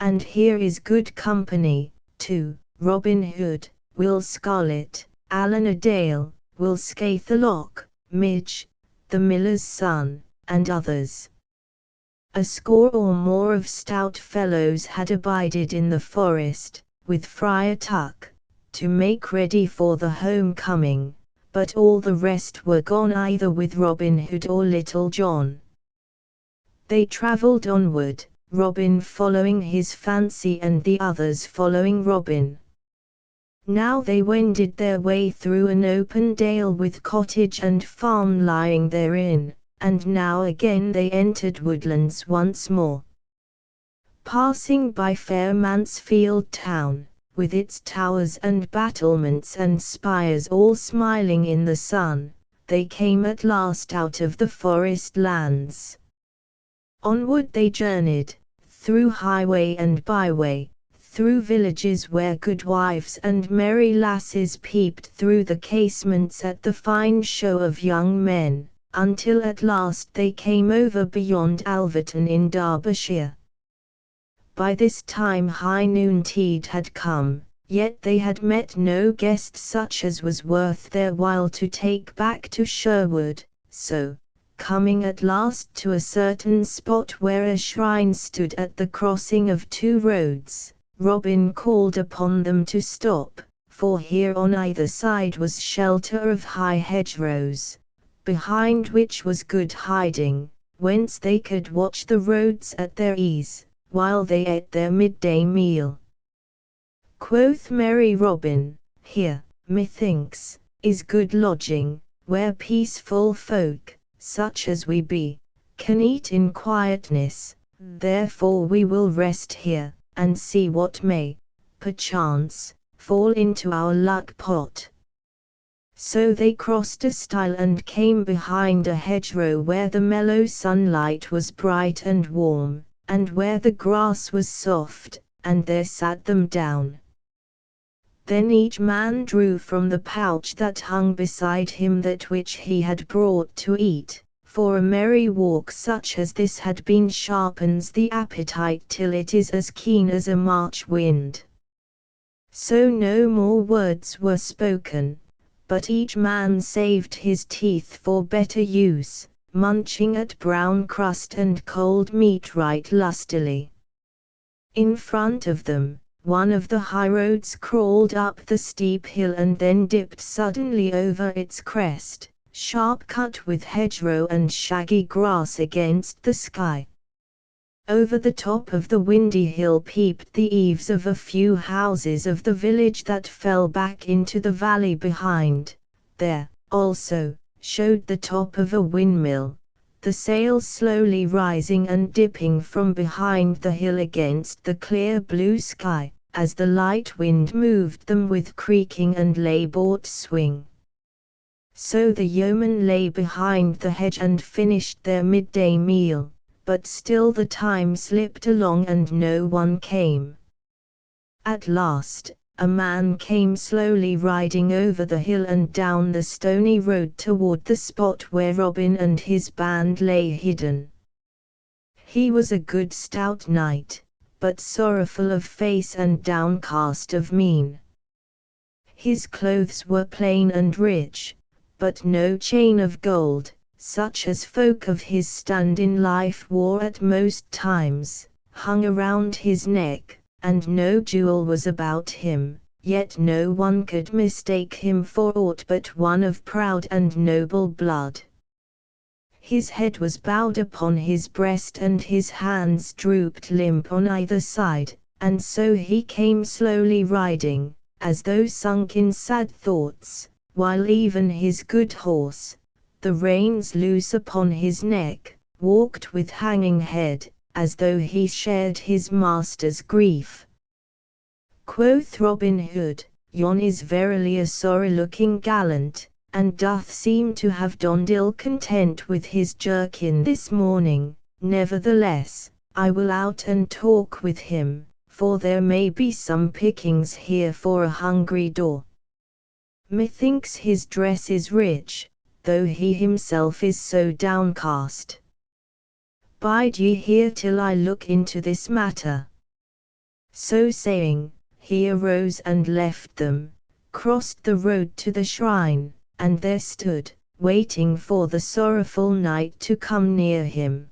And here is good company, too, Robin Hood, Will Scarlet, Allan a Dale, Will Scathelocke, Midge, the miller's son, and others. A score or more of stout fellows had abided in the forest, with Friar Tuck, to make ready for the home-coming, but all the rest were gone either with Robin Hood or Little John. They travelled onward, Robin following his fancy and the others following Robin. Now they wended their way through an open dale with cottage and farm lying therein, and now again they entered woodlands once more. Passing by fair Mansfield town, with its towers and battlements and spires all smiling in the sun, they came at last out of the forest lands. Onward they journeyed, through highway and byway, through villages where good wives and merry lasses peeped through the casements at the fine show of young men, until at last they came over beyond Alverton in Derbyshire. By this time high noontide had come, yet they had met no guest such as was worth their while to take back to Sherwood, so, coming at last to a certain spot where a shrine stood at the crossing of two roads, Robin called upon them to stop, for here on either side was shelter of high hedgerows, behind which was good hiding, whence they could watch the roads at their ease, while they ate their midday meal. Quoth merry Robin, here, methinks, is good lodging, where peaceful folk, such as we be, can eat in quietness, therefore we will rest here, and see what may, perchance, fall into our luck pot. So they crossed a stile and came behind a hedgerow where the mellow sunlight was bright and warm, and where the grass was soft, and there sat them down. Then each man drew from the pouch that hung beside him that which he had brought to eat, for a merry walk such as this had been sharpens the appetite till it is as keen as a March wind. So no more words were spoken, but each man saved his teeth for better use, munching at brown crust and cold meat right lustily. In front of them, one of the highroads crawled up the steep hill and then dipped suddenly over its crest, sharp cut with hedgerow and shaggy grass against the sky. Over the top of the windy hill peeped the eaves of a few houses of the village that fell back into the valley behind. There, also, showed the top of a windmill, the sails slowly rising and dipping from behind the hill against the clear blue sky, as the light wind moved them with creaking and laboured swing. So the yeomen lay behind the hedge and finished their midday meal, but still the time slipped along and no one came. At last, a man came slowly riding over the hill and down the stony road toward the spot where Robin and his band lay hidden. He was a good stout knight, but sorrowful of face and downcast of mien. His clothes were plain and rich, but no chain of gold, such as folk of his stand in life wore at most times, hung around his neck, and no jewel was about him, yet no one could mistake him for aught but one of proud and noble blood. His head was bowed upon his breast and his hands drooped limp on either side, and so he came slowly riding, as though sunk in sad thoughts, while even his good horse, the reins loose upon his neck, walked with hanging head, as though he shared his master's grief. Quoth Robin Hood, "Yon is verily a sorry-looking gallant, and doth seem to have donned ill content with his jerkin this morning. Nevertheless, I will out and talk with him, for there may be some pickings here for a hungry daw. Methinks his dress is rich, though he himself is so downcast. Bide ye here till I look into this matter." So saying, he arose and left them, crossed the road to the shrine, and there stood, waiting for the sorrowful knight to come near him.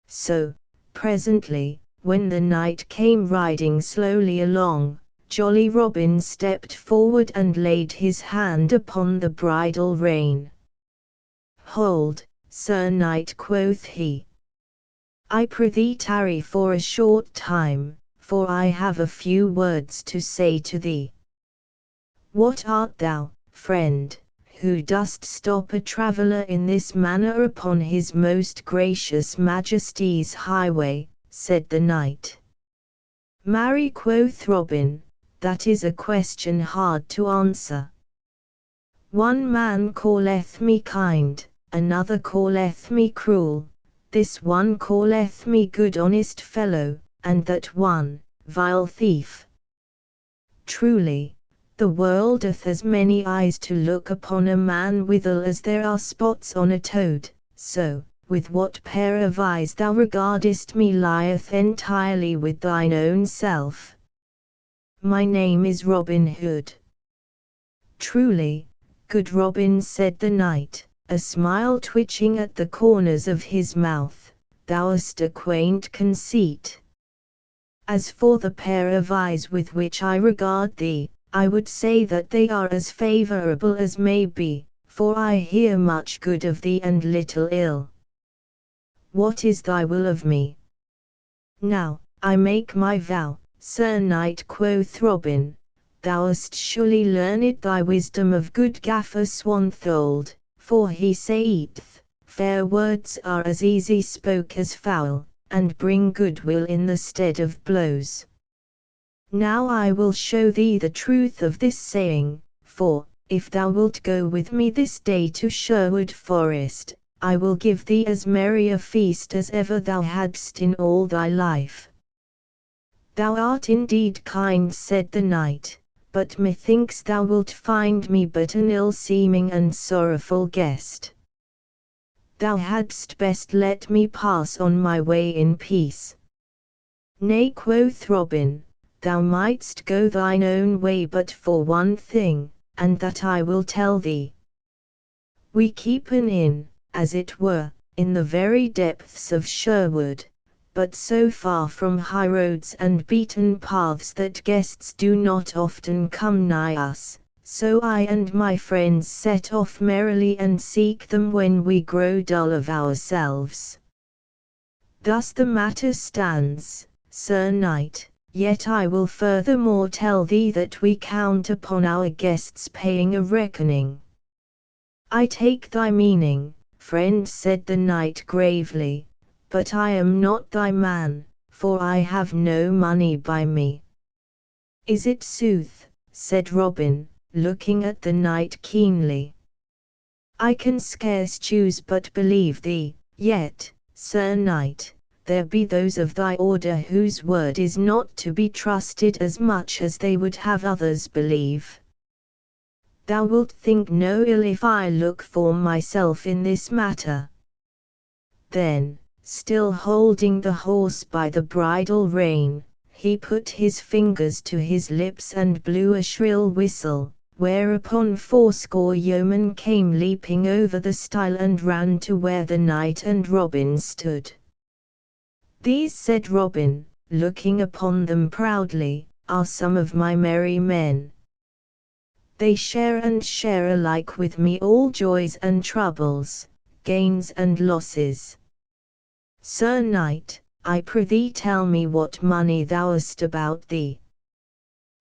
So, presently, when the knight came riding slowly along, jolly Robin stepped forward and laid his hand upon the bridle rein. "Hold, Sir Knight," quoth he. "I prithee tarry for a short time, for I have a few words to say to thee." "What art thou, friend, who dost stop a traveller in this manner upon his most gracious Majesty's highway?" said the knight. "Marry," quoth Robin, "that is a question hard to answer. One man calleth me kind, another calleth me cruel, this one calleth me good honest fellow, and that one, vile thief. Truly, the world doth as many eyes to look upon a man withal as there are spots on a toad, so, with what pair of eyes thou regardest me lieth entirely with thine own self. My name is Robin Hood." "Truly, good Robin," said the knight, a smile twitching at the corners of his mouth, "thou'st a quaint conceit. As for the pair of eyes with which I regard thee, I would say that they are as favourable as may be, for I hear much good of thee and little ill. What is thy will of me?" "Now, I make my vow, Sir Knight," quoth Robin, "thou'st surely learned thy wisdom of good Gaffer Swanthold, for he saith, fair words are as easy spoke as foul, and bring goodwill in the stead of blows. Now I will show thee the truth of this saying, for, if thou wilt go with me this day to Sherwood Forest, I will give thee as merry a feast as ever thou hadst in all thy life." "Thou art indeed kind," said the knight, "but methinks thou wilt find me but an ill-seeming and sorrowful guest. Thou hadst best let me pass on my way in peace." "Nay," quoth Robin, "thou mightst go thine own way but for one thing, and that I will tell thee. We keep an inn, as it were, in the very depths of Sherwood, but so far from high roads and beaten paths that guests do not often come nigh us, so I and my friends set off merrily and seek them when we grow dull of ourselves. Thus the matter stands, Sir Knight, yet I will furthermore tell thee that we count upon our guests paying a reckoning. I take thy meaning, friend, said the knight gravely, but I am not thy man, for I have no money by me. Is it sooth? Said Robin, looking at the knight keenly. I can scarce choose but believe thee, yet, Sir Knight, there be those of thy order whose word is not to be trusted as much as they would have others believe. Thou wilt think no ill if I look for myself in this matter. Then, still holding the horse by the bridle rein, he put his fingers to his lips and blew a shrill whistle, whereupon 80 yeomen came leaping over the stile and ran to where the knight and Robin stood. These, said Robin, looking upon them proudly, are some of my merry men. They share and share alike with me all joys and troubles, gains and losses. Sir Knight, I prithee tell me what money thou hast about thee.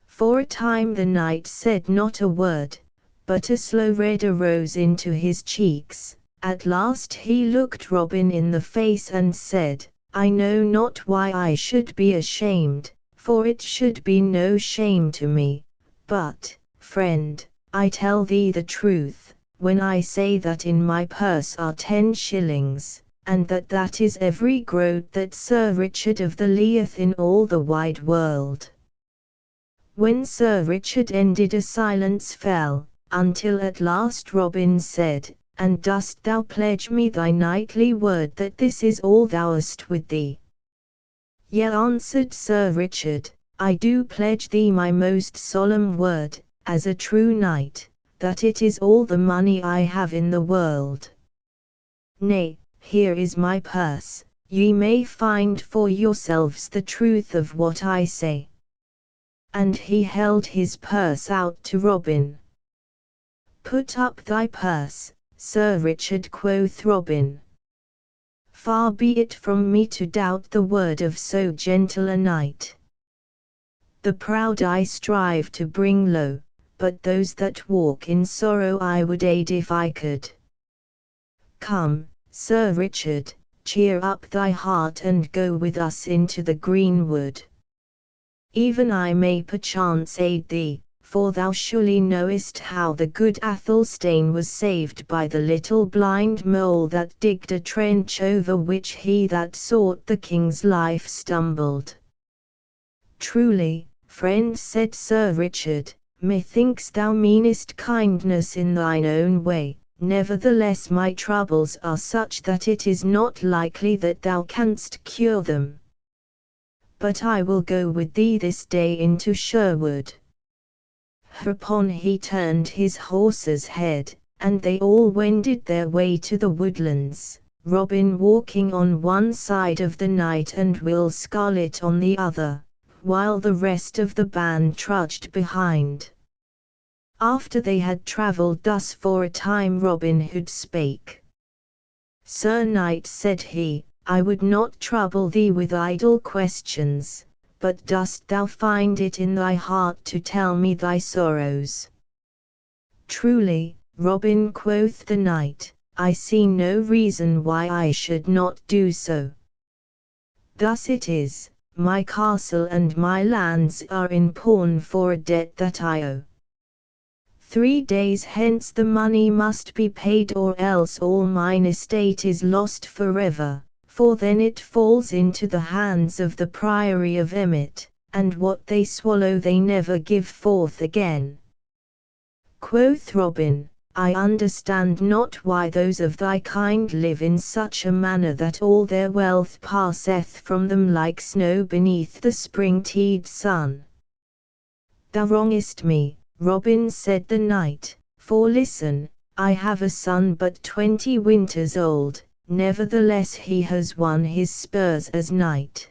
For a time the knight said not a word, but a slow red arose into his cheeks. At last he looked Robin in the face and said, I know not why I should be ashamed, for it should be no shame to me, but, friend, I tell thee the truth, when I say that in my purse are 10 shillings, and that is every groat that Sir Richard of the Leath in all the wide world. When Sir Richard ended, a silence fell, until at last Robin said, And dost thou pledge me thy knightly word that this is all thou hast with thee? Yea, answered Sir Richard, I do pledge thee my most solemn word, as a true knight, that it is all the money I have in the world. Nay, here is my purse, ye may find for yourselves the truth of what I say. And he held his purse out to Robin. Put up thy purse, Sir Richard, quoth Robin. Far be it from me to doubt the word of so gentle a knight. The proud I strive to bring low, but those that walk in sorrow I would aid if I could. Come, Sir Richard, cheer up thy heart and go with us into the greenwood. Even I may perchance aid thee, for thou surely knowest how the good Athelstane was saved by the little blind mole that digged a trench over which he that sought the king's life stumbled. Truly, friend, said Sir Richard, methinks thou meanest kindness in thine own way, nevertheless my troubles are such that it is not likely that thou canst cure them. But I will go with thee this day into Sherwood. Hereupon he turned his horse's head, and they all wended their way to the woodlands, Robin walking on one side of the knight and Will Scarlet on the other, while the rest of the band trudged behind. After they had travelled thus for a time, Robin Hood spake. Sir Knight, said he, I would not trouble thee with idle questions, but dost thou find it in thy heart to tell me thy sorrows? Truly, Robin, quoth the knight, I see no reason why I should not do so. Thus it is, my castle and my lands are in pawn for a debt that I owe. 3 days hence the money must be paid, or else all mine estate is lost forever, for then it falls into the hands of the Priory of Emmet, and what they swallow they never give forth again. Quoth Robin, I understand not why those of thy kind live in such a manner that all their wealth passeth from them like snow beneath the spring-tide sun. Thou wrongest me, Robin, said the knight, for listen, I have a son but 20 winters old, nevertheless he has won his spurs as knight.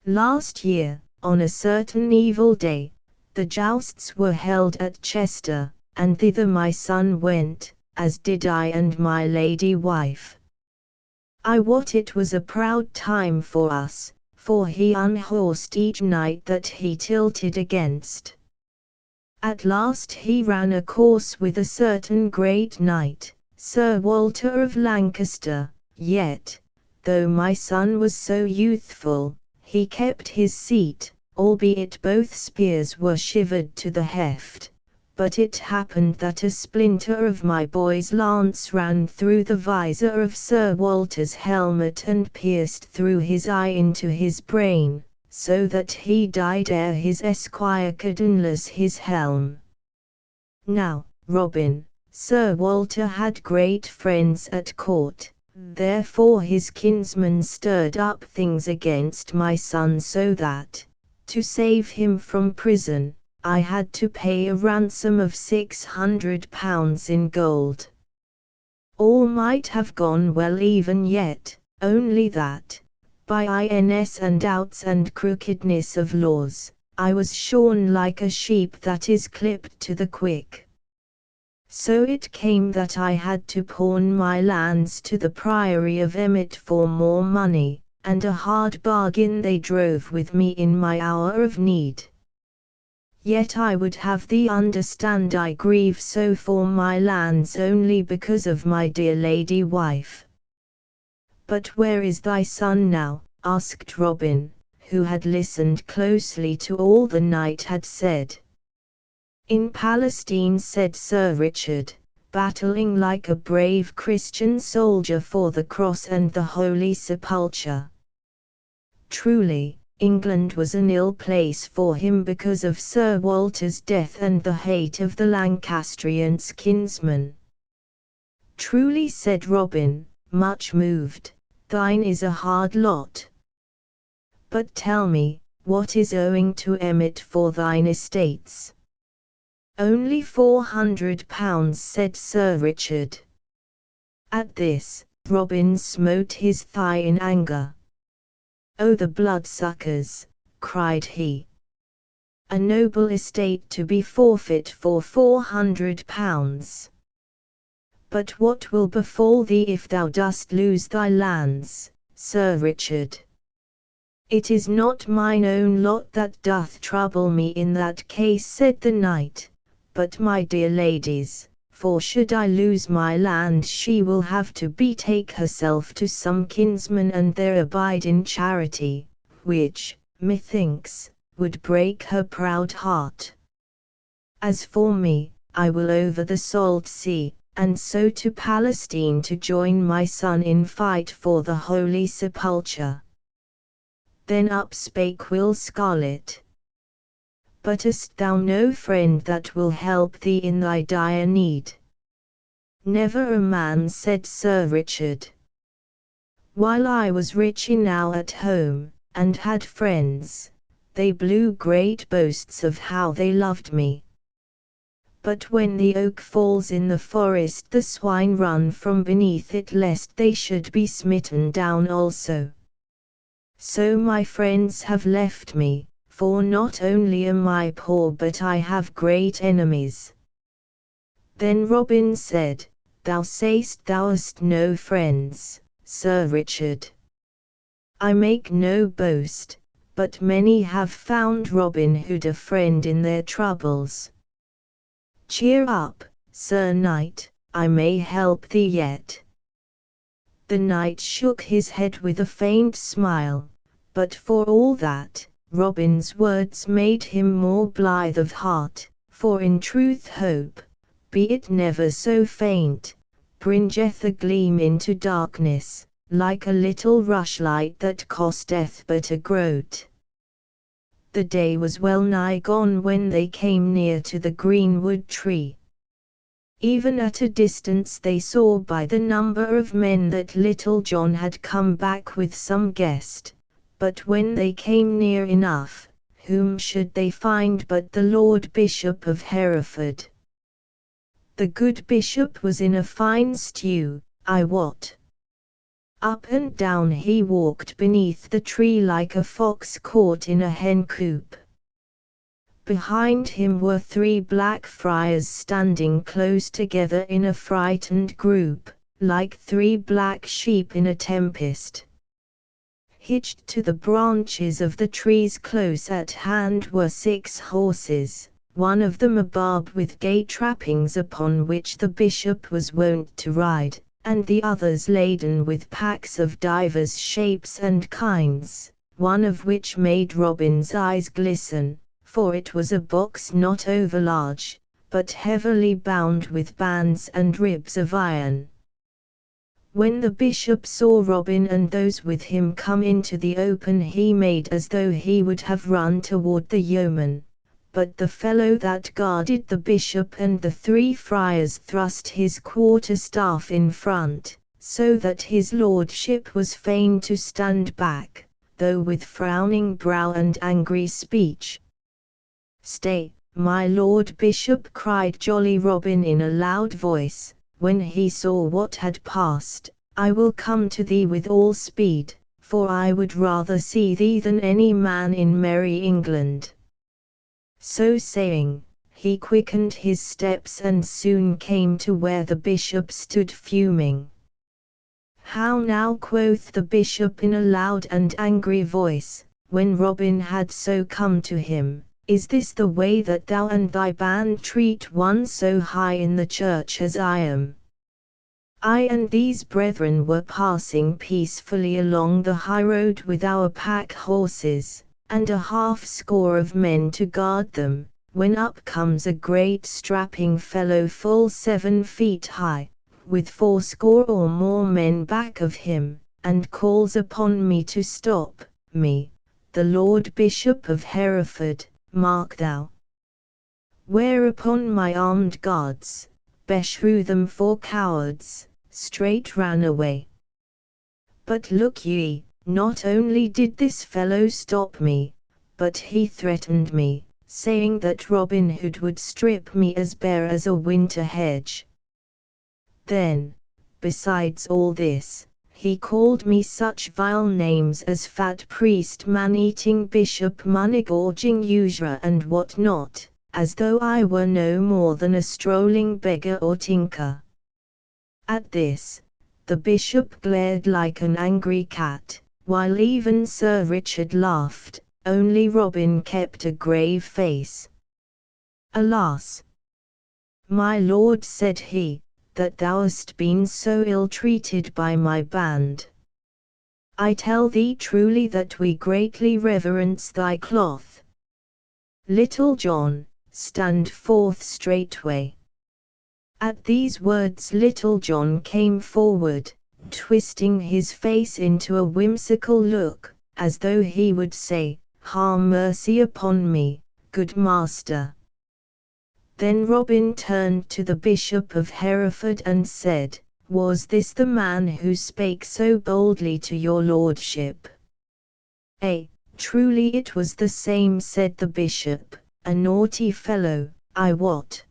Last year, on a certain evil day, the jousts were held at Chester, and thither my son went, as did I and my lady wife. I wot it was a proud time for us, for he unhorsed each knight that he tilted against. At last he ran a course with a certain great knight, Sir Walter of Lancaster, yet, though my son was so youthful, he kept his seat, albeit both spears were shivered to the heft. But it happened that a splinter of my boy's lance ran through the visor of Sir Walter's helmet and pierced through his eye into his brain, so that he died ere his esquire could unlace his helm. Now, Robin, Sir Walter had great friends at court, therefore his kinsman stirred up things against my son so that, to save him from prison, I had to pay a ransom of £600 in gold. All might have gone well even yet, only that, by ins and outs and crookedness of laws, I was shorn like a sheep that is clipped to the quick. So it came that I had to pawn my lands to the Priory of Emmet for more money, and a hard bargain they drove with me in my hour of need. Yet I would have thee understand I grieve so for my lands only because of my dear lady wife. But where is thy son now? Asked Robin, who had listened closely to all the knight had said. In Palestine, said Sir Richard, battling like a brave Christian soldier for the cross and the Holy Sepulchre. Truly, England was an ill place for him because of Sir Walter's death and the hate of the Lancastrians' kinsmen. Truly, said Robin, much moved, thine is a hard lot. But tell me, what is owing to Emmet for thine estates? Only £400, said Sir Richard. At this, Robin smote his thigh in anger. Oh, the bloodsuckers, cried he. A noble estate to be forfeit for £400. But what will befall thee if thou dost lose thy lands, Sir Richard? It is not mine own lot that doth trouble me in that case, said the knight, but my dear lady's, for should I lose my land she will have to betake herself to some kinsman and there abide in charity, which, methinks, would break her proud heart. As for me, I will over the salt sea, and so to Palestine to join my son in fight for the Holy Sepulchre. Then up spake Will Scarlet. But hast thou no friend that will help thee in thy dire need? Never a man, said Sir Richard. While I was rich enow at home, and had friends, they blew great boasts of how they loved me. But when the oak falls in the forest the swine run from beneath it lest they should be smitten down also. So my friends have left me, for not only am I poor but I have great enemies. Then Robin said, Thou say'st thou hast no friends, Sir Richard. I make no boast, but many have found Robin Hood a friend in their troubles. Cheer up, Sir Knight, I may help thee yet. The knight shook his head with a faint smile, but for all that, Robin's words made him more blithe of heart, for in truth hope, be it never so faint, bringeth a gleam into darkness, like a little rushlight that costeth but a groat. The day was well nigh gone when they came near to the greenwood tree. Even at a distance they saw by the number of men that Little John had come back with some guest, but when they came near enough, whom should they find but the Lord Bishop of Hereford? The good bishop was in a fine stew, I wot. Up and down he walked beneath the tree like a fox caught in a hen coop. Behind him were 3 black friars standing close together in a frightened group, like 3 black sheep in a tempest. Hitched to the branches of the trees close at hand were 6 horses, one of them a barb with gay trappings upon which the bishop was wont to ride, and the others laden with packs of divers shapes and kinds, one of which made Robin's eyes glisten, for it was a box not over-large, but heavily bound with bands and ribs of iron. When the bishop saw Robin and those with him come into the open, he made as though he would have run toward the yeoman, but the fellow that guarded the bishop and the 3 friars thrust his quarter-staff in front, so that his lordship was fain to stand back, though with frowning brow and angry speech. "Stay, my lord bishop," cried jolly Robin in a loud voice, when he saw what had passed. "I will come to thee with all speed, for I would rather see thee than any man in merry England." So saying, he quickened his steps and soon came to where the bishop stood fuming. "How now," quoth the bishop in a loud and angry voice, when Robin had so come to him, "is this the way that thou and thy band treat one so high in the church as I am?" I and these brethren were passing peacefully along the highroad with our pack horses, and a half-score of men to guard them, when up comes a great strapping fellow full 7 feet high, with 80 or more men back of him, and calls upon me to stop, me, the Lord Bishop of Hereford, mark thou. Whereupon my armed guards, beshrew them for cowards, straight ran away. But look ye, not only did this fellow stop me, but he threatened me, saying that Robin Hood would strip me as bare as a winter hedge. Then, besides all this, he called me such vile names as fat priest, man-eating bishop, money-gorging usurer, and what not, as though I were no more than a strolling beggar or tinker. At this, the bishop glared like an angry cat, while even Sir Richard laughed, only Robin kept a grave face. "Alas, my lord," said he, "that thou hast been so ill-treated by my band. I tell thee truly that we greatly reverence thy cloth. Little John, stand forth straightway." At these words Little John came forward, twisting his face into a whimsical look, as though he would say, "Ha mercy upon me, good master." Then Robin turned to the Bishop of Hereford and said, "Was this the man who spake so boldly to your lordship?" "Ay, truly it was the same," said the bishop, "a naughty fellow, I wot."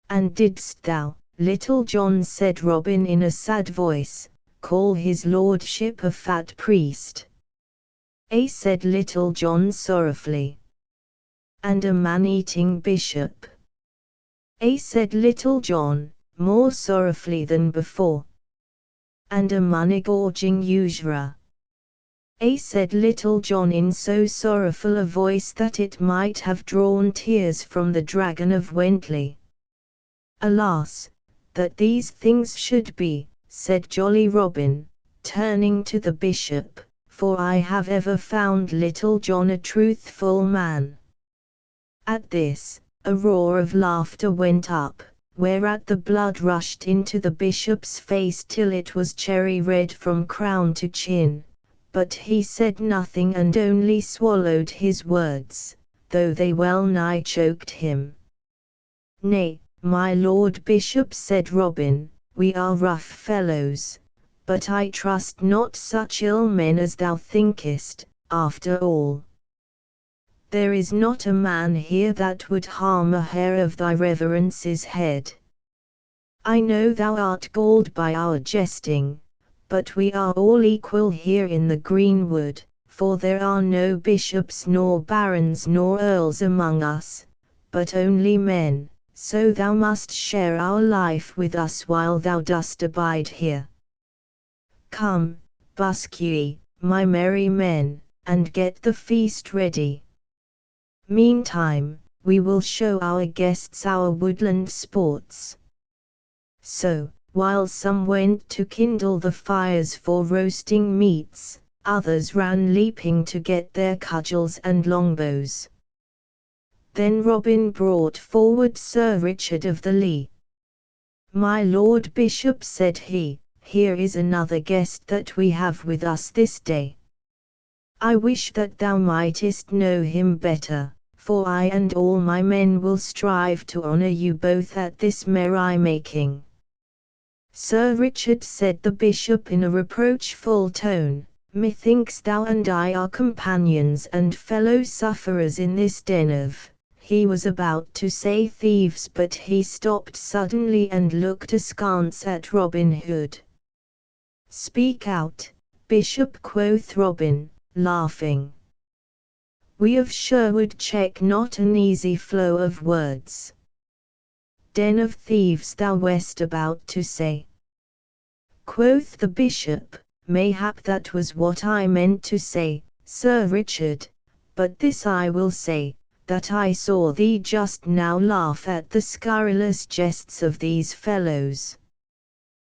"And didst thou, Little John," said Robin in a sad voice, "call his lordship a fat priest?" "Ay," said Little John sorrowfully. "And a man-eating bishop?" "Ay," said Little John, more sorrowfully than before. "And a money-gorging usurer?" "Ay," said Little John in so sorrowful a voice that it might have drawn tears from the Dragon of Wentley. "Alas, that these things should be," said jolly Robin, turning to the bishop, "for I have ever found Little John a truthful man." At this, a roar of laughter went up, whereat the blood rushed into the bishop's face till it was cherry red from crown to chin, but he said nothing and only swallowed his words, though they well nigh choked him. "Nay, my lord bishop," said Robin, "we are rough fellows, but I trust not such ill men as thou thinkest, after all. There is not a man here that would harm a hair of thy reverence's head. I know thou art galled by our jesting, but we are all equal here in the greenwood, for there are no bishops nor barons nor earls among us, but only men. So thou must share our life with us while thou dost abide here. Come, busk ye, my merry men, and get the feast ready. Meantime, we will show our guests our woodland sports." So, while some went to kindle the fires for roasting meats, others ran leaping to get their cudgels and longbows. Then Robin brought forward Sir Richard of the Lee. "My Lord Bishop," said he, "here is another guest that we have with us this day. I wish that thou mightest know him better, for I and all my men will strive to honour you both at this merrymaking." "Sir Richard," said the bishop in a reproachful tone, "methinks thou and I are companions and fellow sufferers in this den of—" He was about to say thieves, but he stopped suddenly and looked askance at Robin Hood. "Speak out, Bishop," quoth Robin, laughing. "We of Sherwood check not an easy flow of words." "Den of thieves thou west about to say," quoth the bishop. "Mayhap that was what I meant to say, Sir Richard, but this I will say, that I saw thee just now laugh at the scurrilous jests of these fellows.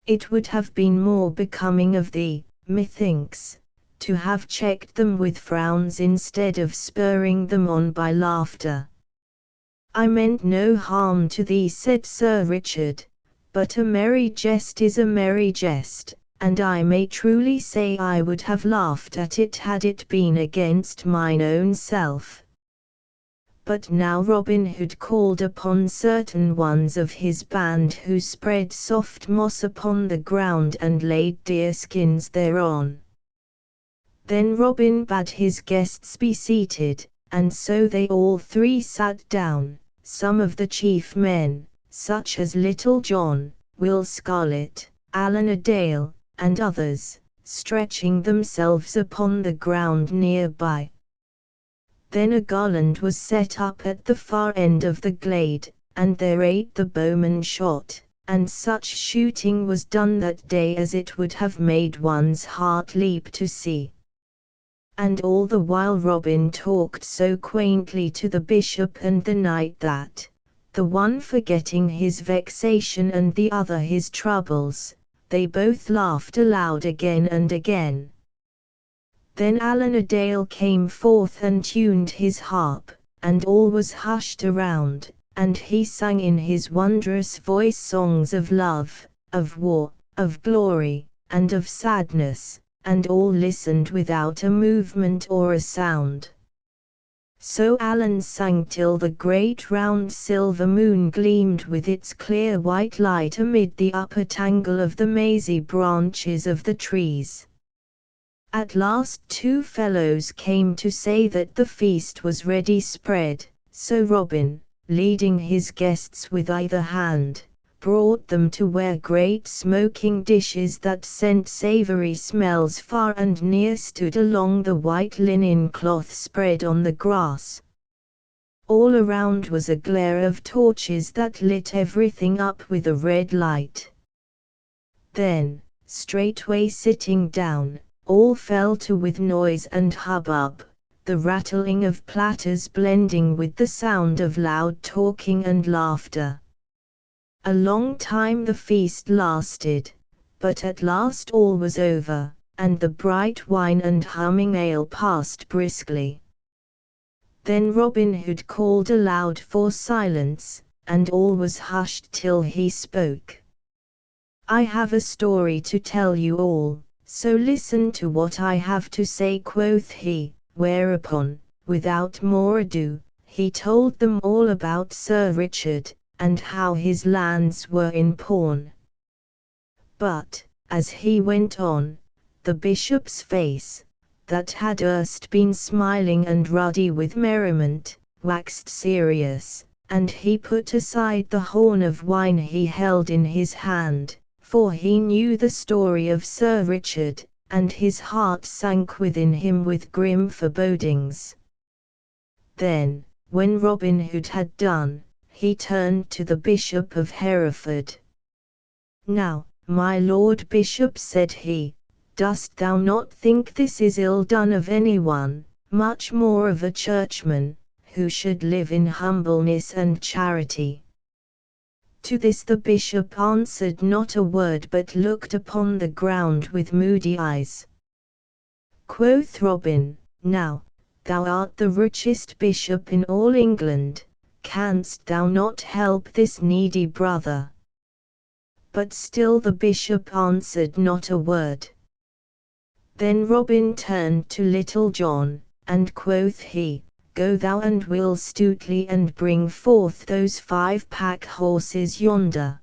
It would have been more becoming of thee, methinks, to have checked them with frowns instead of spurring them on by laughter." "I meant no harm to thee," said Sir Richard, "but a merry jest is a merry jest, and I may truly say I would have laughed at it had it been against mine own self." But now Robin Hood called upon certain ones of his band who spread soft moss upon the ground and laid deerskins thereon. Then Robin bade his guests be seated, and so they all three sat down, some of the chief men, such as Little John, Will Scarlet, Allan a Dale, and others, stretching themselves upon the ground near by. Then a garland was set up at the far end of the glade, and there ate the bowmen shot, and such shooting was done that day as it would have made one's heart leap to see. And all the while Robin talked so quaintly to the bishop and the knight that, the one forgetting his vexation and the other his troubles, they both laughed aloud again and again. Then Allan a Dale came forth and tuned his harp, and all was hushed around, and he sang in his wondrous voice songs of love, of war, of glory, and of sadness, and all listened without a movement or a sound. So Allan sang till the great round silver moon gleamed with its clear white light amid the upper tangle of the mazy branches of the trees. At last two fellows came to say that the feast was ready spread, so Robin, leading his guests with either hand, brought them to where great smoking dishes that sent savoury smells far and near stood along the white linen cloth spread on the grass. All around was a glare of torches that lit everything up with a red light. Then, straightway sitting down, all fell to with noise and hubbub, the rattling of platters blending with the sound of loud talking and laughter. A long time the feast lasted, but at last all was over, and the bright wine and humming ale passed briskly. Then Robin Hood called aloud for silence, and all was hushed till he spoke. "I have a story to tell you all, so listen to what I have to say," quoth he, whereupon, without more ado, he told them all about Sir Richard, and how his lands were in pawn. But, as he went on, the bishop's face, that had erst been smiling and ruddy with merriment, waxed serious, and he put aside the horn of wine he held in his hand, for he knew the story of Sir Richard, and his heart sank within him with grim forebodings. Then, when Robin Hood had done, he turned to the Bishop of Hereford. "Now, my Lord Bishop," said he, "dost thou not think this is ill done of anyone, much more of a churchman, who should live in humbleness and charity. To this the bishop answered not a word, but looked upon the ground with moody eyes. Quoth Robin, "Now, thou art the richest bishop in all England, canst thou not help this needy brother?" But still the bishop answered not a word. Then Robin turned to Little John, and quoth he, "Go thou and Will Stutely and bring forth those 5 pack horses yonder."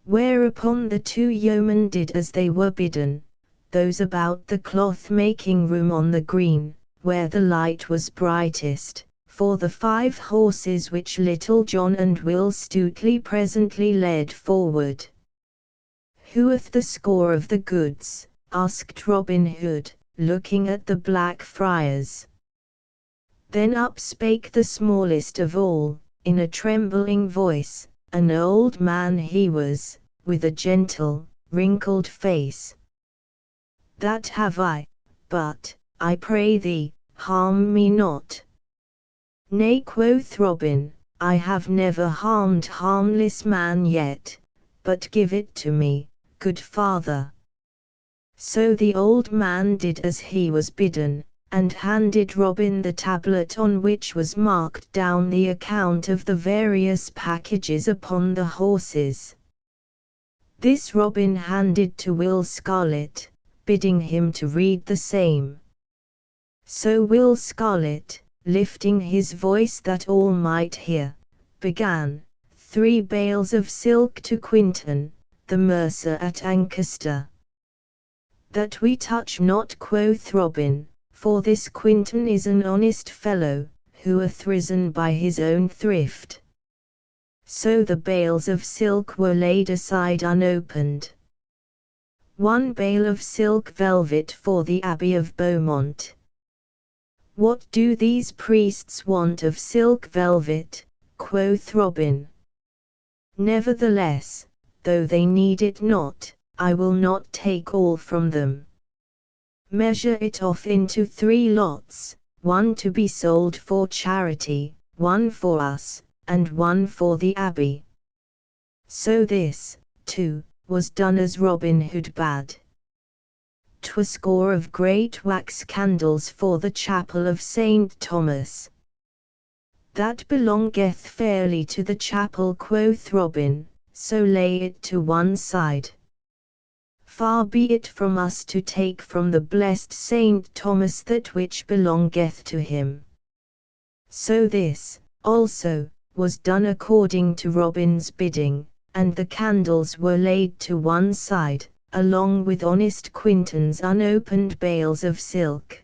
Whereupon the 2 yeomen did as they were bidden, those about the cloth making room on the green, where the light was brightest, for the 5 horses which Little John and Will Stutely presently led forward. "Who hath the score of the goods?" asked Robin Hood, looking at the Black Friars. Then up spake the smallest of all, in a trembling voice, an old man he was, with a gentle, wrinkled face. "That have I, but, I pray thee, harm me not." "Nay," quoth Robin, "I have never harmed harmless man yet, but give it to me, good father." So the old man did as he was bidden, and handed Robin the tablet on which was marked down the account of the various packages upon the horses. This Robin handed to Will Scarlet, bidding him to read the same. So Will Scarlet, lifting his voice that all might hear, began, 3 bales of silk to Quinton, the mercer at Ancaster. "That we touch not," quoth Robin, "for this Quinton is an honest fellow, who hath risen by his own thrift." So the bales of silk were laid aside unopened. 1 bale of silk velvet for the Abbey of Beaumont. "What do these priests want of silk velvet?" quoth Robin. "Nevertheless, though they need it not, I will not take all from them. Measure it off into 3 lots, 1 to be sold for charity, 1 for us, and 1 for the Abbey." So this, too, was done as Robin Hood bade. 'Twere score of great wax candles for the chapel of St. Thomas. "That belongeth fairly to the chapel," quoth Robin, "so lay it to one side. Far be it from us to take from the blessed St. Thomas that which belongeth to him." So this, also, was done according to Robin's bidding, and the candles were laid to one side, along with honest Quinton's unopened bales of silk.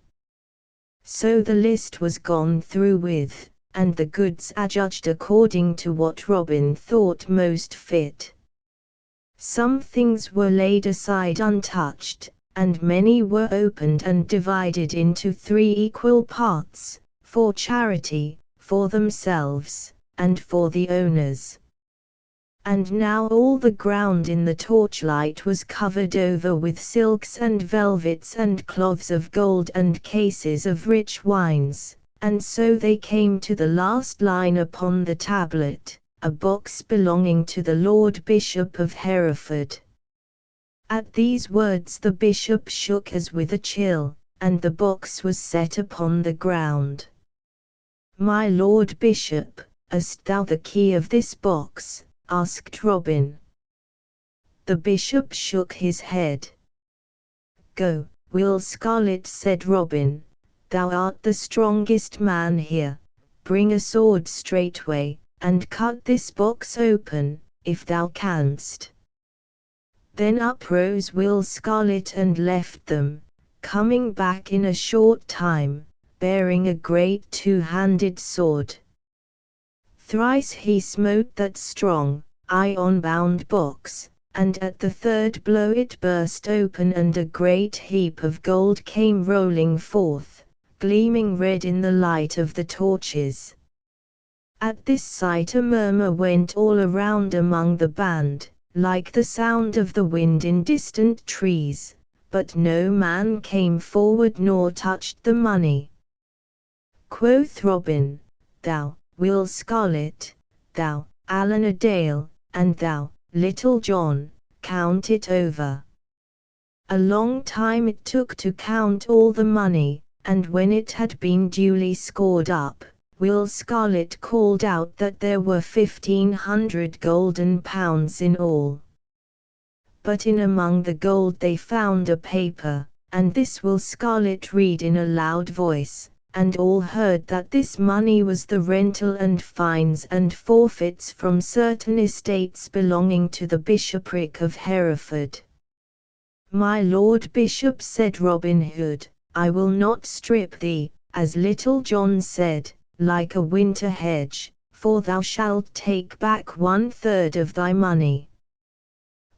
So the list was gone through with, and the goods adjudged according to what Robin thought most fit. Some things were laid aside untouched, and many were opened and divided into 3 equal parts, for charity, for themselves, and for the owners. And now all the ground in the torchlight was covered over with silks and velvets and cloths of gold and cases of rich wines, and so they came to the last line upon the tablet, "A box belonging to the Lord Bishop of Hereford." At these words the bishop shook as with a chill, and the box was set upon the ground. "My Lord Bishop, hast thou the key of this box?" asked Robin. The bishop shook his head. "Go, Will Scarlet," said Robin, "thou art the strongest man here, bring a sword straightway, and cut this box open, if thou canst." Then up rose Will Scarlet and left them, coming back in a short time, bearing a great 2-handed sword. Thrice he smote that strong, iron-bound box, and at the 3rd blow it burst open and a great heap of gold came rolling forth, gleaming red in the light of the torches. At this sight a murmur went all around among the band, like the sound of the wind in distant trees, but no man came forward nor touched the money. Quoth Robin, thou, Will Scarlet, thou, Allan a Dale, and thou, Little John, count it over. A long time it took to count all the money, and when it had been duly scored up, Will Scarlet called out that there were 1,500 golden pounds in all. But in among the gold they found a paper, and this Will Scarlet read in a loud voice, and all heard that this money was the rental and fines and forfeits from certain estates belonging to the bishopric of Hereford. "My Lord Bishop," said Robin Hood, "I will not strip thee, as Little John said, like a winter hedge, for thou shalt take back 1/3 of thy money.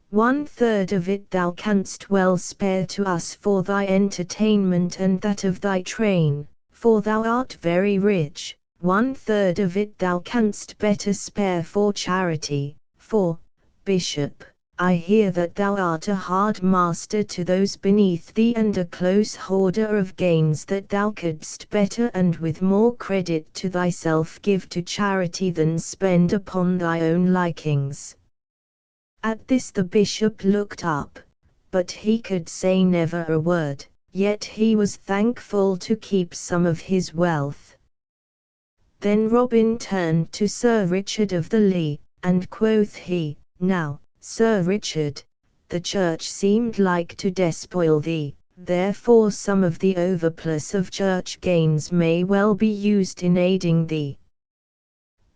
1/3 of it thou canst well spare to us for thy entertainment and that of thy train, for thou art very rich. 1/3 of it thou canst better spare for charity, for, Bishop, I hear that thou art a hard master to those beneath thee and a close hoarder of gains that thou couldst better and with more credit to thyself give to charity than spend upon thy own likings." At this the bishop looked up, but he could say never a word, yet he was thankful to keep some of his wealth. Then Robin turned to Sir Richard of the Lee, and quoth he, "Now, Sir Richard, the church seemed like to despoil thee, therefore some of the overplus of church gains may well be used in aiding thee.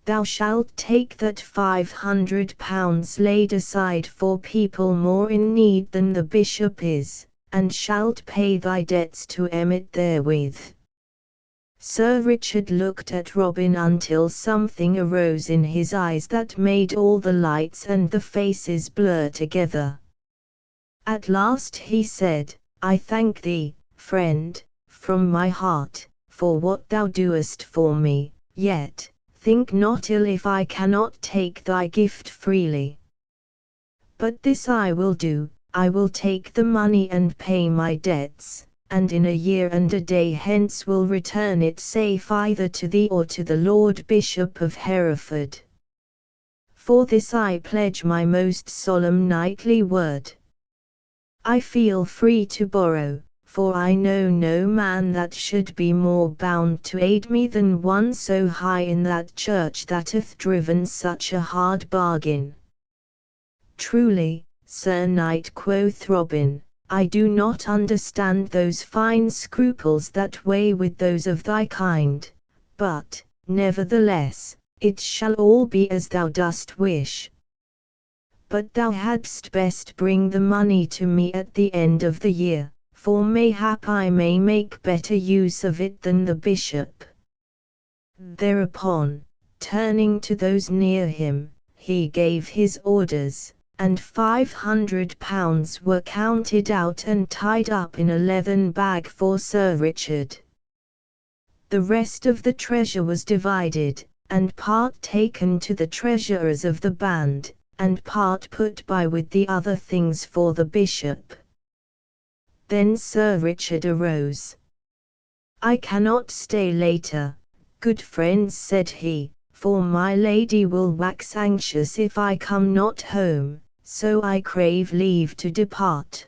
Thou shalt take that 500 pounds laid aside for people more in need than the bishop is, and shalt pay thy debts to Emmet therewith." Sir Richard looked at Robin until something arose in his eyes that made all the lights and the faces blur together. At last he said, "I thank thee, friend, from my heart, for what thou doest for me, yet, think not ill if I cannot take thy gift freely. But this I will do, I will take the money and pay my debts, and in a year and a day hence will return it safe either to thee or to the Lord Bishop of Hereford. For this I pledge my most solemn knightly word. I feel free to borrow, for I know no man that should be more bound to aid me than one so high in that church that hath driven such a hard bargain." "Truly, Sir Knight," quoth Robin, "I do not understand those fine scruples that weigh with those of thy kind, but, nevertheless, it shall all be as thou dost wish. But thou hadst best bring the money to me at the end of the year, for mayhap I may make better use of it than the bishop." Thereupon, turning to those near him, he gave his orders, and 500 pounds were counted out and tied up in a leathern bag for Sir Richard. The rest of the treasure was divided, and part taken to the treasurers of the band, and part put by with the other things for the bishop. Then Sir Richard arose. "I cannot stay later, good friends," said he, "for my lady will wax anxious if I come not home, so I crave leave to depart."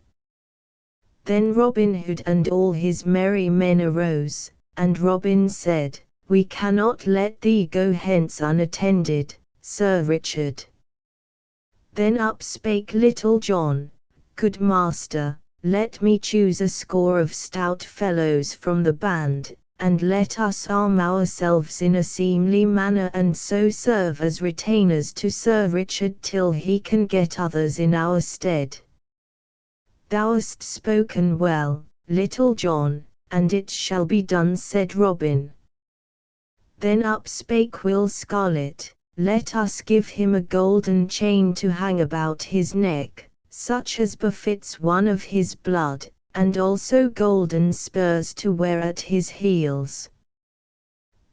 Then Robin Hood and all his merry men arose, and Robin said, "We cannot let thee go hence unattended, Sir Richard." Then up spake Little John, "Good master, let me choose a score of stout fellows from the band, and let us arm ourselves in a seemly manner and so serve as retainers to Sir Richard till he can get others in our stead." "Thou hast spoken well, Little John, and it shall be done," said Robin. Then up spake Will Scarlet, "Let us give him a golden chain to hang about his neck, such as befits one of his blood, and also golden spurs to wear at his heels."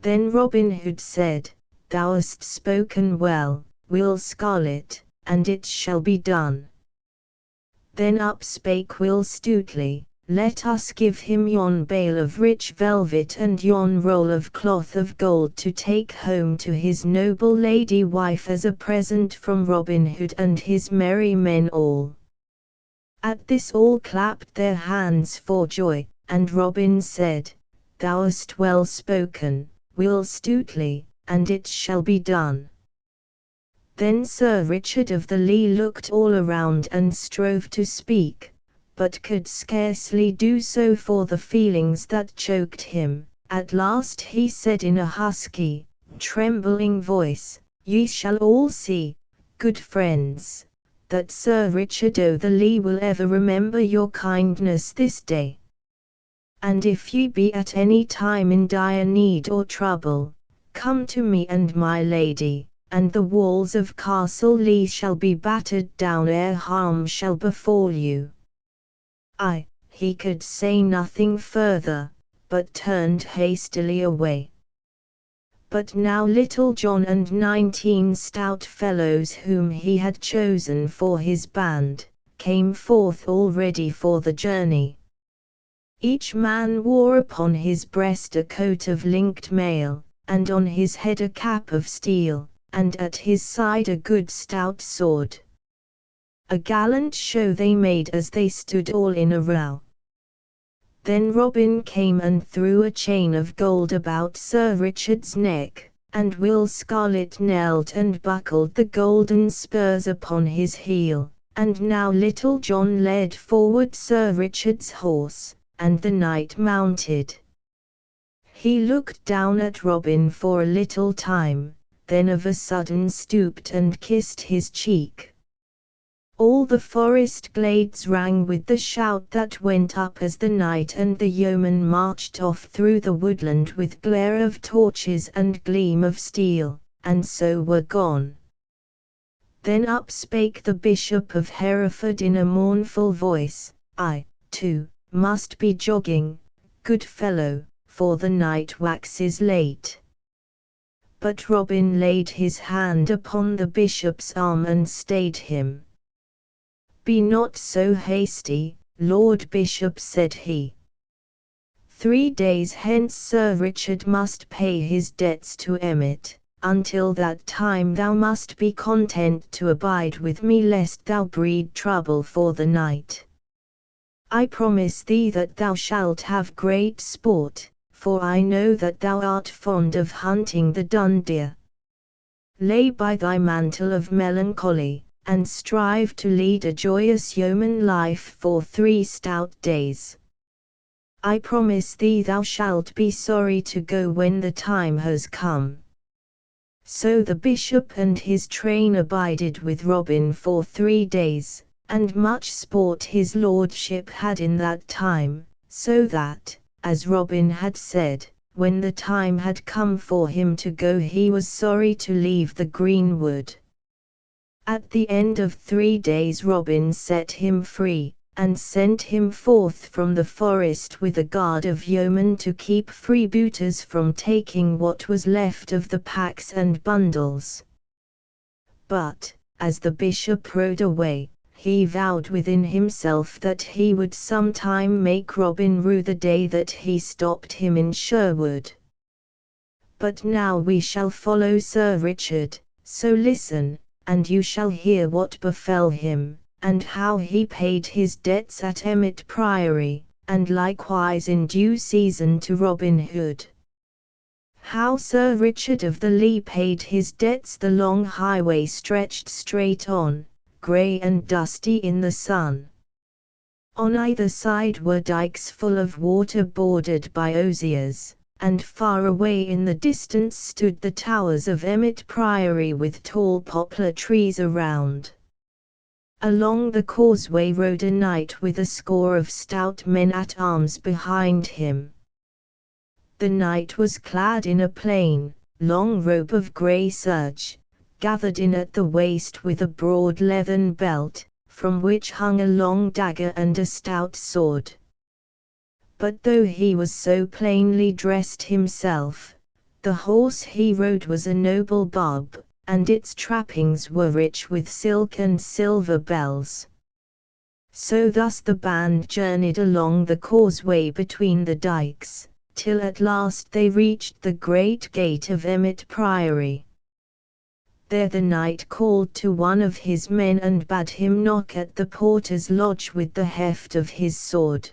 Then Robin Hood said, "Thou hast spoken well, Will Scarlet, and it shall be done." Then up spake Will Stutely, Let us give him yon bale of rich velvet and yon roll of cloth of gold to take home to his noble lady wife as a present from Robin Hood and his merry men all." At this all clapped their hands for joy, and Robin said, "Thou hast well spoken, Will Stutely, and it shall be done." Then Sir Richard of the Lea looked all around and strove to speak, but could scarcely do so for the feelings that choked him. At last he said in a husky, trembling voice, "Ye shall all see, good friends, that Sir Richard o' the Lea will ever remember your kindness this day. And if ye be at any time in dire need or trouble, come to me and my lady, and the walls of Castle Lea shall be battered down ere harm shall befall you." He could say nothing further, but turned hastily away. But now Little John and 19 stout fellows whom he had chosen for his band, came forth all ready for the journey. Each man wore upon his breast a coat of linked mail, and on his head a cap of steel, and at his side a good stout sword. A gallant show they made as they stood all in a row. Then Robin came and threw a chain of gold about Sir Richard's neck, and Will Scarlet knelt and buckled the golden spurs upon his heel, and now Little John led forward Sir Richard's horse, and the knight mounted. He looked down at Robin for a little time, then of a sudden stooped and kissed his cheek. All the forest glades rang with the shout that went up as the knight and the yeoman marched off through the woodland with glare of torches and gleam of steel, and so were gone. Then up spake the Bishop of Hereford in a mournful voice, "I, too, must be jogging, good fellow, for the night waxes late." But Robin laid his hand upon the bishop's arm and stayed him. "Be not so hasty, Lord Bishop," said he. 3 days hence Sir Richard must pay his debts to Emmet. Until that time thou must be content to abide with me lest thou breed trouble for the night. I promise thee that thou shalt have great sport, for I know that thou art fond of hunting the dun deer. Lay by thy mantle of melancholy, and strive to lead a joyous yeoman life for 3 stout days. I promise thee thou shalt be sorry to go when the time has come." So the bishop and his train abided with Robin for 3 days, and much sport his lordship had in that time, so that, as Robin had said, when the time had come for him to go he was sorry to leave the greenwood. At the end of 3 days Robin set him free, and sent him forth from the forest with a guard of yeomen to keep freebooters from taking what was left of the packs and bundles. But, as the bishop rode away, he vowed within himself that he would sometime make Robin rue the day that he stopped him in Sherwood. But now we shall follow Sir Richard, so listen, and you shall hear what befell him, and how he paid his debts at Emmet Priory, and likewise in due season to Robin Hood. How Sir Richard of the Lea paid his debts. The long highway stretched straight on, grey and dusty in the sun. On either side were dikes full of water bordered by osiers, and far away in the distance stood the towers of Emmet Priory with tall poplar trees around. Along the causeway rode a knight with a score of stout men-at-arms behind him. The knight was clad in a plain, long robe of grey serge, gathered in at the waist with a broad leathern belt, from which hung a long dagger and a stout sword. But though he was so plainly dressed himself, the horse he rode was a noble barb, and its trappings were rich with silk and silver bells. So thus the band journeyed along the causeway between the dykes, till at last they reached the great gate of Emmet Priory. There the knight called to one of his men and bade him knock at the porter's lodge with the heft of his sword.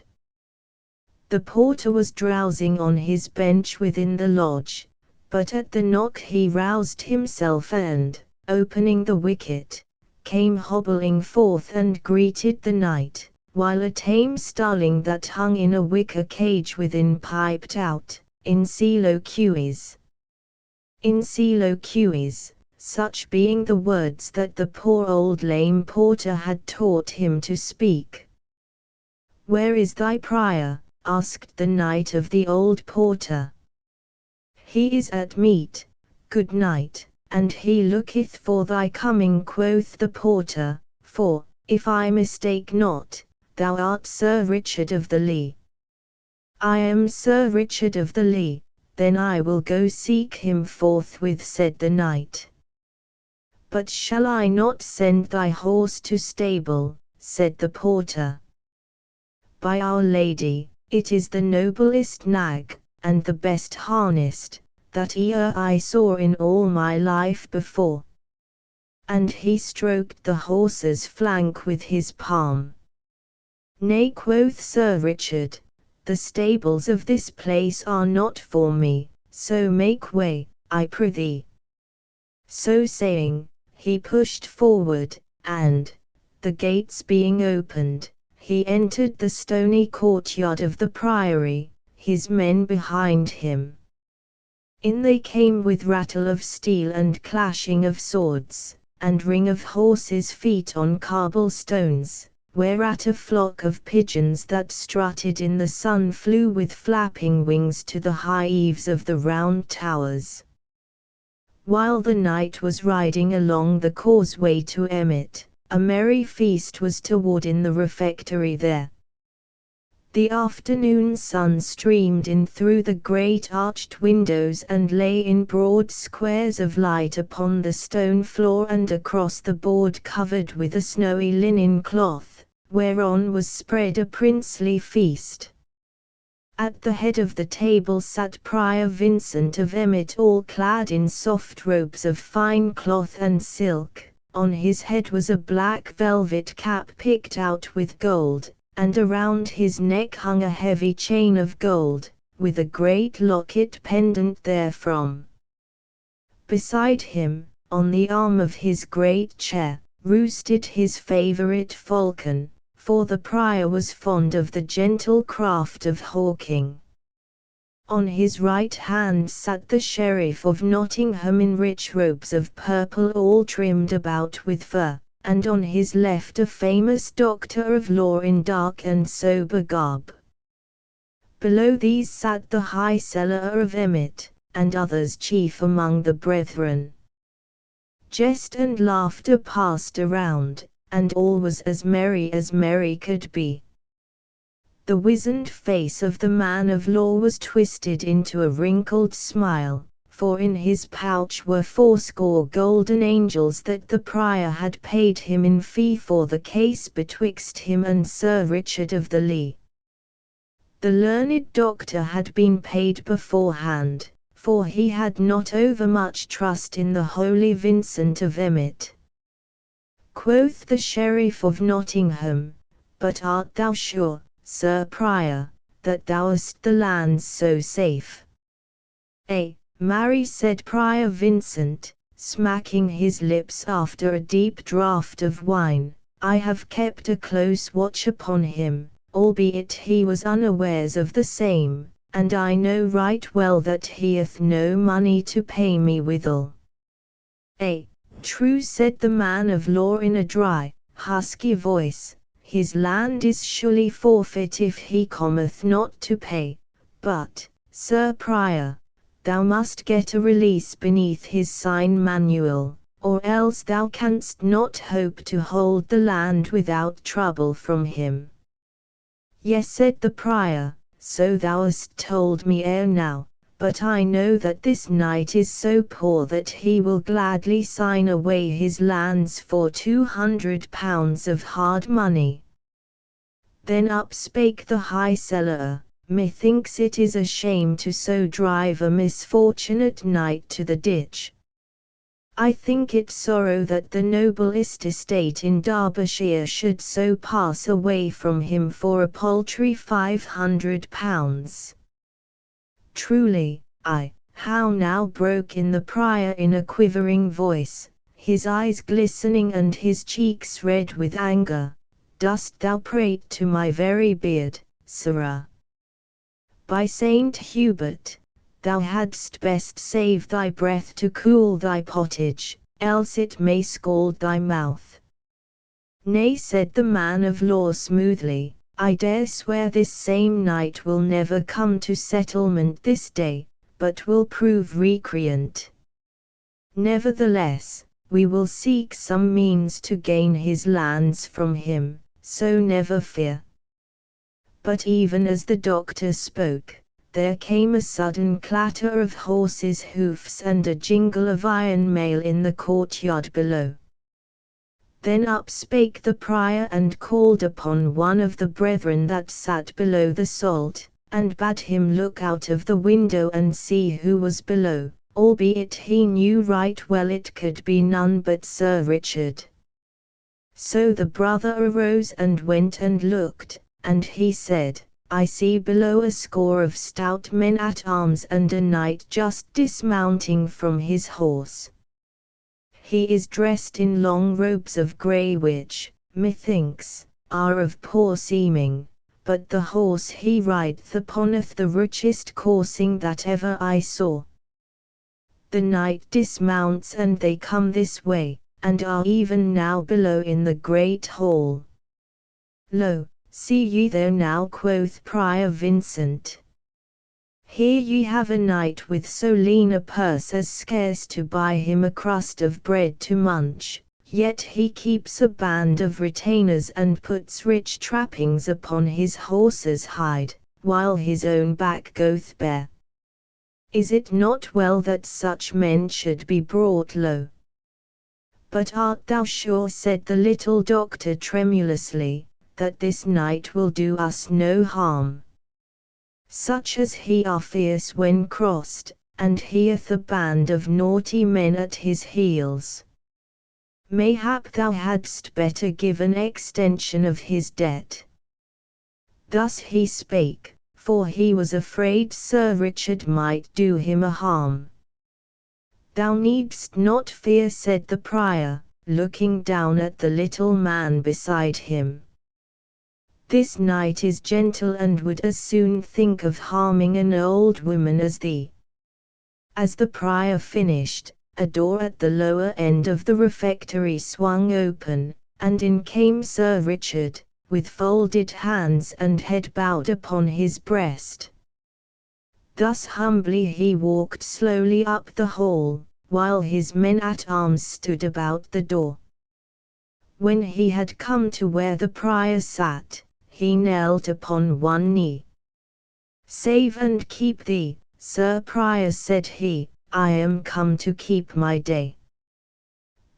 The porter was drowsing on his bench within the lodge, but at the knock he roused himself and, opening the wicket, came hobbling forth and greeted the knight, while a tame starling that hung in a wicker cage within piped out, "In celo cuis. In celo cuis," such being the words that the poor old lame porter had taught him to speak. "Where is thy prior?" asked the knight of the old porter. "He is at meat, good knight, and he looketh for thy coming," quoth the porter, "for, if I mistake not, thou art Sir Richard of the Lee." "I am Sir Richard of the Lee, then I will go seek him forthwith," said the knight. "But shall I not send thy horse to stable?" said the porter. "By Our Lady, it is the noblest nag, and the best harnessed, that e'er I saw in all my life before." And he stroked the horse's flank with his palm. "Nay," quoth Sir Richard, "the stables of this place are not for me, so make way, I prithee." So saying, he pushed forward, and, the gates being opened, he entered the stony courtyard of the priory, his men behind him. In they came with rattle of steel and clashing of swords, and ring of horses' feet on cobble-stones, whereat a flock of pigeons that strutted in the sun flew with flapping wings to the high eaves of the round towers. While the knight was riding along the causeway to Emmet, a merry feast was toward in the refectory there. The afternoon sun streamed in through the great arched windows and lay in broad squares of light upon the stone floor and across the board covered with a snowy linen cloth, whereon was spread a princely feast. At the head of the table sat Prior Vincent of Emmet, all clad in soft robes of fine cloth and silk. On his head was a black velvet cap picked out with gold, and around his neck hung a heavy chain of gold, with a great locket pendant therefrom. Beside him, on the arm of his great chair, roosted his favourite falcon, for the prior was fond of the gentle craft of hawking. On his right hand sat the Sheriff of Nottingham in rich robes of purple all trimmed about with fur, and on his left a famous doctor of law in dark and sober garb. Below these sat the High Celler of Emmet, and others chief among the brethren. Jest and laughter passed around, and all was as merry could be. The wizened face of the man of law was twisted into a wrinkled smile, for in his pouch were 80 golden angels that the prior had paid him in fee for the case betwixt him and Sir Richard of the Lee. The learned doctor had been paid beforehand, for he had not overmuch trust in the holy Vincent of Emmet. Quoth the Sheriff of Nottingham, "But art thou sure, Sir Prior, that thou hast the lands so safe?" Marry," said Prior Vincent, smacking his lips after a deep draught of wine, "I have kept a close watch upon him, albeit he was unawares of the same, and I know right well that he hath no money to pay me withal." "True," said the man of law in a dry, husky voice, "his land is surely forfeit if he cometh not to pay, but, Sir Prior, thou must get a release beneath his sign manual, or else thou canst not hope to hold the land without trouble from him." "Yes," said the prior, "so thou hast told me ere now, but I know that this knight is so poor that he will gladly sign away his lands for £200 of hard money." Then up spake the high cellarer, methinks it is a shame to so drive a misfortunate knight to the ditch. I think it sorrow that the noblest estate in Derbyshire should so pass away from him for a paltry £500. Truly, how now broke in the prior in a quivering voice, his eyes glistening and his cheeks red with anger, dost thou prate to my very beard, sirrah? By Saint Hubert, thou hadst best save thy breath to cool thy pottage, else it may scald thy mouth. Nay, said the man of law smoothly, I dare swear this same knight will never come to settlement this day, but will prove recreant. Nevertheless, we will seek some means to gain his lands from him, so never fear. But even as the doctor spoke, there came a sudden clatter of horses' hoofs and a jingle of iron mail in the courtyard below. Then up spake the prior and called upon one of the brethren that sat below the salt, and bade him look out of the window and see who was below, albeit he knew right well it could be none but Sir Richard. So the brother arose and went and looked, and he said, I see below a score of stout men-at-arms and a knight just dismounting from his horse. He is dressed in long robes of grey which, methinks, are of poor seeming, but the horse he rideth uponeth the richest coursing that ever I saw. The knight dismounts and they come this way, and are even now below in the great hall. Lo, see ye there now, quoth Prior Vincent. Here ye have a knight with so lean a purse as scarce to buy him a crust of bread to munch, yet he keeps a band of retainers and puts rich trappings upon his horse's hide, while his own back goeth bare. Is it not well that such men should be brought low? But art thou sure, said the little doctor tremulously, that this knight will do us no harm? Such as he are fierce when crossed, and he hath a band of naughty men at his heels. Mayhap thou hadst better give an extension of his debt. Thus he spake, for he was afraid Sir Richard might do him a harm. Thou needst not fear, said the prior, looking down at the little man beside him. This knight is gentle and would as soon think of harming an old woman as thee. As the prior finished, a door at the lower end of the refectory swung open, and in came Sir Richard, with folded hands and head bowed upon his breast. Thus humbly he walked slowly up the hall, while his men-at-arms stood about the door. When he had come to where the prior sat, he knelt upon one knee. Save and keep thee, Sir Prior, said he, I am come to keep my day.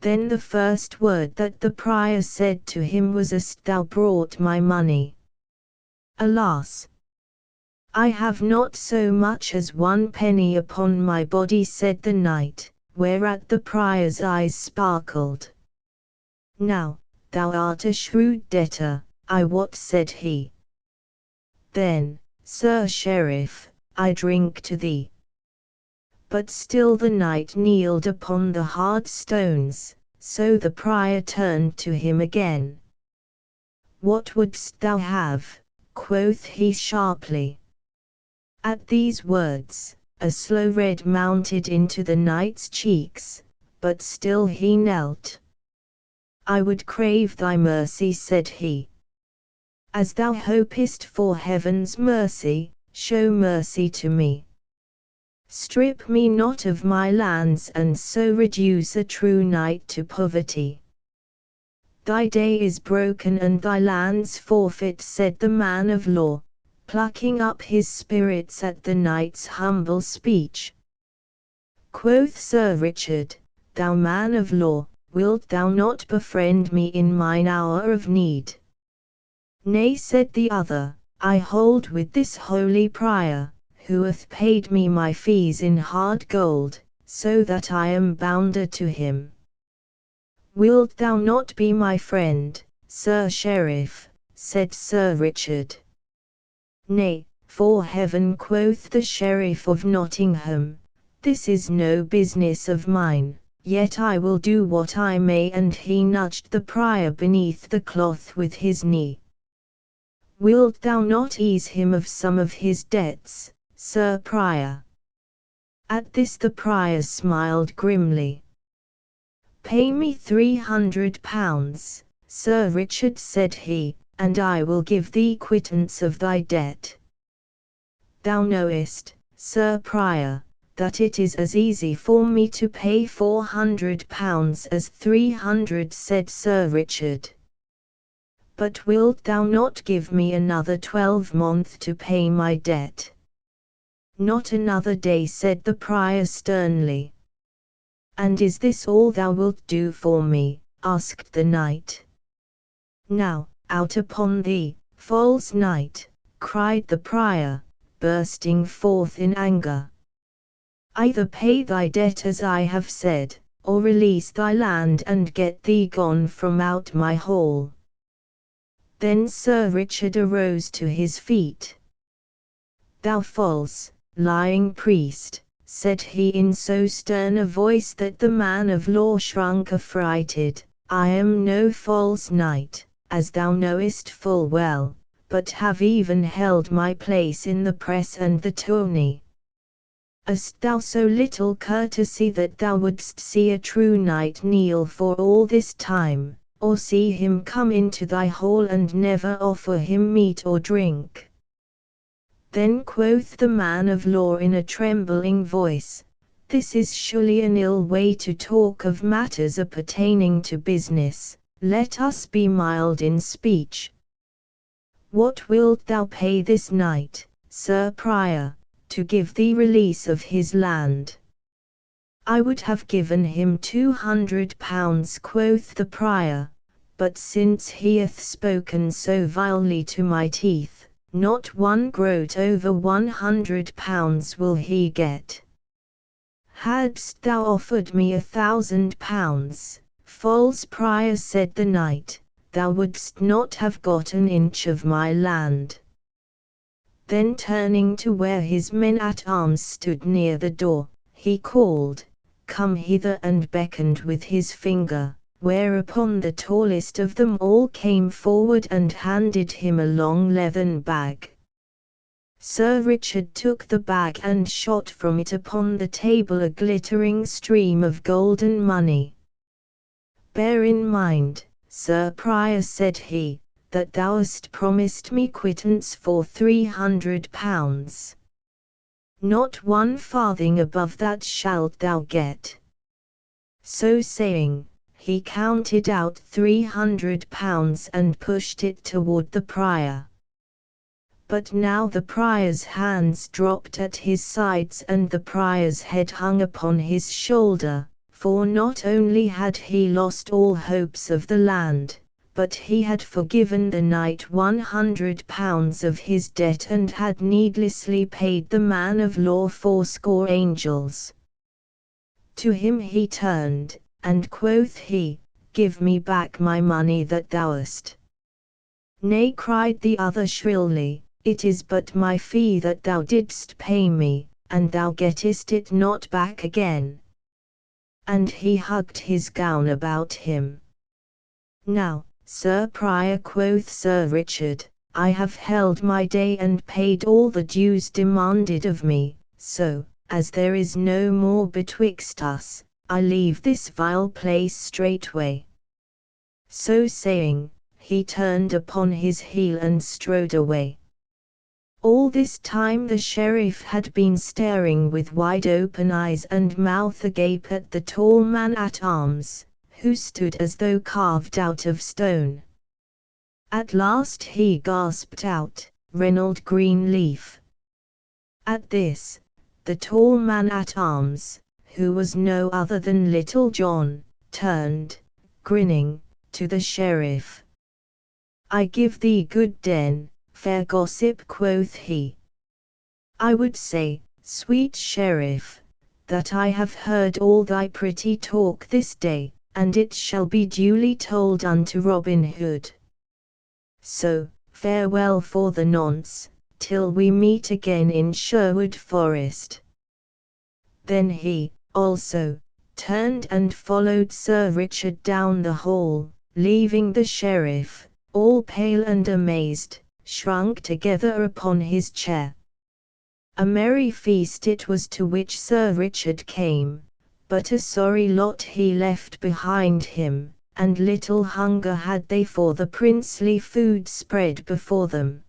Then the first word that the prior said to him was, Hast thou brought my money? Alas! I have not so much as 1 penny upon my body, said the knight, whereat the prior's eyes sparkled. Now, thou art a shrewd debtor, I wot, said he. Then, Sir Sheriff, I drink to thee. But still the knight kneeled upon the hard stones, so the prior turned to him again. What wouldst thou have? Quoth he sharply. At these words, a slow red mounted into the knight's cheeks, but still he knelt. I would crave thy mercy, said he. As thou hopest for heaven's mercy, show mercy to me. Strip me not of my lands and so reduce a true knight to poverty. Thy day is broken and thy lands forfeit, said the man of law, plucking up his spirits at the knight's humble speech. Quoth Sir Richard, Thou man of law, wilt thou not befriend me in mine hour of need? Nay, said the other, I hold with this holy prior, who hath paid me my fees in hard gold, so that I am bounder to him. Wilt thou not be my friend, Sir Sheriff? Said Sir Richard. Nay, for heaven, quoth the Sheriff of Nottingham, this is no business of mine, yet I will do what I may. And he nudged the prior beneath the cloth with his knee. Wilt thou not ease him of some of his debts, Sir Prior? At this the prior smiled grimly. Pay me £300, Sir Richard, said he, and I will give thee quittance of thy debt. Thou knowest, Sir Prior, that it is as easy for me to pay £400 as 300, said Sir Richard. But wilt thou not give me another 12 months to pay my debt? Not another day, said the prior sternly. And is this all thou wilt do for me? Asked the knight. Now, out upon thee, false knight, cried the prior, bursting forth in anger. Either pay thy debt as I have said, or release thy land and get thee gone from out my hall. Then Sir Richard arose to his feet. Thou false, lying priest, said he in so stern a voice that the man of law shrunk affrighted, I am no false knight, as thou knowest full well, but have even held my place in the press and the tourney. Hast thou so little courtesy that thou wouldst see a true knight kneel for all this time, or see him come into thy hall and never offer him meat or drink? Then quoth the man of law in a trembling voice, this is surely an ill way to talk of matters appertaining to business, let us be mild in speech. What wilt thou pay this knight, Sir Prior, to give thee release of his land? I would have given him £200, quoth the prior, but since he hath spoken so vilely to my teeth, not one groat over £100 will he get. Hadst thou offered me £1,000, false prior, said the knight, thou wouldst not have got an inch of my land. Then turning to where his men-at-arms stood near the door, he called, come hither, and beckoned with his finger, whereupon the tallest of them all came forward and handed him a long leathern bag. Sir Richard took the bag and shot from it upon the table a glittering stream of golden money. Bear in mind, Sir Prior, said he, that thou hast promised me quittance for £300. Not one farthing above that shalt thou get. So saying, he counted out £300 and pushed it toward the prior. But now the prior's hands dropped at his sides and the prior's head hung upon his shoulder, for not only had he lost all hopes of the land, but he had forgiven the knight £100 of his debt and had needlessly paid the man of law 80 angels. To him he turned, and quoth he, give me back my money that thou hast. Nay, cried the other shrilly, it is but my fee that thou didst pay me, and thou gettest it not back again. And he hugged his gown about him. Now, Sir Prior, quoth Sir Richard, I have held my day and paid all the dues demanded of me, so, as there is no more betwixt us, I leave this vile place straightway. So saying, he turned upon his heel and strode away. All this time the sheriff had been staring with wide open eyes and mouth agape at the tall man-at-arms, who stood as though carved out of stone. At last he gasped out, Reynold Greenleaf. At this, the tall man-at-arms, who was no other than Little John, turned, grinning, to the sheriff. I give thee good den, fair gossip, quoth he. I would say, sweet sheriff, that I have heard all thy pretty talk this day, and it shall be duly told unto Robin Hood. So, farewell for the nonce, till we meet again in Sherwood Forest. Then he, also, turned and followed Sir Richard down the hall, leaving the sheriff, all pale and amazed, shrunk together upon his chair. A merry feast it was to which Sir Richard came, but a sorry lot he left behind him, and little hunger had they for the princely food spread before them.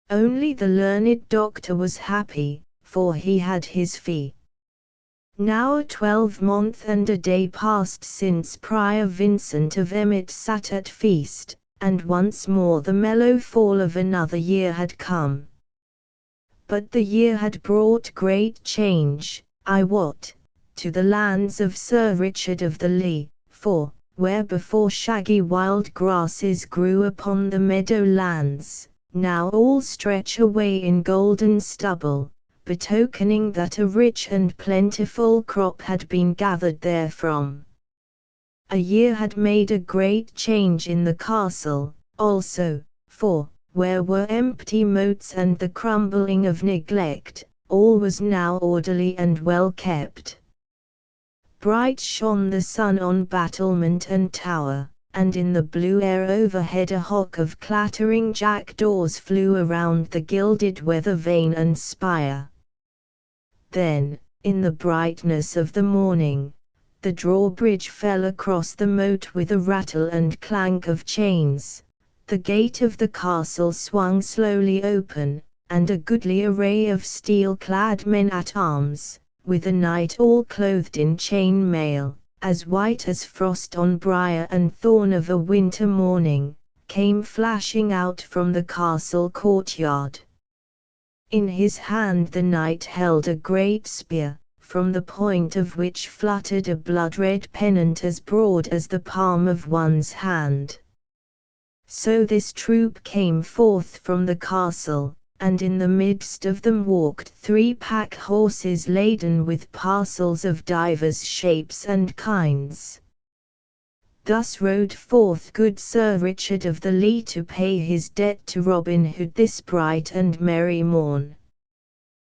Only the learned doctor was happy, for he had his fee. Now a 12-month and a day passed since Prior Vincent of Emmet sat at feast, and once more the mellow fall of another year had come. But the year had brought great change, I wot, to the lands of Sir Richard of the Lee, for, where before shaggy wild grasses grew upon the meadow lands, now all stretch away in golden stubble, betokening that a rich and plentiful crop had been gathered therefrom. A year had made a great change in the castle, also, for, where were empty moats and the crumbling of neglect, all was now orderly and well kept. Bright shone the sun on battlement and tower, and in the blue air overhead a hawk of clattering jackdaws flew around the gilded weather vane and spire. Then, in the brightness of the morning, the drawbridge fell across the moat with a rattle and clank of chains. The gate of the castle swung slowly open, and a goodly array of steel-clad men-at-arms, with a knight all clothed in chain mail, as white as frost on briar and thorn of a winter morning, came flashing out from the castle courtyard. In his hand the knight held a great spear, from the point of which fluttered a blood-red pennant as broad as the palm of one's hand. So this troop came forth from the castle, and in the midst of them walked 3 pack horses laden with parcels of divers shapes and kinds. Thus rode forth good Sir Richard of the Lee to pay his debt to Robin Hood this bright and merry morn.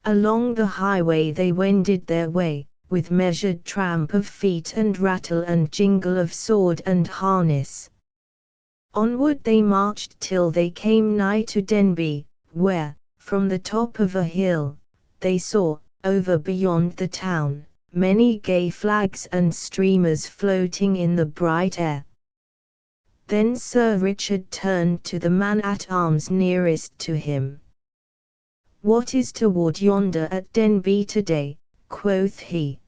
Along the highway they wended their way, with measured tramp of feet and rattle and jingle of sword and harness. Onward they marched till they came nigh to Denby, where, from the top of a hill, they saw, over beyond the town, many gay flags and streamers floating in the bright air. Then Sir Richard turned to the man-at-arms nearest to him. "What is toward yonder at Denby today?" quoth he.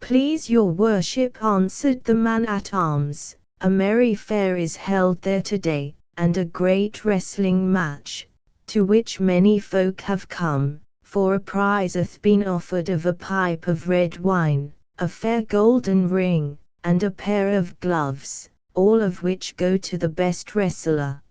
"Please your worship," answered the man-at-arms, "a merry fair is held there today, and a great wrestling match, to which many folk have come, for a prize hath been offered of a pipe of red wine, a fair golden ring, and a pair of gloves, all of which go to the best wrestler."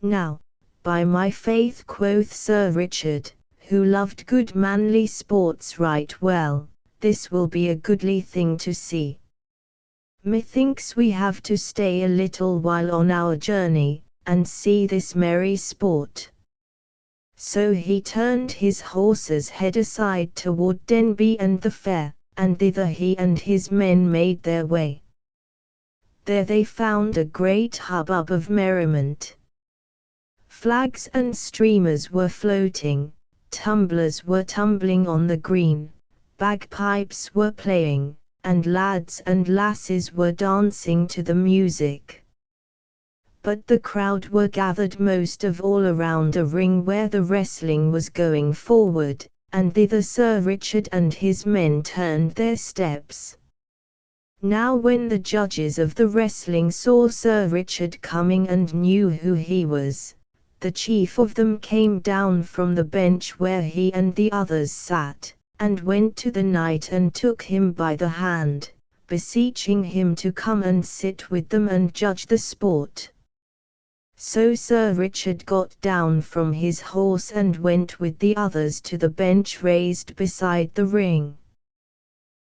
"Now, by my faith," quoth Sir Richard, who loved good manly sports right well, "this will be a goodly thing to see. Methinks we have to stay a little while on our journey, and see this merry sport." So he turned his horse's head aside toward Denby and the fair, and thither he and his men made their way. There they found a great hubbub of merriment. Flags and streamers were floating, tumblers were tumbling on the green, bagpipes were playing, and lads and lasses were dancing to the music. But the crowd were gathered most of all around a ring where the wrestling was going forward, and thither Sir Richard and his men turned their steps. Now when the judges of the wrestling saw Sir Richard coming and knew who he was, the chief of them came down from the bench where he and the others sat, and went to the knight and took him by the hand, beseeching him to come and sit with them and judge the sport. So Sir Richard got down from his horse and went with the others to the bench raised beside the ring.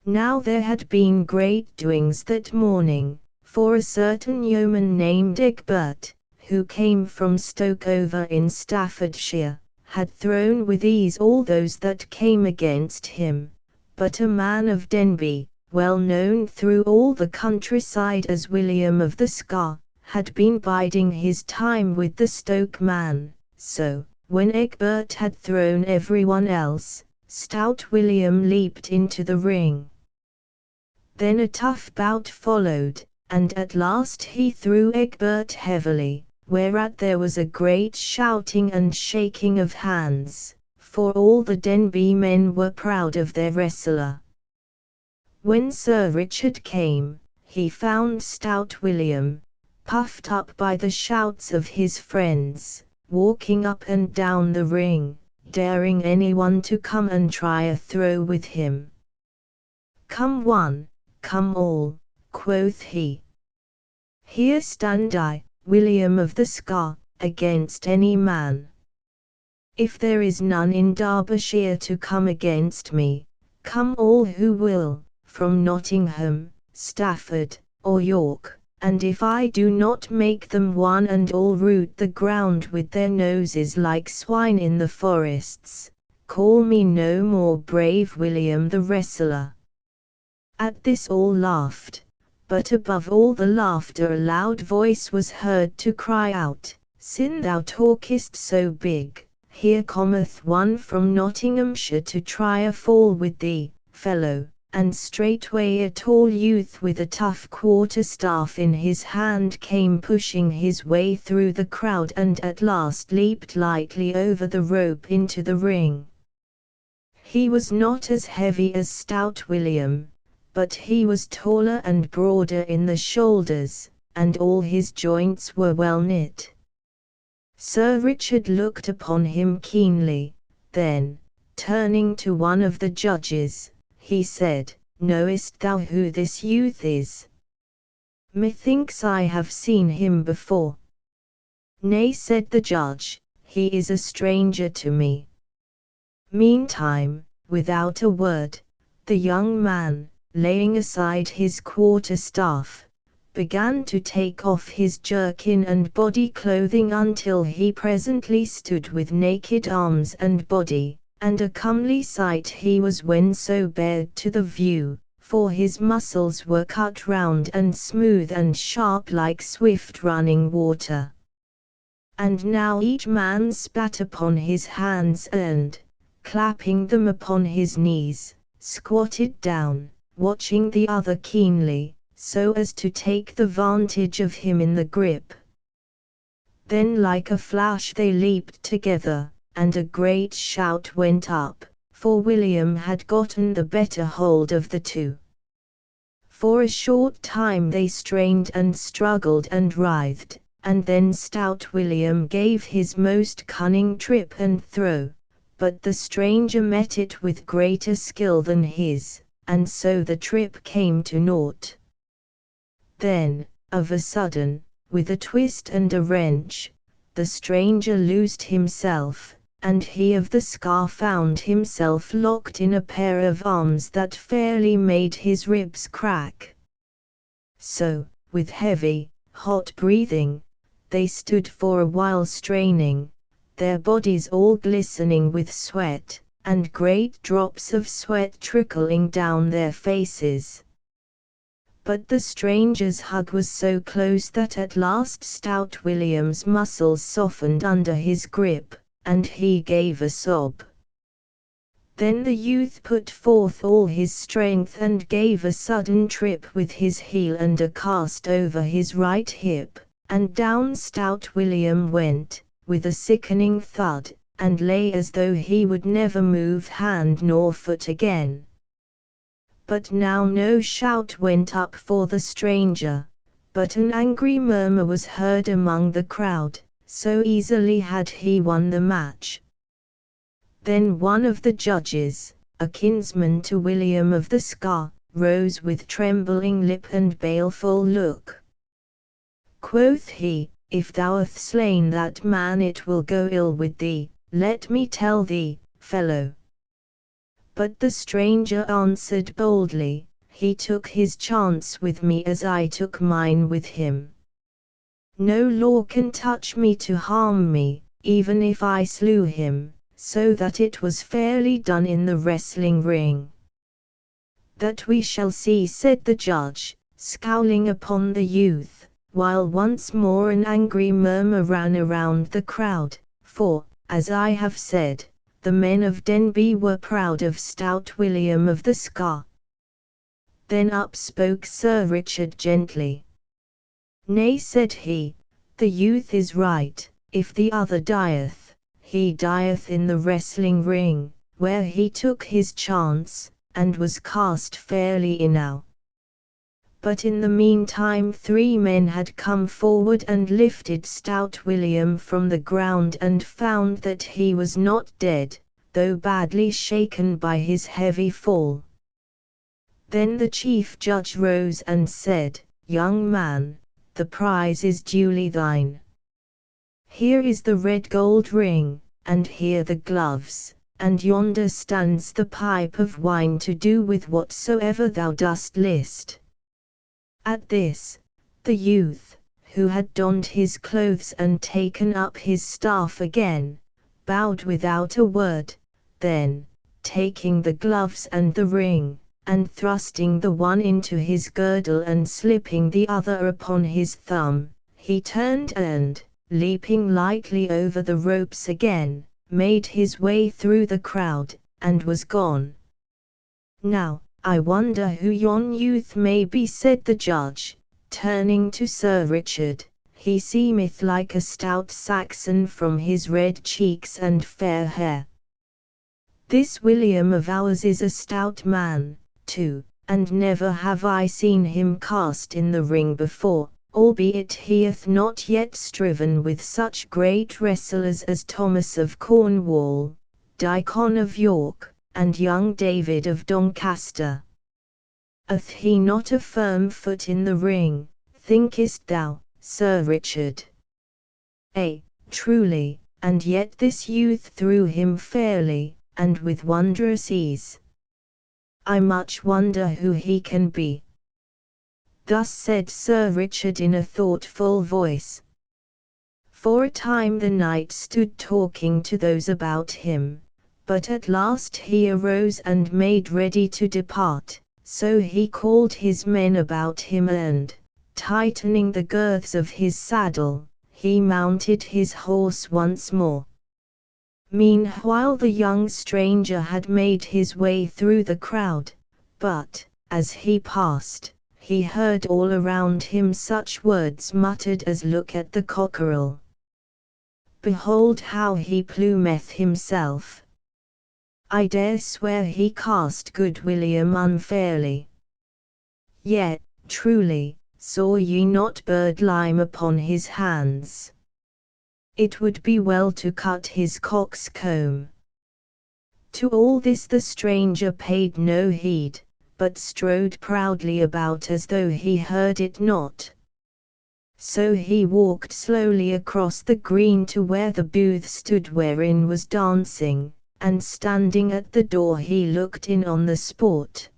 Now there had been great doings that morning, for a certain yeoman named Egbert, who came from Stoke-over in Staffordshire, had thrown with ease all those that came against him, but a man of Denby, well known through all the countryside as William of the Scar, had been biding his time with the Stoke man, so, when Egbert had thrown everyone else, stout William leaped into the ring. Then a tough bout followed, and at last he threw Egbert heavily, whereat there was a great shouting and shaking of hands, for all the Denby men were proud of their wrestler. When Sir Richard came, he found stout William, puffed up by the shouts of his friends, walking up and down the ring, daring anyone to come and try a throw with him. "Come one, come all," quoth he. "Here stand I, William of the Scar, against any man. If there is none in Derbyshire to come against me, come all who will, from Nottingham, Stafford, or York, and if I do not make them one and all root the ground with their noses like swine in the forests, call me no more brave William the wrestler." At this all laughed, but above all the laughter a loud voice was heard to cry out, "Sin thou talkest so big, here cometh one from Nottinghamshire to try a fall with thee, fellow." And straightway a tall youth with a tough quarterstaff in his hand came pushing his way through the crowd and at last leaped lightly over the rope into the ring. He was not as heavy as stout William, but he was taller and broader in the shoulders, and all his joints were well knit. Sir Richard looked upon him keenly, then, turning to one of the judges, he said, "Knowest thou who this youth is?" "Methinks I have seen him before." "Nay," said the judge, "he is a stranger to me." Meantime, without a word, the young man, laying aside his quarterstaff, began to take off his jerkin and body clothing until he presently stood with naked arms and body, and a comely sight he was when so bared to the view, for his muscles were cut round and smooth and sharp like swift running water. And now each man spat upon his hands and, clapping them upon his knees, squatted down, watching the other keenly, so as to take the vantage of him in the grip. Then like a flash they leaped together, and a great shout went up, for William had gotten the better hold of the two. For a short time they strained and struggled and writhed, and then stout William gave his most cunning trip and throw, but the stranger met it with greater skill than his, and so the trip came to naught. Then, of a sudden, with a twist and a wrench, the stranger loosed himself, and he of the scar found himself locked in a pair of arms that fairly made his ribs crack. So, with heavy, hot breathing, they stood for a while straining, their bodies all glistening with sweat, and great drops of sweat trickling down their faces. But the stranger's hug was so close that at last stout William's muscles softened under his grip, and he gave a sob. Then the youth put forth all his strength and gave a sudden trip with his heel and a cast over his right hip, and down stout William went, with a sickening thud, and lay as though he would never move hand nor foot again. But now no shout went up for the stranger, but an angry murmur was heard among the crowd, so easily had he won the match. Then one of the judges, a kinsman to William of the Scar, rose with trembling lip and baleful look. Quoth he, if thou hast slain that man it will go ill with thee, let me tell thee, fellow. But the stranger answered boldly, he took his chance with me as I took mine with him. No law can touch me to harm me, even if I slew him, so that it was fairly done in the wrestling ring. That we shall see, said the judge, scowling upon the youth, while once more an angry murmur ran around the crowd, for, as I have said, the men of Denby were proud of stout William of the Scar. Then up spoke Sir Richard gently. Nay, said he, the youth is right, if the other dieth, he dieth in the wrestling ring, where he took his chance, and was cast fairly enow. But in the meantime 3 men had come forward and lifted stout William from the ground and found that he was not dead, though badly shaken by his heavy fall. Then the chief judge rose and said, Young man, the prize is duly thine. Here is the red gold ring, and here the gloves, and yonder stands the pipe of wine to do with whatsoever thou dost list. At this, the youth, who had donned his clothes and taken up his staff again, bowed without a word, then, taking the gloves and the ring, and thrusting the one into his girdle and slipping the other upon his thumb, he turned and, leaping lightly over the ropes again, made his way through the crowd, and was gone. Now, I wonder who yon youth may be, said the judge, turning to Sir Richard. He seemeth like a stout Saxon from his red cheeks and fair hair. This William of ours is a stout man, too, and never have I seen him cast in the ring before, albeit he hath not yet striven with such great wrestlers as Thomas of Cornwall, Dicon of York, and young David of Doncaster. Hath he not a firm foot in the ring, thinkest thou, Sir Richard? Ay, truly, and yet this youth threw him fairly, and with wondrous ease. I much wonder who he can be. Thus said Sir Richard in a thoughtful voice. For a time the knight stood talking to those about him, but at last he arose and made ready to depart, so he called his men about him and, tightening the girths of his saddle, he mounted his horse once more. Meanwhile the young stranger had made his way through the crowd, but, as he passed, he heard all around him such words muttered as "Look at the cockerel! Behold how he plumeth himself! I dare swear he cast good William unfairly. Yet, truly, saw ye not birdlime upon his hands? It would be well to cut his cock's comb." To all this the stranger paid no heed, but strode proudly about as though he heard it not. So he walked slowly across the green to where the booth stood wherein was dancing, and standing at the door he looked in on the sport.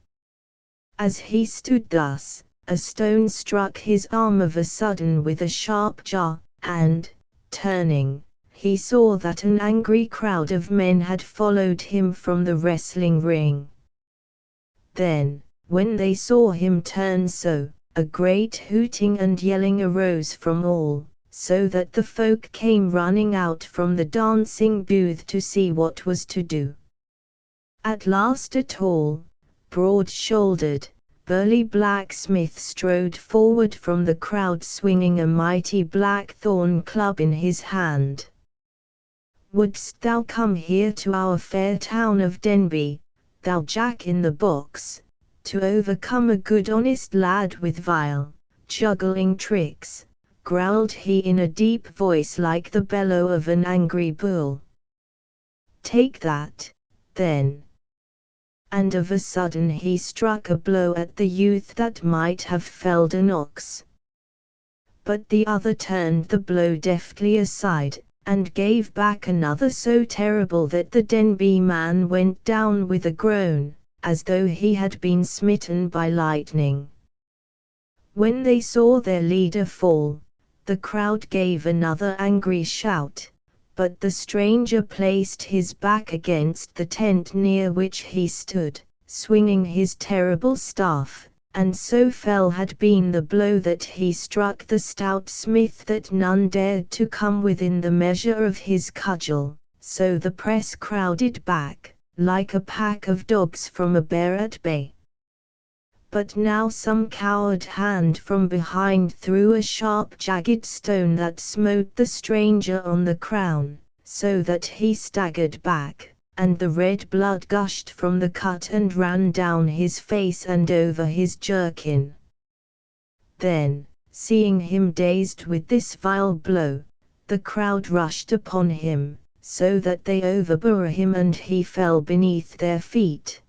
As he stood thus, a stone struck his arm of a sudden with a sharp jar, and, turning, he saw that an angry crowd of men had followed him from the wrestling ring. Then, when they saw him turn so, a great hooting and yelling arose from all, so that the folk came running out from the dancing booth to see what was to do. At last a tall, broad-shouldered, burly blacksmith strode forward from the crowd swinging a mighty blackthorn club in his hand. "Wouldst thou come here to our fair town of Denby, thou Jack in the box, to overcome a good honest lad with vile, juggling tricks?" growled he in a deep voice like the bellow of an angry bull. "Take that, then." And of a sudden he struck a blow at the youth that might have felled an ox. but the other turned the blow deftly aside, and gave back another so terrible that the Denby man went down with a groan, as though he had been smitten by lightning. When they saw their leader fall, the crowd gave another angry shout, but the stranger placed his back against the tent near which he stood, swinging his terrible staff, and so fell had been the blow that he struck the stout smith that none dared to come within the measure of his cudgel, so the press crowded back, like a pack of dogs from a bear at bay. But now some coward hand from behind threw a sharp jagged stone that smote the stranger on the crown, so that he staggered back, and the red blood gushed from the cut and ran down his face and over his jerkin. Then, seeing him dazed with this vile blow, the crowd rushed upon him, so that they overbore him and he fell beneath their feet.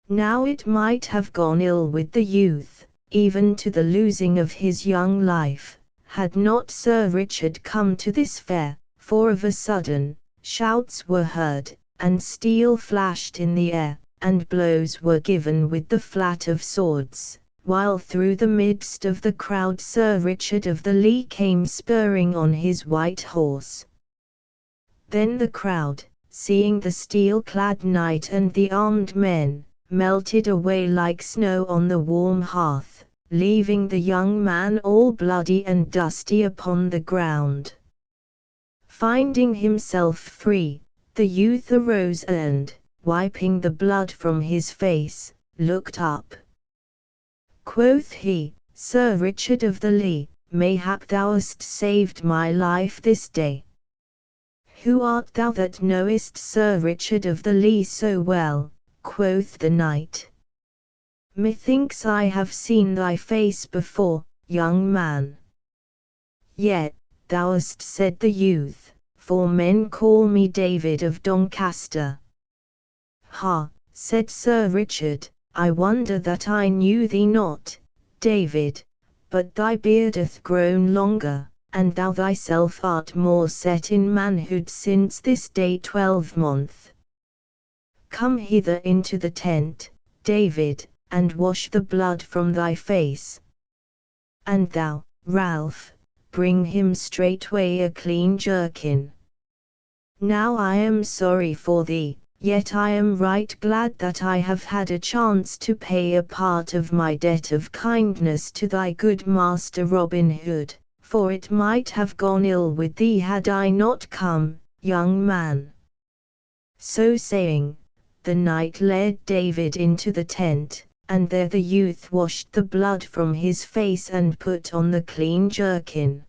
Now it might have gone ill with the youth, even to the losing of his young life, had not Sir Richard come to this fair, for of a sudden, shouts were heard, and steel flashed in the air, and blows were given with the flat of swords, while through the midst of the crowd Sir Richard of the Lee came spurring on his white horse. Then the crowd, seeing the steel-clad knight and the armed men, melted away like snow on the warm hearth, leaving the young man all bloody and dusty upon the ground. Finding himself free, the youth arose and, wiping the blood from his face, looked up. Quoth he, "Sir Richard of the Lee, mayhap thou hast saved my life this day." "Who art thou that knowest Sir Richard of the Lee so well?" quoth the knight. "Methinks I have seen thy face before, young man." "Yet, thou hast," said the youth, "for men call me David of Doncaster." "Ha," said Sir Richard, "I wonder that I knew thee not, David, but thy beard hath grown longer, and thou thyself art more set in manhood since this day 12-month. Come hither into the tent, David, and wash the blood from thy face. And thou, Ralph, bring him straightway a clean jerkin. Now I am sorry for thee, yet I am right glad that I have had a chance to pay a part of my debt of kindness to thy good master Robin Hood, for it might have gone ill with thee had I not come, young man." So saying, the knight led David into the tent, and there the youth washed the blood from his face and put on the clean jerkin.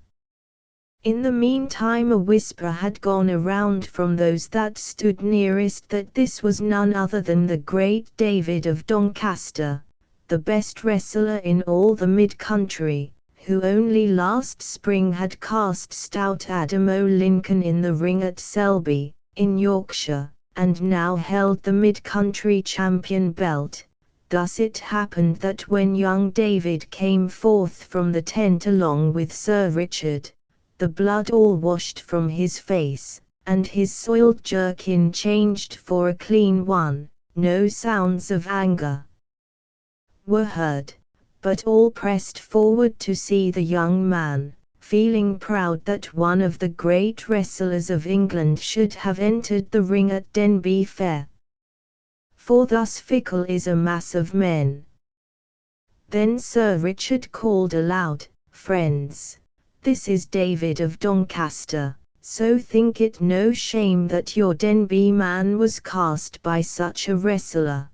In the meantime a whisper had gone around from those that stood nearest that this was none other than the great David of Doncaster, the best wrestler in all the mid-country, who only last spring had cast stout Adam o' Lincoln in the ring at Selby, in Yorkshire, and now held the mid-country champion belt. Thus it happened that when young David came forth from the tent along with Sir Richard, the blood all washed from his face, and his soiled jerkin changed for a clean one, no sounds of anger were heard, but all pressed forward to see the young man, feeling proud that one of the great wrestlers of England should have entered the ring at Denby Fair. For thus fickle is a mass of men. Then Sir Richard called aloud, "Friends, this is David of Doncaster, so think it no shame that your Denby man was cast by such a wrestler.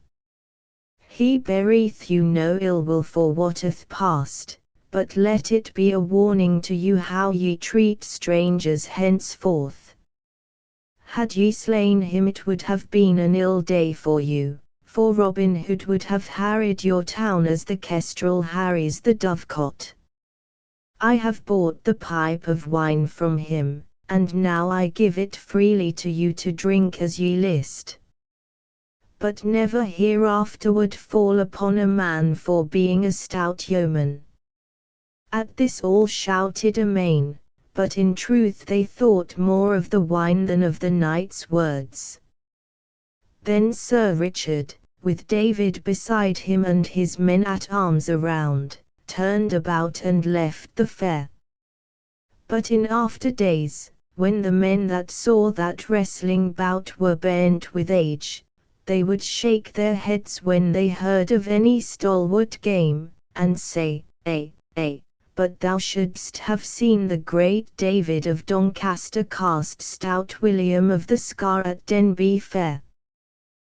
He beareth you no ill will for what hath passed, but let it be a warning to you how ye treat strangers henceforth. Had ye slain him it would have been an ill day for you, for Robin Hood would have harried your town as the kestrel harries the dovecot. I have bought the pipe of wine from him, and now I give it freely to you to drink as ye list. But never hereafterward fall upon a man for being a stout yeoman." At this all shouted amain, but in truth they thought more of the wine than of the knight's words. Then Sir Richard, with David beside him and his men at arms around, turned about and left the fair. But in after days, when the men that saw that wrestling bout were bent with age, they would shake their heads when they heard of any stalwart game, and say, but thou shouldst have seen the great David of Doncaster cast stout William of the Scar at Denby fair.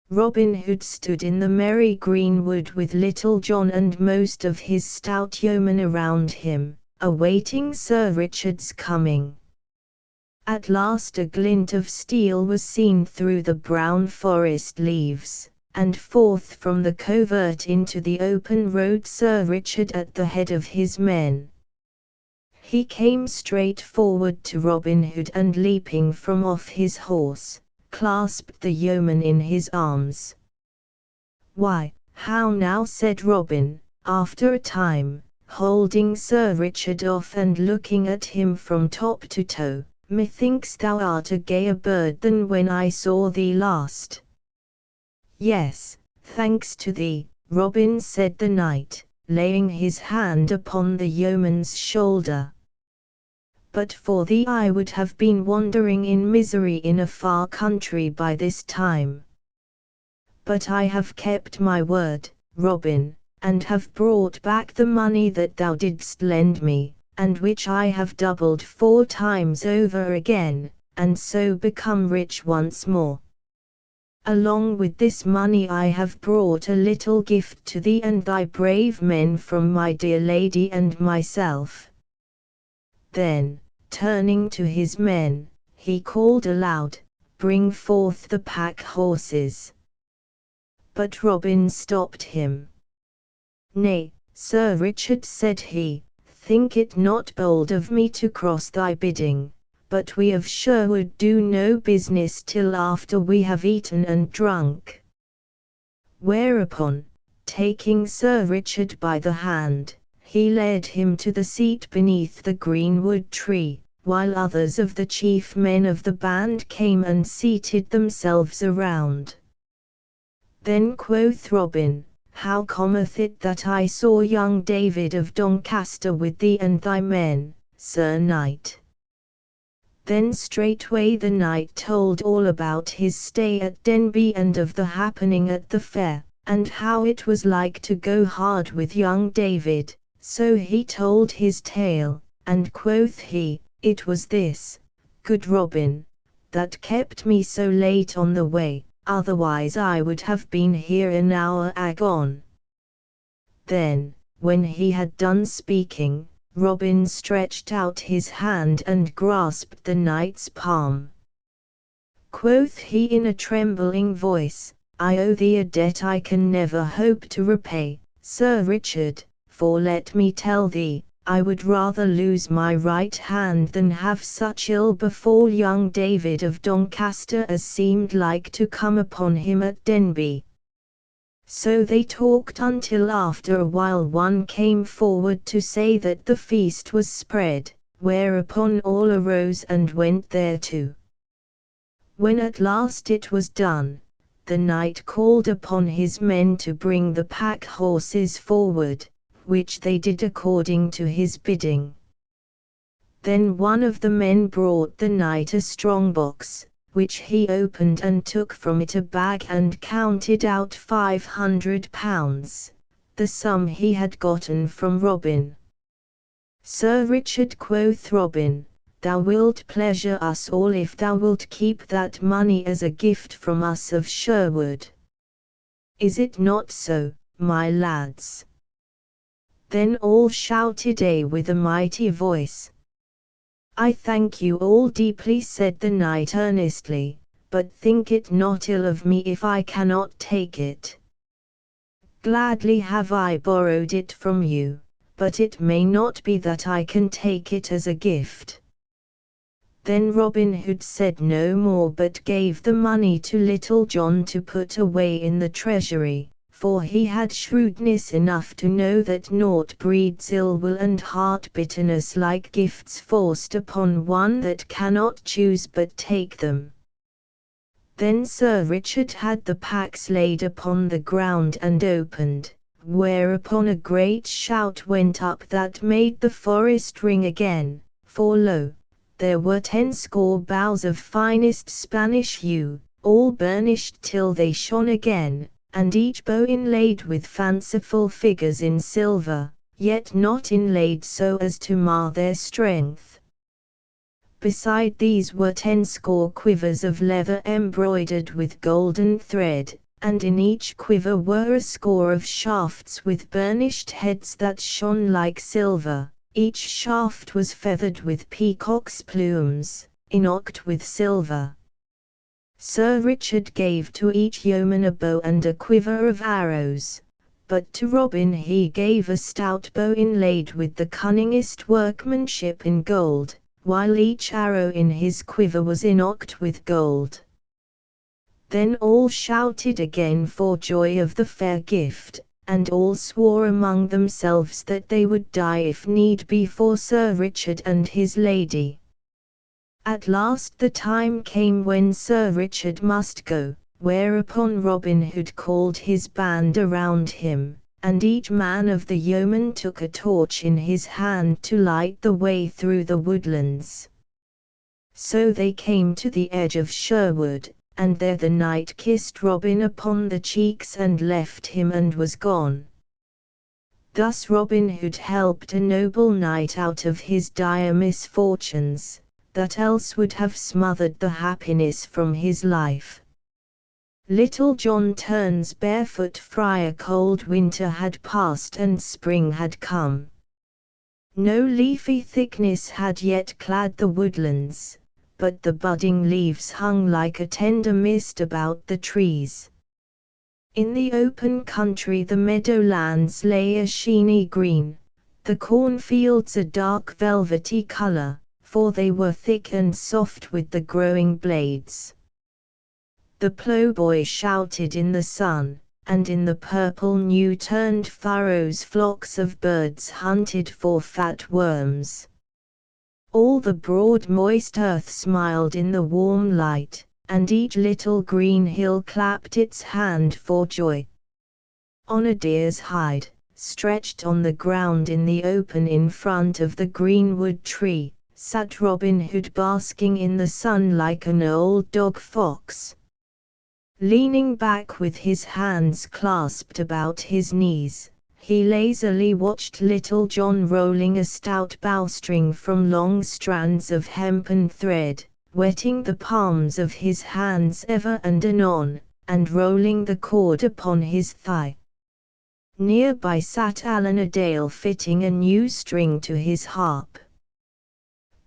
Robin Hood stood in the merry greenwood with Little John and most of his stout yeomen around him, awaiting Sir Richard's coming. At last a glint of steel was seen through the brown forest leaves, and forth from the covert into the open rode Sir Richard at the head of his men. He came straight forward to Robin Hood and leaping from off his horse, clasped the yeoman in his arms. "Why, how now," said Robin, after a time, holding Sir Richard off and looking at him from top to toe, "methinks thou art a gayer bird than when I saw thee last." "Yes, thanks to thee, Robin," said the knight, laying his hand upon the yeoman's shoulder. "But for thee I would have been wandering in misery in a far country by this time. But I have kept my word, Robin, and have brought back the money that thou didst lend me, and which I have doubled 4 times over again, and so become rich once more. Along with this money I have brought a little gift to thee and thy brave men from my dear lady and myself." Then, turning to his men, he called aloud, "Bring forth the pack horses." But Robin stopped him. "Nay, Sir Richard," said he, "think it not bold of me to cross thy bidding, but we of Sherwood do no business till after we have eaten and drunk." Whereupon, taking Sir Richard by the hand, he led him to the seat beneath the greenwood tree, while others of the chief men of the band came and seated themselves around. Then quoth Robin, "How cometh it that I saw young David of Doncaster with thee and thy men, Sir Knight?" Then straightway the knight told all about his stay at Denby and of the happening at the fair, and how it was like to go hard with young David. So he told his tale, and quoth he, "It was this, good Robin, that kept me so late on the way, otherwise I would have been here an hour agone." Then, when he had done speaking, Robin stretched out his hand and grasped the knight's palm. Quoth he in a trembling voice, "I owe thee a debt I can never hope to repay, Sir Richard. For let me tell thee, I would rather lose my right hand than have such ill befall young David of Doncaster as seemed like to come upon him at Denby." So they talked until after a while one came forward to say that the feast was spread, whereupon all arose and went thereto. When at last it was done, the knight called upon his men to bring the pack horses forward, which they did according to his bidding. Then one of the men brought the knight a strong box, which he opened and took from it a bag and counted out £500, the sum he had gotten from Robin. "Sir Richard," quoth Robin, "thou wilt pleasure us all if thou wilt keep that money as a gift from us of Sherwood. Is it not so, my lads?" Then all shouted with a mighty voice. "I thank you all deeply," said the knight earnestly, "but think it not ill of me if I cannot take it. Gladly have I borrowed it from you, but it may not be that I can take it as a gift." Then Robin Hood said no more but gave the money to Little John to put away in the treasury, for he had shrewdness enough to know that naught breeds ill will and heart bitterness like gifts forced upon one that cannot choose but take them. Then Sir Richard had the packs laid upon the ground and opened, whereupon a great shout went up that made the forest ring again, for lo, there were 10 boughs of finest Spanish yew, all burnished till they shone again, and each bough inlaid with fanciful figures in silver, yet not inlaid so as to mar their strength. Beside these were 10 quivers of leather embroidered with golden thread, and in each quiver were a score of shafts with burnished heads that shone like silver. Each shaft was feathered with peacock's plumes, inocked with silver. Sir Richard gave to each yeoman a bow and a quiver of arrows, but to Robin he gave a stout bow inlaid with the cunningest workmanship in gold, while each arrow in his quiver was inocked with gold. Then all shouted again for joy of the fair gift, and all swore among themselves that they would die if need be for Sir Richard and his lady. At last the time came when Sir Richard must go, whereupon Robin Hood called his band around him, and each man of the yeomen took a torch in his hand to light the way through the woodlands. So they came to the edge of Sherwood, and there the knight kissed Robin upon the cheeks and left him and was gone. Thus Robin Hood helped a noble knight out of his dire misfortunes, that else would have smothered the happiness from his life. Little John turns barefoot. Friar, cold winter had passed and spring had come. No leafy thickness had yet clad the woodlands, but the budding leaves hung like a tender mist about the trees. In the open country the meadowlands lay a sheeny green, the cornfields a dark velvety color, for they were thick and soft with the growing blades. The ploughboy shouted in the sun, and in the purple new-turned furrows flocks of birds hunted for fat worms. All the broad moist earth smiled in the warm light, and each little green hill clapped its hand for joy. On a deer's hide, stretched on the ground in the open in front of the greenwood tree, sat Robin Hood basking in the sun like an old dog fox. Leaning back with his hands clasped about his knees, he lazily watched Little John rolling a stout bowstring from long strands of hempen thread, wetting the palms of his hands ever and anon, and rolling the cord upon his thigh. Near by sat Allan a Dale fitting a new string to his harp.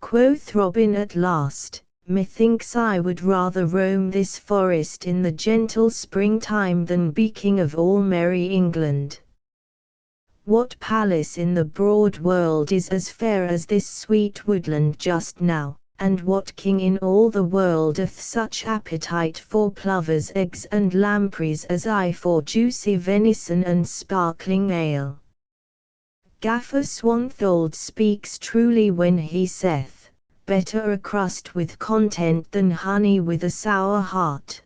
Quoth Robin at last, "Methinks I would rather roam this forest in the gentle springtime than be king of all merry England. What palace in the broad world is as fair as this sweet woodland just now, and what king in all the world hath such appetite for plovers' eggs and lampreys as I for juicy venison and sparkling ale? Gaffer Swanthold speaks truly when he saith, better a crust with content than honey with a sour heart."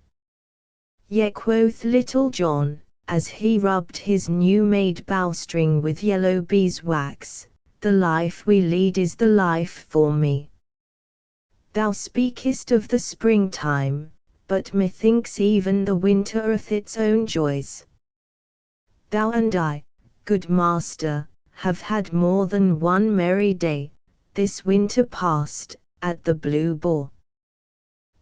Yet quoth Little John, as he rubbed his new-made bowstring with yellow beeswax, "The life we lead is the life for me. Thou speakest of the springtime, but methinks even the winter hath its own joys. Thou and I, good master, have had more than one merry day, this winter past, at the Blue Boar.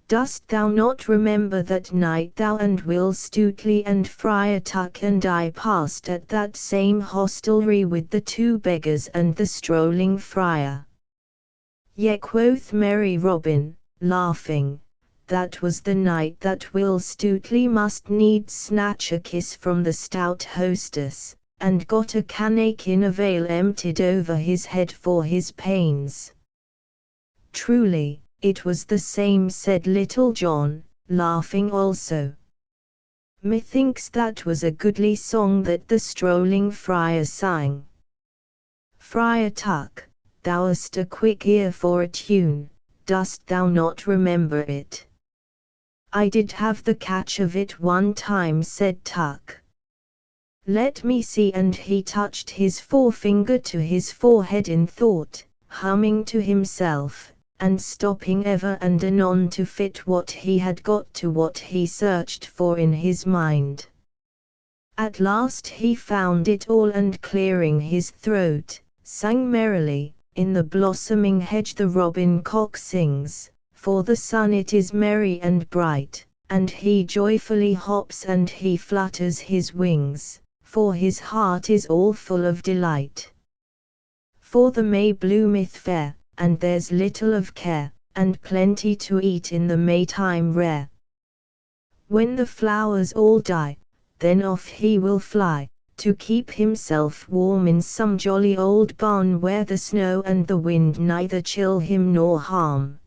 Dost thou not remember that night thou and Will Stutely and Friar Tuck and I passed at that same hostelry with the 2 beggars and the strolling friar?" Yet quoth merry Robin, laughing, "That was the night that Will Stutely must needs snatch a kiss from the stout hostess, and got a canakin of ale emptied over his head for his pains." "Truly, it was the same," said Little John, laughing also. Methinks that was a goodly song that the strolling friar sang. Friar Tuck, thou hast a quick ear for a tune, dost thou not remember it? I did have the catch of it one time, said Tuck. Let me see, and he touched his forefinger to his forehead in thought, humming to himself, and stopping ever and anon to fit what he had got to what he searched for in his mind. At last he found it all, and clearing his throat, sang merrily, in the blossoming hedge the robin cock sings, for the sun it is merry and bright, and he joyfully hops and he flutters his wings, for his heart is all full of delight. For the May bloometh fair, and there's little of care, and plenty to eat in the Maytime rare. When the flowers all die, then off he will fly, to keep himself warm in some jolly old barn where the snow and the wind neither chill him nor harm.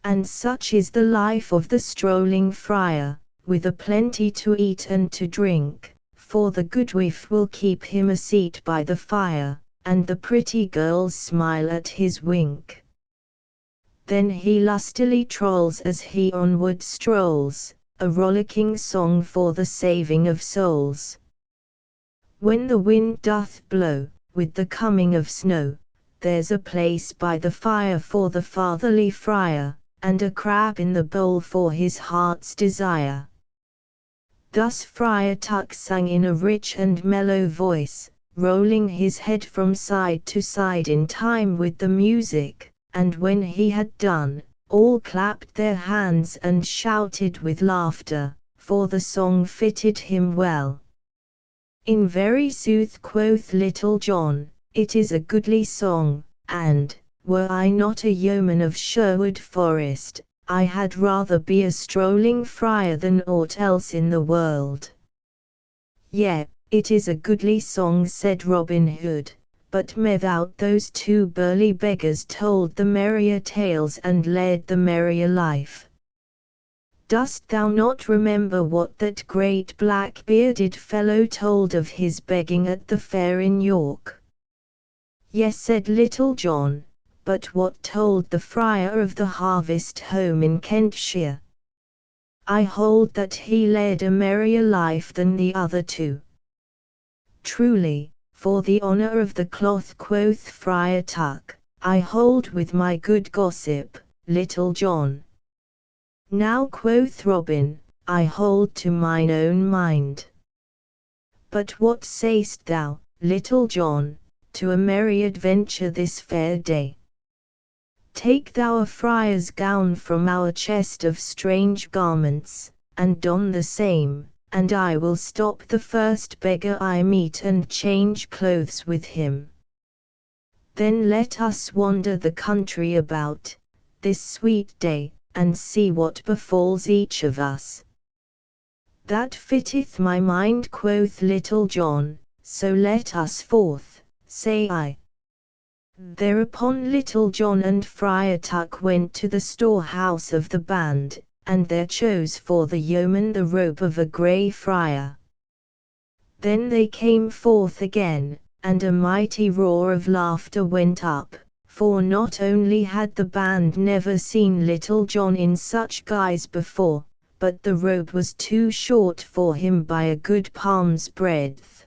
And such is the life of the strolling friar, with a plenty to eat and to drink, for the goodwife will keep him a seat by the fire, and the pretty girls smile at his wink. Then he lustily trolls as he onward strolls, a rollicking song for the saving of souls. When the wind doth blow, with the coming of snow, there's a place by the fire for the fatherly friar, and a crab in the bowl for his heart's desire. Thus Friar Tuck sang in a rich and mellow voice, rolling his head from side to side in time with the music, and when he had done, all clapped their hands and shouted with laughter, for the song fitted him well. In very sooth, quoth Little John, it is a goodly song, and, were I not a yeoman of Sherwood Forest, I had rather be a strolling friar than aught else in the world. Yea, it is a goodly song, said Robin Hood, but methought those two burly beggars told the merrier tales and led the merrier life. Dost thou not remember what that great black-bearded fellow told of his begging at the fair in York? Yes, said Little John, but what told the friar of the harvest home in Kentshire? I hold that he led a merrier life than the other two. Truly, for the honour of the cloth, quoth Friar Tuck, I hold with my good gossip, Little John. Now, quoth Robin, I hold to mine own mind. But what sayst thou, Little John, to a merry adventure this fair day? Take thou a friar's gown from our chest of strange garments, and don the same, and I will stop the first beggar I meet and change clothes with him. Then let us wander the country about, this sweet day, and see what befalls each of us. That fitteth my mind, quoth Little John, so let us forth, say I. Thereupon Little John and Friar Tuck went to the storehouse of the band, and there chose for the yeoman the robe of a grey friar. Then they came forth again, and a mighty roar of laughter went up, for not only had the band never seen Little John in such guise before, but the robe was too short for him by a good palm's breadth.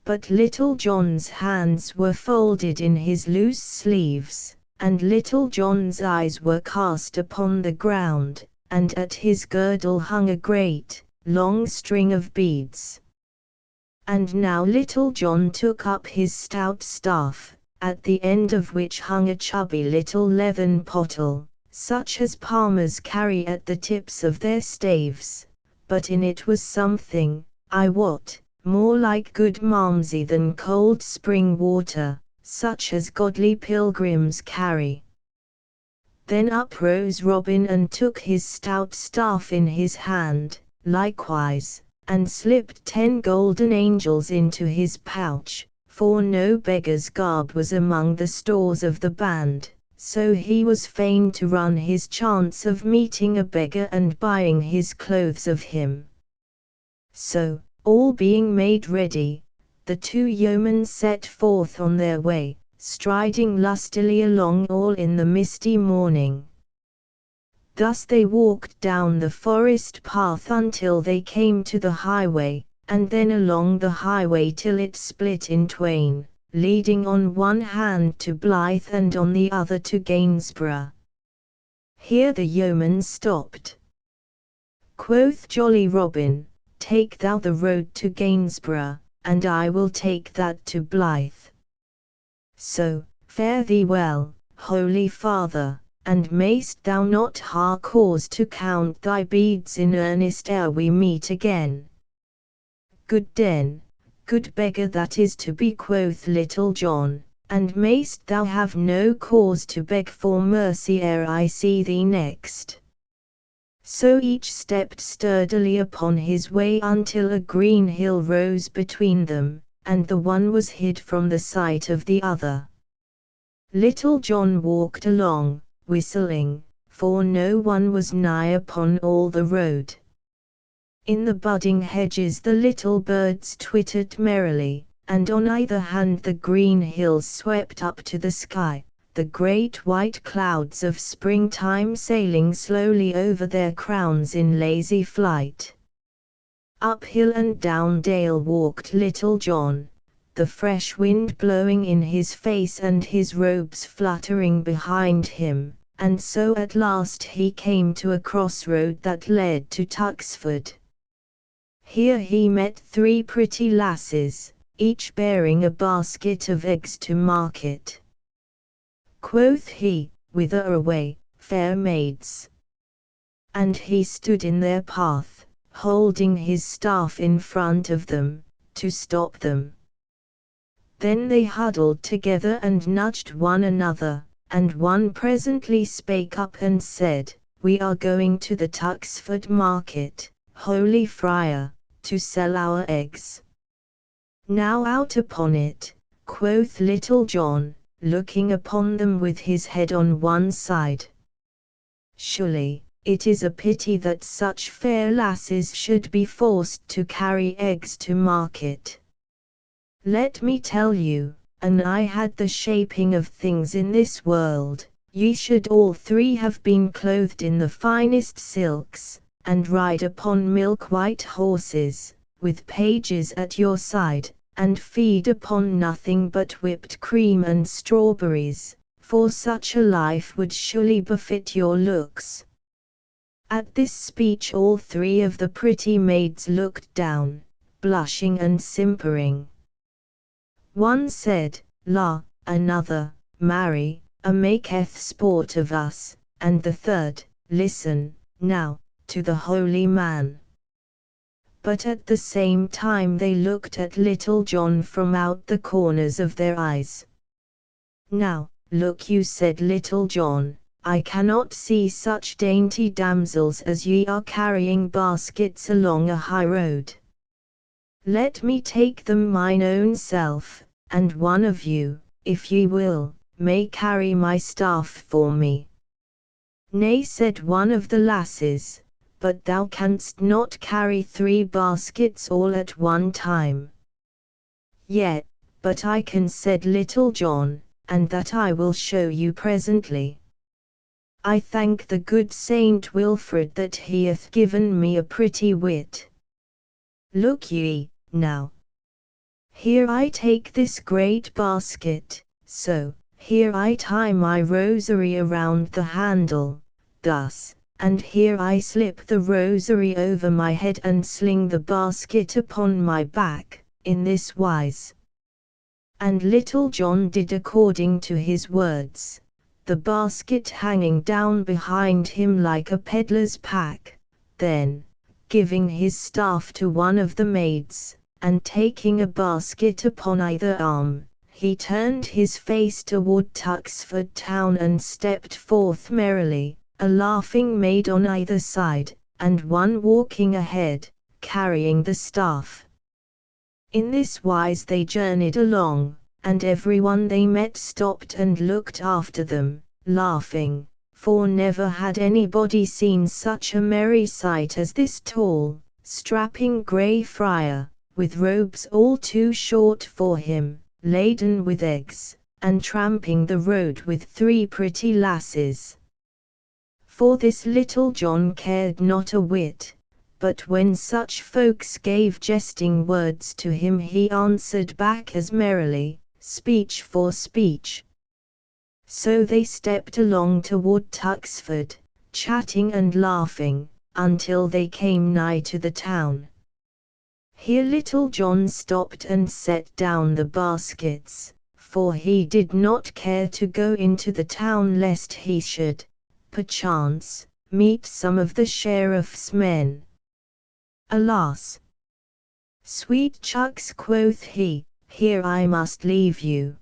But Little John's hands were folded in his loose sleeves, and Little John's eyes were cast upon the ground, and at his girdle hung a great, long string of beads. And now Little John took up his stout staff, at the end of which hung a chubby little leathern pottle, such as palmers carry at the tips of their staves, but in it was something, I wot, more like good malmsey than cold spring water, such as godly pilgrims carry. Then up rose Robin and took his stout staff in his hand, likewise, and slipped 10 golden angels into his pouch, for no beggar's garb was among the stores of the band, so he was fain to run his chance of meeting a beggar and buying his clothes of him. So, all being made ready, the two yeomen set forth on their way, striding lustily along all in the misty morning. Thus they walked down the forest path until they came to the highway, and then along the highway till it split in twain, leading on one hand to Blythe and on the other to Gainsborough. Here the yeoman stopped. Quoth jolly Robin, "Take thou the road to Gainsborough, and I will take that to Blythe. So, fare thee well, holy father, and mayst thou not ha cause to count thy beads in earnest ere we meet again." "Good den, good beggar that is to be," quoth Little John, "and mayst thou have no cause to beg for mercy ere I see thee next." So each stepped sturdily upon his way until a green hill rose between them, and the one was hid from the sight of the other. Little John walked along, whistling, for no one was nigh upon all the road. In the budding hedges the little birds twittered merrily, and on either hand the green hills swept up to the sky, the great white clouds of springtime sailing slowly over their crowns in lazy flight. Up hill and down dale walked Little John, the fresh wind blowing in his face and his robes fluttering behind him, and so at last he came to a crossroad that led to Tuxford. Here he met 3 pretty lasses, each bearing a basket of eggs to market. Quoth he, "Whither away, fair maids?" And he stood in their path, holding his staff in front of them, to stop them. Then they huddled together and nudged one another, and one presently spake up and said, "We are going to the Tuxford market, holy friar, to sell our eggs." "Now out upon it," quoth Little John, looking upon them with his head on one side. "Surely, it is a pity that such fair lasses should be forced to carry eggs to market. Let me tell you, an I had the shaping of things in this world, ye should all 3 have been clothed in the finest silks, and ride upon milk-white horses, with pages at your side, and feed upon nothing but whipped cream and strawberries, for such a life would surely befit your looks." At this speech all 3 of the pretty maids looked down, blushing and simpering. One said, "La," another, "Marry, a maketh sport of us," and the third, "Listen, now, to the holy man." But at the same time they looked at Little John from out the corners of their eyes. "Now, look you," said Little John, "I cannot see such dainty damsels as ye are carrying baskets along a high road. Let me take them mine own self, and one of you, if ye will, may carry my staff for me." "Nay," said one of the lasses, "but thou canst not carry 3 baskets all at one time." "Yet, but I can," said Little John, "and that I will show you presently. I thank the good Saint Wilfred that he hath given me a pretty wit. Look ye, now. Here I take this great basket, so, here I tie my rosary around the handle, thus, and here I slip the rosary over my head and sling the basket upon my back, in this wise." And Little John did according to his words, the basket hanging down behind him like a peddler's pack. Then, giving his staff to one of the maids, and taking a basket upon either arm, he turned his face toward Tuxford town and stepped forth merrily, a laughing maid on either side, and one walking ahead, carrying the staff. In this wise they journeyed along, and everyone they met stopped and looked after them, laughing, for never had anybody seen such a merry sight as this tall, strapping grey friar, with robes all too short for him, laden with eggs, and tramping the road with 3 pretty lasses. For this Little John cared not a whit, but when such folks gave jesting words to him he answered back as merrily, speech for speech. So they stepped along toward Tuxford, chatting and laughing, until they came nigh to the town. Here Little John stopped and set down the baskets, for he did not care to go into the town lest he should, perchance, meet some of the sheriff's men. Alas! Sweet chucks, quoth he, here I must leave you.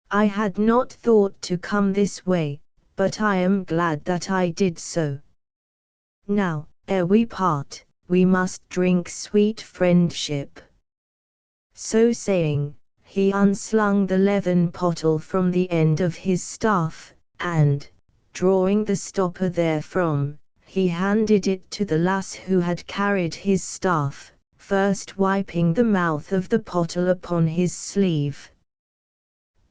I had not thought to come this way, but I am glad that I did so. Now, ere we part, we must drink sweet friendship. So saying, he unslung the leathern pottle from the end of his staff, and, drawing the stopper therefrom, he handed it to the lass who had carried his staff, first wiping the mouth of the pottle upon his sleeve.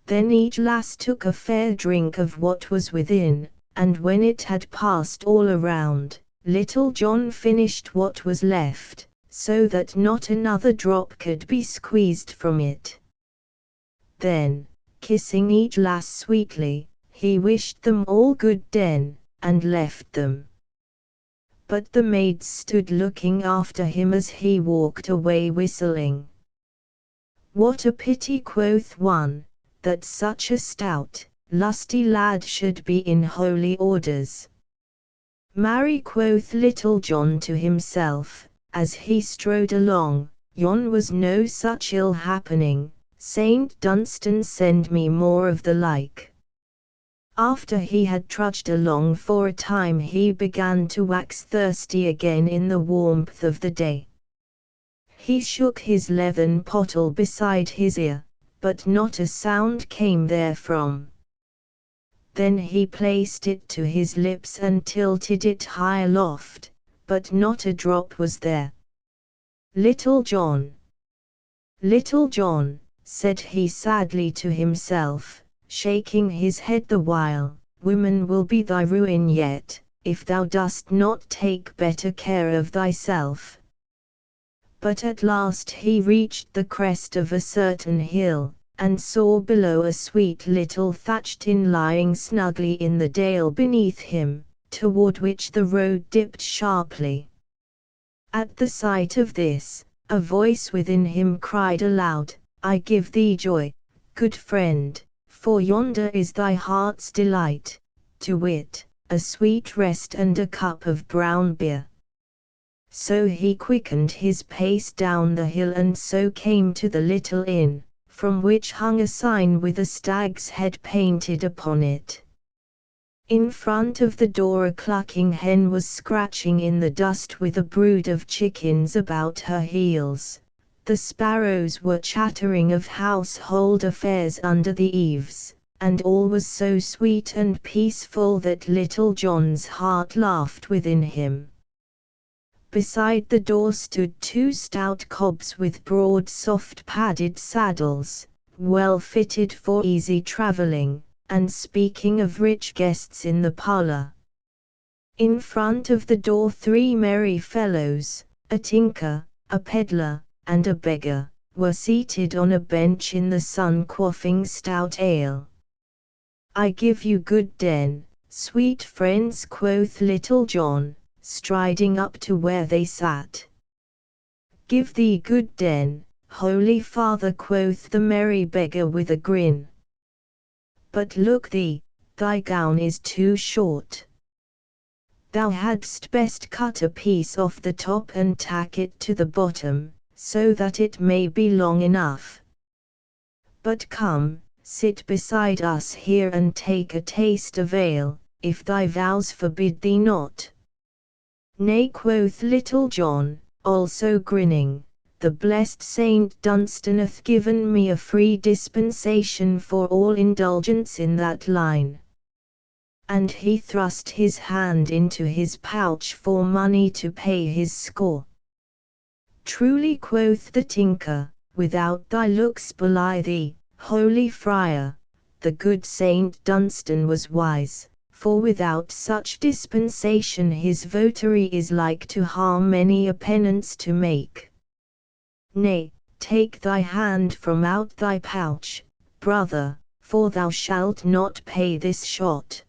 Then each lass took a fair drink of what was within, and when it had passed all around, Little John finished what was left, so that not another drop could be squeezed from it. Then, kissing each lass sweetly, he wished them all good den, and left them. But the maids stood looking after him as he walked away whistling. What a pity, quoth one, that such a stout, lusty lad should be in holy orders. Marry, quoth Little John to himself, as he strode along, yon was no such ill happening, Saint Dunstan send me more of the like. After he had trudged along for a time he began to wax thirsty again in the warmth of the day. He shook his leathern pottle beside his ear, but not a sound came therefrom. Then he placed it to his lips and tilted it high aloft, but not a drop was there. Little John, said he sadly to himself, shaking his head the while, women will be thy ruin yet, if thou dost not take better care of thyself. But at last he reached the crest of a certain hill, and saw below a sweet little thatched inn lying snugly in the dale beneath him, toward which the road dipped sharply. At the sight of this, a voice within him cried aloud, I give thee joy, good friend, for yonder is thy heart's delight, to wit, a sweet rest and a cup of brown beer. So he quickened his pace down the hill and so came to the little inn, from which hung a sign with a stag's head painted upon it. In front of the door a clucking hen was scratching in the dust with a brood of chickens about her heels. The sparrows were chattering of household affairs under the eaves, and all was so sweet and peaceful that Little John's heart laughed within him. Beside the door stood 2 stout cobs with broad soft padded saddles, well fitted for easy travelling, and speaking of rich guests in the parlour. In front of the door 3 merry fellows, a tinker, a pedlar, and a beggar, were seated on a bench in the sun quaffing stout ale. I give you good den, sweet friends, quoth Little John, striding up to where they sat. Give thee good den, holy father, quoth the merry beggar with a grin. But look thee, thy gown is too short. Thou hadst best cut a piece off the top and tack it to the bottom, so that it may be long enough. But come, sit beside us here and take a taste of ale, if thy vows forbid thee not. Nay, quoth Little John, also grinning, the blessed Saint Dunstan hath given me a free dispensation for all indulgence in that line. And he thrust his hand into his pouch for money to pay his score. Truly quoth the tinker, without thy looks belie thee, holy friar, the good Saint Dunstan was wise, for without such dispensation his votary is like to harm many a penance to make. Nay, take thy hand from out thy pouch, brother, for thou shalt not pay this shot.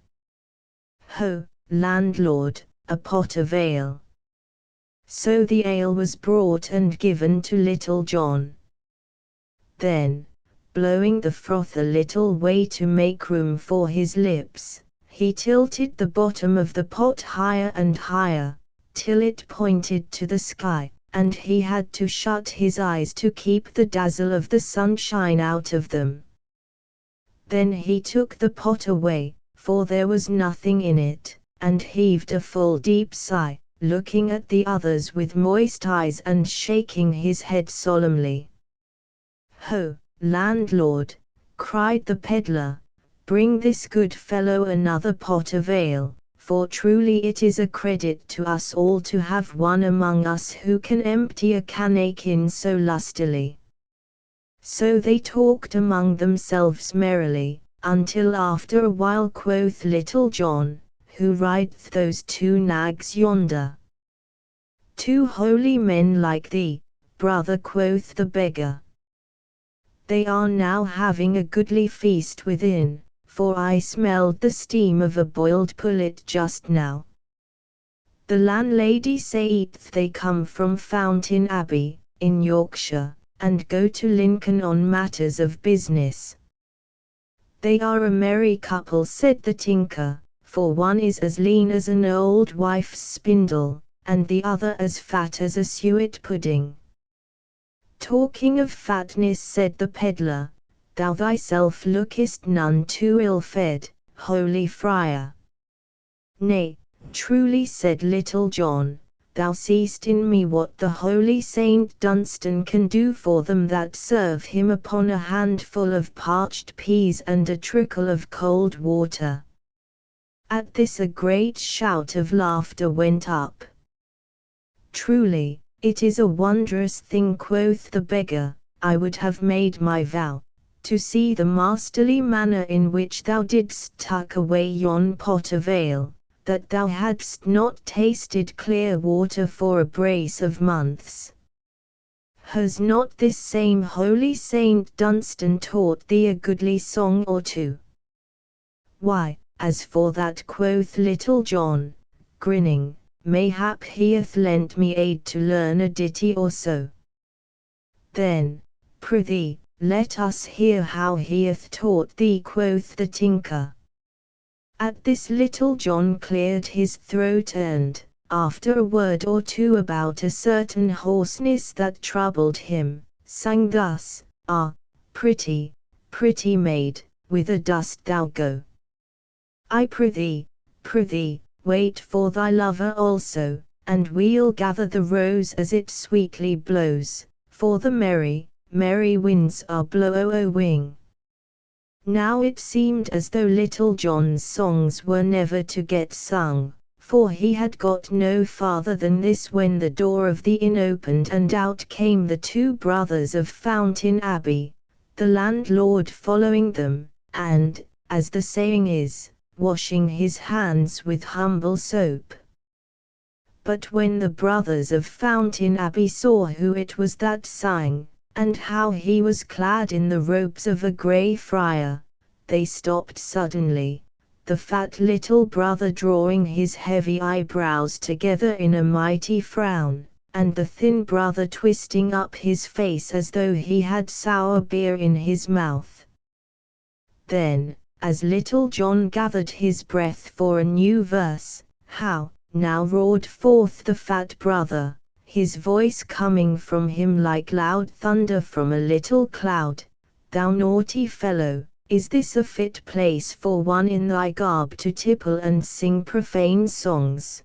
Ho, landlord, a pot of ale. So the ale was brought and given to Little John. Then, blowing the froth a little way to make room for his lips, he tilted the bottom of the pot higher and higher, till it pointed to the sky, and he had to shut his eyes to keep the dazzle of the sunshine out of them. Then he took the pot away, for there was nothing in it, and heaved a full deep sigh, looking at the others with moist eyes and shaking his head solemnly. Ho, landlord, cried the pedlar, bring this good fellow another pot of ale, for truly it is a credit to us all to have one among us who can empty a cannakin so lustily. So they talked among themselves merrily, until after a while quoth Little John, who rideth those two nags yonder? Two holy men like thee, brother, quoth the beggar. They are now having a goodly feast within, for I smelled the steam of a boiled pullet just now. The landlady saith they come from Fountain Abbey, in Yorkshire, and go to Lincoln on matters of business. They are a merry couple, said the tinker, for one is as lean as an old wife's spindle, and the other as fat as a suet pudding. Talking of fatness, said the pedlar, thou thyself lookest none too ill-fed, holy friar. Nay, truly, said Little John, thou seest in me what the holy Saint Dunstan can do for them that serve him upon a handful of parched peas and a trickle of cold water. At this a great shout of laughter went up. Truly, it is a wondrous thing, quoth the beggar, I would have made my vow, to see the masterly manner in which thou didst tuck away yon pot of ale, that thou hadst not tasted clear water for a brace of months. Has not this same holy Saint Dunstan taught thee a goodly song or two? Why, as for that, quoth Little John, grinning, mayhap he hath lent me aid to learn a ditty or so. Then, prithee, let us hear how he hath taught thee, quoth the tinker. At this Little John cleared his throat and, after a word or two about a certain hoarseness that troubled him, sang thus, Ah, pretty, pretty maid, whither dost thou go? I prithee, wait for thy lover also, and we'll gather the rose as it sweetly blows, for the merry, merry winds are blowing. Now it seemed as though Little John's songs were never to get sung, for he had got no farther than this when the door of the inn opened and out came the two brothers of Fountain Abbey, the landlord following them, and, as the saying is, washing his hands with humble soap. But when the brothers of Fountain Abbey saw who it was that sang, and how he was clad in the robes of a grey friar, they stopped suddenly, the fat little brother drawing his heavy eyebrows together in a mighty frown, and the thin brother twisting up his face as though he had sour beer in his mouth. Then, as Little John gathered his breath for a new verse, how, now roared forth the fat brother, his voice coming from him like loud thunder from a little cloud, thou naughty fellow, is this a fit place for one in thy garb to tipple and sing profane songs?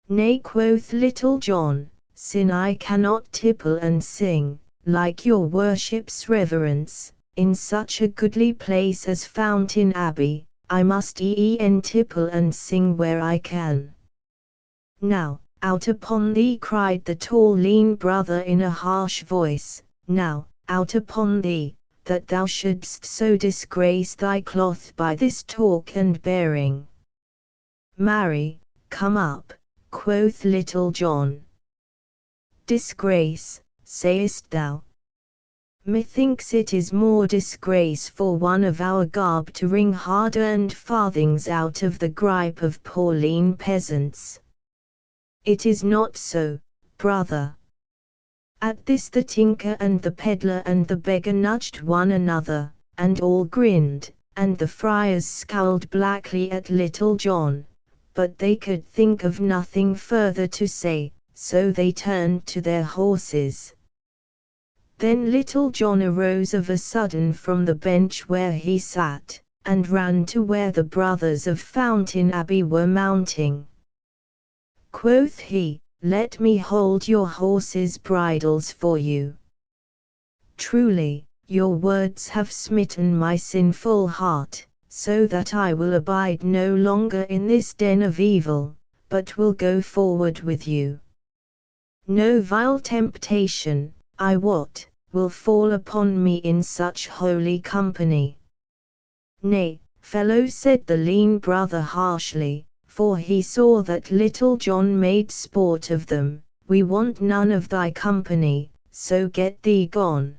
Nay, quoth Little John, sin I cannot tipple and sing, like your worship's reverence, in such a goodly place as Fountain Abbey, I must tipple and sing where I can. Now, out upon thee!" cried the tall lean brother in a harsh voice. "Now, out upon thee, that thou shouldst so disgrace thy cloth by this talk and bearing." "Marry, come up," quoth Little John. "Disgrace, sayest thou? Methinks it is more disgrace for one of our garb to wring hard-earned farthings out of the gripe of poor lean peasants." "It is not so, brother." At this the tinker and the peddler and the beggar nudged one another, and all grinned, and the friars scowled blackly at Little John, but they could think of nothing further to say, so they turned to their horses. Then Little John arose of a sudden from the bench where he sat, and ran to where the brothers of Fountain Abbey were mounting. Quoth he, "Let me hold your horses' bridles for you. Truly, your words have smitten my sinful heart, so that I will abide no longer in this den of evil, but will go forward with you. No vile temptation, I wot, will fall upon me in such holy company." "Nay, fellow," said the lean brother harshly, for he saw that Little John made sport of them, "we want none of thy company, so get thee gone."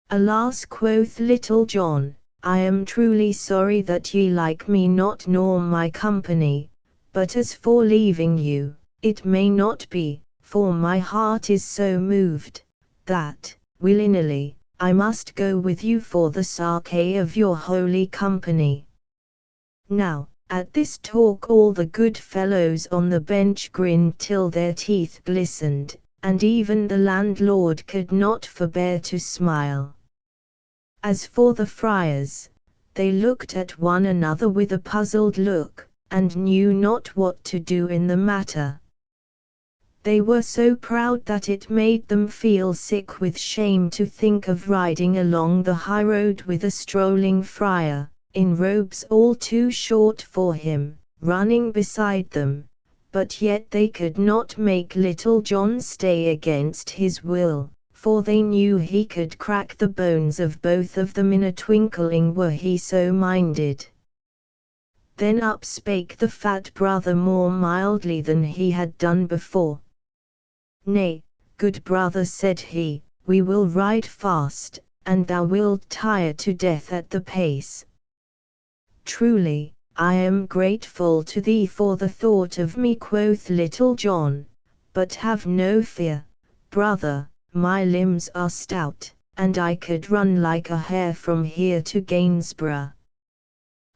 "Alas," quoth Little John, "I am truly sorry that ye like me not nor my company, but as for leaving you, it may not be, for my heart is so moved, that, willingly, I must go with you for the sake of your holy company." Now, at this talk all the good fellows on the bench grinned till their teeth glistened, and even the landlord could not forbear to smile. As for the friars, they looked at one another with a puzzled look, and knew not what to do in the matter. They were so proud that it made them feel sick with shame to think of riding along the highroad with a strolling friar, in robes all too short for him, running beside them, but yet they could not make Little John stay against his will, for they knew he could crack the bones of both of them in a twinkling were he so minded. Then up spake the fat brother more mildly than he had done before. "Nay, good brother," said he, "we will ride fast, and thou wilt tire to death at the pace. Truly, I am grateful to thee for the thought of me," quoth Little John, "but have no fear, brother, my limbs are stout, and I could run like a hare from here to Gainsborough."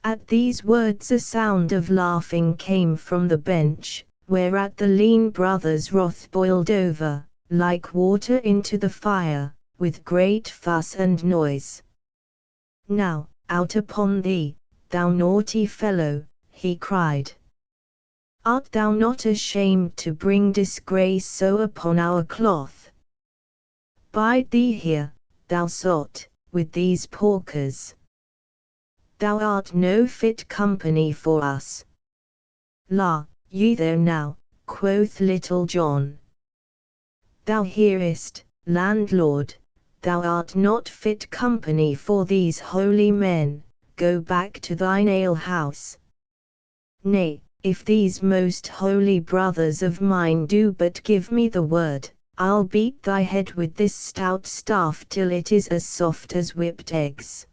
At these words a sound of laughing came from the bench, whereat the lean brother's wrath boiled over, like water into the fire, with great fuss and noise. "Now, out upon thee, thou naughty fellow," he cried. "Art thou not ashamed to bring disgrace so upon our cloth? Bide thee here, thou sot, with these porkers. Thou art no fit company for us." "La, ye there now," quoth Little John. "Thou hearest, landlord, thou art not fit company for these holy men, go back to thine alehouse. Nay, if these most holy brothers of mine do but give me the word, I'll beat thy head with this stout staff till it is as soft as whipped eggs."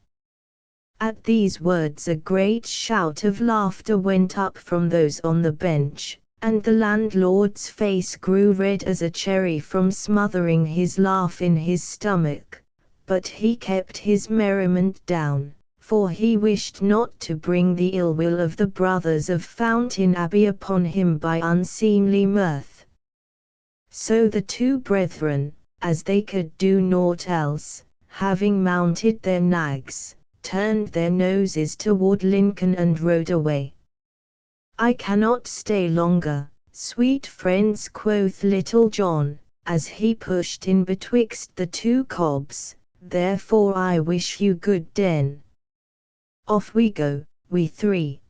At these words a great shout of laughter went up from those on the bench, and the landlord's face grew red as a cherry from smothering his laugh in his stomach, but he kept his merriment down, for he wished not to bring the ill will of the brothers of Fountain Abbey upon him by unseemly mirth. So the two brethren, as they could do naught else, having mounted their nags, turned their noses toward Lincoln and rode away. "I cannot stay longer, sweet friends," quoth Little John, as he pushed in betwixt the two cobs, "therefore I wish you good den. Off we go, we three."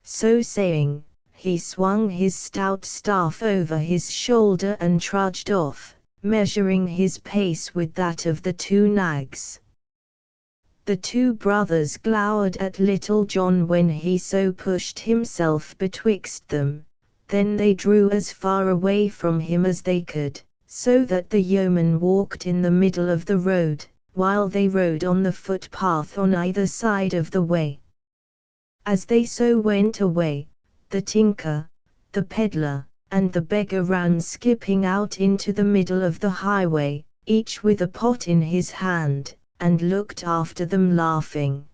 So saying, he swung his stout staff over his shoulder and trudged off, measuring his pace with that of the two nags. The two brothers glowered at Little John when he so pushed himself betwixt them, then they drew as far away from him as they could, so that the yeoman walked in the middle of the road, while they rode on the footpath on either side of the way. As they so went away, the tinker, the peddler, and the beggar ran skipping out into the middle of the highway, each with a pot in his hand, and looked after them laughing.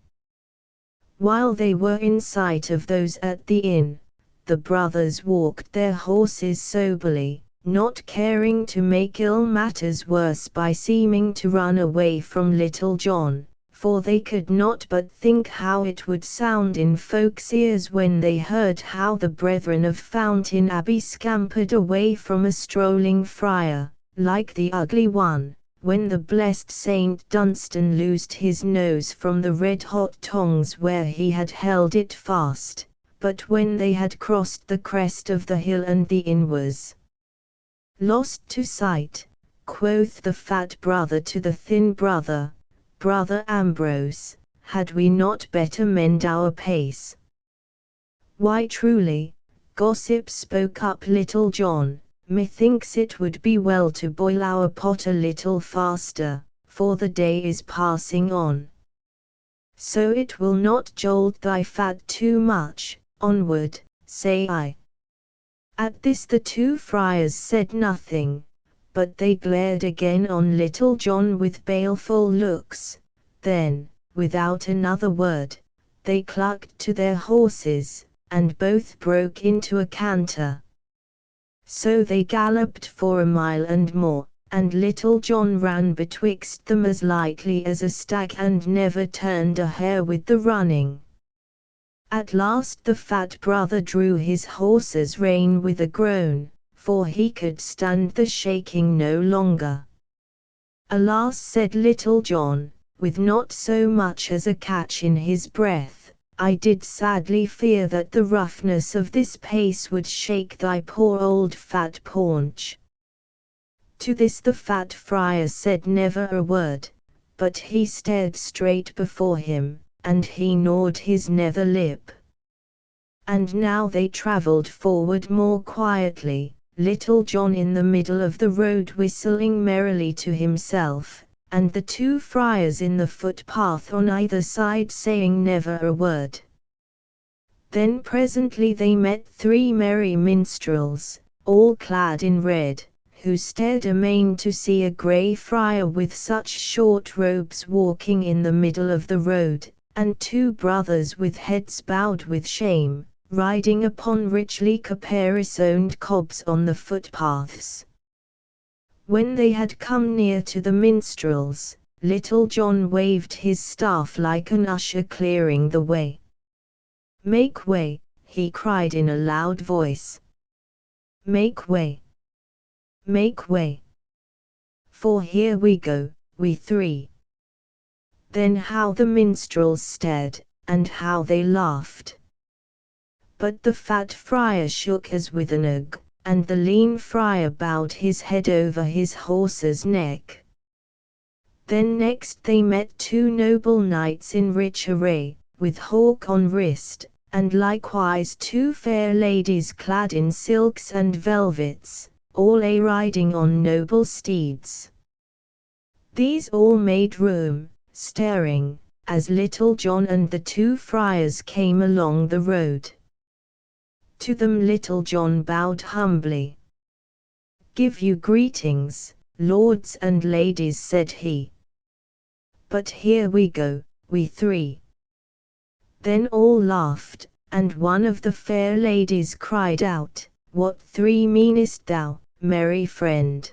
While they were in sight of those at the inn, the brothers walked their horses soberly, not caring to make ill matters worse by seeming to run away from Little John, for they could not but think how it would sound in folks' ears when they heard how the brethren of Fountain Abbey scampered away from a strolling friar, like the ugly one, when the blessed Saint Dunstan loosed his nose from the red-hot tongs where he had held it fast, but when they had crossed the crest of the hill and the inn was lost to sight, quoth the fat brother to the thin brother, "Brother Ambrose, had we not better mend our pace?" "Why truly, gossip," spoke up Little John, "methinks it would be well to boil our pot a little faster, for the day is passing on. So it will not jolt thy fat too much. Onward, say I." At this the two friars said nothing, but they glared again on Little John with baleful looks. Then, without another word, they clucked to their horses, and both broke into a canter. So they galloped for a mile and more, and Little John ran betwixt them as lightly as a stag and never turned a hair with the running. At last the fat brother drew his horse's rein with a groan, for he could stand the shaking no longer. "Alas," said Little John, with not so much as a catch in his breath, "I did sadly fear that the roughness of this pace would shake thy poor old fat paunch." To this the fat friar said never a word, but he stared straight before him, and he gnawed his nether lip. And now they travelled forward more quietly, Little John in the middle of the road whistling merrily to himself, and the two friars in the footpath on either side saying never a word. Then presently they met three merry minstrels, all clad in red, who stared amain to see a grey friar with such short robes walking in the middle of the road, and two brothers with heads bowed with shame, riding upon richly caparisoned cobs on the footpaths. When they had come near to the minstrels, Little John waved his staff like an usher clearing the way. "Make way," he cried in a loud voice. "Make way! Make way! For here we go, we three." Then how the minstrels stared, and how they laughed. But the fat friar shook as with an ague, and the lean friar bowed his head over his horse's neck. Then next they met two noble knights in rich array, with hawk on wrist, and likewise two fair ladies clad in silks and velvets, all riding on noble steeds. These all made room, staring, as Little John and the two friars came along the road. To them Little John bowed humbly. "Give you greetings, lords and ladies," said he. "But here we go, we three." Then all laughed, and one of the fair ladies cried out, "What three meanest thou, merry friend?"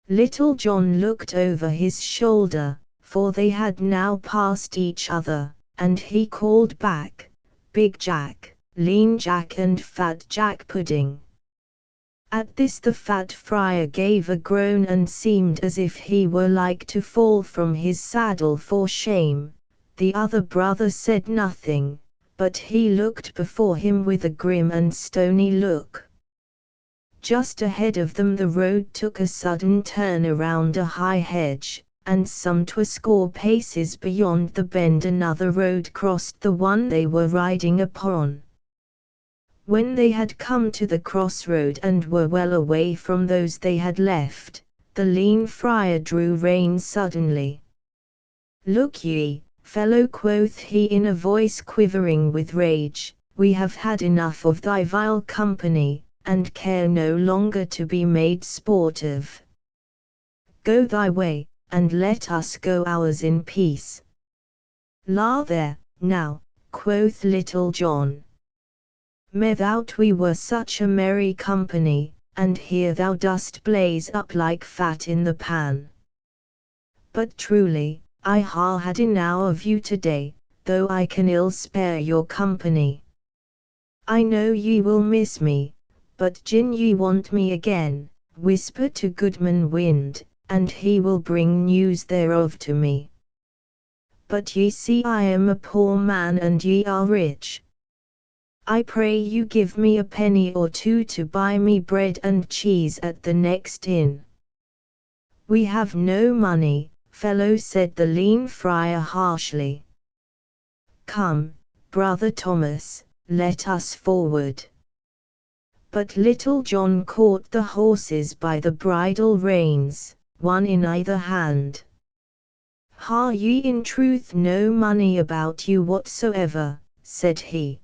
Little John looked over his shoulder, for they had now passed each other, and he called back, "Big Jack, Lean Jack and Fat Jack Pudding." At this the fat friar gave a groan and seemed as if he were like to fall from his saddle for shame. The other brother said nothing, but he looked before him with a grim and stony look. Just ahead of them the road took a sudden turn around a high hedge, and some 20 paces beyond the bend another road crossed the one they were riding upon. When they had come to the crossroad and were well away from those they had left, the lean friar drew rein suddenly. "Look ye, fellow," quoth he in a voice quivering with rage, "we have had enough of thy vile company, and care no longer to be made sport of. Go thy way, and let us go ours in peace." "La there, now," quoth Little John. "Methought we were such a merry company, and here thou dost blaze up like fat in the pan. But truly, I ha had enow of you today, though I can ill spare your company. I know ye will miss me, but gin ye want me again, whisper to Goodman Wind, and he will bring news thereof to me. But ye see I am a poor man and ye are rich. I pray you give me a penny or two to buy me bread and cheese at the next inn." "We have no money, fellow," said the lean friar harshly. "Come, Brother Thomas, let us forward." But Little John caught the horses by the bridle reins, one in either hand. "Ha ye in truth no money about you whatsoever," said he.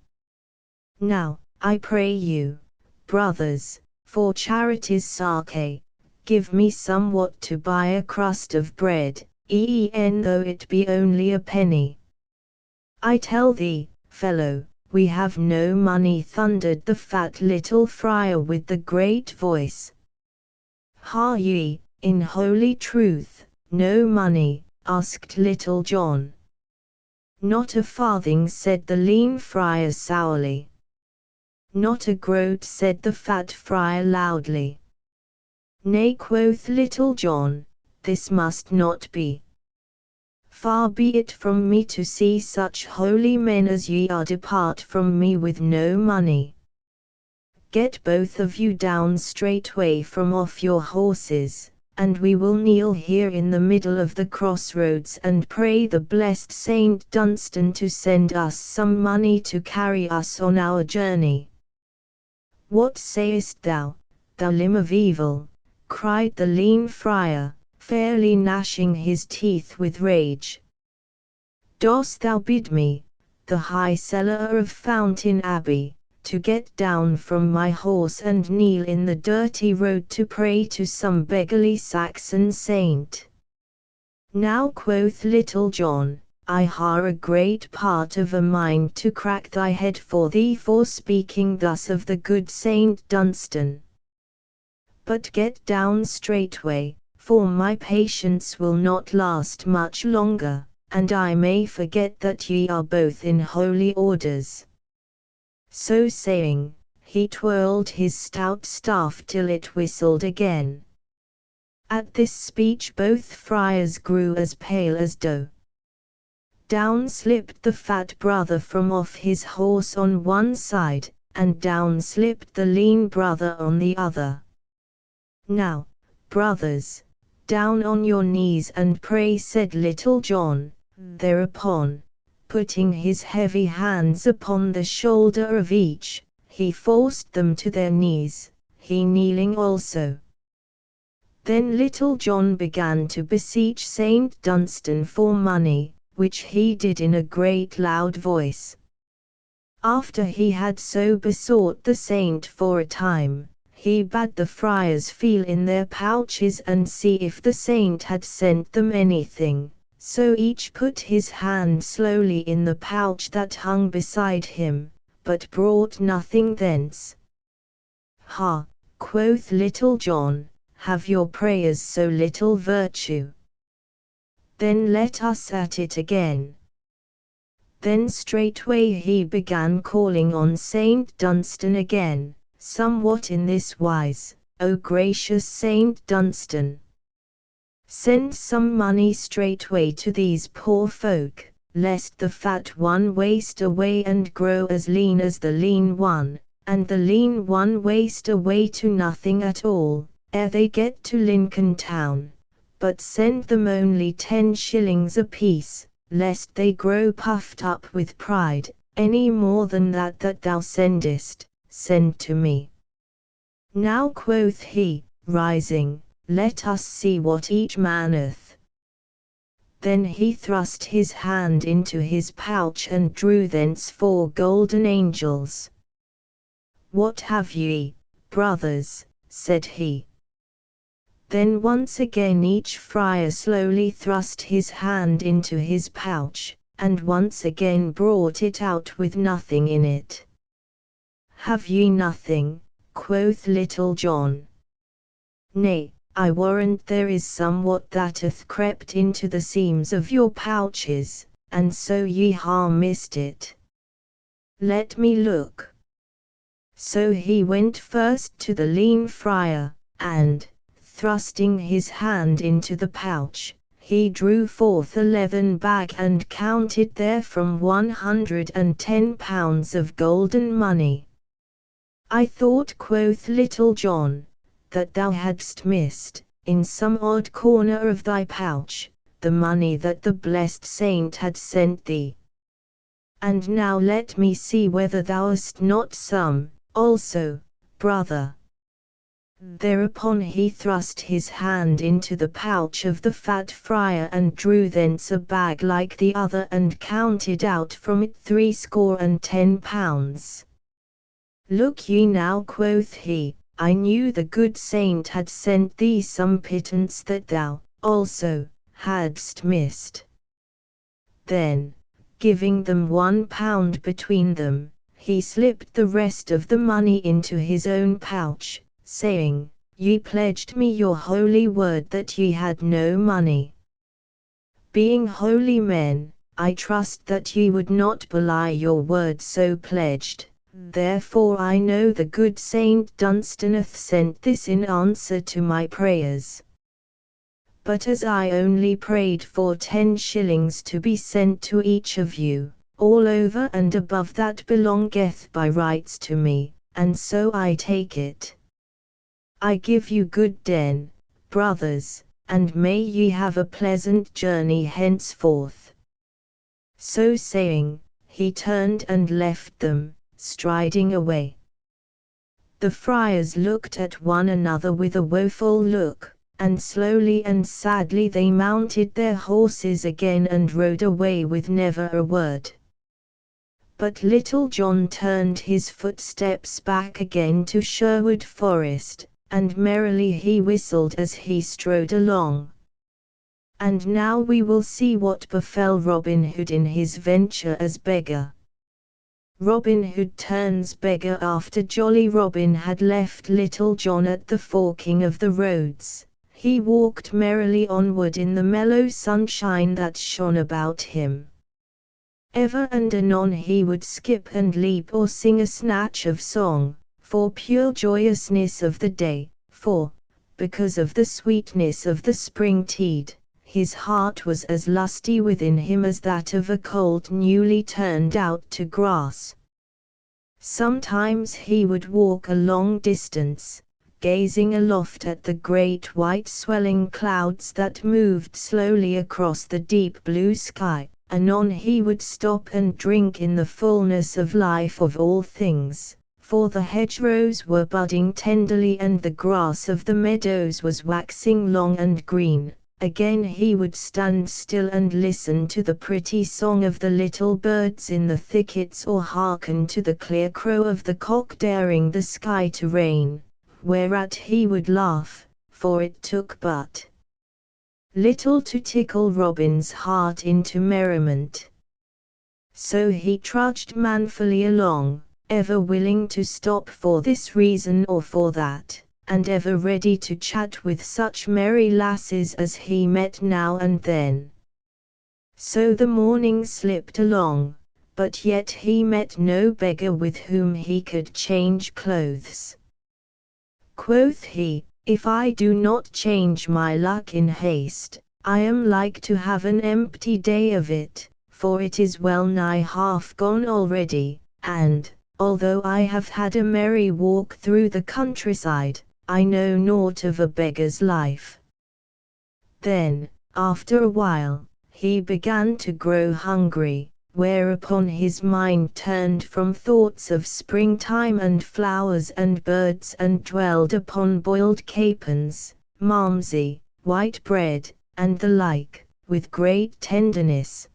"Now, I pray you, brothers, for charity's sake, give me somewhat to buy a crust of bread, e'en though it be only a penny." "I tell thee, fellow, we have no money," thundered the fat little friar with the great voice. "Ha ye, in holy truth, no money?" asked Little John. "Not a farthing," said the lean friar sourly. "Not a groat," said the fat friar loudly. "Nay," quoth Little John, "this must not be. Far be it from me to see such holy men as ye are depart from me with no money. Get both of you down straightway from off your horses, and we will kneel here in the middle of the crossroads and pray the blessed Saint Dunstan to send us some money to carry us on our journey." "What sayest thou, thou limb of evil?" cried the lean friar, fairly gnashing his teeth with rage. "Dost thou bid me, the high celler of Fountain Abbey, to get down from my horse and kneel in the dirty road to pray to some beggarly Saxon saint?" "Now," quoth Little John, "I ha a great part of a mind to crack thy head for thee for speaking thus of the good Saint Dunstan. But get down straightway, for my patience will not last much longer, and I may forget that ye are both in holy orders." So saying, he twirled his stout staff till it whistled again. At this speech both friars grew as pale as dough. Down slipped the fat brother from off his horse on one side, and down slipped the lean brother on the other. "Now, brothers, down on your knees and pray," said Little John. Thereupon, putting his heavy hands upon the shoulder of each, he forced them to their knees, he kneeling also. Then Little John began to beseech Saint Dunstan for money, which he did in a great loud voice. After he had so besought the saint for a time, he bade the friars feel in their pouches and see if the saint had sent them anything, so each put his hand slowly in the pouch that hung beside him, but brought nothing thence. "Ha," quoth Little John, "have your prayers so little virtue? Then let us at it again." Then straightway he began calling on Saint Dunstan again, somewhat in this wise: "O gracious Saint Dunstan, send some money straightway to these poor folk, lest the fat one waste away and grow as lean as the lean one, and the lean one waste away to nothing at all, ere they get to Lincoln town. But send them only 10 shillings apiece, lest they grow puffed up with pride, any more than that thou sendest, send to me. Now, quoth he, rising, let us see what each man hath. Then he thrust his hand into his pouch and drew thence 4 golden angels. What have ye, brothers? said he. Then once again each friar slowly thrust his hand into his pouch, and once again brought it out with nothing in it. Have ye nothing? quoth Little John. Nay, I warrant there is somewhat that hath crept into the seams of your pouches, and so ye ha missed it. Let me look. So he went first to the lean friar, and, thrusting his hand into the pouch, he drew forth a leathern bag and counted therefrom 110 pounds of golden money. I thought, quoth Little John, that thou hadst missed, in some odd corner of thy pouch, the money that the blessed saint had sent thee. And now let me see whether thou hast not some, also, brother. Thereupon he thrust his hand into the pouch of the fat friar and drew thence a bag like the other and counted out from it 70 pounds. Look ye now, quoth he, I knew the good saint had sent thee some pittance that thou, also, hadst missed. Then, giving them £1 between them, he slipped the rest of the money into his own pouch, saying, Ye pledged me your holy word that ye had no money. Being holy men, I trust that ye would not belie your word so pledged, therefore I know the good Saint Dunstan hath sent this in answer to my prayers. But as I only prayed for 10 shillings to be sent to each of you, all over and above that belongeth by rights to me, and so I take it. I give you good den, brothers, and may ye have a pleasant journey henceforth. So saying, he turned and left them, striding away. The friars looked at one another with a woeful look, and slowly and sadly they mounted their horses again and rode away with never a word. But Little John turned his footsteps back again to Sherwood Forest, and merrily he whistled as he strode along. And now we will see what befell Robin Hood in his venture as beggar. Robin Hood turns beggar. After Jolly Robin had left Little John at the forking of the roads, he walked merrily onward in the mellow sunshine that shone about him. Ever and anon he would skip and leap or sing a snatch of song, for pure joyousness of the day, for, because of the sweetness of the spring tide, his heart was as lusty within him as that of a colt newly turned out to grass. Sometimes he would walk a long distance, gazing aloft at the great white swelling clouds that moved slowly across the deep blue sky. Anon he would stop and drink in the fullness of life of all things, for the hedgerows were budding tenderly and the grass of the meadows was waxing long and green. Again he would stand still and listen to the pretty song of the little birds in the thickets or hearken to the clear crow of the cock daring the sky to rain, whereat he would laugh, for it took but little to tickle Robin's heart into merriment. So he trudged manfully along, ever willing to stop for this reason or for that, and ever ready to chat with such merry lasses as he met now and then. So the morning slipped along, but yet he met no beggar with whom he could change clothes. Quoth he, If I do not change my luck in haste, I am like to have an empty day of it, for it is well nigh half gone already, and, although I have had a merry walk through the countryside, I know naught of a beggar's life." Then, after a while, he began to grow hungry, whereupon his mind turned from thoughts of springtime and flowers and birds and dwelled upon boiled capons, malmsey, white bread, and the like, with great tenderness.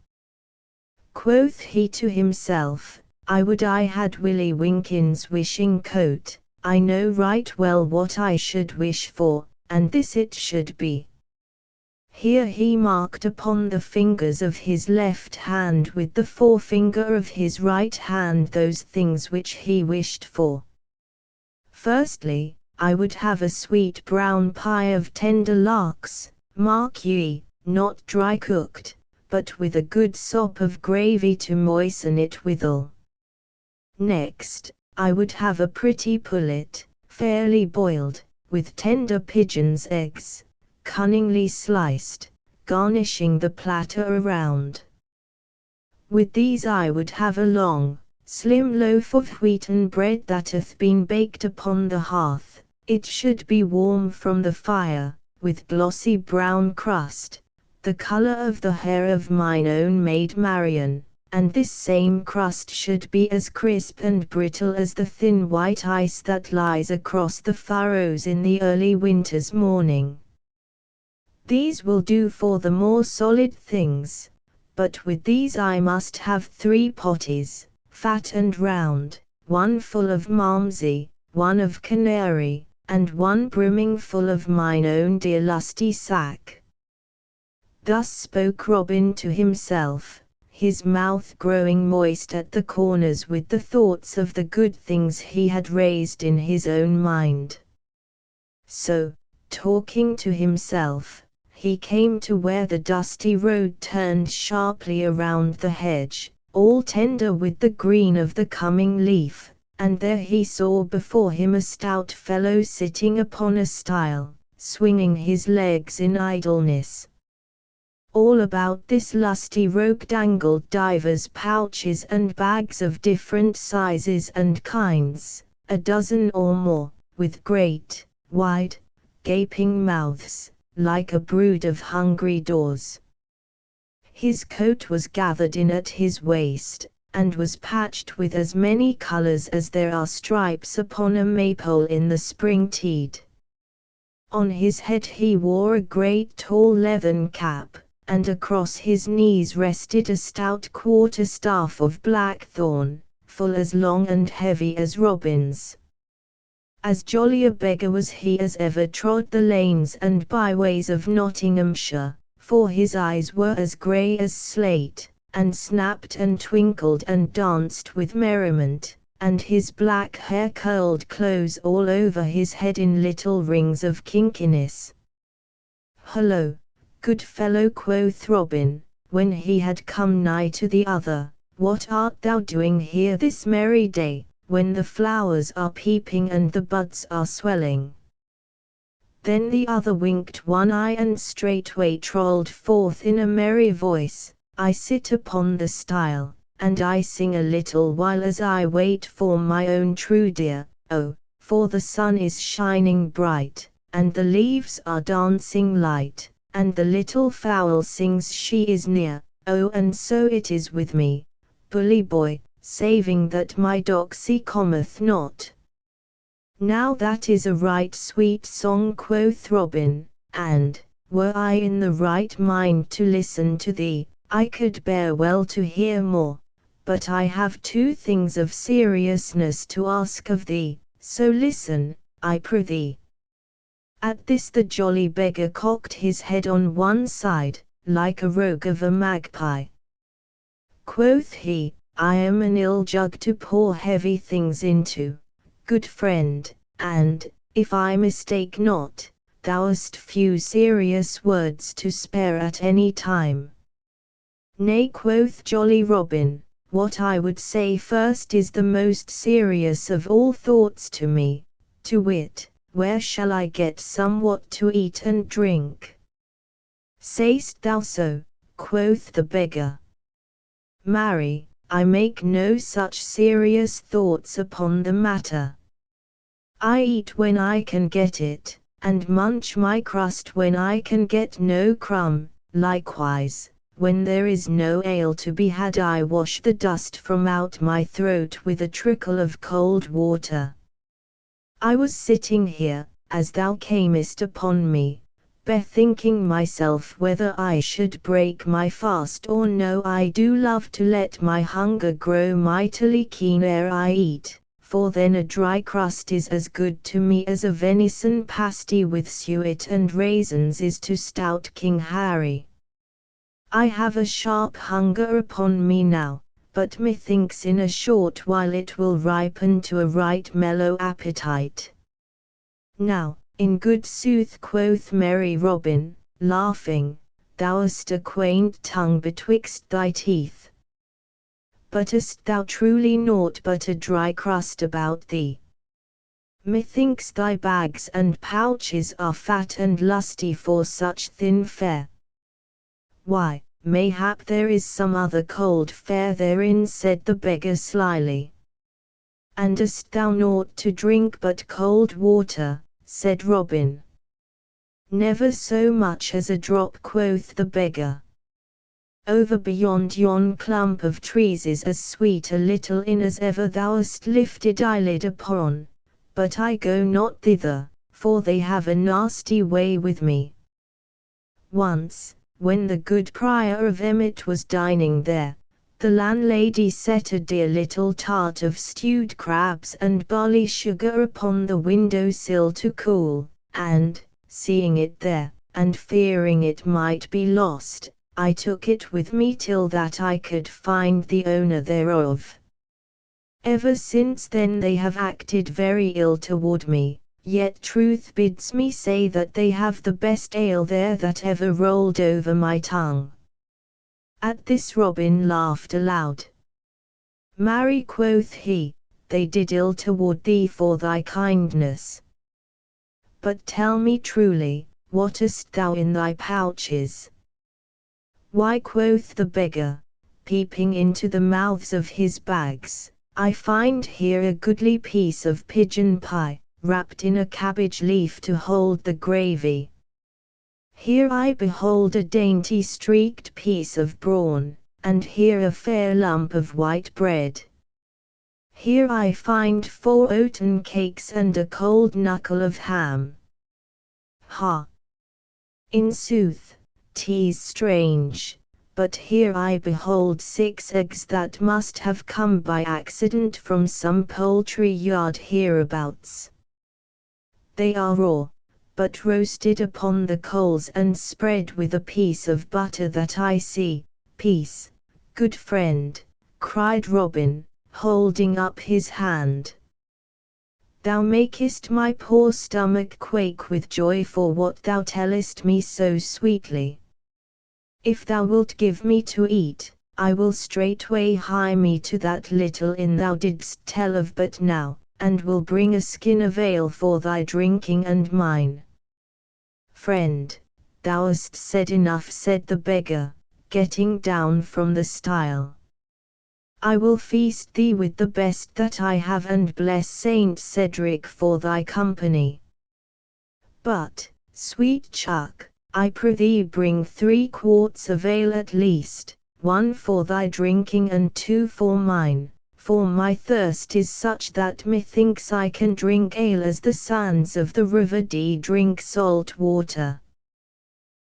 Quoth he to himself, "I would I had Willie Winkin's wishing coat. I know right well what I should wish for, and this it should be." Here he marked upon the fingers of his left hand with the forefinger of his right hand those things which he wished for. "Firstly, I would have a sweet brown pie of tender larks, mark ye, not dry cooked, but with a good sop of gravy to moisten it withal. Next, I would have a pretty pullet, fairly boiled, with tender pigeon's eggs, cunningly sliced, garnishing the platter around. With these I would have a long, slim loaf of wheaten bread that hath been baked upon the hearth. It should be warm from the fire, with glossy brown crust, the colour of the hair of mine own maid Marian, and this same crust should be as crisp and brittle as the thin white ice that lies across the furrows in the early winter's morning. These will do for the more solid things, but with these I must have 3 potties, fat and round, one full of malmsey, one of canary, and one brimming full of mine own dear lusty sack." Thus spoke Robin to himself, his mouth growing moist at the corners with the thoughts of the good things he had raised in his own mind. So, talking to himself, he came to where the dusty road turned sharply around the hedge, all tender with the green of the coming leaf, and there he saw before him a stout fellow sitting upon a stile, swinging his legs in idleness. All about this lusty rogue dangled divers pouches and bags of different sizes and kinds, a dozen or more, with great, wide, gaping mouths, like a brood of hungry daws. His coat was gathered in at his waist, and was patched with as many colours as there are stripes upon a maypole in the spring-tide. On his head he wore a great tall leathern cap, and across his knees rested a stout quarter-staff of blackthorn, full as long and heavy as Robin's. As jolly a beggar was he as ever trod the lanes and byways of Nottinghamshire, for his eyes were as grey as slate, and snapped and twinkled and danced with merriment, and his black hair curled close all over his head in little rings of kinkiness. "Hullo, good fellow," quoth Robin, when he had come nigh to the other, "what art thou doing here this merry day, when the flowers are peeping and the buds are swelling?" Then the other winked one eye and straightway trolled forth in a merry voice, "I sit upon the stile, and I sing a little while as I wait for my own true dear, oh, for the sun is shining bright, and the leaves are dancing light, and the little fowl sings she is near, oh, and so it is with me, bully boy, saving that my doxy cometh not." "Now that is a right sweet song," quoth Robin, "and, were I in the right mind to listen to thee, I could bear well to hear more, but I have 2 things of seriousness to ask of thee, so listen, I prithee." At this the jolly beggar cocked his head on one side, like a rogue of a magpie. Quoth he, "I am an ill jug to pour heavy things into, good friend, and, if I mistake not, thou hast few serious words to spare at any time." "Nay," quoth jolly Robin, "what I would say first is the most serious of all thoughts to me, to wit, where shall I get somewhat to eat and drink?" "Say'st thou so?" quoth the beggar. Marry, I make no such serious thoughts upon the matter. I eat when I can get it, and munch my crust when I can get no crumb. Likewise, when there is no ale to be had, I wash the dust from out my throat with a trickle of cold water. I was sitting here, as thou camest upon me, bethinking myself whether I should break my fast or no. I do love to let my hunger grow mightily keen ere I eat, for then a dry crust is as good to me as a venison pasty with suet and raisins is to stout King Harry. I have a sharp hunger upon me now, but methinks in a short while it will ripen to a right mellow appetite. Now, in good sooth, quoth merry Robin, laughing, thou hast a quaint tongue betwixt thy teeth. But hast thou truly naught but a dry crust about thee? Methinks thy bags and pouches are fat and lusty for such thin fare. Why, mayhap there is some other cold fare therein, said the beggar slyly. And hast thou naught to drink but cold water? Said Robin. Never so much as a drop, quoth the beggar. Over beyond yon clump of trees is as sweet a little inn as ever thou hast lifted eyelid upon, but I go not thither, for they have a nasty way with me. Once, when the good Prior of Emmet was dining there, the landlady set a dear little tart of stewed crabs and barley sugar upon the window-sill to cool, and, seeing it there, and fearing it might be lost, I took it with me till that I could find the owner thereof. Ever since then they have acted very ill toward me, yet truth bids me say that they have the best ale there that ever rolled over my tongue. At this Robin laughed aloud. Marry, quoth he, they did ill toward thee for thy kindness. But tell me truly, what hast thou in thy pouches? Why, quoth the beggar, peeping into the mouths of his bags, I find here a goodly piece of pigeon pie, wrapped in a cabbage leaf to hold the gravy. Here I behold a dainty streaked piece of brawn, and here a fair lump of white bread. Here I find 4 oaten cakes and a cold knuckle of ham. Ha! In sooth, 'tis strange, but here I behold 6 eggs that must have come by accident from some poultry yard hereabouts. They are raw, but roasted upon the coals and spread with a piece of butter that I see. Peace, good friend, cried Robin, holding up his hand. Thou makest my poor stomach quake with joy for what thou tellest me so sweetly. If thou wilt give me to eat, I will straightway hie me to that little inn thou didst tell of but now, and will bring a skin of ale for thy drinking and mine. Friend, thou hast said enough, said the beggar, getting down from the stile. I will feast thee with the best that I have, and bless Saint Cedric for thy company. But, sweet chuck, I prithee bring 3 quarts of ale at least, 1 for thy drinking and 2 for mine, for my thirst is such that methinks I can drink ale as the sands of the river Dee drink salt water.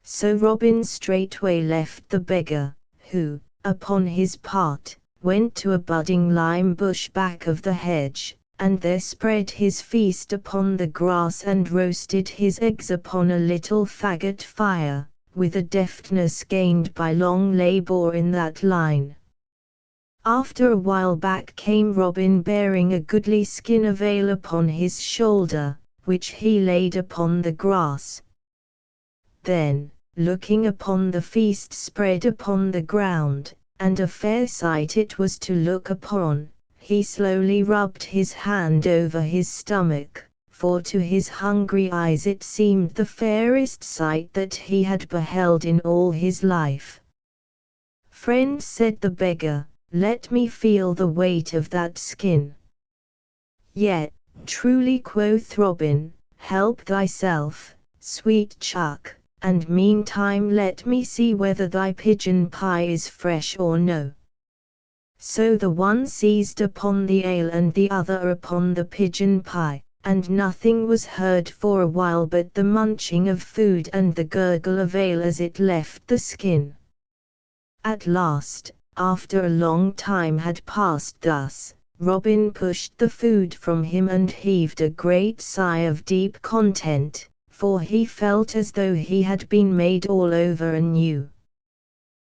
So Robin straightway left the beggar, who, upon his part, went to a budding lime bush back of the hedge, and there spread his feast upon the grass and roasted his eggs upon a little faggot fire, with a deftness gained by long labour in that line. After a while back came Robin bearing a goodly skin of ale upon his shoulder, which he laid upon the grass. Then, looking upon the feast spread upon the ground, and a fair sight it was to look upon, he slowly rubbed his hand over his stomach, for to his hungry eyes it seemed the fairest sight that he had beheld in all his life. Friend, said the beggar, let me feel the weight of that skin. Yet, truly quoth Robin, help thyself, sweet chuck, and meantime let me see whether thy pigeon pie is fresh or no. So the one seized upon the ale and the other upon the pigeon pie, and nothing was heard for a while but the munching of food and the gurgle of ale as it left the skin. At last, after a long time had passed thus, Robin pushed the food from him and heaved a great sigh of deep content, for he felt as though he had been made all over anew.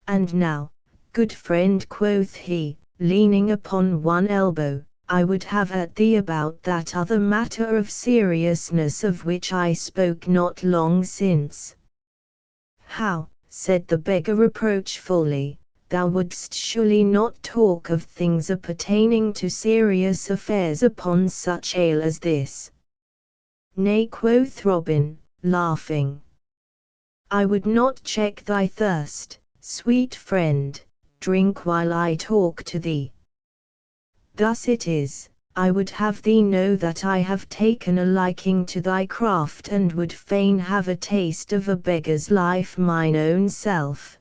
And now, good friend, quoth he, leaning upon one elbow, I would have at thee about that other matter of seriousness of which I spoke not long since. How, said the beggar reproachfully, thou wouldst surely not talk of things appertaining to serious affairs upon such ale as this. Nay, quoth Robin, laughing. I would not check thy thirst, sweet friend, drink while I talk to thee. Thus it is, I would have thee know that I have taken a liking to thy craft and would fain have a taste of a beggar's life mine own self.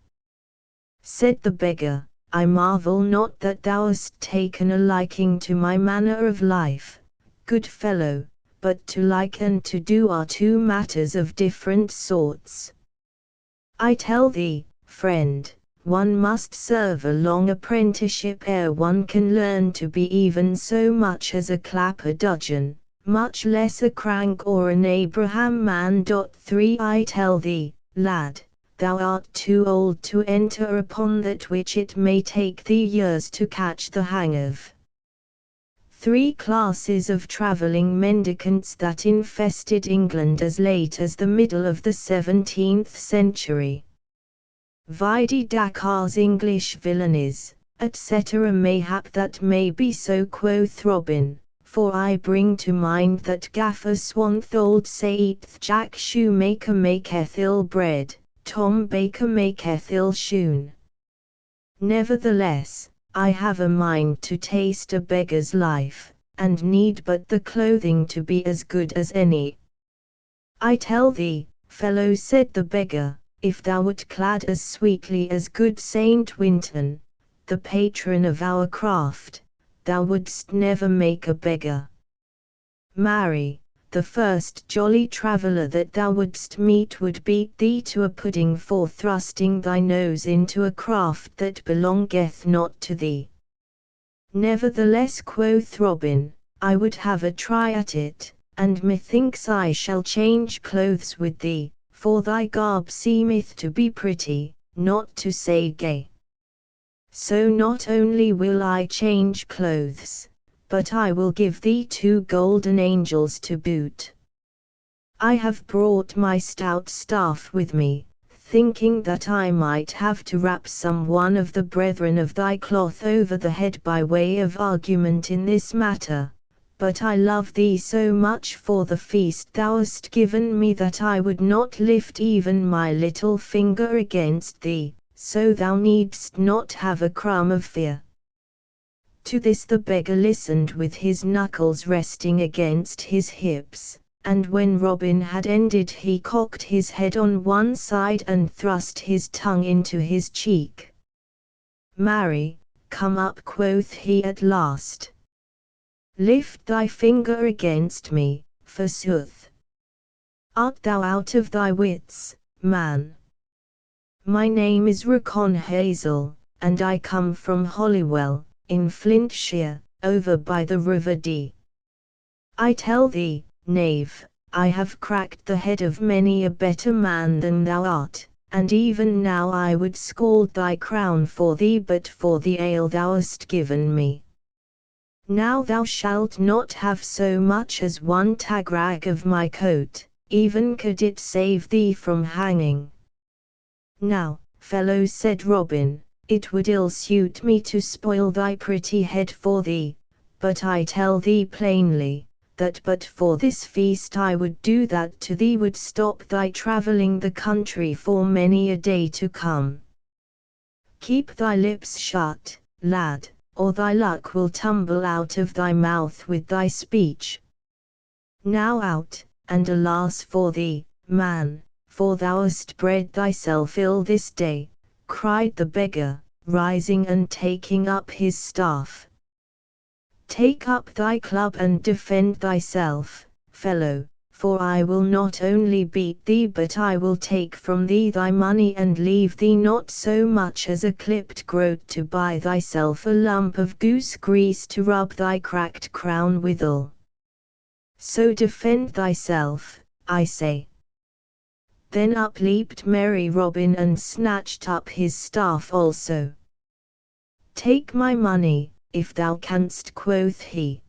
Said the beggar, I marvel not that thou hast taken a liking to my manner of life, good fellow, but to like and to do are two matters of different sorts. I tell thee, friend, one must serve a long apprenticeship ere one can learn to be even so much as a clapper-dudgeon, much less a crank or an Abraham man. 3 I tell thee, lad, thou art too old to enter upon that which it may take thee years to catch the hang of. 3 classes of travelling mendicants that infested England as late as the middle of the 17th century. Vide Dakar's English villainies, etc. Mayhap that may be so, quoth Robin, for I bring to mind that Gaffer Swanthold saith Jack Shoemaker maketh ill bread, Tom Baker maketh ill shoon. Nevertheless, I have a mind to taste a beggar's life, and need but the clothing to be as good as any. I tell thee, fellow, said the beggar, if thou wert clad as sweetly as good Saint Winton, the patron of our craft, thou wouldst never make a beggar. Marry, the first jolly traveller that thou wouldst meet would beat thee to a pudding for thrusting thy nose into a craft that belongeth not to thee. Nevertheless, quoth Robin, I would have a try at it, and methinks I shall change clothes with thee, for thy garb seemeth to be pretty, not to say gay. So not only will I change clothes, but I will give thee 2 golden angels to boot. I have brought my stout staff with me, thinking that I might have to wrap some one of the brethren of thy cloth over the head by way of argument in this matter. But I love thee so much for the feast thou hast given me that I would not lift even my little finger against thee, so thou needst not have a crumb of fear. To this the beggar listened with his knuckles resting against his hips, and when Robin had ended he cocked his head on one side and thrust his tongue into his cheek. Marry, come up, quoth he at last. Lift thy finger against me, forsooth. Art thou out of thy wits, man? My name is Racon Hazel, and I come from Holywell, in Flintshire, over by the River Dee. I tell thee, knave, I have cracked the head of many a better man than thou art, and even now I would scald thy crown for thee but for the ale thou hast given me. Now thou shalt not have so much as one tagrag of my coat, even could it save thee from hanging. Now, fellow, said Robin, it would ill suit me to spoil thy pretty head for thee, but I tell thee plainly, that but for this feast I would do that to thee would stop thy travelling the country for many a day to come. Keep thy lips shut, lad, or thy luck will tumble out of thy mouth with thy speech. Now out, and alas for thee, man, for thou hast bred thyself ill this day, cried the beggar, rising and taking up his staff. Take up thy club and defend thyself, fellow, for I will not only beat thee but I will take from thee thy money and leave thee not so much as a clipped groat to buy thyself a lump of goose grease to rub thy cracked crown withal. So defend thyself, I say. Then up leaped merry Robin and snatched up his staff also. Take my money, if thou canst, quoth he.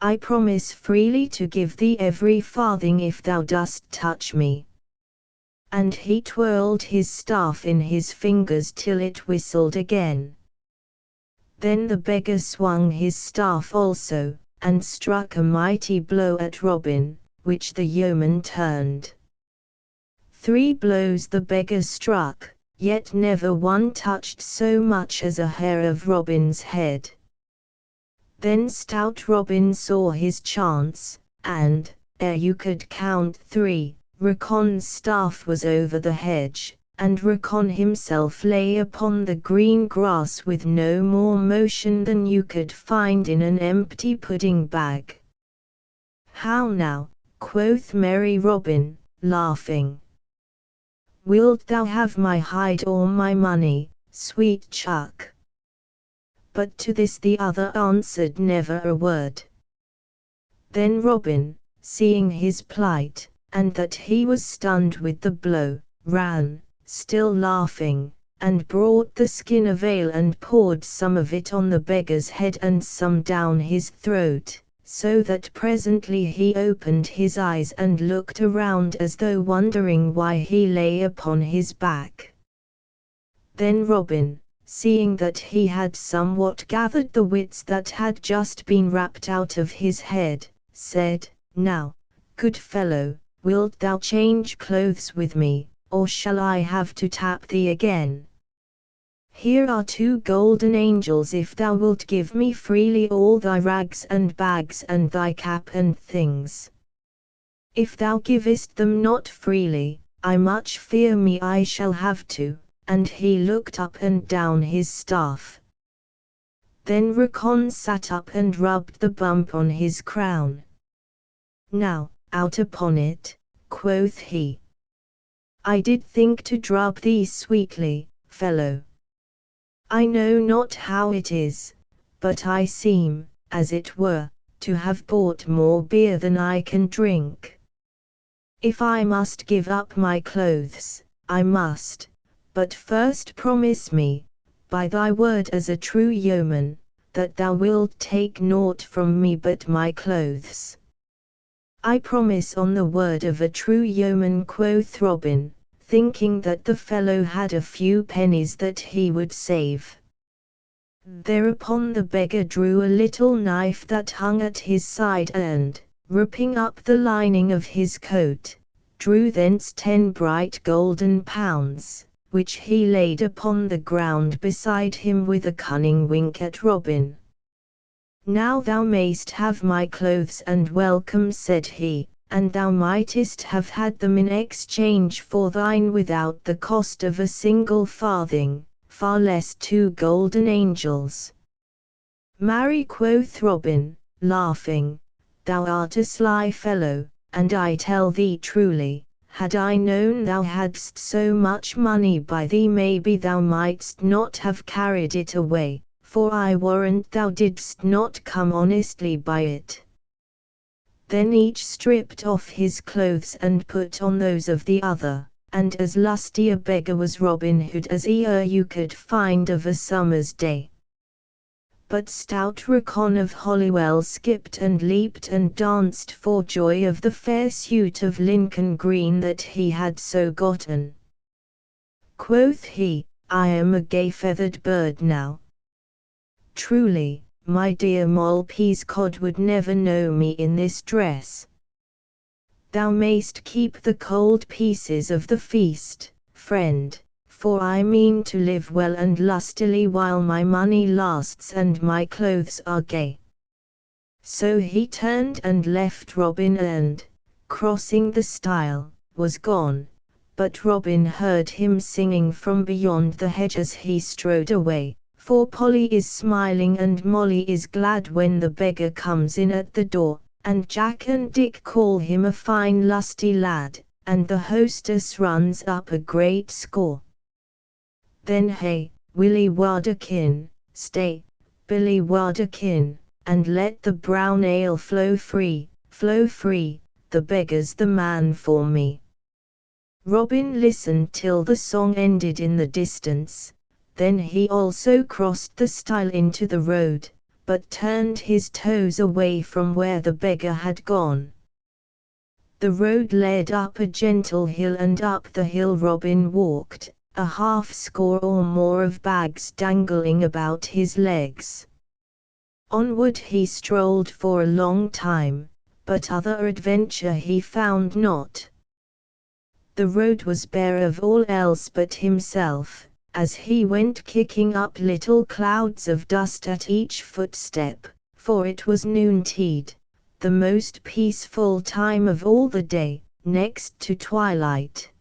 I promise freely to give thee every farthing if thou dost touch me. And he twirled his staff in his fingers till it whistled again. Then the beggar swung his staff also, and struck a mighty blow at Robin, which the yeoman turned. 3 blows the beggar struck, yet never one touched so much as a hair of Robin's head. Then stout Robin saw his chance, and, ere you could count 3, Raccon's staff was over the hedge, and Raccon himself lay upon the green grass with no more motion than you could find in an empty pudding bag. How now, quoth merry Robin, laughing. Wilt thou have my hide or my money, sweet chuck? But to this the other answered never a word. Then Robin, seeing his plight, and that he was stunned with the blow, ran, still laughing, and brought the skin of ale and poured some of it on the beggar's head and some down his throat, so that presently he opened his eyes and looked around as though wondering why he lay upon his back. Then Robin, seeing that he had somewhat gathered the wits that had just been rapped out of his head, said, Now, good fellow, wilt thou change clothes with me, or shall I have to tap thee again? Here are 2 golden angels if thou wilt give me freely all thy rags and bags and thy cap and things. If thou givest them not freely, I much fear me I shall have to, and he looked up and down his staff. Then Raccon sat up and rubbed the bump on his crown. Now, out upon it, quoth he. I did think to drub thee sweetly, fellow. I know not how it is, but I seem, as it were, to have bought more beer than I can drink. If I must give up my clothes, I must, but first promise me, by thy word as a true yeoman, that thou wilt take naught from me but my clothes. I promise on the word of a true yeoman, quoth Robin, thinking that the fellow had a few pennies that he would save. Thereupon the beggar drew a little knife that hung at his side and, ripping up the lining of his coat, drew thence 10 bright golden pounds, which he laid upon the ground beside him with a cunning wink at Robin. Now thou mayst have my clothes and welcome, said he, and thou mightest have had them in exchange for thine without the cost of a single farthing, far less 2 golden angels. Marry, quoth Robin, laughing, thou art a sly fellow, and I tell thee truly, had I known thou hadst so much money by thee, maybe thou mightst not have carried it away, for I warrant thou didst not come honestly by it. Then each stripped off his clothes and put on those of the other, and as lusty a beggar was Robin Hood as e'er you could find of a summer's day. But stout Raccon of Holywell skipped and leaped and danced for joy of the fair suit of Lincoln green that he had so gotten. Quoth he, I am a gay feathered bird now. Truly, my dear Moll Peascod would never know me in this dress. Thou mayst keep the cold pieces of the feast, friend, for I mean to live well and lustily while my money lasts and my clothes are gay." So he turned and left Robin and, crossing the stile, was gone, but Robin heard him singing from beyond the hedge as he strode away. For Polly is smiling and Molly is glad when the beggar comes in at the door, and Jack and Dick call him a fine lusty lad, and the hostess runs up a great score. Then hey, Willie Warderkin, stay, Billy Warderkin, and let the brown ale flow free, the beggar's the man for me. Robin listened till the song ended in the distance. Then he also crossed the stile into the road, but turned his toes away from where the beggar had gone. The road led up a gentle hill, and up the hill Robin walked, a half-score or more of bags dangling about his legs. Onward he strolled for a long time, but other adventure he found not. The road was bare of all else but himself, as he went kicking up little clouds of dust at each footstep, for it was noontide, the most peaceful time of all the day, next to twilight.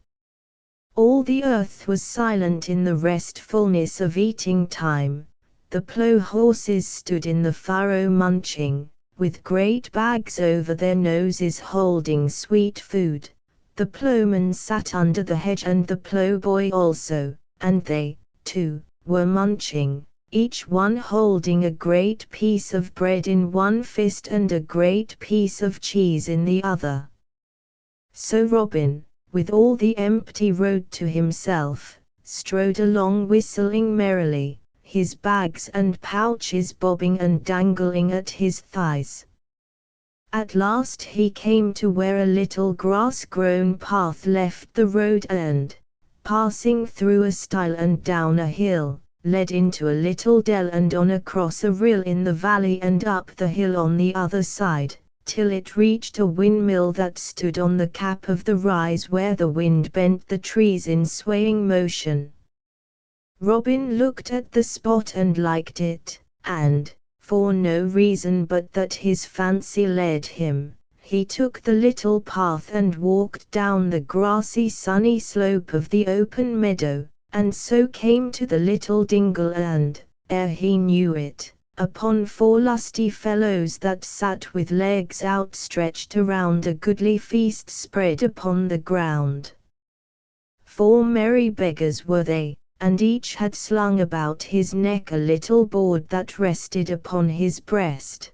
All the earth was silent in the restfulness of eating time. The plough horses stood in the furrow munching, with great bags over their noses holding sweet food. The ploughman sat under the hedge and the ploughboy also, and they, too, were munching, each one holding a great piece of bread in one fist and a great piece of cheese in the other. So Robin, with all the empty road to himself, strode along whistling merrily, his bags and pouches bobbing and dangling at his thighs. At last he came to where a little grass-grown path left the road and, passing through a stile and down a hill, led into a little dell and on across a rill in the valley and up the hill on the other side, till it reached a windmill that stood on the cap of the rise where the wind bent the trees in swaying motion. Robin looked at the spot and liked it, and, for no reason but that his fancy led him, he took the little path and walked down the grassy sunny slope of the open meadow, and so came to the little dingle and, ere he knew it, upon 4 lusty fellows that sat with legs outstretched around a goodly feast spread upon the ground. 4 merry beggars were they, and each had slung about his neck a little board that rested upon his breast.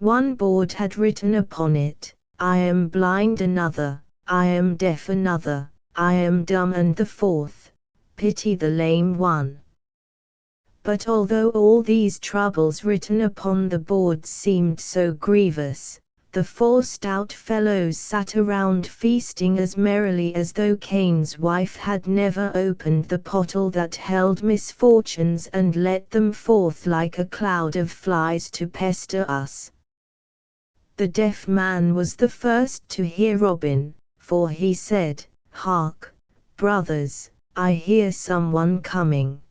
One board had written upon it, "I am blind," another, "I am deaf," another, "I am dumb," and the fourth, "Pity the lame one." But although all these troubles written upon the boards seemed so grievous, the 4 stout fellows sat around feasting as merrily as though Cain's wife had never opened the pottle that held misfortunes and let them forth like a cloud of flies to pester us. The deaf man was the first to hear Robin, for he said, "Hark, brothers, I hear someone coming."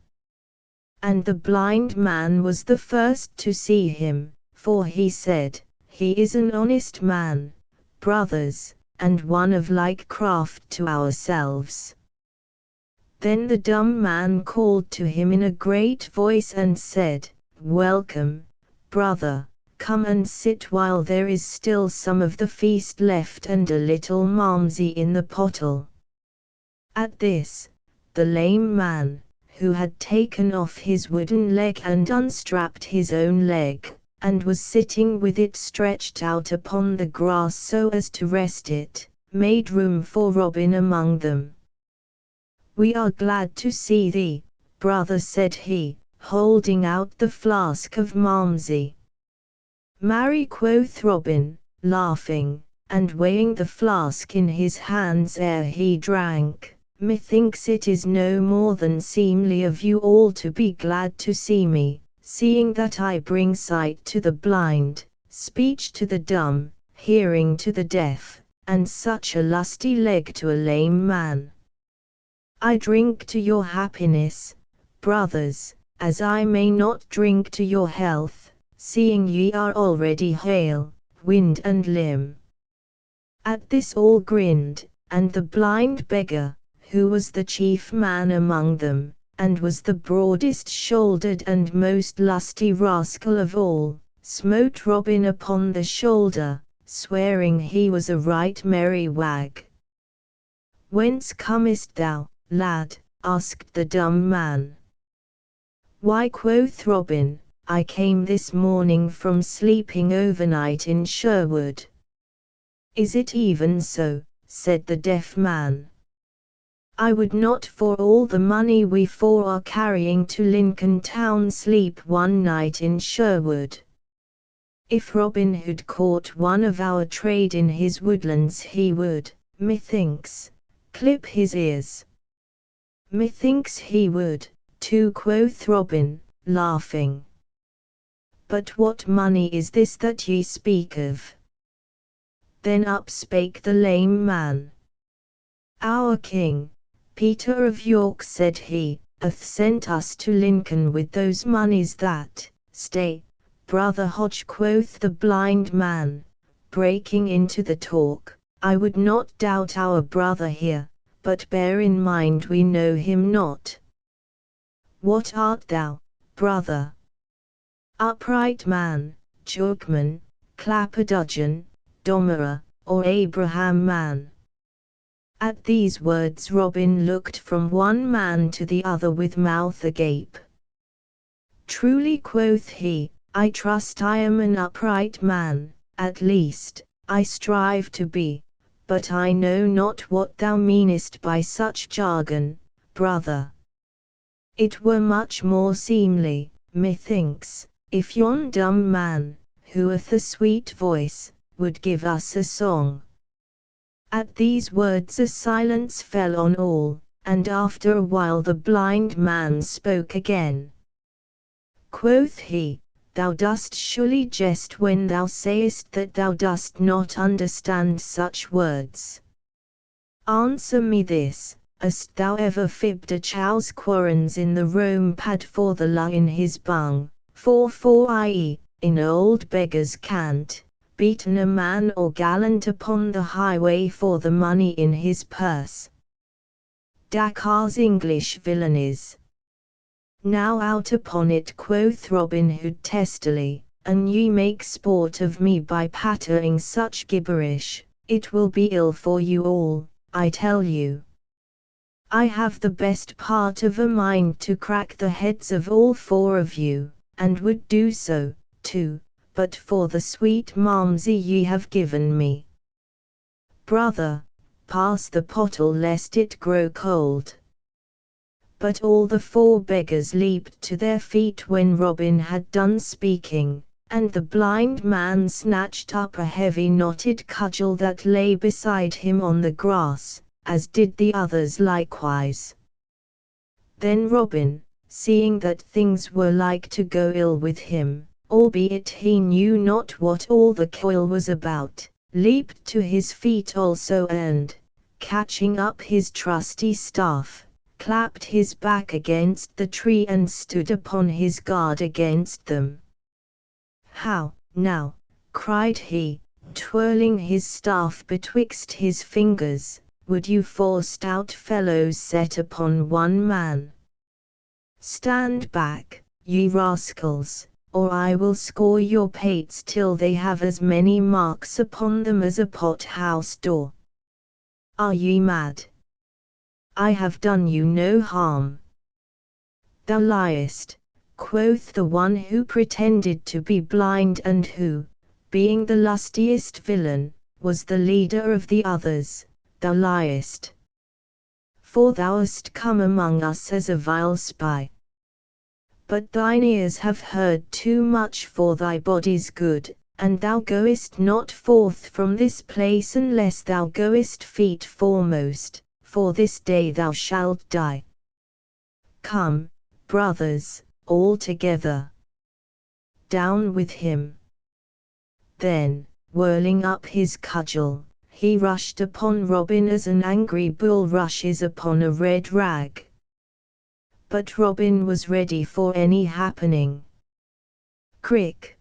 And the blind man was the first to see him, for he said, "He is an honest man, brothers, and one of like craft to ourselves." Then the dumb man called to him in a great voice and said, "Welcome, brother. Come and sit while there is still some of the feast left and a little malmsey in the pottle." At this, the lame man, who had taken off his wooden leg and unstrapped his own leg, and was sitting with it stretched out upon the grass so as to rest it, made room for Robin among them. "We are glad to see thee, brother," said he, holding out the flask of malmsey. "Marry," quoth Robin, laughing, and weighing the flask in his hands ere he drank, "methinks it is no more than seemly of you all to be glad to see me, seeing that I bring sight to the blind, speech to the dumb, hearing to the deaf, and such a lusty leg to a lame man. I drink to your happiness, brothers, as I may not drink to your health, seeing ye are already hale, wind and limb. At this all grinned, and the blind beggar, who was the chief man among them, and was the broadest-shouldered and most lusty rascal of all, smote Robin upon the shoulder, swearing he was a right merry wag. "Whence comest thou, lad?" asked the dumb man. "Why," quoth Robin, "I came this morning from sleeping overnight in Sherwood." "Is it even so?" said the deaf man. "I would not for all the money we four are carrying to Lincoln town sleep one night in Sherwood. If Robin Hood caught one of our trade in his woodlands he would, methinks, clip his ears." "Methinks he would, too," quoth Robin, laughing. "But what money is this that ye speak of?" Then up spake the lame man. "Our king, Peter of York," said he, "hath sent us to Lincoln with those moneys that—" "Stay, brother Hodge," quoth the blind man, breaking into the talk, "I would not doubt our brother here, but bear in mind we know him not. What art thou, brother? Upright man, jugman, clapper-dudgeon, dommerer, or Abraham man?" At these words Robin looked from one man to the other with mouth agape. "Truly," quoth he, "I trust I am an upright man, at least, I strive to be, but I know not what thou meanest by such jargon, brother. It were much more seemly, methinks, if yon dumb man, who hath a sweet voice, would give us a song." At these words a silence fell on all, and after a while the blind man spoke again. Quoth he, "Thou dost surely jest when thou sayest that thou dost not understand such words. Answer me this, hast thou ever fibbed a chow's quarrons in the Rome pad for the la in his bung, for i.e., in old beggar's cant, beaten a man or gallant upon the highway for the money in his purse? Dakar's English villainies. Now out upon it," quoth Robin Hood testily, "an ye make sport of me by pattering such gibberish, it will be ill for you all, I tell you. I have the best part of a mind to crack the heads of all four of you, and would do so, too, but for the sweet malmsey ye have given me. Brother, pass the pottle lest it grow cold." But all the four beggars leaped to their feet when Robin had done speaking, and the blind man snatched up a heavy knotted cudgel that lay beside him on the grass, as did the others likewise. Then Robin, seeing that things were like to go ill with him, albeit he knew not what all the coil was about, leaped to his feet also and, catching up his trusty staff, clapped his back against the tree and stood upon his guard against them. "How, now," cried he, twirling his staff betwixt his fingers, "would you four stout fellows set upon one man? Stand back, ye rascals, or I will score your pates till they have as many marks upon them as a pot-house door. Are ye mad? I have done you no harm." "Thou liest," quoth the one who pretended to be blind and who, being the lustiest villain, was the leader of the others, "thou liest. For thou hast come among us as a vile spy. But thine ears have heard too much for thy body's good, and thou goest not forth from this place unless thou goest feet foremost, for this day thou shalt die. Come, brothers, all together. Down with him." Then, whirling up his cudgel, he rushed upon Robin as an angry bull rushes upon a red rag. But Robin was ready for any happening. Crick!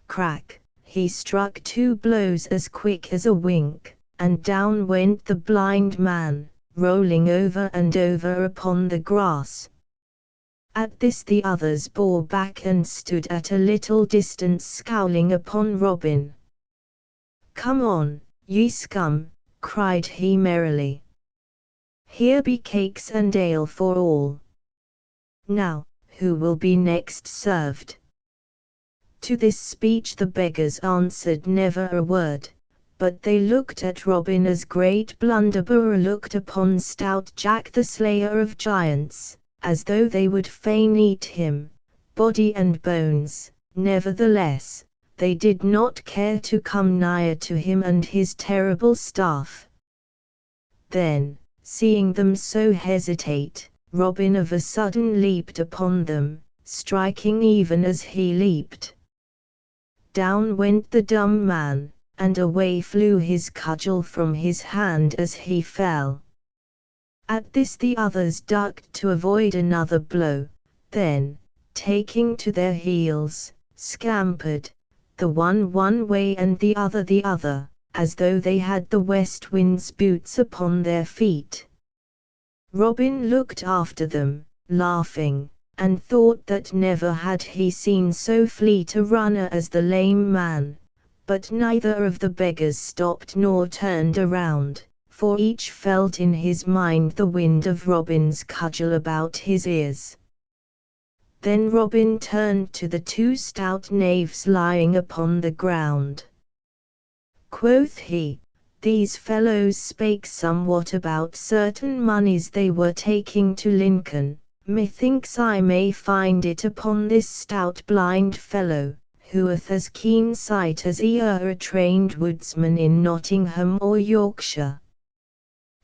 Crack! He struck 2 blows as quick as a wink, and down went the blind man, rolling over and over upon the grass. At this the others bore back and stood at a little distance scowling upon Robin. "Come on, ye scum," cried he merrily. "Here be cakes and ale for all. Now, who will be next served?" To this speech the beggars answered never a word, but they looked at Robin as great Blunderbore looked upon stout Jack the Slayer of Giants, as though they would fain eat him, body and bones. Nevertheless, they did not care to come nigher to him and his terrible staff. Then, seeing them so hesitate, Robin of a sudden leaped upon them, striking even as he leaped. Down went the dumb man, and away flew his cudgel from his hand as he fell. At this the others ducked to avoid another blow, then, taking to their heels, scampered, the one way and the other, as though they had the west wind's boots upon their feet. Robin looked after them, laughing, and thought that never had he seen so fleet a runner as the lame man, but neither of the beggars stopped nor turned around, for each felt in his mind the wind of Robin's cudgel about his ears. Then Robin turned to the 2 stout knaves lying upon the ground. Quoth he, "These fellows spake somewhat about certain moneys they were taking to Lincoln. Methinks I may find it upon this stout blind fellow, who hath as keen sight as a trained woodsman in Nottingham or Yorkshire.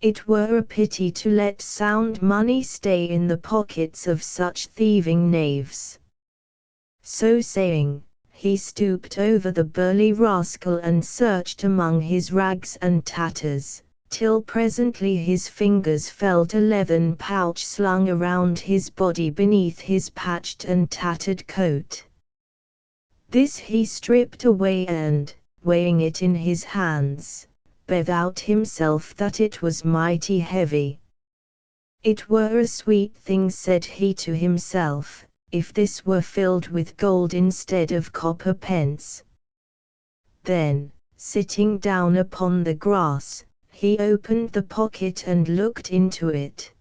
It were a pity to let sound money stay in the pockets of such thieving knaves." So saying, he stooped over the burly rascal and searched among his rags and tatters, till presently his fingers felt a leathern pouch slung around his body beneath his patched and tattered coat. This he stripped away and, weighing it in his hands, bethought himself that it was mighty heavy. "It were a sweet thing," said he to himself, "if this were filled with gold instead of copper pence." Then, sitting down upon the grass, he opened the pocket and looked into it.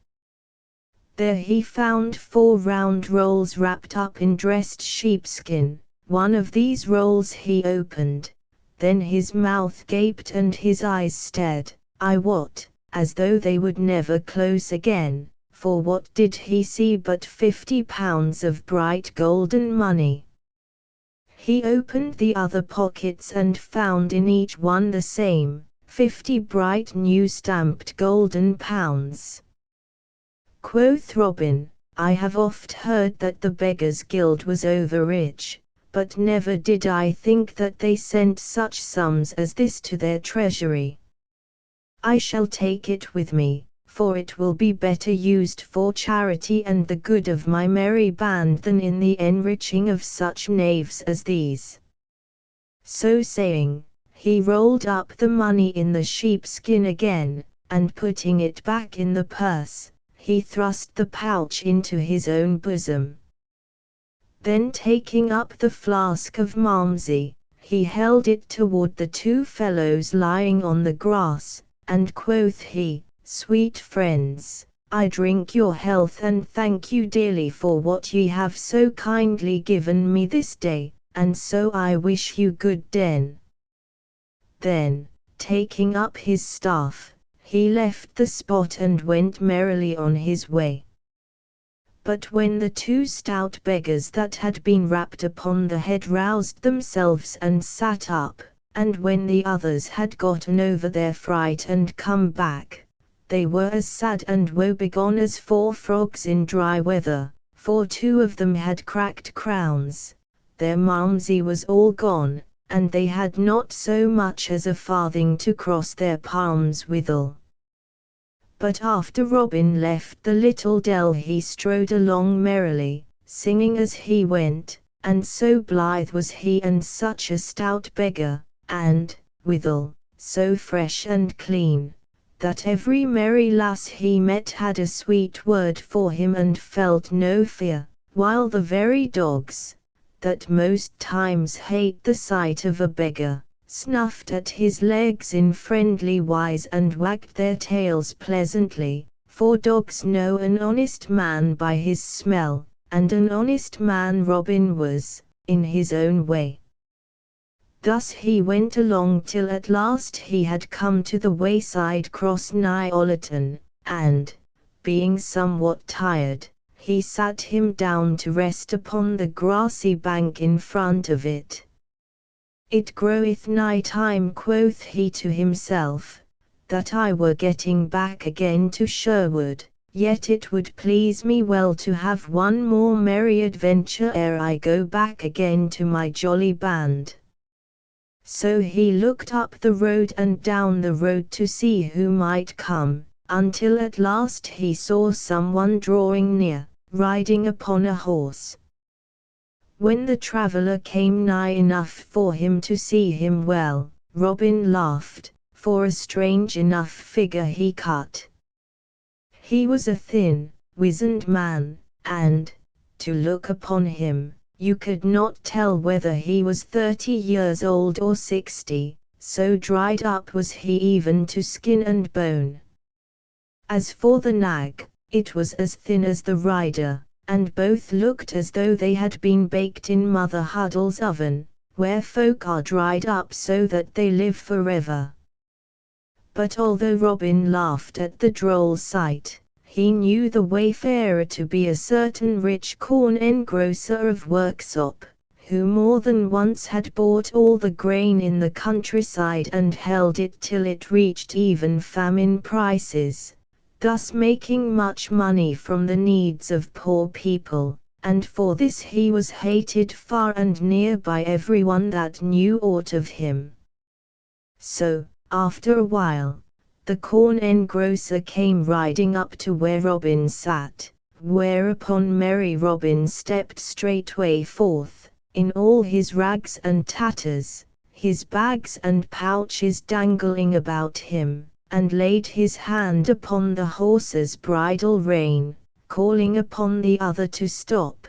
There he found 4 round rolls wrapped up in dressed sheepskin. One of these rolls he opened. Then his mouth gaped and his eyes stared, I wot, as though they would never close again, for what did he see but 50 pounds of bright golden money. He opened the other pockets and found in each one the same, 50 bright new stamped golden pounds. Quoth Robin, "I have oft heard that the Beggars' Guild was over-rich, but never did I think that they sent such sums as this to their treasury. I shall take it with me, for it will be better used for charity and the good of my merry band than in the enriching of such knaves as these." So saying, he rolled up the money in the sheepskin again, and putting it back in the purse, he thrust the pouch into his own bosom. Then taking up the flask of Malmsey, he held it toward the 2 fellows lying on the grass, and quoth he, "Sweet friends, I drink your health and thank you dearly for what ye have so kindly given me this day, and so I wish you good den." Then, taking up his staff, he left the spot and went merrily on his way. But when the 2 stout beggars that had been rapped upon the head roused themselves and sat up, and when the others had gotten over their fright and come back, they were as sad and woebegone as 4 frogs in dry weather, for 2 of them had cracked crowns, their Malmsey was all gone, and they had not so much as a farthing to cross their palms withal. But after Robin left the little dell he strode along merrily, singing as he went, and so blithe was he and such a stout beggar, and, withal, so fresh and clean, that every merry lass he met had a sweet word for him and felt no fear, while the very dogs, that most times hate the sight of a beggar, snuffed at his legs in friendly wise and wagged their tails pleasantly, for dogs know an honest man by his smell, and an honest man Robin was, in his own way. Thus he went along till at last he had come to the wayside cross nigh Ollerton, and, being somewhat tired, he sat him down to rest upon the grassy bank in front of it. "It groweth nigh time," quoth he to himself, "that I were getting back again to Sherwood, yet it would please me well to have one more merry adventure ere I go back again to my jolly band." So he looked up the road and down the road to see who might come, until at last he saw someone drawing near, riding upon a horse. When the traveller came nigh enough for him to see him well, Robin laughed, for a strange enough figure he cut. He was a thin, wizened man, and, to look upon him, you could not tell whether he was 30 years old or 60, so dried up was he even to skin and bone. As for the nag, it was as thin as the rider, and both looked as though they had been baked in Mother Huddle's oven, where folk are dried up so that they live forever. But although Robin laughed at the droll sight, he knew the wayfarer to be a certain rich corn engrosser of Worksop, who more than once had bought all the grain in the countryside and held it till it reached even famine prices, thus making much money from the needs of poor people, and for this he was hated far and near by everyone that knew aught of him. So, after a while, the corn engrosser came riding up to where Robin sat, whereupon merry Robin stepped straightway forth, in all his rags and tatters, his bags and pouches dangling about him, and laid his hand upon the horse's bridle rein, calling upon the other to stop.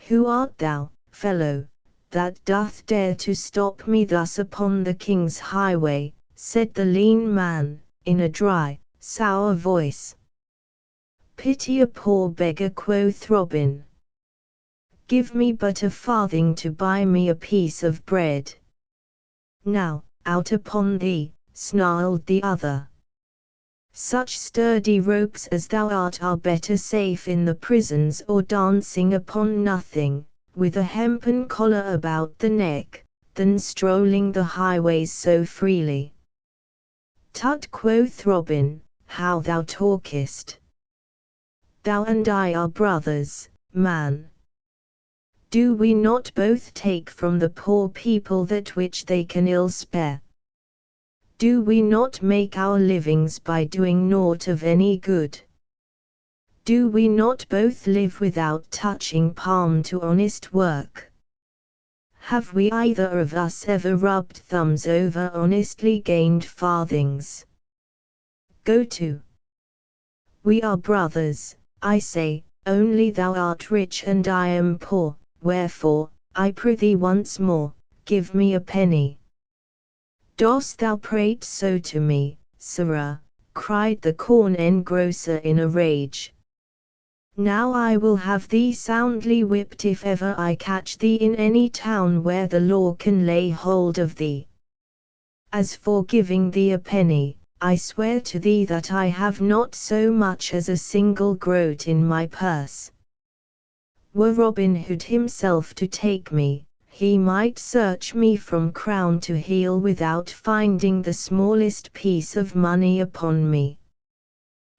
"Who art thou, fellow, that doth dare to stop me thus upon the king's highway?" said the lean man, in a dry, sour voice. "Pity a poor beggar," quoth Robin. "Give me but a farthing to buy me a piece of bread." "Now, out upon thee," snarled the other. "Such sturdy rogues as thou art are better safe in the prisons or dancing upon nothing, with a hempen collar about the neck, than strolling the highways so freely." "Tut," quoth Robin, "how thou talkest! Thou and I are brothers, man. Do we not both take from the poor people that which they can ill spare? Do we not make our livings by doing naught of any good? Do we not both live without touching palm to honest work? Have we either of us ever rubbed thumbs over honestly gained farthings? Go to. We are brothers, I say, only thou art rich and I am poor, wherefore, I prithee once more, give me a penny." "Dost thou prate so to me, sirrah?" cried the corn engrosser in a rage. "Now I will have thee soundly whipped if ever I catch thee in any town where the law can lay hold of thee. As for giving thee a penny, I swear to thee that I have not so much as a single groat in my purse. Were Robin Hood himself to take me, he might search me from crown to heel without finding the smallest piece of money upon me.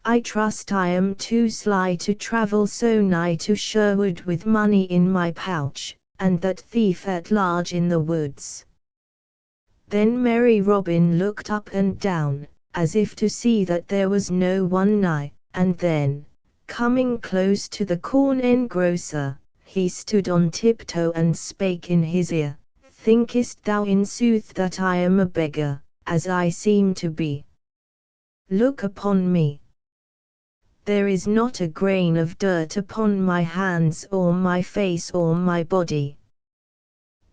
I trust I am too sly to travel so nigh to Sherwood with money in my pouch, and that thief at large in the woods. Then merry Robin looked up and down, as if to see that there was no one nigh, and then, coming close to the corn engrosser, he stood on tiptoe and spake in his ear, Thinkest thou in sooth that I am a beggar, as I seem to be? Look upon me. There is not a grain of dirt upon my hands or my face or my body.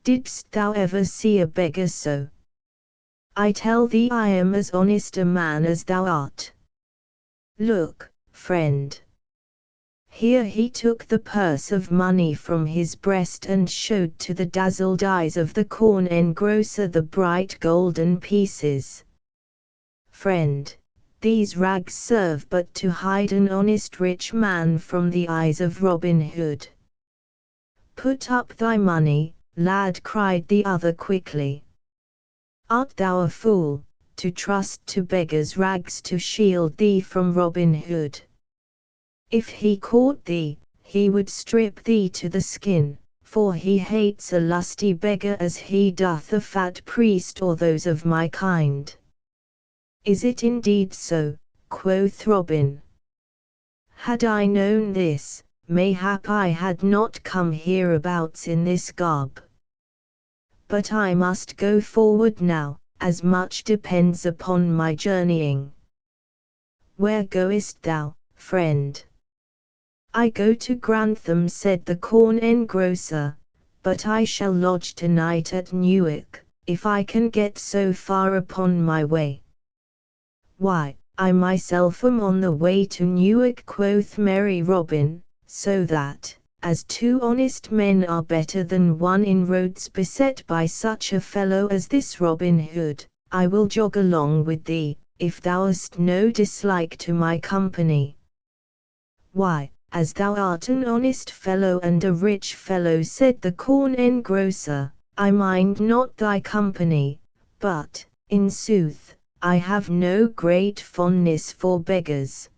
Didst thou ever see a beggar so? I tell thee I am as honest a man as thou art. Look, friend. Here he took the purse of money from his breast and showed to the dazzled eyes of the corn engrosser the bright golden pieces. Friend, these rags serve but to hide an honest rich man from the eyes of Robin Hood. Put up thy money, lad, cried the other quickly. Art thou a fool, to trust to beggars' rags to shield thee from Robin Hood? If he caught thee, he would strip thee to the skin, for he hates a lusty beggar as he doth a fat priest or those of my kind. Is it indeed so? Quoth Robin. Had I known this, mayhap I had not come hereabouts in this garb. But I must go forward now, as much depends upon my journeying. Where goest thou, friend? I go to Grantham, said the corn engrosser, but I shall lodge tonight at Newark, if I can get so far upon my way. Why, I myself am on the way to Newark, quoth merry Robin, so that, as two honest men are better than one in roads beset by such a fellow as this Robin Hood, I will jog along with thee, if thou hast no dislike to my company. Why, as thou art an honest fellow and a rich fellow, said the corn engrosser, I mind not thy company, but, in sooth, I have no great fondness for beggars.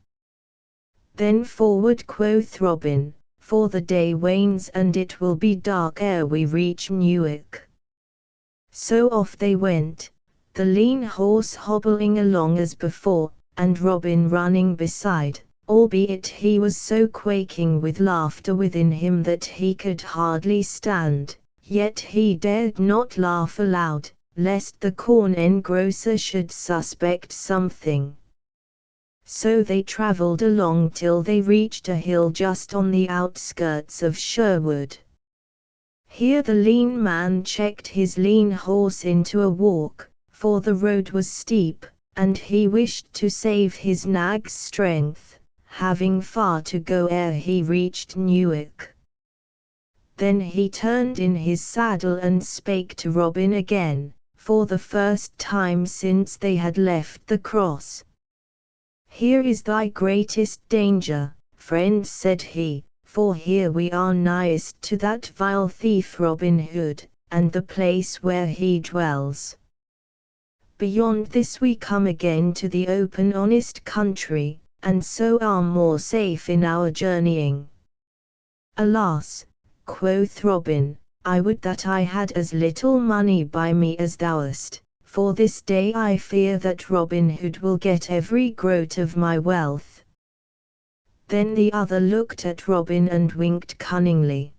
Then forward, quoth Robin, for the day wanes and it will be dark ere we reach Newark. So off they went, the lean horse hobbling along as before, and Robin running beside, albeit he was so quaking with laughter within him that he could hardly stand, yet he dared not laugh aloud, lest the corn engrosser should suspect something. So they travelled along till they reached a hill just on the outskirts of Sherwood. Here the lean man checked his lean horse into a walk, for the road was steep, and he wished to save his nag's strength, having far to go ere he reached Newark. Then he turned in his saddle and spake to Robin again, for the first time since they had left the cross. Here is thy greatest danger, friend, said he, for here we are nighest to that vile thief Robin Hood, and the place where he dwells. Beyond this we come again to the open honest country, and so are more safe in our journeying. Alas, quoth Robin, I would that I had as little money by me as thou hast, for this day I fear that Robin Hood will get every groat of my wealth. Then the other looked at Robin and winked cunningly.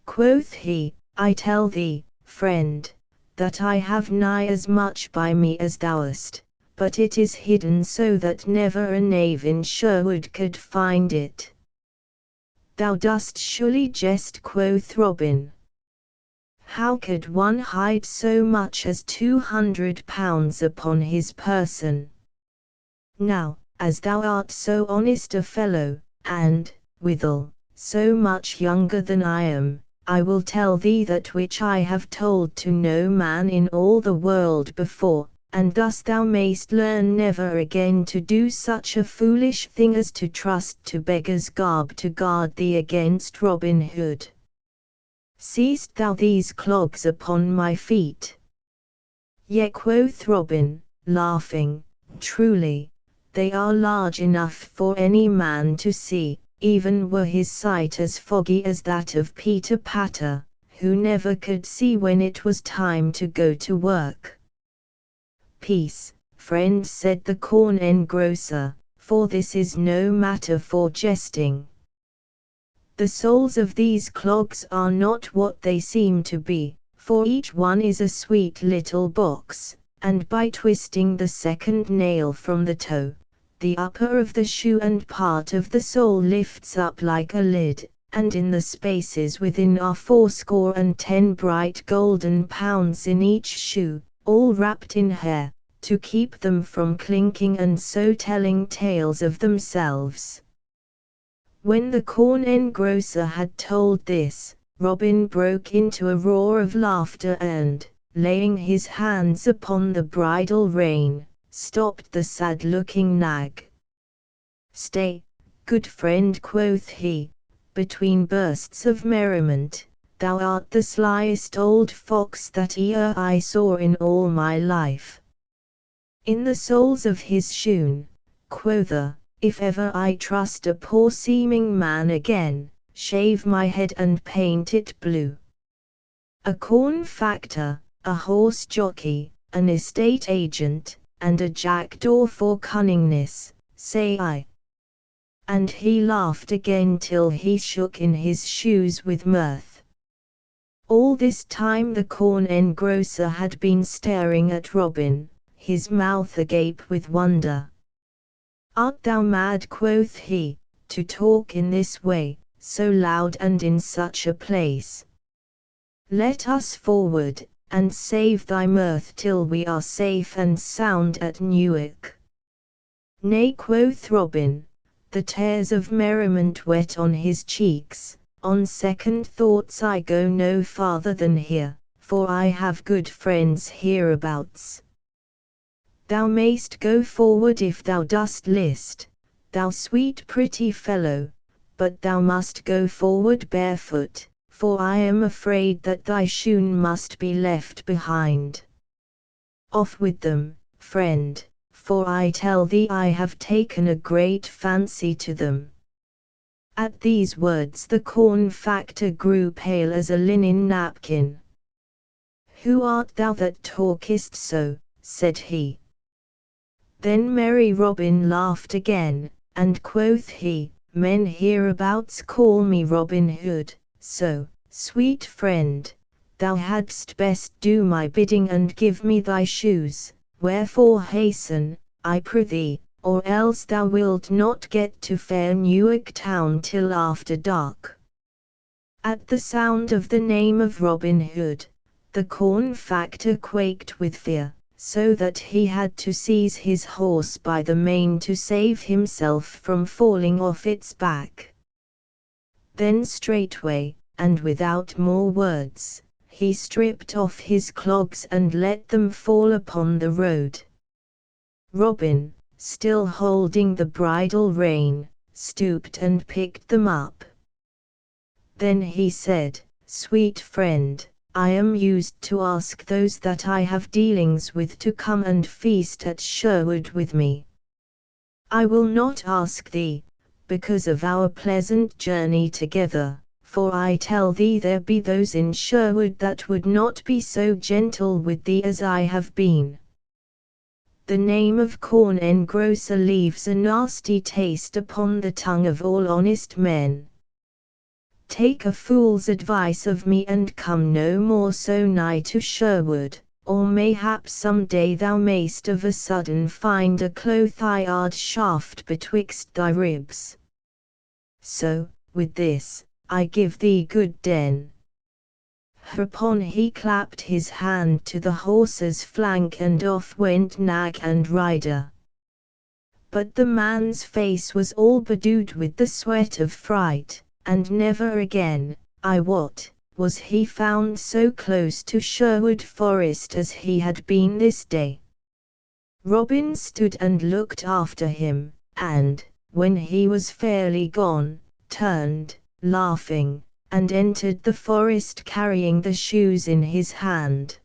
Quoth he, I tell thee, friend, that I have nigh as much by me as thou hast, but it is hidden so that never a knave in Sherwood could find it. Thou dost surely jest, quoth Robin. How could one hide so much as £200 upon his person? Now, as thou art so honest a fellow, and, withal, so much younger than I am, I will tell thee that which I have told to no man in all the world before, and thus thou mayst learn never again to do such a foolish thing as to trust to beggar's garb to guard thee against Robin Hood. Seest thou these clogs upon my feet? Yea, quoth Robin, laughing, truly, they are large enough for any man to see, even were his sight as foggy as that of Peter Patter, who never could see when it was time to go to work. "Peace, friend," said the corn engrosser, "for this is no matter for jesting. The soles of these clogs are not what they seem to be, for each one is a sweet little box, and by twisting the second nail from the toe, the upper of the shoe and part of the sole lifts up like a lid, and in the spaces within are 80 bright golden pounds in each shoe, all wrapped in hair, to keep them from clinking and so telling tales of themselves." When the corn engrosser had told this, Robin broke into a roar of laughter and, laying his hands upon the bridle rein, stopped the sad-looking nag. "Stay, good friend," quoth he, between bursts of merriment, "thou art the slyest old fox that e'er I saw in all my life. In the soles of his shoon," quotha, "if ever I trust a poor seeming man again, shave my head and paint it blue. A corn factor, a horse jockey, an estate agent, and a jackdaw for cunningness, say I." And he laughed again till he shook in his shoes with mirth. All this time the corn engrosser had been staring at Robin, his mouth agape with wonder. "Art thou mad," quoth he, "to talk in this way, so loud and in such a place? Let us forward, and save thy mirth till we are safe and sound at Newark." "Nay," quoth Robin, the tears of merriment wet on his cheeks, "on second thoughts I go no farther than here, for I have good friends hereabouts. Thou mayst go forward if thou dost list, thou sweet pretty fellow, but thou must go forward barefoot, for I am afraid that thy shoon must be left behind. Off with them, friend, for I tell thee I have taken a great fancy to them." At these words the corn factor grew pale as a linen napkin. "Who art thou that talkest so?" said he. Then merry Robin laughed again, and quoth he, "Men hereabouts call me Robin Hood, so, sweet friend, thou hadst best do my bidding and give me thy shoes, wherefore hasten, I prithee, or else thou wilt not get to fair Newark town till after dark." At the sound of the name of Robin Hood, the corn factor quaked with fear, so that he had to seize his horse by the mane to save himself from falling off its back. Then straightway, and without more words, he stripped off his clogs and let them fall upon the road. Robin, still holding the bridle rein, stooped and picked them up. Then he said, "Sweet friend, I am used to ask those that I have dealings with to come and feast at Sherwood with me. I will not ask thee, because of our pleasant journey together, for I tell thee there be those in Sherwood that would not be so gentle with thee as I have been." The name of corn engrosser leaves a nasty taste upon the tongue of all honest men. Take a fool's advice of me and come no more so nigh to Sherwood, or mayhap some day thou mayst of a sudden find a cloth-iron shaft betwixt thy ribs. So, with this, I give thee good den." Hereupon he clapped his hand to the horse's flank and off went nag and rider. But the man's face was all bedewed with the sweat of fright, and never again, I wot, was he found so close to Sherwood Forest as he had been this day. Robin stood and looked after him, and, when he was fairly gone, turned, laughing, and entered the forest carrying the shoes in his hand.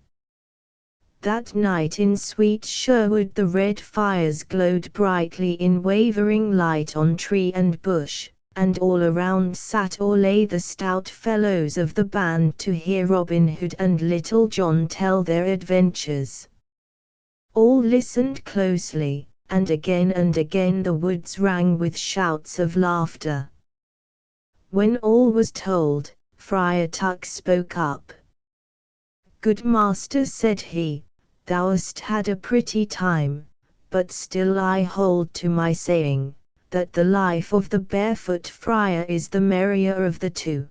That night in sweet Sherwood the red fires glowed brightly in wavering light on tree and bush, and all around sat or lay the stout fellows of the band to hear Robin Hood and Little John tell their adventures. All listened closely, and again the woods rang with shouts of laughter. When all was told, Friar Tuck spoke up. "Good master," said he, "thou hast had a pretty time, but still I hold to my saying, that the life of the barefoot friar is the merrier of the two."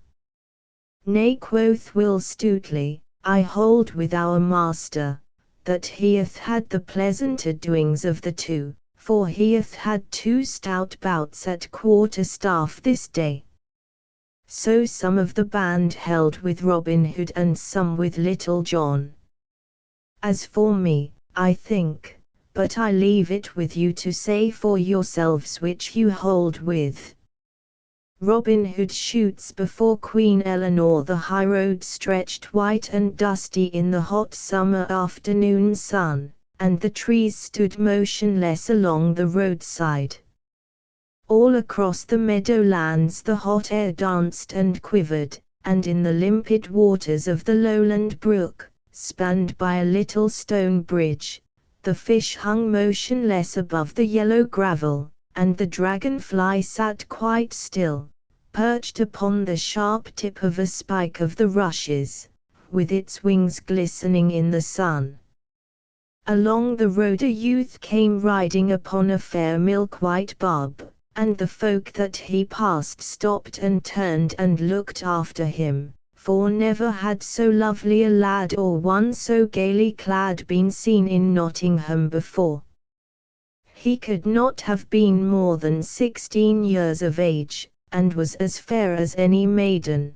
"Nay," quoth Will Stutely, "I hold with our master, that he hath had the pleasanter doings of the two, for he hath had 2 stout bouts at quarter-staff this day." So some of the band held with Robin Hood and some with Little John. As for me, I think, but I leave it with you to say for yourselves which you hold with. Robin Hood shoots before Queen Eleanor. The high road stretched white and dusty in the hot summer afternoon sun, and the trees stood motionless along the roadside. All across the meadowlands the hot air danced and quivered, and in the limpid waters of the lowland brook, spanned by a little stone bridge, the fish hung motionless above the yellow gravel, and the dragonfly sat quite still, perched upon the sharp tip of a spike of the rushes, with its wings glistening in the sun. Along the road a youth came riding upon a fair milk-white barb, and the folk that he passed stopped and turned and looked after him, for never had so lovely a lad or one so gaily clad been seen in Nottingham before. He could not have been more than 16 years of age, and was as fair as any maiden.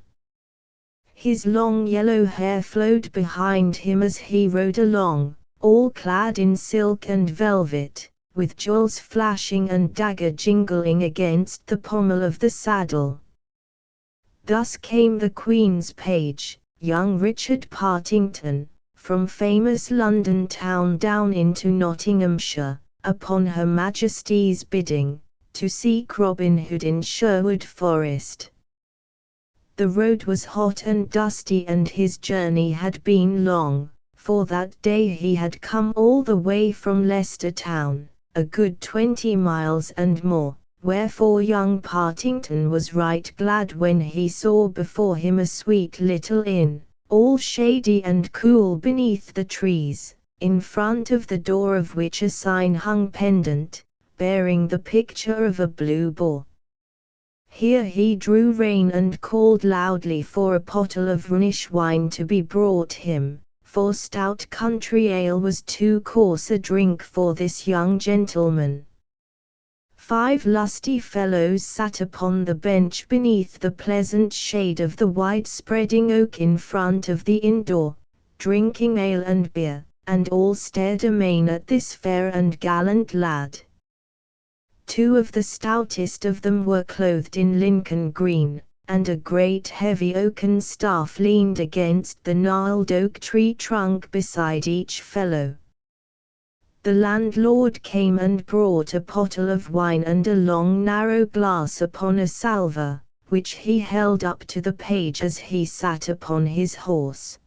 His long yellow hair flowed behind him as he rode along, all clad in silk and velvet, with jewels flashing and dagger jingling against the pommel of the saddle. Thus came the Queen's page, young Richard Partington, from famous London town down into Nottinghamshire, upon Her Majesty's bidding, to seek Robin Hood in Sherwood Forest. The road was hot and dusty and his journey had been long, for that day he had come all the way from Leicester town, a good 20 miles and more, wherefore young Partington was right glad when he saw before him a sweet little inn, all shady and cool beneath the trees, in front of the door of which a sign hung pendant, bearing the picture of a blue boar. Here he drew rein and called loudly for a pottle of Rhenish wine to be brought him, for stout country ale was too coarse a drink for this young gentleman. 5 lusty fellows sat upon the bench beneath the pleasant shade of the wide-spreading oak in front of the inn door, drinking ale and beer, and all stared amain at this fair and gallant lad. 2 of the stoutest of them were clothed in Lincoln green, and a great heavy oaken staff leaned against the gnarled oak tree trunk beside each fellow. The landlord came and brought a pottle of wine and a long narrow glass upon a salver, which he held up to the page as he sat upon his horse.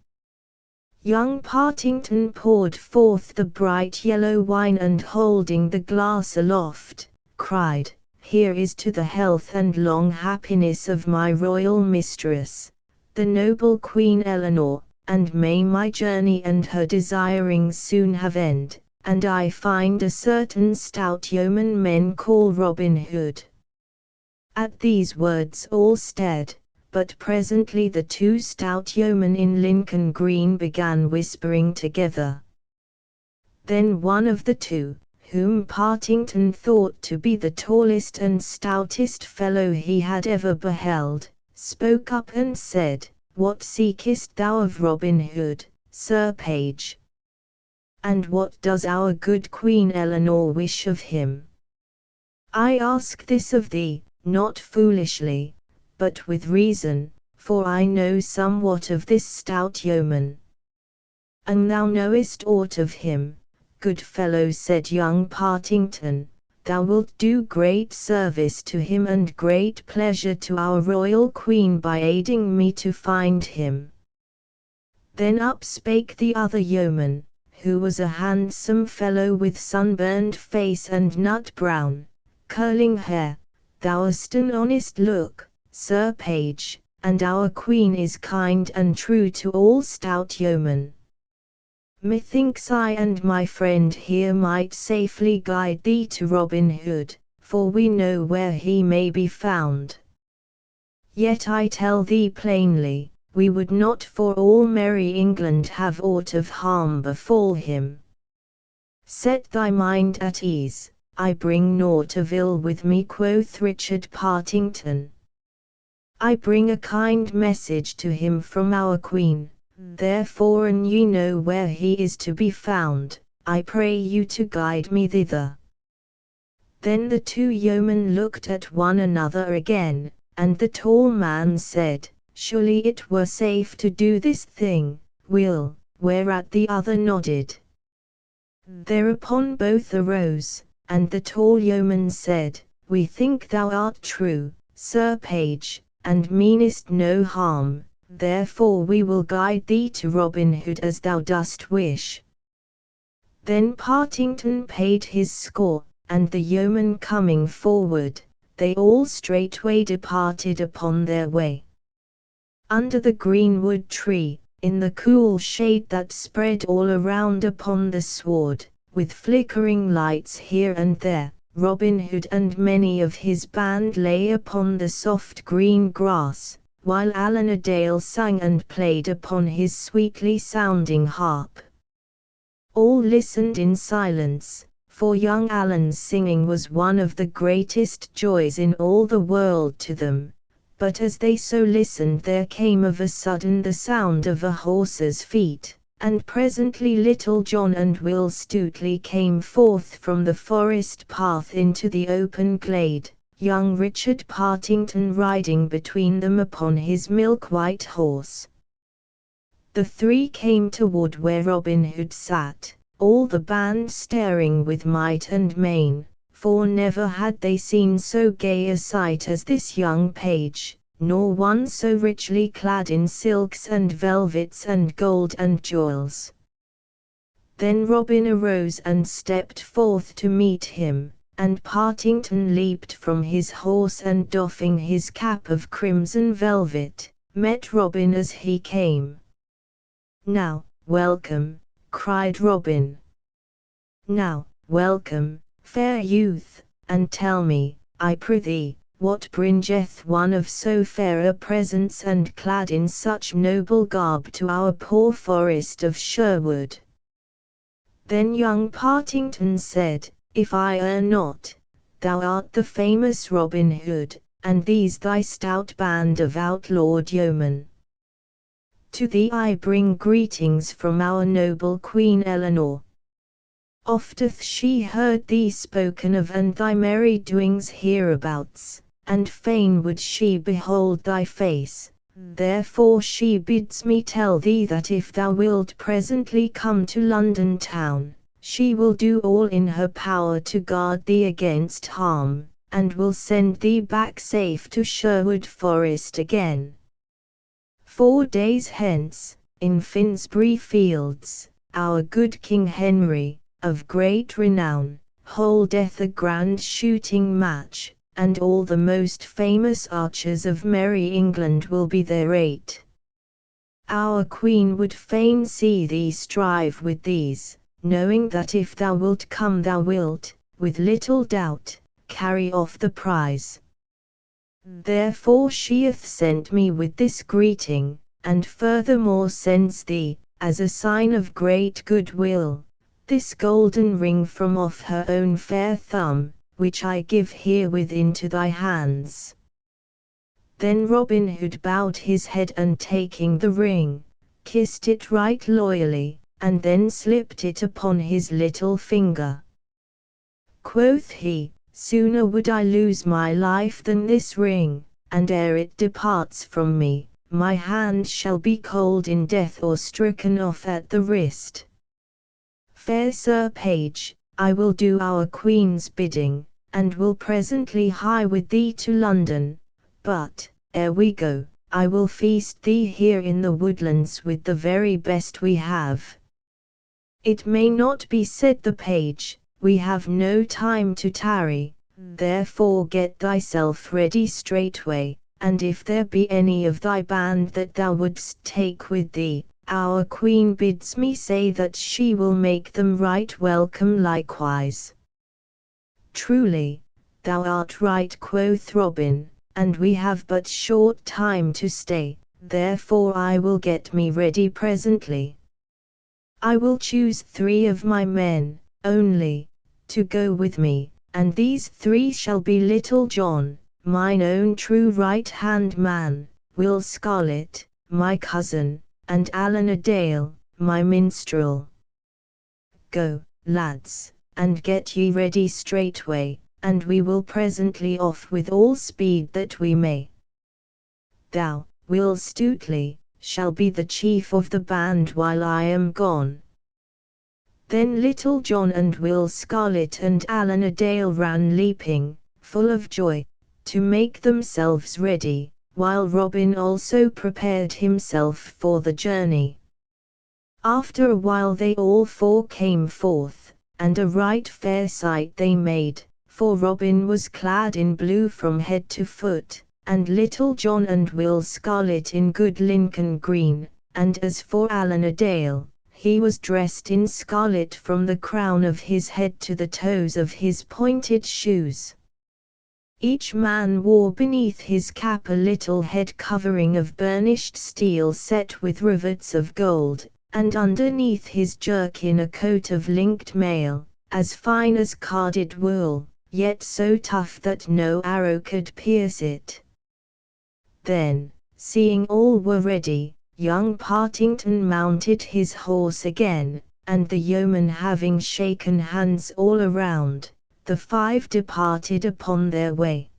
Young Partington poured forth the bright yellow wine and holding the glass aloft, cried, "Here is to the health and long happiness of my royal mistress, the noble Queen Eleanor, and may my journey and her desirings soon have end, and I find a certain stout yeoman men call Robin Hood." At these words all stared, but presently the 2 stout yeomen in Lincoln green began whispering together. Then one of the 2, whom Partington thought to be the tallest and stoutest fellow he had ever beheld, spoke up and said, "What seekest thou of Robin Hood, Sir Page? And what does our good Queen Eleanor wish of him? I ask this of thee, not foolishly, but with reason, for I know somewhat of this stout yeoman." "And thou knowest aught of him, good fellow," said young Partington, thou wilt do great service to him and great pleasure to our royal queen by aiding me to find him." Then up spake the other yeoman, who was a handsome fellow with sunburned face and nut brown, curling hair, "Thou hast an honest look, Sir Page, and our queen is kind and true to all stout yeomen. Methinks I and my friend here might safely guide thee to Robin Hood, for we know where he may be found. Yet I tell thee plainly, we would not for all merry England have aught of harm befall him. Set thy mind at ease, I bring naught of ill with me," quoth Richard Partington. "I bring a kind message to him from our queen, therefore an ye know where he is to be found, I pray you to guide me thither." Then the two yeomen looked at one another again, and the tall man said, "Surely it were safe to do this thing, Will," whereat the other nodded. Thereupon both arose, and the tall yeoman said, "We think thou art true, Sir Page, and meanest no harm, therefore we will guide thee to Robin Hood as thou dost wish." Then Partington paid his score, and the yeoman coming forward, they all straightway departed upon their way. Under the greenwood tree, in the cool shade that spread all around upon the sward, with flickering lights here and there, Robin Hood and many of his band lay upon the soft green grass, while Allan a Dale sang and played upon his sweetly sounding harp. All listened in silence, for young Allan's singing was one of the greatest joys in all the world to them. But as they so listened there came of a sudden the sound of a horse's feet, and presently Little John and Will Stutely came forth from the forest path into the open glade, young Richard Partington riding between them upon his milk-white horse. The three came toward where Robin Hood sat, all the band staring with might and main, for never had they seen so gay a sight as this young page, nor one so richly clad in silks and velvets and gold and jewels. Then Robin arose and stepped forth to meet him, and Partington leaped from his horse and doffing his cap of crimson velvet, met Robin as he came. "Now, welcome," cried Robin. "Now, welcome, fair youth, and tell me, I prithee, what bringeth one of so fair a presence and clad in such noble garb to our poor forest of Sherwood?" Then young Partington said, "If I err not, thou art the famous Robin Hood, and these thy stout band of outlawed yeomen. To thee I bring greetings from our noble Queen Eleanor. Oft hath she heard thee spoken of and thy merry doings hereabouts, and fain would she behold thy face, therefore she bids me tell thee that if thou wilt presently come to London town, she will do all in her power to guard thee against harm, and will send thee back safe to Sherwood Forest again. 4 days hence, in Finsbury Fields, our good King Henry, of great renown, holdeth a grand shooting match, and all the most famous archers of merry England will be thereat. Our Queen would fain see thee strive with these, knowing that if thou wilt come thou wilt, with little doubt, carry off the prize. Therefore she hath sent me with this greeting, and furthermore sends thee, as a sign of great goodwill, this golden ring from off her own fair thumb, which I give herewith into thy hands." Then Robin Hood bowed his head and taking the ring, kissed it right loyally, and then slipped it upon his little finger. Quoth he, "Sooner would I lose my life than this ring, and ere it departs from me, my hand shall be cold in death or stricken off at the wrist. Fair Sir Page, I will do our Queen's bidding, and will presently hie with thee to London, but, ere we go, I will feast thee here in the woodlands with the very best we have. It may not be, said the page, we have no time to tarry, therefore get thyself ready straightway, and if there be any of thy band that thou wouldst take with thee, our queen bids me say that she will make them right welcome likewise. Truly, thou art right, quoth Robin, and we have but short time to stay, therefore I will get me ready presently. I will choose 3 of my men, only, to go with me, and these 3 shall be Little John, mine own true right-hand man, Will Scarlet, my cousin, and Allan a Dale, my minstrel. Go, lads, and get ye ready straightway, and we will presently off with all speed that we may. Thou, Will Stutely, shall be the chief of the band while I am gone. Then Little John and Will Scarlet and Allan a Dale ran leaping, full of joy, to make themselves ready, while Robin also prepared himself for the journey. After a while they all 4 came forth, and a right fair sight they made, for Robin was clad in blue from head to foot, and Little John and Will Scarlet in good Lincoln green, and as for Allan a Dale, he was dressed in scarlet from the crown of his head to the toes of his pointed shoes. Each man wore beneath his cap a little head covering of burnished steel set with rivets of gold, and underneath his jerkin a coat of linked mail, as fine as carded wool, yet so tough that no arrow could pierce it. Then, seeing all were ready, young Partington mounted his horse again, and the yeomen having shaken hands all around, the 5 departed upon their way.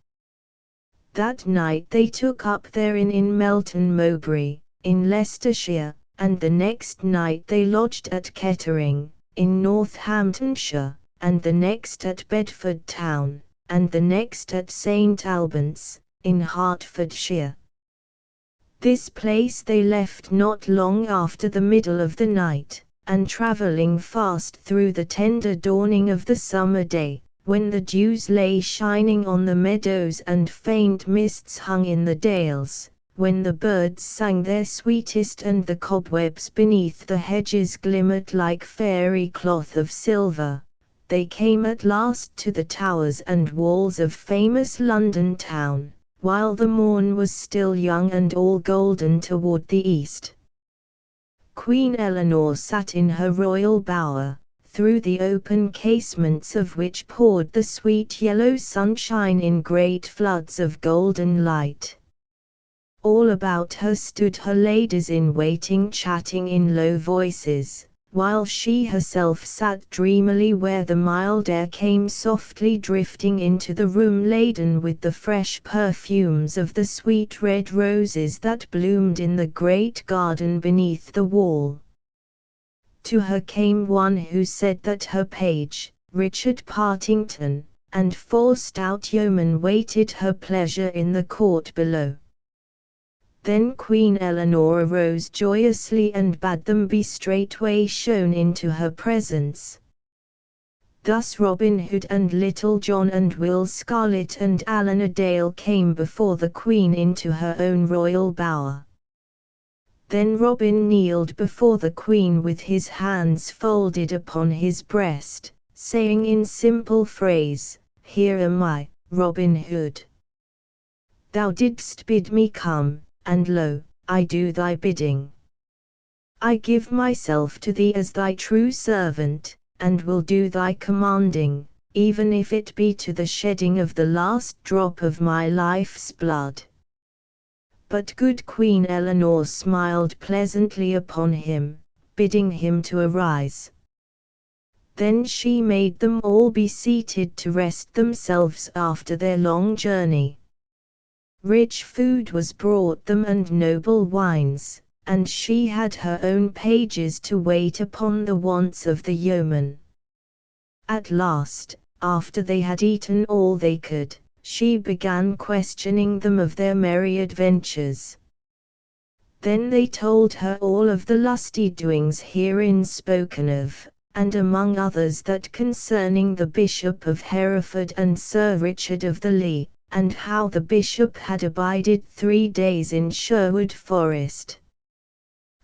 That night they took up their inn in Melton Mowbray, in Leicestershire, and the next night they lodged at Kettering, in Northamptonshire, and the next at Bedford Town, and the next at St. Albans, in Hertfordshire. This place they left not long after the middle of the night, and travelling fast through the tender dawning of the summer day, when the dews lay shining on the meadows and faint mists hung in the dales, when the birds sang their sweetest and the cobwebs beneath the hedges glimmered like fairy cloth of silver, they came at last to the towers and walls of famous London town, while the morn was still young and all golden toward the east. Queen Eleanor sat in her royal bower, through the open casements of which poured the sweet yellow sunshine in great floods of golden light. All about her stood her ladies in waiting chatting in low voices, while she herself sat dreamily where the mild air came softly drifting into the room laden with the fresh perfumes of the sweet red roses that bloomed in the great garden beneath the wall. To her came one who said that her page, Richard Partington, and 4 stout yeomen waited her pleasure in the court below. Then Queen Eleanor arose joyously and bade them be straightway shown into her presence. Thus Robin Hood and Little John and Will Scarlet and Allan a Dale came before the Queen into her own royal bower. Then Robin kneeled before the Queen with his hands folded upon his breast, saying in simple phrase, "Here am I, Robin Hood. Thou didst bid me come, and lo, I do thy bidding. I give myself to thee as thy true servant, and will do thy commanding, even if it be to the shedding of the last drop of my life's blood." But good Queen Eleanor smiled pleasantly upon him, bidding him to arise. Then she made them all be seated to rest themselves after their long journey. Rich food was brought them and noble wines, and she had her own pages to wait upon the wants of the yeomen. At last, after they had eaten all they could, she began questioning them of their merry adventures. Then they told her all of the lusty doings herein spoken of, and among others that concerning the Bishop of Hereford and Sir Richard of the Lee, and how the Bishop had abided 3 days in Sherwood Forest.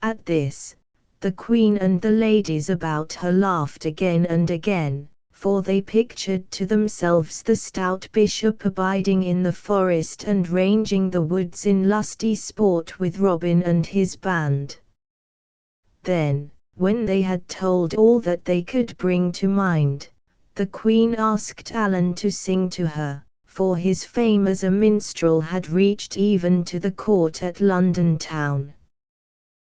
At this, the Queen and the ladies about her laughed again and again, for they pictured to themselves the stout bishop abiding in the forest and ranging the woods in lusty sport with Robin and his band. Then, when they had told all that they could bring to mind, the Queen asked Alan to sing to her, for his fame as a minstrel had reached even to the court at London town.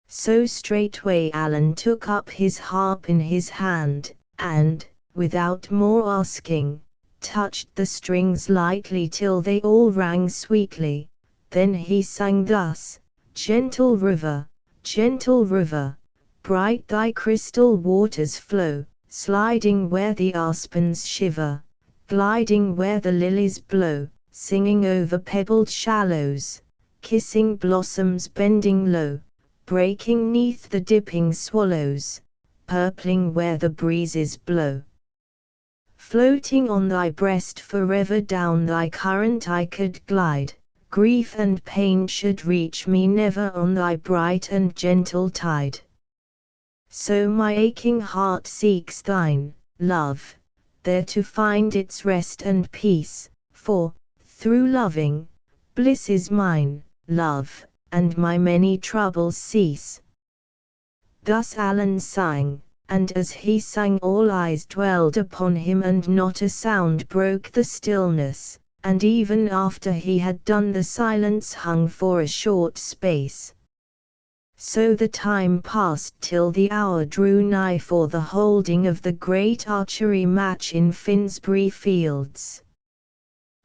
So straightway Alan took up his harp in his hand, and, without more asking, touched the strings lightly till they all rang sweetly. Then he sang thus: gentle river, bright thy crystal waters flow, sliding where the aspens shiver, gliding where the lilies blow, singing over pebbled shallows, kissing blossoms bending low, breaking 'neath the dipping swallows, purpling where the breezes blow. Floating on thy breast forever down thy current I could glide, grief and pain should reach me never on thy bright and gentle tide. So my aching heart seeks thine, love, there to find its rest and peace, for, through loving, bliss is mine, love, and my many troubles cease. Thus Alan sang, and as he sang all eyes dwelled upon him and not a sound broke the stillness, and even after he had done the silence hung for a short space. So the time passed till the hour drew nigh for the holding of the great archery match in Finsbury Fields.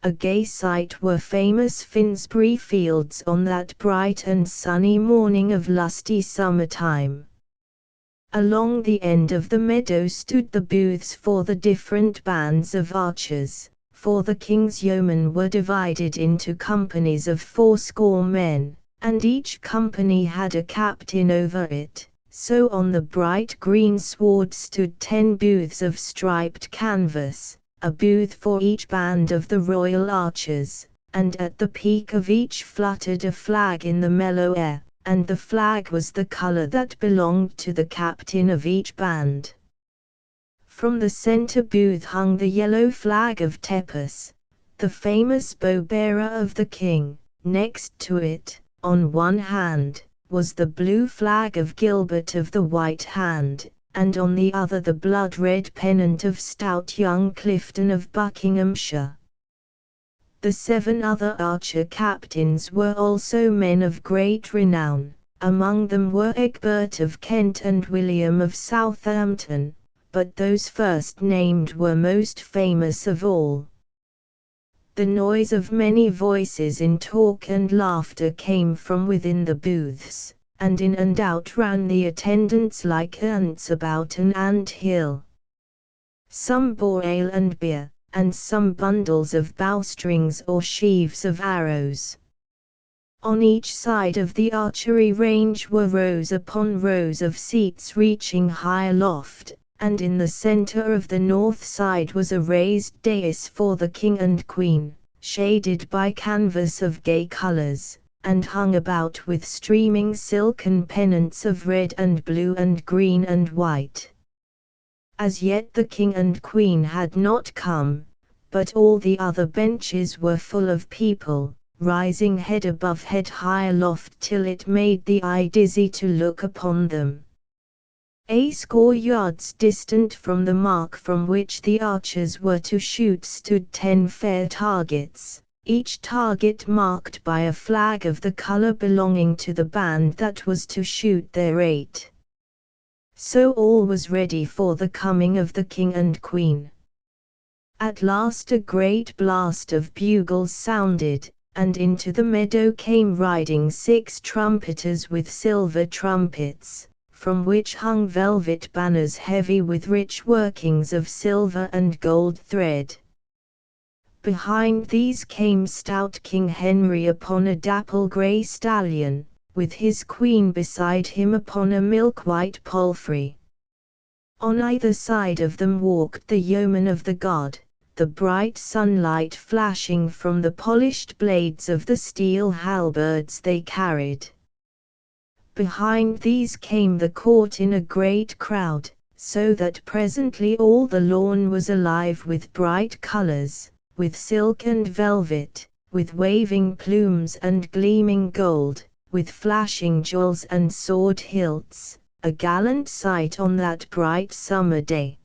A gay sight were famous Finsbury Fields on that bright and sunny morning of lusty summertime. Along the end of the meadow stood the booths for the different bands of archers, for the king's yeomen were divided into companies of 80 men, and each company had a captain over it. So on the bright green sward stood 10 booths of striped canvas, a booth for each band of the royal archers, and at the peak of each fluttered a flag in the mellow air, and the flag was the colour that belonged to the captain of each band. From the centre booth hung the yellow flag of Tepus, the famous bow-bearer of the king. Next to it, on one hand, was the blue flag of Gilbert of the White Hand, and on the other the blood-red pennant of stout young Clifton of Buckinghamshire. The 7 other archer captains were also men of great renown, among them were Egbert of Kent and William of Southampton, but those first named were most famous of all. The noise of many voices in talk and laughter came from within the booths, and in and out ran the attendants like ants about an ant hill. Some bore ale and beer, and some bundles of bowstrings or sheaves of arrows. On each side of the archery range were rows upon rows of seats reaching high aloft, and in the centre of the north side was a raised dais for the king and queen, shaded by canvas of gay colours, and hung about with streaming silken pennants of red and blue and green and white. As yet the king and queen had not come, but all the other benches were full of people, rising head above head high aloft till it made the eye dizzy to look upon them. A score yards distant from the mark from which the archers were to shoot stood 10 fair targets, each target marked by a flag of the colour belonging to the band that was to shoot their 8. So all was ready for the coming of the king and queen. At last a great blast of bugles sounded, and into the meadow came riding 6 trumpeters with silver trumpets, from which hung velvet banners heavy with rich workings of silver and gold thread. Behind these came stout King Henry upon a dapple-grey stallion, with his queen beside him upon a milk-white palfrey. On either side of them walked the yeomen of the guard, the bright sunlight flashing from the polished blades of the steel halberds they carried. Behind these came the court in a great crowd, so that presently all the lawn was alive with bright colours, with silk and velvet, with waving plumes and gleaming gold, with flashing jewels and sword hilts, a gallant sight on that bright summer day.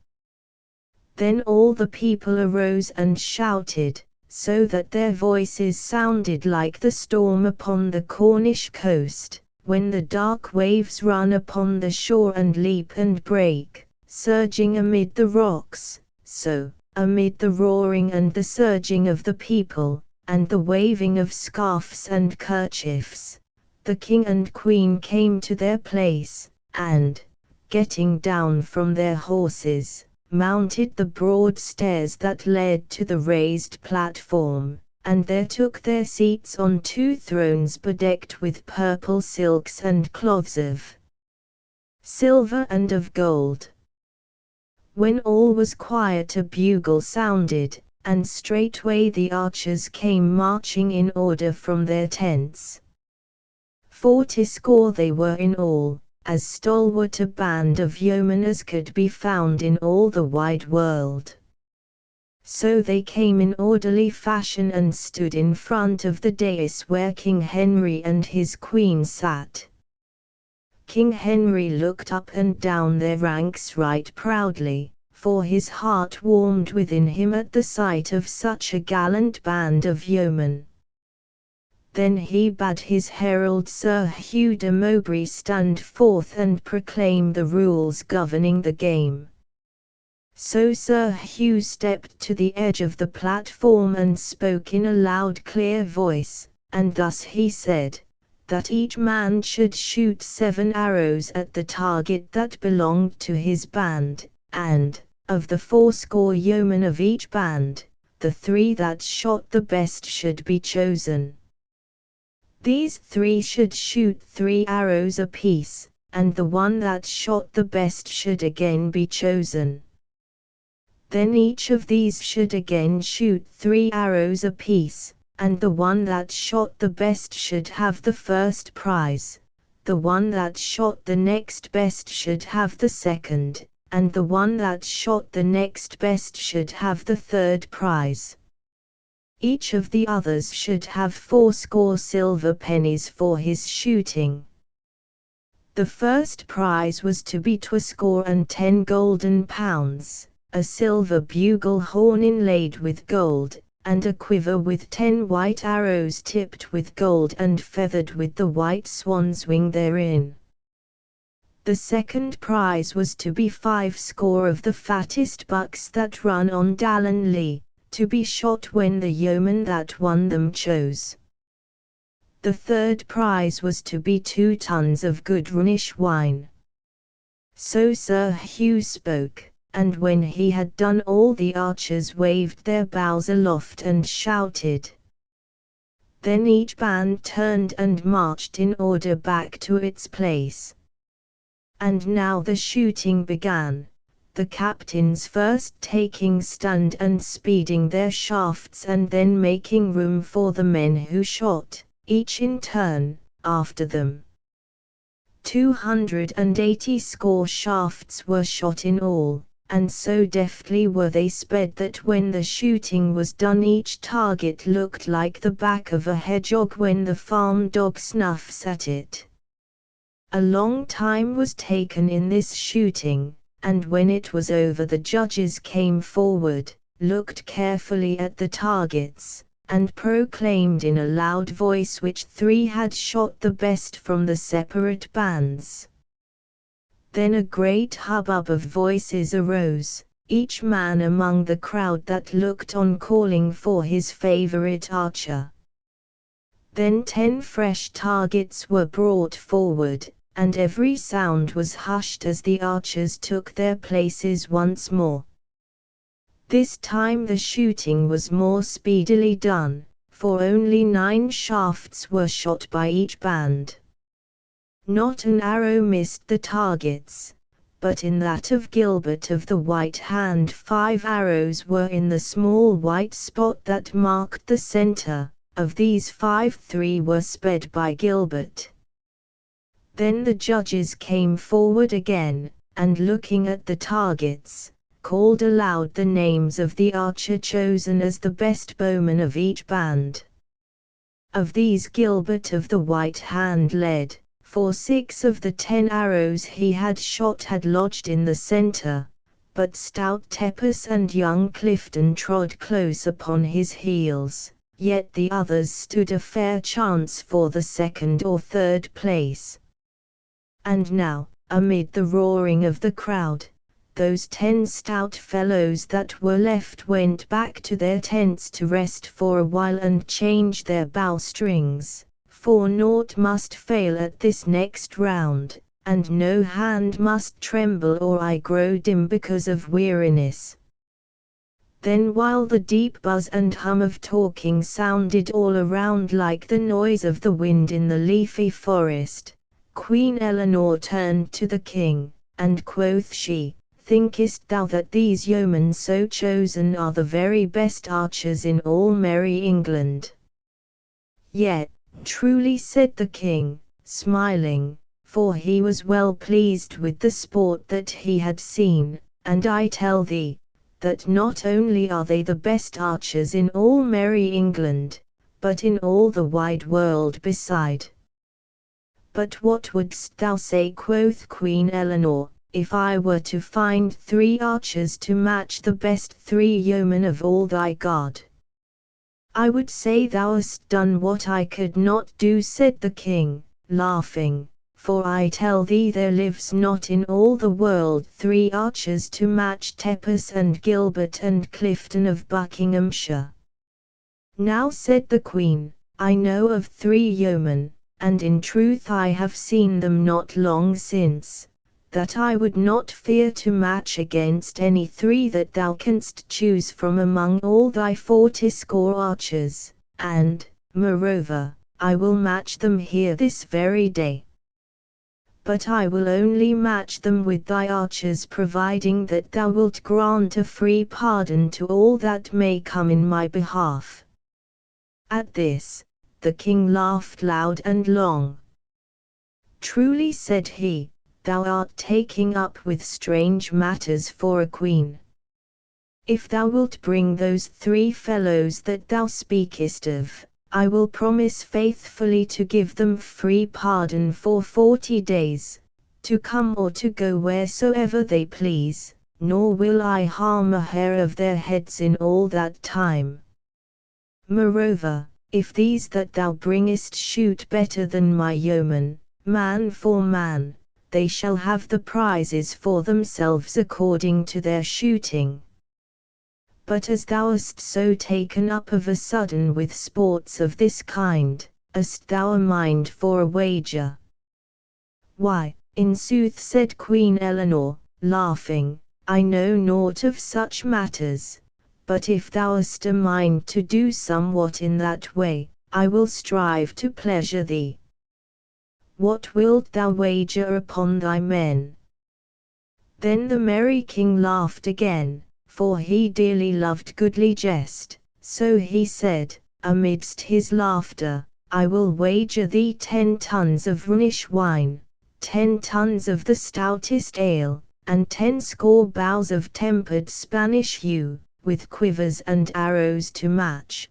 Then all the people arose and shouted, so that their voices sounded like the storm upon the Cornish coast, when the dark waves run upon the shore and leap and break, surging amid the rocks, so, amid the roaring and the surging of the people, and the waving of scarfs and kerchiefs, the king and queen came to their place, and, getting down from their horses, mounted the broad stairs that led to the raised platform, and there took their seats on two thrones bedecked with purple silks and cloths of silver and of gold. When all was quiet, a bugle sounded, and straightway the archers came marching in order from their tents. 40 they were in all, as stalwart a band of yeomen as could be found in all the wide world. So they came in orderly fashion and stood in front of the dais where King Henry and his queen sat. King Henry looked up and down their ranks right proudly, for his heart warmed within him at the sight of such a gallant band of yeomen. Then he bade his herald Sir Hugh de Mowbray stand forth and proclaim the rules governing the game. So Sir Hugh stepped to the edge of the platform and spoke in a loud clear voice, and thus he said, that each man should shoot 7 arrows at the target that belonged to his band, and, of the 40 yeomen of each band, the 3 that shot the best should be chosen. These 3 should shoot 3 arrows apiece, and the one that shot the best should again be chosen. Then each of these should again shoot 3 arrows apiece, and the one that shot the best should have the first prize, the one that shot the next best should have the second, and the one that shot the next best should have the third prize. Each of the others should have 40 silver pennies for his shooting. The first prize was to be 20 golden pounds, a silver bugle horn inlaid with gold, and a quiver with 10 white arrows tipped with gold and feathered with the white swan's wing therein. The second prize was to be 50 of the fattest bucks that run on Dallon Lea, to be shot when the yeoman that won them chose. The third prize was to be 2 tons of good Rhenish wine. So Sir Hugh spoke, and when he had done all the archers waved their bows aloft and shouted. Then each band turned and marched in order back to its place. And now the shooting began, the captains first taking stand and speeding their shafts and then making room for the men who shot, each in turn, after them. 280 shafts were shot in all, and so deftly were they sped that when the shooting was done each target looked like the back of a hedgehog when the farm dog snuffs at it. A long time was taken in this shooting, and when it was over the judges came forward, looked carefully at the targets, and proclaimed in a loud voice which 3 had shot the best from the separate bands. Then a great hubbub of voices arose, each man among the crowd that looked on calling for his favorite archer. Then 10 fresh targets were brought forward, and every sound was hushed as the archers took their places once more. This time the shooting was more speedily done, for only 9 shafts were shot by each band. Not an arrow missed the targets, but in that of Gilbert of the White Hand 5 arrows were in the small white spot that marked the center. Of these 5, 3 were sped by Gilbert. Then the judges came forward again, and looking at the targets, called aloud the names of the archer chosen as the best bowman of each band. Of these Gilbert of the White Hand led, for 6 of the 10 arrows he had shot had lodged in the center, but stout Tepus and young Clifton trod close upon his heels, yet the others stood a fair chance for the 2nd or 3rd place. And now, amid the roaring of the crowd, those 10 stout fellows that were left went back to their tents to rest for a while and change their bowstrings, for naught must fail at this next round, and no hand must tremble or eye grow dim because of weariness. Then while the deep buzz and hum of talking sounded all around like the noise of the wind in the leafy forest, Queen Eleanor turned to the king, and quoth she, "Thinkest thou that these yeomen so chosen are the very best archers in all merry England?" "Yet, truly," said the king, smiling, for he was well pleased with the sport that he had seen, "and I tell thee, that not only are they the best archers in all merry England, but in all the wide world beside." "But what wouldst thou say," quoth Queen Eleanor, "if I were to find 3 archers to match the best 3 yeomen of all thy guard?" "I would say thou hast done what I could not do," said the king, laughing, "for I tell thee there lives not in all the world 3 archers to match Tepus and Gilbert and Clifton of Buckinghamshire." "Now," said the queen, "I know of 3 yeomen, and in truth I have seen them not long since, that I would not fear to match against any 3 that thou canst choose from among all thy 40 archers, and, moreover, I will match them here this very day. But I will only match them with thy archers providing that thou wilt grant a free pardon to all that may come in my behalf." At this, the king laughed loud and long. "Truly," said he, "thou art taking up with strange matters for a queen. If thou wilt bring those 3 fellows that thou speakest of, I will promise faithfully to give them free pardon for 40 days, to come or to go wheresoever they please, nor will I harm a hair of their heads in all that time. Moreover, if these that thou bringest shoot better than my yeomen, man for man, they shall have the prizes for themselves according to their shooting. But as thou hast so taken up of a sudden with sports of this kind, hast thou a mind for a wager?" "Why, in sooth," said Queen Eleanor, laughing, "I know naught of such matters, but if thou hast a mind to do somewhat in that way, I will strive to pleasure thee. What wilt thou wager upon thy men?" Then the merry king laughed again, for he dearly loved goodly jest, so he said, amidst his laughter, "I will wager thee 10 tons of Rhenish wine, 10 tons of the stoutest ale, and 10 score boughs of tempered Spanish yew, with quivers and arrows to match."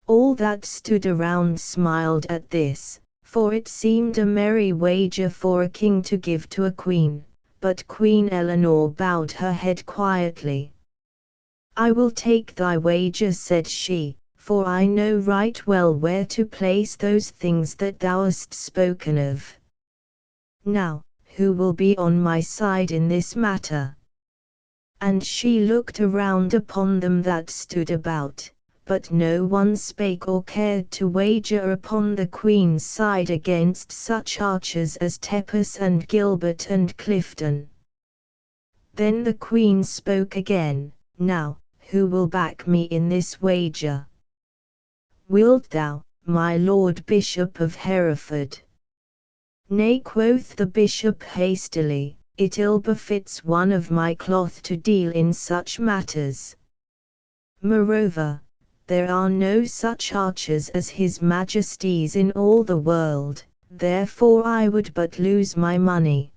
All that stood around smiled at this, for it seemed a merry wager for a king to give to a queen, but Queen Eleanor bowed her head quietly. "I will take thy wager," said she, "for I know right well where to place those things that thou hast spoken of. Now, who will be on my side in this matter?" And she looked around upon them that stood about, but no one spake or cared to wager upon the Queen's side against such archers as Tepus and Gilbert and Clifton. Then the Queen spoke again, "Now, who will back me in this wager? Wilt thou, my Lord Bishop of Hereford?" "Nay," quoth the bishop hastily, "it ill befits one of my cloth to deal in such matters. Moreover, there are no such archers as his Majesty's in all the world, therefore I would but lose my money."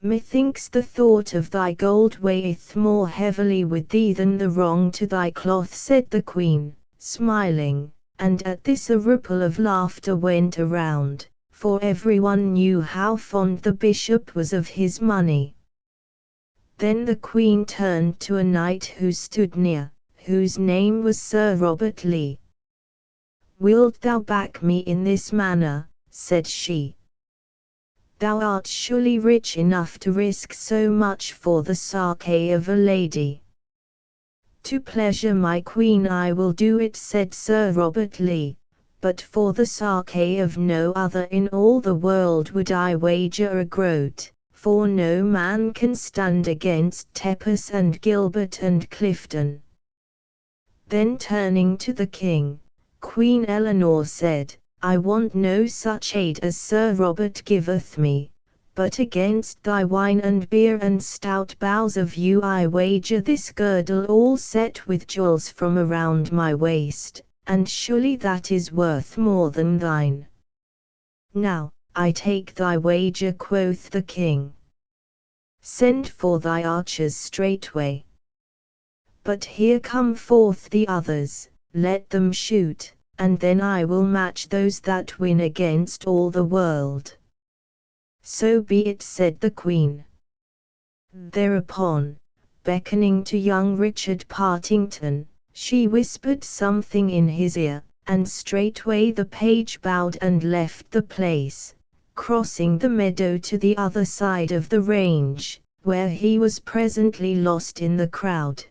"Methinks the thought of thy gold weigheth more heavily with thee than the wrong to thy cloth," said the Queen, smiling, and at this a ripple of laughter went around, for everyone knew how fond the bishop was of his money. Then the Queen turned to a knight who stood near, whose name was Sir Robert Lee. "Wilt thou back me in this manner?" said she. "Thou art surely rich enough to risk so much for the sake of a lady." "To pleasure my Queen I will do it," said Sir Robert Lee, "but for the sake of no other in all the world would I wager a groat, for no man can stand against Tepus and Gilbert and Clifton." Then turning to the king, Queen Eleanor said, "I want no such aid as Sir Robert giveth me, but against thy wine and beer and stout bows of yew I wager this girdle all set with jewels from around my waist, and surely that is worth more than thine." "Now, I take thy wager," quoth the king. "Send for thy archers straightway. But here come forth the others, let them shoot, and then I will match those that win against all the world." "So be it," said the Queen. Thereupon, beckoning to young Richard Partington, she whispered something in his ear, and straightway the page bowed and left the place, crossing the meadow to the other side of the range, where he was presently lost in the crowd.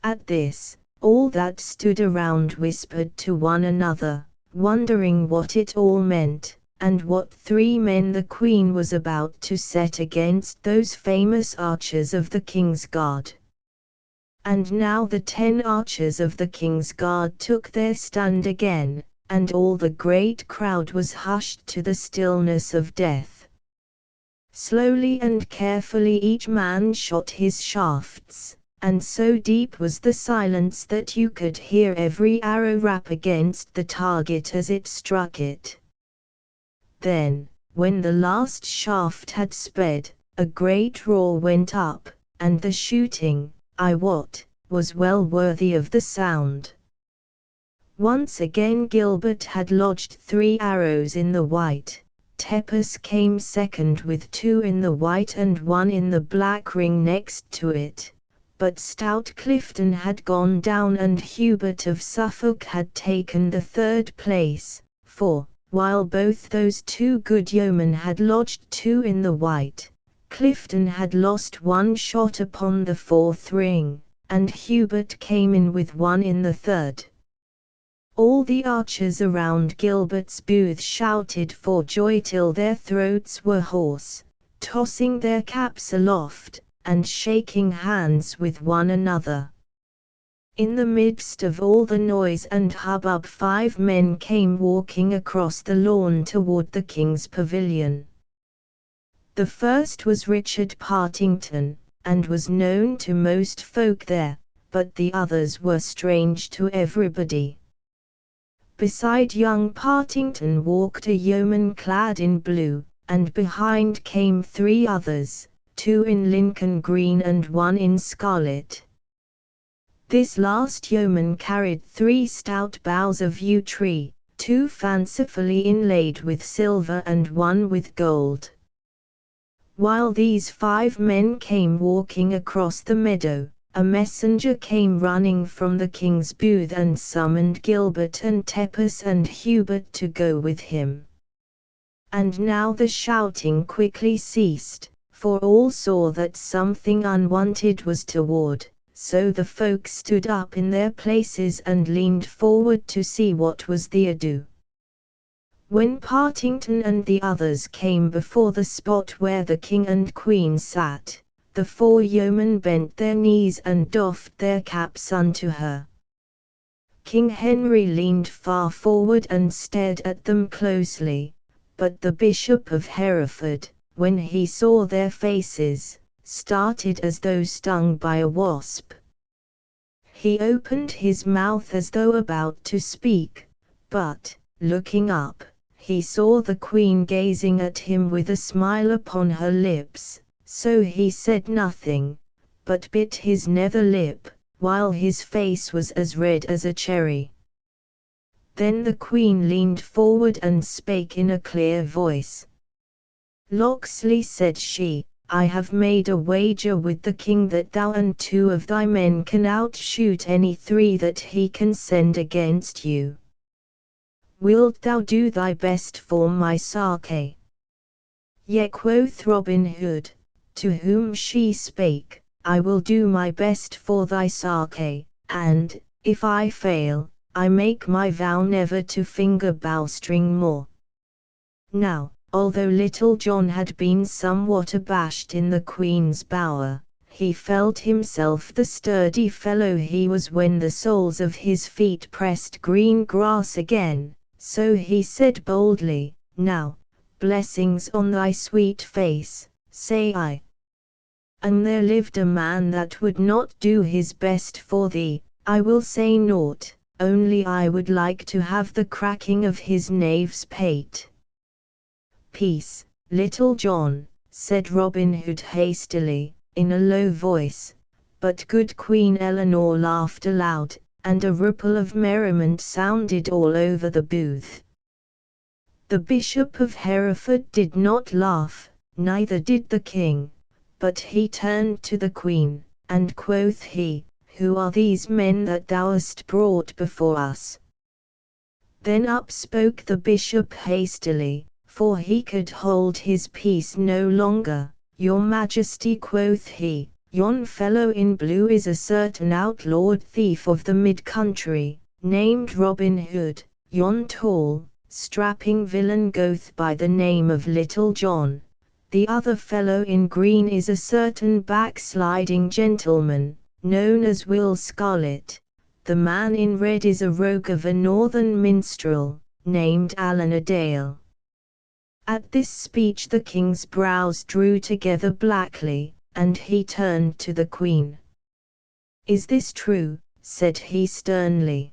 At this, all that stood around whispered to one another, wondering what it all meant, and what 3 men the Queen was about to set against those famous archers of the King's Guard. And now the 10 archers of the King's Guard took their stand again, and all the great crowd was hushed to the stillness of death. Slowly and carefully each man shot his shafts, and so deep was the silence that you could hear every arrow rap against the target as it struck it. Then, when the last shaft had sped, a great roar went up, and the shooting, I wot, was well worthy of the sound. Once again Gilbert had lodged 3 arrows in the white, Tepus came second with 2 in the white and 1 in the black ring next to it. But stout Clifton had gone down and Hubert of Suffolk had taken the 3rd place, for, while both those 2 good yeomen had lodged 2 in the white, Clifton had lost 1 shot upon the 4th ring, and Hubert came in with 1 in the 3rd. All the archers around Gilbert's booth shouted for joy till their throats were hoarse, tossing their caps aloft, and shaking hands with one another. In the midst of all the noise and hubbub 5 men came walking across the lawn toward the king's pavilion. The first was Richard Partington, and was known to most folk there, but the others were strange to everybody. Beside young Partington walked a yeoman clad in blue, and behind came 3 others, 2 in Lincoln green and 1 in scarlet. This last yeoman carried 3 stout boughs of yew tree, 2 fancifully inlaid with silver and 1 with gold. While these 5 men came walking across the meadow, a messenger came running from the king's booth and summoned Gilbert and Tepus and Hubert to go with him. And now the shouting quickly ceased, for all saw that something unwanted was toward, so the folk stood up in their places and leaned forward to see what was the ado. When Partington and the others came before the spot where the king and queen sat, the 4 yeomen bent their knees and doffed their caps unto her. King Henry leaned far forward and stared at them closely, but the Bishop of Hereford, when he saw their faces, started as though stung by a wasp. He opened his mouth as though about to speak, but, looking up, he saw the Queen gazing at him with a smile upon her lips, so he said nothing, but bit his nether lip, while his face was as red as a cherry. Then the Queen leaned forward and spake in a clear voice. "Locksley," said she, "I have made a wager with the king that thou and 2 of thy men can outshoot any 3 that he can send against you. Wilt thou do thy best for my sake?" "Yea," quoth Robin Hood, to whom she spake, "I will do my best for thy sake, and, if I fail, I make my vow never to finger bowstring more." Now, although Little John had been somewhat abashed in the Queen's bower, he felt himself the sturdy fellow he was when the soles of his feet pressed green grass again, so he said boldly, "Now, blessings on thy sweet face, say I. An there lived a man that would not do his best for thee, I will say naught, only I would like to have the cracking of his knave's pate." "Peace, Little John," said Robin Hood hastily, in a low voice, but good Queen Eleanor laughed aloud, and a ripple of merriment sounded all over the booth. The Bishop of Hereford did not laugh, neither did the king, but he turned to the Queen, and quoth he, "Who are these men that thou hast brought before us?" Then up spoke the bishop hastily, for he could hold his peace no longer. "Your Majesty," quoth he, "yon fellow in blue is a certain outlawed thief of the mid-country, named Robin Hood. Yon tall, strapping villain goeth by the name of Little John. The other fellow in green is a certain backsliding gentleman, known as Will Scarlet. The man in red is a rogue of a northern minstrel, named Alan a Dale." At this speech the king's brows drew together blackly, and he turned to the Queen. "Is this true?" said he sternly.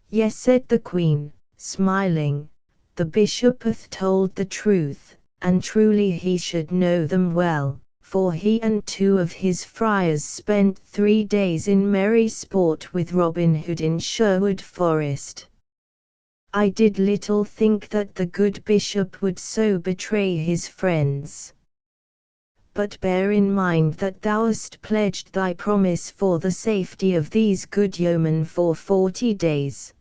"Yes," said the Queen, smiling, "the bishop hath told the truth, and truly he should know them well, for he and 2 of his friars spent 3 days in merry sport with Robin Hood in Sherwood Forest. I did little think that the good bishop would so betray his friends. But bear in mind that thou hast pledged thy promise for the safety of these good yeomen for 40 days.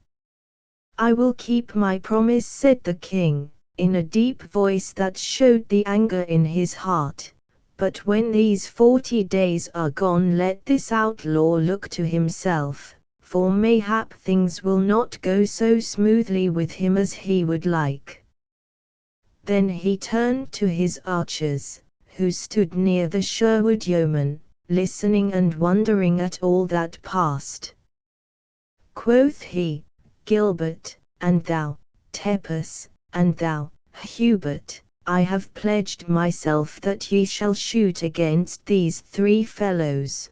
"I will keep my promise," said the king, in a deep voice that showed the anger in his heart, "but when these 40 days are gone let this outlaw look to himself, for mayhap things will not go so smoothly with him as he would like." Then he turned to his archers, who stood near the Sherwood yeomen, listening and wondering at all that passed. Quoth he, "Gilbert, and thou, Tepus, and thou, Hubert, I have pledged myself that ye shall shoot against these 3 fellows.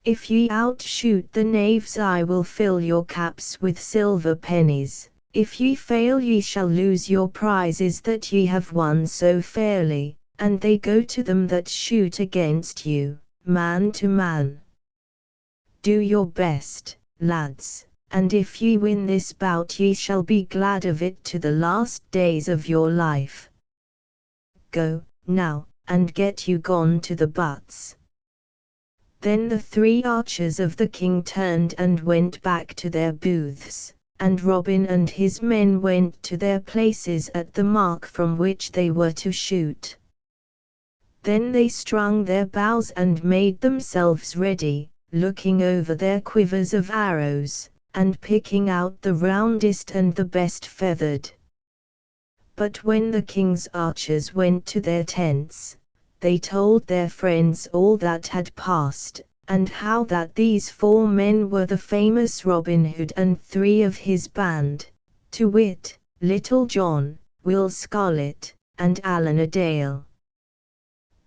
If ye outshoot the knaves I will fill your caps with silver pennies, if ye fail ye shall lose your prizes that ye have won so fairly, and they go to them that shoot against you, man to man. Do your best, lads, and if ye win this bout ye shall be glad of it to the last days of your life. Go, now, and get you gone to the butts." Then the 3 archers of the king turned and went back to their booths, and Robin and his men went to their places at the mark from which they were to shoot. Then they strung their bows and made themselves ready, looking over their quivers of arrows, and picking out the roundest and the best feathered. But when the king's archers went to their tents, they told their friends all that had passed, and how that these 4 men were the famous Robin Hood and 3 of his band, to wit, Little John, Will Scarlet, and Allan a Dale.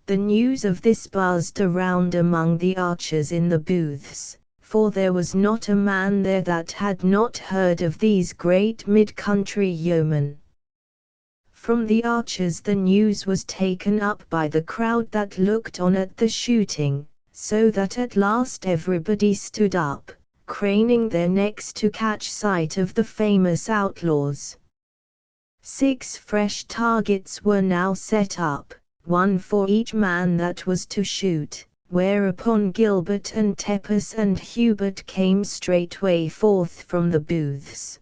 The news of this buzzed around among the archers in the booths, for there was not a man there that had not heard of these great mid-country yeomen. From the archers the news was taken up by the crowd that looked on at the shooting, so that at last everybody stood up, craning their necks to catch sight of the famous outlaws. 6 fresh targets were now set up, 1 for each man that was to shoot, whereupon Gilbert and Tepus and Hubert came straightway forth from the booths.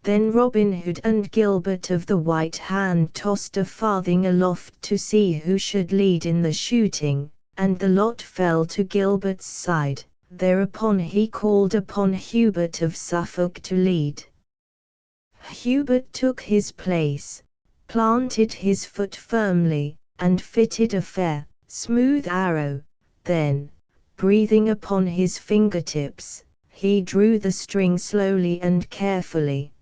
Then Robin Hood and Gilbert of the White Hand tossed a farthing aloft to see who should lead in the shooting, and the lot fell to Gilbert's side. Thereupon he called upon Hubert of Suffolk to lead. Hubert took his place, planted his foot firmly, and fitted a fair, smooth arrow. Then, breathing upon his fingertips, he drew the string slowly and carefully.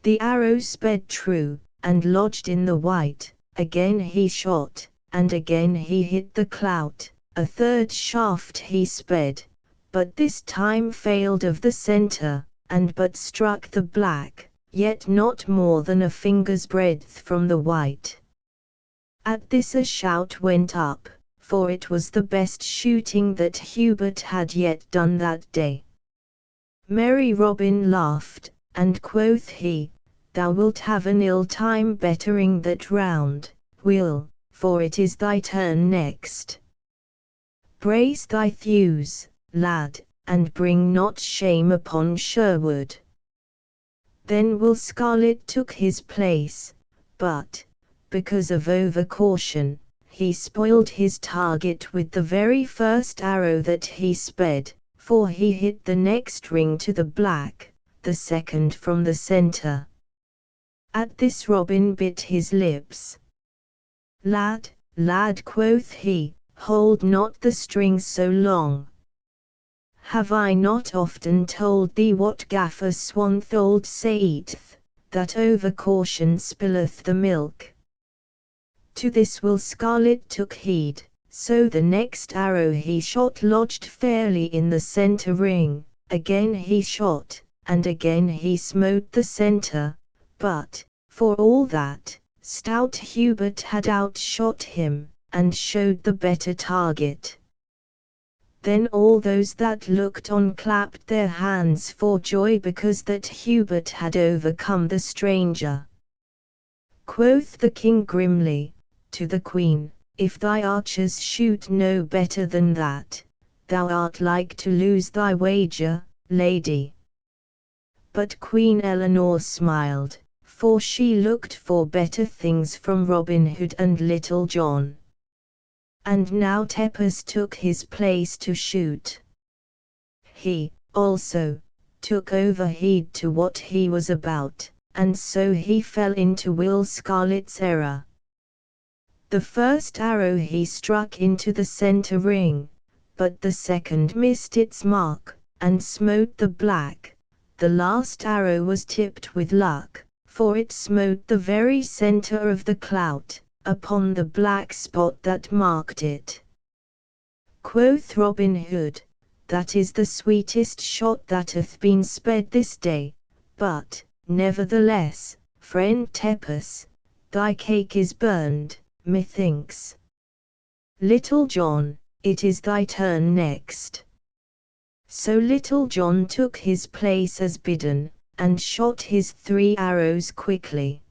The arrow sped true, and lodged in the white. Again he shot, and again he hit the clout. A 3rd shaft he sped, but this time failed of the centre, and but struck the black, yet not more than a finger's breadth from the white. At this a shout went up, for it was the best shooting that Hubert had yet done that day. Merry Robin laughed, and quoth he, "Thou wilt have an ill time bettering that round, Will, for it is thy turn next. Brace thy thews, lad, and bring not shame upon Sherwood." Then Will Scarlet took his place, but, because of over-caution, he spoiled his target with the very first arrow that he sped, for he hit the next ring to the black, the second from the centre. At this Robin bit his lips. "Lad, lad," quoth he, "hold not the string so long. Have I not often told thee what Gaffer Swanthold saith, that over caution spilleth the milk?" To this Will Scarlet took heed, so the next arrow he shot lodged fairly in the centre ring. Again he shot, and again he smote the centre, but, for all that, stout Hubert had outshot him, and showed the better target. Then all those that looked on clapped their hands for joy because that Hubert had overcome the stranger. Quoth the king grimly to the queen, "If thy archers shoot no better than that, thou art like to lose thy wager, lady." But Queen Eleanor smiled, for she looked for better things from Robin Hood and Little John. And now Tepus took his place to shoot. He, also, took overheed to what he was about, and so he fell into Will Scarlet's error. The first arrow he struck into the centre ring, but the second missed its mark, and smote the black. The last arrow was tipped with luck, for it smote the very centre of the clout, upon the black spot that marked it. Quoth Robin Hood, "That is the sweetest shot that hath been sped this day, but, nevertheless, friend Tepus, thy cake is burned, methinks. Little John, it is thy turn next." So Little John took his place as bidden, and shot his 3 arrows quickly.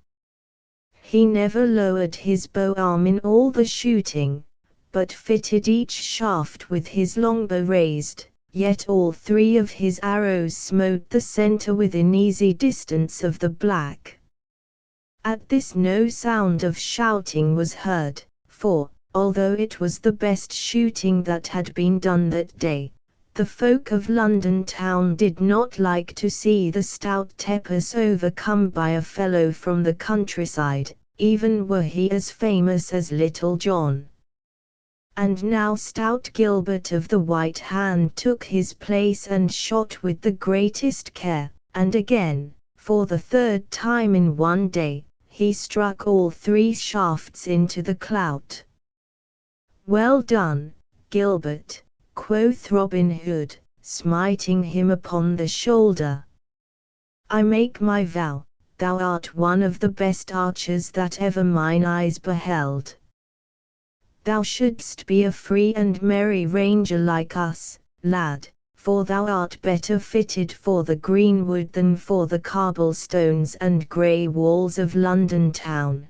He never lowered his bow arm in all the shooting, but fitted each shaft with his longbow raised, yet all 3 of his arrows smote the centre within easy distance of the black. At this no sound of shouting was heard, For, although it was the best shooting that had been done that day, the folk of London town did not like to see the stout Tepus overcome by a fellow from the countryside, even were he as famous as Little John. And now stout Gilbert of the White Hand took his place and shot with the greatest care, and again, for the third time in one day, he struck all 3 shafts into the clout. "Well done, Gilbert," quoth Robin Hood, smiting him upon the shoulder. "I make my vow, thou art one of the best archers that ever mine eyes beheld. Thou shouldst be a free and merry ranger like us, lad, for thou art better fitted for the greenwood than for the cobblestones and grey walls of London town."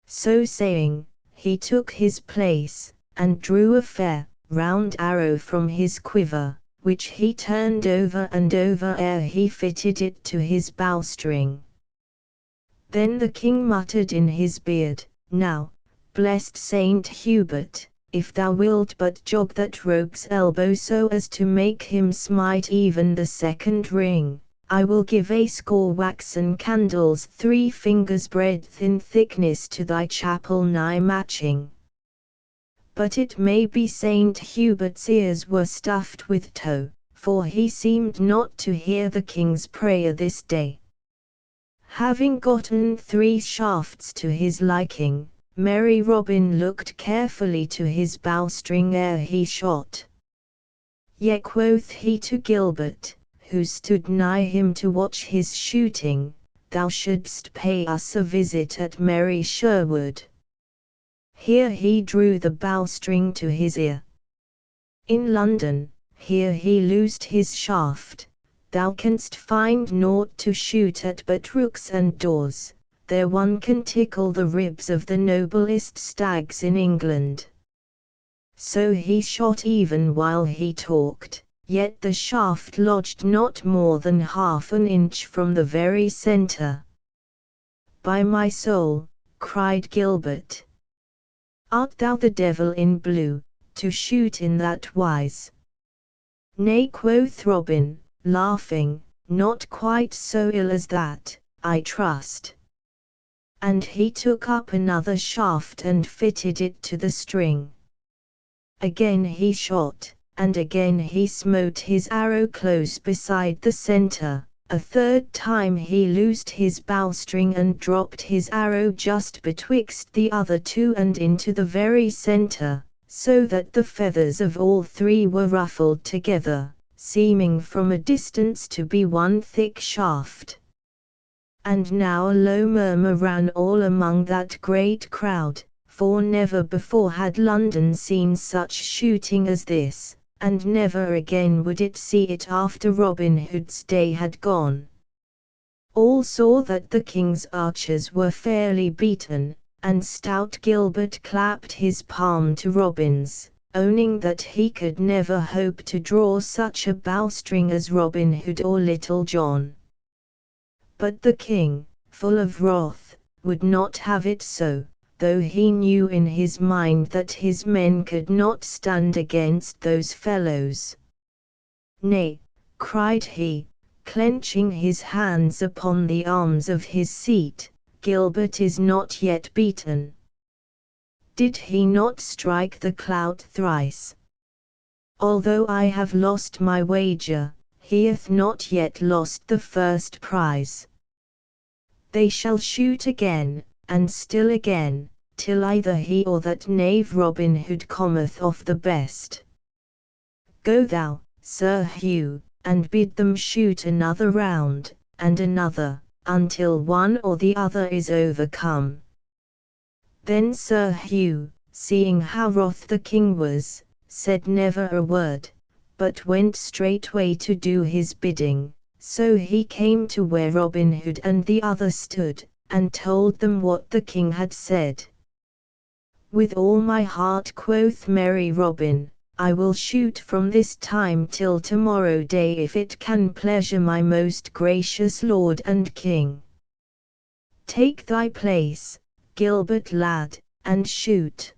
So saying, he took his place, and drew a fair, round arrow from his quiver, which he turned over and over ere he fitted it to his bowstring. Then the king muttered in his beard, "Now, blessed Saint Hubert, if thou wilt but jog that rogue's elbow so as to make him smite even the second ring, I will give a score waxen candles 3 fingers' breadth in thickness to thy chapel nigh Matching." But it may be Saint Hubert's ears were stuffed with tow, for he seemed not to hear the king's prayer this day. Having gotten 3 shafts to his liking, merry Robin looked carefully to his bowstring ere he shot. "Yea," quoth he to Gilbert, who stood nigh him to watch his shooting, "thou shouldst pay us a visit at merry Sherwood." Here he drew the bowstring to his ear. "In London, here he loosed his shaft, thou canst find naught to shoot at but rooks and daws, there one can tickle the ribs of the noblest stags in England." So he shot even while he talked, yet the shaft lodged not more than half an inch from the very centre. "By my soul," cried Gilbert, "art thou the devil in blue, to shoot in that wise?" "Nay," quoth Robin, laughing, "not quite so ill as that, I trust." And he took up another shaft and fitted it to the string. Again he shot, and again he smote his arrow close beside the centre. A third time he loosed his bowstring and dropped his arrow just betwixt the other 2 and into the very centre, so that the feathers of all 3 were ruffled together, seeming from a distance to be one thick shaft. And now a low murmur ran all among that great crowd, for never before had London seen such shooting as this, and never again would it see it after Robin Hood's day had gone. All saw that the king's archers were fairly beaten, and stout Gilbert clapped his palm to Robin's, owning that he could never hope to draw such a bowstring as Robin Hood or Little John. But the king, full of wrath, would not have it so, though he knew in his mind that his men could not stand against those fellows. "Nay," cried he, clenching his hands upon the arms of his seat, "Gilbert is not yet beaten. Did he not strike the clout thrice? Although I have lost my wager, he hath not yet lost the first prize. They shall shoot again, and still again, till either he or that knave Robin Hood cometh off the best. Go thou, Sir Hugh, and bid them shoot another round, and another, until one or the other is overcome." Then Sir Hugh, seeing how wroth the king was, said never a word, but went straightway to do his bidding. So he came to where Robin Hood and the other stood, and told them what the king had said. "With all my heart," quoth merry Robin, "I will shoot from this time till tomorrow day if it can pleasure my most gracious lord and king." "Take thy place, Gilbert lad, and shoot."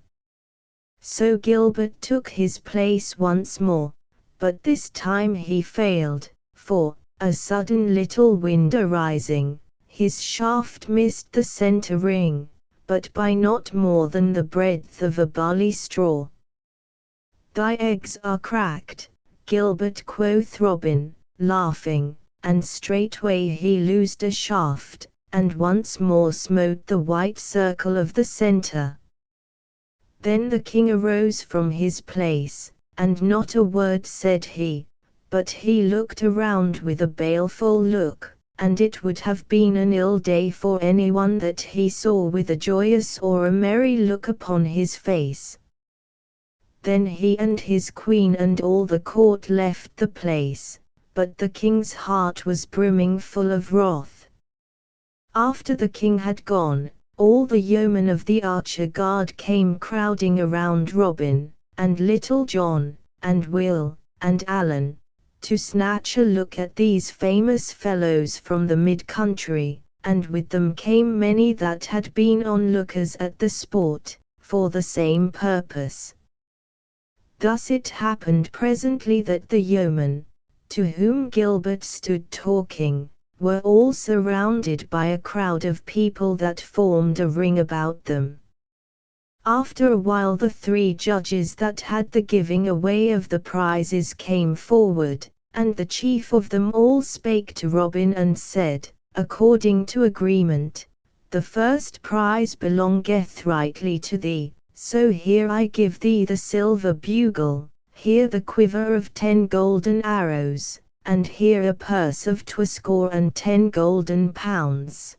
So Gilbert took his place once more, but this time he failed, for, a sudden little wind arising, his shaft missed the center ring, but by not more than the breadth of a barley straw. "Thy eggs are cracked, Gilbert," quoth Robin, laughing, and straightway he loosed a shaft, and once more smote the white circle of the center. Then the king arose from his place, and not a word said he, but he looked around with a baleful look, and it would have been an ill day for anyone that he saw with a joyous or a merry look upon his face. Then he and his queen and all the court left the place, but the king's heart was brimming full of wrath. After the king had gone, all the yeomen of the archer guard came crowding around Robin, and Little John, and Will, and Allen, to snatch a look at these famous fellows from the mid-country, and with them came many that had been onlookers at the sport, for the same purpose. Thus it happened presently that the yeomen, to whom Gilbert stood talking, were all surrounded by a crowd of people that formed a ring about them. After a while the 3 judges that had the giving away of the prizes came forward, and the chief of them all spake to Robin and said, "According to agreement, the first prize belongeth rightly to thee, so here I give thee the silver bugle, here the quiver of 10 golden arrows, and here a purse of 20 golden pounds."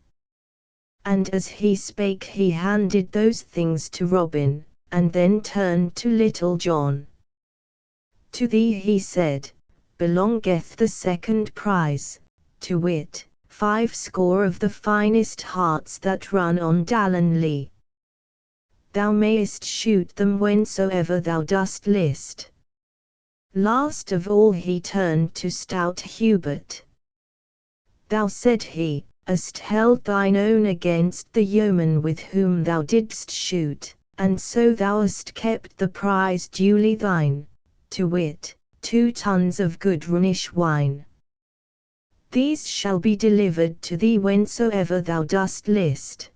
And as he spake he handed those things to Robin, and then turned to Little John. "To thee," he said, "belongeth the second prize, to wit, 50 of the finest harts that run on Dallen Lea. Thou mayest shoot them whensoever thou dost list." Last of all he turned to stout Hubert. "Thou," said he, "hast held thine own against the yeoman with whom thou didst shoot, and so thou hast kept the prize duly thine, to wit, 2 tuns of good Rhenish wine. These shall be delivered to thee whensoever thou dost list."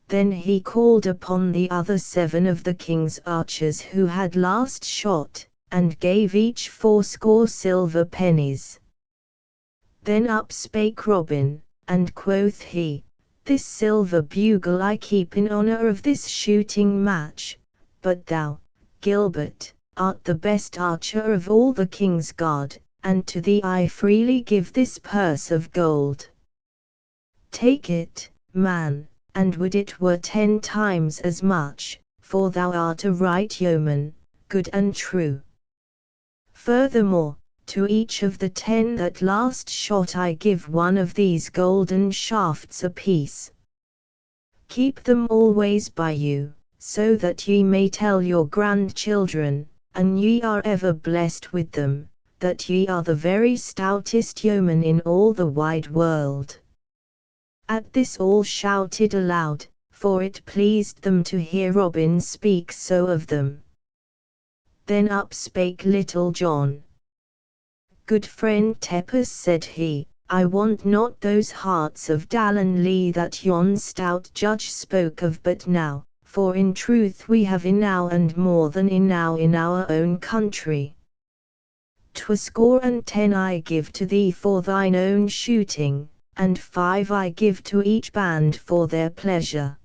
Then he called upon the other 7 of the king's archers who had last shot, and gave each 40 silver pennies. Then up spake Robin, and quoth he, "This silver bugle I keep in honour of this shooting match, but thou, Gilbert, art the best archer of all the king's guard, and to thee I freely give this purse of gold. Take it, man, and would it were 10 times as much, for thou art a right yeoman, good and true. Furthermore, to each of the 10 that last shot I give one of these golden shafts apiece. Keep them always by you, so that ye may tell your grandchildren, and ye are ever blessed with them, that ye are the very stoutest yeomen in all the wide world." At this all shouted aloud, for it pleased them to hear Robin speak so of them. Then up spake Little John. "Good friend Tepus," said he, "I want not those hearts of Dallen Lea that yon stout judge spoke of but now, for in truth we have enow and more than enow in our own country. 20 I give to thee for thine own shooting, and 5 I give to each band for their pleasure."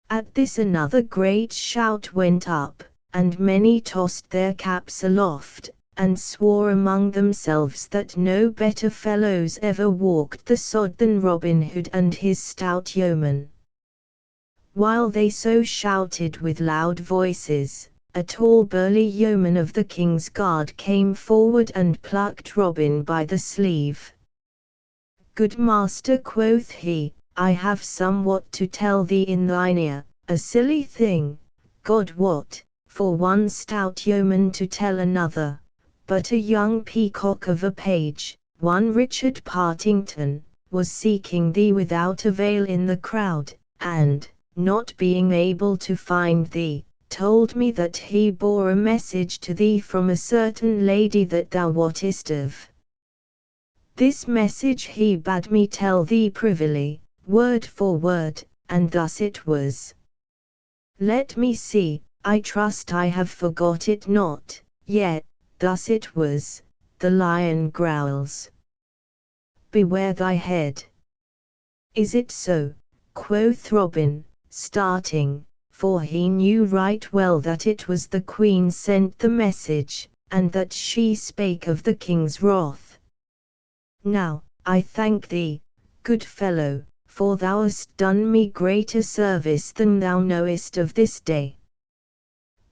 At this another great shout went up, and many tossed their caps aloft, and swore among themselves that no better fellows ever walked the sod than Robin Hood and his stout yeomen. While they so shouted with loud voices, a tall burly yeoman of the king's guard came forward and plucked Robin by the sleeve. "Good master," quoth he, "I have somewhat to tell thee in thine ear, a silly thing, God wot, for one stout yeoman to tell another, but a young peacock of a page, one Richard Partington, was seeking thee without avail in the crowd, and, not being able to find thee, told me that he bore a message to thee from a certain lady that thou wottest of. This message he bade me tell thee privily, word for word, and thus it was. Let me see, I trust I have forgot it not, yet, thus it was, the lion growls. Beware thy head. Is it so? Quoth Robin, starting, for he knew right well that it was the Queen sent the message, and that she spake of the king's wrath. Now, I thank thee, good fellow, for thou hast done me greater service than thou knowest of this day.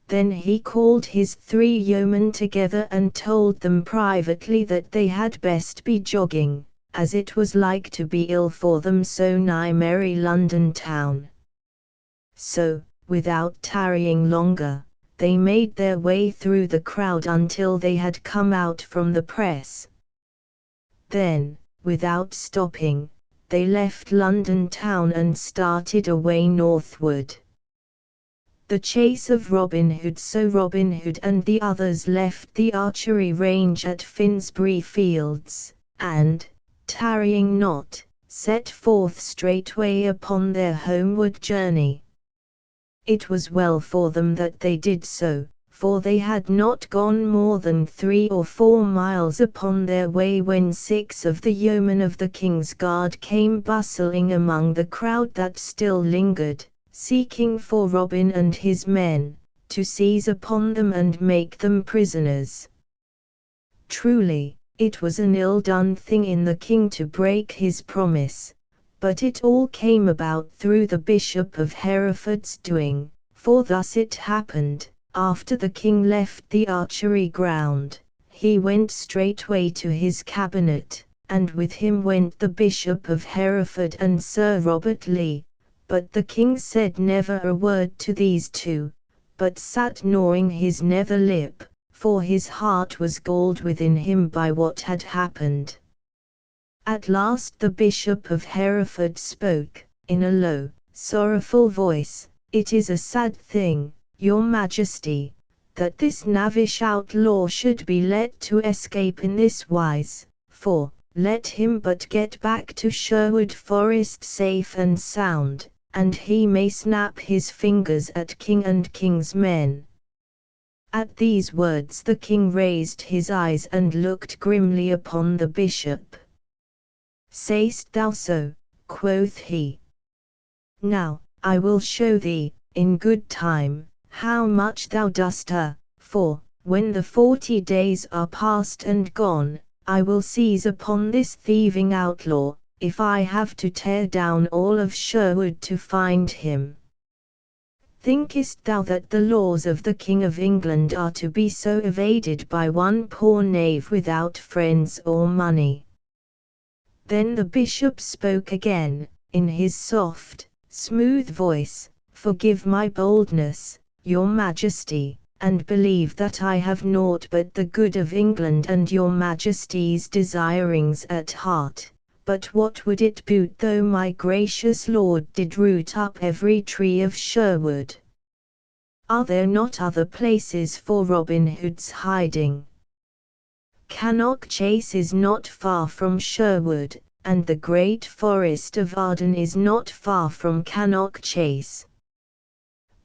Then he called his 3 yeomen together and told them privately that they had best be jogging, as it was like to be ill for them so nigh merry London town. So, without tarrying longer, they made their way through the crowd until they had come out from the press. Then, without stopping, they left London town and started away northward. The chase of Robin Hood. So Robin Hood and the others left the archery range at Finsbury Fields, and, tarrying not, set forth straightway upon their homeward journey. It was well for them that they did so, for they had not gone more than 3 or 4 miles upon their way when 6 of the yeomen of the King's Guard came bustling among the crowd that still lingered, seeking for Robin and his men, to seize upon them and make them prisoners. Truly, it was an ill-done thing in the king to break his promise, but it all came about through the Bishop of Hereford's doing, for thus it happened, after the king left the archery ground, he went straightway to his cabinet, and with him went the Bishop of Hereford and Sir Robert Lee, but the king said never a word to these 2, but sat gnawing his nether lip, for his heart was galled within him by what had happened. At last the Bishop of Hereford spoke, in a low, sorrowful voice, "It is a sad thing, your Majesty, that this knavish outlaw should be let to escape in this wise, for, let him but get back to Sherwood Forest safe and sound, and he may snap his fingers at king and king's men." At these words the king raised his eyes and looked grimly upon the bishop. "Say'st thou so?" quoth he. "Now, I will show thee, in good time, how much thou dost err, for, when the 40 days are past and gone, I will seize upon this thieving outlaw, if I have to tear down all of Sherwood to find him. Thinkest thou that the laws of the King of England are to be so evaded by one poor knave without friends or money?" Then the bishop spoke again, in his soft, smooth voice, "Forgive my boldness, your Majesty, and believe that I have naught but the good of England and your Majesty's desirings at heart. But what would it boot though my gracious lord did root up every tree of Sherwood? Are there not other places for Robin Hood's hiding? Cannock Chase is not far from Sherwood, and the great forest of Arden is not far from Cannock Chase.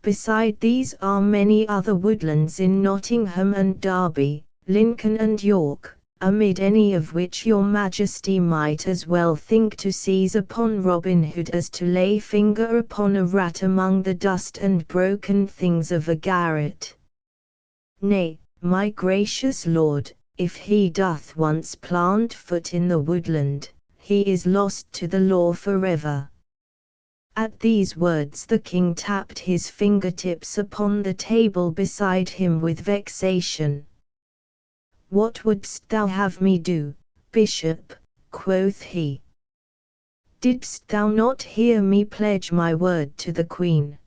Beside these are many other woodlands in Nottingham and Derby, Lincoln and York, amid any of which your Majesty might as well think to seize upon Robin Hood as to lay finger upon a rat among the dust and broken things of a garret. Nay, my gracious lord, if he doth once plant foot in the woodland, he is lost to the law forever." At these words the king tapped his fingertips upon the table beside him with vexation. "What wouldst thou have me do, bishop?" quoth he. "Didst thou not hear me pledge my word to the queen?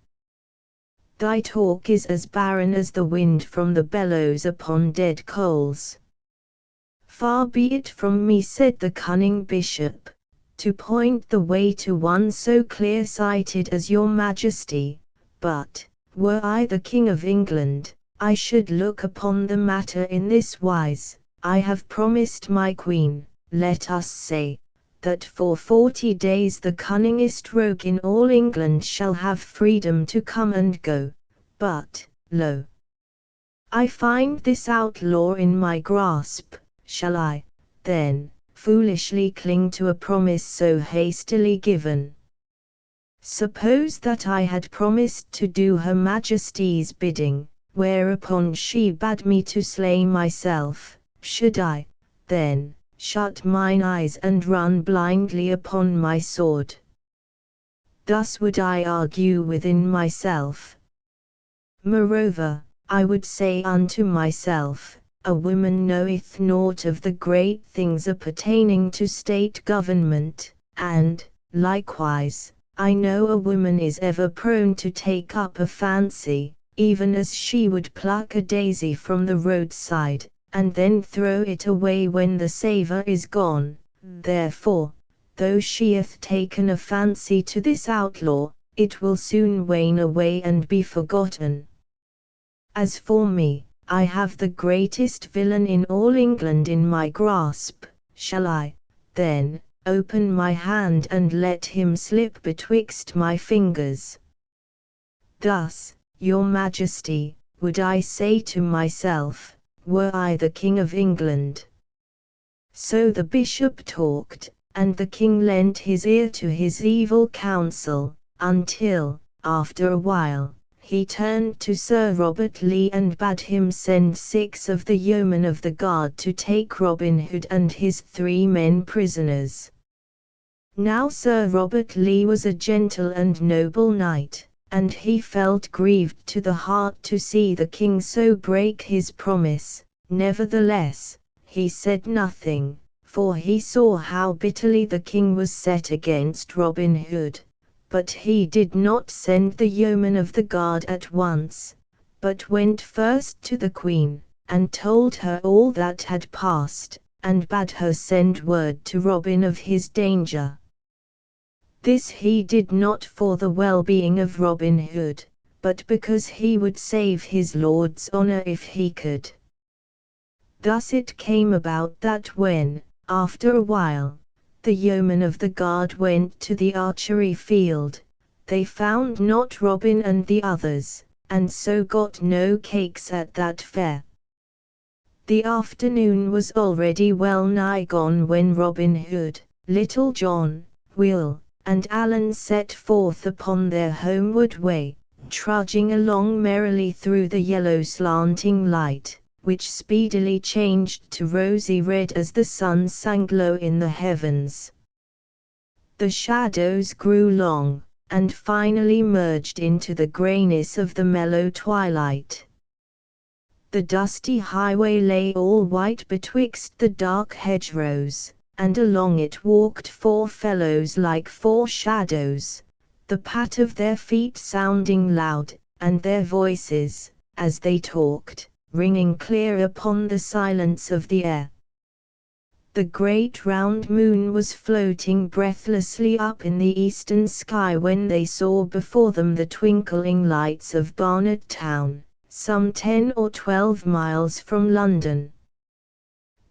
Thy talk is as barren as the wind from the bellows upon dead coals." "Far be it from me," said the cunning bishop, to point the way to one so clear-sighted as your Majesty, but, were I the King of England, I should look upon the matter in this wise. I have promised my Queen, let us say, that for 40 days the cunningest rogue in all England shall have freedom to come and go, but, lo! I find this outlaw in my grasp. Shall I, then, foolishly cling to a promise so hastily given? Suppose that I had promised to do Her Majesty's bidding, whereupon she bade me to slay myself, should I, then, shut mine eyes and run blindly upon my sword? Thus would I argue within myself. Moreover, I would say unto myself, a woman knoweth naught of the great things appertaining to state government, and, likewise, I know a woman is ever prone to take up a fancy, even as she would pluck a daisy from the roadside, and then throw it away when the savour is gone. Therefore, though she hath taken a fancy to this outlaw, it will soon wane away and be forgotten. As for me, I have the greatest villain in all England in my grasp. Shall I, then, open my hand and let him slip betwixt my fingers? Thus, your Majesty, would I say to myself, were I the King of England. So the bishop talked, and the king lent his ear to his evil counsel, until, after a while, he turned to Sir Robert Lee and bade him send 6 of the yeomen of the guard to take Robin Hood and his 3 men prisoners. Now Sir Robert Lee was a gentle and noble knight, and he felt grieved to the heart to see the king so break his promise. Nevertheless, he said nothing, for he saw how bitterly the king was set against Robin Hood. But he did not send the yeomen of the guard at once, but went first to the Queen, and told her all that had passed, and bade her send word to Robin of his danger. This he did not for the well-being of Robin Hood, but because he would save his lord's honour if he could. Thus it came about that when, after a while, the yeomen of the guard went to the archery field, they found not Robin and the others, and so got no cakes at that fair. The afternoon was already well nigh gone when Robin Hood, Little John, Will, and Allen set forth upon their homeward way, trudging along merrily through the yellow slanting light, which speedily changed to rosy red as the sun sank low in the heavens. The shadows grew long, and finally merged into the greyness of the mellow twilight. The dusty highway lay all white betwixt the dark hedgerows, and along it walked 4 fellows like 4 shadows, the pat of their feet sounding loud, and their voices, as they talked, ringing clear upon the silence of the air. The great round moon was floating breathlessly up in the eastern sky when they saw before them the twinkling lights of Barnet town, some 10 or 12 miles from London.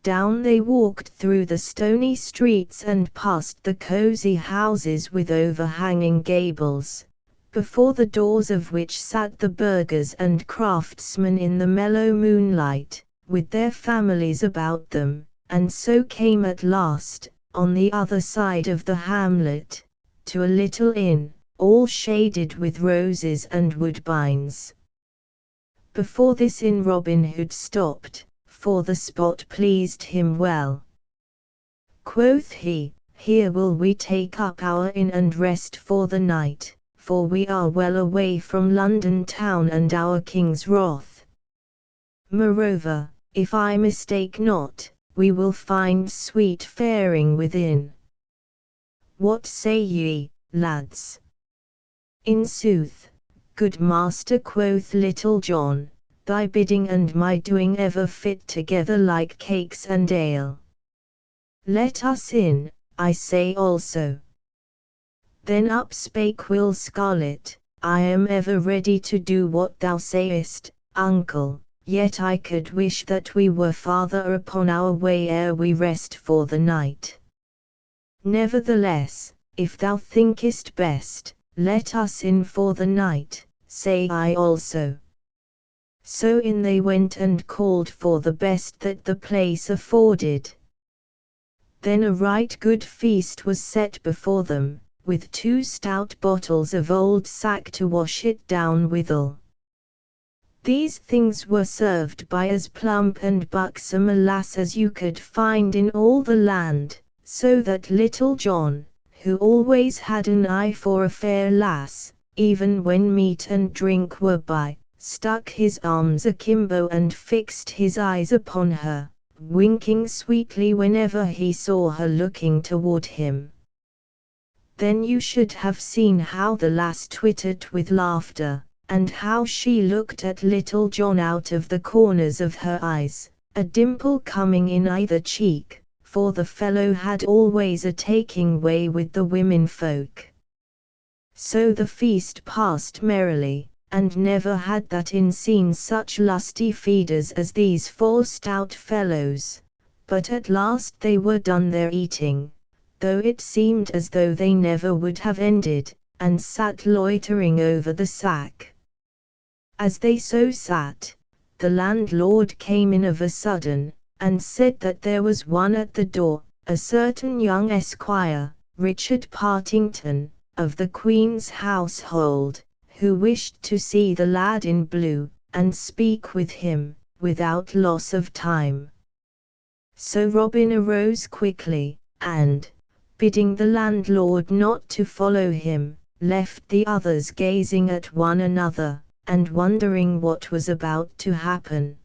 Down they walked through the stony streets and past the cosy houses with overhanging gables, before the doors of which sat the burghers and craftsmen in the mellow moonlight, with their families about them, and so came at last, on the other side of the hamlet, to a little inn, all shaded with roses and woodbines. Before this inn Robin Hood stopped, for the spot pleased him well. Quoth he, "Here will we take up our inn and rest for the night, for we are well away from London town and our king's wrath. Moreover, if I mistake not, we will find sweet faring within. What say ye, lads?" "In sooth, good master," quoth Little John, "thy bidding and my doing ever fit together like cakes and ale. Let us in, I say also. Then up spake Will Scarlet, I am ever ready to do what thou sayest, uncle, yet I could wish that we were farther upon our way ere we rest for the night. Nevertheless, if thou thinkest best, let us in for the night, say I also. So in they went and called for the best that the place afforded. Then a right good feast was set before them, with 2 stout bottles of old sack to wash it down withal. These things were served by as plump and buxom a lass as you could find in all the land, so that little John, who always had an eye for a fair lass, even when meat and drink were by, stuck his arms akimbo and fixed his eyes upon her, winking sweetly whenever he saw her looking toward him. Then you should have seen how the lass twittered with laughter, and how she looked at little John out of the corners of her eyes, a dimple coming in either cheek, for the fellow had always a taking way with the women folk. So the feast passed merrily, and never had that inn seen such lusty feeders as these 4 stout fellows, but at last they were done their eating, though it seemed as though they never would have ended, and sat loitering over the sack. As they so sat, the landlord came in of a sudden, and said that there was one at the door, a certain young esquire, Richard Partington, of the Queen's household, who wished to see the lad in blue, and speak with him, without loss of time. So Robin arose quickly, and, bidding the landlord not to follow him, left the others gazing at one another, and wondering what was about to happen.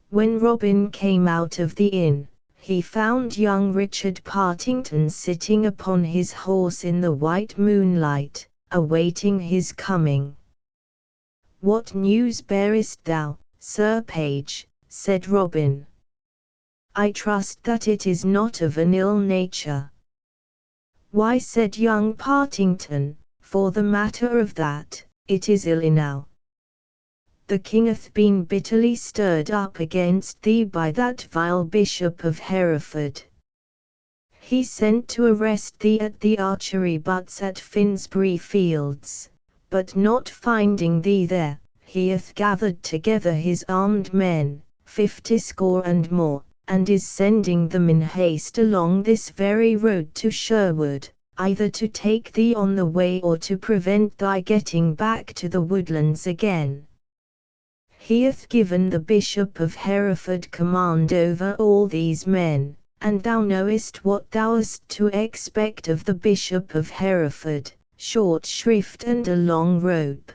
When Robin came out of the inn, he found young Richard Partington sitting upon his horse in the white moonlight, awaiting his coming. "What news bearest thou, Sir Page?" said Robin. "I trust that it is not of an ill nature." "Why," said young Partington, "for the matter of that, it is ill enow. The king hath been bitterly stirred up against thee by that vile Bishop of Hereford. He sent to arrest thee at the archery butts at Finsbury Fields, but not finding thee there, he hath gathered together his armed men, 50 score and more, and is sending them in haste along this very road to Sherwood, either to take thee on the way or to prevent thy getting back to the woodlands again. He hath given the Bishop of Hereford command over all these men, and thou knowest what thou hast to expect of the Bishop of Hereford, short shrift and a long rope.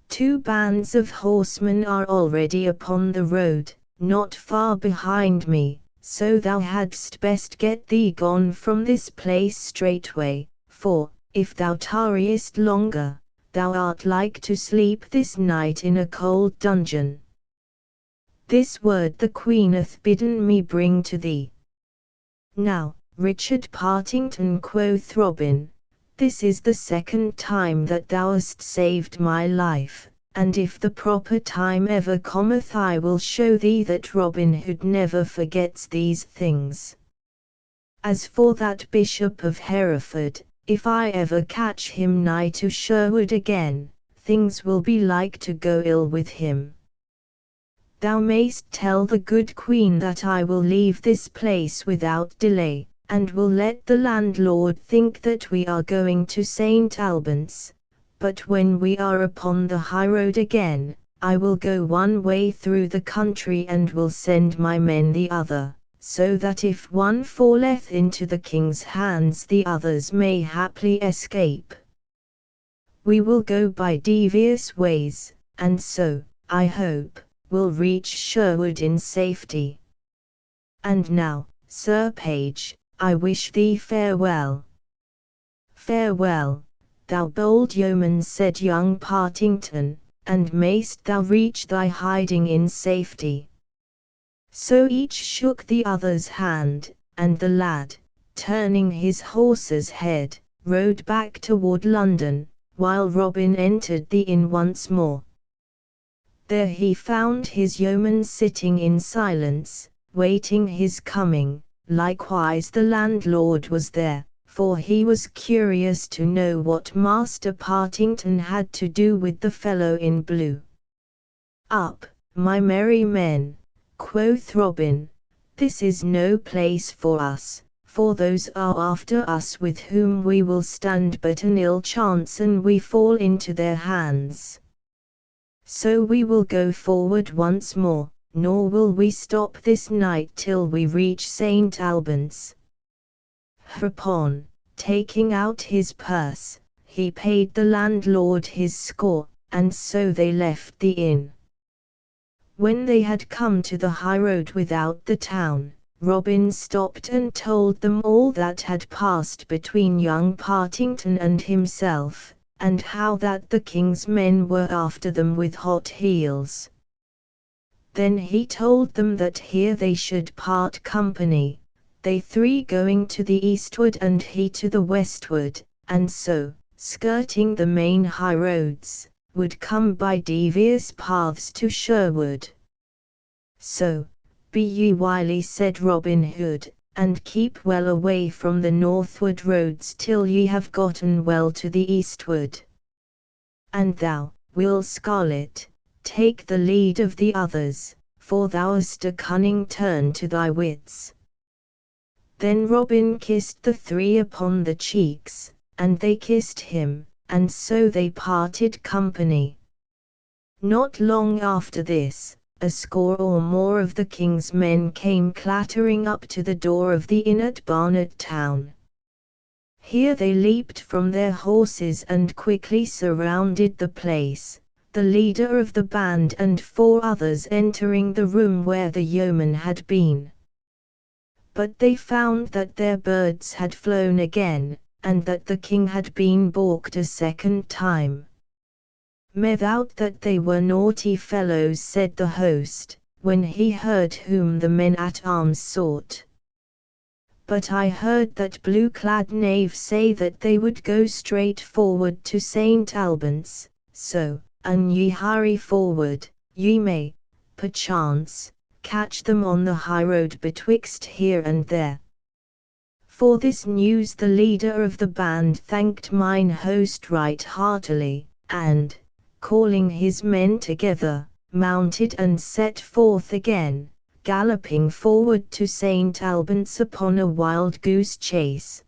2 bands of horsemen are already upon the road, not far behind me, so thou hadst best get thee gone from this place straightway, for, if thou tarriest longer, thou art like to sleep this night in a cold dungeon. This word the Queen hath bidden me bring to thee." "Now, Richard Partington," quoth Robin, "this is the 2nd time that thou hast saved my life, and if the proper time ever cometh I will show thee that Robin Hood never forgets these things. As for that Bishop of Hereford, if I ever catch him nigh to Sherwood again, things will be like to go ill with him. Thou mayst tell the good Queen that I will leave this place without delay, and will let the landlord think that we are going to St. Albans, but when we are upon the high road again, I will go one way through the country and will send my men the other, so that if one falleth into the king's hands the others may haply escape. We will go by devious ways, and so, I hope, will reach Sherwood in safety. And now, Sir Page, I wish thee farewell." "Farewell, thou bold yeoman," said young Partington, "and mayst thou reach thy hiding in safety." So each shook the other's hand, and the lad, turning his horse's head, rode back toward London, while Robin entered the inn once more. There he found his yeoman sitting in silence, waiting his coming. Likewise the landlord was there, for he was curious to know what Master Partington had to do with the fellow in blue. "Up, my merry men," quoth Robin, "this is no place for us, for those are after us with whom we will stand but an ill chance and we fall into their hands. So we will go forward once more, nor will we stop this night till we reach St. Albans." Hereupon, taking out his purse, he paid the landlord his score, and so they left the inn. When they had come to the highroad without the town, Robin stopped and told them all that had passed between young Partington and himself, and how that the king's men were after them with hot heels. Then he told them that here they should part company, they three going to the eastward and he to the westward, and so, skirting the main high roads, would come by devious paths to Sherwood. "So, be ye wily," said Robin Hood, "and keep well away from the northward roads till ye have gotten well to the eastward. And thou, Will Scarlet, take the lead of the others, for thou'st a cunning turn to thy wits." Then Robin kissed the three upon the cheeks, and they kissed him, and so they parted company. Not long after this, a score or more of the king's men came clattering up to the door of the inn at Barnet town. Here they leaped from their horses and quickly surrounded the place, the leader of the band and 4 others entering the room where the yeoman had been. But they found that their birds had flown again, and that the king had been balked a second time. "Methought that they were naughty fellows," said the host, when he heard whom the men at arms sought. "But I heard that blue-clad knave say that they would go straight forward to St. Albans, so, an ye hurry forward, ye may, perchance, catch them on the high road betwixt here and there." For this news the leader of the band thanked mine host right heartily, and, calling his men together, mounted and set forth again, galloping forward to St. Albans upon a wild goose chase.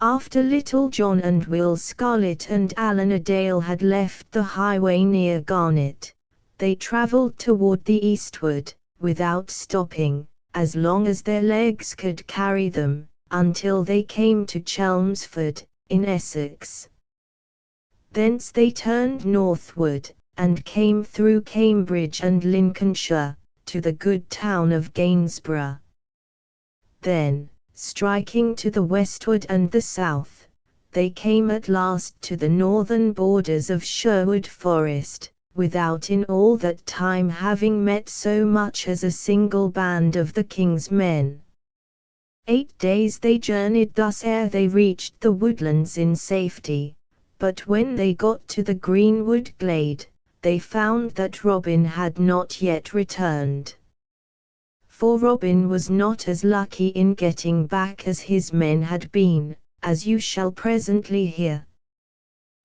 After Little John and Will Scarlet and Alan a Dale had left the highway near Garnet, they travelled toward the eastward, without stopping, as long as their legs could carry them, until they came to Chelmsford, in Essex. Thence they turned northward, and came through Cambridge and Lincolnshire, to the good town of Gainsborough. Then, striking to the westward and the south, they came at last to the northern borders of Sherwood Forest, without in all that time having met so much as a single band of the king's men. 8 days they journeyed thus ere they reached the woodlands in safety, but when they got to the greenwood glade, they found that Robin had not yet returned. For Robin was not as lucky in getting back as his men had been, as you shall presently hear.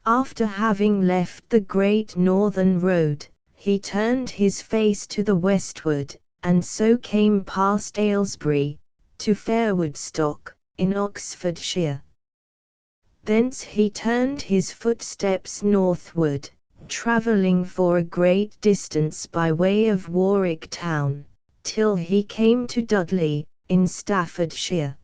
After having left the great northern road, he turned his face to the westward, and so came past Aylesbury, to Fairwoodstock, in Oxfordshire. Thence he turned his footsteps northward, travelling for a great distance by way of Warwick town, till he came to Dudley, in Staffordshire.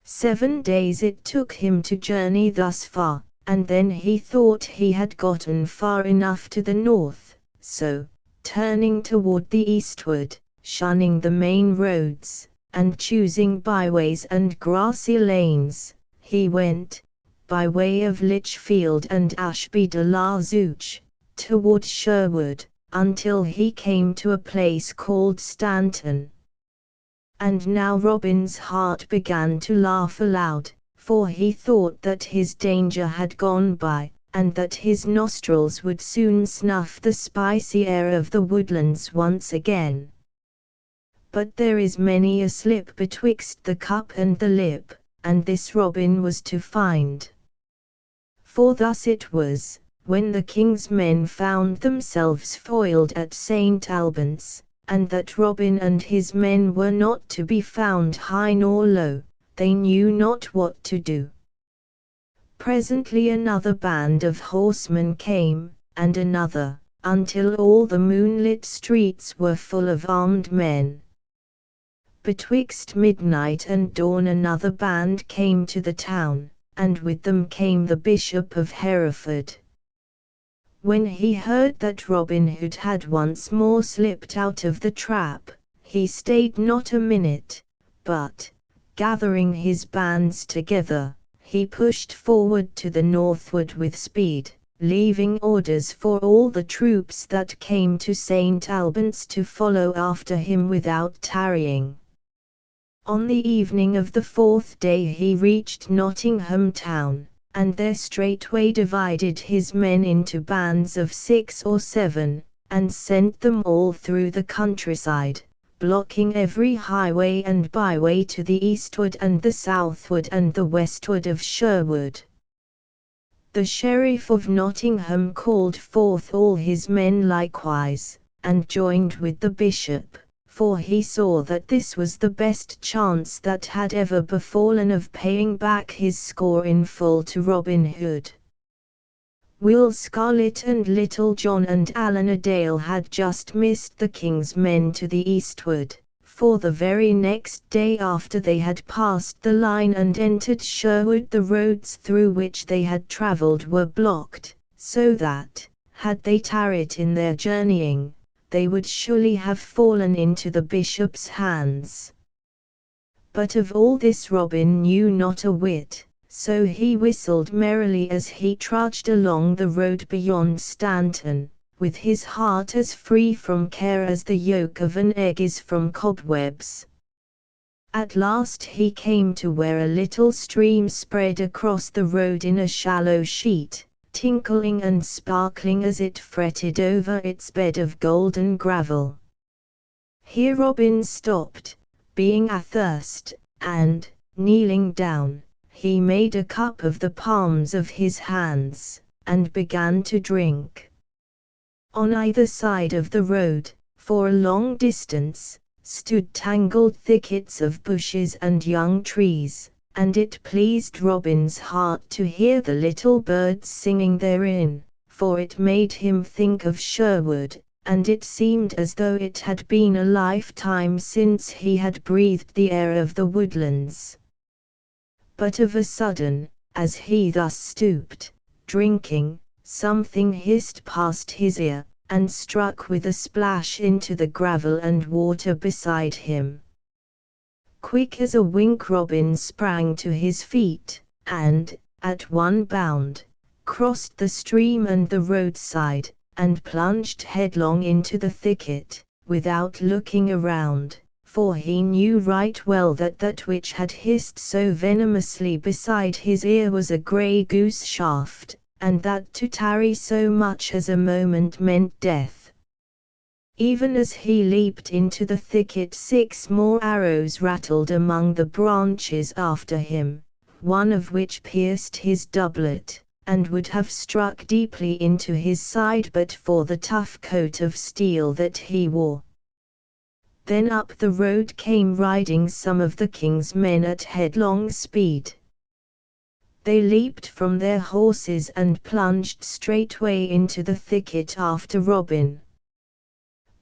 7 days it took him to journey thus far, and then he thought he had gotten far enough to the north, so, turning toward the eastward, shunning the main roads, and choosing byways and grassy lanes, he went, by way of Lichfield and Ashby de la Zouch, toward Sherwood, until he came to a place called Stanton. And now Robin's heart began to laugh aloud, for he thought that his danger had gone by, and that his nostrils would soon snuff the spicy air of the woodlands once again. But there is many a slip betwixt the cup and the lip, and this Robin was to find. For thus it was, when the king's men found themselves foiled at St. Albans, and that Robin and his men were not to be found high nor low, they knew not what to do. Presently another band of horsemen came, and another, until all the moonlit streets were full of armed men. Betwixt midnight and dawn another band came to the town, and with them came the Bishop of Hereford. When he heard that Robin Hood had once more slipped out of the trap, he stayed not a minute, but, gathering his bands together, he pushed forward to the northward with speed, leaving orders for all the troops that came to St. Albans to follow after him without tarrying. On the evening of the 4th day he reached Nottingham town, and there straightway divided his men into bands of 6 or 7, and sent them all through the countryside, blocking every highway and byway to the eastward and the southward and the westward of Sherwood. The Sheriff of Nottingham called forth all his men likewise, and joined with the bishop, for he saw that this was the best chance that had ever befallen of paying back his score in full to Robin Hood. Will Scarlet and Little John and Alan a Dale had just missed the king's men to the eastward, for the very next day after they had passed the line and entered Sherwood the roads through which they had travelled were blocked, so that, had they tarried in their journeying, they would surely have fallen into the bishop's hands. But of all this Robin knew not a whit, so he whistled merrily as he trudged along the road beyond Stanton, with his heart as free from care as the yolk of an egg is from cobwebs. At last he came to where a little stream spread across the road in a shallow sheet, tinkling and sparkling as it fretted over its bed of golden gravel. Here Robin stopped, being athirst, and, kneeling down, he made a cup of the palms of his hands, and began to drink. On either side of the road, for a long distance, stood tangled thickets of bushes and young trees, and it pleased Robin's heart to hear the little birds singing therein, for it made him think of Sherwood, and it seemed as though it had been a lifetime since he had breathed the air of the woodlands. But of a sudden, as he thus stooped, drinking, something hissed past his ear, and struck with a splash into the gravel and water beside him. Quick as a wink Robin sprang to his feet, and, at one bound, crossed the stream and the roadside, and plunged headlong into the thicket, without looking around, for he knew right well that that which had hissed so venomously beside his ear was a grey goose shaft, and that to tarry so much as a moment meant death. Even as he leaped into the thicket 6 more arrows rattled among the branches after him, one of which pierced his doublet, and would have struck deeply into his side but for the tough coat of steel that he wore. Then up the road came riding some of the king's men at headlong speed. They leaped from their horses and plunged straightway into the thicket after Robin.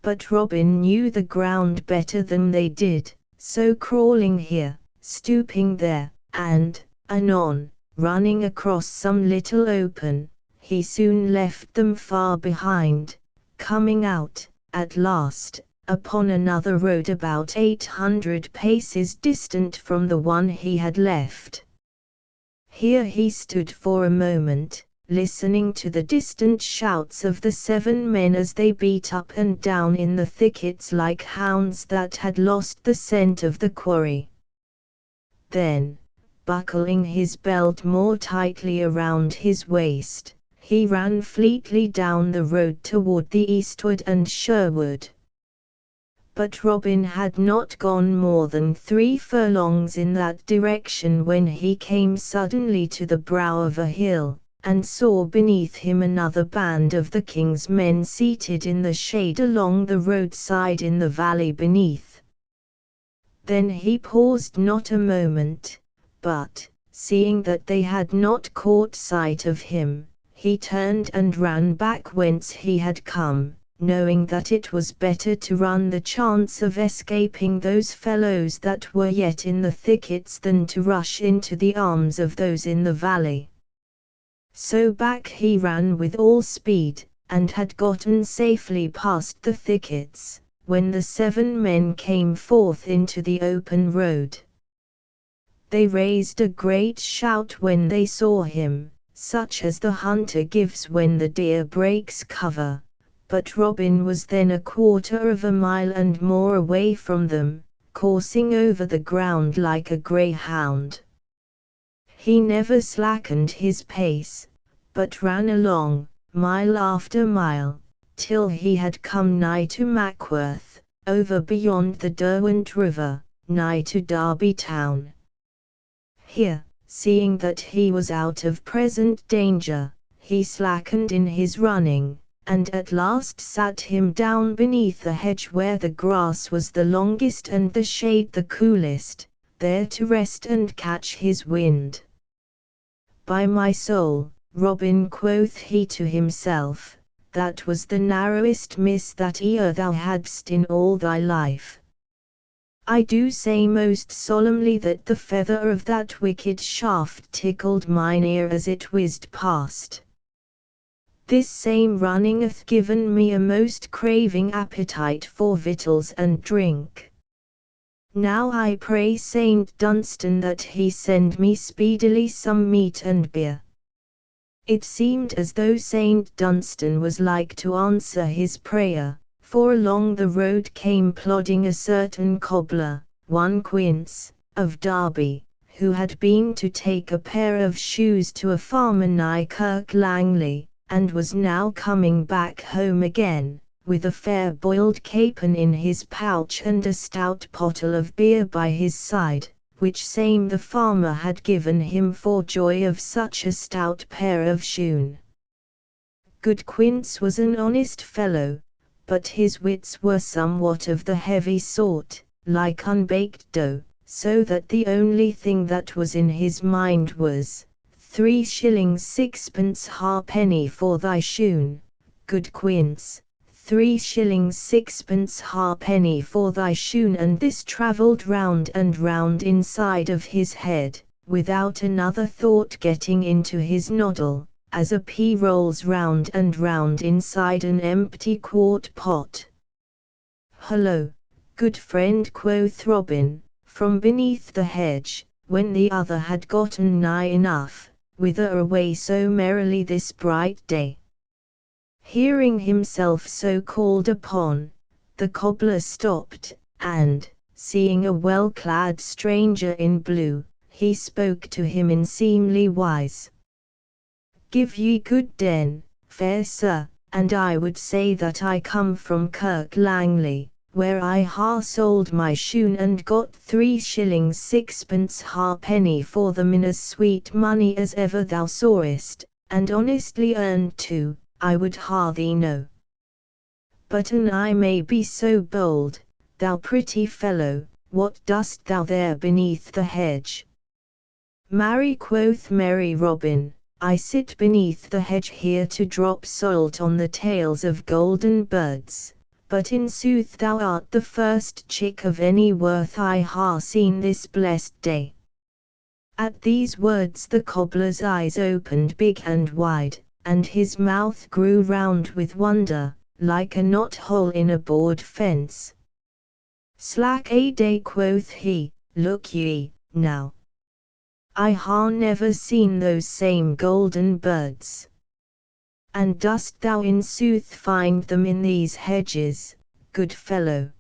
But Robin knew the ground better than they did, so crawling here, stooping there, and, anon, running across some little open, he soon left them far behind, coming out, at last, upon another road about 800 paces distant from the one he had left. Here he stood for a moment, listening to the distant shouts of the 7 men as they beat up and down in the thickets like hounds that had lost the scent of the quarry. Then, buckling his belt more tightly around his waist, he ran fleetly down the road toward the eastward and Sherwood. But Robin had not gone more than 3 furlongs in that direction when he came suddenly to the brow of a hill, and saw beneath him another band of the king's men seated in the shade along the roadside in the valley beneath. Then he paused not a moment, but, seeing that they had not caught sight of him, he turned and ran back whence he had come, knowing that it was better to run the chance of escaping those fellows that were yet in the thickets than to rush into the arms of those in the valley. So back he ran with all speed, and had gotten safely past the thickets, when the 7 men came forth into the open road. They raised a great shout when they saw him, such as the hunter gives when the deer breaks cover, but Robin was then 1/4 mile and more away from them, coursing over the ground like a greyhound. He never slackened his pace, but ran along, mile after mile, till he had come nigh to Mackworth, over beyond the Derwent River, nigh to Derby town. Here, seeing that he was out of present danger, he slackened in his running, and at last sat him down beneath a hedge where the grass was the longest and the shade the coolest, there to rest and catch his wind. By my soul, Robin, quoth he to himself, that was the narrowest miss that e'er thou hadst in all thy life. I do say most solemnly that the feather of that wicked shaft tickled mine ear as it whizzed past. This same running hath given me a most craving appetite for victuals and drink. Now I pray Saint Dunstan that he send me speedily some meat and beer. It seemed as though Saint Dunstan was like to answer his prayer, for along the road came plodding a certain cobbler, one Quince, of Derby, who had been to take a pair of shoes to a farmer nigh Kirk Langley, and was now coming back home again, with a fair boiled capon in his pouch and a stout pottle of beer by his side, which same the farmer had given him for joy of such a stout pair of shoon. Good Quince was an honest fellow, but his wits were somewhat of the heavy sort, like unbaked dough, so that the only thing that was in his mind was, 3 shillings 6pence halfpenny for thy shoon, good Quince, 3 shillings 6pence halfpenny for thy shoon, and this travelled round and round inside of his head, without another thought getting into his noddle, as a pea rolls round and round inside an empty quart pot. Hullo, good friend, quoth Robin, from beneath the hedge, when the other had gotten nigh enough, whither away so merrily this bright day? Hearing himself so called upon, the cobbler stopped, and, seeing a well-clad stranger in blue, he spoke to him in seemly wise. Give ye good den, fair sir, and I would say that I come from Kirk Langley, where I ha sold my shoon and got 3 shillings 6pence halfpenny for them in as sweet money as ever thou sawest, and honestly earned too, I would ha thee know. But an I may be so bold, thou pretty fellow, what dost thou there beneath the hedge? Marry, quoth merry Robin, I sit beneath the hedge here to drop salt on the tails of golden birds, but in sooth thou art the first chick of any worth I ha seen this blessed day. At these words the cobbler's eyes opened big and wide, and his mouth grew round with wonder, like a knot-hole in a board fence. Slack a day, quoth he, look ye, now. I ha never seen those same golden birds, And dost thou in sooth find them in these hedges, good fellow?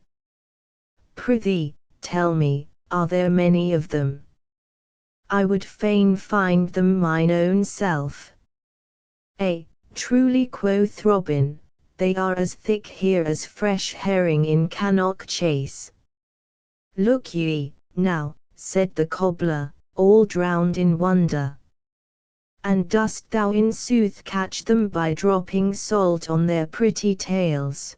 Prithee, tell me, are there many of them? I would fain find them mine own self. Truly, quoth Robin, they are as thick here as fresh herring in Cannock Chase. Look ye, now, said the cobbler, all drowned in wonder. And dost thou in sooth catch them by dropping salt on their pretty tails?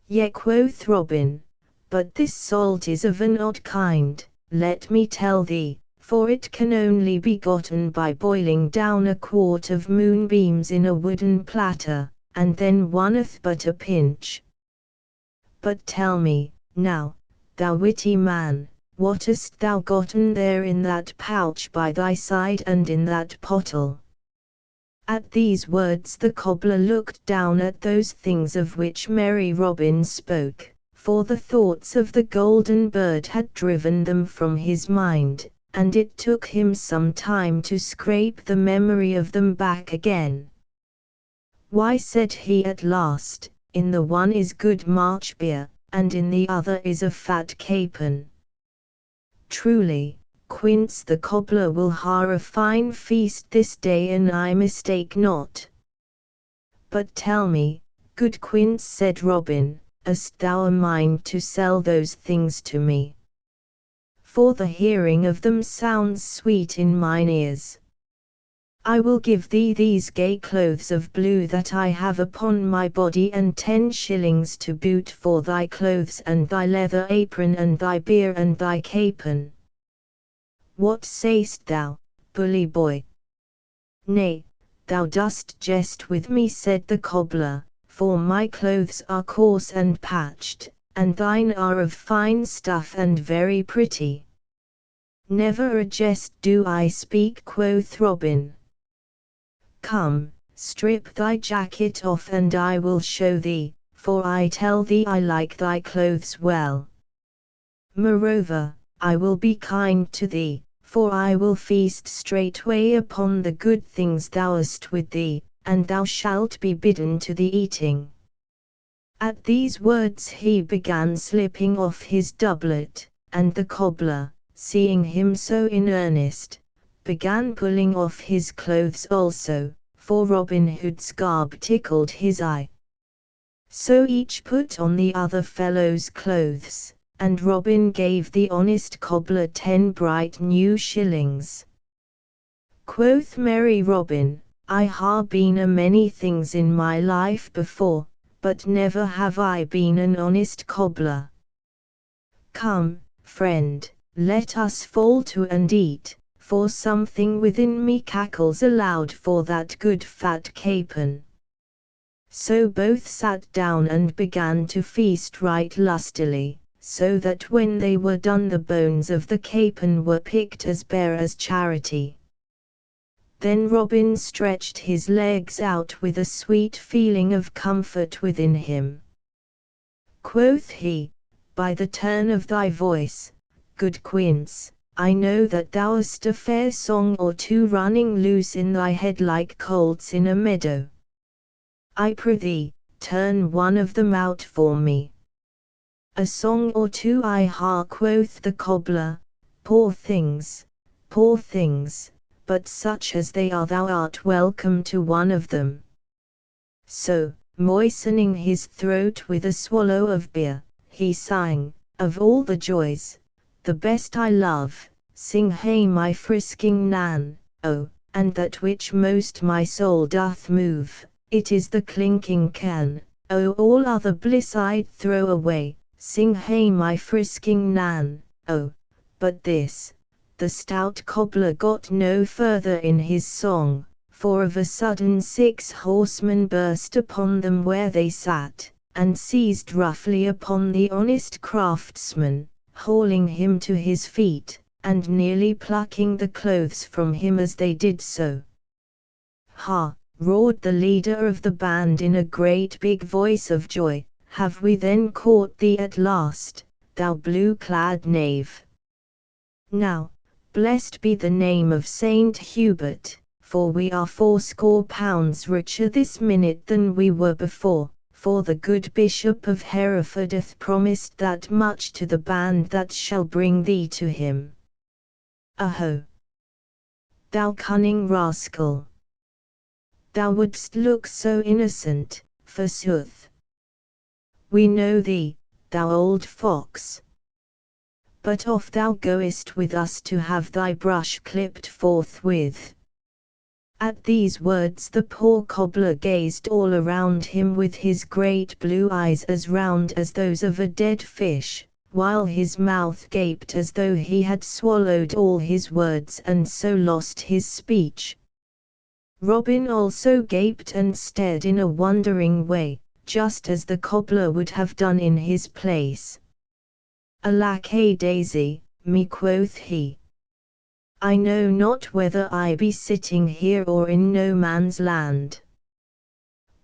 Yea, quoth Robin, but this salt is of an odd kind, let me tell thee, for it can only be gotten by boiling down a quart of moonbeams in a wooden platter, and then wanteth but a pinch. But tell me, now, thou witty man, what hast thou gotten there in that pouch by thy side and in that pottle? At these words the cobbler looked down at those things of which merry Robin spoke, for the thoughts of the golden bird had driven them from his mind, and it took him some time to scrape the memory of them back again. Why, said he at last, in the one is good March beer, and in the other is a fat capon. Truly, Quince the cobbler will ha a fine feast this day, and I mistake not. But tell me, good Quince, said Robin, hast thou a mind to sell those things to me? For the hearing of them sounds sweet in mine ears. I will give thee these gay clothes of blue that I have upon my body, and 10 shillings to boot for thy clothes and thy leather apron and thy beer and thy capon. What say'st thou, bully boy? Nay, thou dost jest with me, said the cobbler, for my clothes are coarse and patched, and thine are of fine stuff and very pretty. Never a jest do I speak, quoth Robin. Come, strip thy jacket off and I will show thee, for I tell thee I like thy clothes well. Moreover, I will be kind to thee, for I will feast straightway upon the good things thou hast with thee, and thou shalt be bidden to the eating. At these words he began slipping off his doublet, and the cobbler, seeing him so in earnest, began pulling off his clothes also, for Robin Hood's garb tickled his eye. So each put on the other fellow's clothes, and Robin gave the honest cobbler 10 bright new shillings. Quoth merry Robin, I ha been a many things in my life before, but never have I been an honest cobbler. Come, friend, let us fall to and eat, for something within me cackles aloud for that good fat capon. So both sat down and began to feast right lustily, so that when they were done the bones of the capon were picked as bare as charity. Then Robin stretched his legs out with a sweet feeling of comfort within him. Quoth he, by the turn of thy voice, good Quince, I know that thou hast a fair song or two running loose in thy head like colts in a meadow. I prithee, turn one of them out for me. A song or two I ha, quoth the cobbler, poor things, but such as they are thou art welcome to one of them. So, moistening his throat with a swallow of beer, he sang, of all the joys, the best I love, sing hey my frisking Nan, oh, and that which most my soul doth move, it is the clinking can, oh all other bliss I'd throw away, sing hey my frisking Nan, oh, but this. The stout cobbler got no further in his song, for of a sudden 6 horsemen burst upon them where they sat, and seized roughly upon the honest craftsman, hauling him to his feet, and nearly plucking the clothes from him as they did so. Ha! Roared the leader of the band in a great big voice of joy, have we then caught thee at last, thou blue-clad knave? Now, blessed be the name of Saint Hubert, for we are 80 pounds richer this minute than we were before, for the good Bishop of Hereford hath promised that much to the band that shall bring thee to him. Aho! Thou cunning rascal! Thou wouldst look so innocent, forsooth. We know thee, thou old fox. But off thou goest with us to have thy brush clipped forthwith. At these words the poor cobbler gazed all around him with his great blue eyes as round as those of a dead fish, while his mouth gaped as though he had swallowed all his words and so lost his speech. Robin also gaped and stared in a wondering way, just as the cobbler would have done in his place. "Alack a daisy, me," quoth he. "I know not whether I be sitting here or in no man's land.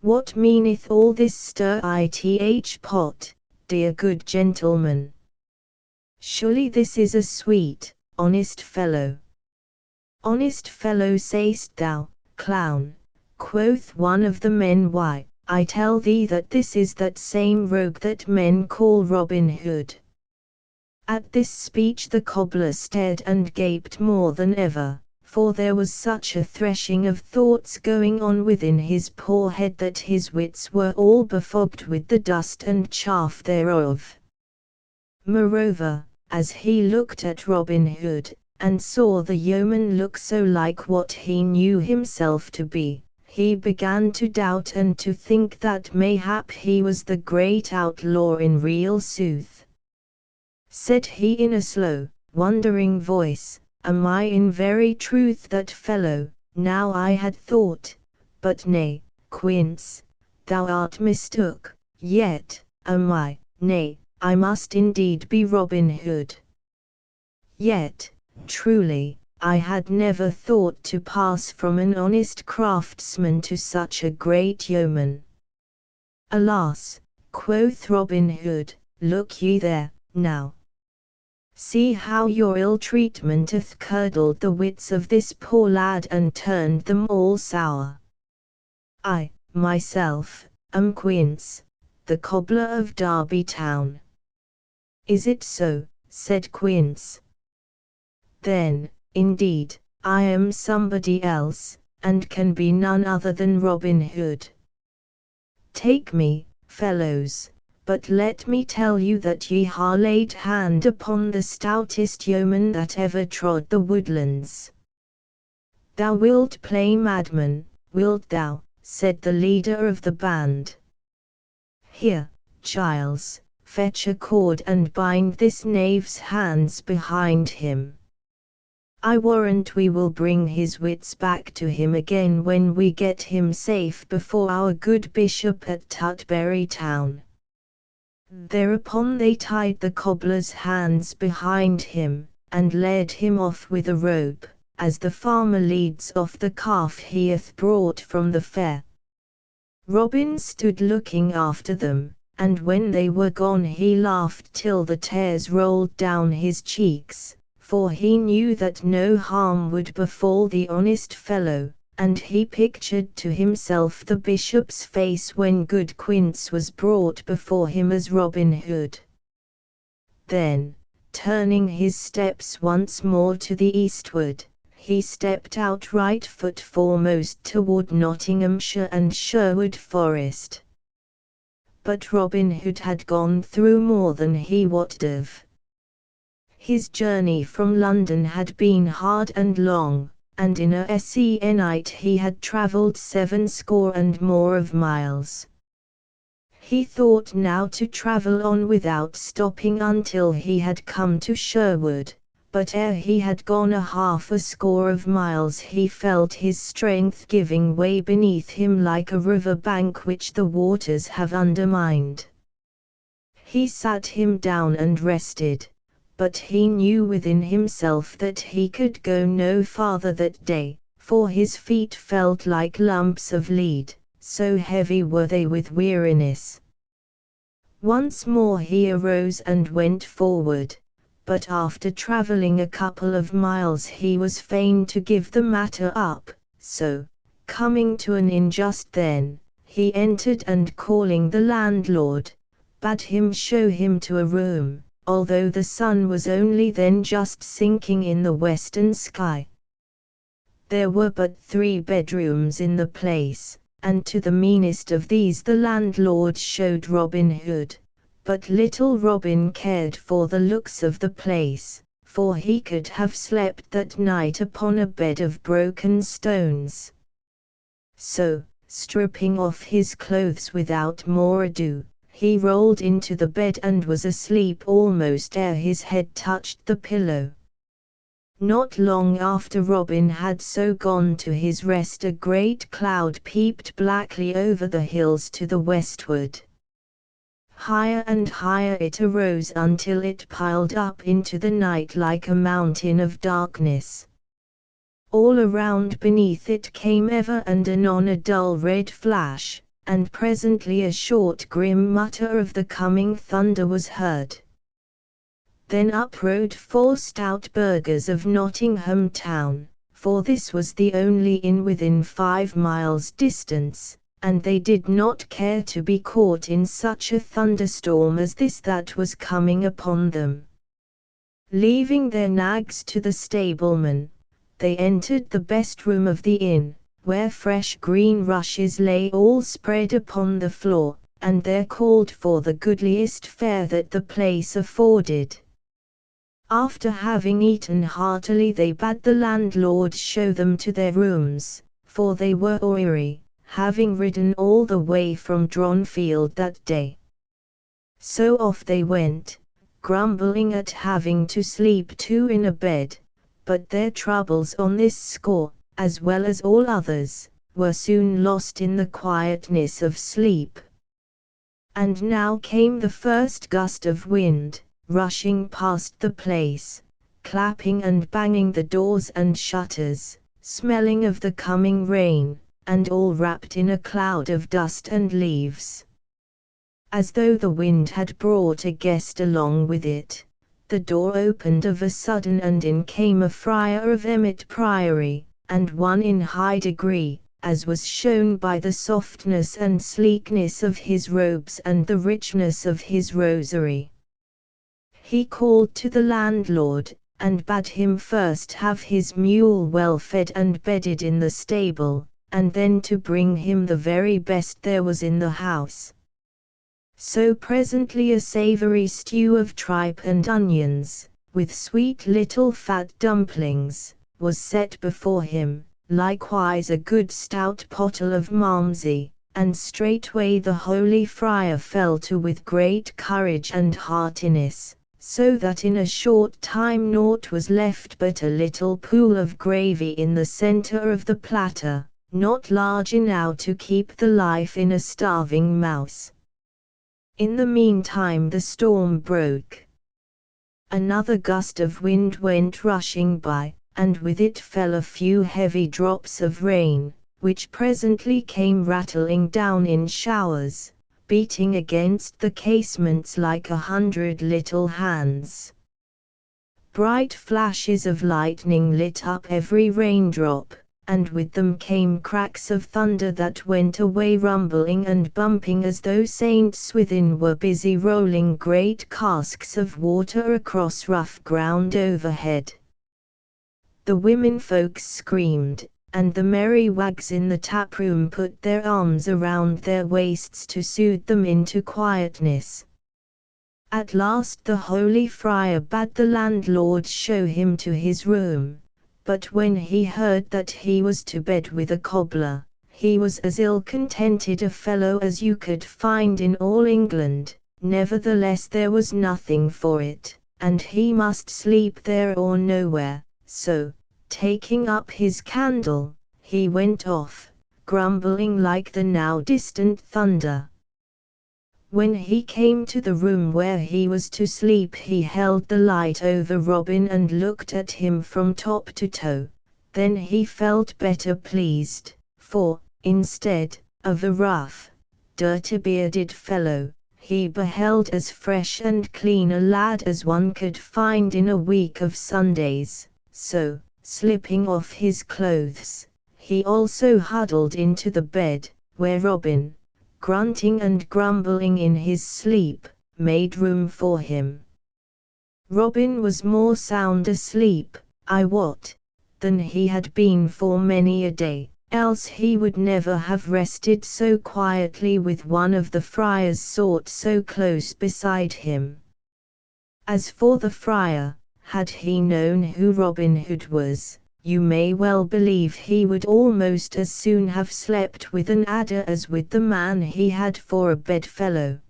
What meaneth all this stir ith pot, dear good gentleman? Surely this is a sweet, honest fellow." "Honest fellow say'st thou, clown?" quoth one of the men. "Why, I tell thee that this is that same rogue that men call Robin Hood." At this speech the cobbler stared and gaped more than ever, for there was such a threshing of thoughts going on within his poor head that his wits were all befogged with the dust and chaff thereof. Moreover, as he looked at Robin Hood, and saw the yeoman look so like what he knew himself to be, he began to doubt and to think that mayhap he was the great outlaw in real sooth. Said he in a slow, wondering voice, "Am I in very truth that fellow? Now I had thought, but nay, Quince, thou art mistook, yet, am I, nay, I must indeed be Robin Hood. Yet, truly, I had never thought to pass from an honest craftsman to such a great yeoman." "Alas," quoth Robin Hood, "look ye there, now. See how your ill treatment hath curdled the wits of this poor lad and turned them all sour. I, myself, am Quince, the cobbler of Derby town." "Is it so?" said Quince. "Then, indeed, I am somebody else, and can be none other than Robin Hood. Take me, fellows, but let me tell you that ye ha laid hand upon the stoutest yeoman that ever trod the woodlands." "Thou wilt play madman, wilt thou?" said the leader of the band. "Here, Giles, fetch a cord and bind this knave's hands behind him. I warrant we will bring his wits back to him again when we get him safe before our good bishop at Tutbury town." Thereupon they tied the cobbler's hands behind him, and led him off with a rope, as the farmer leads off the calf he hath brought from the fair. Robin stood looking after them, and when they were gone he laughed till the tears rolled down his cheeks, for he knew that no harm would befall the honest fellow, and he pictured to himself the bishop's face when good Quince was brought before him as Robin Hood. Then, turning his steps once more to the eastward, he stepped out right foot foremost toward Nottinghamshire and Sherwood Forest. But Robin Hood had gone through more than he wotted of. His journey from London had been hard and long, and in a se'night he had travelled 70 and more of miles. He thought now to travel on without stopping until he had come to Sherwood, but ere he had gone 60 of miles he felt his strength giving way beneath him like a river bank which the waters have undermined. He sat him down and rested, but he knew within himself that he could go no farther that day, for his feet felt like lumps of lead, so heavy were they with weariness. Once more he arose and went forward, but after travelling a couple of miles he was fain to give the matter up, So, coming to an inn just then, he entered and calling the landlord, bade him show him to a room, although the sun was only then just sinking in the western sky. There were but 3 bedrooms in the place, and to the meanest of these the landlord showed Robin Hood, but little Robin cared for the looks of the place, for he could have slept that night upon a bed of broken stones. So, stripping off his clothes without more ado, he rolled into the bed and was asleep almost ere his head touched the pillow. Not long after Robin had so gone to his rest, a great cloud peeped blackly over the hills to the westward. Higher and higher it arose until it piled up into the night like a mountain of darkness. All around beneath it came ever and anon a dull red flash, and presently a short grim mutter of the coming thunder was heard. Then up rode 4 stout burghers of Nottingham town, for this was the only inn within 5 miles distance, and they did not care to be caught in such a thunderstorm as this that was coming upon them. Leaving their nags to the stableman, they entered the best room of the inn, where fresh green rushes lay all spread upon the floor, and there called for the goodliest fare that the place afforded. After having eaten heartily, they bade the landlord show them to their rooms, for they were weary, having ridden all the way from Dronfield that day. So off they went, grumbling at having to sleep 2 in a bed, but their troubles on this score, as well as all others, were soon lost in the quietness of sleep. And now came the first gust of wind, rushing past the place, clapping and banging the doors and shutters, smelling of the coming rain, and all wrapped in a cloud of dust and leaves. As though the wind had brought a guest along with it, the door opened of a sudden and in came a friar of Emmet Priory, and one in high degree, as was shown by the softness and sleekness of his robes and the richness of his rosary. He called to the landlord, and bade him first have his mule well fed and bedded in the stable, and then to bring him the very best there was in the house. So presently a savoury stew of tripe and onions, with sweet little fat dumplings, was set before him, likewise a good stout pottle of malmsey, and straightway the holy friar fell to with great courage and heartiness, so that in a short time naught was left but a little pool of gravy in the centre of the platter, not large enow to keep the life in a starving mouse. In the meantime the storm broke. Another gust of wind went rushing by, and with it fell a few heavy drops of rain, which presently came rattling down in showers, beating against the casements like 100 little hands. Bright flashes of lightning lit up every raindrop, and with them came cracks of thunder that went away rumbling and bumping as though saints within were busy rolling great casks of water across rough ground overhead. The women folks screamed, and the merry wags in the taproom put their arms around their waists to soothe them into quietness. At last the holy friar bade the landlord show him to his room, but when he heard that he was to bed with a cobbler, he was as ill-contented a fellow as you could find in all England. Nevertheless there was nothing for it, and he must sleep there or nowhere, so, taking up his candle, he went off, grumbling like the now distant thunder. When he came to the room where he was to sleep, he held the light over Robin and looked at him from top to toe. Then he felt better pleased, for, instead of a rough, dirty-bearded fellow, he beheld as fresh and clean a lad as one could find in a week of Sundays. So, slipping off his clothes, he also huddled into the bed, where Robin, grunting and grumbling in his sleep, made room for him. Robin was more sound asleep, I wot, than he had been for many a day, else he would never have rested so quietly with one of the friar's sort so close beside him. As for the friar, had he known who Robin Hood was, you may well believe he would almost as soon have slept with an adder as with the man he had for a bedfellow.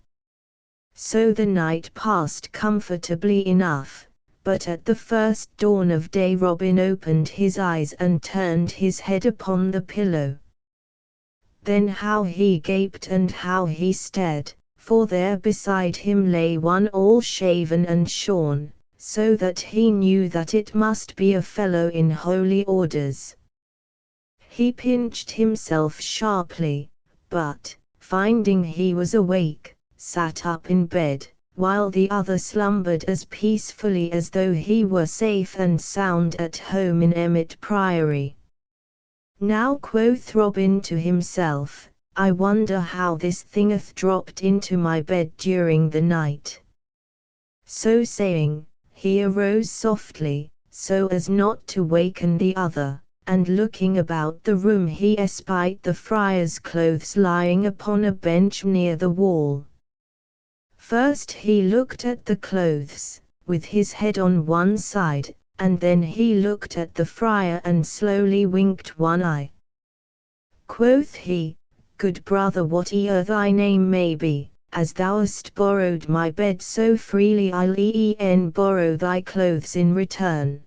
So the night passed comfortably enough, but at the first dawn of day Robin opened his eyes and turned his head upon the pillow. Then how he gaped and how he stared, for there beside him lay one all shaven and shorn, so that he knew that it must be a fellow in holy orders. He pinched himself sharply, but, finding he was awake, sat up in bed, while the other slumbered as peacefully as though he were safe and sound at home in Emmet Priory. Now quoth Robin to himself, I wonder how this thing hath dropped into my bed during the night. So saying, he arose softly, so as not to waken the other, and looking about the room he espied the friar's clothes lying upon a bench near the wall. First he looked at the clothes, with his head on one side, and then he looked at the friar and slowly winked one eye. Quoth he, Good brother, whate'er thy name may be, as thou hast borrowed my bed so freely I'll e'en borrow thy clothes in return.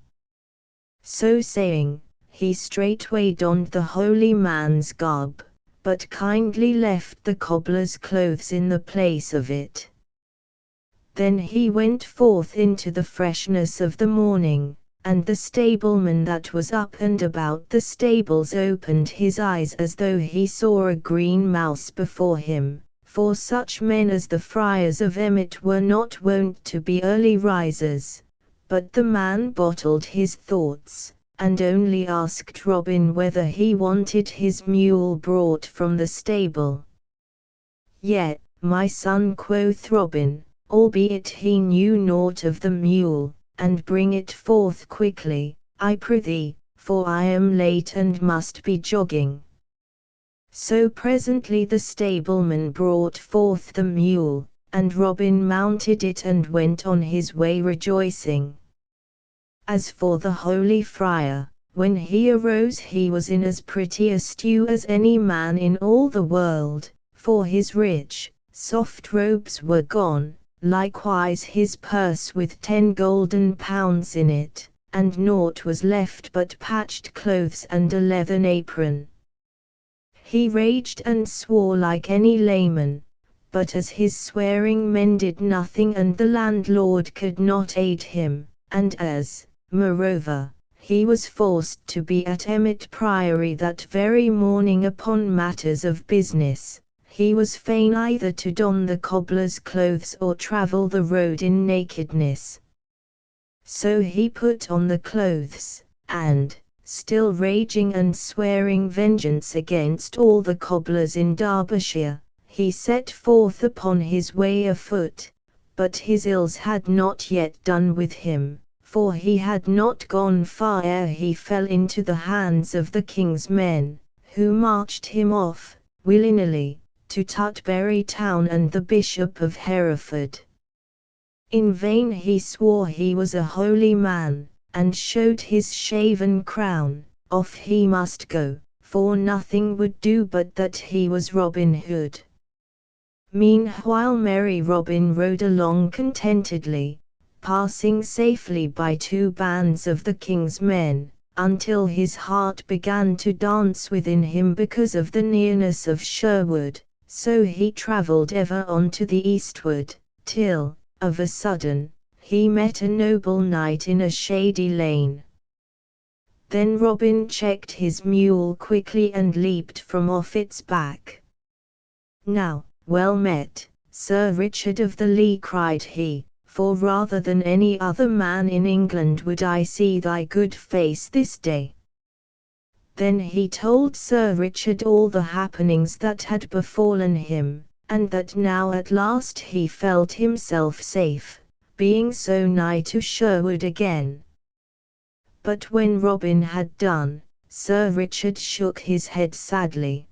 So saying, he straightway donned the holy man's garb, but kindly left the cobbler's clothes in the place of it. Then he went forth into the freshness of the morning, and the stableman that was up and about the stables opened his eyes as though he saw a green mouse before him, for such men as the friars of Emmet were not wont to be early risers. But the man bottled his thoughts, and only asked Robin whether he wanted his mule brought from the stable. Yet, my son, quoth Robin, albeit he knew naught of the mule, and bring it forth quickly, I prithee, for I am late and must be jogging. So presently the stableman brought forth the mule, and Robin mounted it and went on his way rejoicing. As for the holy friar, when he arose he was in as pretty a stew as any man in all the world, for his rich, soft robes were gone, likewise his purse with 10 golden pounds in it, and naught was left but patched clothes and a leathern apron. He raged and swore like any layman, but as his swearing mended nothing and the landlord could not aid him, and as, moreover, he was forced to be at Emmet Priory that very morning upon matters of business, he was fain either to don the cobbler's clothes or travel the road in nakedness. So he put on the clothes, and, still raging and swearing vengeance against all the cobblers in Derbyshire, he set forth upon his way afoot, but his ills had not yet done with him, for he had not gone far ere he fell into the hands of the king's men, who marched him off, willy-nilly, to Tutbury Town and the Bishop of Hereford. In vain he swore he was a holy man, and showed his shaven crown. Off he must go, for nothing would do but that he was Robin Hood. Meanwhile merry Robin rode along contentedly, passing safely by 2 bands of the king's men, until his heart began to dance within him because of the nearness of Sherwood, so he travelled ever on to the eastward, till, of a sudden, he met a noble knight in a shady lane. Then Robin checked his mule quickly and leaped from off its back. Now, well met, Sir Richard of the Lee, cried he, for rather than any other man in England would I see thy good face this day. Then he told Sir Richard all the happenings that had befallen him, and that now at last he felt himself safe, being so nigh to Sherwood again. But when Robin had done, Sir Richard shook his head sadly.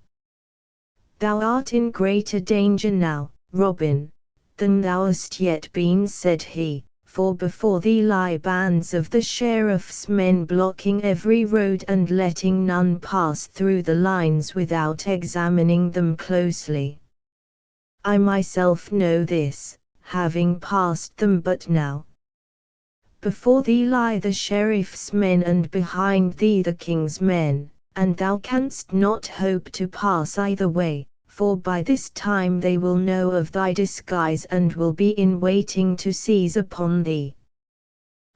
"Thou art in greater danger now, Robin, than thou hast yet been," said he, "for before thee lie bands of the sheriff's men blocking every road and letting none pass through the lines without examining them closely. I myself know this, having passed them but now. Before thee lie the sheriff's men and behind thee the king's men, and thou canst not hope to pass either way, for by this time they will know of thy disguise and will be in waiting to seize upon thee.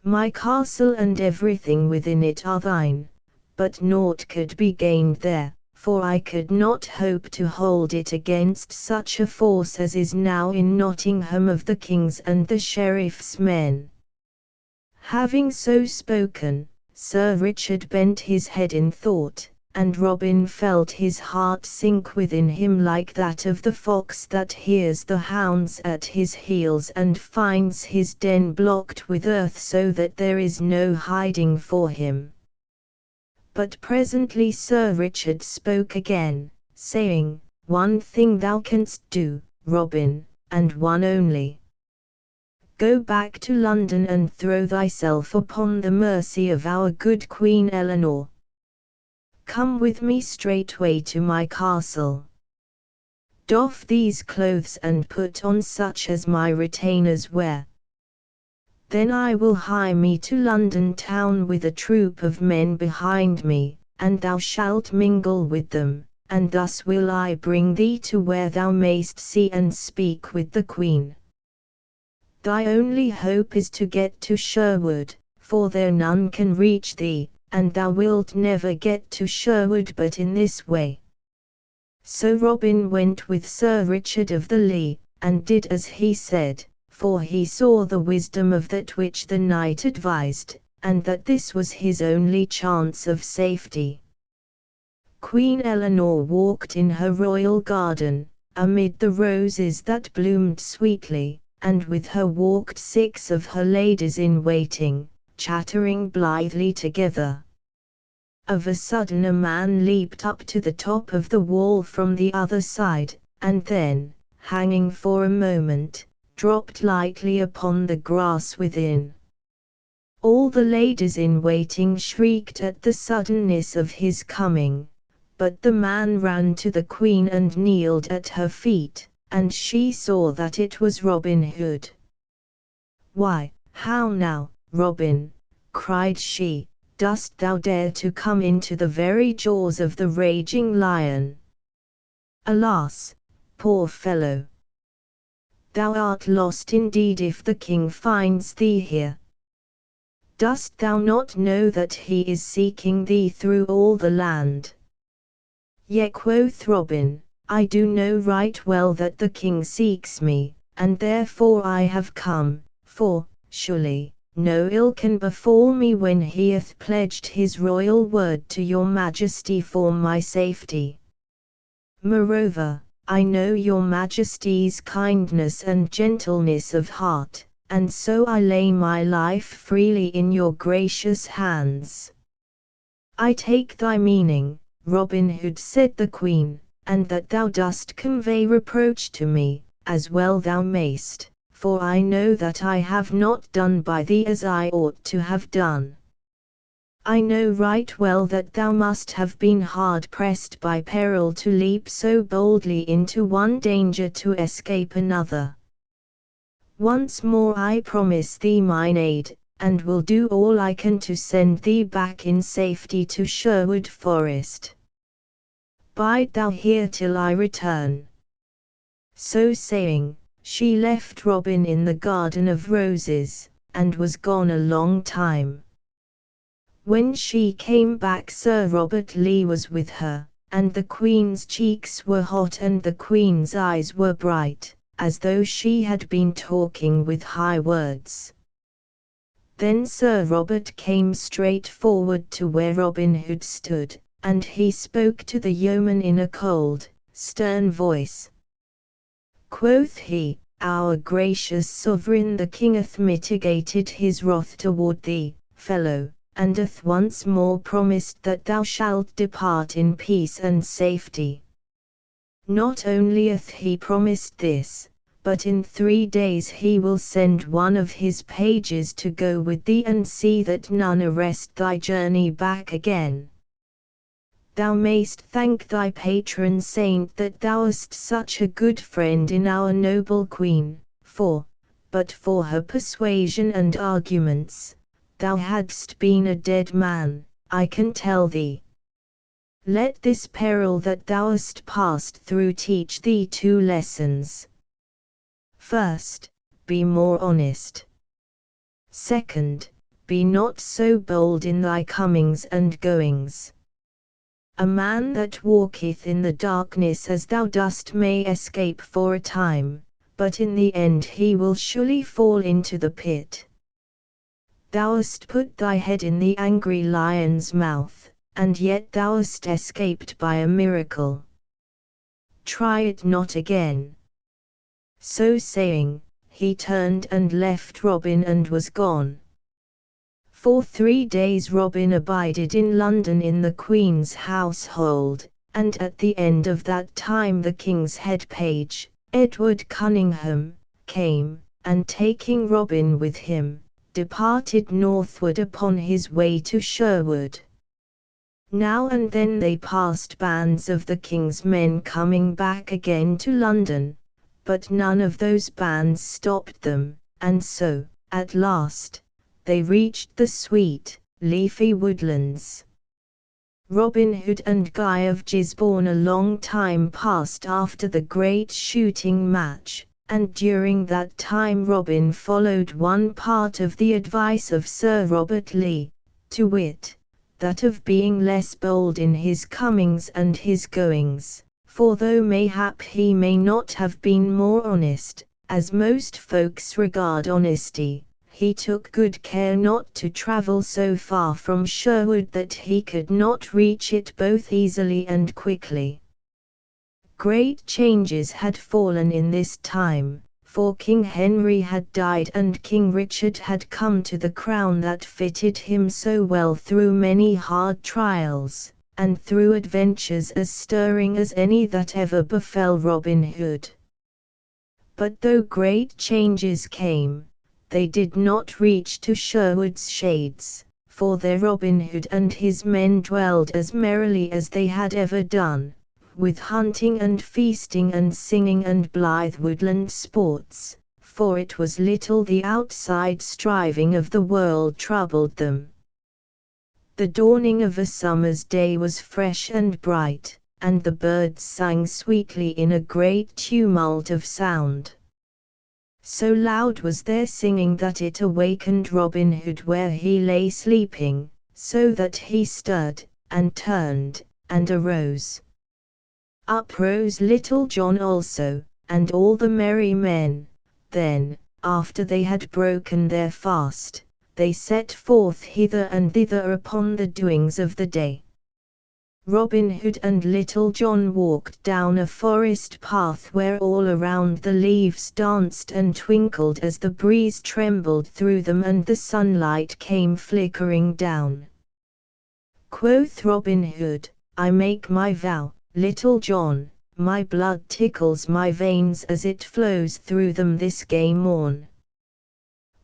My castle and everything within it are thine, but naught could be gained there, for I could not hope to hold it against such a force as is now in Nottingham of the king's and the sheriff's men." Having so spoken, Sir Richard bent his head in thought, and Robin felt his heart sink within him like that of the fox that hears the hounds at his heels and finds his den blocked with earth so that there is no hiding for him. But presently Sir Richard spoke again, saying, "One thing thou canst do, Robin, and one only. Go back to London and throw thyself upon the mercy of our good Queen Eleanor. Come with me straightway to my castle. Doff these clothes and put on such as my retainers wear. Then I will hie me to London town with a troop of men behind me, and thou shalt mingle with them, and thus will I bring thee to where thou mayst see and speak with the Queen. Thy only hope is to get to Sherwood, for there none can reach thee, and thou wilt never get to Sherwood but in this way." So Robin went with Sir Richard of the Lee, and did as he said, for he saw the wisdom of that which the knight advised, and that this was his only chance of safety. Queen Eleanor walked in her royal garden, amid the roses that bloomed sweetly, and with her walked 6 of her ladies in waiting, chattering blithely together. Of a sudden a man leaped up to the top of the wall from the other side, and then, hanging for a moment, dropped lightly upon the grass within. All the ladies in waiting shrieked at the suddenness of his coming, but the man ran to the Queen and kneeled at her feet, and she saw that it was Robin Hood. "Why, how now, Robin," cried she, "dost thou dare to come into the very jaws of the raging lion? Alas, poor fellow! Thou art lost indeed if the king finds thee here. Dost thou not know that he is seeking thee through all the land?" "Yea," quoth Robin, "I do know right well that the king seeks me, and therefore I have come, for, surely, no ill can befall me when he hath pledged his royal word to your majesty for my safety. Moreover, I know your majesty's kindness and gentleness of heart, and so I lay my life freely in your gracious hands." "I take thy meaning, Robin Hood," said the Queen, "and that thou dost convey reproach to me, as well thou mayst, for I know that I have not done by thee as I ought to have done. I know right well that thou must have been hard pressed by peril to leap so boldly into one danger to escape another. Once more I promise thee mine aid, and will do all I can to send thee back in safety to Sherwood Forest. Bide thou here till I return." So saying, she left Robin in the garden of roses, and was gone a long time. When she came back Sir Robert Lee was with her, and the Queen's cheeks were hot and the Queen's eyes were bright, as though she had been talking with high words. Then Sir Robert came straight forward to where Robin Hood stood, and he spoke to the yeoman in a cold, stern voice. Quoth he, Our gracious sovereign the king hath mitigated his wrath toward thee, fellow, and hath once more promised that thou shalt depart in peace and safety. Not only hath he promised this, but in 3 days he will send one of his pages to go with thee and see that none arrest thy journey back again. Thou mayst thank thy patron saint that thou hast such a good friend in our noble queen, for, but for her persuasion and arguments, thou hadst been a dead man, I can tell thee. Let this peril that thou hast passed through teach thee 2 lessons. First, be more honest. Second, be not so bold in thy comings and goings. A man that walketh in the darkness as thou dost may escape for a time, but in the end he will surely fall into the pit. Thou hast put thy head in the angry lion's mouth, and yet thou hast escaped by a miracle. Try it not again. So saying, he turned and left Robin and was gone. For 3 days Robin abided in London in the Queen's household, and at the end of that time the King's head page, Edward Cunningham, came, and taking Robin with him, departed northward upon his way to Sherwood. Now and then they passed bands of the King's men coming back again to London, but none of those bands stopped them, and so, at last, they reached the sweet, leafy woodlands. Robin Hood and Guy of Gisborne a long time passed after the great shooting match, and during that time Robin followed one part of the advice of Sir Robert Lee, to wit, that of being less bold in his comings and his goings, for though mayhap he may not have been more honest, as most folks regard honesty, he took good care not to travel so far from Sherwood that he could not reach it both easily and quickly. Great changes had fallen in this time, for King Henry had died and King Richard had come to the crown that fitted him so well through many hard trials, and through adventures as stirring as any that ever befell Robin Hood. But though great changes came, they did not reach to Sherwood's shades, for there Robin Hood and his men dwelled as merrily as they had ever done, with hunting and feasting and singing and blithe woodland sports, for it was little the outside striving of the world troubled them. The dawning of a summer's day was fresh and bright, and the birds sang sweetly in a great tumult of sound. So loud was their singing that it awakened Robin Hood where he lay sleeping, so that he stirred, and turned, and arose. Up rose Little John also, and all the merry men. Then, after they had broken their fast, they set forth hither and thither upon the doings of the day. Robin Hood and Little John walked down a forest path where all around the leaves danced and twinkled as the breeze trembled through them and the sunlight came flickering down. Quoth Robin Hood, I make my vow, Little John, my blood tickles my veins as it flows through them this gay morn.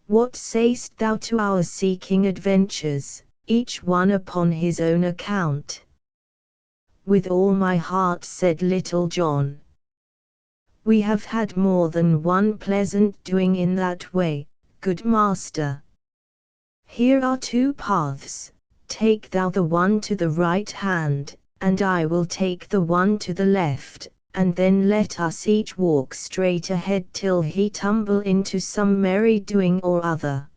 What sayst thou to our seeking adventures, each one upon his own account? With all my heart, said Little John. We have had more than one pleasant doing in that way, good master. Here are 2 paths, take thou the one to the right hand, and I will take the one to the left, and then let us each walk straight ahead till he tumble into some merry doing or other.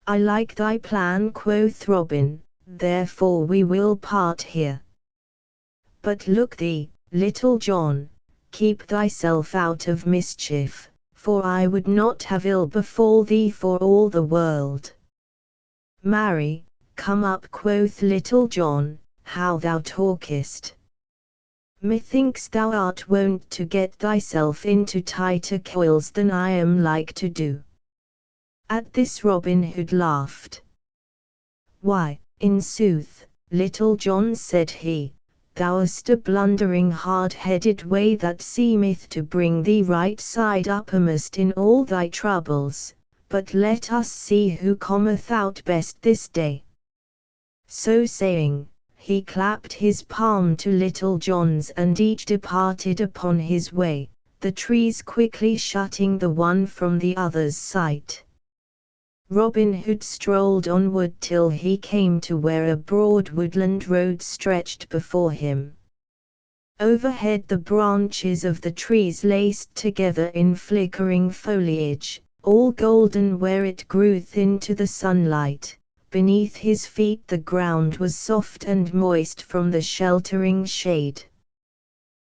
I like thy plan, quoth Robin, therefore we will part here. But look thee, Little John, keep thyself out of mischief, for I would not have ill befall thee for all the world. Marry, come up, quoth Little John, how thou talkest! Methinks thou art wont to get thyself into tighter coils than I am like to do." At this Robin Hood laughed. "Why, in sooth, Little John," said he, "thou hast a blundering hard-headed way that seemeth to bring thee right side uppermost in all thy troubles, but let us see who cometh out best this day." So saying, he clapped his palm to Little John's, and each departed upon his way, the trees quickly shutting the one from the other's sight. Robin Hood strolled onward till he came to where a broad woodland road stretched before him. Overhead the branches of the trees laced together in flickering foliage, all golden where it grew thin to the sunlight. Beneath his feet the ground was soft and moist from the sheltering shade.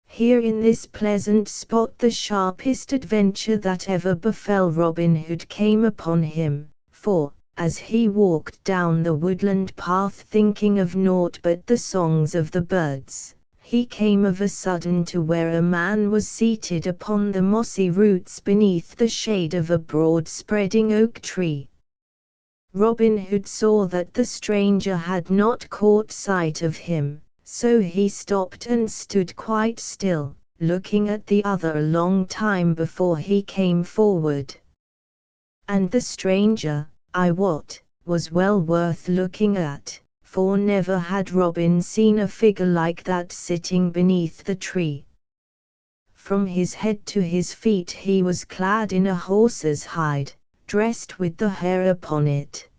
Here in this pleasant spot the sharpest adventure that ever befell Robin Hood came upon him, for, as he walked down the woodland path thinking of naught but the songs of the birds, he came of a sudden to where a man was seated upon the mossy roots beneath the shade of a broad spreading oak tree. Robin Hood saw that the stranger had not caught sight of him, so he stopped and stood quite still, looking at the other a long time before he came forward. And the stranger, I wot, was well worth looking at, for never had Robin seen a figure like that sitting beneath the tree. From his head to his feet he was clad in a horse's hide, dressed with the hair upon it.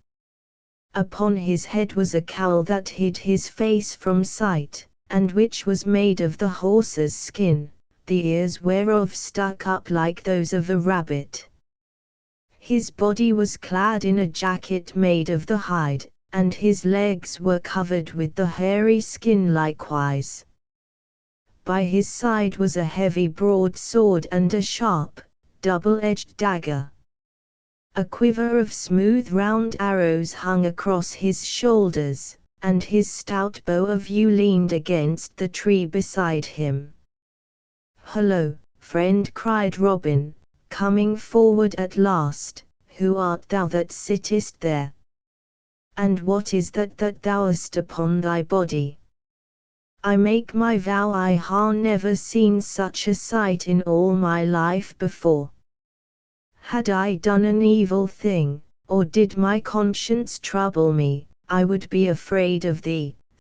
Upon his head was a cowl that hid his face from sight, and which was made of the horse's skin, the ears whereof stuck up like those of a rabbit. His body was clad in a jacket made of the hide, and his legs were covered with the hairy skin likewise. By his side was a heavy broadsword and a sharp, double-edged dagger. A quiver of smooth round arrows hung across his shoulders, and his stout bow of yew leaned against the tree beside him. "Hullo, friend," cried Robin, coming forward at last, "who art thou that sittest there? And what is that thou hast upon thy body? I make my vow I ha never seen such a sight in all my life before. Had I done an evil thing, or did my conscience trouble me, I would be afraid of thee,